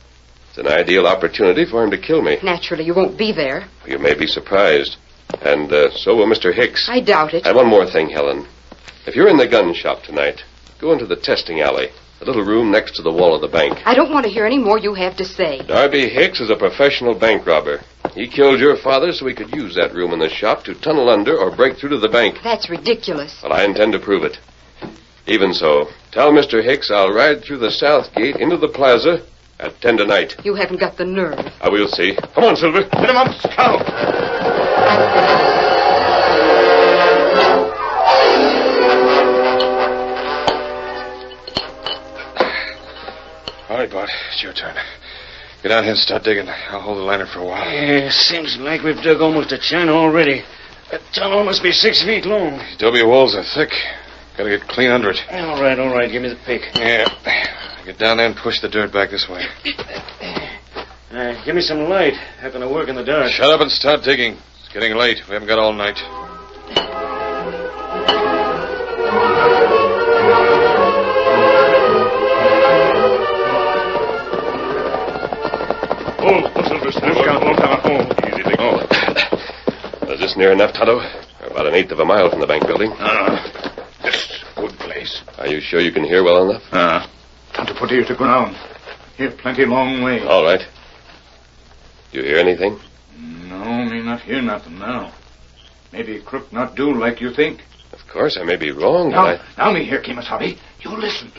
It's an ideal opportunity for him to kill me. Naturally, you won't be there. You may be surprised. And so will Mr. Hicks. I doubt it. And one more thing, Helen. If you're in the gun shop tonight, go into the testing alley, the little room next to the wall of the bank. I don't want to hear any more you have to say. Darby Hicks is a professional bank robber. He killed your father so he could use that room in the shop to tunnel under or break through to the bank. That's ridiculous. Well, I intend to prove it. Even so, tell Mr. Hicks I'll ride through the south gate into the plaza at 10 tonight. You haven't got the nerve. I will see. Come on, Silver. Get him up, Scout. All right, Bart. It's your turn. Get out here and start digging. I'll hold the lantern for a while. Yeah, seems like we've dug almost a channel already. That tunnel must be 6 feet long. Adobe walls are thick. Gotta get clean under it. All right. Give me the pick. Yeah. Get down there and push the dirt back this way. Give me some light. How can I work in the dark? Shut up and start digging. It's getting late. We haven't got all night. Is this near enough, Tonto? We're about 1/8 of a mile from the bank building. This good place. Are you sure you can hear well enough? Time to put ear to ground. Hear plenty long way. All right. Do you hear anything? No, me not hear nothing now. Maybe crook not do like you think. Of course, I may be wrong, Now, but now me hear, Kemosabe. You listen.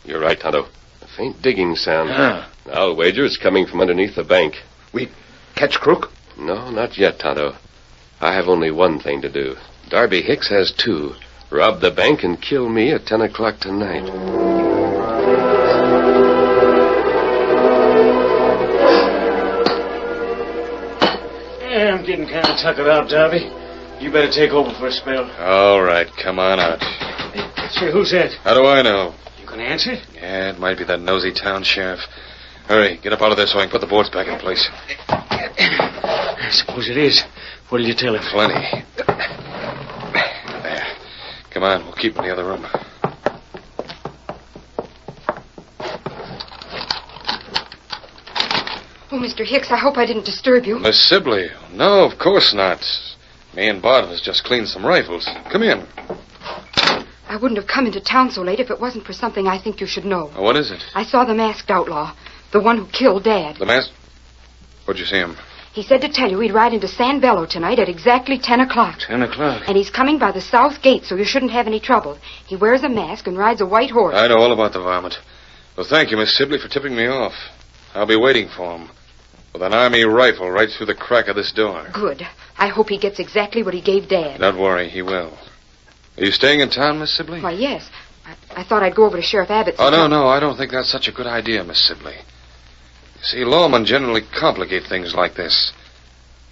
You're right, Tonto. A faint digging sound. I'll wager it's coming from underneath the bank. We catch crook? No, not yet, Tonto. I have only one thing to do. Darby Hicks has two. Rob the bank and kill me at 10 o'clock tonight. Yeah, I'm getting kind of tuckered out, Darby. You better take over for a spell. All right, come on out. Say, who's that? How do I know? You can answer? Yeah, it might be that nosy town sheriff. Hurry, get up out of there so I can put the boards back in place. I suppose it is. What'll you tell him? Plenty. There. Come on, we'll keep him in the other room. Oh, Mr. Hicks, I hope I didn't disturb you. Miss Sibley. No, of course not. Me and Bart was just cleaning some rifles. Come in. I wouldn't have come into town so late if it wasn't for something I think you should know. What is it? I saw the masked outlaw. The one who killed Dad. The mask? Where'd you see him? He said to tell you he'd ride into San Bello tonight at exactly 10 o'clock. 10 o'clock? And he's coming by the south gate, so you shouldn't have any trouble. He wears a mask and rides a white horse. I know all about the varmint. Well, thank you, Miss Sibley, for tipping me off. I'll be waiting for him. With an army rifle right through the crack of this door. Good. I hope he gets exactly what he gave Dad. Don't worry, he will. Are you staying in town, Miss Sibley? Why, yes. I thought I'd go over to Sheriff Abbott's. Oh, no, I don't think that's such a good idea, Miss Sibley. You see, lawmen generally complicate things like this.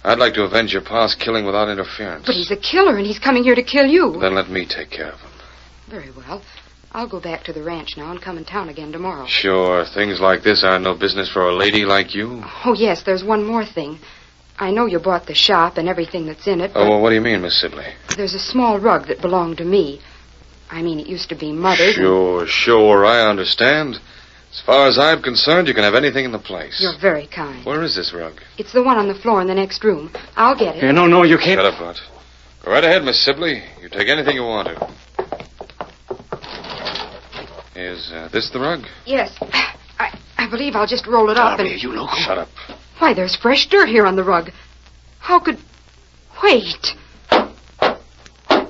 I'd like to avenge your pa's killing without interference. But he's a killer, and he's coming here to kill you. Then let me take care of him. Very well. I'll go back to the ranch now and come in town again tomorrow. Sure, things like this aren't no business for a lady like you. Oh, yes, there's one more thing. I know you bought the shop and everything that's in it, but Oh, well, what do you mean, Miss Sibley? there's a small rug that belonged to me. I mean, it used to be Mother's. Sure, I understand. As far as I'm concerned, you can have anything in the place. You're very kind. Where is this rug? It's the one on the floor in the next room. I'll get it. Yeah, no, you can't. Shut up, Bart. Go right ahead, Miss Sibley. You take anything you want to. Is this the rug? Yes. I I believe I'll just roll it up Darby, and... you loco? Shut up. Why, there's fresh dirt here on the rug. How could... Wait.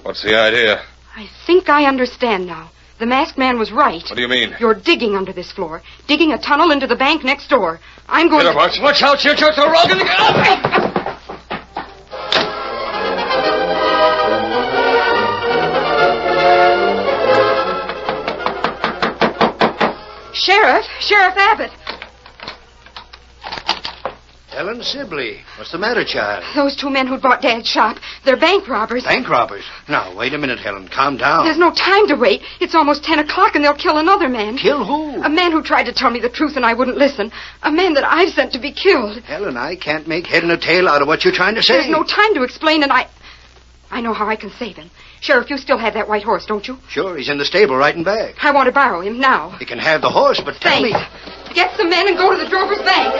What's the idea? I think I understand now. The masked man was right. What do you mean? You're digging under this floor. Digging a tunnel into the bank next door. I'm going Get to... up, Arch. Watch out, you jerk the rug and... Sheriff Abbott. Helen Sibley. What's the matter, child? Those two men who bought Dad's shop, they're bank robbers. Bank robbers? Now, wait a minute, Helen. Calm down. There's no time to wait. It's almost 10 o'clock and they'll kill another man. Kill who? A man who tried to tell me the truth and I wouldn't listen. A man that I've sent to be killed. Helen, I can't make head and a tail out of what you're trying to say. There's no time to explain and I know how I can save him. Sheriff, you still have that white horse, don't you? Sure, he's in the stable right in back. I want to borrow him now. You can have the horse, but tell me... Get some men and go to the drover's bank.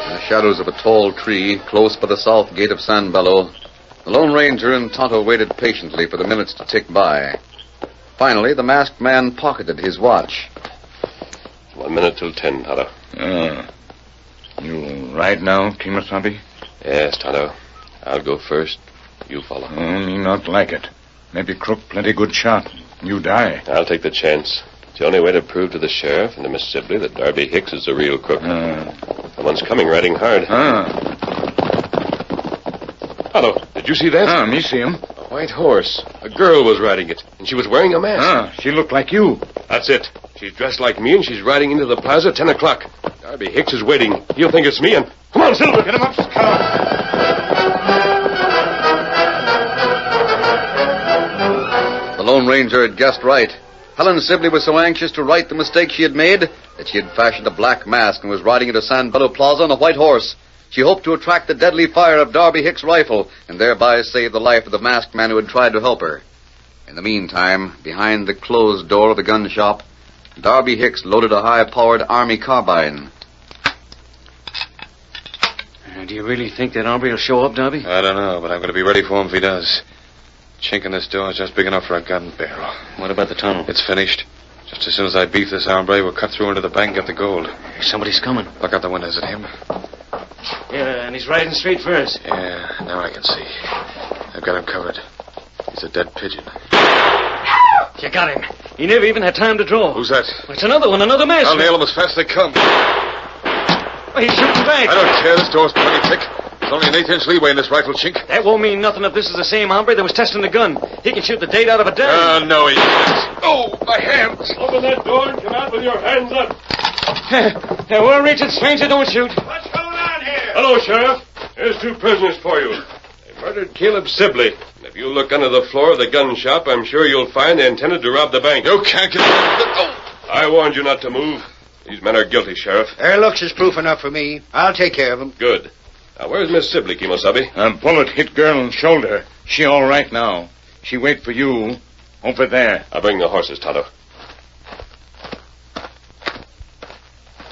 In the shadows of a tall tree close by the south gate of San Bello, the Lone Ranger and Tonto waited patiently for the minutes to tick by. Finally, the masked man pocketed his watch. 1 minute till 10, Tonto. You ride now, Kemosabe? Yes, Tonto. I'll go first. You follow. Me not like it. Maybe Crook plenty good shot. You die. I'll take the chance. It's the only way to prove to the sheriff and to Miss Sibley that Darby Hicks is the real crook. Someone's coming riding hard. Tonto, did you see that? Me see him. A white horse. A girl was riding it, and she was wearing a mask. She looked like you. That's it. She's dressed like me, and she's riding into the plaza at 10 o'clock. Darby Hicks is waiting. He'll think it's me, and... Come on, Silver! Get him up! Come on! The Lone Ranger had guessed right. Helen Sibley was so anxious to right the mistake she had made that she had fashioned a black mask and was riding into San Bello Plaza on a white horse. She hoped to attract the deadly fire of Darby Hicks' rifle and thereby save the life of the masked man who had tried to help her. In the meantime, behind the closed door of the gun shop, Darby Hicks loaded a high-powered army carbine. Do you really think that hombre will show up, Darby? I don't know, but I'm going to be ready for him if he does. Chink in this door is just big enough for a gun barrel. What about the tunnel? It's finished. Just as soon as I beat this hombre, we'll cut through into the bank and get the gold. Somebody's coming. Look out the windows at him. Yeah, and he's riding straight for us. Yeah, now I can see. I've got him covered. He's a dead pigeon. You got him. He never even had time to draw. Who's that? It's another one, another mask. I'll nail him as fast as they come. He's shooting back. I don't care. This door's plenty thick. There's only an 1/8-inch leeway in this rifle, Chink. That won't mean nothing if this is the same hombre that was testing the gun. He can shoot the date out of a dime. No, he can't. Oh, my hands. Open that door and come out with your hands up. We'll reach it, stranger. Don't shoot. What's going on here? Hello, Sheriff. There's 2 prisoners for you. They murdered Caleb Sibley. And if you look under the floor of the gun shop, I'm sure you'll find they intended to rob the bank. You can't get... I warned you not to move. These men are guilty, Sheriff. Their looks is proof enough for me. I'll take care of them. Good. Now, where's Miss Sibley, Kemosabe? A bullet hit girl in the shoulder. She all right now. She wait for you over there. I'll bring the horses, Tonto.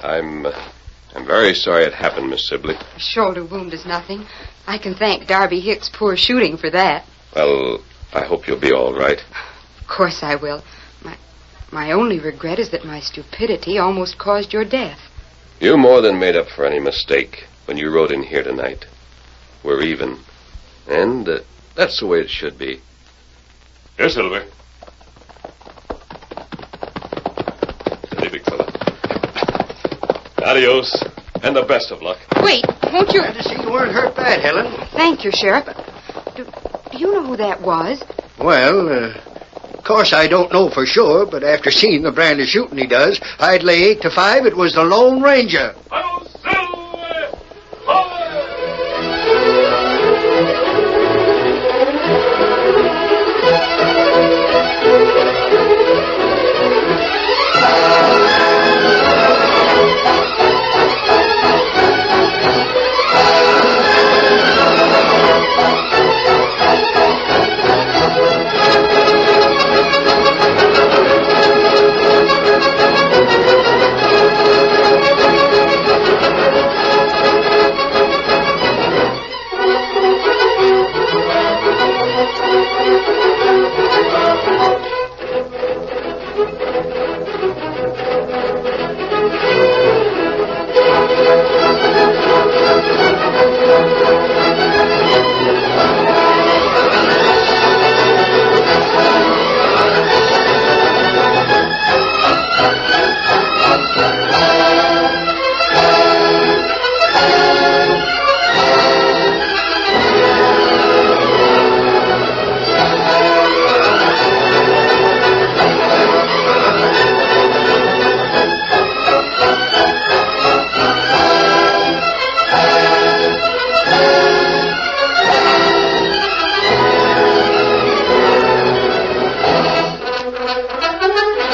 I'm very sorry it happened, Miss Sibley. A shoulder wound is nothing. I can thank Darby Hicks' poor shooting for that. Well, I hope you'll be all right. Of course I will. My only regret is that my stupidity almost caused your death. You more than made up for any mistake when you rode in here tonight. We're even. And that's the way it should be. Here, Silver. Steady, big fella. Adios, and the best of luck. Wait, won't you... Glad to see you weren't hurt bad, Helen. Thank you, Sheriff. Do you know who that was? Well, of course I don't know for sure, but after seeing the brand of shooting he does, I'd lay 8 to 5 it was the Lone Ranger.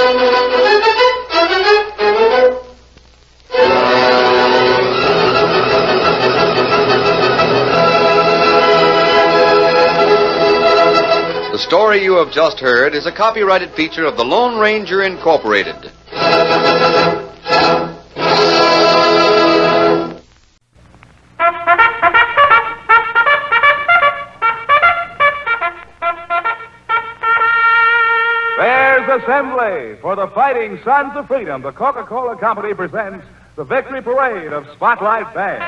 The story you have just heard is a copyrighted feature of the Lone Ranger Incorporated. There's assembly for the Fighting Sons of Freedom. The Coca-Cola Company presents the Victory Parade of Spotlight Band.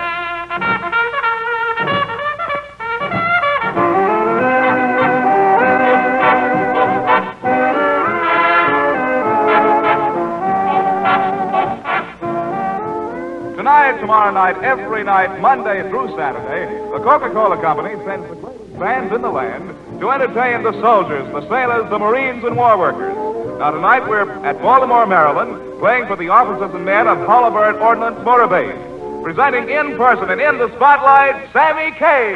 Tonight, tomorrow night, every night, Monday through Saturday, the Coca-Cola Company sends the greatest bands in the land to entertain the soldiers, the sailors, the Marines, and war workers. Now, tonight we're at Baltimore, Maryland, playing for the officers and men of Holabird Ordnance Motor Base. Presenting in person and in the spotlight, Sammy Kaye.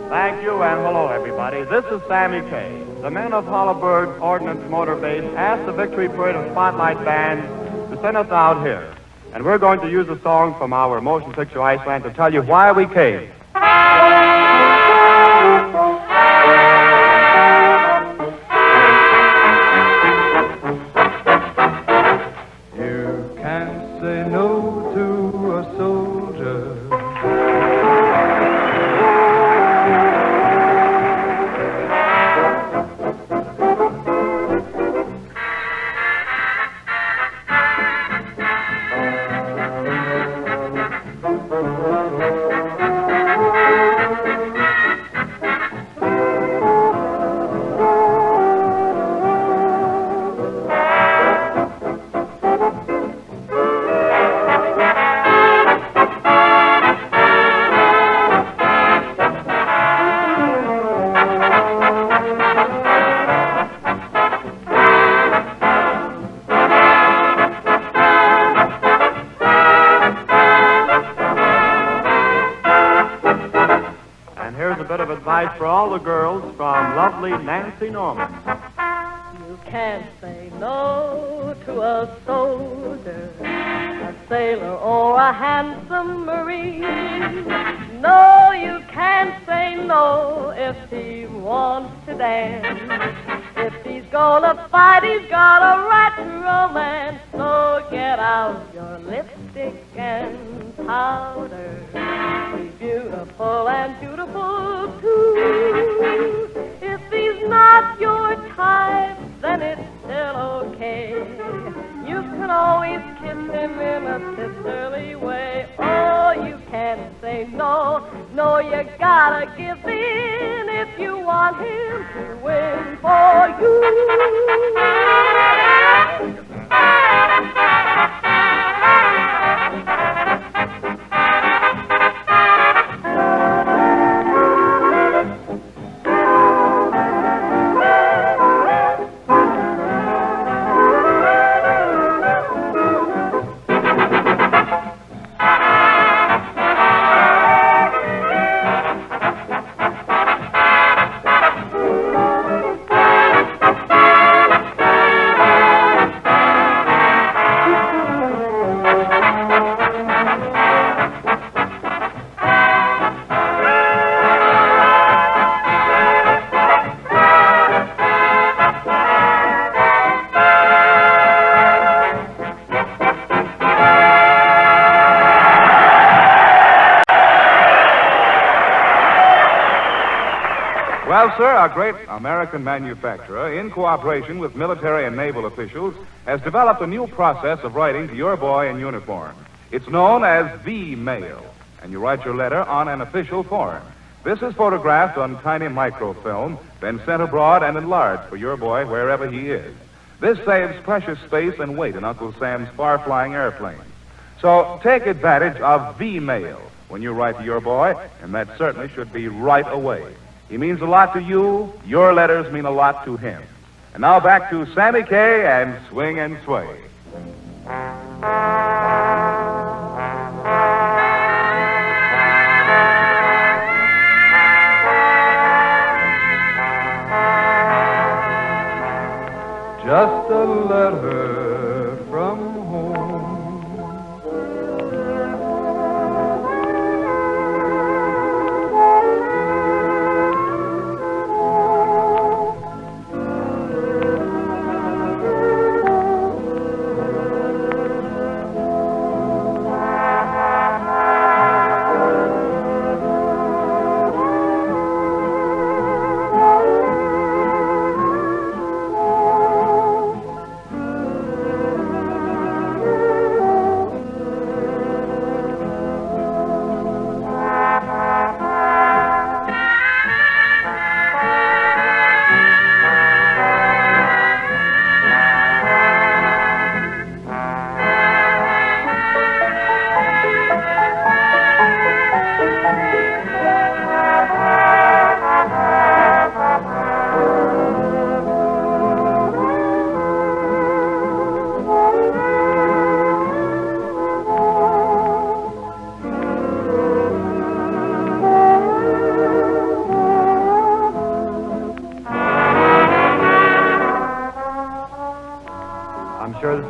Thank you, and hello, everybody. This is Sammy Kaye. The men of Holabird Ordnance Motor Base asked the Victory Parade of Spotlight Band to send us out here. And we're going to use a song from our motion picture Iceland to tell you why we came. You can't say no to a soldier. For all the girls from lovely Nancy Norman. You can't say no to a soldier, a sailor, or a handsome Marine. No, you can't say no if he wants to dance. If he's gonna fight, he's got a right to romance. So get out your lipstick and powder. Be beautiful and beautiful too. If he's not your type, then it's still okay. You can always kiss him in a sisterly way. Oh, you can't say no. No, you gotta give in if you want him to win for you. Well, sir, our great American manufacturer, in cooperation with military and naval officials, has developed a new process of writing to your boy in uniform. It's known as V-mail, and you write your letter on an official form. This is photographed on tiny microfilm, then sent abroad and enlarged for your boy wherever he is. This saves precious space and weight in Uncle Sam's far-flying airplane. So take advantage of V-mail when you write to your boy, and that certainly should be right away. He means a lot to you. Your letters mean a lot to him. And now back to Sammy Kaye and Swing and Sway. Just a letter from home.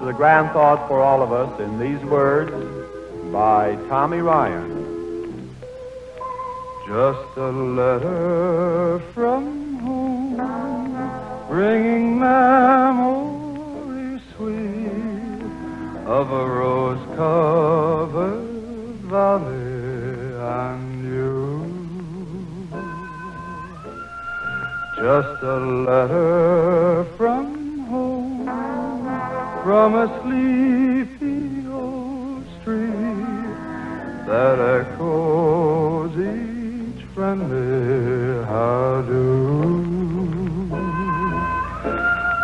A grand thought for all of us in these words by Tommy Ryan. Just a letter from home, bringing memories sweet of a rose-covered valley and you. Just a letter from home, from a sleepy old street that echoes each friendly how-do.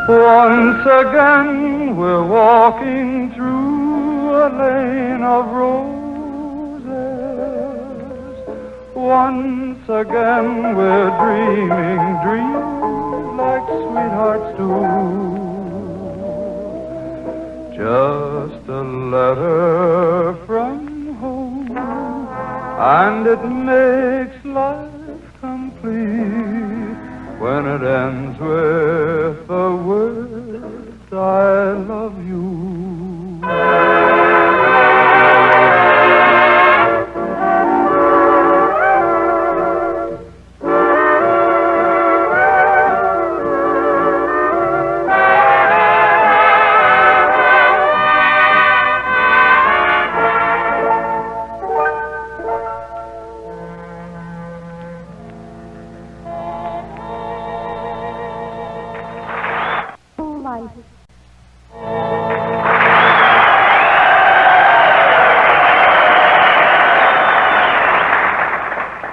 Once again we're walking through a lane of roses. Once again we're dreaming dreams like sweethearts do. Just a letter from home, and it makes life complete when it ends with the words, I love you.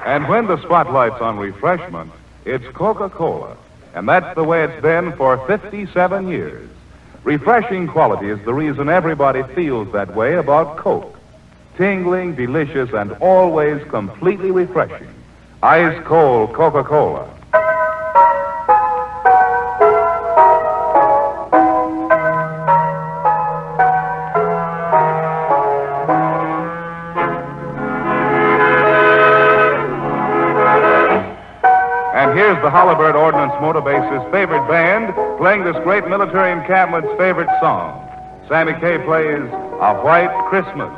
And when the spotlight's on refreshment, it's Coca-Cola. And that's the way it's been for 57 years. Refreshing quality is the reason everybody feels that way about Coke. Tingling, delicious, and always completely refreshing. Ice-cold Coca-Cola. Here's the Holabird Ordnance Motor Base's favorite band playing this great military encampment's favorite song. Sammy Kaye plays A White Christmas.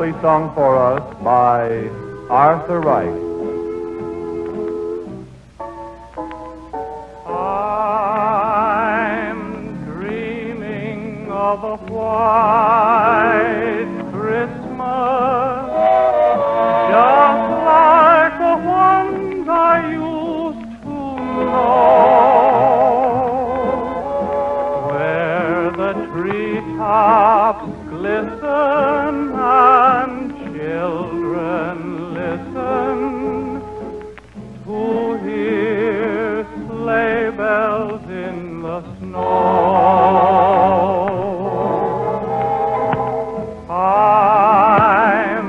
beautifully sung for us by Arthur Wright. I'm dreaming of a white Christmas, just like the ones I used to know, where the treetops glisten and children listen to hear sleigh bells in the snow. I'm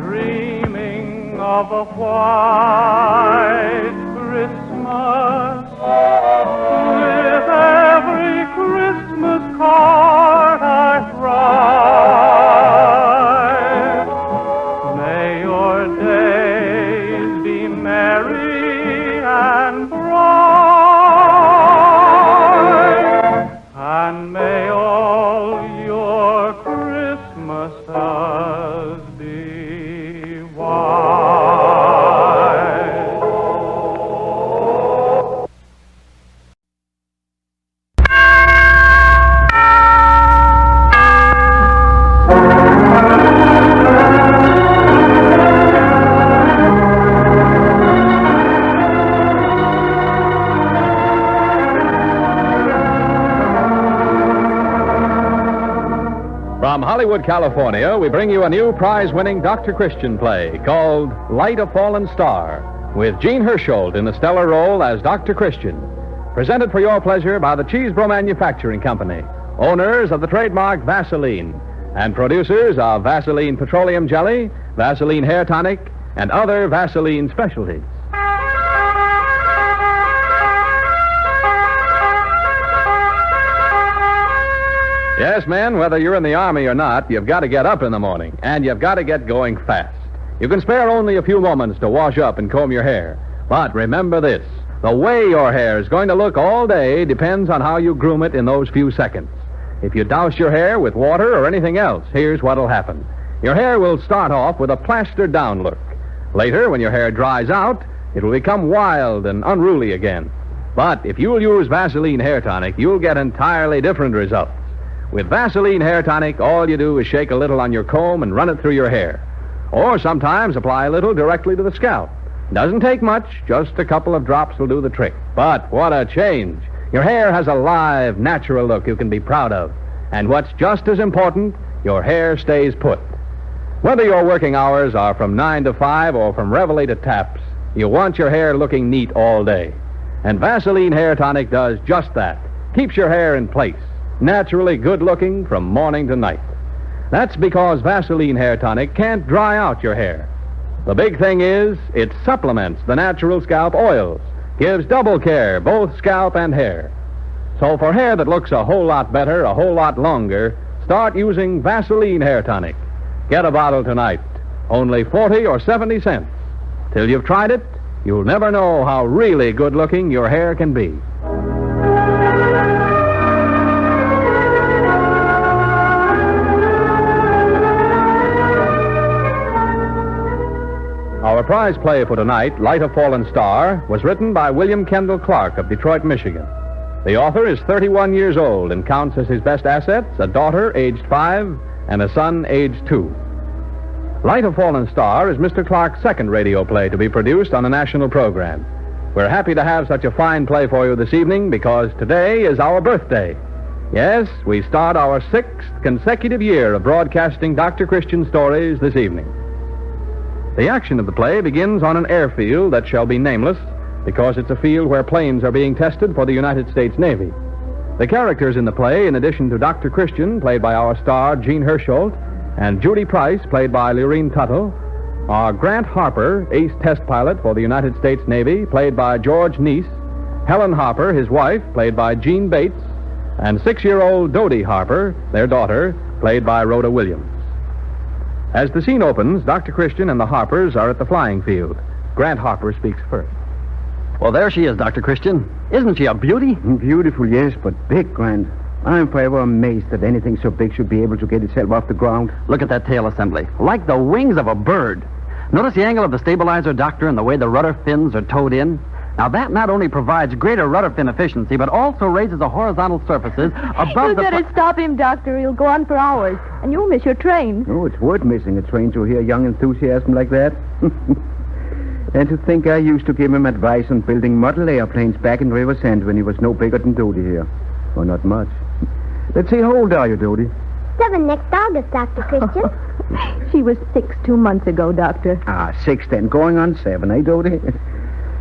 dreaming of a white Christmas, with every Christmas card I write. May your days be merry and bright, and may all your Christmases be white. From Hollywood, California, we bring you a new prize-winning Dr. Christian play called Light a Fallen Star, with Gene Hersholt in the stellar role as Dr. Christian. Presented for your pleasure by the Cheesebro Manufacturing Company, owners of the trademark Vaseline, and producers of Vaseline Petroleum Jelly, Vaseline Hair Tonic, and other Vaseline specialties. Yes, men, whether you're in the Army or not, you've got to get up in the morning, and you've got to get going fast. You can spare only a few moments to wash up and comb your hair. But remember this, the way your hair is going to look all day depends on how you groom it in those few seconds. If you douse your hair with water or anything else, here's what'll happen. Your hair will start off with a plastered-down look. Later, when your hair dries out, it'll become wild and unruly again. But if you'll use Vaseline Hair Tonic, you'll get entirely different results. With Vaseline Hair Tonic, all you do is shake a little on your comb and run it through your hair. Or sometimes apply a little directly to the scalp. Doesn't take much, just a couple of drops will do the trick. But what a change. Your hair has a live, natural look you can be proud of. And what's just as important, your hair stays put. Whether your working hours are from 9 to 5 or from reveille to taps, you want your hair looking neat all day. And Vaseline Hair Tonic does just that. Keeps your hair in place. Naturally good-looking from morning to night. That's because Vaseline Hair Tonic can't dry out your hair. The big thing is, it supplements the natural scalp oils, gives double care, both scalp and hair. So for hair that looks a whole lot better, a whole lot longer, start using Vaseline Hair Tonic. Get a bottle tonight, only 40 or 70 cents. Till you've tried it, you'll never know how really good-looking your hair can be. Our prize play for tonight, Light a Fallen Star, was written by William Kendall Clark of Detroit, Michigan. The author is 31 years old and counts as his best assets a daughter aged 5 and a son aged 2. Light a Fallen Star is Mr. Clark's second radio play to be produced on a national program. We're happy to have such a fine play for you this evening because today is our birthday. Yes, we start our 6th consecutive year of broadcasting Dr. Christian stories this evening. The action of the play begins on an airfield that shall be nameless because it's a field where planes are being tested for the United States Navy. The characters in the play, in addition to Dr. Christian, played by our star Gene Hersholt, and Judy Price, played by Lurene Tuttle, are Grant Harper, ace test pilot for the United States Navy, played by George Neese, Helen Harper, his wife, played by Jean Bates, and 6-year-old Dodie Harper, their daughter, played by Rhoda Williams. As the scene opens, Dr. Christian and the Harpers are at the flying field. Grant Harper speaks first. Well, there she is, Dr. Christian. Isn't she a beauty? Beautiful, yes, but big, Grant. I'm forever amazed that anything so big should be able to get itself off the ground. Look at that tail assembly. Like the wings of a bird. Notice the angle of the stabilizer, Doctor, and the way the rudder fins are towed in? Now, that not only provides greater rudder fin efficiency, but also raises the horizontal surfaces above You better stop him, Doctor. He'll go on for hours, and you'll miss your train. Oh, it's worth missing a train to hear young enthusiasm like that. And to think I used to give him advice on building model airplanes back in Riversend when he was no bigger than Dodie here. Well, not much. Let's see, how old are you, Dodie? 7 next August, Dr. Christian. She was 6 2 months ago, Doctor. 6 then, going on 7, eh, Dodie?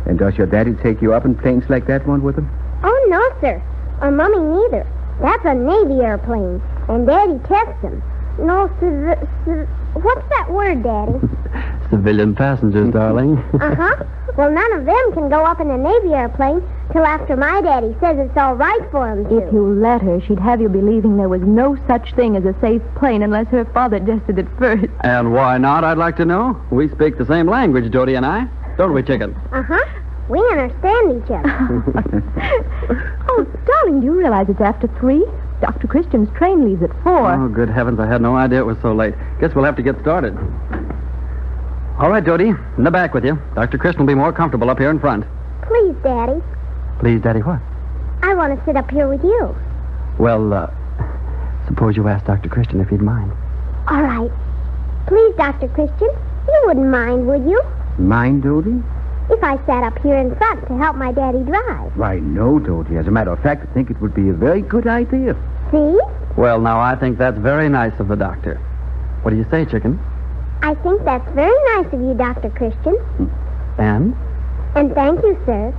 And does your daddy take you up in planes like that one with him? Oh, no, sir. Or Mummy neither. That's a Navy airplane, and Daddy tests them. No, what's that word, Daddy? Civilian passengers, darling. Uh-huh. Well, none of them can go up in a Navy airplane till after my daddy says it's all right for them to. If you let her, she'd have you believing there was no such thing as a safe plane unless her father jested at first. And why not, I'd like to know? We speak the same language, Dodie and I. Don't we, chicken? Uh-huh. We understand each other. Oh, darling, do you realize it's after 3? Dr. Christian's train leaves at 4. Oh, good heavens, I had no idea it was so late. Guess we'll have to get started. All right, Dodie, in the back with you. Dr. Christian will be more comfortable up here in front. Please, Daddy. Please, Daddy, what? I want to sit up here with you. Well, suppose you ask Dr. Christian if he'd mind. All right. Please, Dr. Christian, you wouldn't mind, would you? Mind, Dodie? If I sat up here in front to help my daddy drive. Why, no, Dodie. As a matter of fact, I think it would be a very good idea. See? Well, now, I think that's very nice of the doctor. What do you say, chicken? I think that's very nice of you, Dr. Christian. And? And thank you, sir.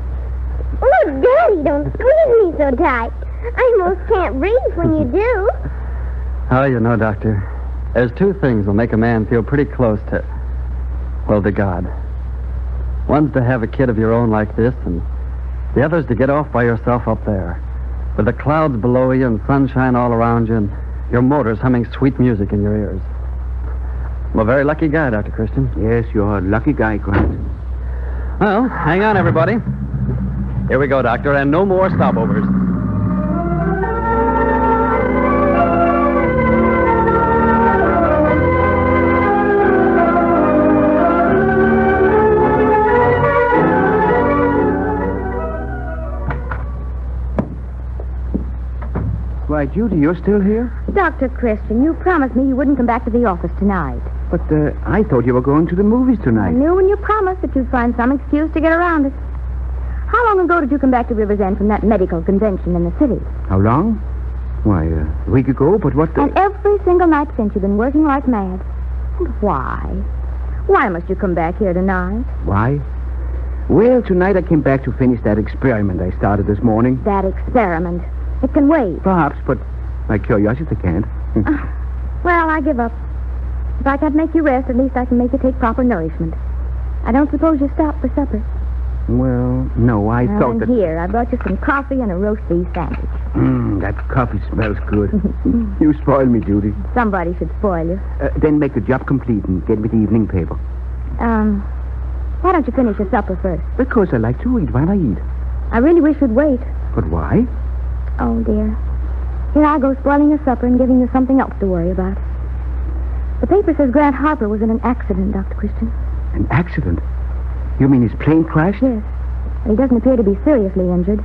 Oh, Daddy, don't squeeze me so tight. I almost can't breathe when you do. Oh, you know, Doctor, there's 2 things will make a man feel pretty close to, well, to God. One's to have a kid of your own like this, and the other's to get off by yourself up there, with the clouds below you and sunshine all around you and your motors humming sweet music in your ears. I'm a very lucky guy, Dr. Christian. Yes, you're a lucky guy, Grant. Well, hang on, everybody. Here we go, Doctor, and no more stopovers. Why, Judy, you're still here? Dr. Christian, you promised me you wouldn't come back to the office tonight. But I thought you were going to the movies tonight. I knew when you promised that you'd find some excuse to get around it. How long ago did you come back to River's End from that medical convention in the city? How long? Why, a week ago, but what the... And every single night since you've been working like mad. And why? Why must you come back here tonight? Why? Well, tonight I came back to finish that experiment I started this morning. That experiment. It can wait. Perhaps, but my curiosity can't. Well, I give up. If I can't make you rest, at least I can make you take proper nourishment. I don't suppose you stopped for supper. Well, no, I thought that... Here, I brought you some coffee and a roast beef sandwich. That coffee smells good. You spoil me, Judy. Somebody should spoil you. Then make the job complete and get me the evening paper. Why don't you finish your supper first? Because I like to eat while I eat. I really wish you'd wait. But why? Oh, dear. Here I go spoiling your supper and giving you something else to worry about. The paper says Grant Harper was in an accident, Dr. Christian. An accident? You mean his plane crashed? Yes. He doesn't appear to be seriously injured.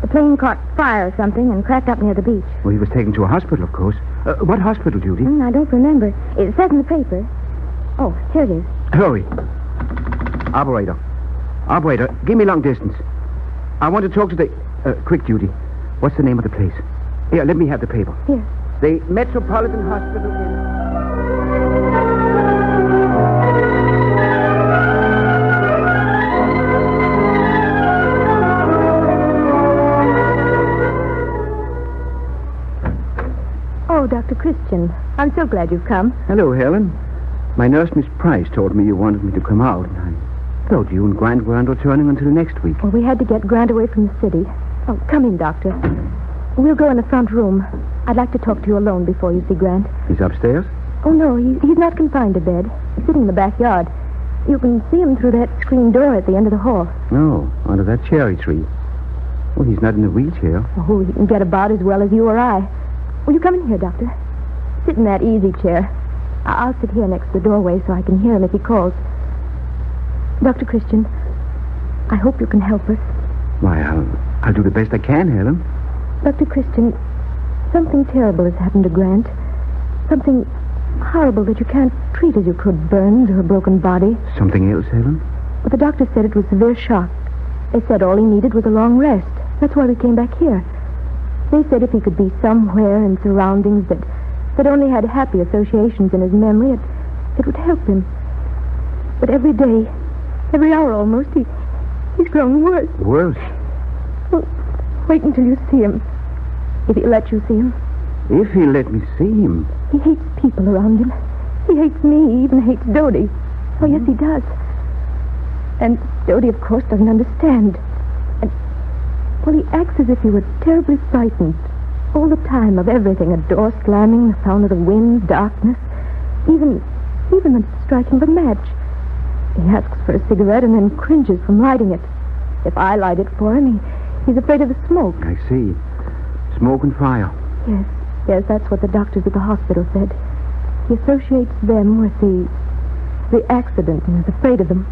The plane caught fire or something and cracked up near the beach. Well, he was taken to a hospital, of course. What hospital, Judy? I don't remember. It says in the paper. Oh, here it is. Hurry. Operator, give me long distance. I want to talk to the... quick, Judy. What's the name of the place? Here, let me have the paper. Here. The Metropolitan Hospital in... Oh, Dr. Christian, I'm so glad you've come. Hello, Helen. My nurse, Miss Price, told me you wanted me to come out. I thought you and Grant weren't returning until next week. Well, we had to get Grant away from the city. Oh, come in, Doctor. We'll go in the front room. I'd like to talk to you alone before you see Grant. He's upstairs? Oh, no, he's not confined to bed. He's sitting in the backyard. You can see him through that screen door at the end of the hall. No, under that cherry tree. Well, he's not in a wheelchair. Oh, he can get about as well as you or I. Will you come in here, Doctor? Sit in that easy chair. I'll sit here next to the doorway so I can hear him if he calls. Dr. Christian, I hope you can help us. Why, I'll do the best I can, Helen. Dr. Christian, something terrible has happened to Grant. Something horrible that you can't treat as you could burns or a broken body. Something else, Helen? But the doctor said it was severe shock. They said all he needed was a long rest. That's why we came back here. They said if he could be somewhere in surroundings that only had happy associations in his memory, it would help him. But every day, every hour almost, he's growing worse. Worse? Well, wait until you see him. If he'll let you see him. If he'll let me see him? He hates people around him. He hates me. He even hates Dodie. Oh, yes, he does. And Dodie, of course, doesn't understand. And, well, he acts as if he were terribly frightened. All the time of everything. A door slamming, the sound of the wind, darkness. Even the striking of a match. He asks for a cigarette and then cringes from lighting it. If I light it for him, he's afraid of the smoke. I see. Smoke and fire. Yes, that's what the doctors at the hospital said. He associates them with the accident and is afraid of them.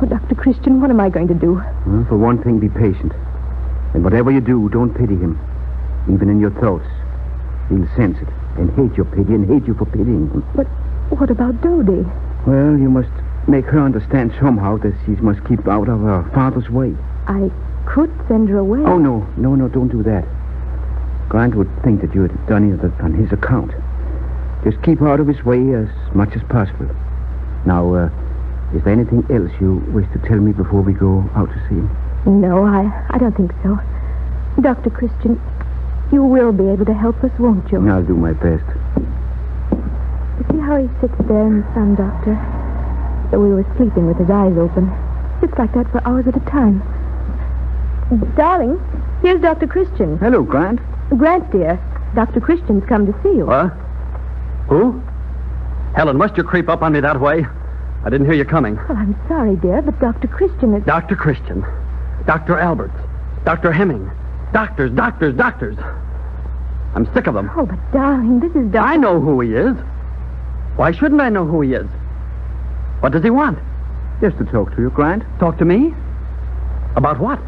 Well, Dr. Christian, what am I going to do? Well, for one thing, be patient. And whatever you do, don't pity him. Even in your thoughts. He'll sense it and hate your pity and hate you for pitying him. But what about Dodie? Well, you must make her understand somehow that she must keep out of her father's way. I could send her away. Oh, no, don't do that. Grant would think that you had done it on his account. Just keep out of his way as much as possible. Now, is there anything else you wish to tell me before we go out to see him? No, I don't think so. Dr. Christian, you will be able to help us, won't you? I'll do my best. You see how he sits there in the sun, Doctor? Though we were sleeping with his eyes open. Sits like that for hours at a time. Darling, here's Dr. Christian. Hello, Grant. Grant, dear, Dr. Christian's come to see you. What? Who? Helen, must you creep up on me that way? I didn't hear you coming. Well, I'm sorry, dear, but Dr. Christian is... Dr. Christian. Dr. Alberts. Dr. Hemming. Doctors. I'm sick of them. Oh, but darling, this is Dr... I know who he is. Why shouldn't I know who he is? What does he want? Just to talk to you, Grant. Talk to me? About what?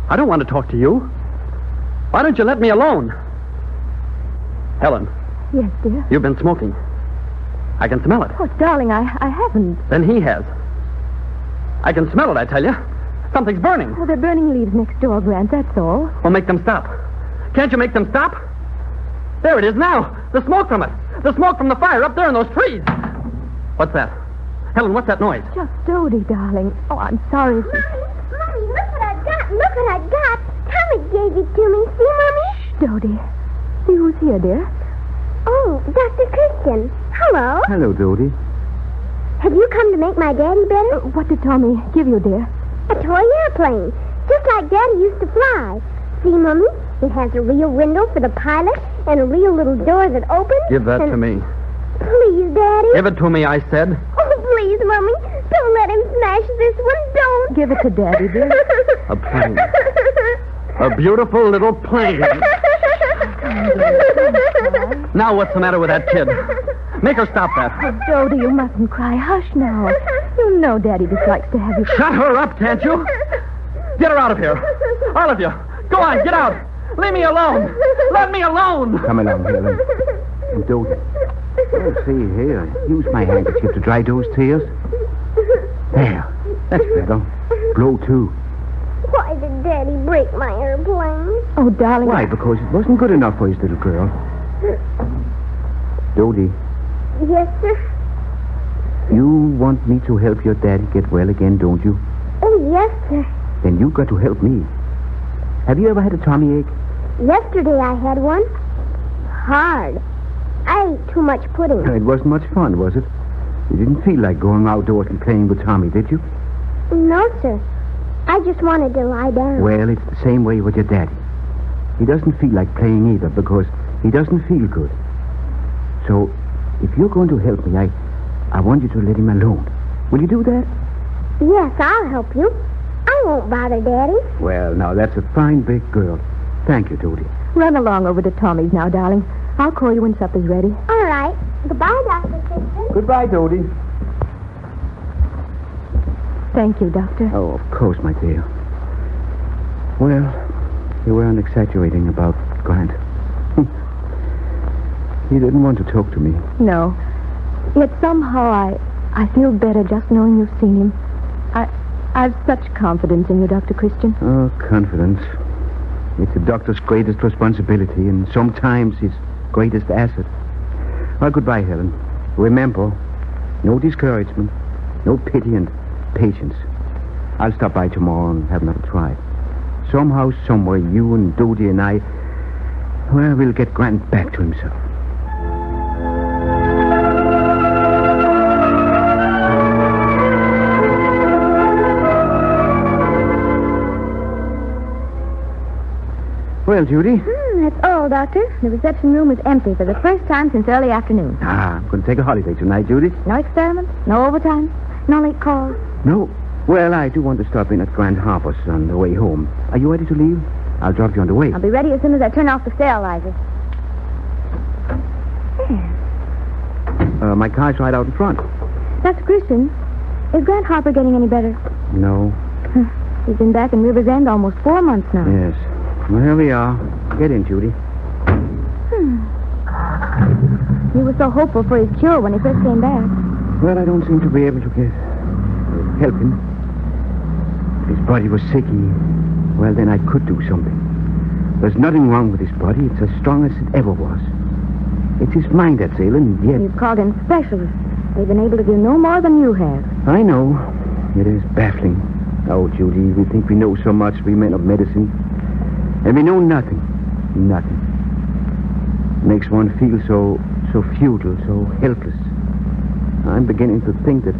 I don't want to talk to you. Why don't you let me alone? Helen. Yes, dear? You've been smoking. I can smell it. Oh, darling, I haven't. Then he has. I can smell it, I tell you. Something's burning. Oh, they're burning leaves next door, Grant, that's all. Well, make them stop. Can't you make them stop? There it is now. The smoke from it. The smoke from the fire up there in those trees. What's that? Helen, what's that noise? Just Dodie, darling. Oh, I'm sorry. Mommy, look what I got. Look what I got. Tommy gave it to me. See, Mommy? Shh, Dodie. See who's here, dear? Oh, Dr. Christian. Hello. Hello, Dodie. Have you come to make my daddy better? What did Tommy give you, dear? A toy airplane. Just like Daddy used to fly. See, Mommy? It has a real window for the pilot and a real little door that opens. Give that to me. Please, Daddy. Give it to me, I said. Oh, please, Mommy. Don't let him smash this one. Don't. Give it to Daddy, dear. A plane. A beautiful little plane. Now what's the matter with that kid? Make her stop that. Oh, Dodie, you mustn't cry. Hush now. You know Daddy dislikes to have you... Shut her up, can't you? Get her out of here. All of you. Go on, get out. Leave me alone. Let me alone. Come along, Helen. And Dodie. Oh, see here. Use my handkerchief to dry those tears. There. That's better. Blow, too. Why did Daddy break my airplane? Oh, darling. Why? Because it wasn't good enough for his little girl. Dodie. Yes, sir? You want me to help your daddy get well again, don't you? Oh, yes, sir. Then you've got to help me. Have you ever had a tummy ache? Yesterday I had one. Hard. I ate too much pudding. It wasn't much fun, was it? You didn't feel like going outdoors and playing with Tommy, did you? No, sir. I just wanted to lie down. Well, it's the same way with your daddy. He doesn't feel like playing either because he doesn't feel good. So, if you're going to help me, I want you to let him alone. Will you do that? Yes, I'll help you. I won't bother Daddy. Well, now, that's a fine big girl. Thank you, Dodie. Run along over to Tommy's now, darling. I'll call you when supper's ready. All right. Goodbye, Dr. Christian. Goodbye, Dodie. Thank you, Doctor. Oh, of course, my dear. Well, you weren't exaggerating about Grant. He didn't want to talk to me. No. Yet somehow I feel better just knowing you've seen him. I've such confidence in you, Dr. Christian. Oh, confidence. It's a doctor's greatest responsibility and sometimes his greatest asset. Well, goodbye, Helen. Remember, no discouragement, no pity, and patience. I'll stop by tomorrow and have another try. Somehow, somewhere, you and Dodie and I, well, we'll get Grant back to himself. Well, Judy? That's all, Doctor. The reception room is empty for the first time since early afternoon. I'm going to take a holiday tonight, Judy. No experiments, no overtime, no late calls. No. Well, I do want to stop in at Grand Harbour's on the way home. Are you ready to leave? I'll drop you on the way. I'll be ready as soon as I turn off the sterilizer. My car's right out in front. Dr. Christian, is Grant Harper getting any better? No. He's been back in River's End almost 4 months now. Yes. Well, here we are. Get in, Judy. You were so hopeful for his cure when he first came back. Well, I don't seem to be able to help him. If his body was sick, well, then I could do something. There's nothing wrong with his body. It's as strong as it ever was. It's his mind that's ailing, yet... You've called in specialists. They've been able to do no more than you have. I know. It is baffling. Oh, Judy, we think we know so much, we men of medicine. And we know nothing. Nothing. Makes one feel so futile, so helpless. I'm beginning to think that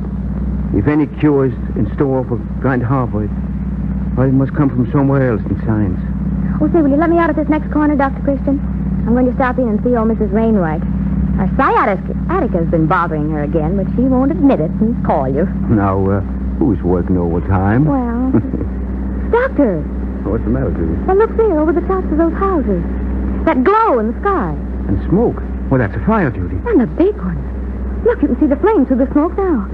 if any cure is in store for Grand Harbor, it must come from somewhere else in science. Oh, say, will you let me out at this next corner, Dr. Christian? I'm going to stop in and see old Mrs. Wainwright. Her sciatica's been bothering her again, but she won't admit it and call you. Now, who's working overtime? Well, Doctor. What's the matter, Judy? Well, look there, over the tops of those houses. That glow in the sky. And smoke. Well, that's a fire, Judy. And a big one. Look, you can see the flames through the smoke now.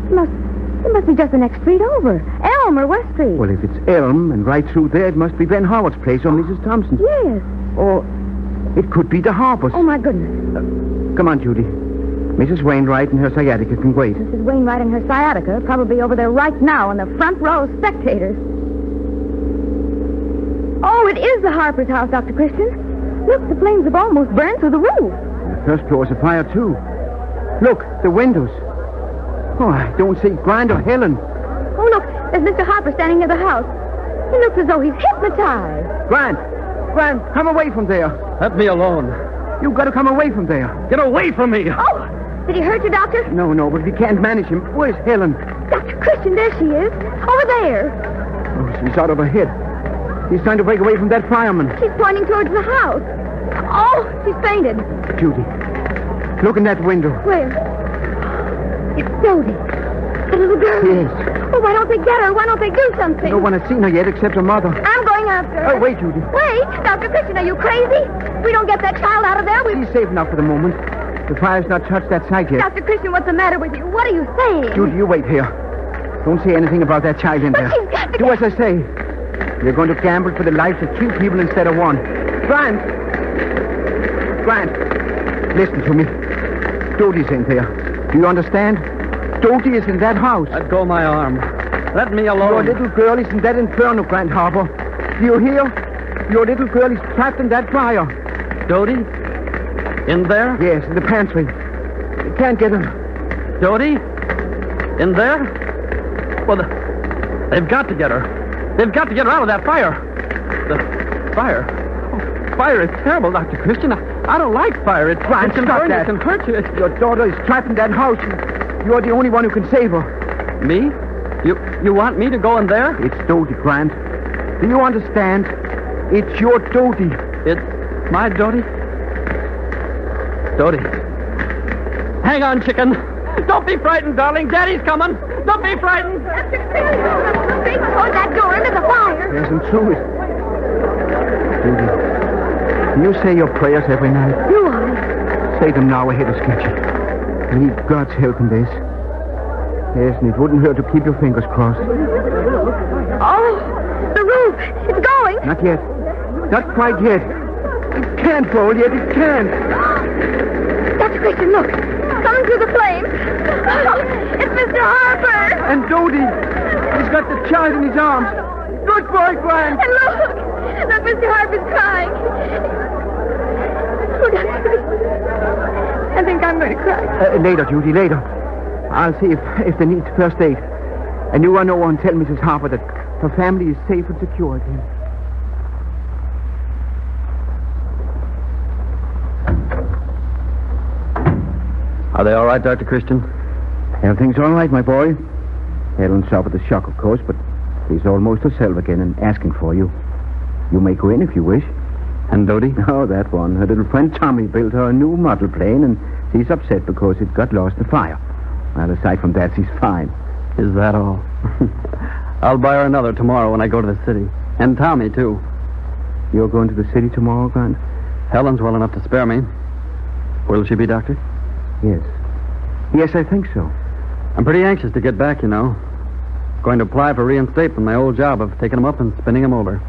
It must be just the next street over. Elm or West Street. Well, if it's Elm and right through there, it must be Ben Howard's place or Mrs. Thompson's. Yes. Or it could be the Harper's. Oh, my goodness. Come on, Judy. Mrs. Wainwright and her sciatica can wait. Mrs. Wainwright and her sciatica are probably over there right now in the front row of spectators. Oh, it is the Harper's house, Dr. Christian. Look, the flames have almost burned through the roof. The first floor's afire, too. Look, the windows. Oh, I don't see Grant or Helen. Oh, look, there's Mr. Harper standing near the house. He looks as though he's hypnotized. Grant, come away from there. Let me alone. You've got to come away from there. Get away from me. Oh, did he hurt you, Doctor? No, but we can't manage him. Where's Helen? Dr. Christian, there she is. Over there. Oh, she's out of her head. He's trying to break away from that fireman. She's pointing towards the house. Oh, she's fainted. Judy, look in that window. Where? It's Dodie. The little girl. Yes. Oh, why don't they get her? Why don't they do something? No one has seen her yet except her mother. I'm going after her. Oh, wait, Judy. Wait. Dr. Christian, are you crazy? If we don't get that child out of there, She's safe enough for the moment. The fire's not touched that site yet. Dr. Christian, what's the matter with you? What are you saying? Judy, you wait here. Don't say anything about that child in there. She's got to Do as I say. You're going to gamble for the lives of 2 people instead of 1. Grant, listen to me. Dodie's in there. Do you understand? Dodie is in that house. Let go my arm. Let me alone. Your little girl is in that inferno, Grand Harbor. Do you hear? Your little girl is trapped in that fire. Dodie? In there? Yes, in the pantry. You can't get her. Dodie? In there? Well, they've got to get her. They've got to get her out of that fire. The fire? Oh, fire is terrible, Dr. Christian. I don't like fire. It can burn you, it can hurt you. Your daughter is trapped in that house. You're the only one who can save her. Me? You want me to go in there? It's Dodie, Grant. Do you understand? It's your Dodie. It's my Dodie? Dodie. Hang on, chicken. Don't be frightened, darling. Daddy's coming. Don't be frightened. Dr. Christian, break toward that door into the fire. Yes, and through it. Dodie. You say your prayers every night. Do I? Say them now ahead of schedule. I need God's help in this. Yes, and it wouldn't hurt to keep your fingers crossed. Oh, the roof. It's going. Not yet. Not quite yet. It can't fall yet. It can't. Dr. Christian, look. Coming through the flames. It's Mr. Harper. And Dodie. He's got the child in his arms. Good boy, Grant. And look. Look, Mr. Harper's crying. Oh, Dr. Christian. I think I'm going to cry. Later, Judy, later. I'll see if they need first aid. And you run over and tell Mrs. Harper that her family is safe and secure again. Are they all right, Dr. Christian? Everything's all right, my boy. Helen suffered the shock, of course, but she's almost herself again and asking for you. You may go in if you wish. And Dodie? Oh, that one. Her little friend Tommy built her a new model plane, and she's upset because it got lost in fire. Well, aside from that, she's fine. Is that all? I'll buy her another tomorrow when I go to the city. And Tommy, too. You're going to the city tomorrow, Grant? Helen's well enough to spare me. Will she be, Doctor? Yes. Yes, I think so. I'm pretty anxious to get back, you know. Going to apply for reinstatement from my old job of taking them up and spinning them over.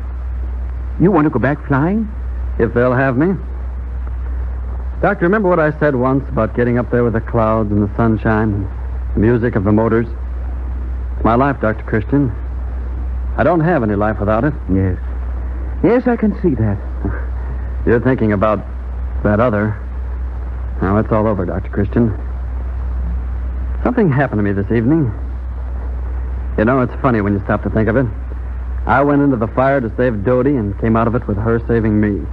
You want to go back flying? If they'll have me. Doctor, remember what I said once about getting up there with the clouds and the sunshine and the music of the motors? It's my life, Dr. Christian. I don't have any life without it. Yes. Yes, I can see that. You're thinking about that other. Now, it's all over, Dr. Christian. Something happened to me this evening. You know, it's funny when you stop to think of it. I went into the fire to save Dodie and came out of it with her saving me.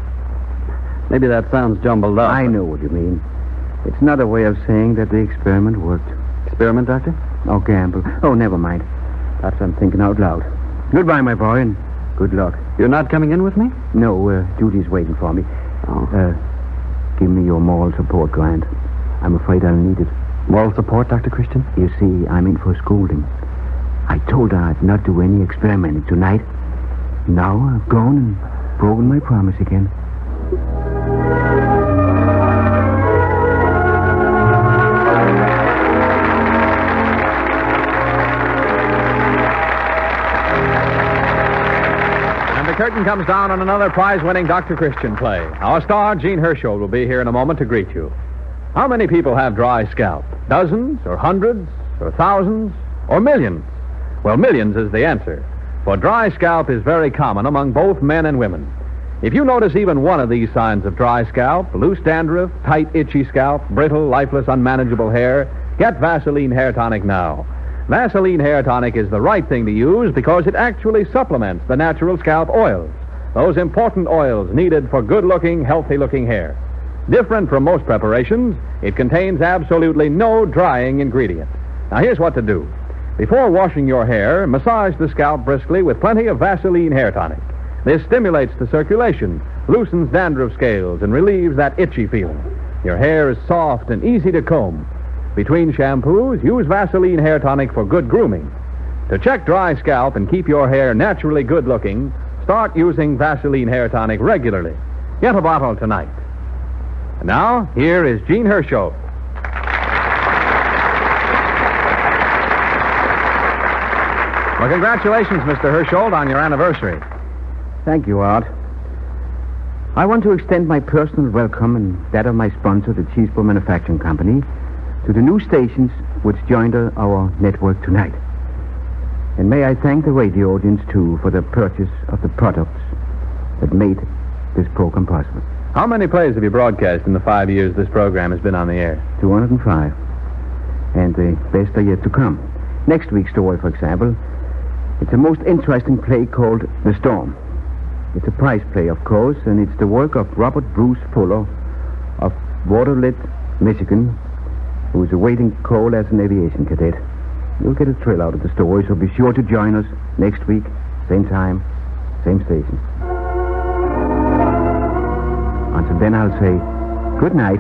Maybe that sounds jumbled up. I know what you mean. It's another way of saying that the experiment worked. Experiment, Doctor? Oh, gamble. Oh, never mind. That's what I'm thinking out loud. Goodbye, my boy, and good luck. You're not coming in with me? No, Judy's waiting for me. Oh. Give me your moral support, Grant. I'm afraid I'll need it. Moral support, Dr. Christian? You see, I'm in for scolding. I told her I'd not do any experimenting tonight. Now I've gone and broken my promise again. And the curtain comes down on another prize-winning Dr. Christian play. Our star, Gene Herschel, will be here in a moment to greet you. How many people have dry scalp? Dozens, or hundreds, or thousands, or millions? Well, millions is the answer. For dry scalp is very common among both men and women. If you notice even one of these signs of dry scalp, loose dandruff, tight, itchy scalp, brittle, lifeless, unmanageable hair, get Vaseline Hair Tonic now. Vaseline Hair Tonic is the right thing to use because it actually supplements the natural scalp oils, those important oils needed for good-looking, healthy-looking hair. Different from most preparations, it contains absolutely no drying ingredient. Now, here's what to do. Before washing your hair, massage the scalp briskly with plenty of Vaseline Hair Tonic. This stimulates the circulation, loosens dandruff scales, and relieves that itchy feeling. Your hair is soft and easy to comb. Between shampoos, use Vaseline Hair Tonic for good grooming. To check dry scalp and keep your hair naturally good-looking, start using Vaseline Hair Tonic regularly. Get a bottle tonight. And now, here is Gene Herschel. Well, congratulations, Mr. Herschel, on your anniversary. Thank you, Art. I want to extend my personal welcome and that of my sponsor, the Cheesebro Manufacturing Company, to the new stations which joined our network tonight. And may I thank the radio audience, too, for the purchase of the products that made this program possible. How many plays have you broadcast in the 5 years this program has been on the air? 205. And the best are yet to come. Next week's story, for example, it's a most interesting play called The Storm. It's a prize play, of course, and it's the work of Robert Bruce Fuller of Waterloo, Michigan, who is awaiting call as an aviation cadet. You'll get a thrill out of the story, so be sure to join us next week, same time, same station. Until then, I'll say good night.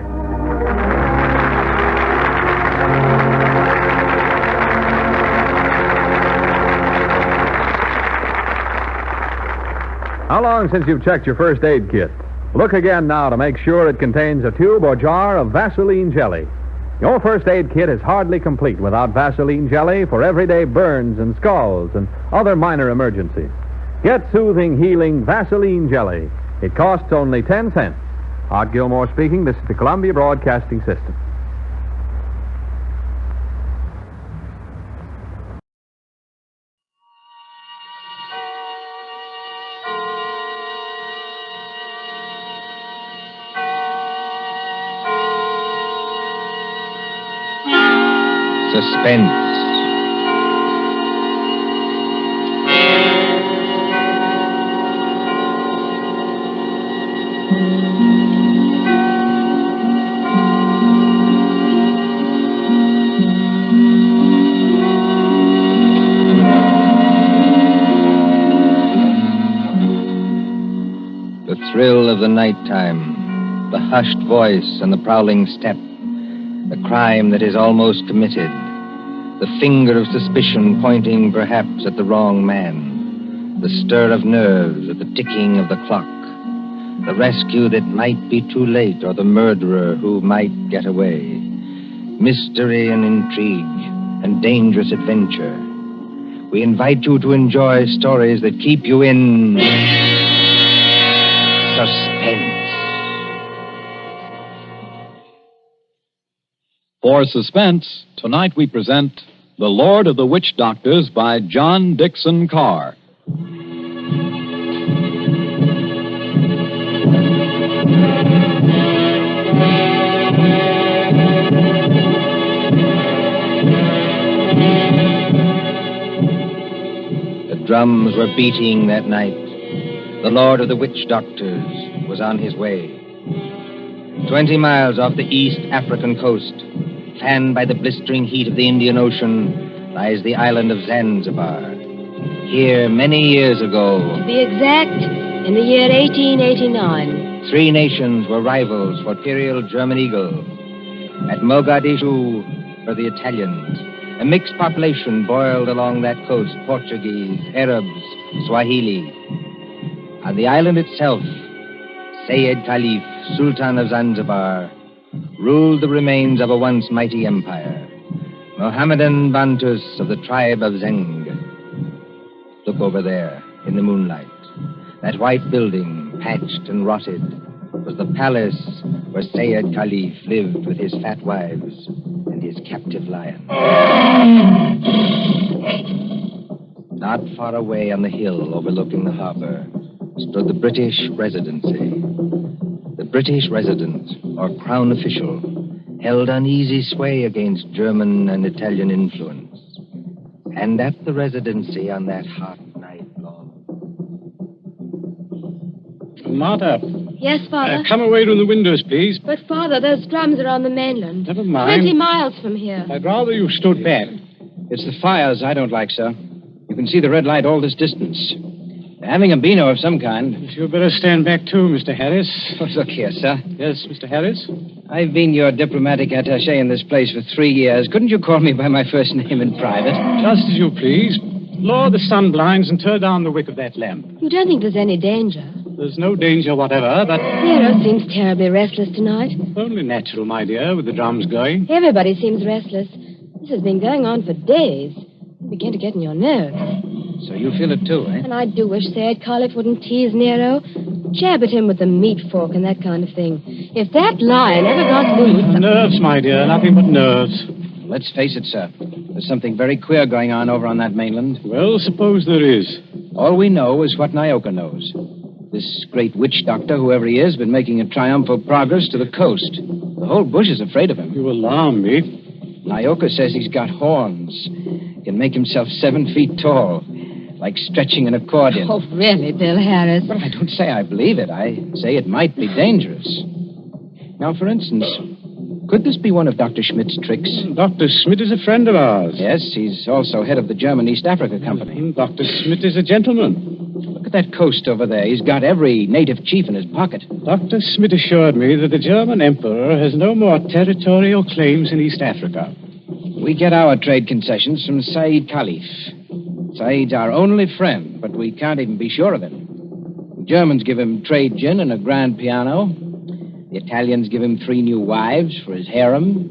How long since you've checked your first aid kit? Look again now to make sure it contains a tube or jar of Vaseline jelly. Your first aid kit is hardly complete without Vaseline jelly for everyday burns and scalds and other minor emergencies. Get soothing, healing Vaseline jelly. It costs only 10 cents. Art Gilmore speaking. This is the Columbia Broadcasting System. Suspense. The thrill of the nighttime, the hushed voice and the prowling step, the crime that is almost committed, the finger of suspicion pointing perhaps at the wrong man, the stir of nerves at the ticking of the clock, the rescue that might be too late or the murderer who might get away, mystery and intrigue and dangerous adventure. We invite you to enjoy stories that keep you in suspense. For Suspense, tonight we present The Lord of the Witch Doctors by John Dixon Carr. The drums were beating that night. The Lord of the Witch Doctors was on his way. 20 miles off the East African coast, fanned by the blistering heat of the Indian Ocean, lies the island of Zanzibar. Here, many years ago, To be exact, in the year 1889. 3 nations were rivals for imperial German eagle. At Mogadishu were the Italians. A mixed population boiled along that coast, Portuguese, Arabs, Swahili. On the island itself, Sayed Khalif, Sultan of Zanzibar, ruled the remains of a once mighty empire. Mohammedan Bantus of the tribe of Zeng. Look over there, in the moonlight. That white building, patched and rotted, was the palace where Sayed Khalif lived with his fat wives and his captive lion. Not far away on the hill overlooking the harbor stood the British Residency. The British resident, or crown official, held uneasy sway against German and Italian influence. And at the Residency on that hot night long... Martha. Yes, Father? Come away from the windows, please. But, Father, those drums are on the mainland. Never mind. 20 miles from here. I'd rather you stood back. It's the fires I don't like, sir. You can see the red light all this distance. They're having a beano of some kind. You'd better stand back, too, Mr. Harris. Oh, look here, sir. Yes, Mr. Harris? I've been your diplomatic attaché in this place for 3 years. Couldn't you call me by my first name in private? Just as you please. Lower the sun blinds and turn down the wick of that lamp. You don't think there's any danger? There's no danger whatever, but... Nero seems terribly restless tonight. Only natural, my dear, with the drums going. Everybody seems restless. This has been going on for days. You begin to get in your nerves. So you feel it too, eh? And I do wish Sayed Khalif wouldn't tease Nero. Jab at him with the meat fork and that kind of thing. If that lion ever got loose... Nerves, my dear, nothing but nerves. Let's face it, sir. There's something very queer going on over on that mainland. Well, suppose there is. All we know is what Nyoka knows. This great witch doctor, whoever he is, been making a triumphal progress to the coast. The whole bush is afraid of him. You alarm me. Nyoka says he's got horns. He can make himself 7 feet tall. Like stretching an accordion. Oh, really, Bill Harris? Well, I don't say I believe it. I say it might be dangerous. Now, for instance, could this be one of Dr. Schmidt's tricks? Dr. Schmidt is a friend of ours. Yes, he's also head of the German East Africa Company. Dr. Schmidt is a gentleman. Look at that coast over there. He's got every native chief in his pocket. Dr. Schmidt assured me that the German emperor has no more territorial claims in East Africa. We get our trade concessions from Sayed Khalif. Said's our only friend, but we can't even be sure of him. Germans give him trade gin and a grand piano. The Italians give him 3 new wives for his harem.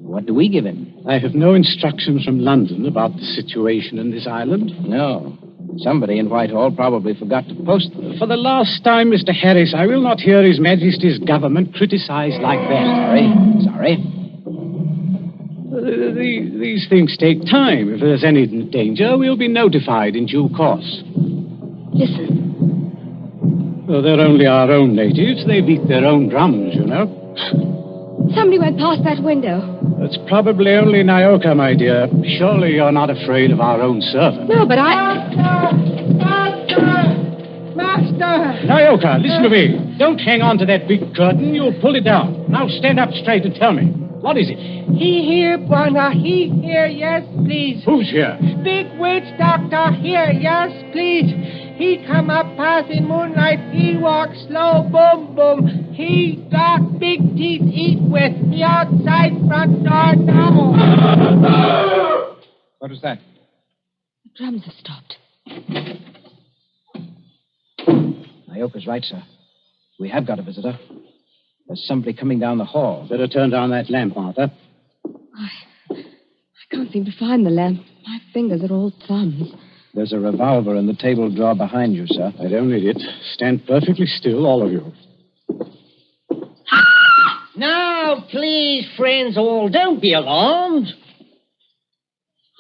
What do we give him? I have no instructions from London about the situation in this island. No. Somebody in Whitehall probably forgot to post them. For the last time, Mr. Harris, I will not hear His Majesty's government criticized like that. Sorry. These things take time. If there's any danger, we'll be notified in due course. Listen. Well, they're only our own natives. They beat their own drums, you know. Somebody went past that window. That's probably only Nyoka, my dear. Surely you're not afraid of our own servant. No, but Master! Nyoka, listen to me. Don't hang on to that big curtain. You'll pull it down. Now stand up straight and tell me. What is it? He here, Buana. He here, yes, please. Who's here? Big witch doctor here, yes, please. He come up past in moonlight. He walk slow, boom, boom. He got big teeth eat with the outside front door now. What was that? The drums have stopped. Nyoka's right, sir. We have got a visitor. There's somebody coming down the hall. Better turn down that lamp, Martha. I can't seem to find the lamp. My fingers are all thumbs. There's a revolver in the table drawer behind you, sir. I don't need it. Stand perfectly still, all of you. Now, please, friends all, don't be alarmed.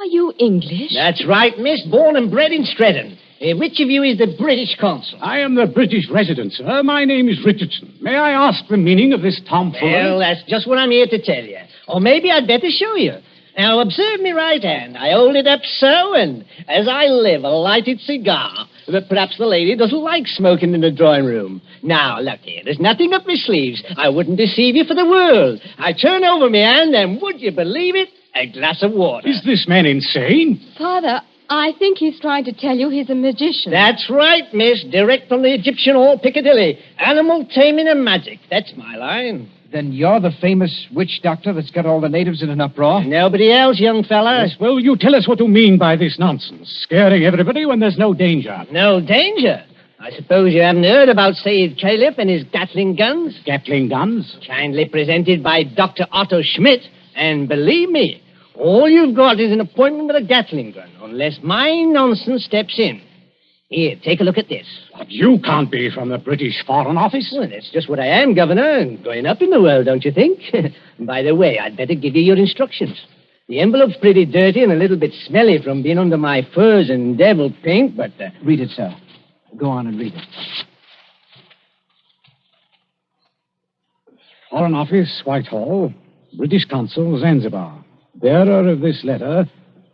Are you English? That's right, miss. Born and bred in Streatham. Which of you is the British consul? I am the British resident, sir. My name is Richardson. May I ask the meaning of this tomfoolery? Well, that's just what I'm here to tell you. Or maybe I'd better show you. Now, observe me right hand. I hold it up so, and as I live, a lighted cigar. But perhaps the lady doesn't like smoking in the drawing room. Now, look here. There's nothing up my sleeves. I wouldn't deceive you for the world. I turn over my hand, and would you believe it? A glass of water. Is this man insane? Father, I think he's trying to tell you he's a magician. That's right, miss. Direct from the Egyptian Hall, Piccadilly. Animal taming and magic. That's my line. Then you're the famous witch doctor that's got all the natives in an uproar? Nobody else, young fella. Yes, well, you tell us what you mean by this nonsense. Scaring everybody when there's no danger. No danger? I suppose you haven't heard about Sayyid Caliph and his Gatling guns? Gatling guns? Kindly presented by Dr. Otto Schmidt. And believe me, all you've got is an appointment with a Gatling gun, unless my nonsense steps in. Here, take a look at this. But you can't be from the British Foreign Office. Well, that's just what I am, Governor, and going up in the world, don't you think? By the way, I'd better give you your instructions. The envelope's pretty dirty and a little bit smelly from being under my furs and devil pink, but... Read it, sir. Go on and read it. Foreign Office, Whitehall. British Consul, Zanzibar. Bearer of this letter,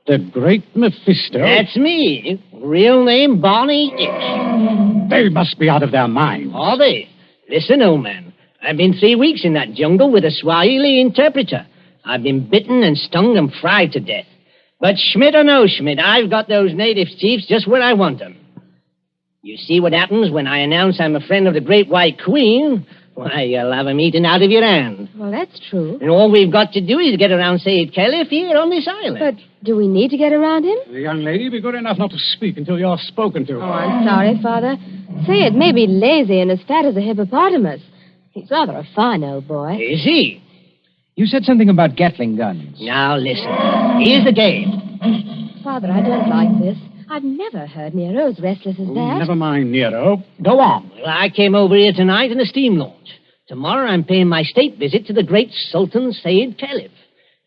the Great Mephisto. That's me. Real name, Barney Hicks. They must be out of their minds. Are they? Listen, old man. I've been 3 weeks in that jungle with a Swahili interpreter. I've been bitten and stung and fried to death. But Schmidt or no Schmidt, I've got those native chiefs just where I want them. You see what happens when I announce I'm a friend of the Great White Queen? Why, you'll have 'em eaten out of your hand. Well, that's true. And all we've got to do is get around Sayyid Caliph here on this island. But do we need to get around him? The young lady, be good enough not to speak until you're spoken to. Oh, I'm sorry, Father. Sayyid may be lazy and as fat as a hippopotamus. He's rather a fine old boy. Is he? You said something about Gatling guns. Now, listen. Here's the game. Father, I don't like this. I've never heard Nero as restless as that. Never mind, Nero. Go on. Well, I came over here tonight in a steam launch. Tomorrow I'm paying my state visit to the great Sultan Sayyid Caliph.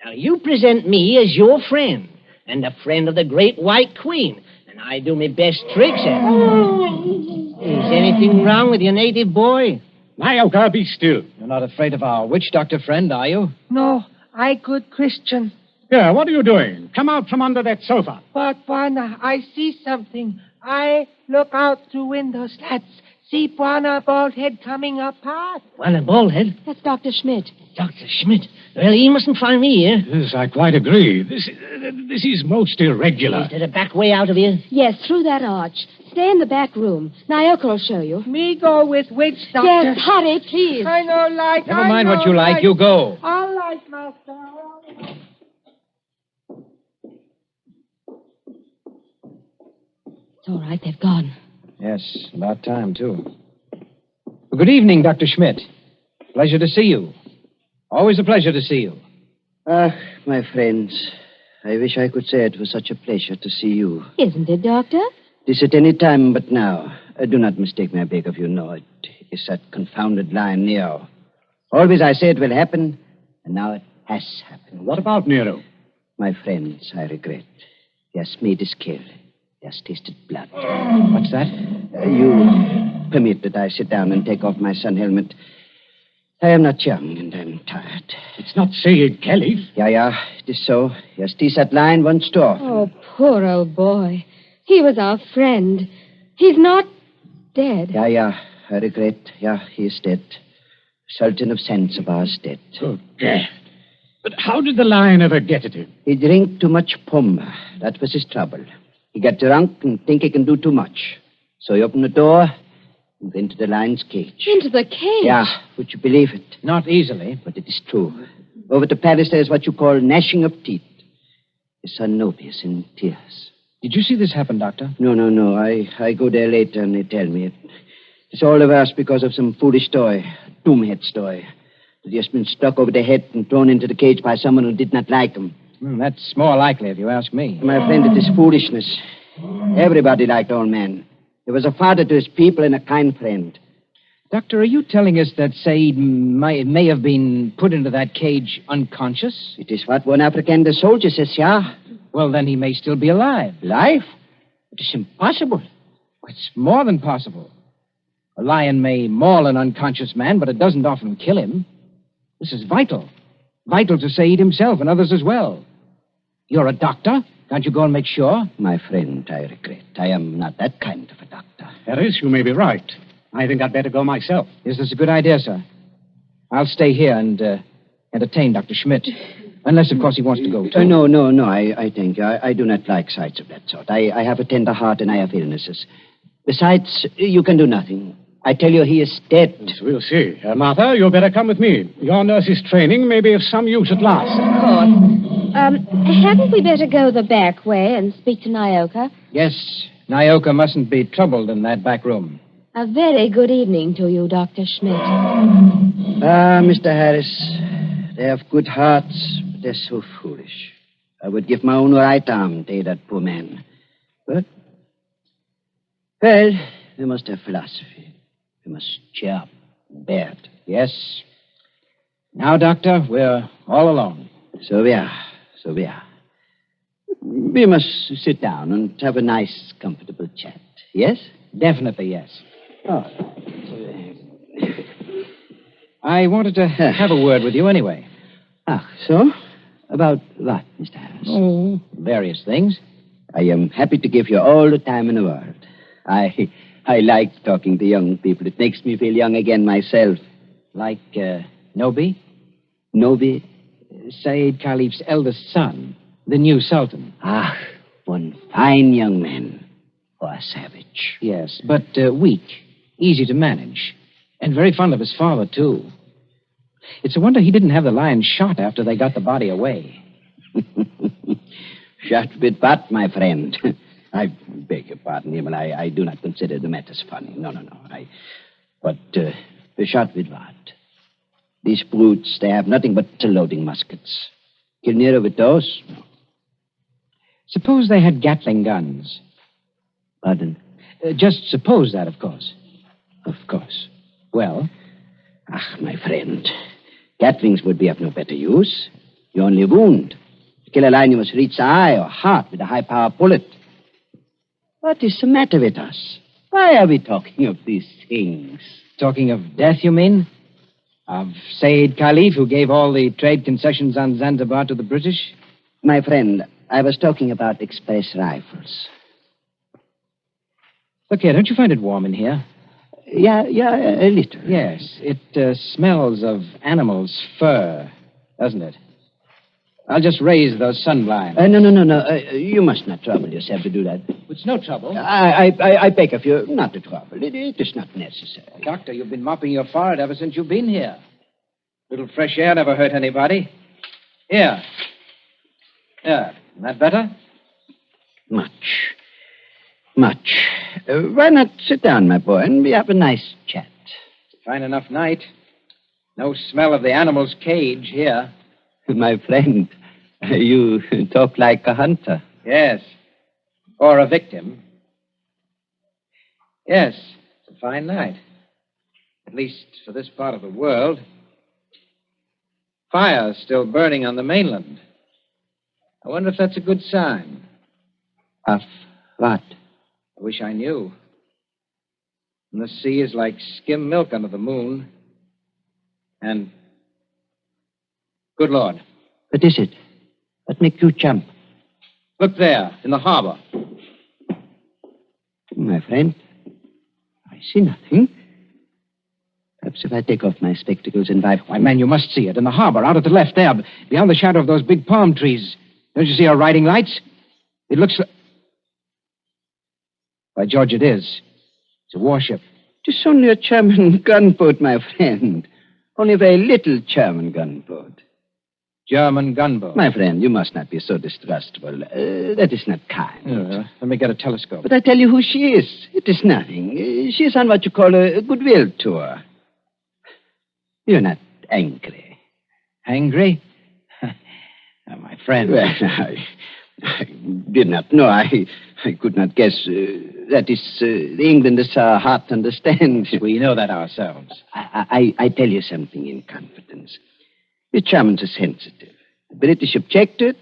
Now, you present me as your friend, and a friend of the Great White Queen, and I do my best tricks at it. Is anything wrong with your native boy? Nyoka, be still. You're not afraid of our witch doctor friend, are you? No, I good Christian. Here, what are you doing? Come out from under that sofa. But, Buana, I see something. I look out through window slats. See Buana bald head coming up past. Well, a bald head? That's Dr. Schmidt. Dr. Schmidt? Well, he mustn't find me here. Yes, I quite agree. This is most irregular. Is there a back way out of here? Yes, through that arch. Stay in the back room. Nyoka will show you. Me go with witch doctor. Yes, hurry, please. I know like. Never mind what you like. You go. All right, master. It's all right, they've gone. Yes, about time, too. Well, good evening, Dr. Schmidt. Pleasure to see you. Always a pleasure to see you. Ah, my friends, I wish I could say it was such a pleasure to see you. Isn't it, Doctor? This at any time but now. Do not mistake me, I beg of you. No, it is that confounded lion, Nero. Always I say it will happen, and now it has happened. What about Nero? My friends, I regret. He has made his kill. He has tasted blood. What's that? You permit that I sit down and take off my sun helmet. I am not young, and I'm tired. It's not Sayed Caliph. Yeah, it is so. He has teased that lion once too often. Oh, poor old boy. He was our friend. He's not dead. Yeah, I regret. Yeah, he is dead. Sultan of Zanzibar is dead. Oh, Gad. But how did the lion ever get at him? He drank too much pumba. That was his trouble. He got drunk and think he can do too much. So he opened the door and went into the lion's cage. Into the cage? Yeah, would you believe it? Not easily. But it is true. Over to Paris, there's what you call gnashing of teeth. His son Nobi is in tears. Did you see this happen, Doctor? No. I go there later and they tell me. It's all the worse because of some foolish story, a doomhead story. That he has been struck over the head and thrown into the cage by someone who did not like him. That's more likely, if you ask me. My friend, it is foolishness. Everybody liked old man. He was a father to his people and a kind friend. Doctor, are you telling us that Said may have been put into that cage unconscious? It is what one African soldier says, yeah. Well, then he may still be alive. Alive? It is impossible. It's more than possible. A lion may maul an unconscious man, but it doesn't often kill him. This is vital. Vital to Said himself and others as well. You're a doctor. Can't you go and make sure? My friend, I regret. I am not that kind of a doctor. Harris, you may be right. I think I'd better go myself. Yes, that's a good idea, sir. I'll stay here and entertain Dr. Schmidt. Unless, of course, he wants to go, too. No, I thank you. I do not like sights of that sort. I have a tender heart and I have illnesses. Besides, you can do nothing. I tell you, he is dead. Yes, we'll see. Martha, you'd better come with me. Your nurse's training may be of some use at last. Of course. Hadn't we better go the back way and speak to Nyoka? Yes, Nyoka mustn't be troubled in that back room. A very good evening to you, Dr. Schmidt. Mr. Harris, they have good hearts, but they're so foolish. I would give my own right arm to that poor man. But, well, we must have philosophy. We must cheer up and bear it. Yes. Now, Doctor, we're all alone. So we are. We must sit down and have a nice, comfortable chat. Yes? Definitely, yes. Oh. I wanted to have a word with you anyway. So? About what, Mr. Harris? Oh, various things. I am happy to give you all the time in the world. I like talking to young people. It makes me feel young again myself. Like, Nobi? Nobi? Said Caliph's eldest son, the new Sultan. One fine young man. Or a savage. Yes, but weak, easy to manage. And very fond of his father, too. It's a wonder he didn't have the lion shot after they got the body away. Shot with what, my friend? I beg your pardon, Himmel. I do not consider the matters funny. No. But shot with what? These brutes, they have nothing but loading muskets. Kill Nero with those? No. Suppose they had Gatling guns. Pardon? Just suppose that, of course. Of course. Well? My friend. Gatlings would be of no better use. You only wound. To kill a lion, you must reach the eye or heart with a high-power bullet. What is the matter with us? Why are we talking of these things? Talking of death, you mean? Of Said Caliph, who gave all the trade concessions on Zanzibar to the British? My friend, I was talking about express rifles. Look here, don't you find it warm in here? Yeah, a little. Yes, it smells of animal's fur, doesn't it? I'll just raise those sun blinds. No. You must not trouble yourself to do that. It's no trouble. I beg of you not to trouble. It is not necessary. Doctor, you've been mopping your forehead ever since you've been here. Little fresh air never hurt anybody. Here. Isn't that better? Much. Why not sit down, my boy, and we have a nice chat? Fine enough night. No smell of the animal's cage here. My friend, you talk like a hunter. Yes. Or a victim. Yes, it's a fine night. At least for this part of the world. Fire's still burning on the mainland. I wonder if that's a good sign. Of what? I wish I knew. And the sea is like skim milk under the moon. And, good Lord. What is it? What makes you jump? Look there, in the harbor. My friend, I see nothing. Perhaps if I take off my spectacles and dive... Why, man, you must see it. In the harbor, out at the left there, beyond the shadow of those big palm trees. Don't you see our riding lights? It looks... By George, it is. It's a warship. It's only a German gunboat, my friend. Only a very little German gunboat. German gunboat? My friend, you must not be so distrustful. That is not kind. Let me get a telescope. But I tell you who she is. It is nothing. She is on what you call a goodwill tour. You're not angry. Angry? My friend. Well, I did not know. I could not guess. That is, the Englanders are hard to understand. We know that ourselves. I tell you something in confidence. The Germans are sensitive. The British objected.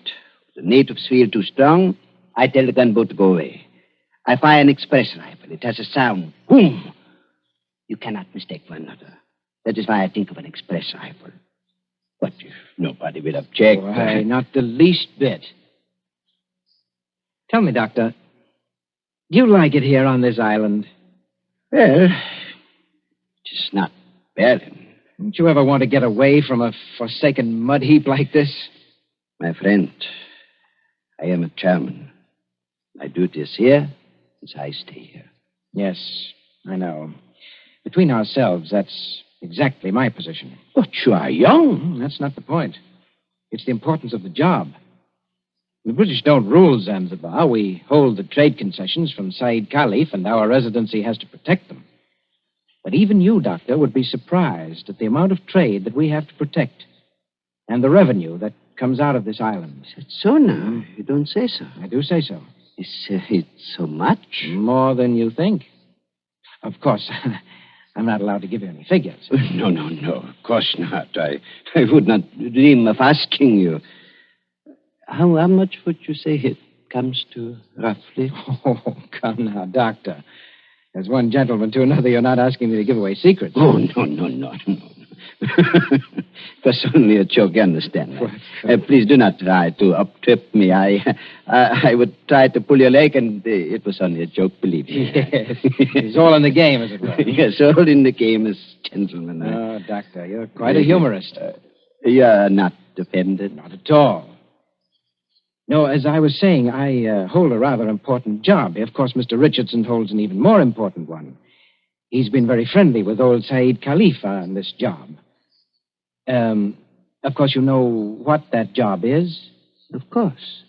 The natives feel too strong. I tell the gunboat to go away. I fire an express rifle. It has a sound. Boom! You cannot mistake one another. That is why I think of an express rifle. But if nobody will object... Why, not the least bit. Tell me, Doctor, do you like it here on this island? Well, it's not bad. Don't you ever want to get away from a forsaken mud heap like this? My friend, I am a German. My duty is here, as I stay here. Yes, I know. Between ourselves, that's exactly my position. But you are young. That's not the point. It's the importance of the job. The British don't rule Zanzibar. We hold the trade concessions from Said Khalif, and our residency has to protect them. But even you, Doctor, would be surprised at the amount of trade that we have to protect and the revenue that comes out of this island. Is it so now? You don't say so. I do say so. Is it so much? More than you think. Of course, I'm not allowed to give you any figures. No. Of course not. I would not dream of asking you. How much would you say it comes to, roughly? Oh, come now, Doctor. As one gentleman to another, you're not asking me to give away secrets. Oh, no. It was only a joke, you understand? Please do not try to up-trip me. I would try to pull your leg, and it was only a joke, believe me. Yes. It's all in the game, as it were. Yes, all in the game as gentlemen. Oh, Doctor, you're quite a humorist. You're not offended? Not at all. No, as I was saying, I hold a rather important job. Of course, Mr. Richardson holds an even more important one. He's been very friendly with old Said Khalif on this job. Of course, you know what that job is? Of course.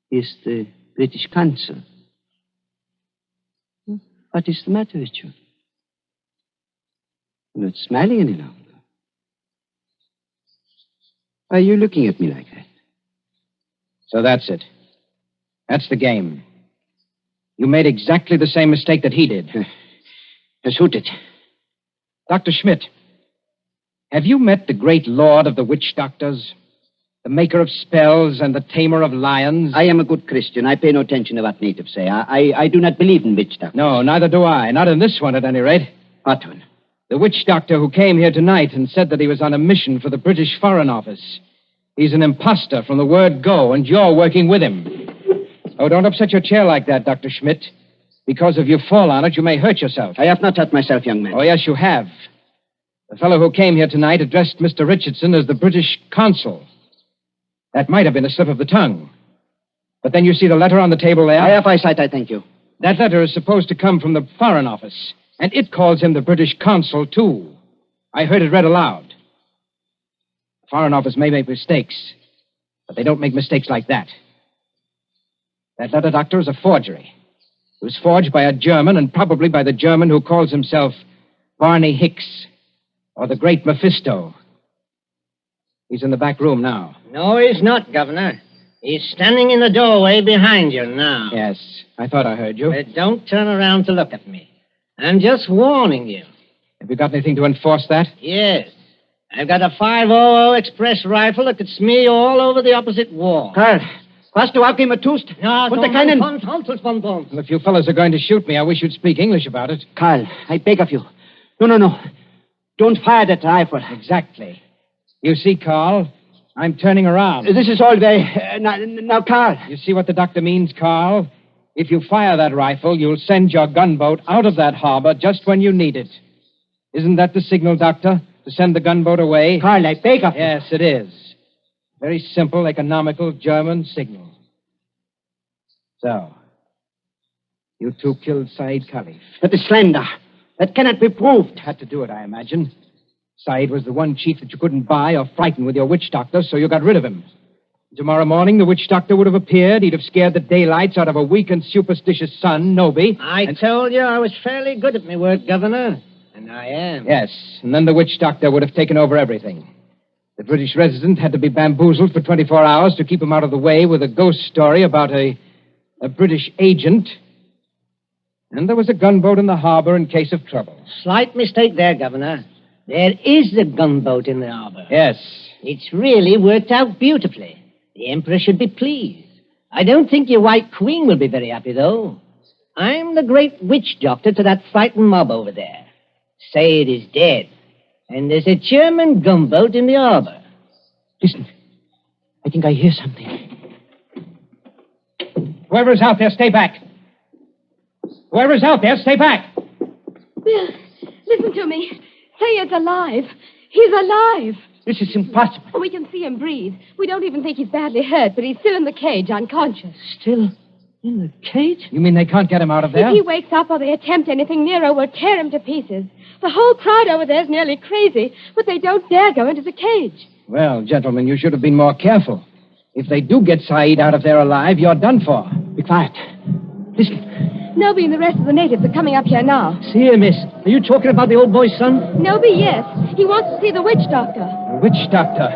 He's the British consul. What is the matter with you? You're not smiling any longer. Why are you looking at me like that? So that's it. That's the game. You made exactly the same mistake that he did. Yes, who did? Dr. Schmidt. Have you met the great lord of the witch doctors? The maker of spells and the tamer of lions? I am a good Christian. I pay no attention to what natives say. I do not believe in witch doctors. No, neither do I. Not in this one, at any rate. What one? The witch doctor who came here tonight and said that he was on a mission for the British Foreign Office. He's an imposter from the word go, and you're working with him. Oh, don't upset your chair like that, Dr. Schmidt. Because if you fall on it, you may hurt yourself. I have not hurt myself, young man. Oh, yes, you have. The fellow who came here tonight addressed Mr. Richardson as the British consul. That might have been a slip of the tongue. But then you see the letter on the table there? I have eyesight, I thank you. That letter is supposed to come from the Foreign Office, and it calls him the British consul, too. I heard it read aloud. The Foreign Office may make mistakes, but they don't make mistakes like that. That letter, Doctor, is a forgery. It was forged by a German, and probably by the German who calls himself Barney Hicks, or the Great Mephisto. He's in the back room now. No, he's not, Governor. He's standing in the doorway behind you now. Yes, I thought I heard you. But don't turn around to look at me. I'm just warning you. Have you got anything to enforce that? Yes. I've got a 500 express rifle that could smear you all over the opposite wall. Karl, was du abgeben tust? Ja, Und keinen... Well, if you fellas are going to shoot me, I wish you'd speak English about it. Karl, I beg of you. No. Don't fire that rifle. Exactly. You see, Carl, I'm turning around. This is all very... now, Karl. You see what the doctor means, Carl? If you fire that rifle, you'll send your gunboat out of that harbor just when you need it. Isn't that the signal, Doctor? To send the gunboat away? Karl, I beg of you. Yes, it is. Very simple, economical German signal. So, you two killed Said Khalif. That is slander. That cannot be proved. Had to do it, I imagine. Said was the one chief that you couldn't buy or frighten with your witch doctor, so you got rid of him. Tomorrow morning, the witch doctor would have appeared. He'd have scared the daylights out of a weak and superstitious son, Noby. I told you I was fairly good at my work, Governor. And I am. Yes, and then the witch doctor would have taken over everything. The British resident had to be bamboozled for 24 hours to keep him out of the way with a ghost story about a British agent. And there was a gunboat in the harbor in case of trouble. Slight mistake there, Governor. There is a gunboat in the harbor. Yes. It's really worked out beautifully. The Emperor should be pleased. I don't think your White Queen will be very happy, though. I'm the great witch doctor to that frightened mob over there. Said is dead. And there's a German gunboat in the harbor. Listen. I think I hear something. Whoever's out there, stay back. Whoever's out there, stay back. Bill, listen to me. Sayed's alive. He's alive. This is impossible. We can see him breathe. We don't even think he's badly hurt, but he's still in the cage, unconscious. Still in the cage? You mean they can't get him out of there? If he wakes up or they attempt anything, Nero will tear him to pieces. The whole crowd over there is nearly crazy, but they don't dare go into the cage. Well, gentlemen, you should have been more careful. If they do get Said out of there alive, you're done for. Be quiet. Listen. Noby and the rest of the natives are coming up here now. See here, miss. Are you talking about the old boy's son? Noby, yes. He wants to see the witch doctor. The witch doctor?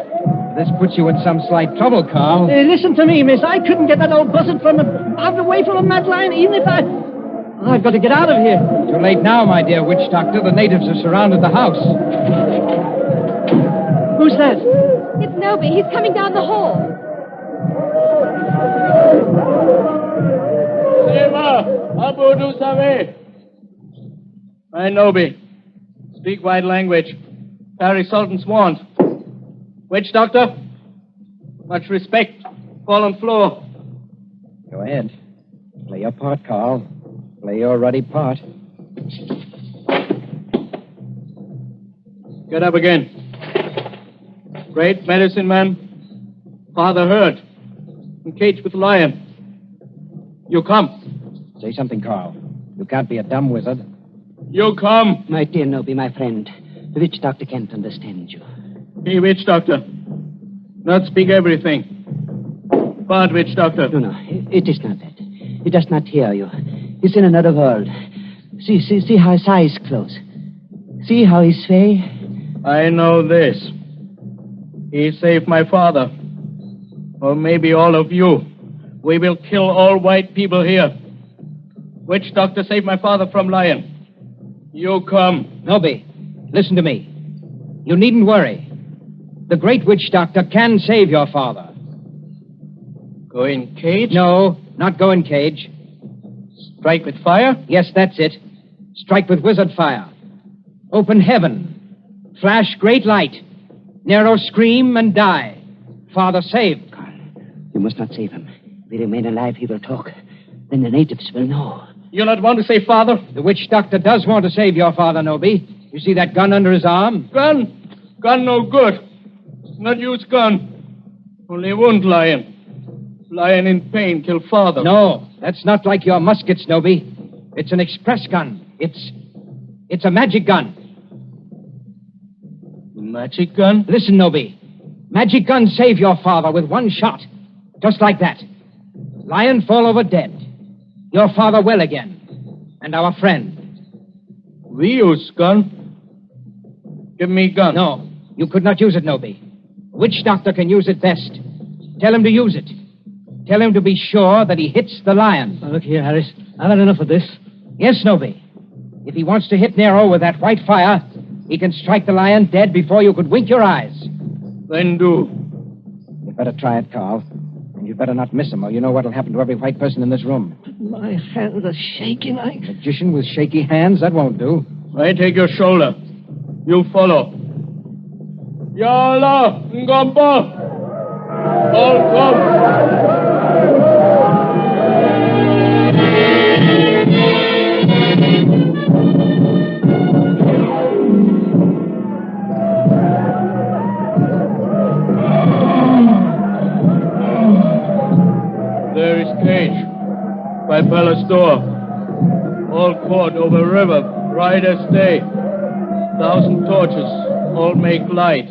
This puts you in some slight trouble, Carl. Listen to me, miss. I couldn't get that old buzzard out away from a mad lion, even if I've got to get out of here. Too late now, my dear witch doctor. The natives have surrounded the house. Who's that? It's Noby. He's coming down the hall. Abu du Save. I Noby. Speak white language. Paris Sultan's want. Witch doctor? Much respect. Fallen floor. Go ahead. Play your part, Carl. Play your ruddy part. Get up again. Great medicine man. Father heard. Encaged with lion. You come. Say something, Carl. You can't be a dumb wizard. You come. My dear Noby, my friend. The witch doctor can't understand you. Hey, witch doctor. Not speak everything. But, witch doctor. No, it is not that. He does not hear you. He's in another world. See how his eyes close. See how he sway. I know this. He saved my father. Or maybe all of you. We will kill all white people here. Witch doctor saved my father from lion. You come. Noby, listen to me. You needn't worry. The great witch doctor can save your father. Go in cage? No, not go in cage. Strike with fire? Yes, that's it. Strike with wizard fire. Open heaven. Flash great light. Nero scream and die. Father saved. Carl, you must not save him. If he remain alive, he will talk. Then the natives will know. You not want to save father? The witch doctor does want to save your father, Noby. You see that gun under his arm? Gun? Gun no good. Not use gun. Only wound lion. Lion in pain kill father. No, that's not like your muskets, Noby. It's an express gun. It's a magic gun. Magic gun? Listen, Noby. Magic gun save your father with one shot. Just like that. Lion fall over dead. Your father well again. and our friend. We use gun. Give me gun. No, you could not use it, Noby. Which doctor can use it best? Tell him to use it. Tell him to be sure that he hits the lion. Look here, Harris. I've had enough of this. Yes, Noby. If he wants to hit Nero with that white fire, he can strike the lion dead before you could wink your eyes. Then do. You'd better try it, Carl. And you'd better not miss him, or you know what'll happen to every white person in this room. My hands are shaking. Magician with shaky hands, that won't do. I take your shoulder. You follow. Yalla, Ngomba. All come. There is cage by palace door. All court over river, bright as day. 1,000 torches, all make light.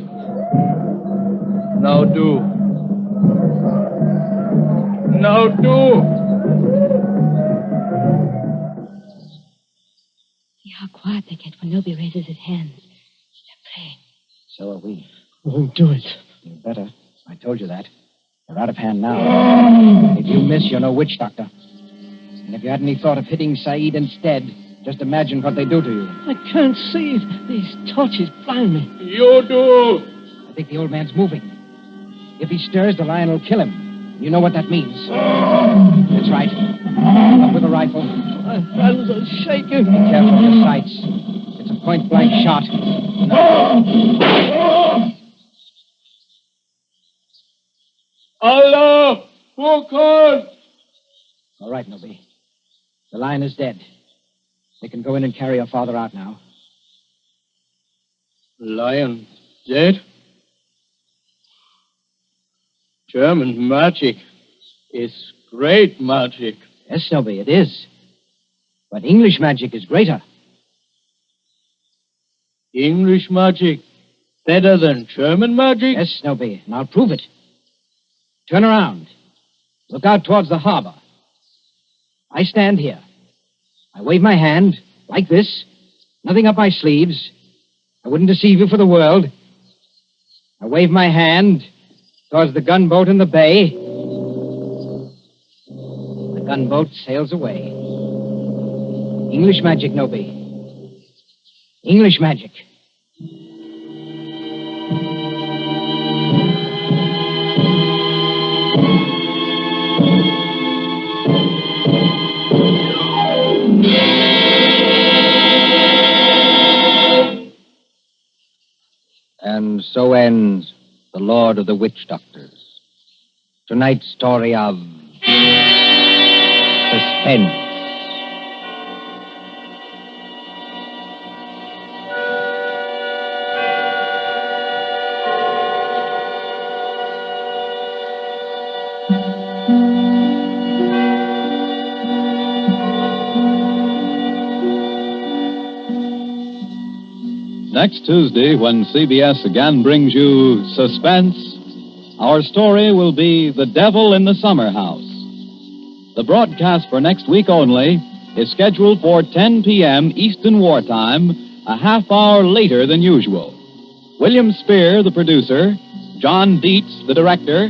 Now do. Now do. See how quiet they get when Noby raises his hands. They're praying. So are we. Won't do it. You better. I told you that. They're out of hand now. If you miss, you're no witch doctor. And if you had any thought of hitting Saeed instead, just imagine what they do to you. I can't see. These torches blind me. You do. I think the old man's moving. If he stirs, the lion will kill him. You know what that means. That's right. Up with a rifle. My hands are shaking. Be careful of your sights. It's a point-blank shot. Allah! Furkan! All right, Noby. The lion is dead. They can go in and carry your father out now. Lion dead? German magic is great magic. Yes, Noby, it is. But English magic is greater. English magic better than German magic? Yes, Noby, and I'll prove it. Turn around. Look out towards the harbor. I stand here. I wave my hand, like this. Nothing up my sleeves. I wouldn't deceive you for the world. I wave my hand towards the gunboat in the bay. The gunboat sails away. English magic, Noby. English magic. And so ends The Lord of the Witch Doctors. Tonight's story of Suspense. Next Tuesday, when CBS again brings you Suspense, our story will be The Devil in the Summer House. The broadcast for next week only is scheduled for 10 p.m. Eastern Wartime, a half hour later than usual. William Spear, the producer, John Dietz, the director,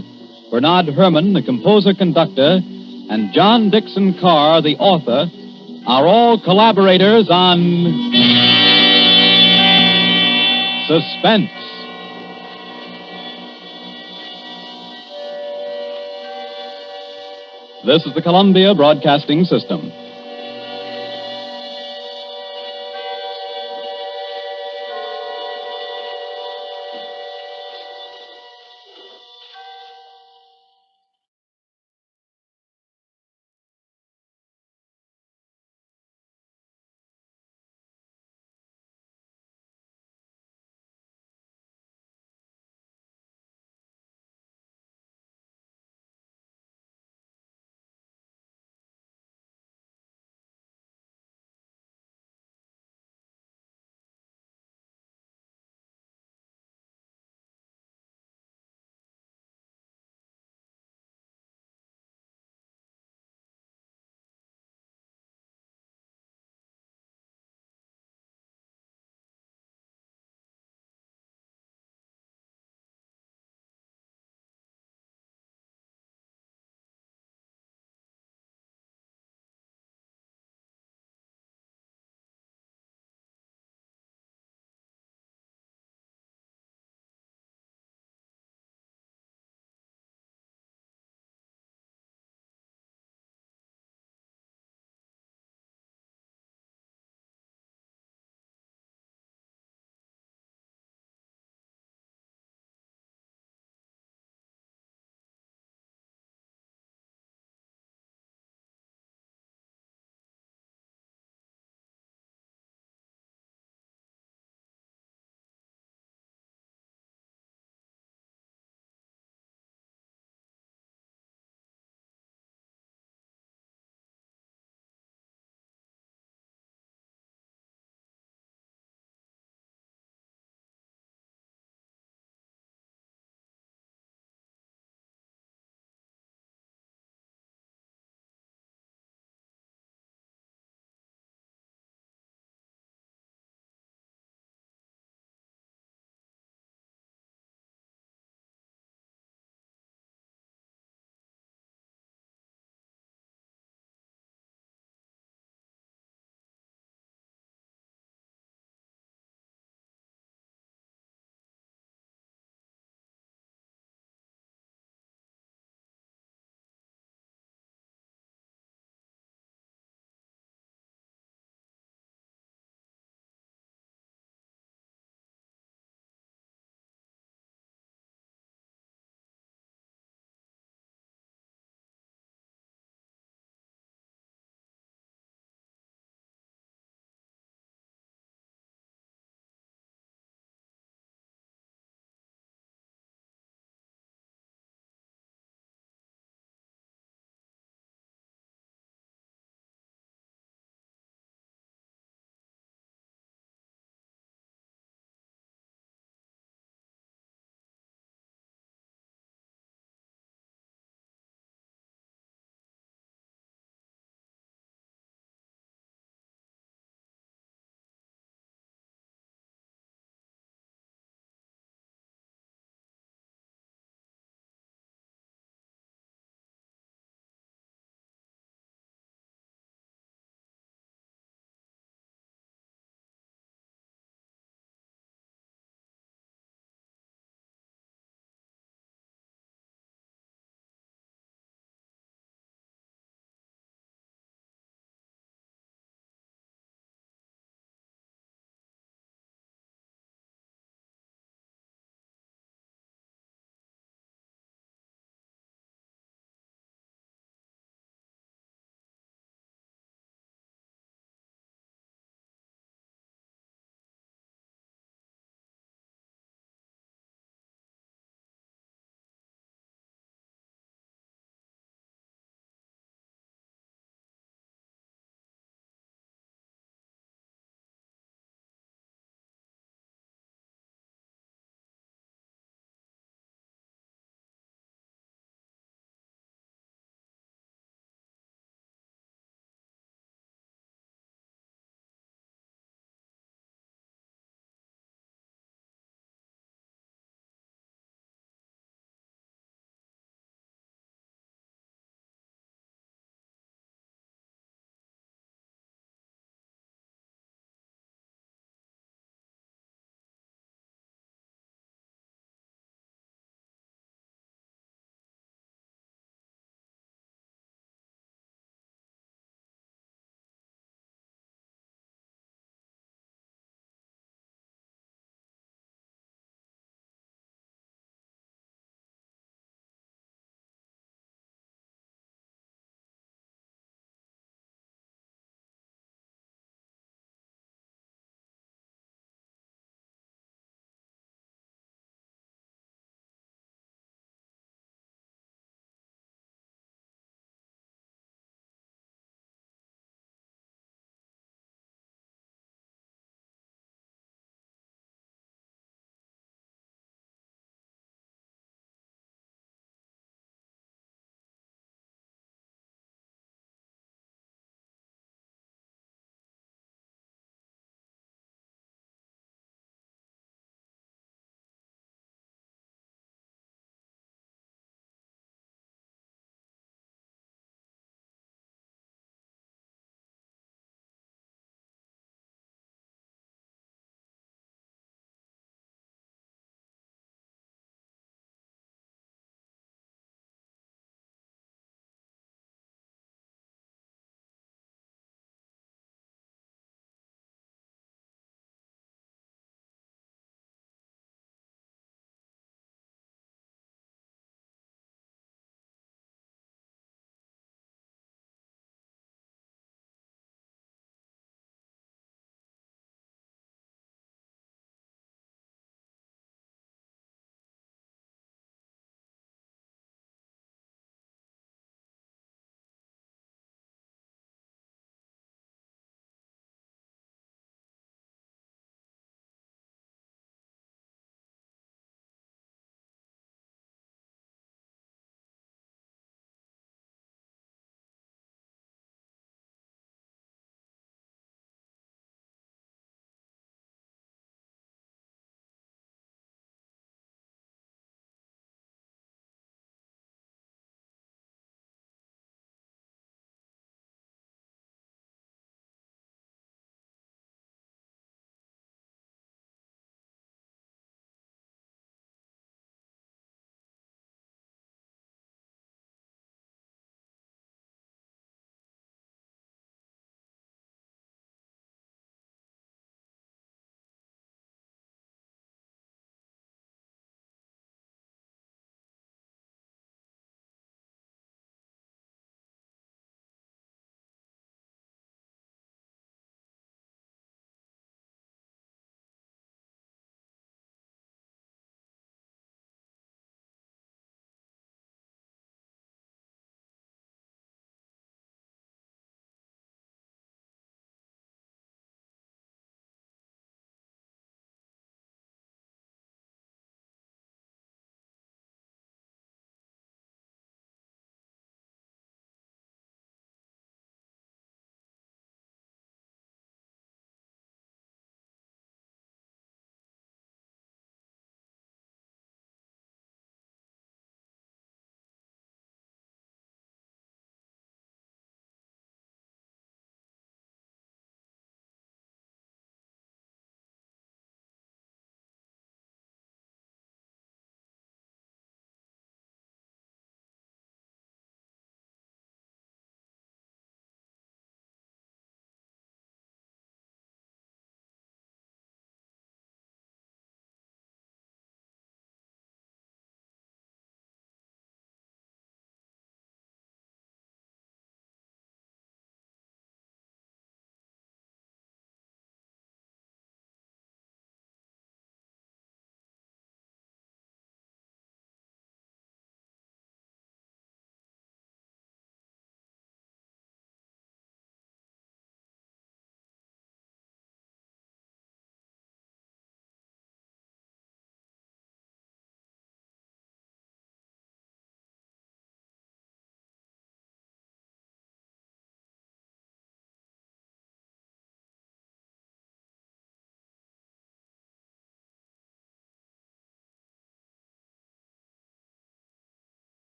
Bernard Herrmann, the composer-conductor, and John Dixon Carr, the author, are all collaborators on Suspense. This is the Columbia Broadcasting System.